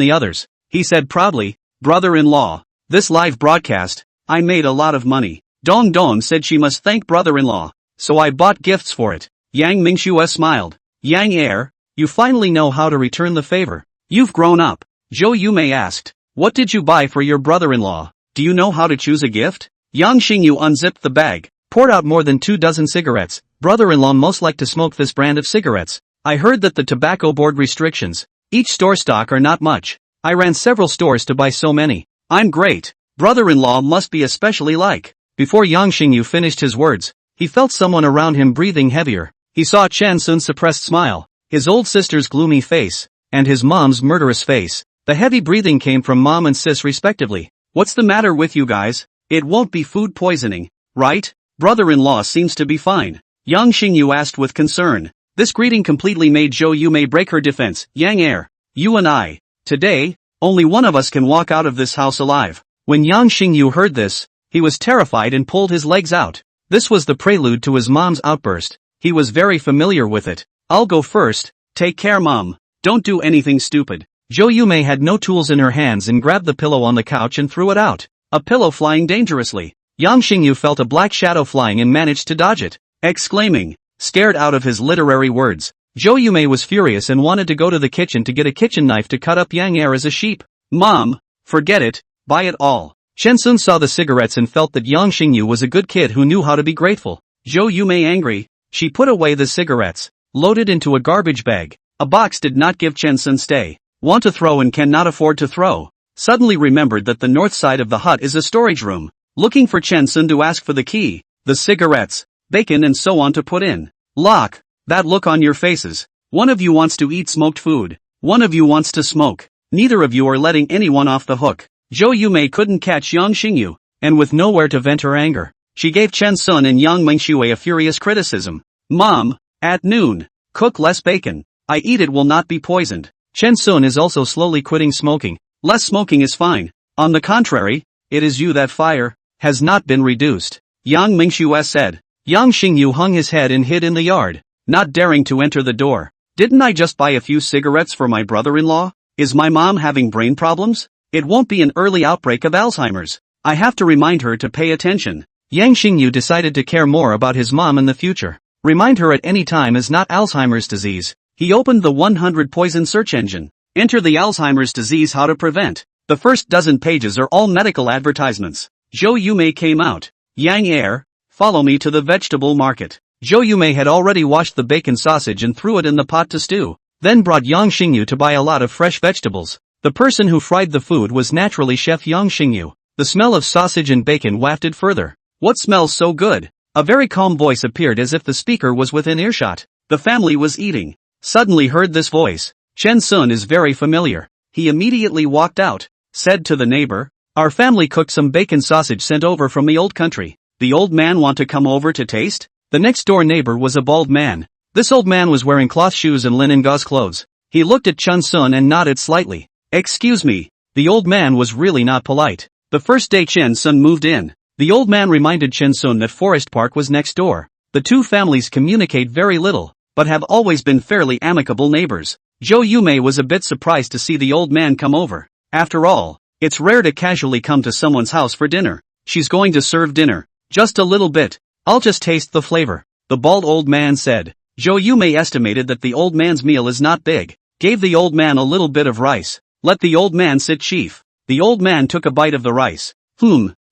the others, he said proudly, brother-in-law, this live broadcast, I made a lot of money. Dong Dong said she must thank brother-in-law, so I bought gifts for it. Yang Mingxue smiled. Yang heir, you finally know how to return the favor. You've grown up. Zhou Yumei asked, what did you buy for your brother-in-law? Do you know how to choose a gift? Yang Xingyu unzipped the bag, poured out more than 2 dozen cigarettes. Brother-in-law most like to smoke this brand of cigarettes. I heard that the tobacco board restrictions, each store stock are not much. I ran several stores to buy so many. I'm great. Brother-in-law must be especially like. Before Yang Xingyu finished his words, he felt someone around him breathing heavier. He saw Chen Sun's suppressed smile, his old sister's gloomy face, and his mom's murderous face. The heavy breathing came from mom and sis respectively. What's the matter with you guys? It won't be food poisoning, right? Brother-in-law seems to be fine. Yang Xingyu asked with concern. This greeting completely made Zhou Yumei break her defense. Yang heir, you and I, today, only one of us can walk out of this house alive. When Yang Xingyu heard this, he was terrified and pulled his legs out. This was the prelude to his mom's outburst. He was very familiar with it. I'll go first. Take care, mom. Don't do anything stupid. Zhou Yumei had no tools in her hands and grabbed the pillow on the couch and threw it out. A pillow flying dangerously. Yang Xingyu felt a black shadow flying and managed to dodge it. Exclaiming, scared out of his literary words, Zhou Yumei was furious and wanted to go to the kitchen to get a kitchen knife to cut up Yang heir as a sheep. Mom, forget it, buy it all. Chen Sun saw the cigarettes and felt that Yang Xingyu was a good kid who knew how to be grateful. Zhou Yumei angry, she put away the cigarettes, loaded into a garbage bag. A box did not give Chen Sun stay. Want to throw and cannot afford to throw. Suddenly remembered that the north side of the hut is a storage room. Looking for Chen Sun to ask for the key, the cigarettes, bacon and so on to put in. Lock, that look on your faces. One of you wants to eat smoked food. One of you wants to smoke. Neither of you are letting anyone off the hook. Zhou Yumei couldn't catch Yang Xingyu, and with nowhere to vent her anger, she gave Chen Sun and Yang Mingxue a furious criticism. Mom, at noon, cook less bacon. I eat it will not be poisoned. Chen Sun is also slowly quitting smoking. Less smoking is fine. On the contrary, it is you that fire has not been reduced. Yang Mingxue said. Yang Xingyu hung his head and hid in the yard, not daring to enter the door. Didn't I just buy a few cigarettes for my brother-in-law? Is my mom having brain problems? It won't be an early outbreak of Alzheimer's. I have to remind her to pay attention. Yang Xingyu decided to care more about his mom in the future. Remind her at any time is not Alzheimer's disease. He opened the 100 poison search engine. Enter the Alzheimer's disease how to prevent. The first dozen pages are all medical advertisements. Zhou Yumei came out. Yang heir, follow me to the vegetable market. Zhou Yumei had already washed the bacon sausage and threw it in the pot to stew, then brought Yang Xingyu to buy a lot of fresh vegetables. The person who fried the food was naturally Chef Yang Xingyu. The smell of sausage and bacon wafted further. What smells so good? A very calm voice appeared as if the speaker was within earshot. The family was eating. Suddenly heard this voice. Chen Sun is very familiar. He immediately walked out, said to the neighbor, our family cooked some bacon sausage sent over from the old country. The old man want to come over to taste? The next door neighbor was a bald man. This old man was wearing cloth shoes and linen gauze clothes. He looked at Chen Sun and nodded slightly. Excuse me. The old man was really not polite. The first day Chen Sun moved in, the old man reminded Chen Sun that Forest Park was next door. The two families communicate very little, but have always been fairly amicable neighbors. Zhou Yumei was a bit surprised to see the old man come over. After all, it's rare to casually come to someone's house for dinner. She's going to serve dinner. Just a little bit. I'll just taste the flavor, the bald old man said. Zhou Yumei estimated that the old man's meal is not big. Gave the old man a little bit of rice. Let the old man sit chief. The old man took a bite of the rice.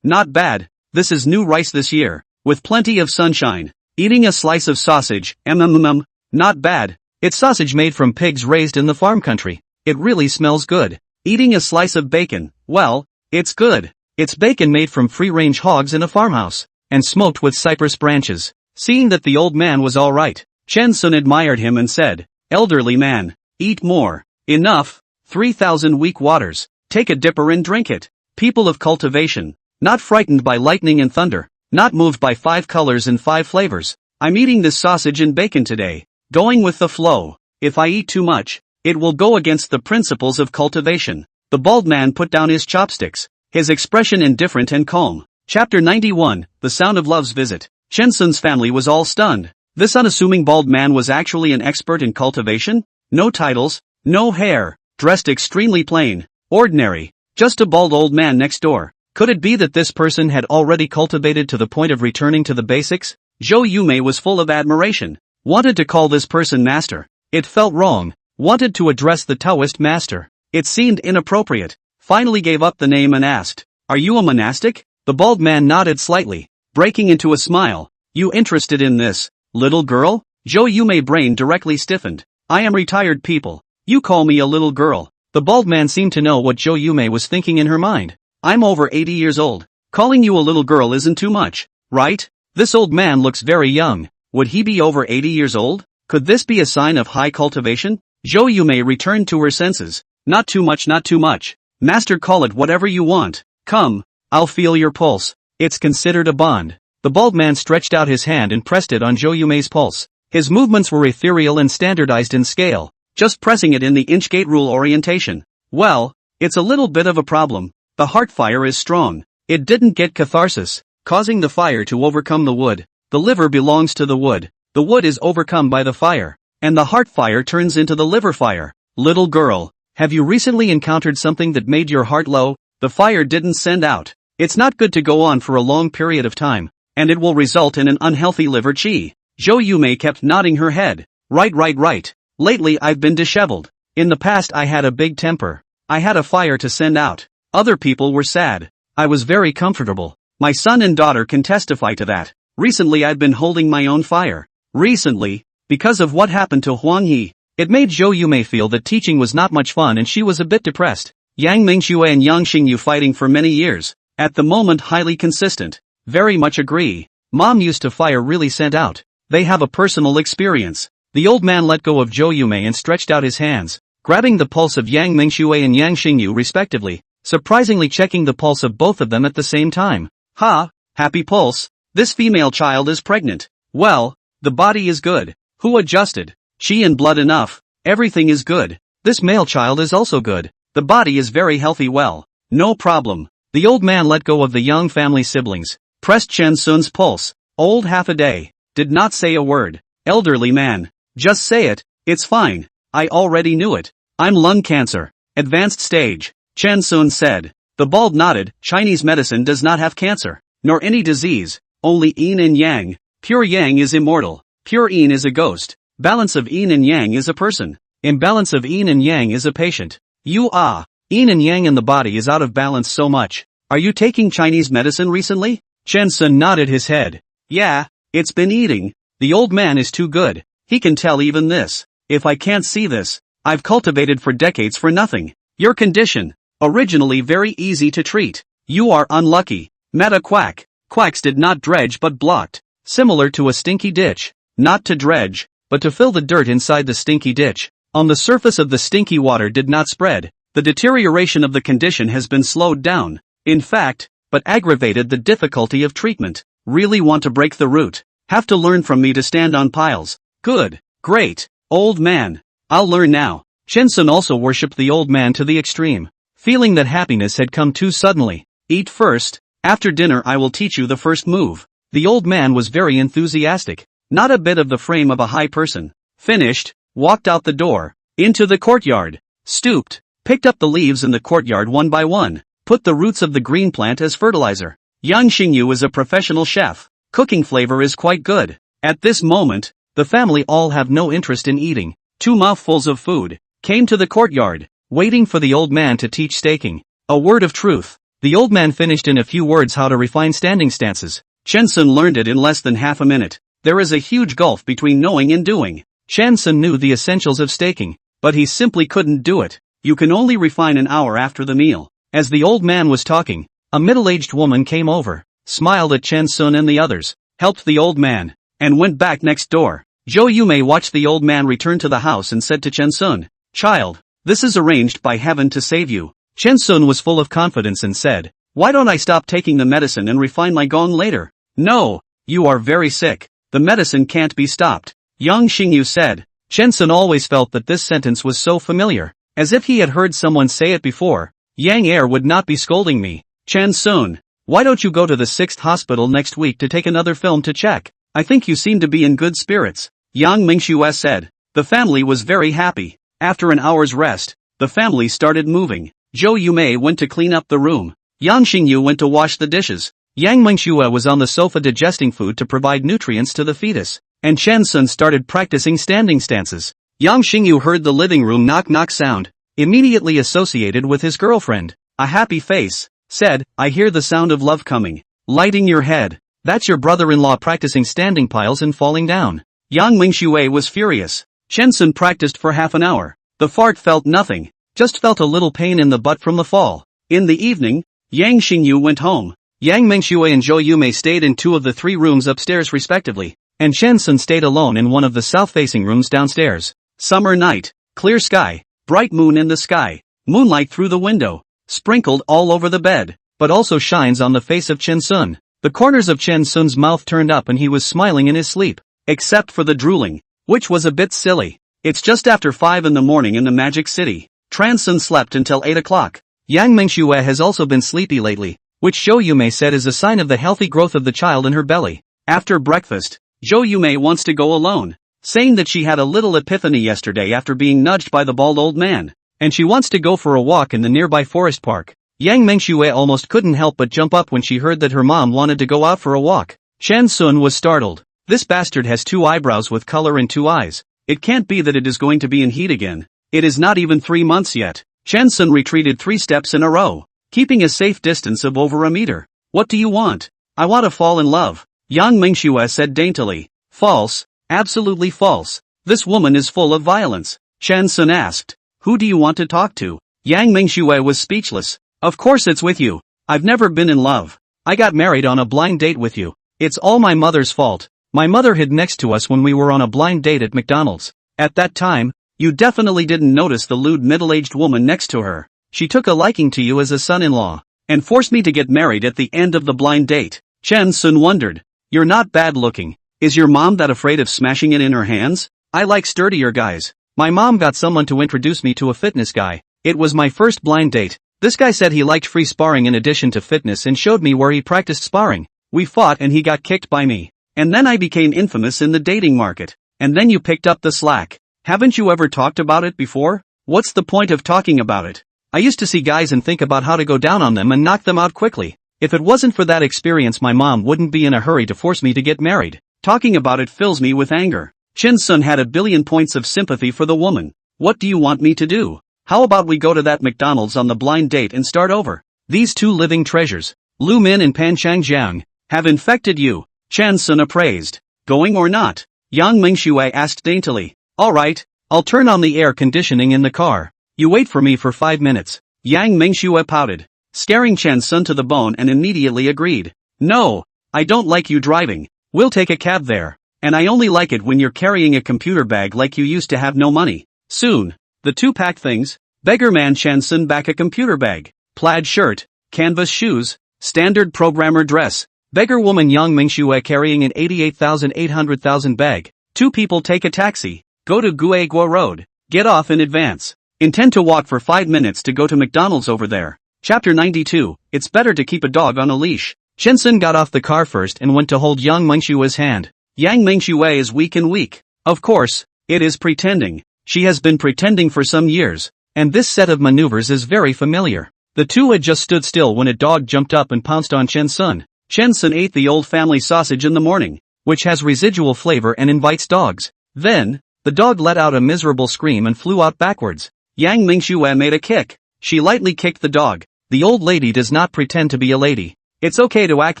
Not bad. This is new rice this year, with plenty of sunshine. Eating a slice of sausage, not bad. It's sausage made from pigs raised in the farm country. It really smells good. Eating a slice of bacon, well, it's good. It's bacon made from free-range hogs in a farmhouse, and smoked with cypress branches. Seeing that the old man was alright, Chen Sun admired him and said, "Elderly man, eat more. Enough. 3,000 weak waters. Take a dipper and drink it. People of cultivation, not frightened by lightning and thunder, not moved by 5 colors and 5 flavors. I'm eating this sausage and bacon today, going with the flow. If I eat too much, it will go against the principles of cultivation." The bald man put down his chopsticks, his expression indifferent and calm. Chapter 91, The Sound of Love's Visit. Chen Sun's family was all stunned. This unassuming bald man was actually an expert in cultivation? No titles, no hair, dressed extremely plain, ordinary, just a bald old man next door. Could it be that this person had already cultivated to the point of returning to the basics? Zhou Yumei was full of admiration. Wanted to call this person master. It felt wrong. Wanted to address the Taoist master. It seemed inappropriate. Finally gave up the name and asked, "Are you a monastic?" The bald man nodded slightly, breaking into a smile. "You interested in this, little girl?" Zhou Yumei's brain directly stiffened. "I am retired people. You call me a little girl." The bald man seemed to know what Zhou Yumei was thinking in her mind. "I'm over 80 years old. Calling you a little girl isn't too much, right? This old man looks very young. Would he be over 80 years old? Could this be a sign of high cultivation?" Zhou Yumei returned to her senses. "Not too much, not too much. Master, call it whatever you want. Come, I'll feel your pulse. It's considered a bond." The bald man stretched out his hand and pressed it on Zhou Yumei's pulse. His movements were ethereal and standardized in scale, just pressing it in the inch-gate rule orientation. "Well, it's a little bit of a problem. The heart fire is strong. It didn't get catharsis, causing the fire to overcome the wood. The liver belongs to the wood. The wood is overcome by the fire, and the heart fire turns into the liver fire. Little girl, have you recently encountered something that made your heart low? The fire didn't send out. It's not good to go on for a long period of time, and it will result in an unhealthy liver qi." Zhou Yumei kept nodding her head. Right. Lately I've been disheveled. In the past I had a big temper. I had a fire to send out. Other people were sad. I was very comfortable. My son and daughter can testify to that. Recently I've been holding my own fire. Recently, because of what happened to Huang Yi, it made Zhou Yumei feel that teaching was not much fun and she was a bit depressed. Yang Mingxue and Yang Xingyu fighting for many years. At the moment highly consistent. Very much agree. Mom used to fire really sent out. They have a personal experience. The old man let go of Zhou Yumei and stretched out his hands, grabbing the pulse of Yang Mingxue and Yang Xingyu respectively, surprisingly checking the pulse of both of them at the same time. "Ha, happy pulse. This female child is pregnant. Well, the body is good. Who adjusted? Qi and blood enough. Everything is good. This male child is also good. The body is very healthy. Well, no problem." The old man let go of the young family siblings, pressed Chen Sun's pulse. "Old half a day. Did not say a word. Elderly man. Just say it. It's fine. I already knew it. I'm lung cancer. Advanced stage." Chen Sun said. The bald nodded. "Chinese medicine does not have cancer, nor any disease, only yin and yang. Pure yang is immortal. Pure yin is a ghost. Balance of yin and yang is a person. Imbalance of yin and yang is a patient. Yin and yang in the body is out of balance so much. Are you taking Chinese medicine recently?" Chen Sun nodded his head. "Yeah, it's been eating." The old man is too good. He can tell even this. If I can't see this, I've cultivated for decades for nothing. Your condition, originally very easy to treat. You are unlucky. Meta quack. Quacks did not dredge but blocked. Similar to a stinky ditch. Not to dredge, but to fill the dirt inside the stinky ditch. On the surface of the stinky water did not spread. The deterioration of the condition has been slowed down. In fact, but aggravated the difficulty of treatment. Really want to break the root. Have to learn from me to stand on piles. Good. Great. Old man. I'll learn now. Chen Sun also worshipped the old man to the extreme. Feeling that happiness had come too suddenly. "Eat first. After dinner I will teach you the first move." The old man was very enthusiastic. Not a bit of the frame of a high person. Finished, walked out the door. Into the courtyard. Stooped. Picked up the leaves in the courtyard one by one. Put the roots of the green plant as fertilizer. Yang Xingyu is a professional chef. Cooking flavor is quite good. At this moment, the family all have no interest in eating. 2 mouthfuls of food. Came to the courtyard. Waiting for the old man to teach staking. A word of truth. The old man finished in a few words how to refine standing stances. Chen Sun learned it in less than half a minute. There is a huge gulf between knowing and doing. Chen Sun knew the essentials of staking, but he simply couldn't do it. You can only refine an hour after the meal. As the old man was talking, a middle-aged woman came over, smiled at Chen Sun and the others, helped the old man, and went back next door. Zhou Yumei watched the old man return to the house and said to Chen Sun, "Child, this is arranged by heaven to save you." Chen Sun was full of confidence and said, "Why don't I stop taking the medicine and refine my gong later?" "No, you are very sick. The medicine can't be stopped," Yang Xingyu said. Chen Sun always felt that this sentence was so familiar, as if he had heard someone say it before. Yang Er would not be scolding me. Chen Sun, why don't you go to the 6th hospital next week to take another film to check? I think you seem to be in good spirits, Yang Mingxue said. The family was very happy. After an hour's rest, the family started moving. Zhou Yumei went to clean up the room. Yang Xingyu went to wash the dishes. Yang Mingxue was on the sofa digesting food to provide nutrients to the fetus. And Chen Sun started practicing standing stances. Yang Xingyu heard the living room knock-knock sound, immediately associated with his girlfriend. A happy face, said, "I hear the sound of love coming." Lighting your head. That's your brother-in-law practicing standing piles and falling down. Yang Mingxue was furious. Chen Sun practiced for half an hour. The fart felt nothing, just felt a little pain in the butt from the fall. In the evening, Yang Xingyu went home. Yang Mingxue and Zhou Yumei stayed in 2 of the 3 rooms upstairs respectively, and Chen Sun stayed alone in one of the south-facing rooms downstairs. Summer night, clear sky, bright moon in the sky, moonlight through the window, sprinkled all over the bed, but also shines on the face of Chen Sun. The corners of Chen Sun's mouth turned up and he was smiling in his sleep, except for the drooling, which was a bit silly. It's just after 5 in the morning in the Magic City. Tran Sun slept until 8 o'clock. Yang Mingxue has also been sleepy lately, which Zhou Yumei said is a sign of the healthy growth of the child in her belly. After breakfast, Zhou Yumei wants to go alone, saying that she had a little epiphany yesterday after being nudged by the bald old man, and she wants to go for a walk in the nearby forest park. Yang Mingxue almost couldn't help but jump up when she heard that her mom wanted to go out for a walk. Chen Sun was startled. This bastard has 2 eyebrows with color and 2 eyes. It can't be that it is going to be in heat again. It is not even 3 months yet. Chen Sun retreated 3 steps in a row, keeping a safe distance of over a meter. "What do you want?" "I want to fall in love," Yang Mingxue said daintily. "False, absolutely false. This woman is full of violence." Chen Sun asked, "Who do you want to talk to?" Yang Mingxue was speechless. "Of course it's with you. I've never been in love. I got married on a blind date with you. It's all my mother's fault. My mother hid next to us when we were on a blind date at McDonald's. At that time, you definitely didn't notice the lewd middle-aged woman next to her. She took a liking to you as a son-in-law, and forced me to get married at the end of the blind date." Chen Sun wondered. "You're not bad looking. Is your mom that afraid of smashing it in her hands? I like sturdier guys. My mom got someone to introduce me to a fitness guy. It was my first blind date. This guy said he liked free sparring in addition to fitness and showed me where he practiced sparring. We fought and he got kicked by me. And then I became infamous in the dating market. And then you picked up the slack. Haven't you ever talked about it before? What's the point of talking about it? I used to see guys and think about how to go down on them and knock them out quickly. If it wasn't for that experience, my mom wouldn't be in a hurry to force me to get married. Talking about it fills me with anger." Chen Sun had a billion points of sympathy for the woman. "What do you want me to do? How about we go to that McDonald's on the blind date and start over? These 2 living treasures, Lu Min and Pan Changjiang, have infected you." Chen Sun appraised. "Going or not?" Yang Mingxue asked daintily. "All right, I'll turn on the air conditioning in the car. You wait for me for 5 minutes. Yang Mingxue pouted, scaring Chen Sun to the bone, and immediately agreed. "No, I don't like you driving. We'll take a cab there. And I only like it when you're carrying a computer bag like you used to have no money." Soon, the 2 packed things. Beggar man Chen Sun back a computer bag, plaid shirt, canvas shoes, standard programmer dress. Beggar woman Yang Mingxue carrying an 88,800,000 bag. 2 people take a taxi, go to Guegua Road, get off in advance. Intend to walk for 5 minutes to go to McDonald's over there. Chapter 92, It's better to keep a dog on a leash. Chen Sun got off the car first and went to hold Yang Mingxue's hand. Yang Mingxue is weak and weak. Of course, it is pretending. She has been pretending for some years, and this set of maneuvers is very familiar. The two had just stood still when a dog jumped up and pounced on Chen Sun. Chen Sun ate the old family sausage in the morning, which has residual flavor and invites dogs. Then, the dog let out a miserable scream and flew out backwards. Yang Mingxue made a kick. She lightly kicked the dog. The old lady does not pretend to be a lady. It's okay to act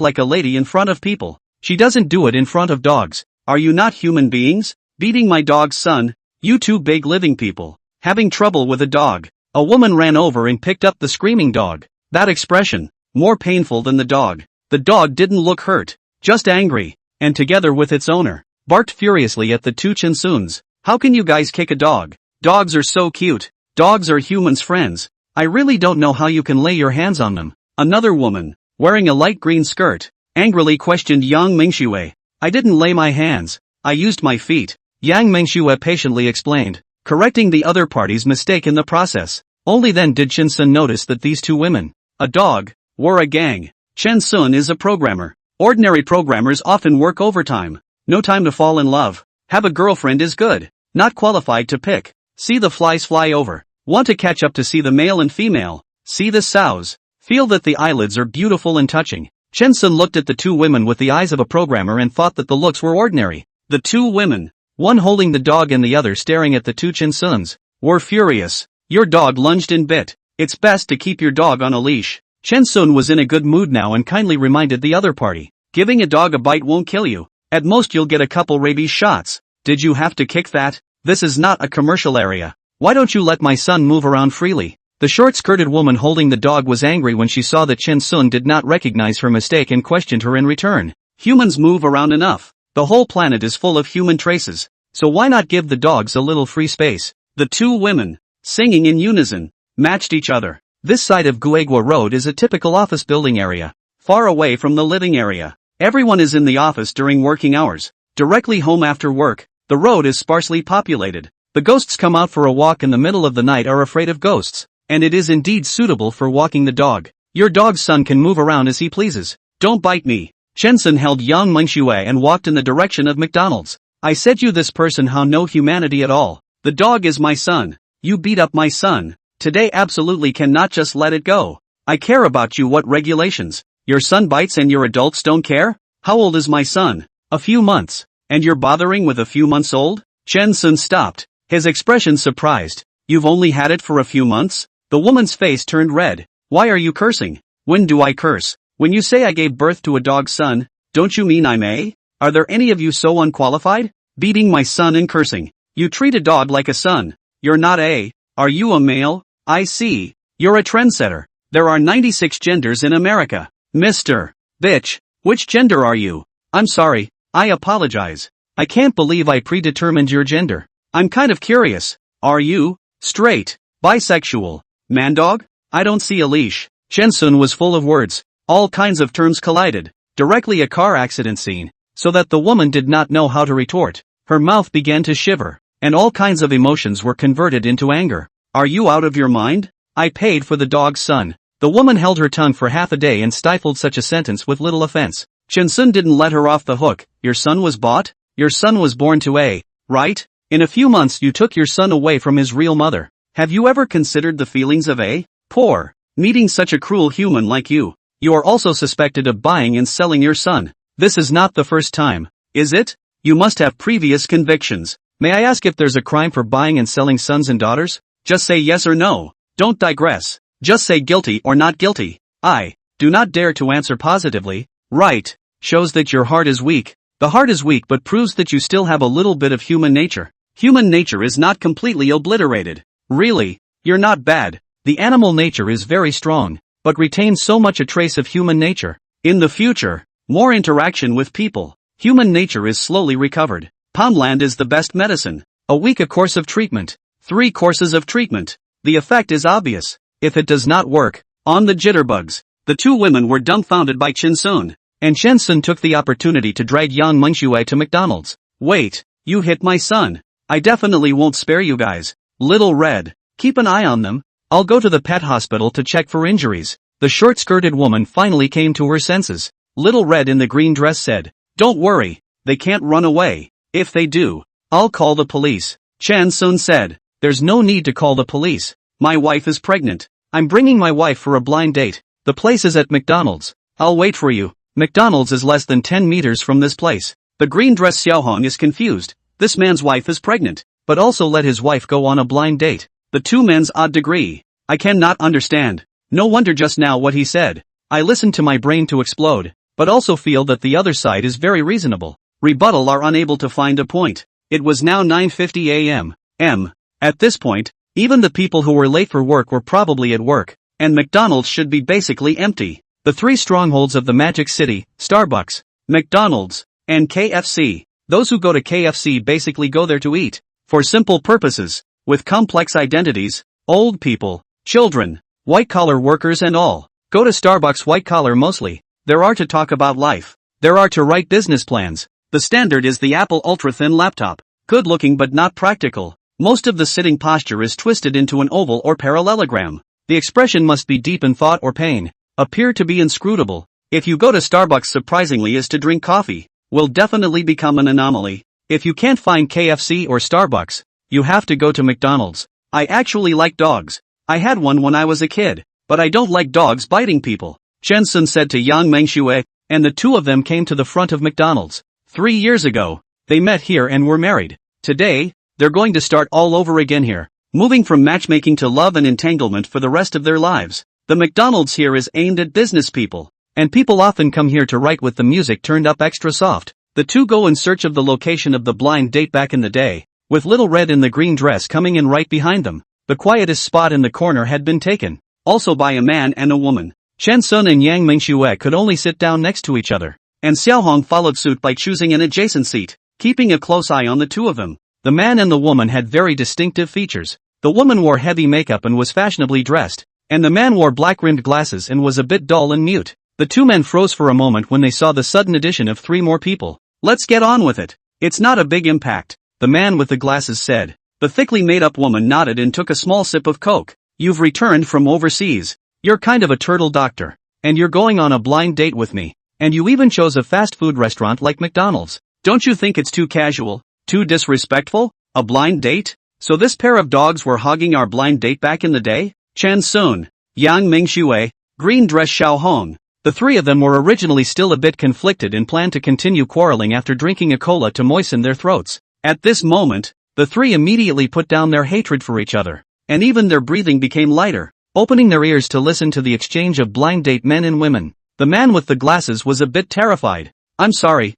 like a lady in front of people. She doesn't do it in front of dogs. Are you not human beings? Beating my dog's son? You two big living people. Having trouble with a dog. A woman ran over and picked up the screaming dog. That expression, more painful than the dog. The dog didn't look hurt, just angry, and together with its owner, barked furiously at the two Chinsuns. How can you guys kick a dog? Dogs are so cute. Dogs are humans' friends. I really don't know how you can lay your hands on them. Another woman, wearing a light green skirt, angrily questioned Yang Mingxue. I didn't lay my hands. I used my feet. Yang Mingxue patiently explained, correcting the other party's mistake in the process. Only then did Chen Sun notice that these two women, a dog, were a gang. Chen Sun is a programmer. Ordinary programmers often work overtime. No time to fall in love. Have a girlfriend is good. Not qualified to pick. See the flies fly over. Want to catch up to see the male and female. See the sows. Feel that the eyelids are beautiful and touching. Chen Sun looked at the two women with the eyes of a programmer and thought that the looks were ordinary. The two women, one holding the dog and the other staring at the two Chen Suns, were furious. Your dog lunged and bit. It's best to keep your dog on a leash. Chen Sun was in a good mood now and kindly reminded the other party. Giving a dog a bite won't kill you. At most you'll get a couple rabies shots. Did you have to kick that? This is not a commercial area. Why don't you let my son move around freely? The short-skirted woman holding the dog was angry when she saw that Chen Sun did not recognize her mistake and questioned her in return. Humans move around enough. The whole planet is full of human traces. So why not give the dogs a little free space? The two women, singing in unison, matched each other. This side of Guegua Road is a typical office building area, far away from the living area. Everyone is in the office during working hours. Directly home after work, the road is sparsely populated. The ghosts come out for a walk in the middle of the night are afraid of ghosts, and it is indeed suitable for walking the dog. Your dog's son can move around as he pleases. Don't bite me. Chen Sun held Yang Mingxue and walked in the direction of McDonald's. I said you this person how no humanity at all. The dog is my son. You beat up my son. Today absolutely cannot just let it go. I care about you. What regulations? Your son bites and your adults don't care? How old is my son? A few months. And you're bothering with a few months old? Chen Sun stopped, his expression surprised. You've only had it for a few months? The woman's face turned red. Why are you cursing? When do I curse? When you say I gave birth to a dog's son, don't you mean I'm a? Are there any of you so unqualified? Beating my son and cursing. You treat a dog like a son. You're not a. Are you a male? I see. You're a trendsetter. There are 96 genders in America. Mr. Bitch, which gender are you? I'm sorry, I apologize. I can't believe I predetermined your gender. I'm kind of curious. Are you straight, bisexual, mandog? I don't see a leash. Chen Sun was full of words. All kinds of terms collided. Directly a car accident scene, so that the woman did not know how to retort. Her mouth began to shiver, and all kinds of emotions were converted into anger. Are you out of your mind? I paid for the dog's son. The woman held her tongue for half a day and stifled such a sentence with little offense. Chen Sun didn't let her off the hook. Your son was bought? Your son was born to a, right? In a few months you took your son away from his real mother. Have you ever considered the feelings of a poor, meeting such a cruel human like you? You are also suspected of buying and selling your son. This is not the first time, is it? You must have previous convictions. May I ask if there's a crime for buying and selling sons and daughters? Just say yes or no. Don't digress. Just say guilty or not guilty. I do not dare to answer positively. Right. Shows that your heart is weak. The heart is weak but proves that you still have a little bit of human nature. Human nature is not completely obliterated. Really, you're not bad. The animal nature is very strong, but retains so much a trace of human nature. In the future, more interaction with people. Human nature is slowly recovered. Poundland is the best medicine. A week a course of treatment. 3 courses of treatment. The effect is obvious. If it does not work, on the jitterbugs. The two women were dumbfounded by Chen Sun, and Chen Sun took the opportunity to drag Yang Mingxue to McDonald's. Wait, you hit my son. I definitely won't spare you guys. Little Red, keep an eye on them. I'll go to the pet hospital to check for injuries. The short-skirted woman finally came to her senses. Little Red in the green dress said, don't worry, they can't run away. If they do, I'll call the police. Chan Sun said. There's no need to call the police. My wife is pregnant. I'm bringing my wife for a blind date. The place is at McDonald's. I'll wait for you. McDonald's is less than 10 meters from this place. The green dress Xiaohong is confused. This man's wife is pregnant, but also let his wife go on a blind date. The two men's odd degree. I cannot understand. No wonder just now what he said. I listened to my brain to explode, but also feel that the other side is very reasonable. Rebuttal are unable to find a point. It was now 9:50 a.m. At this point, even the people who were late for work were probably at work, and McDonald's should be basically empty. The three strongholds of the Magic City, Starbucks, McDonald's, and KFC. Those who go to KFC basically go there to eat, for simple purposes, with complex identities, old people, children, white-collar workers and all. Go to Starbucks white-collar mostly. There are to talk about life. There are to write business plans. The standard is the Apple ultra-thin laptop. Good looking but not practical. Most of the sitting posture is twisted into an oval or parallelogram. The expression must be deep in thought or pain. Appear to be inscrutable. If you go to Starbucks surprisingly is to drink coffee, will definitely become an anomaly. If you can't find KFC or Starbucks, you have to go to McDonald's. I actually like dogs. I had one when I was a kid, but I don't like dogs biting people, Chen Sun said to Yang Mengxue, and the two of them came to the front of McDonald's. 3 years ago, they met here and were married. Today, they're going to start all over again here, moving from matchmaking to love and entanglement for the rest of their lives. The McDonald's here is aimed at business people, and people often come here to write with the music turned up extra soft. The two go in search of the location of the blind date back in the day, with Little Red in the green dress coming in right behind them. The quietest spot in the corner had been taken, also by a man and a woman. Chen Sun and Yang Mengxue could only sit down next to each other, and Xiaohong followed suit by choosing an adjacent seat, keeping a close eye on the two of them. The man and the woman had very distinctive features. The woman wore heavy makeup and was fashionably dressed, and the man wore black-rimmed glasses and was a bit dull and mute. The two men froze for a moment when they saw the sudden addition of 3 more people. Let's get on with it. It's not a big impact, the man with the glasses said. The thickly made-up woman nodded and took a small sip of Coke. You've returned from overseas. You're kind of a turtle doctor. And you're going on a blind date with me. And you even chose a fast food restaurant like McDonald's. Don't you think it's too casual? Too disrespectful? A blind date? So this pair of dogs were hogging our blind date back in the day? Chen Sun, Yang Mengxue, green dress Xiaohong. The three of them were originally still a bit conflicted and planned to continue quarreling after drinking a cola to moisten their throats. At this moment, the three immediately put down their hatred for each other, and even their breathing became lighter, opening their ears to listen to the exchange of blind date men and women. The man with the glasses was a bit terrified. I'm sorry,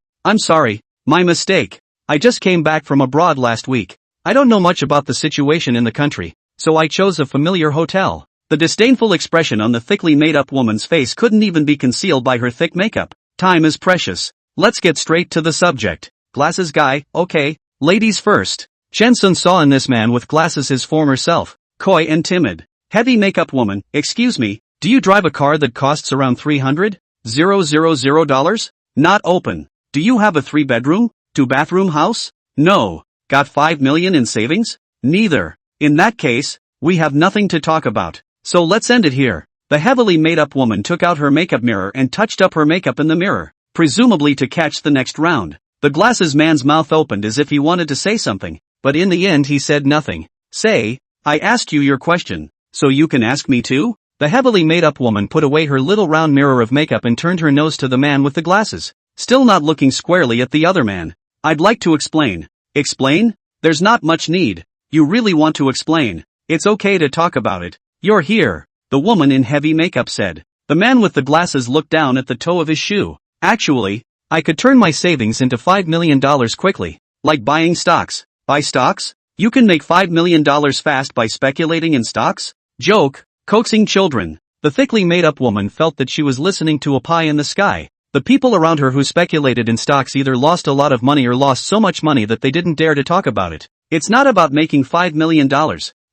my mistake. I just came back from abroad last week. I don't know much about the situation in the country, so I chose a familiar hotel. The disdainful expression on the thickly made-up woman's face couldn't even be concealed by her thick makeup. Time is precious. Let's get straight to the subject. Glasses guy, okay, ladies first. Chen Sun saw in this man with glasses his former self, coy and timid. Heavy makeup woman, excuse me, do you drive a car that costs around $300,000? Not open. Do you have a 3-bedroom, 2-bathroom house? No. Got 5 million in savings? Neither. In that case, we have nothing to talk about. So let's end it here. The heavily made-up woman took out her makeup mirror and touched up her makeup in the mirror, presumably to catch the next round. The glasses man's mouth opened as if he wanted to say something, but in the end he said nothing. Say, I asked you your question, so you can ask me too? The heavily made-up woman put away her little round mirror of makeup and turned her nose to the man with the glasses, still not looking squarely at the other man. I'd like to explain. Explain? There's not much need. You really want to explain. It's okay to talk about it. You're here, the woman in heavy makeup said. The man with the glasses looked down at the toe of his shoe. Actually, I could turn my savings into $5 million quickly. Like buying stocks. Buy stocks? You can make $5 million fast by speculating in stocks? Joke, coaxing children. The thickly made-up woman felt that she was listening to a pie in the sky. The people around her who speculated in stocks either lost a lot of money or lost so much money that they didn't dare to talk about it. It's not about making $5 million.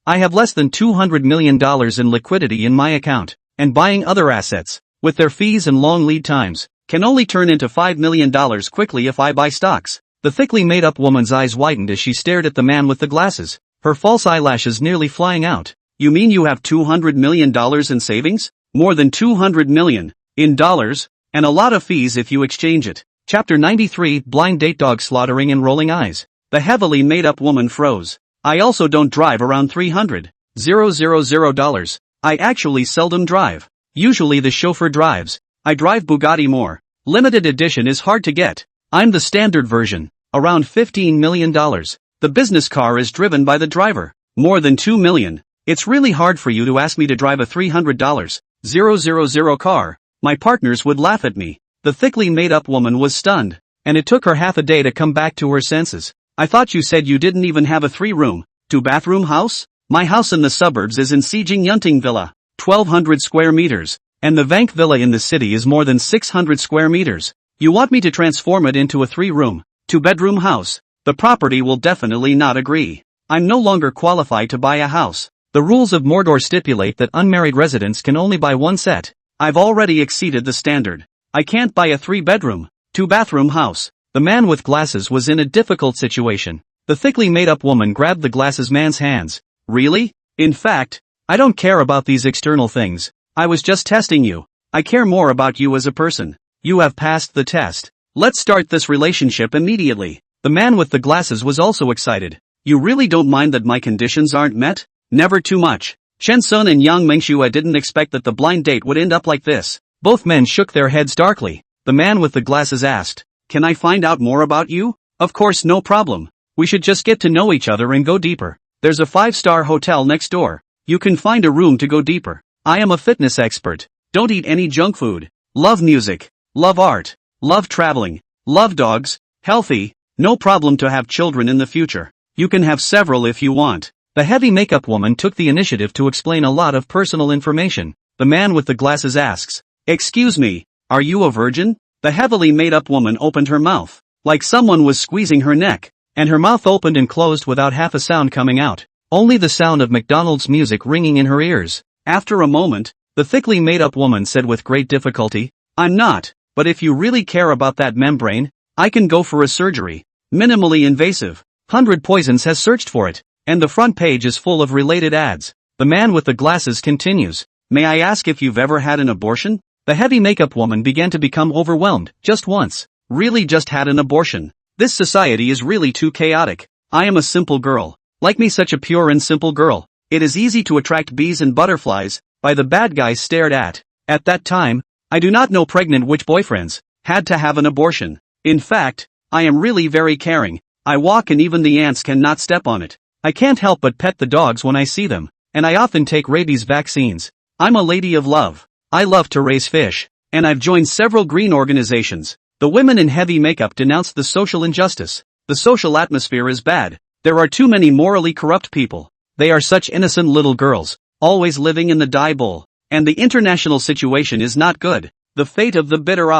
I have less than $200 million in liquidity in my account, and buying other assets, with their fees and long lead times, can only turn into $5 million quickly if I buy stocks. The thickly made-up woman's eyes widened as she stared at the man with the glasses, her false eyelashes nearly flying out. You mean you have $200 million in savings? More than $200 million, in dollars, and a lot of fees if you exchange it. Chapter 93 Blind Date Dog Slaughtering and Rolling Eyes. The heavily made-up woman froze. I also don't drive around $300,000. I actually seldom drive. Usually the chauffeur drives. I drive Bugatti more. Limited edition is hard to get. I'm the standard version. Around $15 million. The business car is driven by the driver. More than $2 million. It's really hard for you to ask me to drive a $300,000 car. My partners would laugh at me. The thickly made-up woman was stunned. And it took her half a day to come back to her senses. I thought you said you didn't even have a 3-room, 2-bathroom house? My house in the suburbs is in Sijing Yunting Villa, 1,200 square meters. And the Vank Villa in the city is more than 600 square meters. You want me to transform it into a 3-room, 2-bedroom house? The property will definitely not agree. I'm no longer qualified to buy a house. The rules of Mordor stipulate that unmarried residents can only buy one set. I've already exceeded the standard. I can't buy a 3-bedroom, 2-bathroom house. The man with glasses was in a difficult situation. The thickly made-up woman grabbed the glasses man's hands. Really? In fact, I don't care about these external things. I was just testing you. I care more about you as a person. You have passed the test. Let's start this relationship immediately. The man with the glasses was also excited. You really don't mind that my conditions aren't met? Never too much. Chen Sun and Yang Mengxue didn't expect that the blind date would end up like this. Both men shook their heads darkly. The man with the glasses asked, "Can I find out more about you?" "Of course, no problem. We should just get to know each other and go deeper. There's a 5-star hotel next door. You can find a room to go deeper. I am a fitness expert. Don't eat any junk food. Love music. Love art. Love traveling. Love dogs. Healthy. No problem to have children in the future. You can have several if you want." The heavy makeup woman took the initiative to explain a lot of personal information. The man with the glasses asks, "Excuse me, are you a virgin?" The heavily made-up woman opened her mouth, like someone was squeezing her neck, and her mouth opened and closed without half a sound coming out. Only the sound of McDonald's music ringing in her ears. After a moment, the thickly made-up woman said with great difficulty, "I'm not, but if you really care about that membrane, I can go for a surgery. Minimally invasive. 100 Poisons has searched for it, and the front page is full of related ads." The man with the glasses continues, "May I ask if you've ever had an abortion?" The heavy makeup woman began to become overwhelmed. Just once. Really just had an abortion. This society is really too chaotic. I am a simple girl. Like me, such a pure and simple girl. It is easy to attract bees and butterflies. By the bad guys stared at. At that time, I do not know pregnant which boyfriends had to have an abortion. In fact, I am really very caring. I walk and even the ants cannot step on it. I can't help but pet the dogs when I see them, and I often take rabies vaccines. I'm a lady of love. I love to raise fish, and I've joined several green organizations. The women in heavy makeup denounced the social injustice. The social atmosphere is bad. There are too many morally corrupt people. They are such innocent little girls, always living in the dye bowl. And the international situation is not good. The fate of the bitter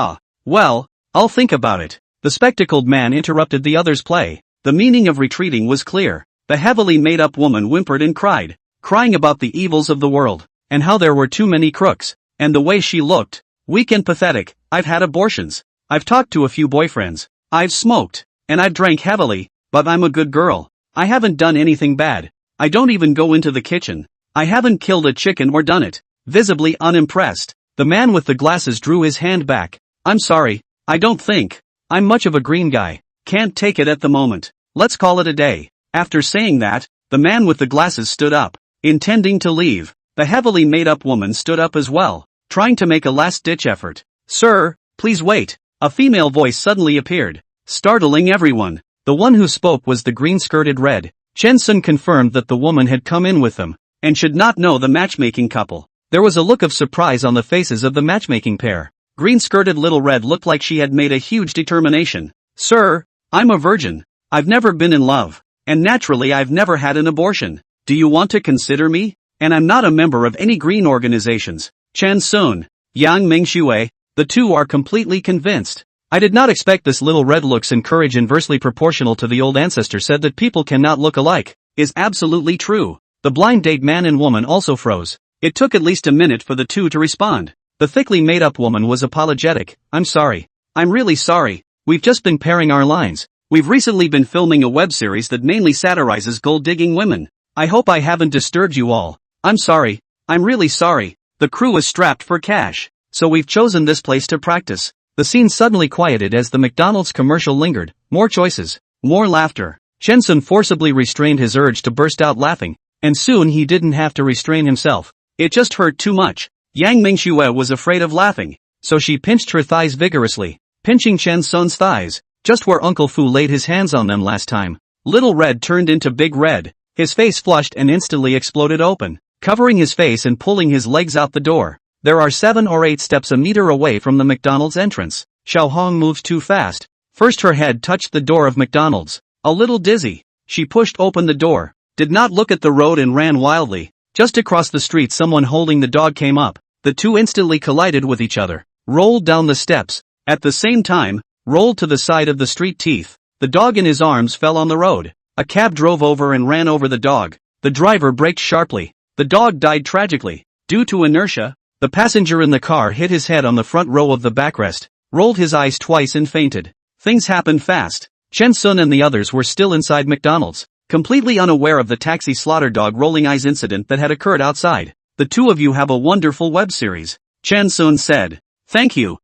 well, I'll think about it. The spectacled man interrupted the other's play. The meaning of retreating was clear. The heavily made-up woman whimpered and cried, crying about the evils of the world, and how there were too many crooks. And the way she looked, weak and pathetic. "I've had abortions. I've talked to a few boyfriends. I've smoked. And I've drank heavily. But I'm a good girl. I haven't done anything bad. I don't even go into the kitchen. I haven't killed a chicken or done it." Visibly unimpressed, the man with the glasses drew his hand back. "I'm sorry. I don't think I'm much of a green guy. Can't take it at the moment. Let's call it a day." After saying that, the man with the glasses stood up, intending to leave. The heavily made-up woman stood up as well, trying to make a last-ditch effort. "Sir, please wait." A female voice suddenly appeared, startling everyone. The one who spoke was the green-skirted red. Chen Sun confirmed that the woman had come in with them, and should not know the matchmaking couple. There was a look of surprise on the faces of the matchmaking pair. Green-skirted little red looked like she had made a huge determination. "Sir, I'm a virgin. I've never been in love. And naturally I've never had an abortion. Do you want to consider me? And I'm not a member of any green organizations." Chen Sun, Yang Mengxue, the two are completely convinced. "I did not expect this little red looks and courage inversely proportional to the old ancestor said that people cannot look alike. Is absolutely true." The blind date man and woman also froze. It took at least a minute for the two to respond. The thickly made-up woman was apologetic. "I'm sorry. I'm really sorry. We've just been pairing our lines. We've recently been filming a web series that mainly satirizes gold-digging women. I hope I haven't disturbed you all. I'm sorry. I'm really sorry. The crew is strapped for cash, so we've chosen this place to practice." The scene suddenly quieted as the McDonald's commercial lingered. More choices. More laughter. Chen Sun forcibly restrained his urge to burst out laughing, and soon he didn't have to restrain himself. It just hurt too much. Yang Mingxue was afraid of laughing, so she pinched her thighs vigorously, pinching Chen Sun's thighs, just where Uncle Fu laid his hands on them last time. Little Red turned into Big Red, his face flushed and instantly exploded open, covering his face and pulling his legs out the door. There are 7 or 8 steps a meter away from the McDonald's entrance. Xiao Hong moves too fast. First her head touched the door of McDonald's. A little dizzy, she pushed open the door, did not look at the road and ran wildly. Just across the street someone holding the dog came up. The two instantly collided with each other, rolled down the steps, at the same time, rolled to the side of the street teeth. The dog in his arms fell on the road. A cab drove over and ran over the dog. The driver braked sharply. The dog died tragically. Due to inertia, the passenger in the car hit his head on the front row of the backrest, rolled his eyes twice and fainted. Things happened fast. Chen Sun and the others were still inside McDonald's, completely unaware of the taxi slaughter dog rolling eyes incident that had occurred outside. The two of you have a wonderful web series, Chen Sun said. Thank you.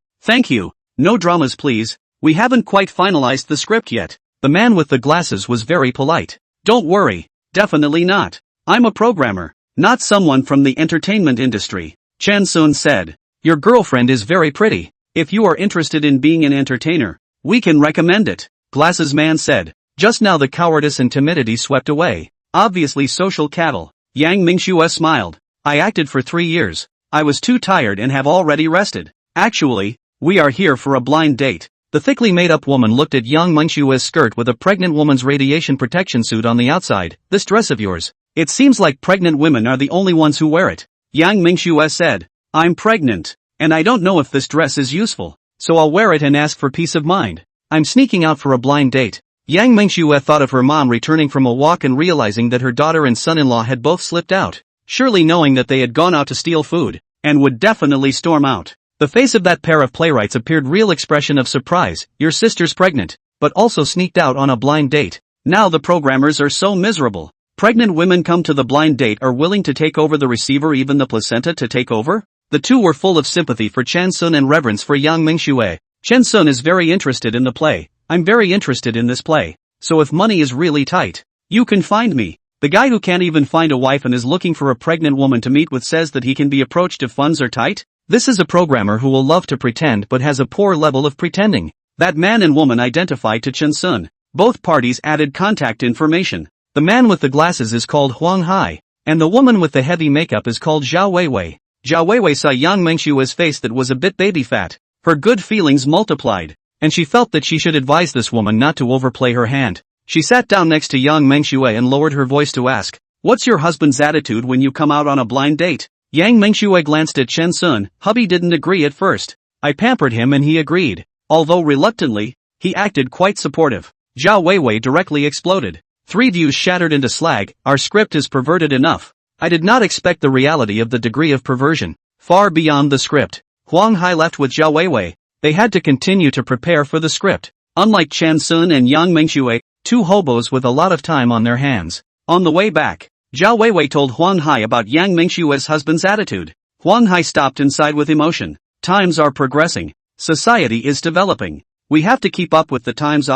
No dramas please. We haven't quite finalized the script yet. The man with the glasses was very polite. Don't worry. Definitely not. I'm a programmer, not someone from the entertainment industry. Chen Sun said. Your girlfriend is very pretty. If you are interested in being an entertainer, we can recommend it. Glasses man said. Just now the cowardice and timidity swept away. Obviously social cattle. Yang Mingxue smiled. I acted for 3 years. I was too tired and have already rested. Actually, we are here for a blind date. The thickly made-up woman looked at Yang Mingxue's skirt with a pregnant woman's radiation protection suit on the outside. This dress of yours. It seems like pregnant women are the only ones who wear it. Yang Mingxue said. I'm pregnant, and I don't know if this dress is useful, so I'll wear it and ask for peace of mind. I'm sneaking out for a blind date. Yang Mingxue thought of her mom returning from a walk and realizing that her daughter and son-in-law had both slipped out, surely knowing that they had gone out to steal food, and would definitely storm out. The face of that pair of playwrights appeared real expression of surprise. Your sister's pregnant, but also sneaked out on a blind date. Now the programmers are so miserable. Pregnant women come to the blind date are willing to take over the receiver, even the placenta to take over? The two were full of sympathy for Chen Sun and reverence for Yang Mingxue. Chen Sun is very interested in the play. I'm very interested in this play. So if money is really tight, you can find me. The guy who can't even find a wife and is looking for a pregnant woman to meet with says that he can be approached if funds are tight? This is a programmer who will love to pretend but has a poor level of pretending. That man and woman identified to Chen Sun. Both parties added contact information. The man with the glasses is called Huang Hai, and the woman with the heavy makeup is called Zhao Weiwei. Zhao Weiwei saw Yang Mingxue's face that was a bit baby fat. Her good feelings multiplied, and she felt that she should advise this woman not to overplay her hand. She sat down next to Yang Mingxue and lowered her voice to ask, "What's your husband's attitude when you come out on a blind date?" Yang Mingxue glanced at Chen Sun. Hubby didn't agree at first. I pampered him and he agreed. Although reluctantly, he acted quite supportive. Zhao Weiwei directly exploded. 3 views shattered into slag. Our script is perverted enough. I did not expect the reality of the degree of perversion. Far beyond the script. Huang Hai left with Zhao Weiwei. They had to continue to prepare for the script. Unlike Chen Sun and Yang Mingxue, two hobos with a lot of time on their hands. On the way back, Zhao Weiwei told Huang Hai about Yang Mingxue's husband's attitude. Huang Hai stopped and sighed with emotion. Times are progressing. Society is developing. We have to keep up with the times.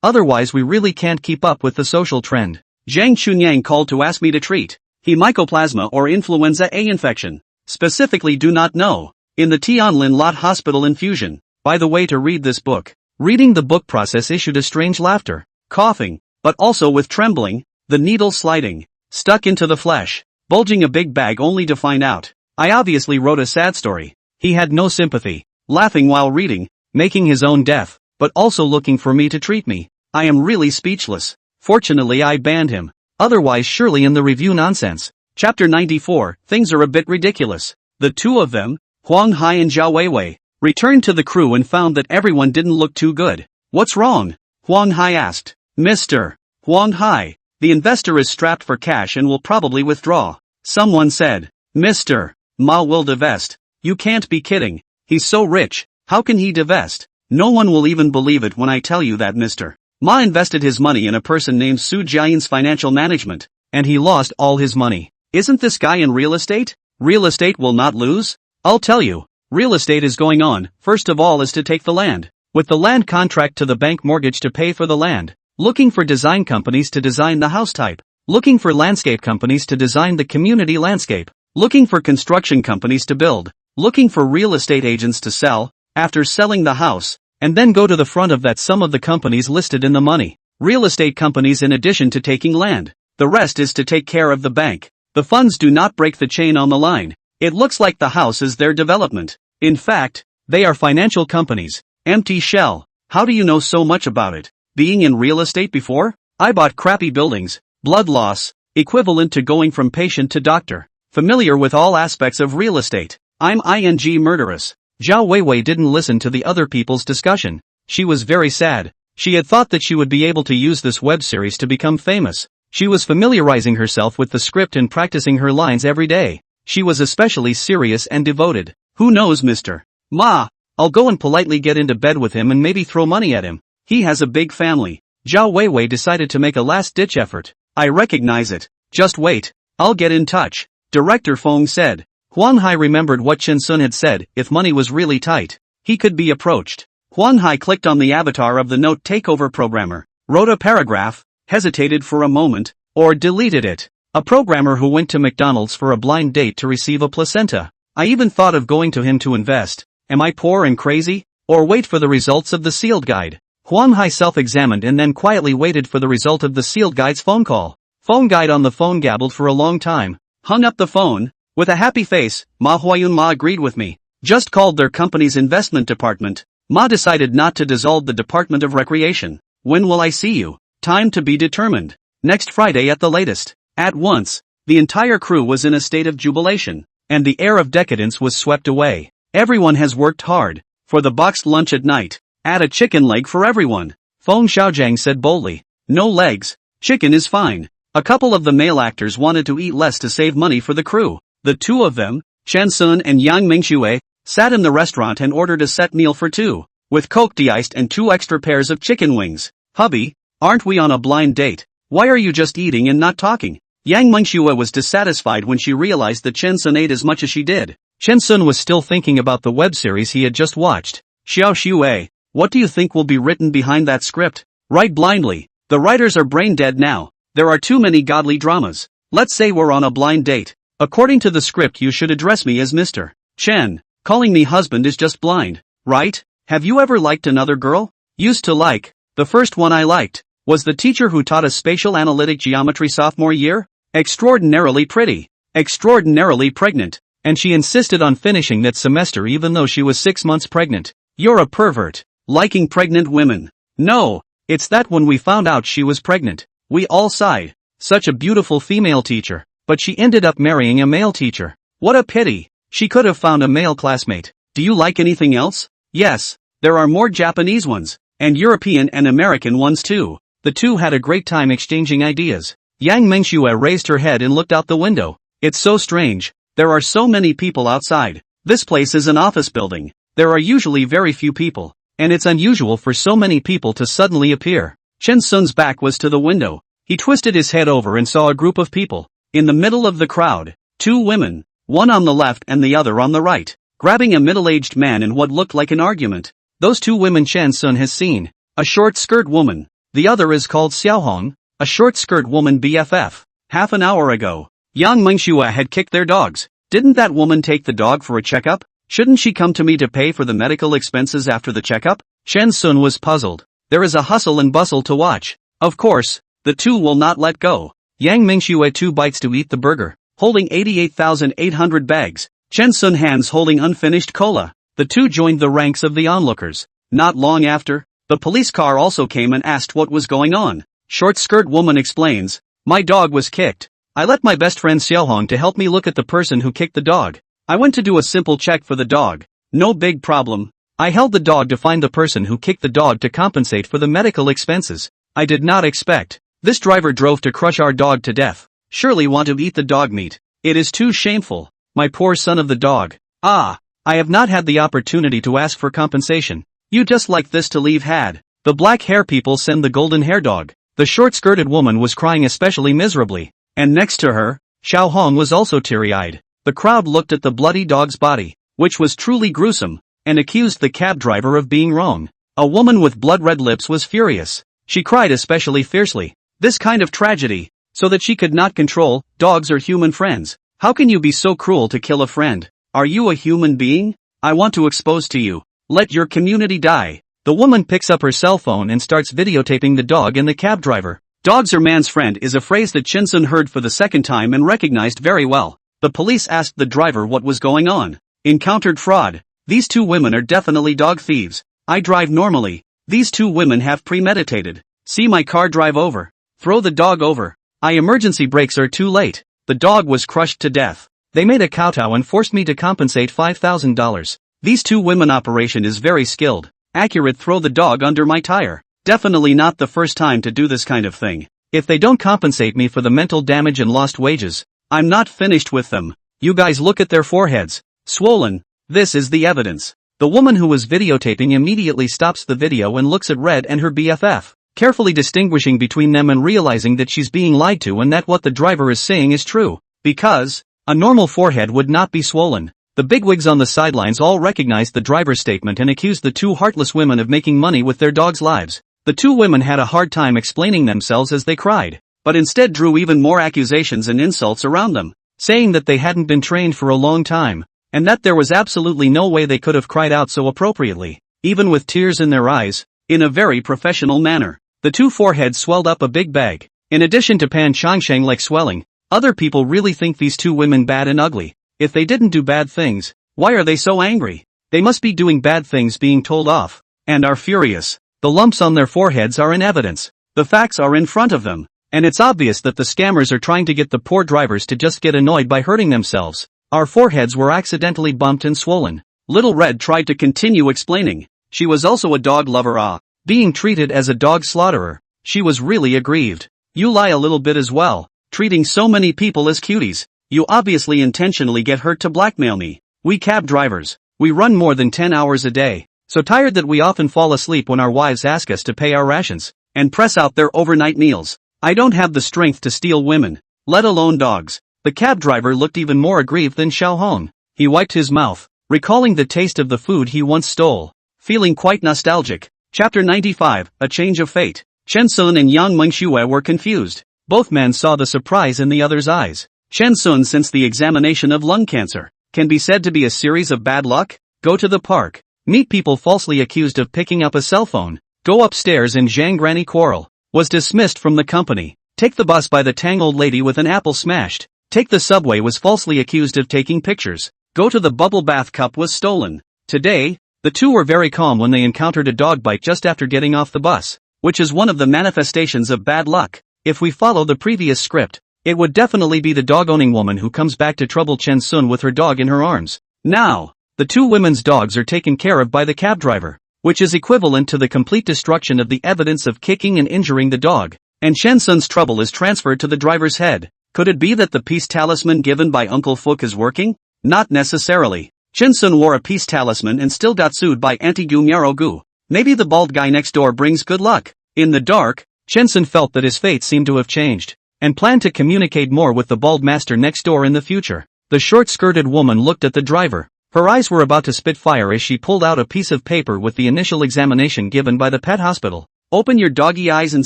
Otherwise we really can't keep up with the social trend. Zhang Chunyang called to ask me to treat he mycoplasma or influenza A infection. Specifically do not know. In the Tianlin Lot Hospital infusion. By the way, to read this book. Reading the book process issued a strange laughter. Coughing, but also with trembling, the needle sliding, stuck into the flesh, bulging a big bag only to find out. I obviously wrote a sad story. He had no sympathy, laughing while reading, making his own death, but also looking for me to treat me. I am really speechless. Fortunately I banned him. Otherwise surely in the review nonsense. Chapter 94, things are a bit ridiculous. The two of them, Huang Hai and Zhao Weiwei, returned to the crew and found that everyone didn't look too good. What's wrong? Huang Hai asked. Mr. Huang Hai, the investor is strapped for cash and will probably withdraw. Someone said. Mr. Ma will divest. You can't be kidding. He's so rich, how can he divest? No one will even believe it when I tell you that Mr. Ma invested his money in a person named Su Jian's financial management, and he lost all his money. Isn't this guy in real estate? Real estate will not lose? I'll tell you. Real estate is going on. First of all is to take the land. With the land contract to the bank mortgage to pay for the land. looking for design companies to design the house type, looking for landscape companies to design the community landscape, looking for construction companies to build, looking for real estate agents to sell, after selling the house, and then go to the front of that some of the companies listed in the money. Real estate companies in addition to taking land. The rest is to take care of the bank. The funds do not break the chain on the line. It looks like the house is their development. In fact, they are financial companies. Empty shell. How do you know so much about it? Being in real estate before? I bought crappy buildings. Blood loss. Equivalent to going from patient to doctor. Familiar with all aspects of real estate. I'm ing murderous. Zhao Weiwei didn't listen to the other people's discussion. She was very sad. She had thought that she would be able to use this web series to become famous. She was familiarizing herself with the script and practicing her lines every day. She was especially serious and devoted. Who knows, Mr. Ma? I'll go and politely get into bed with him and maybe throw money at him. He has a big family. Zhao Weiwei decided to make a last-ditch effort. I recognize it. Just wait. I'll get in touch. Director Feng said. Huan Hai remembered what Chen Sun had said, if money was really tight, he could be approached. Huan Hai clicked on the avatar of the note takeover programmer, wrote a paragraph, hesitated for a moment, or deleted it. A programmer who went to McDonald's for a blind date to receive a placenta. I even thought of going to him to invest. Am I poor and crazy? Or wait for the results of the sealed guide? Huan Hai self-examined and then quietly waited for the result of the sealed guide's phone call. Phone guide on the phone gabbled for a long time, hung up the phone. With a happy face, Ma Huayun Ma agreed with me. Just called their company's investment department. Ma decided not to dissolve the Department of Recreation. When will I see you? Time to be determined. Next Friday at the latest. At once, the entire crew was in a state of jubilation, and the air of decadence was swept away. Everyone has worked hard. For the boxed lunch at night, add a chicken leg for everyone. Feng Xiaojiang said boldly. No legs. Chicken is fine. A couple of the male actors wanted to eat less to save money for the crew. The two of them, Chen Sun and Yang Mingxue, sat in the restaurant and ordered a set meal for two, with Coke de-iced and 2 extra pairs of chicken wings. Hubby, aren't we on a blind date? Why are you just eating and not talking? Yang Mingxue was dissatisfied when she realized that Chen Sun ate as much as she did. Chen Sun was still thinking about the web series he had just watched. Xiao Xue, what do you think will be written behind that script? Write blindly. The writers are brain dead now. There are too many godly dramas. Let's say we're on a blind date. According to the script you should address me as Mr. Chen. Calling me husband is just blind, right? Have you ever liked another girl? Used to like. The first one I liked was the teacher who taught us spatial analytic geometry sophomore year. Extraordinarily pretty. Extraordinarily pregnant. And she insisted on finishing that semester even though she was 6 months pregnant. You're a pervert. Liking pregnant women. No, it's that when we found out she was pregnant, we all sighed. Such a beautiful female teacher. But she ended up marrying a male teacher. What a pity. She could have found a male classmate. Do you like anything else? Yes, there are more Japanese ones, and European and American ones too. The two had a great time exchanging ideas. Yang Mingxue raised her head and looked out the window. It's so strange. There are so many people outside. This place is an office building. There are usually very few people, and it's unusual for so many people to suddenly appear. Chen Sun's back was to the window. He twisted his head over and saw a group of people. In the middle of the crowd, 2 women, one on the left and the other on the right, grabbing a middle-aged man in what looked like an argument. Those 2 women Chen Sun has seen. A short-skirt woman. The other is called Xiaohong, a short-skirt woman BFF. Half an hour ago, Yang Mingxue had kicked their dogs. Didn't that woman take the dog for a checkup? Shouldn't she come to me to pay for the medical expenses after the checkup? Chen Sun was puzzled. There is a hustle and bustle to watch. Of course, the 2 will not let go. Yang Mingxue 2 bites to eat the burger, holding 88,800 bags. Chen Sun hands holding unfinished cola. The 2 joined the ranks of the onlookers. Not long after, the police car also came and asked what was going on. Short-skirt woman explains, my dog was kicked. I let my best friend Xiaohong to help me look at the person who kicked the dog. I went to do a simple check for the dog. No big problem. I held the dog to find the person who kicked the dog to compensate for the medical expenses. I did not expect. This driver drove to crush our dog to death. Surely want to eat the dog meat. It is too shameful. My poor son of the dog. Ah, I have not had the opportunity to ask for compensation. You just like this to leave had. The black hair people send the golden hair dog. The short-skirted woman was crying especially miserably. And next to her, Xiao Hong was also teary-eyed. The crowd looked at the bloody dog's body, which was truly gruesome, and accused the cab driver of being wrong. A woman with blood-red lips was furious. She cried especially fiercely. This kind of tragedy. So that she could not control. Dogs are human friends. How can you be so cruel to kill a friend? Are you a human being? I want to expose to you. Let your community die. The woman picks up her cell phone and starts videotaping the dog and the cab driver. Dogs are man's friend is a phrase that Shin-sun heard for the second time and recognized very well. The police asked the driver what was going on. Encountered fraud. These two women are definitely dog thieves. I drive normally. These two women have premeditated. See my car, drive over. Throw the dog over. Emergency brakes are too late. The dog was crushed to death. They made a kowtow and forced me to compensate $5,000. These two women operation is very skilled. Accurate, throw the dog under my tire. Definitely not the first time to do this kind of thing. If they don't compensate me for the mental damage and lost wages, I'm not finished with them. You guys look at their foreheads. Swollen. This is the evidence. The woman who was videotaping immediately stops the video and looks at Red and her BFF, carefully distinguishing between them and realizing that she's being lied to and that what the driver is saying is true. Because a normal forehead would not be swollen. The bigwigs on the sidelines all recognized the driver's statement and accused the two heartless women of making money with their dogs' lives. The two women had a hard time explaining themselves as they cried, but instead drew even more accusations and insults around them, saying that they hadn't been trained for a long time, and that there was absolutely no way they could have cried out so appropriately, even with tears in their eyes, in a very professional manner. The two foreheads swelled up a big bag. In addition to Pan Changsheng like swelling, other people really think these two women bad and ugly. If they didn't do bad things, why are they so angry? They must be doing bad things, being told off, and are furious. The lumps on their foreheads are in evidence. The facts are in front of them, and it's obvious that the scammers are trying to get the poor drivers to just get annoyed by hurting themselves. Our foreheads were accidentally bumped and swollen. Little Red tried to continue explaining. She was also a dog lover, being treated as a dog slaughterer. She was really aggrieved. You lie a little bit as well, treating so many people as cuties. You obviously intentionally get hurt to blackmail me. We cab drivers, we run more than 10 hours a day, so tired that we often fall asleep when our wives ask us to pay our rations, and press out their overnight meals. I don't have the strength to steal women, let alone dogs. The cab driver looked even more aggrieved than Xiao Hong. He wiped his mouth, recalling the taste of the food he once stole, feeling quite nostalgic. Chapter 95, A Change of Fate. Chen-sun and Yang Mengxue were confused. Both men saw the surprise in the other's eyes. Chen-sun, since the examination of lung cancer, can be said to be a series of bad luck. Go to the park, meet people falsely accused of picking up a cell phone, go upstairs and Zhang Granny quarrel, was dismissed from the company, take the bus by the Tang old lady with an apple smashed, take the subway, was falsely accused of taking pictures, go to the bubble bath, cup was stolen. Today, the two were very calm when they encountered a dog bite just after getting off the bus, which is one of the manifestations of bad luck. If we follow the previous script, it would definitely be the dog-owning woman who comes back to trouble Chen-sun with her dog in her arms. Now, the two women's dogs are taken care of by the cab driver, which is equivalent to the complete destruction of the evidence of kicking and injuring the dog, and Chen-sun's trouble is transferred to the driver's head. Could it be that the peace talisman given by Uncle Fook is working? Not necessarily. Chen-sun wore a peace talisman and still got sued by Anti-Gu Miaro-gu. Maybe the bald guy next door brings good luck. In the dark, Chen-sun felt that his fate seemed to have changed, and planned to communicate more with the bald master next door in the future. The short-skirted woman looked at the driver. Her eyes were about to spit fire as she pulled out a piece of paper with the initial examination given by the pet hospital. Open your doggy eyes and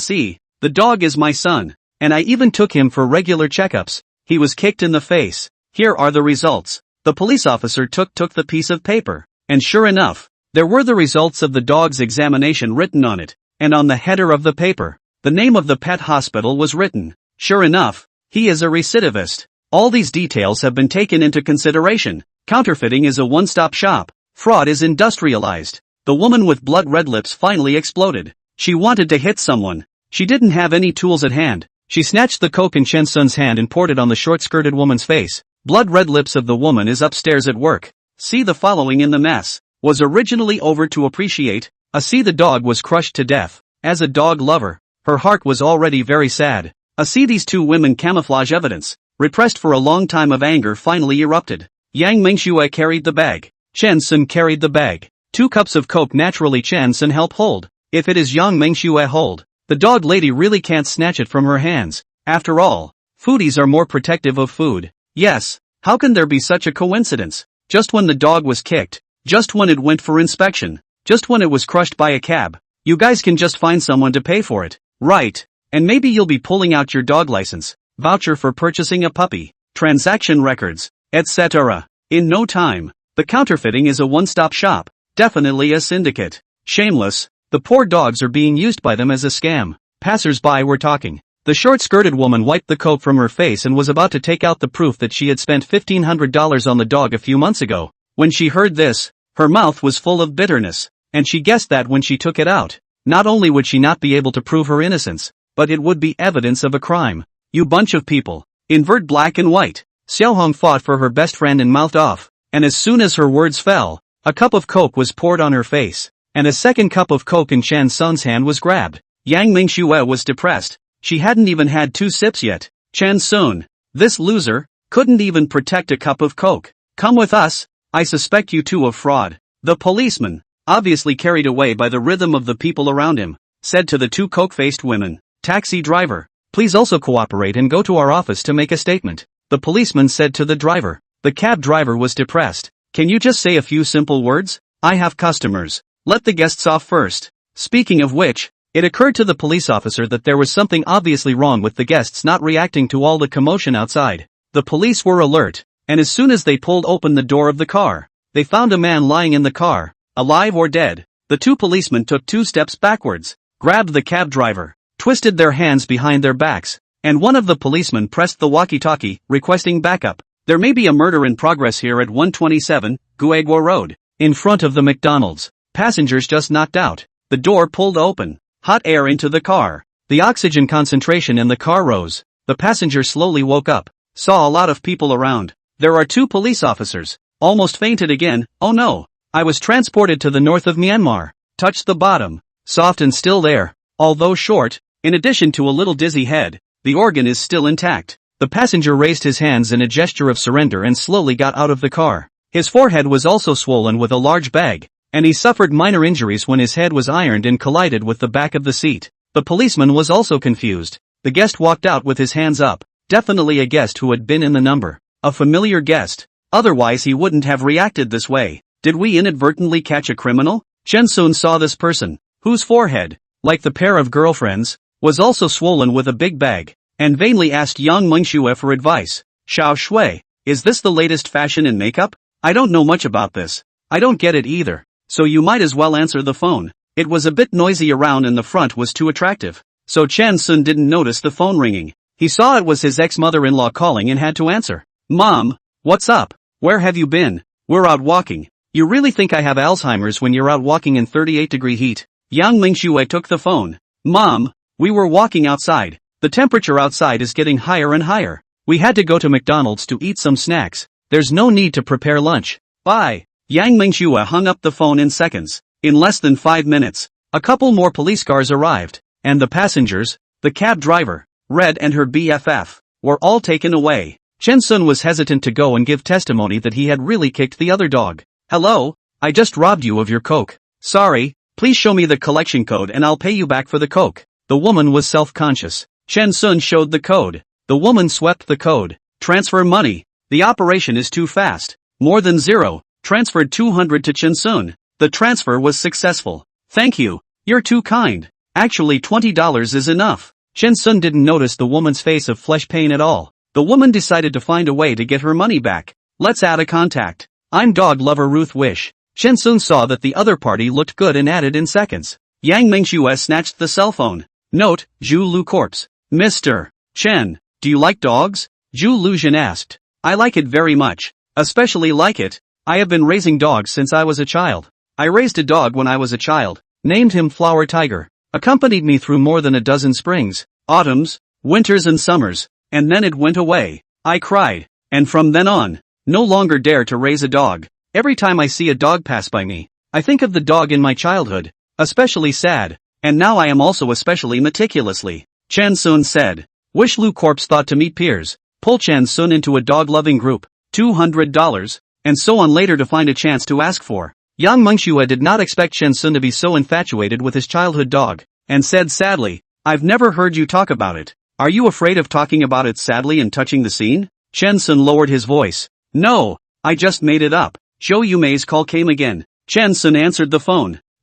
see. The dog is my son, and I even took him for regular checkups. He was kicked in the face. Here are the results. The police officer took the piece of paper, and sure enough, there were the results of the dog's examination written on it, and on the header of the paper, the name of the pet hospital was written. Sure enough, he is a recidivist. All these details have been taken into consideration. Counterfeiting is a one-stop shop. Fraud is industrialized. The woman with blood-red lips finally exploded. She wanted to hit someone. She didn't have any tools at hand. She snatched the coke in Chen-sun's hand and poured it on the short-skirted woman's face. Blood-red lips of the woman is upstairs at work. See the following in the mess. Was originally over to appreciate. See, the dog was crushed to death. As a dog lover, her heart was already very sad. See, these two women camouflage evidence, repressed for a long time of anger, finally erupted. Yang Mengxue carried the bag. Chen-sun carried the bag. 2 cups of coke naturally Chen-sun help hold. If it is Yang Mengxue hold, the dog lady really can't snatch it from her hands. After all, foodies are more protective of food. Yes, how can there be such a coincidence? Just when the dog was kicked, just when it went for inspection, just when it was crushed by a cab, You guys can just find someone to pay for it. Right. And maybe you'll be pulling out your dog license, voucher for purchasing a puppy, transaction records, etc. In no time. The counterfeiting is a one-stop shop, definitely a syndicate. Shameless, the poor dogs are being used by them as a scam. Passers-by were talking. The short-skirted woman wiped the coke from her face and was about to take out the proof that she had spent $1,500 on the dog a few months ago. When she heard this, her mouth was full of bitterness, and she guessed that when she took it out, not only would she not be able to prove her innocence, but it would be evidence of a crime. You bunch of people. Invert black and white. Xiaohong fought for her best friend and mouthed off, and as soon as her words fell, a cup of coke was poured on her face, and a second cup of coke in Chen Sun's hand was grabbed. Yang Mingxue was depressed. She hadn't even had 2 sips yet. Chen Sun, this loser, couldn't even protect a cup of coke. Come with us, I suspect you two of fraud. The policeman, obviously carried away by the rhythm of the people around him, said to the 2 coke-faced women. Taxi driver, please also cooperate and go to our office to make a statement. The policeman said to the driver. The cab driver was depressed. Can you just say a few simple words? I have customers. Let the guests off first. Speaking of which, it occurred to the police officer that there was something obviously wrong with the guests not reacting to all the commotion outside. The police were alert, and as soon as they pulled open the door of the car, they found a man lying in the car, alive or dead. The 2 policemen took 2 steps backwards, grabbed the cab driver, twisted their hands behind their backs, and one of the policemen pressed the walkie-talkie, requesting backup. There may be a murder in progress here at 127, Guegua Road, in front of the McDonald's. Passengers just knocked out. The door pulled open. Hot air into the car. The oxygen concentration in the car rose. The passenger slowly woke up. Saw a lot of people around. There are 2 police officers. Almost fainted again. Oh no. I was transported to the north of Myanmar. Touched the bottom. Soft and still there. Although short, in addition to a little dizzy head, the organ is still intact. The passenger raised his hands in a gesture of surrender and slowly got out of the car. His forehead was also swollen with a large bag, and he suffered minor injuries when his head was ironed and collided with the back of the seat. The policeman was also confused. The guest walked out with his hands up. Definitely a guest who had been in the number. A familiar guest. Otherwise he wouldn't have reacted this way. Did we inadvertently catch a criminal? Chen Sun saw this person, whose forehead, like the pair of girlfriends, was also swollen with a big bag, and vainly asked Yang Mengxue for advice. Xiao Shui, is this the latest fashion in makeup? I don't know much about this. I don't get it either. So you might as well answer the phone. It was a bit noisy around and the front was too attractive. So Chen Sun didn't notice the phone ringing. He saw it was his ex-mother-in-law calling and had to answer. Mom, what's up? Where have you been? We're out walking. You really think I have Alzheimer's when you're out walking in 38-degree heat? Yang Mingxue took the phone. Mom, we were walking outside. The temperature outside is getting higher and higher. We had to go to McDonald's to eat some snacks. There's no need to prepare lunch. Bye. Yang Mingxue hung up the phone in seconds. In less than 5 minutes, a couple more police cars arrived, and the passengers, the cab driver, Red and her BFF, were all taken away. Chen Sun was hesitant to go and give testimony that he had really kicked the other dog. Hello, I just robbed you of your coke. Sorry, please show me the collection code and I'll pay you back for the coke. The woman was self-conscious. Chen Sun showed the code. The woman swept the code. Transfer money. The operation is too fast. More than 0. Transferred 200 to Chen Sun. The transfer was successful. Thank you. You're too kind. Actually $20 is enough. Chen Sun didn't notice the woman's face of flesh pain at all. The woman decided to find a way to get her money back. Let's add a contact. I'm dog lover Ruth Wish. Chen Sun saw that the other party looked good and added in seconds. Yang Mingxue snatched the cell phone. Note, Zhu Lu Corpse. Mr. Chen, do you like dogs? Zhu Luzhen asked. I like it very much. Especially like it. I have been raising dogs since I was a child. I raised a dog when I was a child, named him Flower Tiger. Accompanied me through more than a dozen springs, autumns, winters and summers, and then it went away. I cried, and from then on, no longer dare to raise a dog. Every time I see a dog pass by me, I think of the dog in my childhood, especially sad, and now I am also especially meticulously. Chen Sun said. Wish Lu Corpse thought to meet peers, pull Chen Sun into a dog-loving group, $200, and so on later to find a chance to ask for. Yang Mengxue did not expect Chen Sun to be so infatuated with his childhood dog, and said sadly, I've never heard you talk about it. Are you afraid of talking about it sadly and touching the scene? Chen Sun lowered his voice. No, I just made it up. Zhou Yumei's call came again. Chen Sun answered the phone.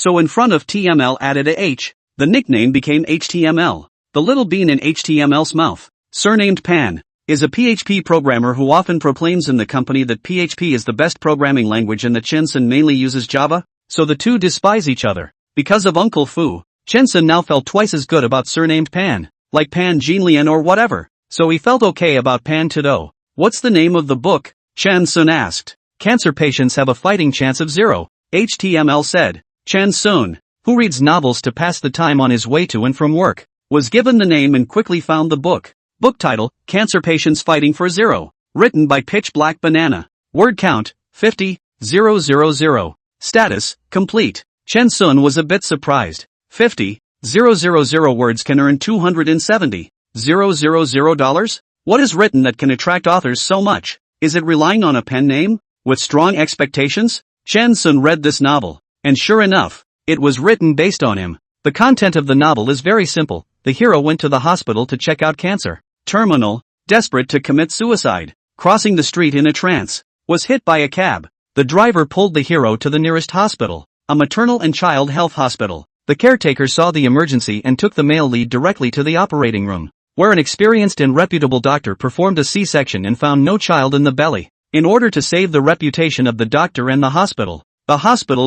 so in front of TML added a H, the nickname became HTML. The little bean in HTML's mouth, surnamed Pan, is a PHP programmer who often proclaims in the company that PHP is the best programming language and that Chen-sun mainly uses Java, so the two despise each other. Because of Uncle Fu, Chen-sun now felt twice as good about surnamed Pan, like Pan Jinlian or whatever, so he felt okay about Pan Tudo. What's the name of the book? Chen-sun asked. Cancer patients have a fighting chance of 0, HTML said. Chen-sun, who reads novels to pass the time on his way to and from work, was given the name and quickly found the book. Book title, Cancer Patients Fighting for 0. Written by Pitch Black Banana. Word count, 50,000. Status, complete. Chen-sun was a bit surprised. 50,000 words can earn $270,000? What is written that can attract authors so much? Is it relying on a pen name? With strong expectations? Chen-sun read this novel, and sure enough, it was written based on him. The content of the novel is very simple. The hero went to the hospital to check out cancer. Terminal, desperate to commit suicide, crossing the street in a trance, was hit by a cab. The driver pulled the hero to the nearest hospital, a maternal and child health hospital. The caretaker saw the emergency and took the male lead directly to the operating room, where an experienced and reputable doctor performed a C-section and found no child in the belly. In order to save the reputation of the doctor and the hospital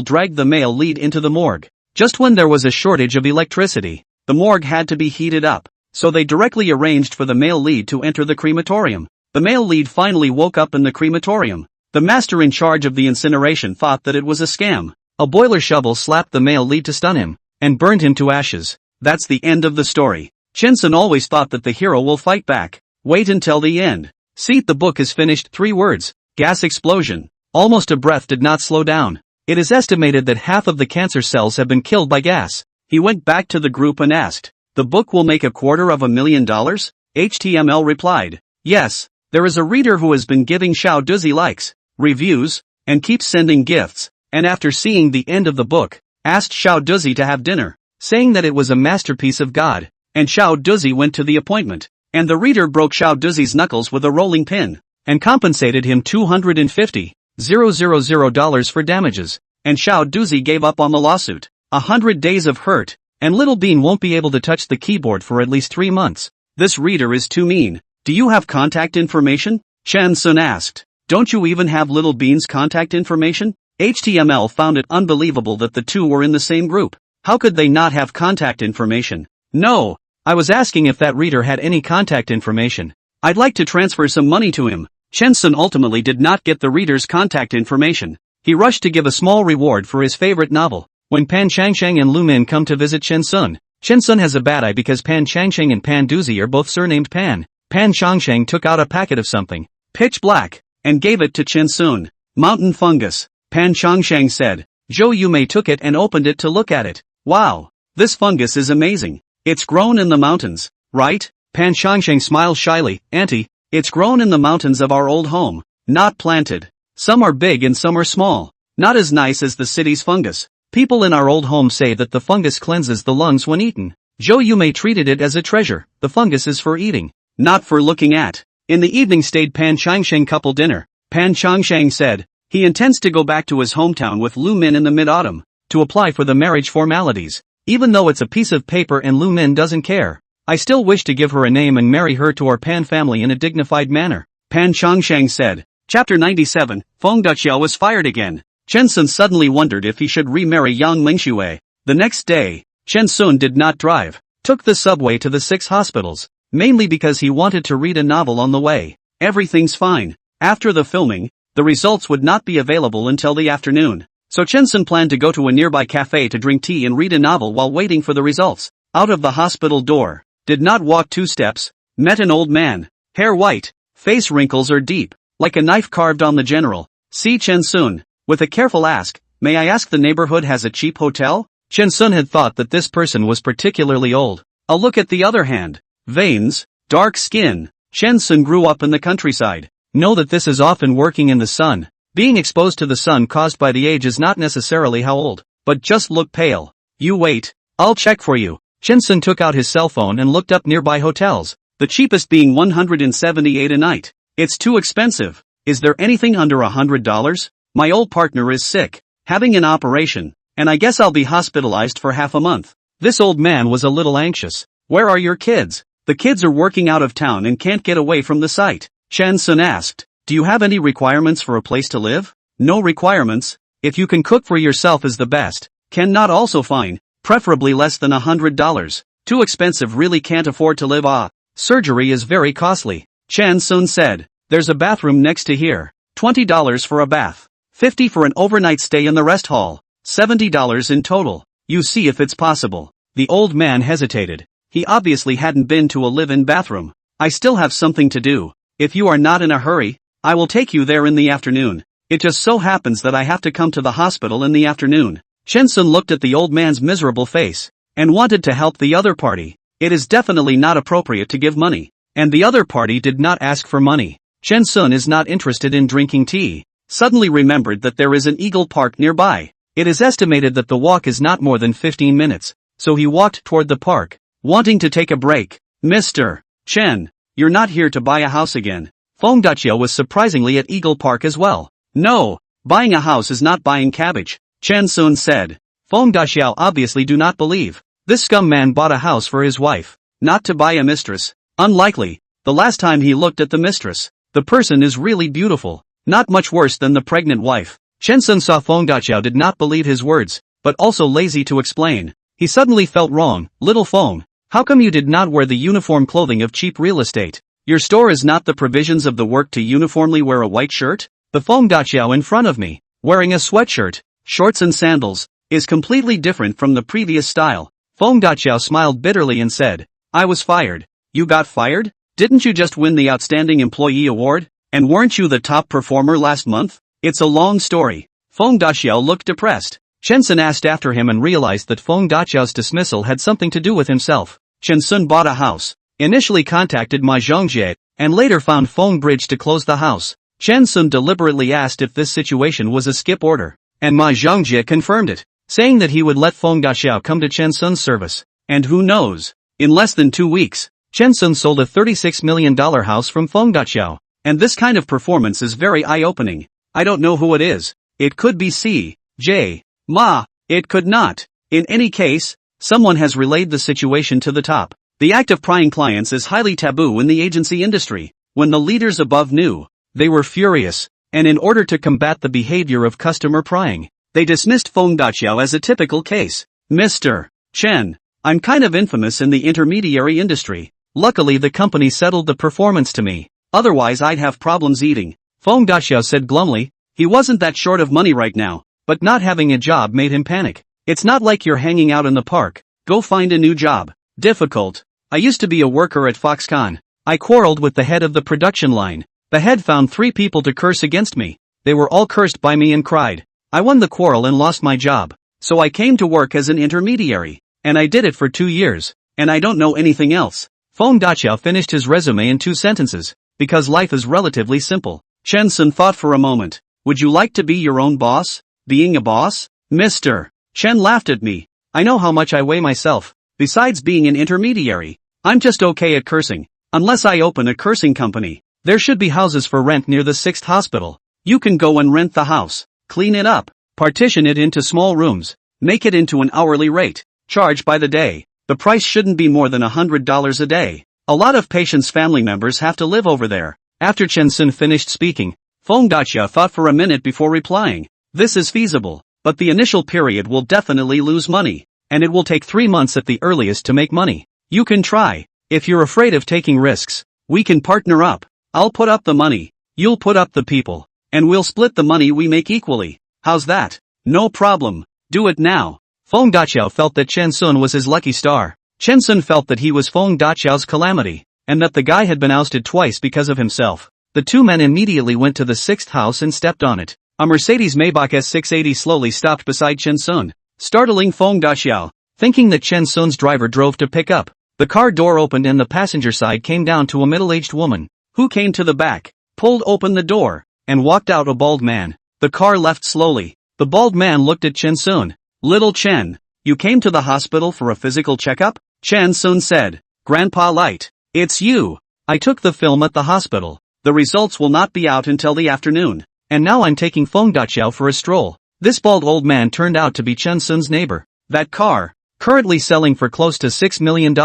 dragged the male lead into the morgue. Just when there was a shortage of electricity, the morgue had to be heated up, so they directly arranged for the male lead to enter the crematorium. The male lead finally woke up in the crematorium. The master in charge of the incineration thought that it was a scam. A boiler shovel slapped the male lead to stun him, and burned him to ashes. That's the end of the story. Chen-sun always thought that the hero will fight back. Wait until the end. See, the book is finished. 3 words. Gas explosion. Almost a breath did not slow down. It is estimated that half of the cancer cells have been killed by gas. He went back to the group and asked, the book will make $250,000? HTML replied, yes, there is a reader who has been giving Xiao Duzi likes, reviews, and keeps sending gifts, and after seeing the end of the book, asked Xiao Duzi to have dinner, saying that it was a masterpiece of God, and Xiao Duzi went to the appointment, and the reader broke Xiao Duzi's knuckles with a rolling pin, and compensated him $250,000 for damages, and Xiao Duzi gave up on the lawsuit. 100 days of hurt, and Little Bean won't be able to touch the keyboard for at least 3 months. This reader is too mean. Do you have contact information? Chen-sun asked. Don't you even have Little Bean's contact information? HTML found it unbelievable that the two were in the same group. How could they not have contact information? No, I was asking if that reader had any contact information. I'd like to transfer some money to him. Chen-sun ultimately did not get the reader's contact information. He rushed to give a small reward for his favorite novel. When Pan Changsheng and Lu Min come to visit Chen-sun, Chen-sun has a bad eye because Pan Changsheng and Pan Duzi are both surnamed Pan. Pan Changsheng took out a packet of something, pitch black, and gave it to Chen-sun. Mountain fungus. Pan Changsheng said. Zhou Yumei took it and opened it to look at it. Wow, this fungus is amazing. It's grown in the mountains, right? Pan Changsheng smiled shyly. Auntie, it's grown in the mountains of our old home, not planted. Some are big and some are small, not as nice as the city's fungus. People in our old home say that the fungus cleanses the lungs when eaten. Zhou Yumei treated it as a treasure. The fungus is for eating, not for looking at. In the evening stayed Pan Changsheng couple dinner. Pan Changsheng said, he intends to go back to his hometown with Lu Min in the mid-autumn, to apply for the marriage formalities. Even though it's a piece of paper and Lu Min doesn't care, I still wish to give her a name and marry her to our Pan family in a dignified manner. Pan Changsheng said. Chapter 97, Feng Duqiao was fired again. Chen-sun suddenly wondered if he should remarry Yang Lingshui. The next day, Chen-sun did not drive, took the subway to the 6 hospitals, mainly because he wanted to read a novel on the way. Everything's fine. After the filming, the results would not be available until the afternoon, so Chen-sun planned to go to a nearby cafe to drink tea and read a novel while waiting for the results. Out of the hospital door, did not walk 2 steps, met an old man, hair white, face wrinkles are deep, like a knife carved on the general. See Chen-sun. With a careful ask, may I ask the neighborhood has a cheap hotel? Chen-sun had thought that this person was particularly old. A look at the other hand. Veins, dark skin. Chen-sun grew up in the countryside. Know that this is often working in the sun. Being exposed to the sun caused by the age is not necessarily how old, but just look pale. You wait, I'll check for you. Chen-sun took out his cell phone and looked up nearby hotels, the cheapest being $178 a night. It's too expensive. Is there anything under $100? My old partner is sick, having an operation. and I guess I'll be hospitalized for half a month. This old man was a little anxious. Where are your kids? The kids are working out of town and can't get away from the site. Chen Sun asked. Do you have any requirements for a place to live? No requirements. If you can cook for yourself is the best. Can not also fine. Preferably less than $100. Too expensive, really can't afford to live. Surgery is very costly. Chen Sun said. There's a bathroom next to here. $20 for a bath. $50 for an overnight stay in the rest hall. $70 in total. You see if it's possible. The old man hesitated. He obviously hadn't been to a live-in bathroom. I still have something to do. If you are not in a hurry, I will take you there in the afternoon. It just so happens that I have to come to the hospital in the afternoon. Chen Sun looked at the old man's miserable face and wanted to help the other party. It is definitely not appropriate to give money. And the other party did not ask for money. Chen Sun is not interested in drinking tea. Suddenly remembered that there is an Eagle Park nearby. It is estimated that the walk is not more than 15 minutes, so he walked toward the park, wanting to take a break. Mr. Chen, you're not here to buy a house again. Feng Daqiao was surprisingly at Eagle Park as well. No, buying a house is not buying cabbage, Chen Sun said. Feng Daqiao obviously do not believe. This scum man bought a house for his wife, not to buy a mistress. Unlikely. The last time he looked at the mistress, the person is really beautiful, not much worse than the pregnant wife. Chen Sun saw Feng Daqiao did not believe his words, but also lazy to explain. He suddenly felt wrong. Little Feng, how come you did not wear the uniform clothing of cheap real estate? Your store is not the provisions of the work to uniformly wear a white shirt? The Feng Daqiao in front of me, wearing a sweatshirt, shorts and sandals, is completely different from the previous style. Feng Daqiao smiled bitterly and said, I was fired. You got fired? Didn't you just win the Outstanding Employee Award? And weren't you the top performer last month? It's a long story. Feng Daqiao looked depressed. Chen Sun asked after him and realized that Feng Daqiao's dismissal had something to do with himself. Chen Sun bought a house, initially contacted Ma Zhongjie, and later found Feng Bridge to close the house. Chen Sun deliberately asked if this situation was a skip order, and Ma Zhongjie confirmed it, saying that he would let Feng Daqiao come to Chen Sun's service. And who knows? In less than 2 weeks, Chen Sun sold a $36 million house from Feng Daqiao. And this kind of performance is very eye-opening. I don't know who it is. It could be C.J. Ma. It could not. In any case, someone has relayed the situation to the top. The act of prying clients is highly taboo in the agency industry. When the leaders above knew, they were furious, and in order to combat the behavior of customer prying, they dismissed Feng Daqiao as a typical case. Mr. Chen, I'm kind of infamous in the intermediary industry. Luckily the company settled the performance to me. Otherwise I'd have problems eating. Feng Daqiao said glumly. He wasn't that short of money right now, but not having a job made him panic. It's not like you're hanging out in the park. Go find a new job. Difficult. I used to be a worker at Foxconn. I quarreled with the head of the production line. The head found 3 people to curse against me. They were all cursed by me and cried. I won the quarrel and lost my job. So I came to work as an intermediary. And I did it for 2 years. And I don't know anything else. Feng Daqiao finished his resume in 2 sentences. Because life is relatively simple. Chen Sun thought for a moment. Would you like to be your own boss? Being a boss? Mr. Chen laughed at me. I know how much I weigh myself. Besides being an intermediary, I'm just okay at cursing. Unless I open a cursing company. There should be houses for rent near the 6th hospital. You can go and rent the house. Clean it up. Partition it into small rooms. Make it into an hourly rate. Charge by the day. The price shouldn't be more than $100 a day. A lot of patients' family members have to live over there. After Chen Sun finished speaking, Feng Daqiao thought for a minute before replying. This is feasible, but the initial period will definitely lose money, and it will take 3 months at the earliest to make money. You can try. If you're afraid of taking risks, we can partner up. I'll put up the money, you'll put up the people, and we'll split the money we make equally. How's that? No problem. Do it now. Feng Daqiao felt that Chen Sun was his lucky star. Chen Sun felt that he was Feng Daqiao's calamity, and that the guy had been ousted twice because of himself. The 2 men immediately went to the 6th house and stepped on it. A Mercedes Maybach S680 slowly stopped beside Chen Sun, startling Feng Daqiao, thinking that Chen Sun's driver drove to pick up. The car door opened and the passenger side came down to a middle-aged woman, who came to the back, pulled open the door, and walked out a bald man. The car left slowly. The bald man looked at Chen Sun. Little Chen, you came to the hospital for a physical checkup? Chen Sun said. Grandpa Light, it's you. I took the film at the hospital. The results will not be out until the afternoon. And now I'm taking Feng Daqiao for a stroll. This bald old man turned out to be Chen Sun's neighbor. That car, currently selling for close to $6 million.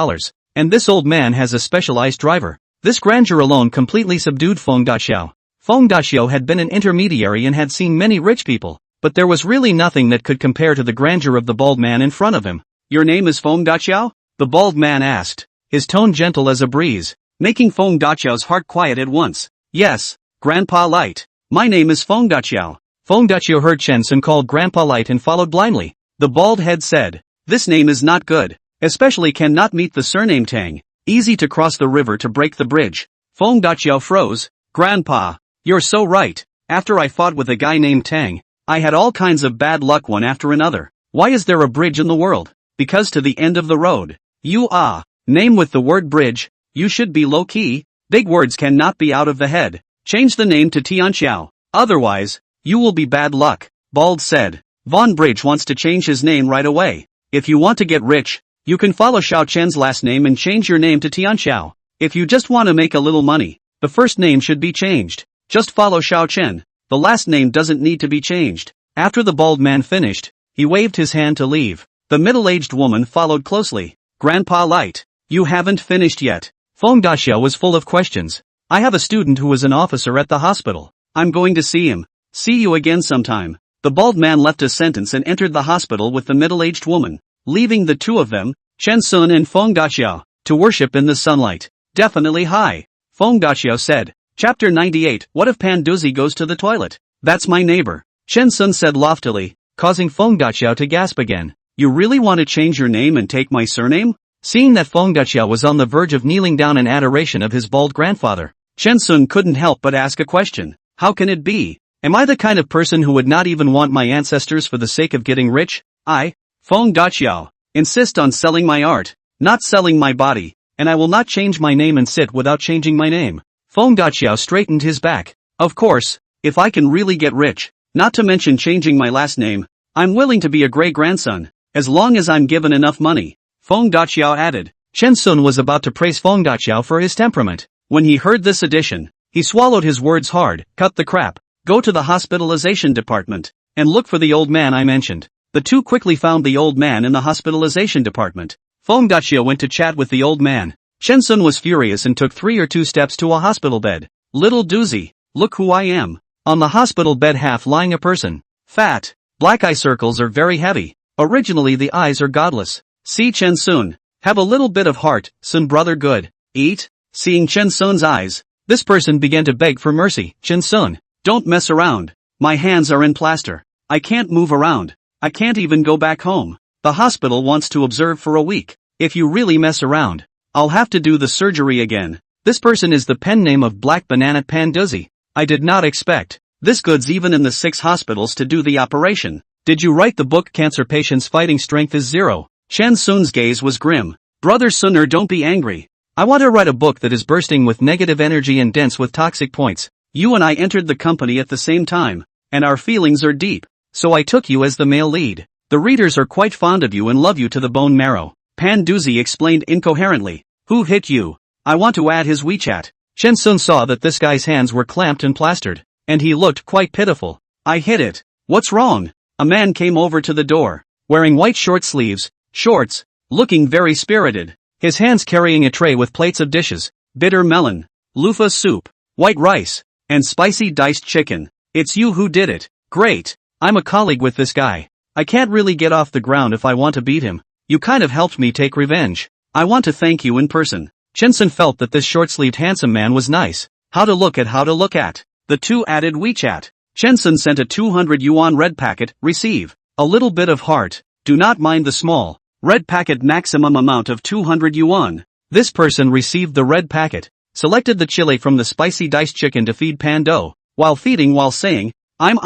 And this old man has a specialized driver. This grandeur alone completely subdued Feng Daxiao. Feng Daxiao had been an intermediary and had seen many rich people, but there was really nothing that could compare to the grandeur of the bald man in front of him. Your name is Feng Daxiao? The bald man asked, his tone gentle as a breeze, making Feng Daxiao's heart quiet at once. Yes, Grandpa Light. My name is Feng Daxiao. Feng Daxiao heard Chen Sun called Grandpa Light and followed blindly. The bald head said, this name is not good, especially cannot meet the surname Tang. Easy to cross the river to break the bridge. Feng Daxiao froze. Grandpa, you're so right. After I fought with a guy named Tang, I had all kinds of bad luck one after another. Why is there a bridge in the world? Because to the end of the road. Name with the word bridge, you should be low-key. Big words cannot be out of the head. Change the name to Tianxiao. Otherwise, you will be bad luck. Bald said. Von Bridge wants to change his name right away. If you want to get rich, you can follow Xiao Chen's last name and change your name to Tianxiao. If you just want to make a little money, the first name should be changed. Just follow Xiao Chen. The last name doesn't need to be changed. After the bald man finished, he waved his hand to leave. The middle-aged woman followed closely. Grandpa Light, you haven't finished yet. Feng Daxiao was full of questions. I have a student who is an officer at the hospital. I'm going to see him. See you again sometime. The bald man left a sentence and entered the hospital with the middle-aged woman, leaving the two of them, Chen Sun and Feng Daxiao, to worship in the sunlight. Definitely high. Feng Daxiao said. Chapter 98. What if Panduzi goes to the toilet? That's my neighbor. Chen Sun said loftily, causing Feng Daxiao to gasp again. You really want to change your name and take my surname? Seeing that Feng Daxiao was on the verge of kneeling down in adoration of his bald grandfather, Chen Sun couldn't help but ask a question. How can it be? Am I the kind of person who would not even want my ancestors for the sake of getting rich? Feng Daxiao, insist on selling my art, not selling my body, and I will not change my name and sit without changing my name. Feng Daxiao straightened his back. Of course, if I can really get rich, not to mention changing my last name, I'm willing to be a great-grandson, as long as I'm given enough money. Feng Daxiao added. Chen Sun was about to praise Feng Daxiao for his temperament. When he heard this addition, he swallowed his words hard. Cut the crap. Go to the hospitalization department, and look for the old man I mentioned. The two quickly found the old man in the hospitalization department. Feng Daxiao went to chat with the old man. Chen Sun was furious and took 3 or 2 steps to a hospital bed. Little doozy, look who I am. On the hospital bed half lying a person. Fat. Black eye circles are very heavy. Originally the eyes are godless. See Chen Sun. Have a little bit of heart, Sun brother good. Eat. Seeing Chen Sun's eyes, this person began to beg for mercy. Chen Sun, don't mess around. My hands are in plaster. I can't move around. I can't even go back home. The hospital wants to observe for a week. If you really mess around, I'll have to do the surgery again. This person is the pen name of Black Banana Panduzi. I did not expect this goods even in the 6 hospitals to do the operation. Did you write the book Cancer Patients Fighting Strength is Zero? Chen Sun's gaze was grim. Brother Sunner, don't be angry. I want to write a book that is bursting with negative energy and dense with toxic points. You and I entered the company at the same time, and our feelings are deep, so I took you as the male lead. The readers are quite fond of you and love you to the bone marrow. Panduzi explained incoherently. Who hit you? I want to add his WeChat. Chen Sun saw that this guy's hands were clamped and plastered, and he looked quite pitiful. I hit it. What's wrong? A man came over to the door, wearing white short sleeves, shorts, looking very spirited. His hands carrying a tray with plates of dishes, bitter melon, loofah soup, white rice, and spicy diced chicken. It's you who did it. Great. I'm a colleague with this guy. I can't really get off the ground if I want to beat him. You kind of helped me take revenge. I want to thank you in person. Chen Sun felt that this short-sleeved handsome man was nice. How to look at. The two added WeChat. Chen Sun sent a 200 yuan red packet. Receive. A little bit of heart. Do not mind the small red packet, maximum amount of 200 yuan. This person received the red packet, selected the chili from the spicy diced chicken to feed Pando, while saying, I'm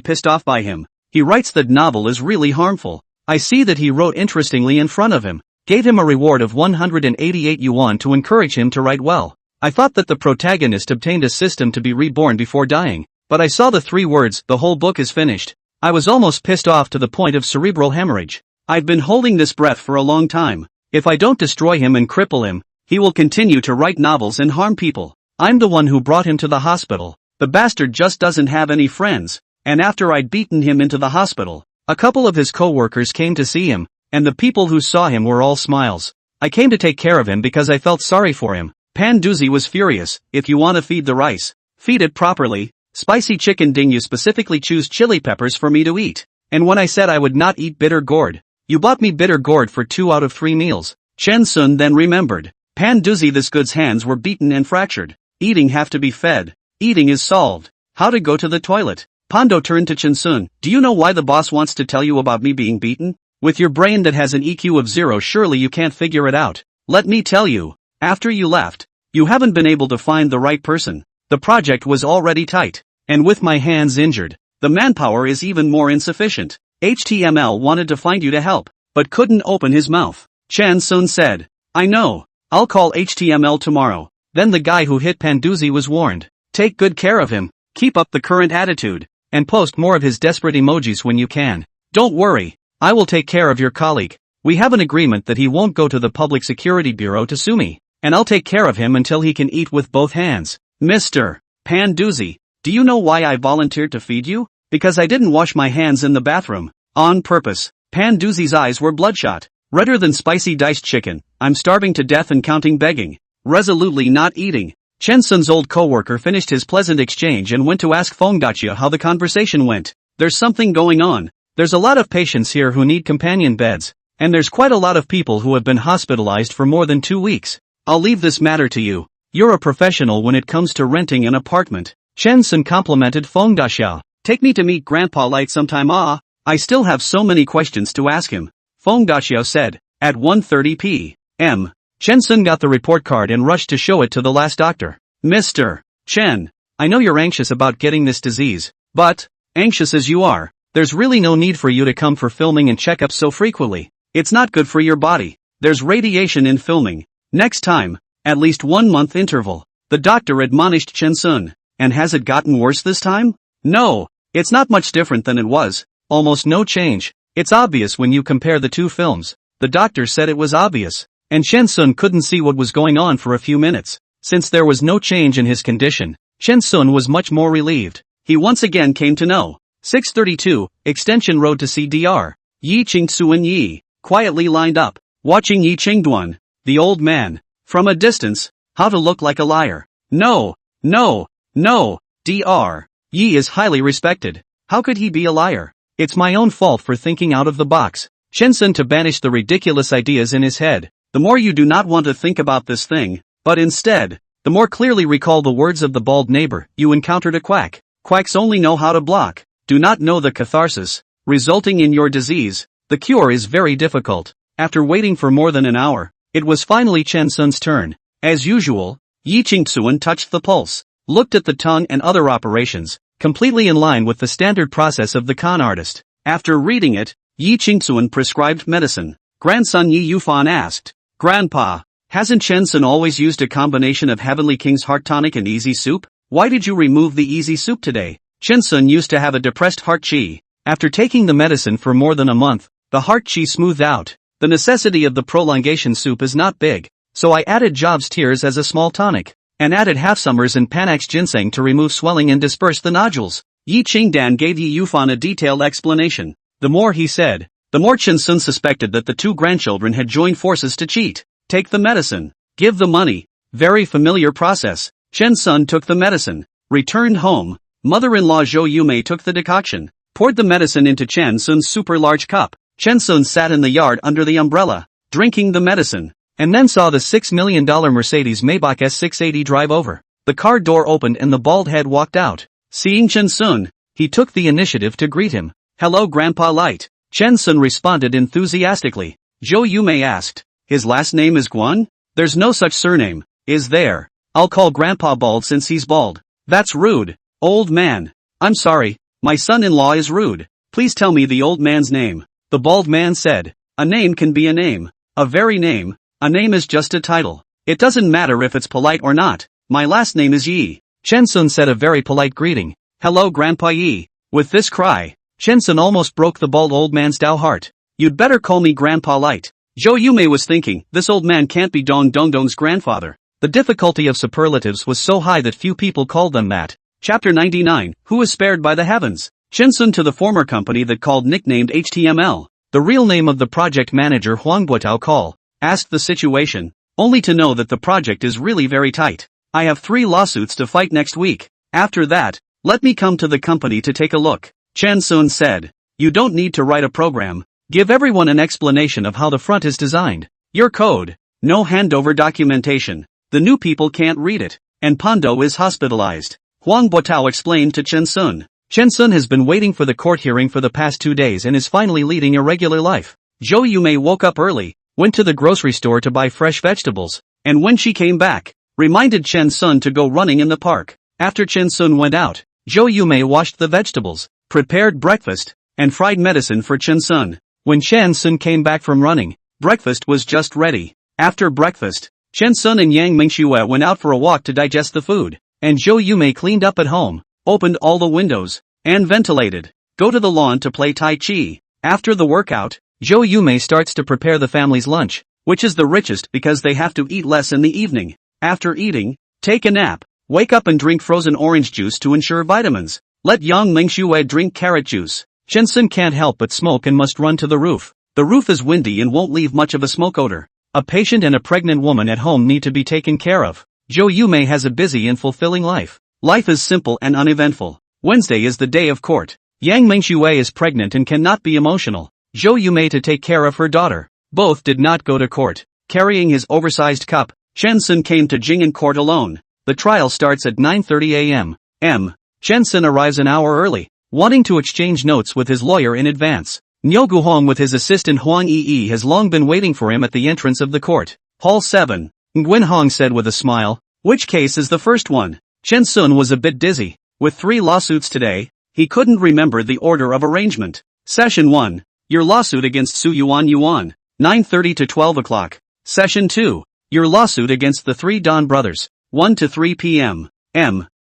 pissed off by him. He writes that novel is really harmful. I see that he wrote interestingly in front of him. Gave him a reward of 188 yuan to encourage him to write well. I thought that the protagonist obtained a system to be reborn before dying, but I saw the 3 words, the whole book is finished. I was almost pissed off to the point of cerebral hemorrhage. I've been holding this breath for a long time. If I don't destroy him and cripple him, he will continue to write novels and harm people. I'm the one who brought him to the hospital. The bastard just doesn't have any friends. and after I'd beaten him into the hospital, a couple of his co-workers came to see him, and the people who saw him were all smiles. I came to take care of him because I felt sorry for him. Panduzi was furious. If you want to feed the rice, feed it properly. Spicy chicken ding, you specifically choose chili peppers for me to eat. And when I said I would not eat bitter gourd, you bought me bitter gourd for 2 out of 3 meals. Chen Sun then remembered. Panduzi, this good's hands were beaten and fractured. Eating have to be fed. Eating is solved. How to go to the toilet. Pando turned to Chen Sun. Do you know why the boss wants to tell you about me being beaten? With your brain that has an EQ of 0, surely you can't figure it out. Let me tell you. After you left, you haven't been able to find the right person. The project was already tight. And with my hands injured, the manpower is even more insufficient. HTML wanted to find you to help, but couldn't open his mouth. Chen Sun said, I know. I'll call HTML tomorrow. Then the guy who hit Panduzi was warned. Take good care of him. Keep up the current attitude. And post more of his desperate emojis when you can. Don't worry. I will take care of your colleague. We have an agreement that he won't go to the Public Security Bureau to sue me. And I'll take care of him until he can eat with both hands. Mr. Panduzi, do you know why I volunteered to feed you? Because I didn't wash my hands in the bathroom. On purpose. Panduzi's eyes were bloodshot. Redder than spicy diced chicken. I'm starving to death and counting begging. Resolutely not eating. Chen Sun's old co-worker finished his pleasant exchange and went to ask Fongdachi how the conversation went. There's something going on. There's a lot of patients here who need companion beds. And there's quite a lot of people who have been hospitalized for more than 2 weeks. I'll leave this matter to you. You're a professional when it comes to renting an apartment. Chen Sun complimented Fongdachi. Take me to meet Grandpa Light sometime. I still have so many questions to ask him. Fongdachi said. At 1:30 p.m. Chen Sun got the report card and rushed to show it to the last doctor. Mr. Chen, I know you're anxious about getting this disease, but, anxious as you are, there's really no need for you to come for filming and checkups so frequently. It's not good for your body. There's radiation in filming. Next time, at least 1 month interval. The doctor admonished Chen Sun. And has it gotten worse this time? No, it's not much different than it was. Almost no change. It's obvious when you compare the 2 films. The doctor said it was obvious. And Chen Sun couldn't see what was going on for a few minutes. Since there was no change in his condition, Chen Sun was much more relieved. He once again came to know. 632, Extension Road to CDR. Yi Qingsu and Yi, quietly lined up, watching Yi Qingduan, the old man, from a distance. How to look like a liar. No, Dr. Yi is highly respected. How could he be a liar? It's my own fault for thinking out of the box. Chen Sun to banish the ridiculous ideas in his head. The more you do not want to think about this thing, but instead, the more clearly recall the words of the bald neighbor. You encountered a quack. Quacks only know how to block, do not know the catharsis, resulting in your disease. The cure is very difficult. After waiting for more than an hour, it was finally Chen Sun's turn. As usual, Yi Qingtsuan touched the pulse, looked at the tongue and other operations, completely in line with the standard process of the con artist. After reading it, Yi Qingtsuan prescribed medicine. Grandson Yi Yufan asked, Grandpa, hasn't Chen Sun always used a combination of Heavenly King's Heart Tonic and Easy Soup? Why did you remove the Easy Soup today? Chen Sun used to have a depressed heart chi. After taking the medicine for more than a month, the heart chi smoothed out. The necessity of the prolongation soup is not big, so I added Job's Tears as a small tonic, and added Half Summers and Panax Ginseng to remove swelling and disperse the nodules. Yi Qingdan gave Yi Yufan a detailed explanation. The more he said, the more Chen Sun suspected that the 2 grandchildren had joined forces to cheat. Take the medicine. Give the money. Very familiar process. Chen Sun took the medicine. Returned home. Mother-in-law Zhou Yumei took the decoction. Poured the medicine into Chen Sun's super large cup. Chen Sun sat in the yard under the umbrella, drinking the medicine, and then saw the $6 million Mercedes Maybach S680 drive over. The car door opened and the bald head walked out. Seeing Chen Sun, he took the initiative to greet him. Hello Grandpa Light. Chen Sun responded enthusiastically. Zhou Yumei asked, his last name is Guan? There's no such surname, is there? I'll call Grandpa Bald since he's bald. That's rude, old man. I'm sorry, my son-in-law is rude. Please tell me the old man's name. The bald man said, a name can be a name. A very name. A name is just a title. It doesn't matter if it's polite or not. My last name is Yi. Chen Sun said a very polite greeting. Hello Grandpa Yi. With this cry, Chen Sun almost broke the bald old man's Dao heart. You'd better call me Grandpa Light. Zhou Yumei was thinking, this old man can't be Dong Dong's grandfather. The difficulty of superlatives was so high that few people called them that. Chapter 99, Who is spared by the heavens? Chen Sun to the former company that called nicknamed HTML. The real name of the project manager Huang Buotao call, asked the situation, only to know that the project is really very tight. I have 3 lawsuits to fight next week. After that, let me come to the company to take a look. Chen Sun said, you don't need to write a program. Give everyone an explanation of how the front is designed. Your code. No handover documentation. The new people can't read it. And Pondo is hospitalized. Huang Buotao explained to Chen Sun. Chen Sun has been waiting for the court hearing for the past 2 days and is finally leading a regular life. Zhou Yumei woke up early, went to the grocery store to buy fresh vegetables, and when she came back, reminded Chen Sun to go running in the park. After Chen Sun went out, Zhou Yumei washed the vegetables, prepared breakfast, and fried medicine for Chen Sun. When Chen Sun came back from running, breakfast was just ready. After breakfast, Chen Sun and Yang Mingxue went out for a walk to digest the food, and Zhou Yumei cleaned up at home, opened all the windows, and ventilated. Go to the lawn to play Tai Chi. After the workout, Zhou Yumei starts to prepare the family's lunch, which is the richest because they have to eat less in the evening. After eating, take a nap, wake up and drink frozen orange juice to ensure vitamins. Let Yang Mingxue drink carrot juice. Chen Sun can't help but smoke and must run to the roof. The roof is windy and won't leave much of a smoke odor. A patient and a pregnant woman at home need to be taken care of. Zhou Yumei has a busy and fulfilling life. Life is simple and uneventful. Wednesday is the day of court. Yang Mingxue is pregnant and cannot be emotional. Zhou Yumei to take care of her daughter. Both did not go to court. Carrying his oversized cup, Chen Sun came to Jing'an court alone. The trial starts at 9:30 a.m. Chen Sun arrives an hour early, wanting to exchange notes with his lawyer in advance. Niu Guhong with his assistant Huang Yi has long been waiting for him at the entrance of the court. Hall 7. Nguyen Hong said with a smile, which case is the first one? Chen Sun was a bit dizzy. With 3 lawsuits today, he couldn't remember the order of arrangement. Session 1. Your lawsuit against Su Yuan, 9:30 to 12 o'clock. Session 2. Your lawsuit against the 3 Don brothers, 1 to 3 p.m.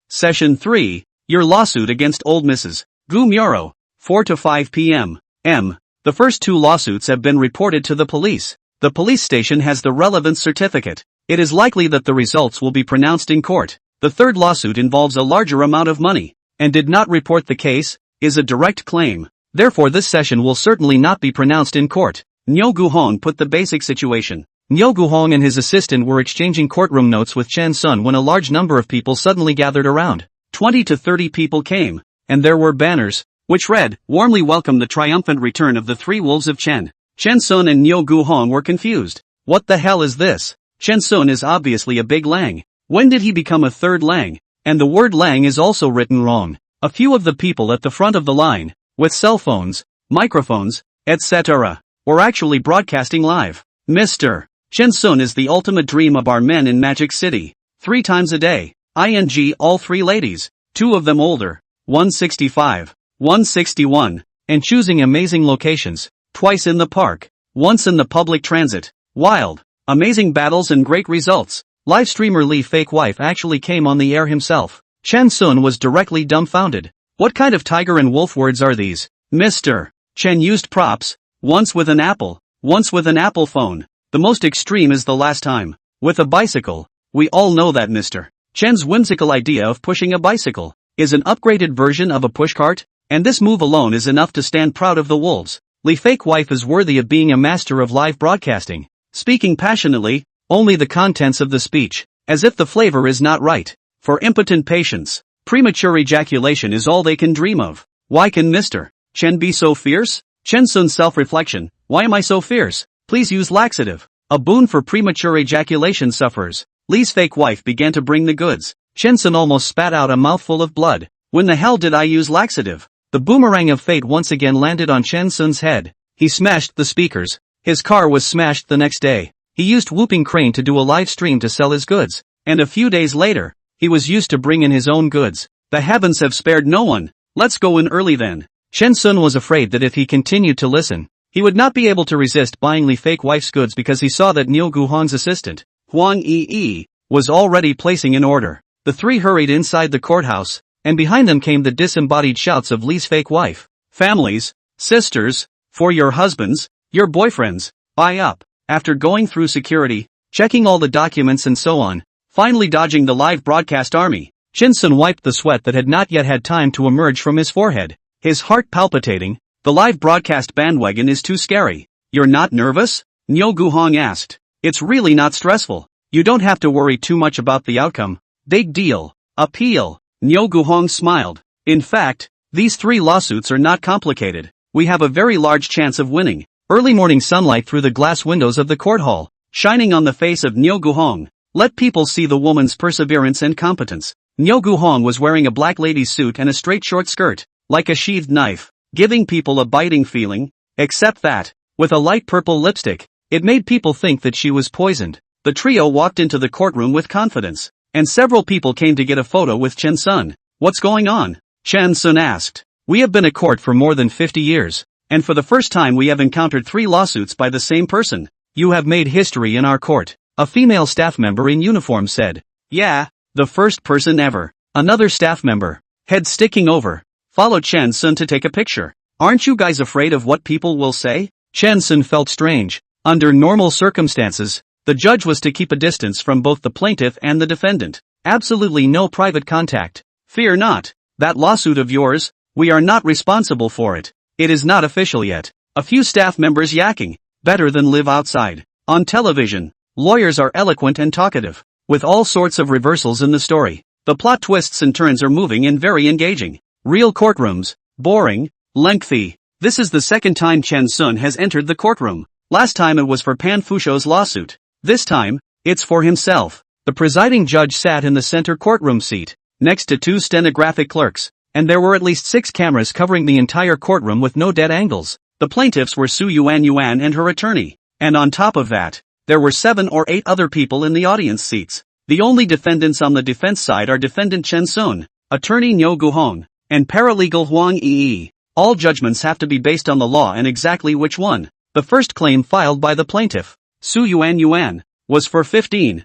Session 3. Your lawsuit against old Mrs. Gu Muro, 4 to 5 p.m. The first 2 lawsuits have been reported to the police. The police station has the relevant certificate. It is likely that the results will be pronounced in court. The 3rd lawsuit involves a larger amount of money, and did not report the case, is a direct claim. Therefore this session will certainly not be pronounced in court. Niu Guhong put the basic situation. Niu Guhong and his assistant were exchanging courtroom notes with Chen Sun when a large number of people suddenly gathered around. 20 to 30 people came, and there were banners, which read, warmly welcome the triumphant return of the 3 wolves of Chen. Chen Sun and Niu Guhong were confused. What the hell is this? Chen Sun is obviously a big Lang. When did he become a 3rd Lang? And the word Lang is also written wrong. A few of the people at the front of the line, with cell phones, microphones, etc., were actually broadcasting live. Mr. Chen Sun is the ultimate dream of our men in Magic City. 3 times a day. All 3 ladies, 2 of them older, 165, 161, and choosing amazing locations, twice in the park, once in the public transit. Wild, amazing battles and great results. Live streamer Li Fake Wife actually came on the air himself. Chen Sun was directly dumbfounded. What kind of tiger and wolf words are these? Mr. Chen used props, once with an apple, once with an Apple phone. The most extreme is the last time, with a bicycle. We all know that Mr. Chen's whimsical idea of pushing a bicycle is an upgraded version of a pushcart, and this move alone is enough to stand proud of the wolves. Li Fake Wife is worthy of being a master of live broadcasting. Speaking passionately, only the contents of the speech, as if the flavor is not right. For impotent patients, premature ejaculation is all they can dream of. Why can Mr. Chen be so fierce? Chen Sun's self-reflection, why am I so fierce? Please use laxative. A boon for premature ejaculation sufferers. Li's Fake Wife began to bring the goods. Chen Sun almost spat out a mouthful of blood. When the hell did I use laxative? The boomerang of fate once again landed on Chen Sun's head. He smashed the speakers. His car was smashed the next day. He used Whooping Crane to do a live stream to sell his goods. And a few days later, he was used to bring in his own goods. The heavens have spared no one. Let's go in early then. Chen Sun was afraid that if he continued to listen, he would not be able to resist buying Li Fake Wife's goods because he saw that Niu Guhong's assistant, Huang Yi, was already placing an order. The 3 hurried inside the courthouse, and behind them came the disembodied shouts of Li's Fake Wife. Families, sisters, for your husbands, your boyfriends, buy up. After going through security, checking all the documents and so on, finally dodging the live broadcast army, Chen Sun wiped the sweat that had not yet had time to emerge from his forehead. his heart palpitating. The live broadcast bandwagon is too scary. You're not nervous? Nyo Guhong asked. It's really not stressful. You don't have to worry too much about the outcome. Big deal. Appeal. Nyo Guhong smiled. In fact, these 3 lawsuits are not complicated. We have a very large chance of winning. Early morning sunlight through the glass windows of the court hall, shining on the face of Nyo Guhong. Let people see the woman's perseverance and competence. Nyo Guhong was wearing a black lady's suit and a straight short skirt, like a sheathed knife, giving people a biting feeling, except that, with a light purple lipstick, it made people think that she was poisoned. The trio walked into the courtroom with confidence, and several people came to get a photo with Chen Sun. What's going on? Chen Sun asked. We have been a court for more than 50 years, and for the first time we have encountered 3 lawsuits by the same person. You have made history in our court, a female staff member in uniform said. Yeah, the first person ever. Another staff member, head sticking over, followed Chen Sun to take a picture. Aren't you guys afraid of what people will say? Chen Sun felt strange. Under normal circumstances, the judge was to keep a distance from both the plaintiff and the defendant. Absolutely no private contact. Fear not. That lawsuit of yours, we are not responsible for it. It is not official yet. A few staff members yakking. Better than live outside. On television, lawyers are eloquent and talkative, with all sorts of reversals in the story. The plot twists and turns are moving and very engaging. Real courtrooms, boring, lengthy. This is the second time Chen Sun has entered the courtroom. Last time it was for Pan Fusho's lawsuit. This time, it's for himself. The presiding judge sat in the center courtroom seat, next to 2 stenographic clerks, and there were at least 6 cameras covering the entire courtroom with no dead angles. The plaintiffs were Su Yuan and her attorney, and on top of that, there were 7 or 8 other people in the audience seats. The only defendants on the defense side are defendant Chen Sun, attorney Nyo Guhong, and paralegal Huang Yi. All judgments have to be based on the law and exactly which one. The first claim filed by the plaintiff, Su Yuan, was for 15,000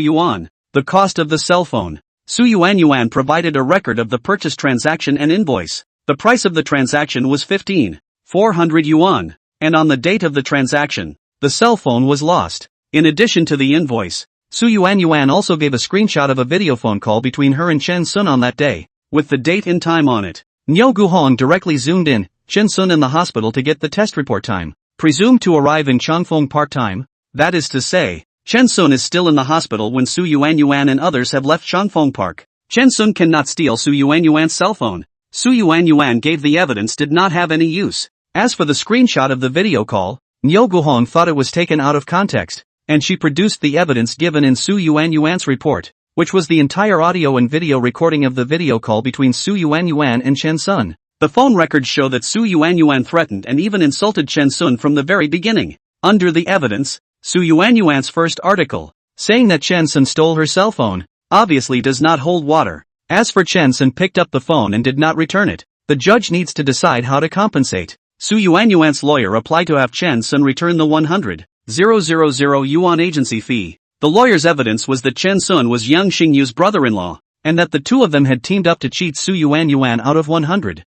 yuan, the cost of the cell phone. Su Yuan provided a record of the purchase transaction and invoice. The price of the transaction was 15,400 yuan, and on the date of the transaction, the cell phone was lost. In addition to the invoice, Su Yuan also gave a screenshot of a video phone call between her and Chen Sun on that day, with the date and time on it. Nyo Guhong directly zoomed in, Chen Sun in the hospital to get the test report time, presumed to arrive in Changfeng Park time. That is to say, Chen Sun is still in the hospital when Su Yuan and others have left Changfeng Park. Chen Sun cannot steal Su Yuan's cell phone. Su Yuan gave the evidence did not have any use. As for the screenshot of the video call, Nyo Guhong thought it was taken out of context, and she produced the evidence given in Su Yuan's report, which was the entire audio and video recording of the video call between Su Yuan and Chen Sun. The phone records show that Su Yuan threatened and even insulted Chen Sun from the very beginning. Under the evidence, Su Yuan's first article, saying that Chen Sun stole her cell phone, obviously does not hold water. As for Chen Sun picked up the phone and did not return it, the judge needs to decide how to compensate. Su Yuan's lawyer applied to have Chen Sun return the 100,000 yuan agency fee. The lawyer's evidence was that Chen Sun was Yang Xingyu's brother-in-law, and that the 2 of them had teamed up to cheat Su Yuan out of 100,000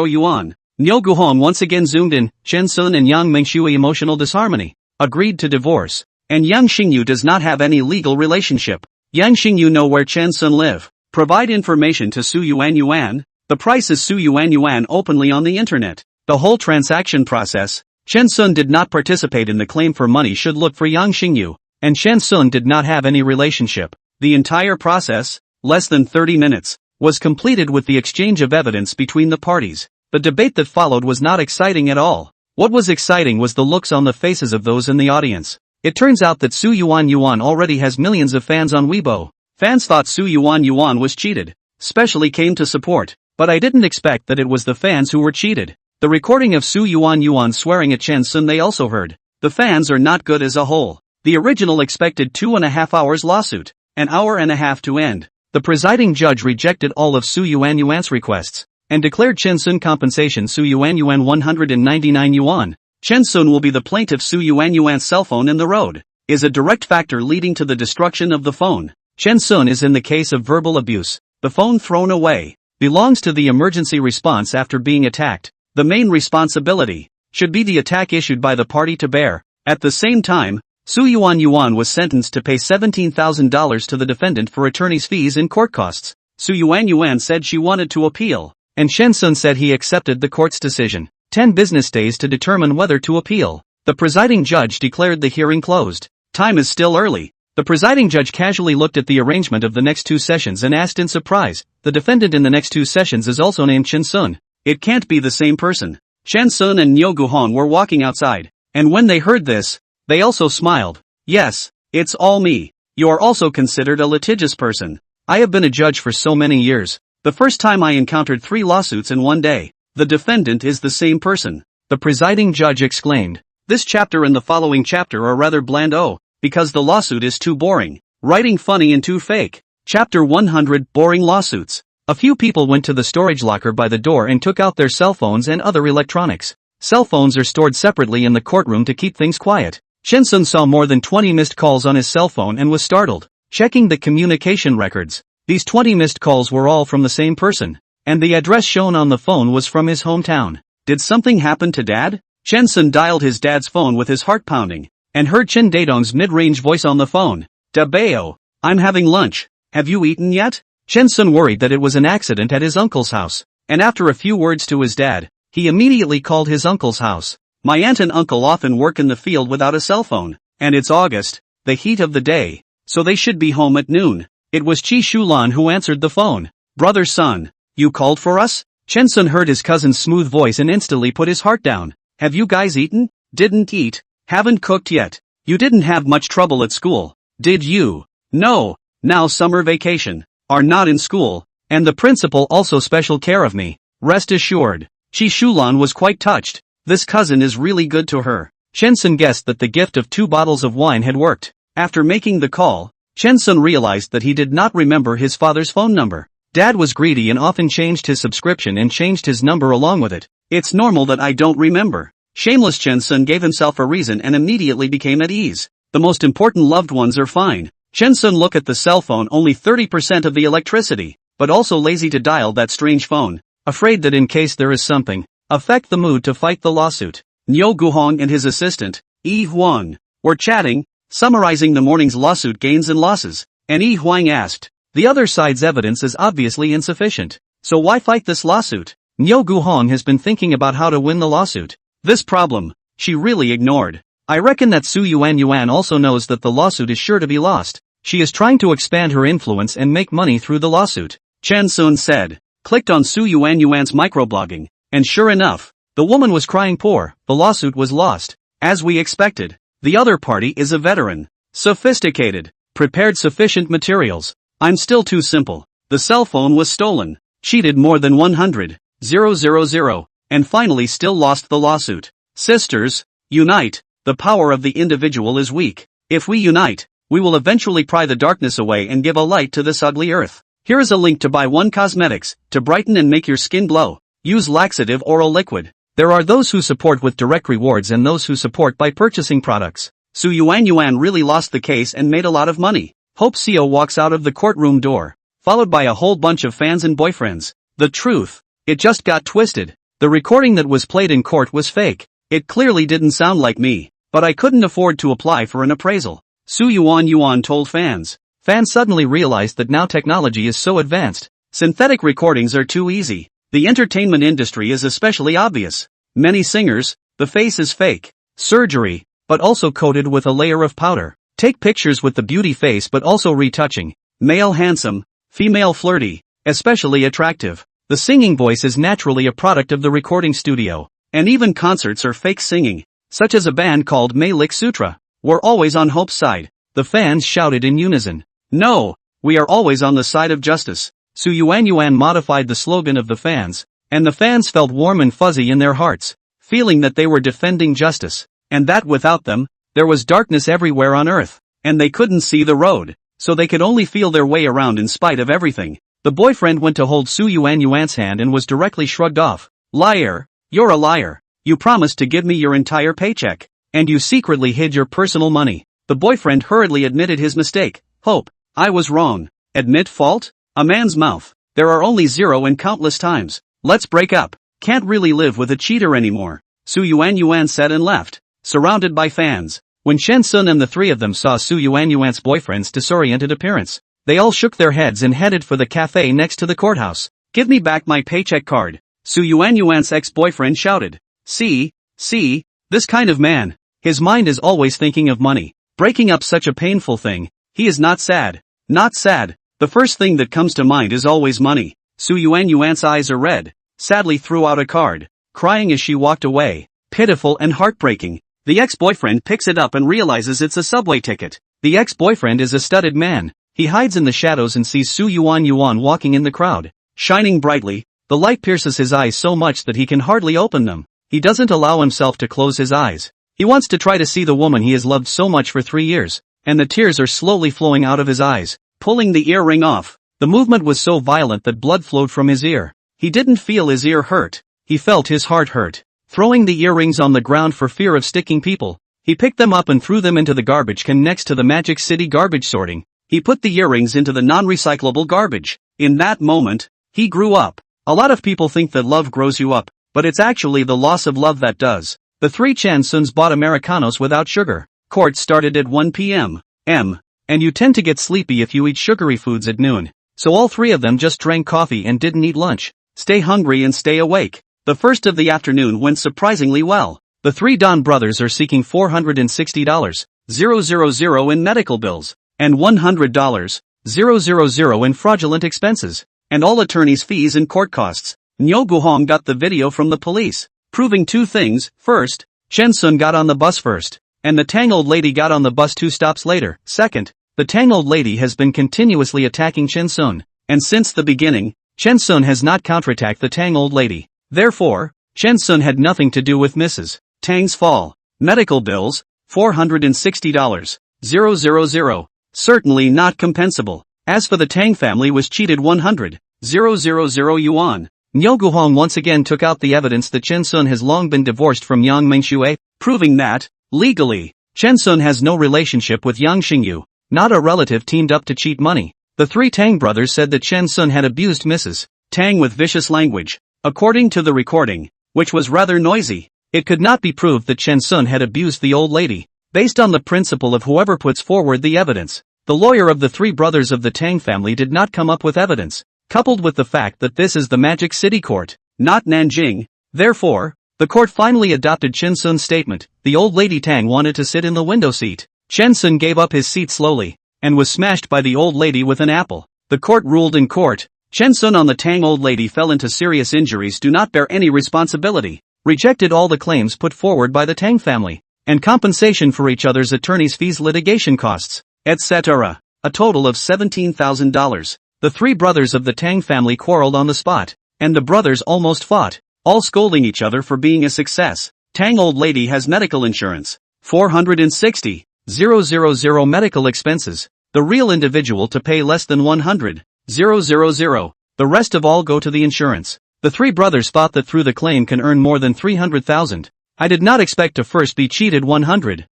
yuan. Nyo Guhong once again zoomed in, Chen Sun and Yang Mengshui emotional disharmony, agreed to divorce, and Yang Xingyu does not have any legal relationship. Yang Xingyu know where Chen Sun live, provide information to Su Yuan, the price is Su Yuan openly on the internet. The whole transaction process, Chen Sun did not participate in the claim for money should look for Yang Xingyu, and Chen Sun did not have any relationship. The entire process, less than 30 minutes, was completed with the exchange of evidence between the parties. The debate that followed was not exciting at all. What was exciting was the looks on the faces of those in the audience. It turns out that Su Yuan already has millions of fans on Weibo. Fans thought Su Yuan was cheated, specially came to support, but I didn't expect that it was the fans who were cheated. The recording of Su Yuan swearing at Chen Sun they also heard. The fans are not good as a whole. The original expected 2.5 hours lawsuit, an hour and a half to end. The presiding judge rejected all of Su Yuan's requests, and declared Chen Sun compensation Su Yuan 199 yuan. Chen Sun will be the plaintiff. Su Yuan's cell phone in the road is a direct factor leading to the destruction of the phone. Chen Sun is in the case of verbal abuse. The phone thrown away belongs to the emergency response after being attacked. The main responsibility should be the attack issued by the party to bear. At the same time, Su Yuan was sentenced to pay $17,000 to the defendant for attorney's fees and court costs. Su Yuan said she wanted to appeal, and Shen Sun said he accepted the court's decision. 10 business days to determine whether to appeal. The presiding judge declared the hearing closed. Time is still early. The presiding judge casually looked at the arrangement of the next 2 sessions and asked in surprise, the defendant in the next 2 sessions is also named Shen Sun. It can't be the same person. Shen Sun and Nyo Guhong were walking outside, and when they heard this, they also smiled. Yes, it's all me. You are also considered a litigious person. I have been a judge for so many years. The first time I encountered 3 lawsuits in one day. The defendant is the same person. The presiding judge exclaimed. This chapter and the following chapter are rather bland because the lawsuit is too boring. Writing funny and too fake. Chapter 100 Boring Lawsuits. A few people went to the storage locker by the door and took out their cell phones and other electronics. Cell phones are stored separately in the courtroom to keep things quiet. Shen Sun saw more than 20 missed calls on his cell phone and was startled. Checking the communication records. These 20 missed calls were all from the same person. And the address shown on the phone was from his hometown. Did something happen to Dad? Shen Sun dialed his dad's phone with his heart pounding, and heard Chen Daedong's mid-range voice on the phone. Da Bao, I'm having lunch. Have you eaten yet? Shen Sun worried that it was an accident at his uncle's house, and after a few words to his dad, he immediately called his uncle's house. My aunt and uncle often work in the field without a cell phone, and it's August, the heat of the day, so they should be home at noon. It was Chi Shulan who answered the phone. Brother Sun, you called for us? Shen Sun heard his cousin's smooth voice and instantly put his heart down. Have you guys eaten? Didn't eat. Haven't cooked yet. You didn't have much trouble at school, did you? No. Now summer vacation. Are not in school, and the principal also special care of me. Rest assured. Chi Shulan was quite touched. This cousin is really good to her. Shen Sun guessed that the gift of 2 bottles of wine had worked. After making the call, Shen Sun realized that he did not remember his father's phone number. Dad was greedy and often changed his subscription and changed his number along with it. It's normal that I don't remember. Shameless Shen Sun gave himself a reason and immediately became at ease. The most important loved ones are fine. Shen Sun looked at the cell phone, only 30% of the electricity, but also lazy to dial that strange phone, afraid that in case there is something, affect the mood to fight the lawsuit. Nyo Guhong and his assistant, Yi Huang, were chatting, summarizing the morning's lawsuit gains and losses, and Yi Huang asked, the other side's evidence is obviously insufficient, so why fight this lawsuit? Nyo Guhong has been thinking about how to win the lawsuit. This problem, she really ignored. I reckon that Su Yuan also knows that the lawsuit is sure to be lost. She is trying to expand her influence and make money through the lawsuit. Chen Sun said, clicked on Su Yuan's microblogging, and sure enough, the woman was crying poor, the lawsuit was lost. As we expected, the other party is a veteran. Sophisticated, prepared sufficient materials. I'm still too simple. The cell phone was stolen, cheated more than 100,000, and finally still lost the lawsuit. Sisters, unite. The power of the individual is weak. If we unite, we will eventually pry the darkness away and give a light to this ugly earth. Here is a link to buy one cosmetics, to brighten and make your skin glow. Use laxative oral liquid. There are those who support with direct rewards and those who support by purchasing products. Su Yuan really lost the case and made a lot of money. Hope Seo walks out of the courtroom door, followed by a whole bunch of fans and boyfriends. The truth, it just got twisted. The recording that was played in court was fake. It clearly didn't sound like me, but I couldn't afford to apply for an appraisal. Su Yuan told fans. Fans suddenly realized that now technology is so advanced. Synthetic recordings are too easy. The entertainment industry is especially obvious. Many singers, the face is fake. Surgery, but also coated with a layer of powder. Take pictures with the beauty face but also retouching. Male handsome, female flirty, especially attractive. The singing voice is naturally a product of the recording studio. And even concerts are fake singing, such as a band called Malik Sutra. We're always on Hope's side. The fans shouted in unison. No, we are always on the side of justice. Su Yuan modified the slogan of the fans, and the fans felt warm and fuzzy in their hearts, feeling that they were defending justice, and that without them, there was darkness everywhere on earth, and they couldn't see the road, so they could only feel their way around in spite of everything. The boyfriend went to hold Su Yuan's hand and was directly shrugged off. Liar, you're a liar. You promised to give me your entire paycheck, and you secretly hid your personal money. The boyfriend hurriedly admitted his mistake. Hope, I was wrong. Admit fault? A man's mouth. There are only 0 and countless times. Let's break up. Can't really live with a cheater anymore. Su Yuan said and left, surrounded by fans. When Shen Sun and the 3 of them saw Su Yuan's boyfriend's disoriented appearance, they all shook their heads and headed for the cafe next to the courthouse. Give me back my paycheck card, Su Yuan's ex-boyfriend shouted. See, this kind of man. His mind is always thinking of money. Breaking up such a painful thing. He is not sad. Not sad. The first thing that comes to mind is always money. Su Yuan's eyes are red. Sadly threw out a card, crying as she walked away. Pitiful and heartbreaking. The ex-boyfriend picks it up and realizes it's a subway ticket. The ex-boyfriend is a studded man. He hides in the shadows and sees Su Yuan walking in the crowd. Shining brightly, the light pierces his eyes so much that he can hardly open them. He doesn't allow himself to close his eyes. He wants to try to see the woman he has loved so much for 3 years, and the tears are slowly flowing out of his eyes. Pulling the earring off. The movement was so violent that blood flowed from his ear. He didn't feel his ear hurt. He felt his heart hurt. Throwing the earrings on the ground for fear of sticking people, he picked them up and threw them into the garbage can next to the Magic City garbage sorting. He put the earrings into the non-recyclable garbage. In that moment, he grew up. A lot of people think that love grows you up, but it's actually the loss of love that does. The three Chansuns bought Americanos without sugar. Court started at 1 p.m. And you tend to get sleepy if you eat sugary foods at noon. So all three of them just drank coffee and didn't eat lunch. Stay hungry and stay awake. The first of the afternoon went surprisingly well. The three Don brothers are seeking $460,000 in medical bills, and $100,000 in fraudulent expenses, and all attorney's fees and court costs. Nyo Guhong got the video from the police, proving two things. First, Chen Sun got on the bus first, and the Tang old lady got on the bus 2 stops later. Second, the Tang old lady has been continuously attacking Chen Sun, and since the beginning, Chen Sun has not counterattacked the Tang old lady. Therefore, Chen Sun had nothing to do with Mrs. Tang's fall. Medical bills, $460,000. Certainly not compensable. As for the Tang family was cheated 100,000 yuan. Nyo Guhong once again took out the evidence that Chen Sun has long been divorced from Yang Mengxue, proving that, legally, Chen Sun has no relationship with Yang Xingyu, not a relative teamed up to cheat money. The three Tang brothers said that Chen Sun had abused Mrs. Tang with vicious language. According to the recording, which was rather noisy, it could not be proved that Chen Sun had abused the old lady. Based on the principle of whoever puts forward the evidence, the lawyer of the three brothers of the Tang family did not come up with evidence. Coupled with the fact that this is the Magic City Court, not Nanjing, therefore, the court finally adopted Chen Sun's statement. The old lady Tang wanted to sit in the window seat. Chen Sun gave up his seat slowly, and was smashed by the old lady with an apple. The court ruled in court, Chen Sun on the Tang old lady fell into serious injuries, do not bear any responsibility, rejected all the claims put forward by the Tang family, and compensation for each other's attorney's fees, litigation costs, etc. A total of $17,000. The three brothers of the Tang family quarreled on the spot, and the brothers almost fought, all scolding each other for being a success. Tang old lady has medical insurance, $460,000 medical expenses, the real individual to pay less than $100,000. The rest of all go to the insurance. The three brothers thought that through the claim can earn more than 300,000. I did not expect to first be cheated 100,000.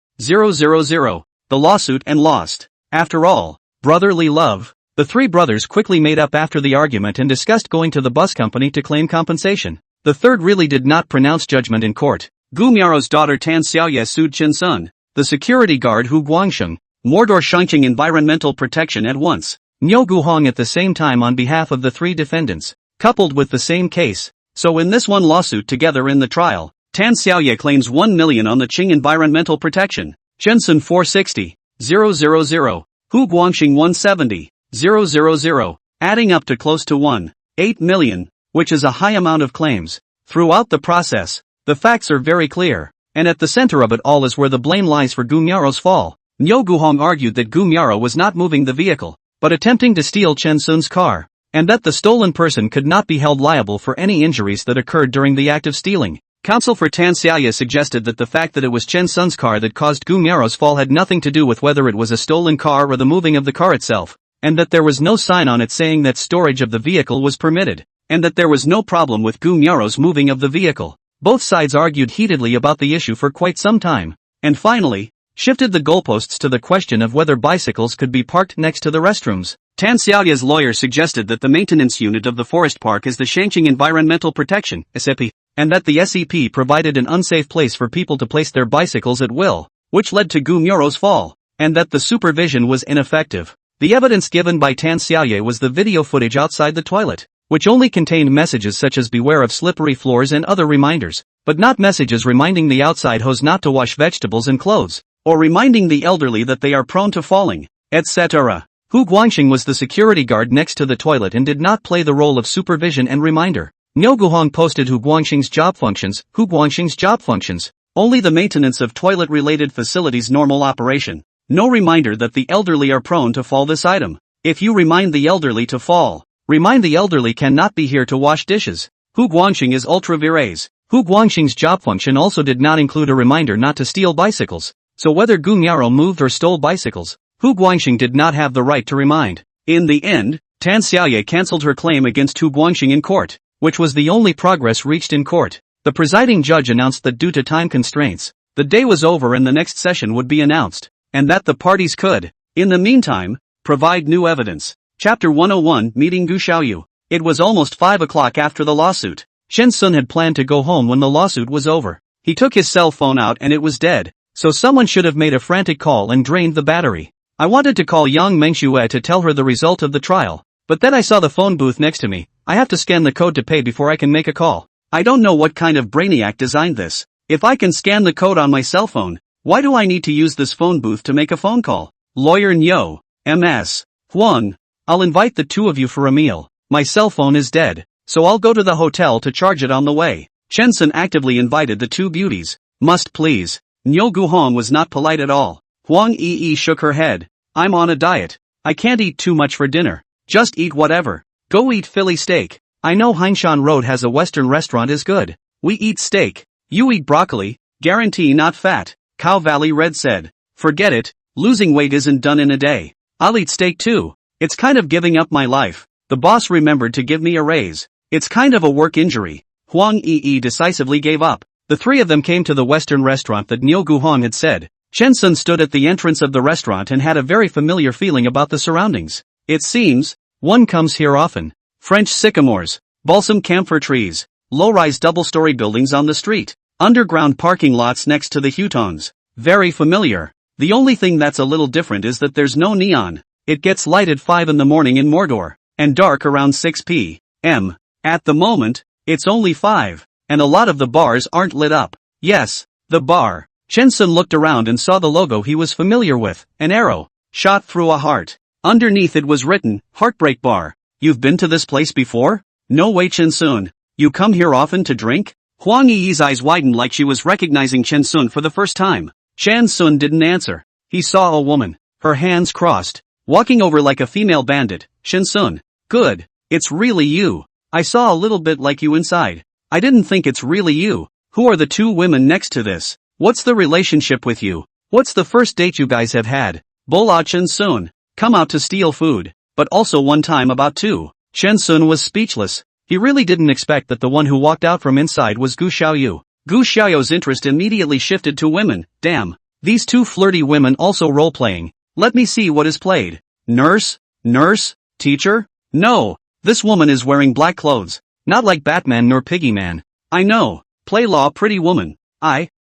The lawsuit and lost. After all, brotherly love. The three brothers quickly made up after the argument and discussed going to the bus company to claim compensation. The third really did not pronounce judgment in court. Gu Miao's daughter Tan Xiaoye sued Chen Sun, the security guard Hu Guangsheng, Mordor Shangqing Environmental Protection at once. Nyo Guhong at the same time on behalf of the three defendants, coupled with the same case. So in this one lawsuit together in the trial, Tan Xiaoye claims 1 million on the Qing Environmental Protection, Chen Sun 460,000, Hu Guangxing 170,000, adding up to close to 1.8 million, which is a high amount of claims. Throughout the process, the facts are very clear, and at the center of it all is where the blame lies for Gu Miao's fall. Nyo Guhong argued that Gu Miao was not moving the vehicle, but attempting to steal Chen Sun's car, and that the stolen person could not be held liable for any injuries that occurred during the act of stealing. Counsel for Tan Xiaoye suggested that the fact that it was Chen Sun's car that caused Gu Miao's fall had nothing to do with whether it was a stolen car or the moving of the car itself, and that there was no sign on it saying that storage of the vehicle was permitted, and that there was no problem with Gu Miao's moving of the vehicle. Both sides argued heatedly about the issue for quite some time, and finally, shifted the goalposts to the question of whether bicycles could be parked next to the restrooms. Tan Xiaoye's lawyer suggested that the maintenance unit of the forest park is the Shangqing Environmental Protection, SEP, and that the SEP provided an unsafe place for people to place their bicycles at will, which led to Gu Miao's fall, and that the supervision was ineffective. The evidence given by Tan Xiaoye was the video footage outside the toilet, which only contained messages such as beware of slippery floors and other reminders, but not messages reminding the outside hoes not to wash vegetables and clothes, or reminding the elderly that they are prone to falling, etc. Hu Guangxing was the security guard next to the toilet and did not play the role of supervision and reminder. Niu Guhong posted Hu Guangxing's job functions, only the maintenance of toilet-related facilities normal operation. No reminder that the elderly are prone to fall this item. If you remind the elderly to fall, remind the elderly cannot be here to wash dishes. Hu Guangxing is ultra vires. Hu Guangxing's job function also did not include a reminder not to steal bicycles, so whether Gu Miao moved or stole bicycles, Hu Guangxing did not have the right to remind. In the end, Tan Xiaoye cancelled her claim against Hu Guangxing in court, which was the only progress reached in court. The presiding judge announced that due to time constraints, the day was over and the next session would be announced, and that the parties could, in the meantime, provide new evidence. Chapter 101 Meeting Gu Xiaoyu. It was almost 5 o'clock after the lawsuit. Shen Sun had planned to go home when the lawsuit was over. He took his cell phone out and it was dead, so someone should have made a frantic call and drained the battery. I wanted to call Yang Mengxue to tell her the result of the trial, but then I saw the phone booth next to me. I have to scan the code to pay before I can make a call. I don't know what kind of brainiac designed this. If I can scan the code on my cell phone, why do I need to use this phone booth to make a phone call? Lawyer Nyo, M.S. Huang. I'll invite the two of you for a meal. My cell phone is dead, so I'll go to the hotel to charge it on the way. Chen Sun actively invited the two beauties. Must please. Nyo Guhong was not polite at all. Huang Yi shook her head. I'm on a diet. I can't eat too much for dinner. Just eat whatever. Go eat Philly steak. I know Hainshan Road has a Western restaurant is good. We eat steak. You eat broccoli. Guarantee not fat. Cow Valley Red said. Forget it. Losing weight isn't done in a day. I'll eat steak too. It's kind of giving up my life. The boss remembered to give me a raise. It's kind of a work injury. Huang Yi decisively gave up. The three of them came to the Western restaurant that Niu Guhong had said. Chen Sun stood at the entrance of the restaurant and had a very familiar feeling about the surroundings. It seems, one comes here often. French sycamores, balsam camphor trees, low-rise double-story buildings on the street, underground parking lots next to the hutons. Very familiar. The only thing that's a little different is that there's no neon. It gets light at 5 in the morning in Mordor, and dark around 6 p.m. At the moment, it's only 5, and a lot of the bars aren't lit up. Yes, the bar. Chen Sun looked around and saw the logo he was familiar with, an arrow, shot through a heart. Underneath it was written, Heartbreak Bar. You've been to this place before? No way Chen Sun. You come here often to drink? Huang Yi's eyes widened like she was recognizing Chen Sun for the first time. Chen Sun didn't answer. He saw a woman, her hands crossed, walking over like a female bandit. Chen Sun. Good. It's really you. I saw a little bit like you inside. I didn't think it's really you. Who are the two women next to this? What's the relationship with you? What's the first date you guys have had? Bola Chen Sun. Come out to steal food. But also one time about two. Chen Sun was speechless. He really didn't expect that the one who walked out from inside was Gu Xiaoyu. Gu Xiaoyu's interest immediately shifted to women. Damn. These two flirty women also role-playing. Let me see what is played. Nurse? Nurse? Teacher? No. This woman is wearing black clothes. Not like Batman nor Piggy Man. I know. Play law pretty woman.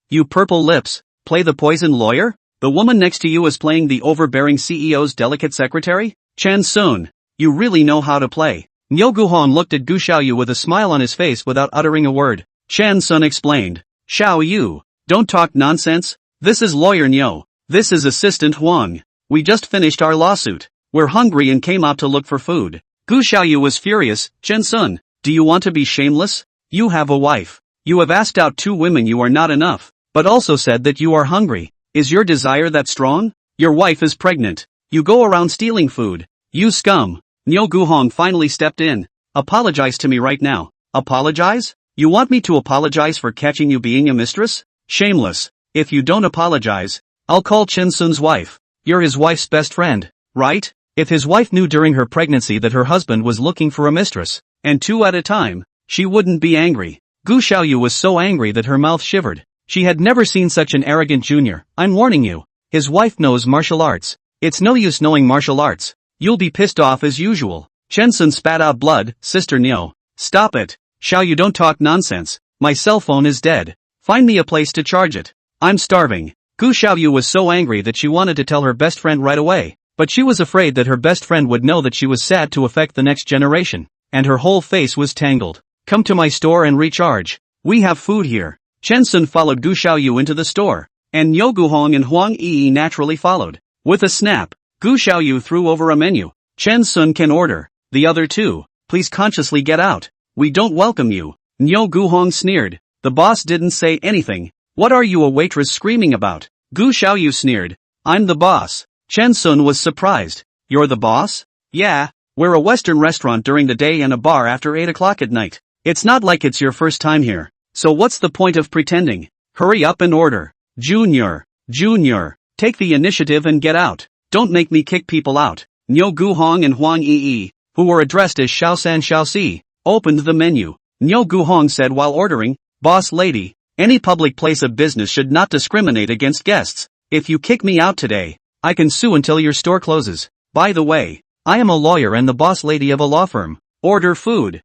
You purple lips. Play the poison lawyer? The woman next to you is playing the overbearing CEO's delicate secretary? Chen Sun. You really know how to play. Niu Guhong looked at Gu Xiaoyu with a smile on his face without uttering a word. Chen Sun explained. Xiaoyu. Don't talk nonsense. This is lawyer Niu. This is assistant Huang. We just finished our lawsuit. We're hungry and came out to look for food. Gu Xiaoyu was furious. Chen Sun. Do you want to be shameless? You have a wife. You have asked out two women, you are not enough. But also said that you are hungry. Is your desire that strong? Your wife is pregnant. You go around stealing food. You scum. Niu Guhong finally stepped in. Apologize to me right now. Apologize? You want me to apologize for catching you being a mistress? Shameless. If you don't apologize, I'll call Chen Sun's wife. You're his wife's best friend, right? If his wife knew during her pregnancy that her husband was looking for a mistress, and two at a time, she wouldn't be angry. Gu Xiaoyu was so angry that her mouth shivered. She had never seen such an arrogant junior. I'm warning you. His wife knows martial arts. It's no use knowing martial arts. You'll be pissed off as usual. Chen Sun spat out blood. Sister Niu. Stop it. Xiaoyu, don't talk nonsense. My cell phone is dead. Find me a place to charge it. I'm starving. Gu Xiaoyu was so angry that she wanted to tell her best friend right away, but she was afraid that her best friend would know that she was sad to affect the next generation. and her whole face was tangled. Come to my store and recharge. We have food here. Chen Sun followed Gu Xiaoyu into the store, and Niu Guhong and Huang Yi naturally followed. With a snap, Gu Xiaoyu threw over a menu. Chen Sun can order. The other two, please consciously get out. We don't welcome you. Niu Guhong sneered. The boss didn't say anything. What are you a waitress screaming about? Gu Xiaoyu sneered. I'm the boss. Chen Sun was surprised. You're the boss? Yeah, we're a Western restaurant during the day and a bar after 8 o'clock at night. It's not like it's your first time here. So what's the point of pretending? Hurry up and order. Junior, take the initiative and get out. Don't make me kick people out. Niu Guhong and Huang Yi, who were addressed as Xiaosan Xiaoxi, opened the menu. Niu Guhong said while ordering, Boss lady, any public place of business should not discriminate against guests. If you kick me out today, I can sue until your store closes. By the way, I am a lawyer and the boss lady of a law firm. Order food,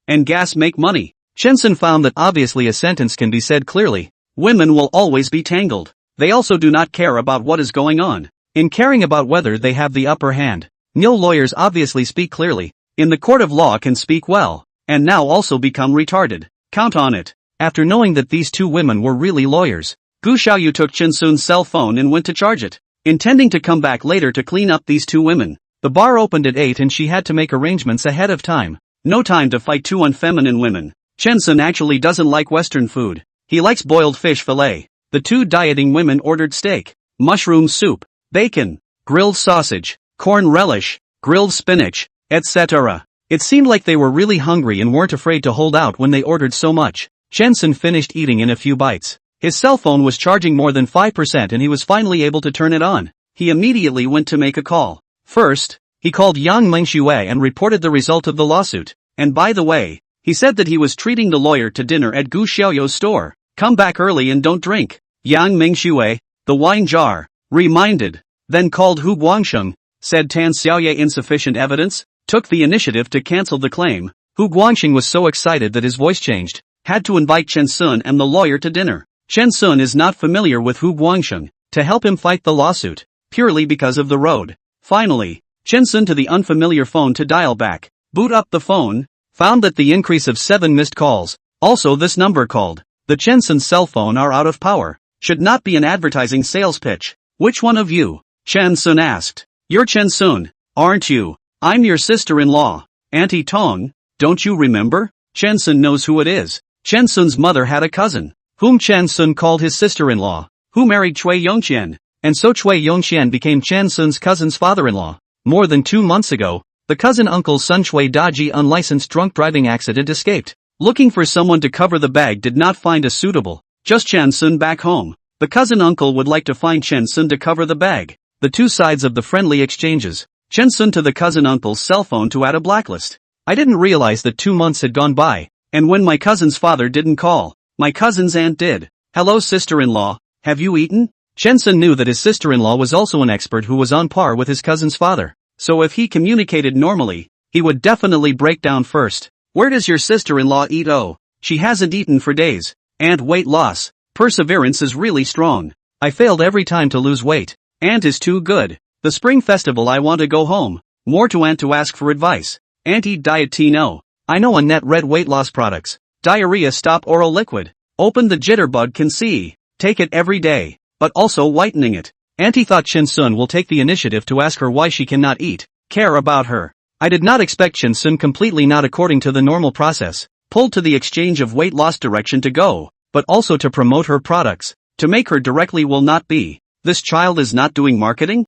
and gas make money. Chen Sun found that obviously a sentence can be said clearly. Women will always be tangled. They also do not care about what is going on. In caring about whether they have the upper hand, Nil lawyers obviously speak clearly. In the court of law can speak well, and now also become retarded. Count on it. After knowing that these two women were really lawyers, Gu Xiaoyu took Chen Sun's cell phone and went to charge it, intending to come back later to clean up these two women. The bar opened at 8 and she had to make arrangements ahead of time. No time to fight two unfeminine women. Chen Sun actually doesn't like Western food. He likes boiled fish fillet. The two dieting women ordered steak, mushroom soup, bacon, grilled sausage, corn relish, grilled spinach, etc. It seemed like they were really hungry and weren't afraid to hold out when they ordered so much. Chen Sun finished eating in a few bites. His cell phone was charging more than 5% and he was finally able to turn it on. He immediately went to make a call. First, he called Yang Mengxue and reported the result of the lawsuit. And by the way, he said that he was treating the lawyer to dinner at Gu Xiaoyu's store. Come back early and don't drink. Yang Mengxue, the wine jar, reminded. Then called Hu Guangsheng, said Tan Xiaoye insufficient evidence, took the initiative to cancel the claim. Hu Guangxing was so excited that his voice changed, had to invite Chen Sun and the lawyer to dinner. Chen Sun is not familiar with Hu Guangsheng, to help him fight the lawsuit, purely because of the road. Finally, Chen Sun to the unfamiliar phone to dial back, boot up the phone, found that the increase of 7 missed calls, also this number called. The Chen Sun cell phone are out of power, should not be an advertising sales pitch. Which one of you? Chen Sun asked. You're Chen Sun, aren't you? I'm your sister-in-law, Auntie Tong, don't you remember? Chen Sun knows who it is. Chen Sun's mother had a cousin, whom Chen Sun called his sister-in-law, who married Cui Yongqian, and so Cui Yongqian became Chen Sun's cousin's father-in-law. More than 2 months ago, the cousin uncle's son Cui Daji unlicensed drunk driving accident escaped. Looking for someone to cover the bag did not find a suitable, just Chen Sun back home. The cousin uncle would like to find Chen Sun to cover the bag. The two sides of the friendly exchanges. Chen Sun to the cousin uncle's cell phone to add a blacklist. I didn't realize that 2 months had gone by, and when my cousin's father didn't call, my cousin's aunt did. Hello sister-in-law, have you eaten? Chen Sun knew that his sister-in-law was also an expert who was on par with his cousin's father. So if he communicated normally, he would definitely break down first. Where does your sister-in-law eat? Oh, she hasn't eaten for days. And weight loss. Perseverance is really strong. I failed every time to lose weight. Aunt is too good. The spring festival I want to go home. More to aunt to ask for advice. Auntie Dietino. I know a net red weight loss products. Diarrhea stop oral liquid. Open the jitterbug can see. Take it every day. But also whitening it. Auntie thought Chen Sun will take the initiative to ask her why she cannot eat. Care about her. I did not expect Chen Sun completely not according to the normal process. Pulled to the exchange of weight loss direction to go, but also to promote her products. To make her directly will not be. This child is not doing marketing?